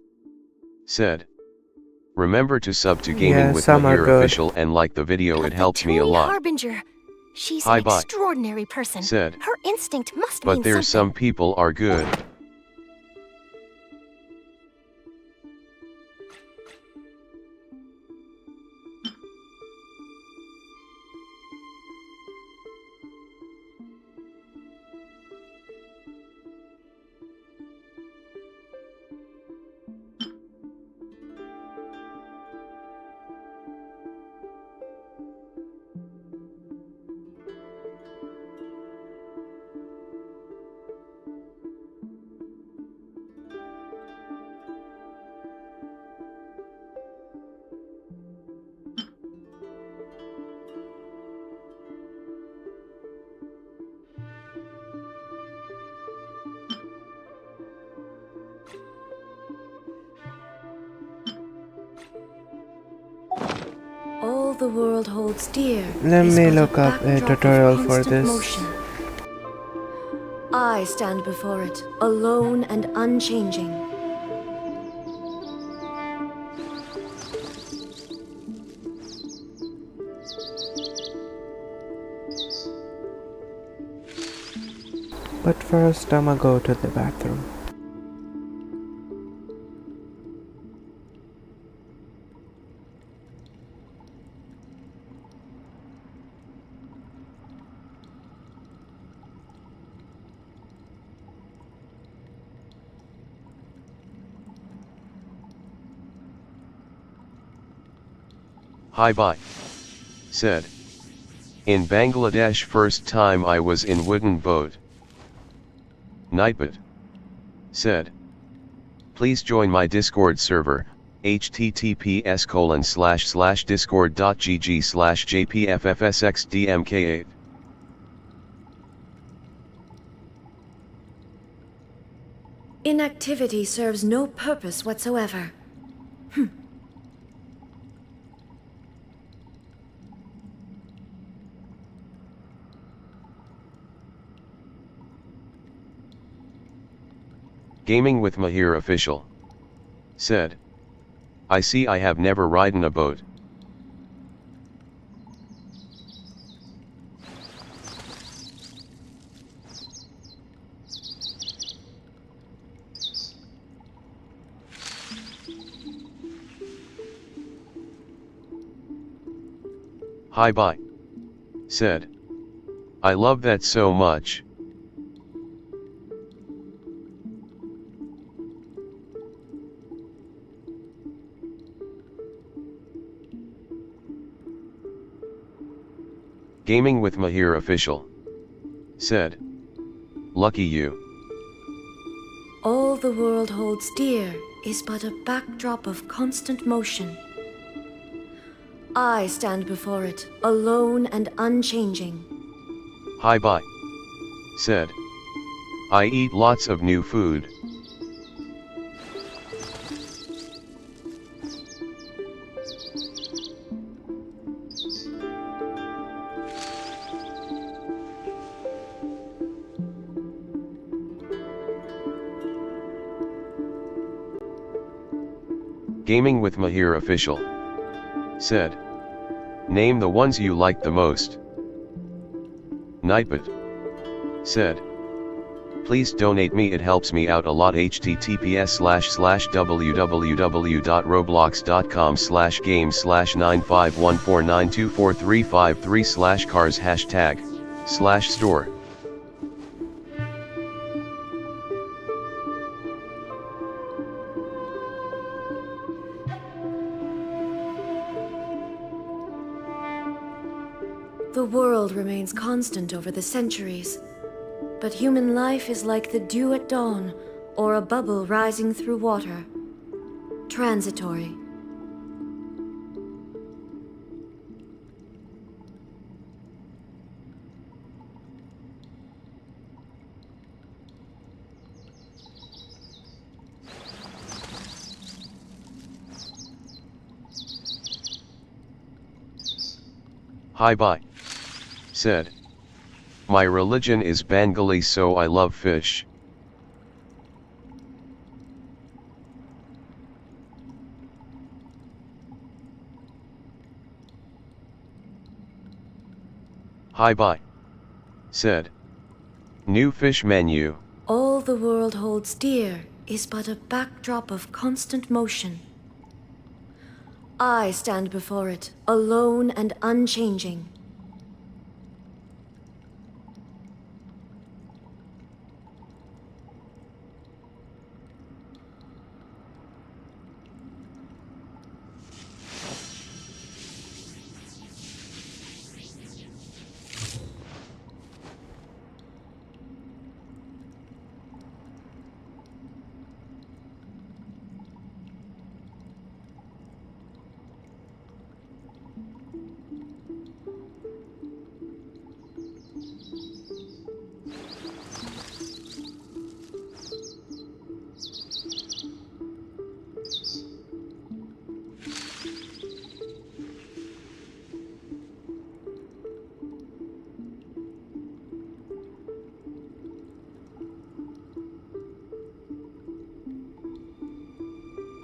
Said. Remember to sub to Gaming Yeah, with some are Mahir good. Official and like the video, it helps me a lot. Harbinger. She's Hi an bye. extraordinary person. Said. Her instinct must But mean there's something. some people are good. All the world holds dear. Let is me but look up a backdrop of tutorial for constant this. motion. I stand before it, alone and unchanging. But first, I'ma go to the bathroom. Hi bye. Said. In Bangladesh first time I was in wooden boat. Nightbot. Said. Please join my Discord server, https://discord.gg/jpffsxdmk8. Inactivity serves no purpose whatsoever. Gaming with Mahir Official. Said. I see I have never ridden a boat. Hi bye. Said. I love that so much. Gaming with Mahir official. Said. Lucky you. All the world holds dear is but a backdrop of constant motion. I stand before it, alone and unchanging. Hi bye. Said. I eat lots of new food. Gaming with Mahir official. Said. Name the ones you like the most. Nightbot. Said. Please donate me, it helps me out a lot. https://www.roblox.com/games/95149243553/cars #store. The world remains constant over the centuries, but human life is like the dew at dawn, or a bubble rising through water. Transitory. Hi bye. Said. My religion is Bengali, so I love fish. Hi bye. Said. New fish menu. All the world holds dear is but a backdrop of constant motion. I stand before it, alone and unchanging.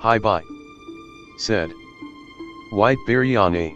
Hi bye. Said. White biryani.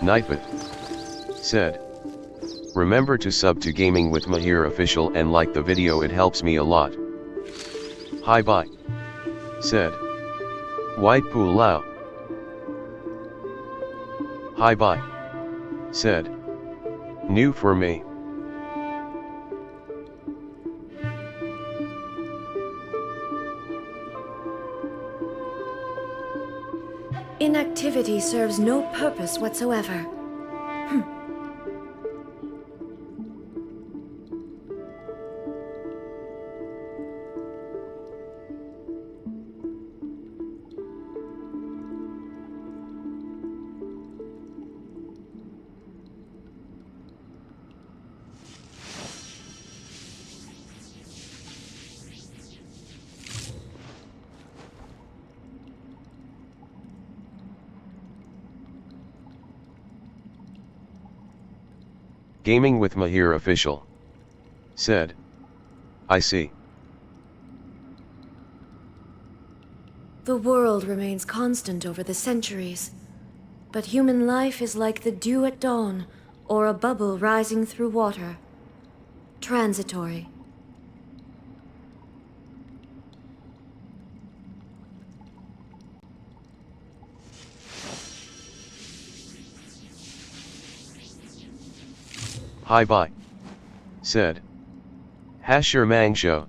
Nightbot. Said. Remember to sub to Gaming with Mahir official and like the video, it helps me a lot. Hi bye. Said. White Pulao. Hi bye. Said. New for me. Inactivity serves no purpose whatsoever. Gaming with Mahir official. Said. I see. The world remains constant over the centuries, but human life is like the dew at dawn, or a bubble rising through water. Transitory. Hi bye. Said. Hashir Mangsho.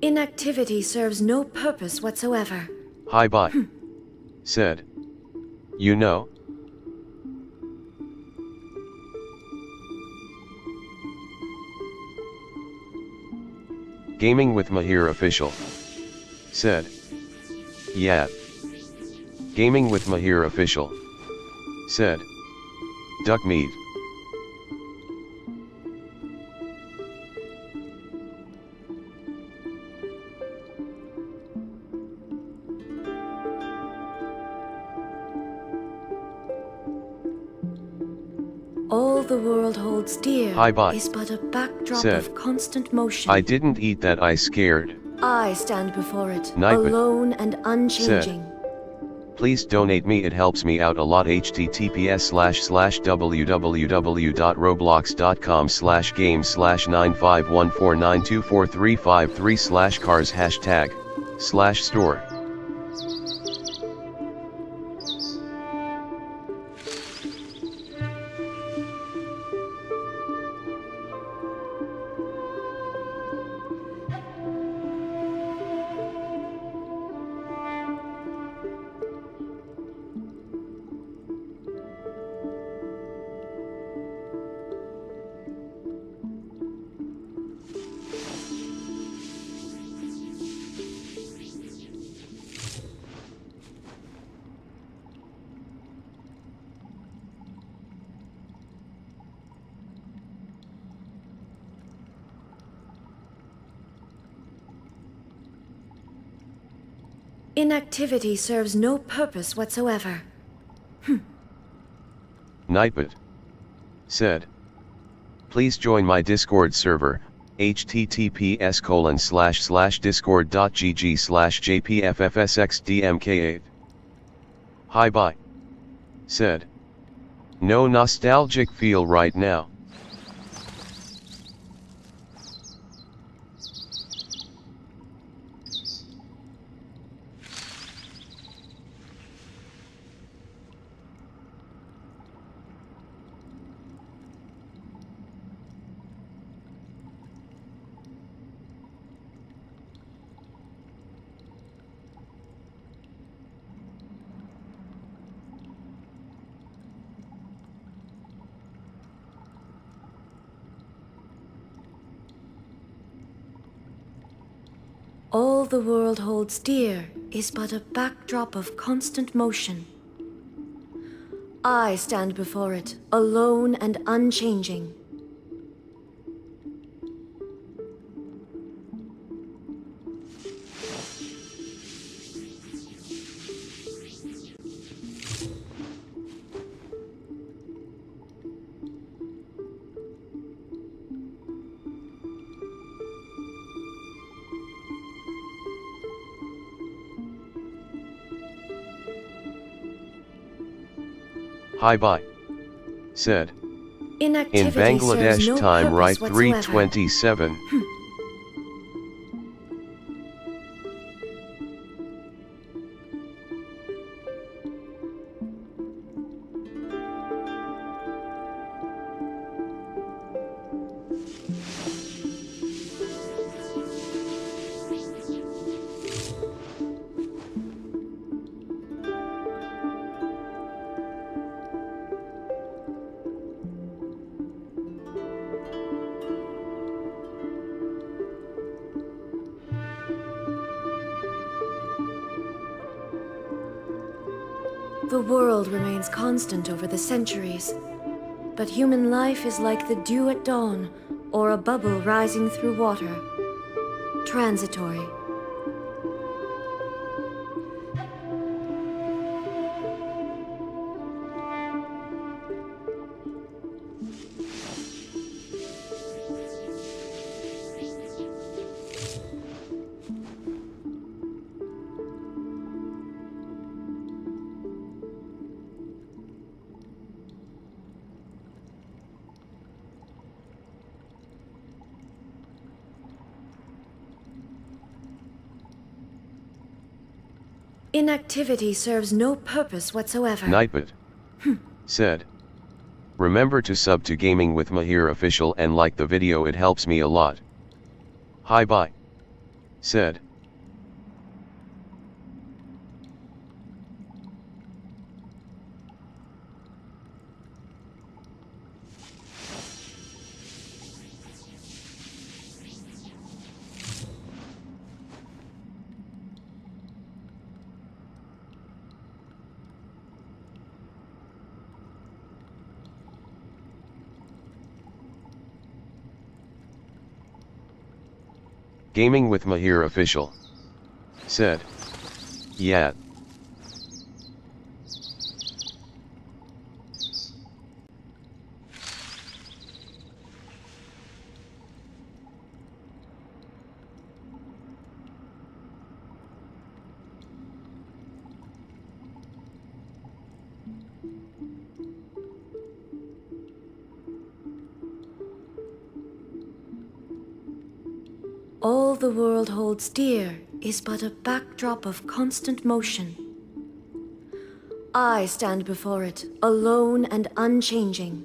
Inactivity serves no purpose whatsoever. Hi bye. Said. You know? Gaming with Mahir official. Said. Yeah. Gaming with Mahir official. Said. Duck meat. All the world holds dear Hi bye. is but a backdrop Said. of constant motion. I didn't eat that, I scared. I stand before it, Night, but alone and unchanging. Please donate me, it helps me out a lot. https://www.roblox.com/game/951492435/cars#store. Inactivity serves no purpose whatsoever. Nightbot. Said. Please join my Discord server, https://discord.gg/jpffsxdmk8. Hi bye. Said. No nostalgic feel right now. All the world holds dear is but a backdrop of constant motion. I stand before it, alone and unchanging. Hi bye. Said. Inactivity In Bangladesh serves no time right purpose whatsoever. 3:27. The world remains constant over the centuries, but human life is like the dew at dawn, or a bubble rising through water. Transitory. Inactivity serves no purpose whatsoever. Nightbot said, remember to sub to Gaming with Mahir official and like the video, it helps me a lot. Hi bye. Said. Gaming with Mahir official. Said. Yeah. All the world holds dear is but a backdrop of constant motion. I stand before it, alone and unchanging.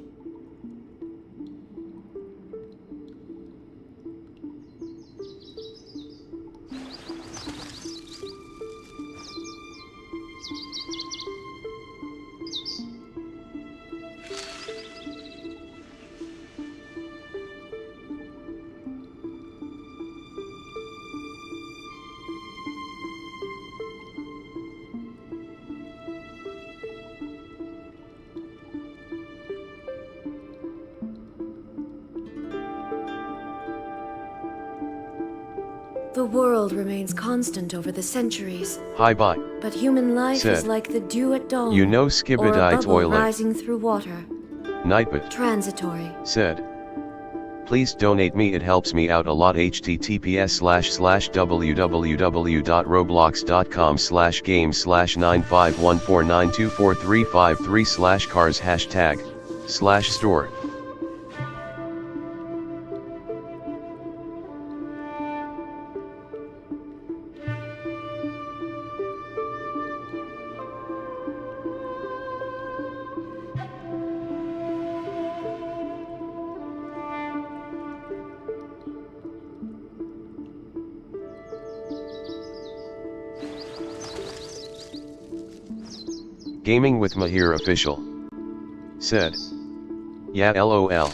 The world remains constant over the centuries. Hi bye. But human life Said. is like the dew at dawn. You know or a skibidi bubble toilet. rising through water. Nightbot Transitory. said. Please donate me, it helps me out a lot. https://www.roblox.com/games/95149243553/cars #store. Gaming with Mahir official. Said. Yeah lol.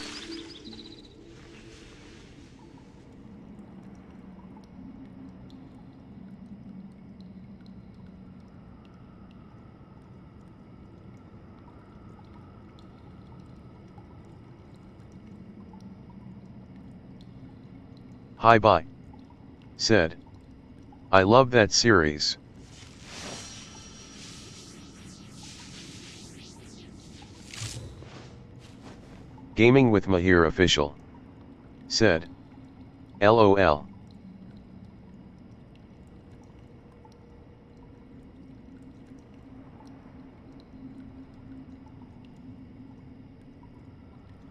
Hi bye. Said. I love that series. Gaming with Mahir official. Said. LOL.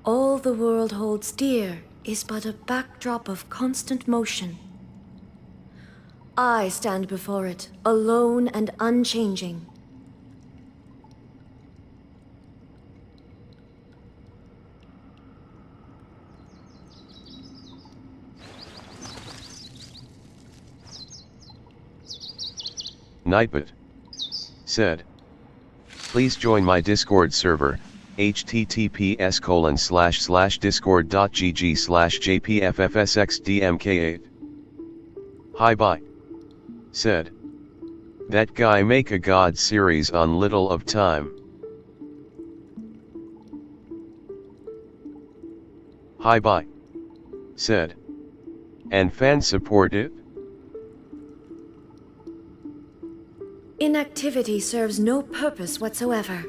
All the world holds dear is but a backdrop of constant motion. I stand before it, alone and unchanging. Nightbot said. Please join my Discord server, https://discord.gg/jpffsxdmk8. Hi bye. Said. That guy make a God series on Little of Time. Hi bye. Said. And fan support it? Inactivity serves no purpose whatsoever.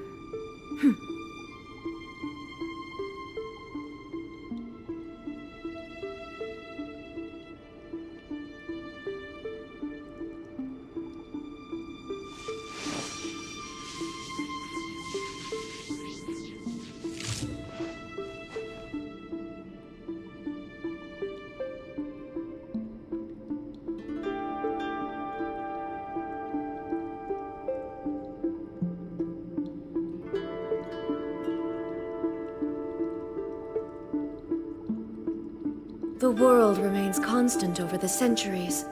The world remains constant over the centuries,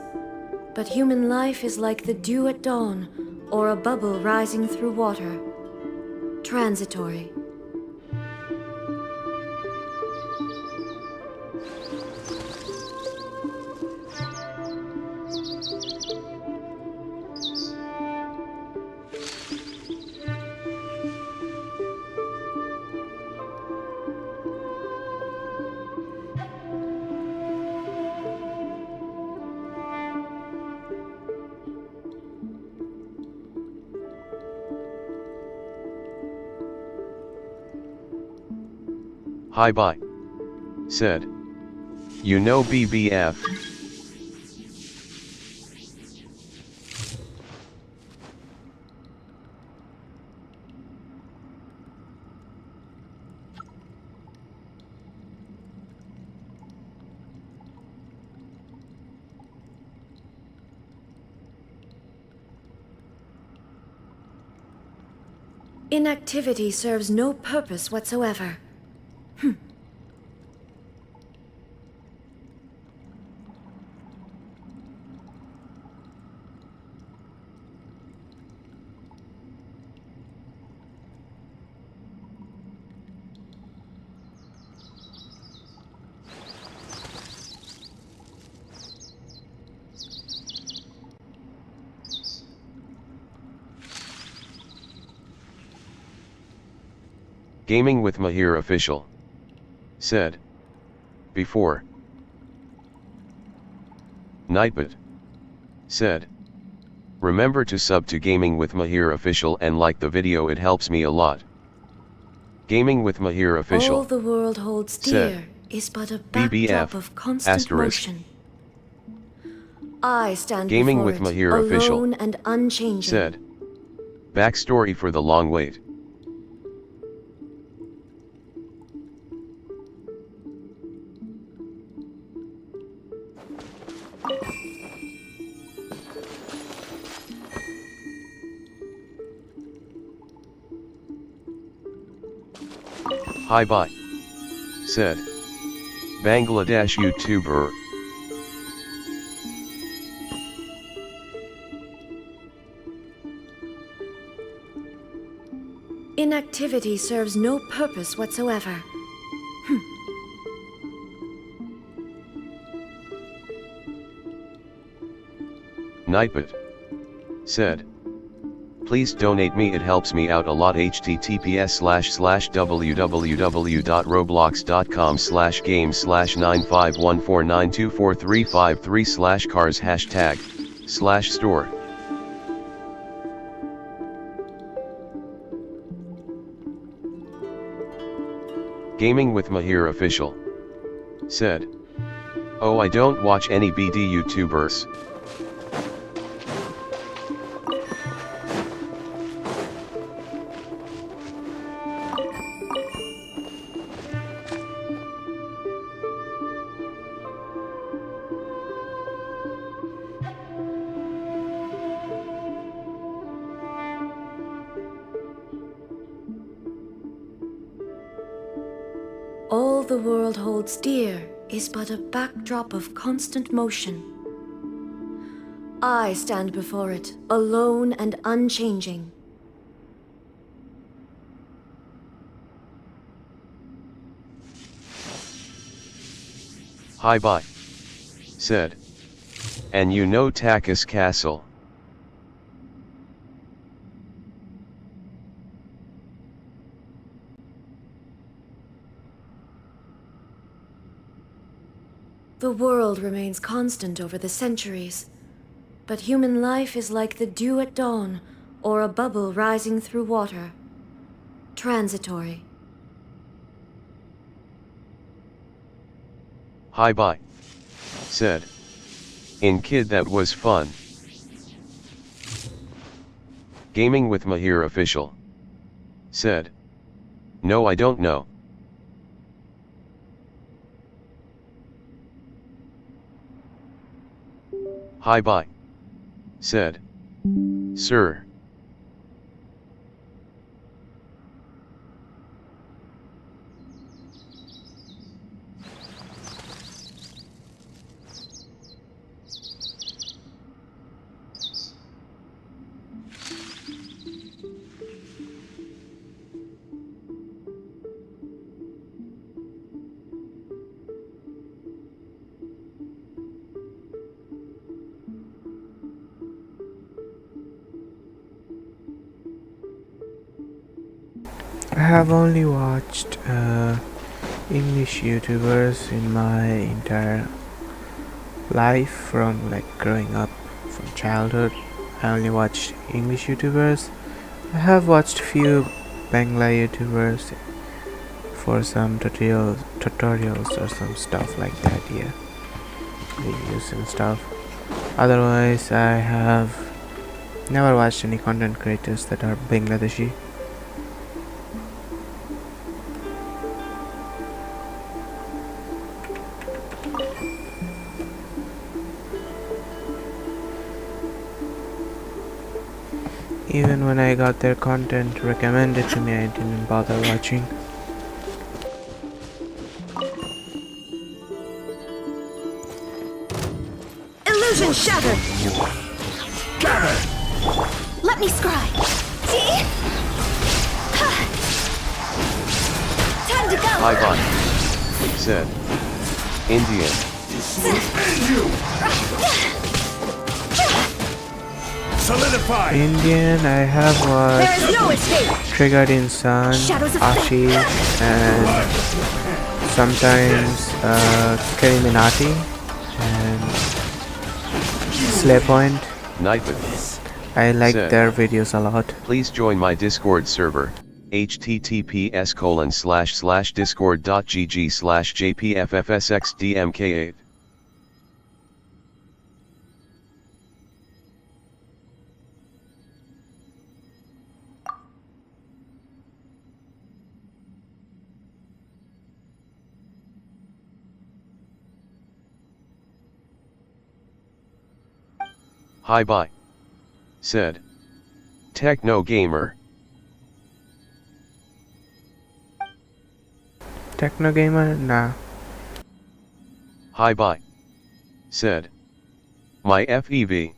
but human life is like the dew at dawn, or a bubble rising through water. Transitory. Hi bye. Said. You know BBF. Inactivity serves no purpose whatsoever. Gaming with Mahir official. Said. Before. Nightbot. Said. Remember to sub to Gaming with Mahir official and like the video, it helps me a lot. Gaming with Mahir official. All the world holds dear is but a backdrop of constant motion. I stand Gaming before with it, Mahir alone official. and unchanging. Said. Backstory for the long wait. Hi bye. Said. Bangladesh YouTuber. Inactivity serves no purpose whatsoever. Nightbot. Said. Please donate me, it helps me out a lot. https://www.roblox.com/game/95149243553/cars #store. Gaming with Mahir official. Said. Oh, I don't watch any BD YouTubers. All the world holds dear is but a backdrop of constant motion. I stand before it, alone and unchanging. Hi bye. Said. And you know Takis Castle. The world remains constant over the centuries, but human life is like the dew at dawn, or a bubble rising through water. Transitory. Hi bye. Said. In kid that was fun. Gaming with Mahir official. Said. No, I don't know. Hi bye. Said. Sir. I have only watched English YouTubers in my entire life, from like growing up, from childhood. I only watched English YouTubers. I have watched few Bangla YouTubers for some tutorials or some stuff like that, yeah, videos and stuff. Otherwise, I have never watched any content creators that are Bangladeshi. Even when I got their content recommended to me, I didn't bother watching. Illusion shattered! Gather! Let me scry! See? Time to go! Hi bye. Said. Indian. Solidify! Indian, I have There is no watched escape! Triggered in Sun, Shadows of Ashish, and sometimes Kariminati and Slaypoint. Nightwood. I like Said. their videos a lot. Please join my Discord server, https://discord.gg/jpffsxdmk8. Hi bye. Said. Techno gamer. Techno gamer? Nah. Hi bye. Said. My FEV.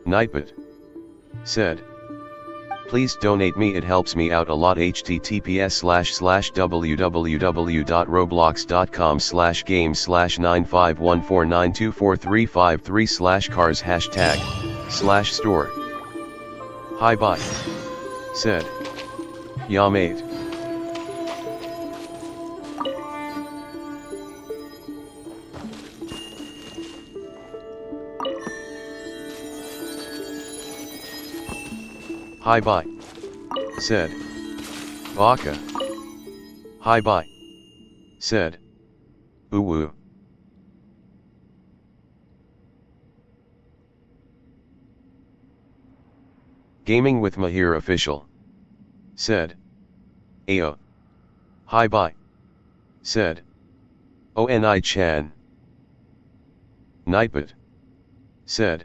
Nightbot. Said. Please donate me, it helps me out a lot. https://www.roblox.com/game/95149243553/cars #store. Hi bye. Said. Ya mate. Hi bye. Said. Baka. Hi bye. Said. Uwu. Gaming with Mahir official. Said. Ayo. Hi bye. Said. Oni Chan. Nightbot. Said.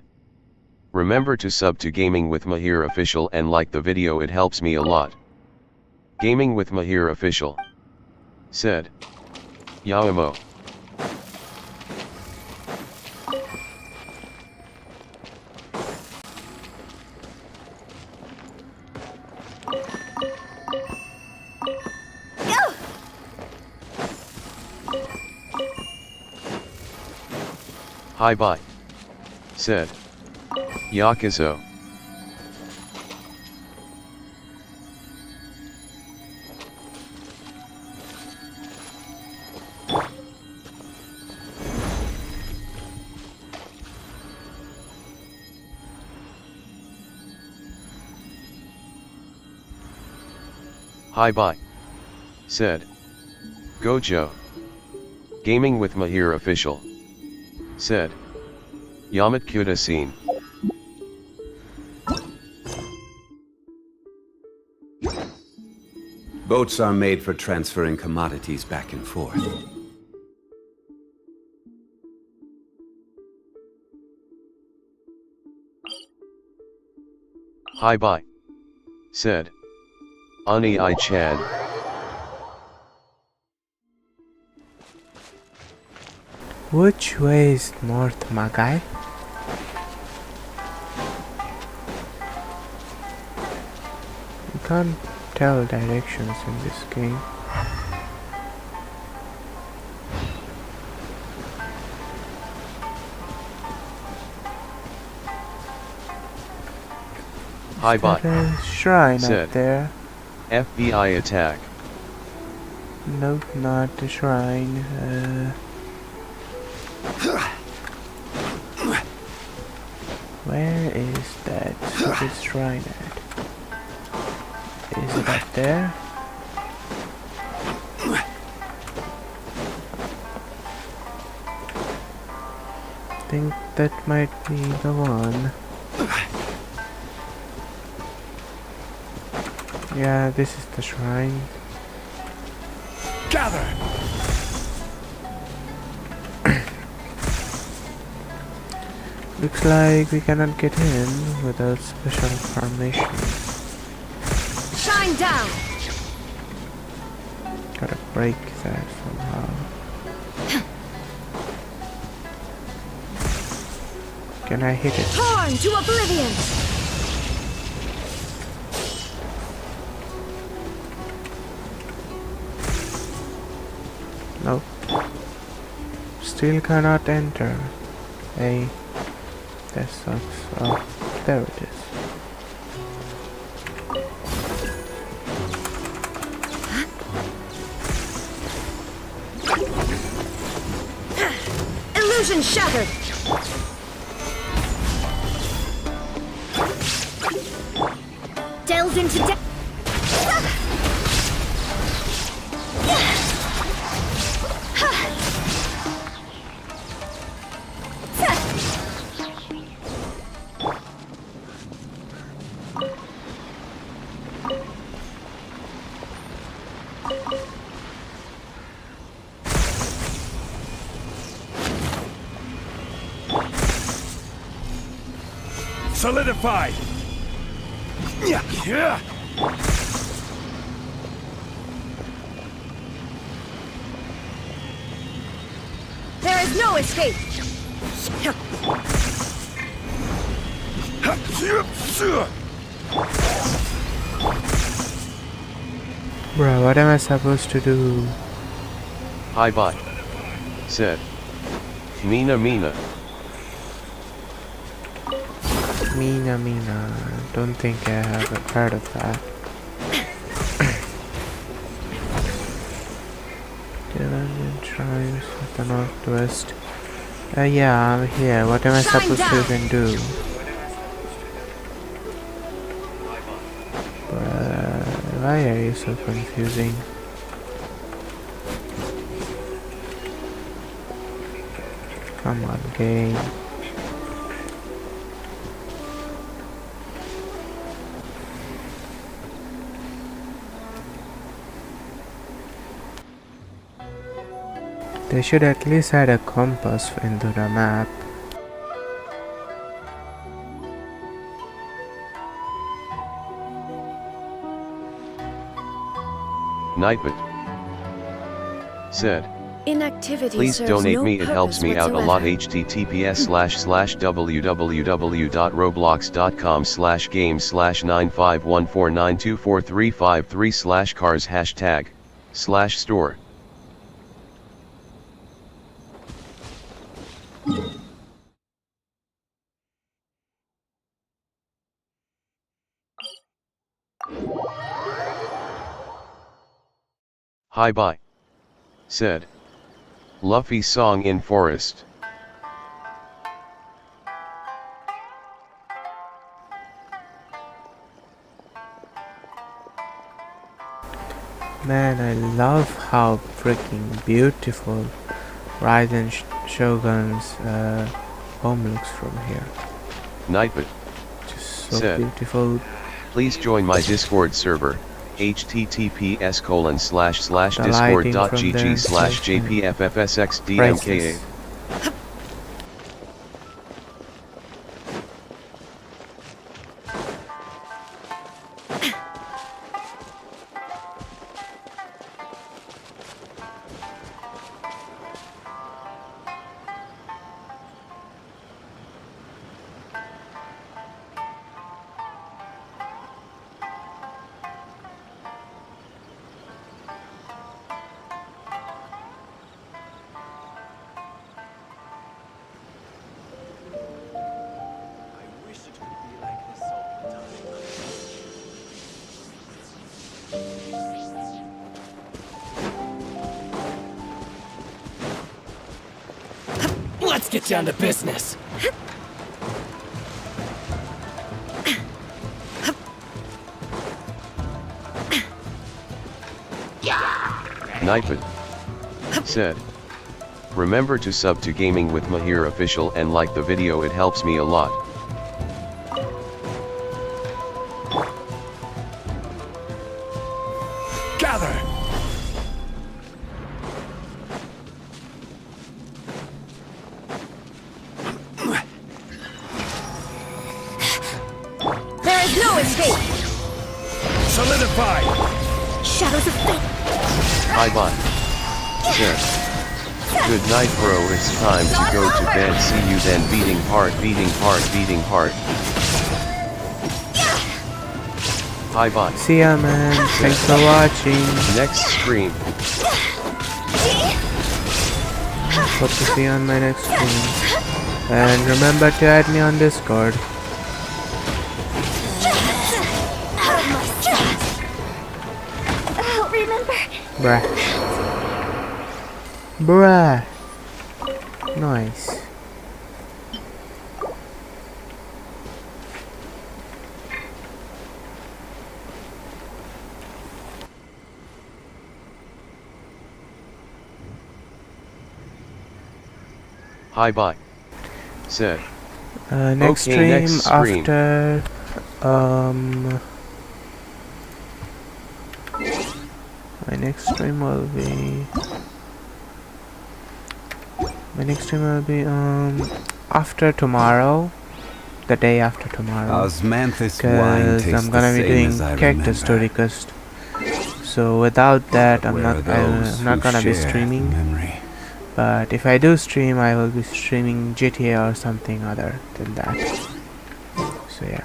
Remember to sub to Gaming with Mahir official and like the video, it helps me a lot. Gaming with Mahir official. Said. Yaomo. Hi bye. Said. Yakuzo. Hi bye. Said. Gojo. Gaming with Mahir official. Said. Yamat Kuda scene. Boats are made for transferring commodities back and forth. Hi bye. Said. Ani I-chan. Which way is north, my guy? You can't tell directions in this game. Hi bye. There's a shrine Said. up there. FBI attack. Nope, not the shrine. Where is that stupid shrine at? Is it up there? I think that might be the one. Yeah, this is the shrine. Gather! Looks like we cannot get in without special permission. Shine down! Gotta break that somehow. Can I hit it? Torn to oblivion! Nope. Still cannot enter. Hey, that sucks. Oh, there it is. Illusion shattered! Delved into depth. Solidified! Yeah. There is no escape! Bruh, what am I supposed to do? Hi bye. Said. Mina Mina. Mina. Don't think I have heard of that. Iranian tribes of the northwest. Yeah, I'm here. What am I supposed to even do? Why are you so confusing? Come on, game. They should at least add a compass into the map. Nightbot said, Inactivity please serves donate no me, it helps purpose me out a lot. whatsoever. https://www.roblox.com/game/95149243533/cars#store. Hi bye. Said, Luffy song in forest. Man, I love how freaking beautiful Raiden Shogun's home looks from here. Nightbot Just so said, beautiful. please join my Discord server, https://discord.gg/jpffsxdmka. Priceless. Let's get down to business. Nightbot said, remember to sub to Gaming with Mahir official and like the video, it helps me a lot. Gather! There is no escape! Solidify! Shadows of fate! Hi bye. Said, good night bro, it's time to go to bed, see you then. Beating heart, beating heart, beating heart. Hi bye. See ya, man. Thanks for watching. Next stream. Hope to see you on my next stream. And remember to add me on Discord. I'll remember. Bruh. Bruh. Nice. Hi bye. Said, Next okay, stream next stream. after my next stream will be after tomorrow, the day after tomorrow, Osmanthus wine because tastes I'm gonna the be same doing as I character remember. story quest. So without that, I'm Where not are those who gonna be share streaming. memory? But if I do stream, I will be streaming GTA or something other than that. So yeah.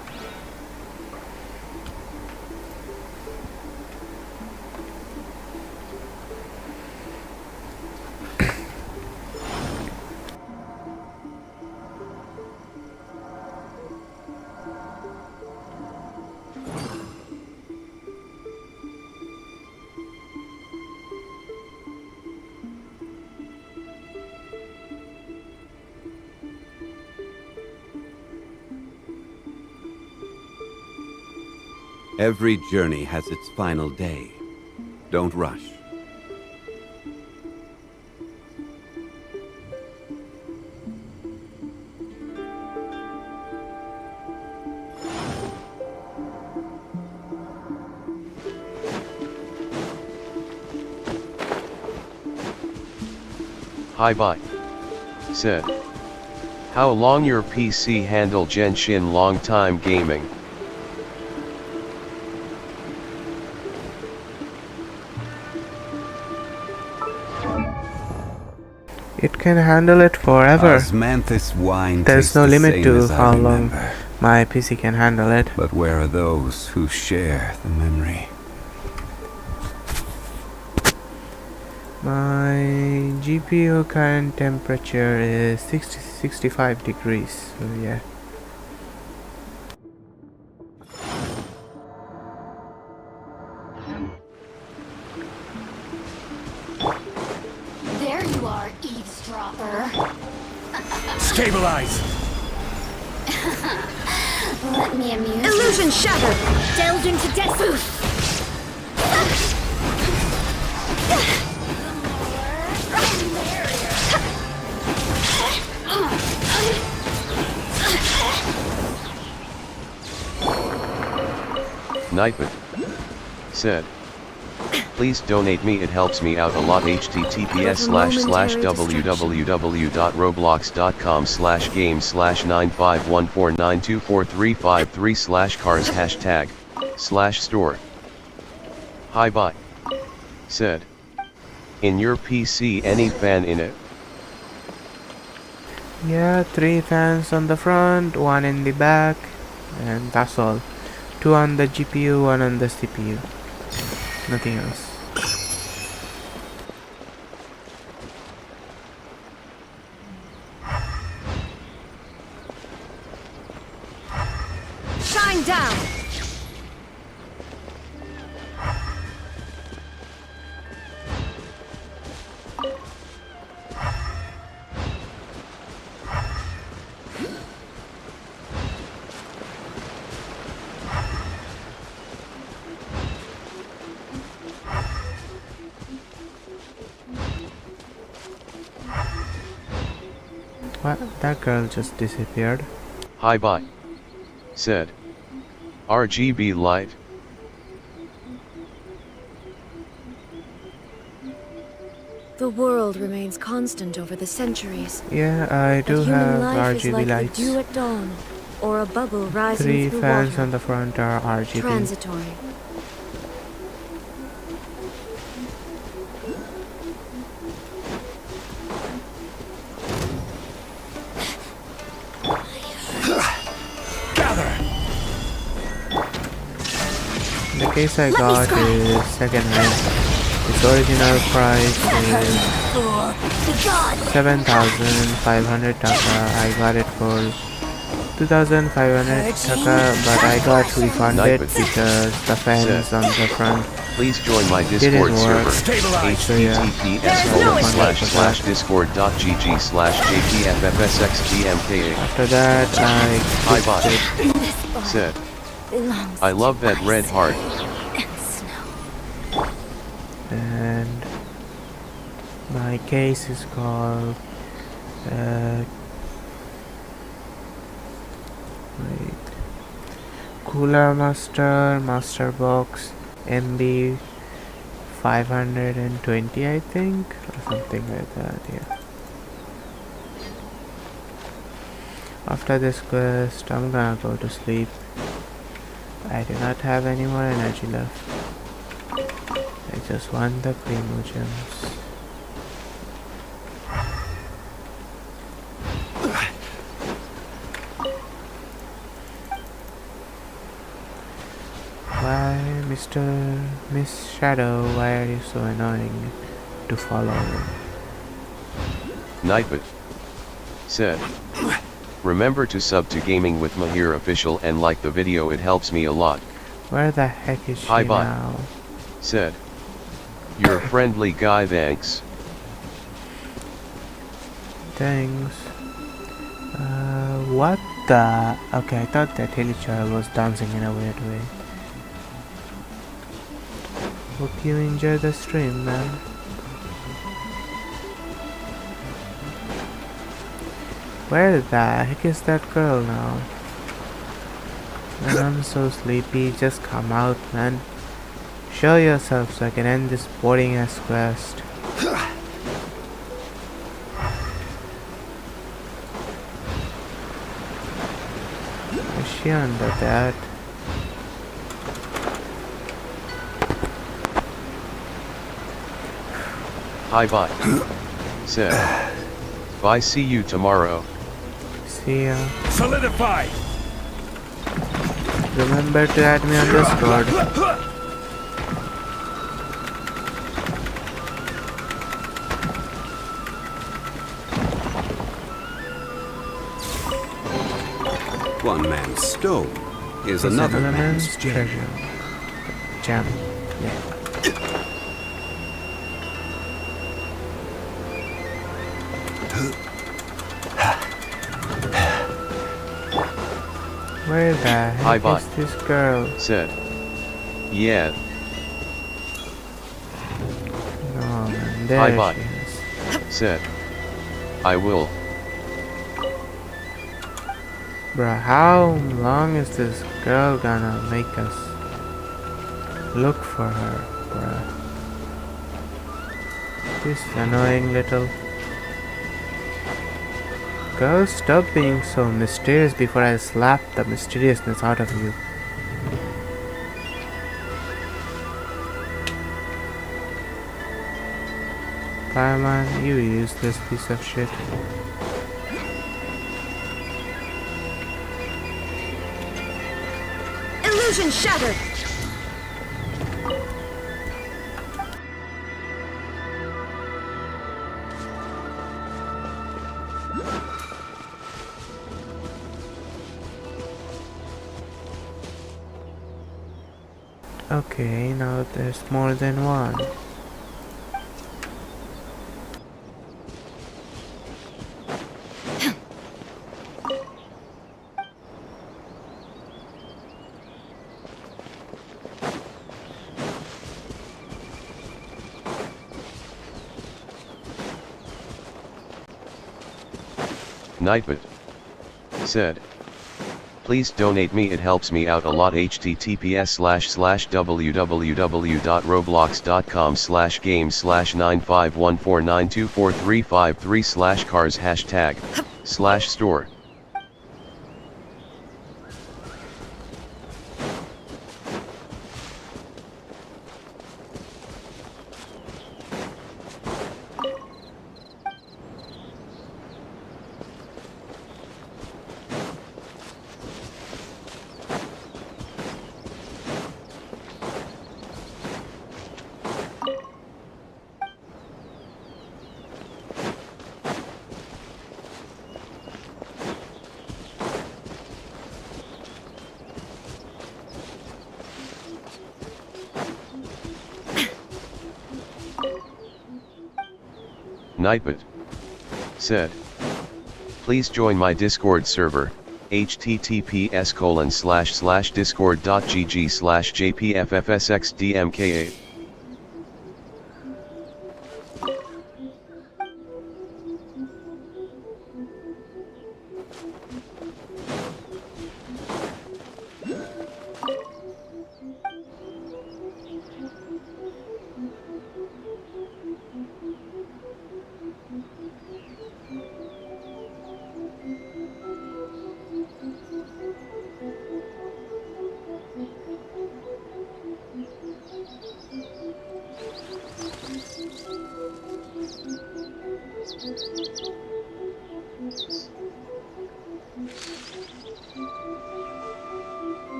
Every journey has its final day. Don't rush. Hi bye. Said. How long your PC handle Genshin long time gaming? It can handle it forever. Osmanthus wine There's tastes no the limit same to as I how long remember. my PC can handle it. But where are those who share the memory? My GPU current temperature is 65 degrees, so yeah. There you are, eavesdropper. Stabilize! Let me amuse you. Illusion shattered! Delved into death. Nightbot. Said. Please donate me, it helps me out a lot. https://www.roblox.com/game/95149243553/cars #store. Hi bye. Said. In your PC any fan in it? Yeah, 3 fans on the front, 1 in the back, and that's all. 2 on the GPU, 1 on the CPU. Nothing else. Shine down! What? That girl just disappeared. Hi bye. Said. RGB light. The world remains constant over the centuries. Yeah, I do but human have life RGB is like lights. the dew at dawn, or a bubble rising 3 through fans water. on the front are RGB. Transitory. The case I got is second hand. Its original price is 7,500 taka. I got it for 2,500 taka, but I got refunded because the fans on the front Please join my didn't Discord work. server. So yeah. https://discord.gg/jpffsxgmka. After that, I Hi quit it. bye. Said. I love that red heart. And my case is called wait, Cooler Master Box MB 520, I think, or something like that. Yeah. After this quest, I'm gonna go to sleep. I do not have any more energy left. I just want the Primo gems. Why, Miss Shadow, why are you so annoying to follow? Nightbot. Said. Remember to sub to Gaming with Mahir official and like the video, it helps me a lot. Where the heck is she Hi bye. now? Said. You're a friendly guy, thanks. Thanks. What the? Okay, I thought that Hilichar was dancing in a weird way. Hope you enjoy the stream, man. Where the heck is that girl now? Man, I'm so sleepy. Just come out, man. Show yourself so I can end this boring ass quest. Is she under that? Hi bye. Said. Bye, see you tomorrow. See ya. Solidify! Remember to add me on Discord. One man's stone is It's another man's treasure. Gem. Yeah. Where the heck is this girl? Said. Yeah. Oh man, there Hi she bye. is. Said. I will. Bruh, how long is this girl gonna make us look for her, bruh? This annoying little girl, stop being so mysterious before I slap the mysteriousness out of you. Fireman, you useless piece of shit. Illusion shattered! Okay, now there's more than one. Nightbot. Said. Please donate me, it helps me out a lot. https://www.roblox.com/game/951492435/cars #store. Nightbot. Said. Please join my Discord server, https://discord.gg/jpffsxdmka.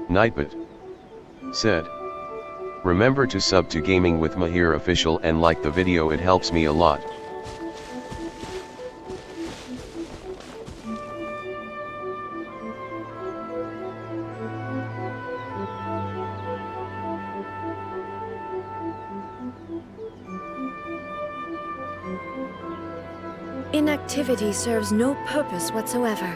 Nightbot. Said. Remember to sub to Gaming with Mahir Official and like the video, it helps me a lot. Inactivity serves no purpose whatsoever.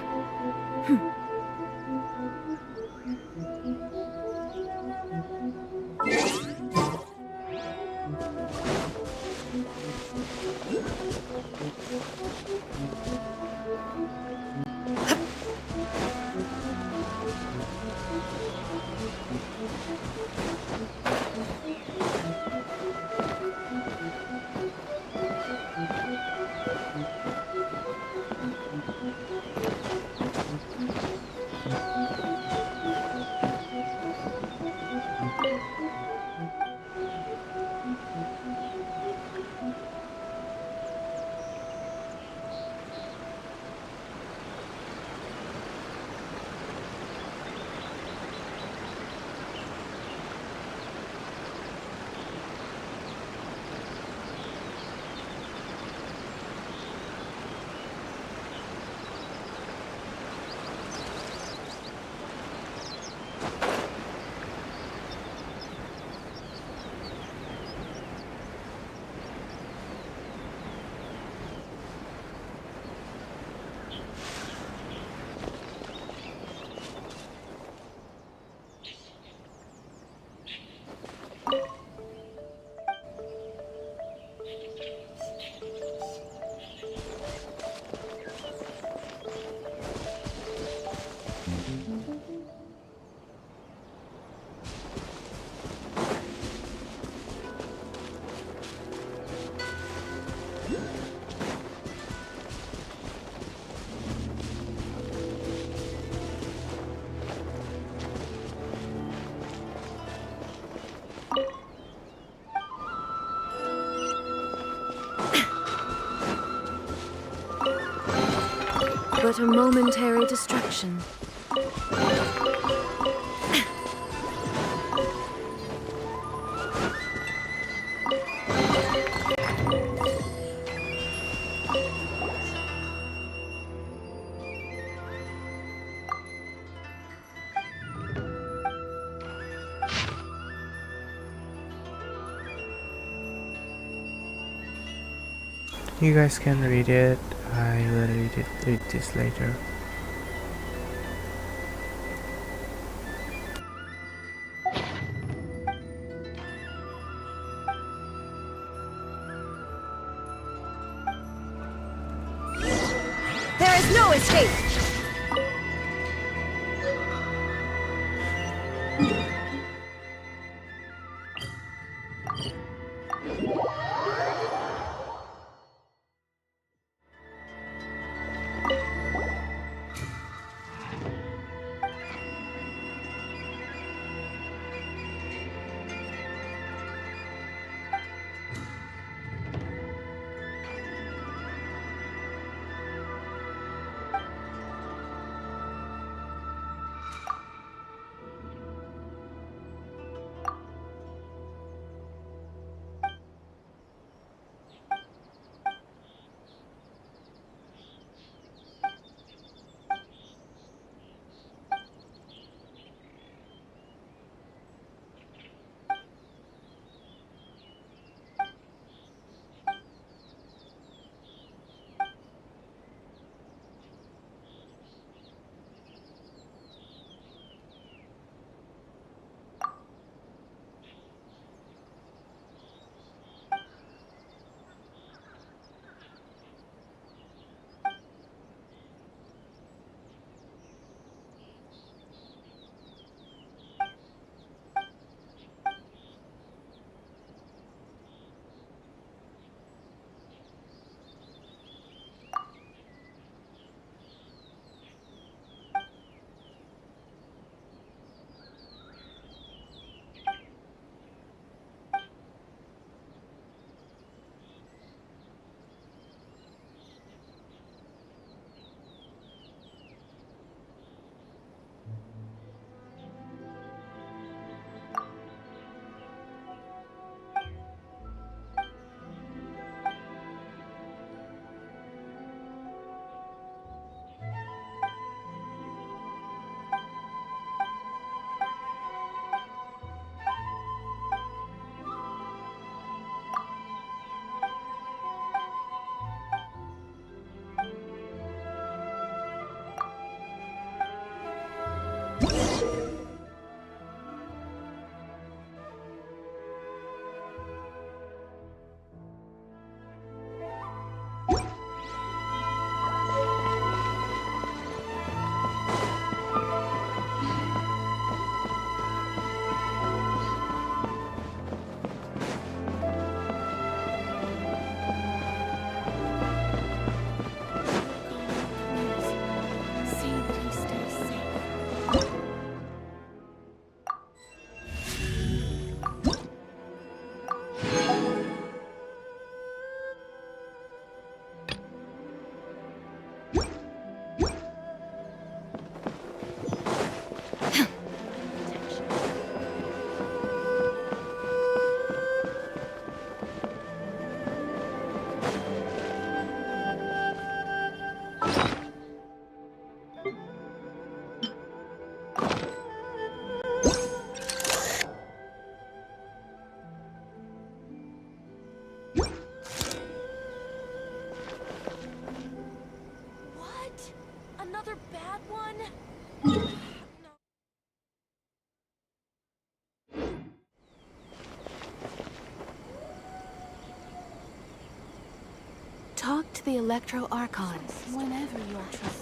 but a momentary distraction. You guys can read it. I will read this later. There is no escape! Another bad one? Talk to the Electro Archon whenever you are trusted.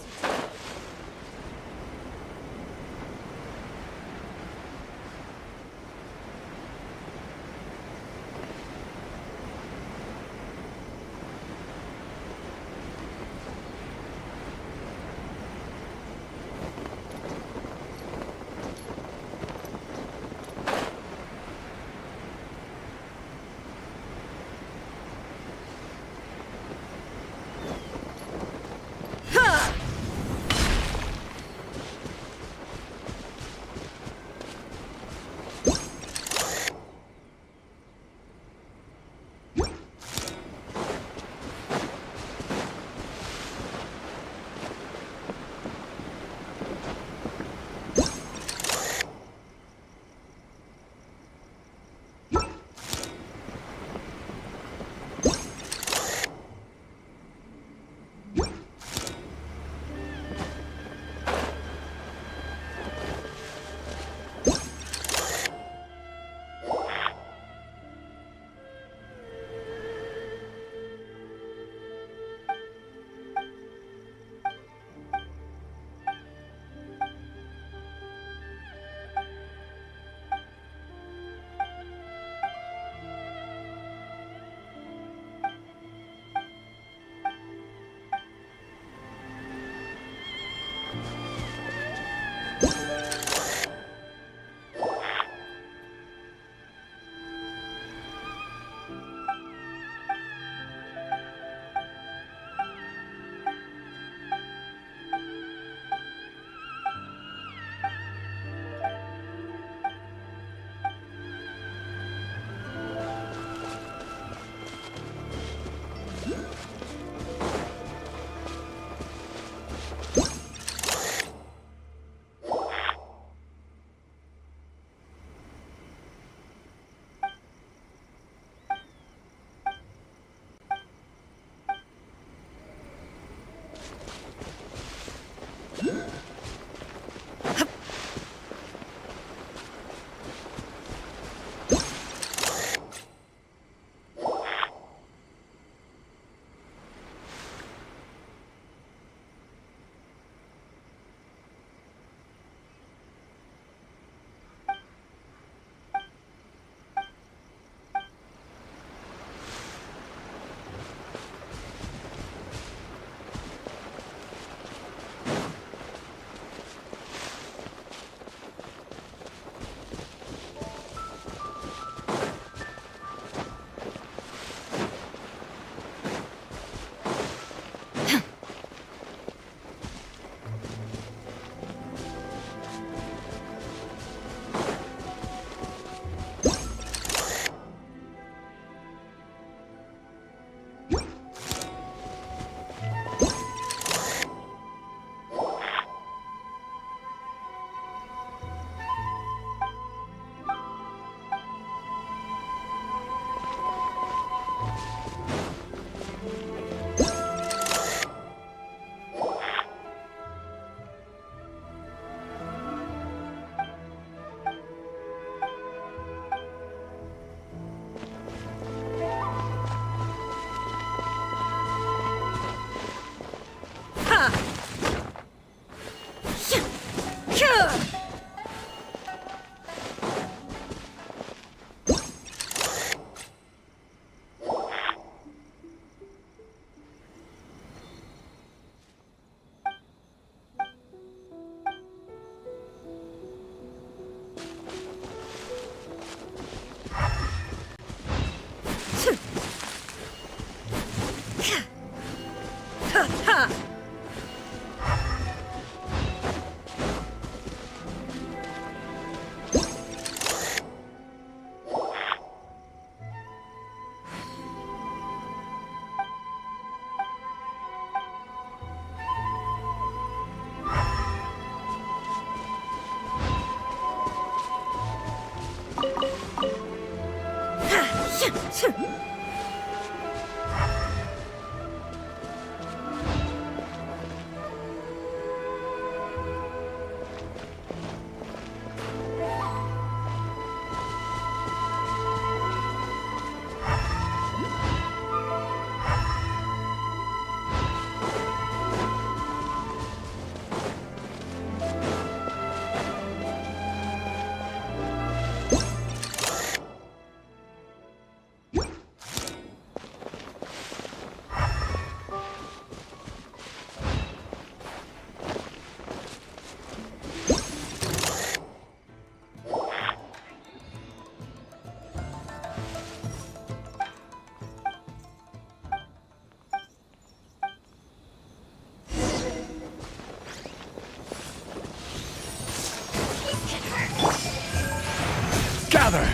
Gather!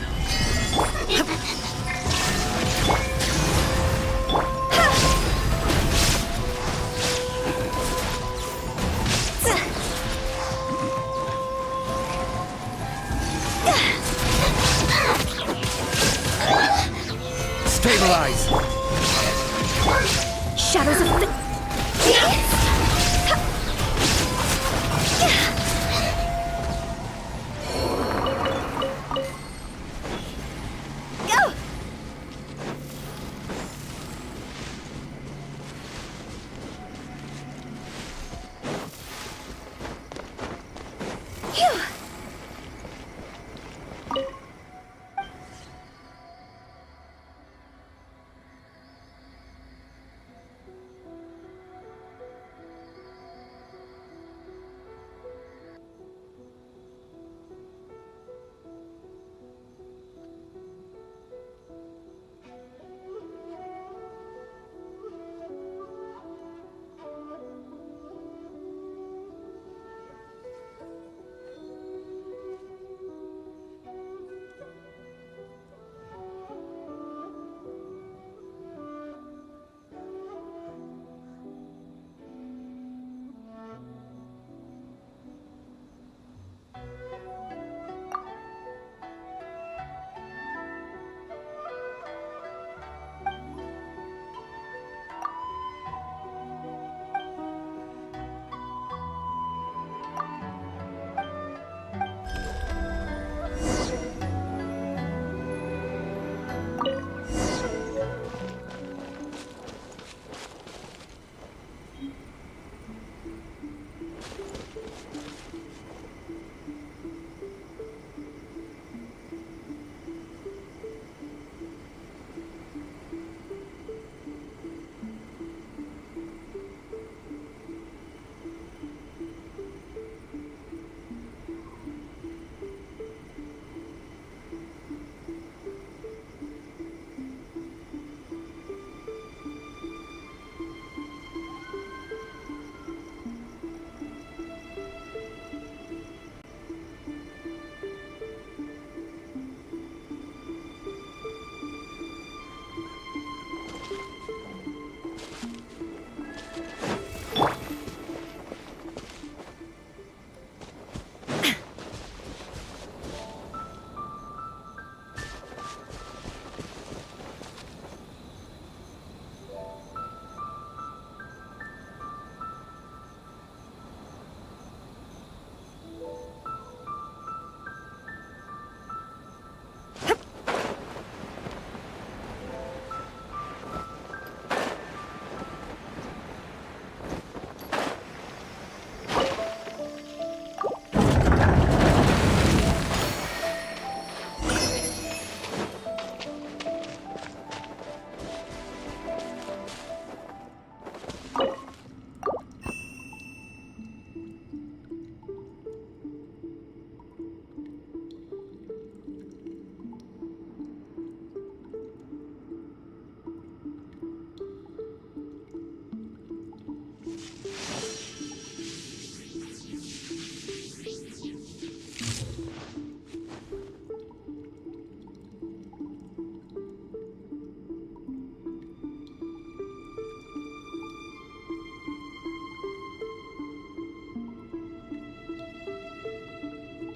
Stabilize! Shadows of the... Go! Phew!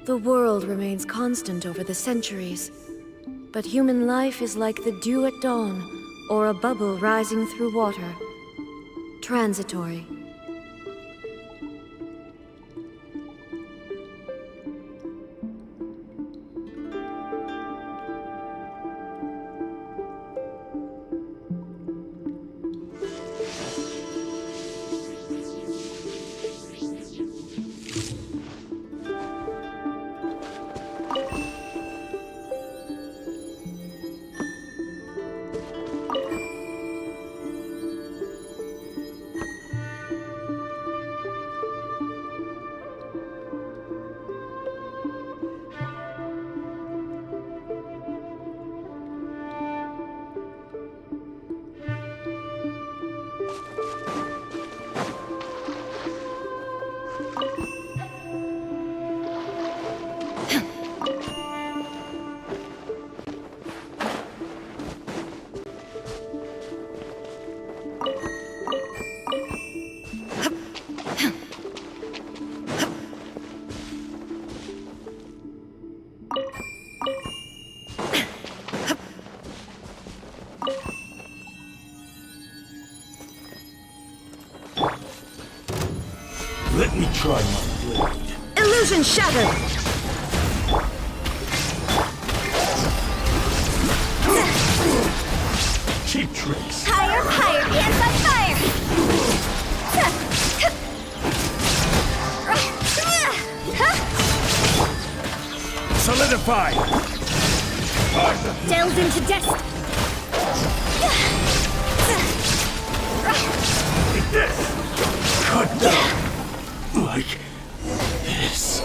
The world remains constant over the centuries, But human life is like the dew at dawn, or a bubble rising through water. Transitory. Let me try my blade. Illusion shattered! Cheap tricks. Higher, higher, hands on fire! Solidify! Delve into dust! Like this. Cut down. Like this.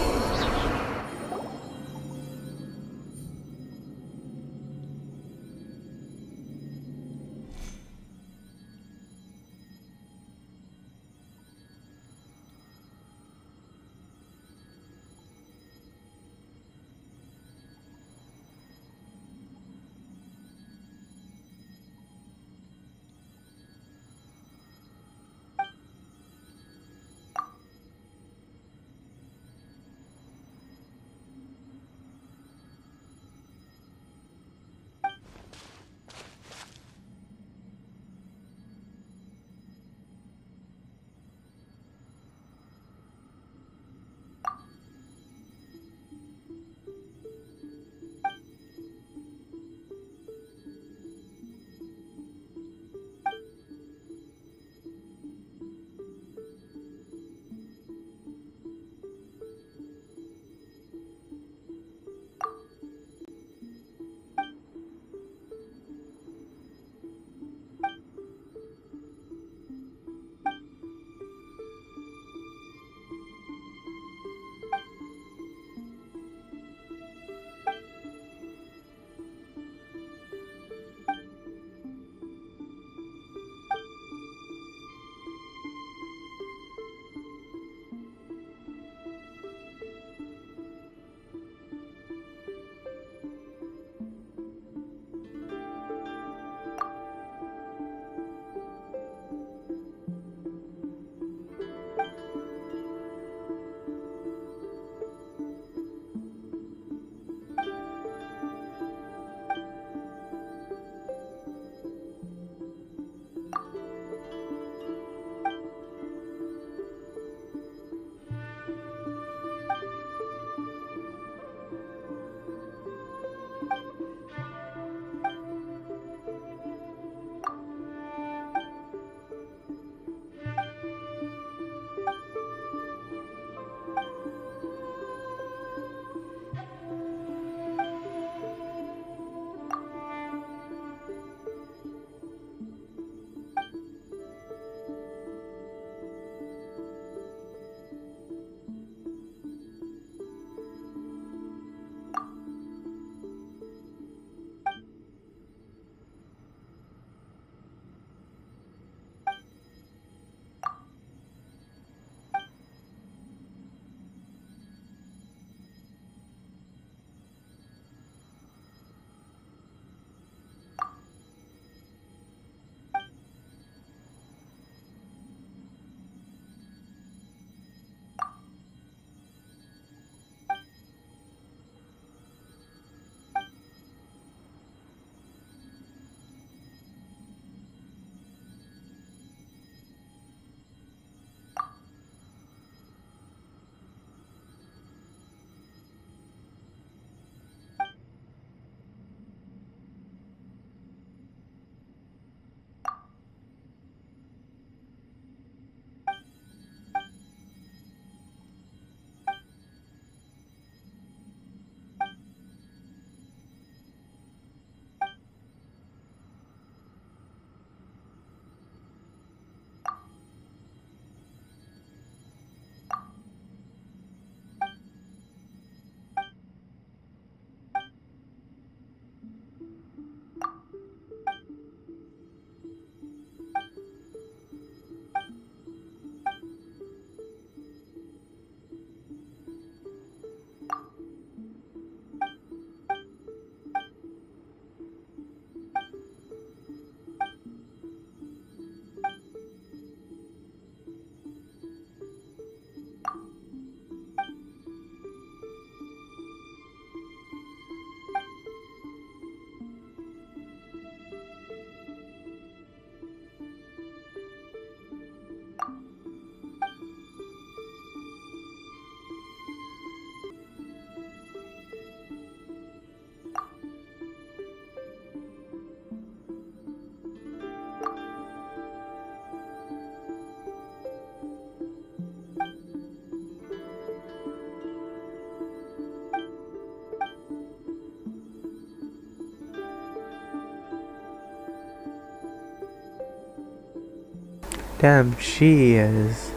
Damn, she is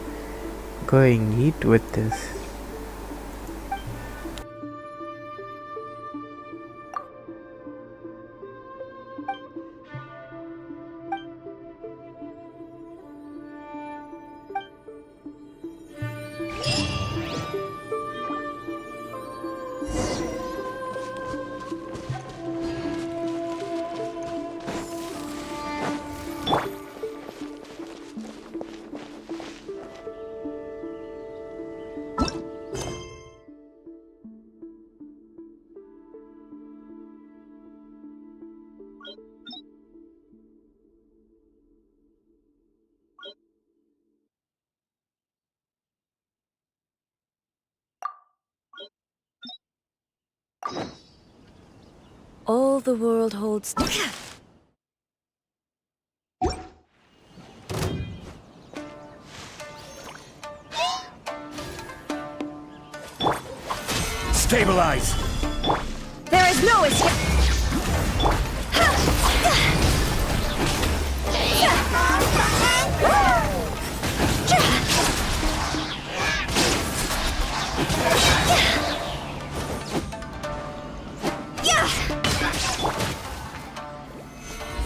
going neat with this. All the world holds. Stabilize! There is no escape.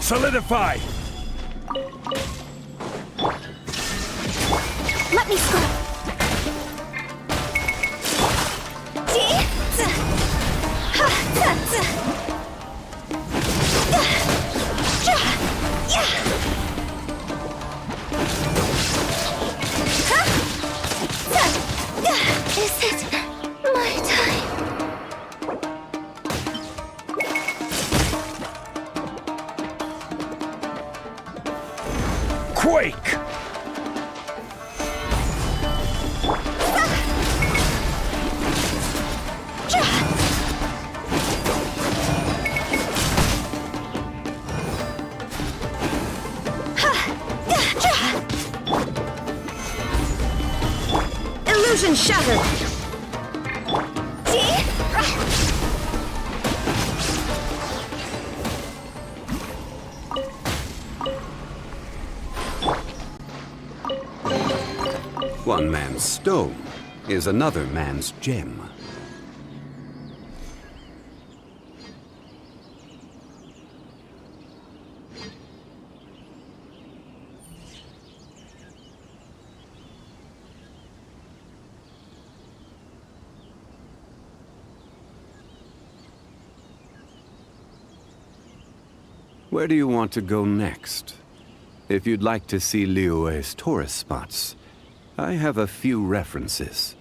Solidify! Let me scrub. Is it my time? Quake! Illusion shattered. One man's stone is another man's gem. Where do you want to go next? If you'd like to see Liyue's tourist spots, I have a few references.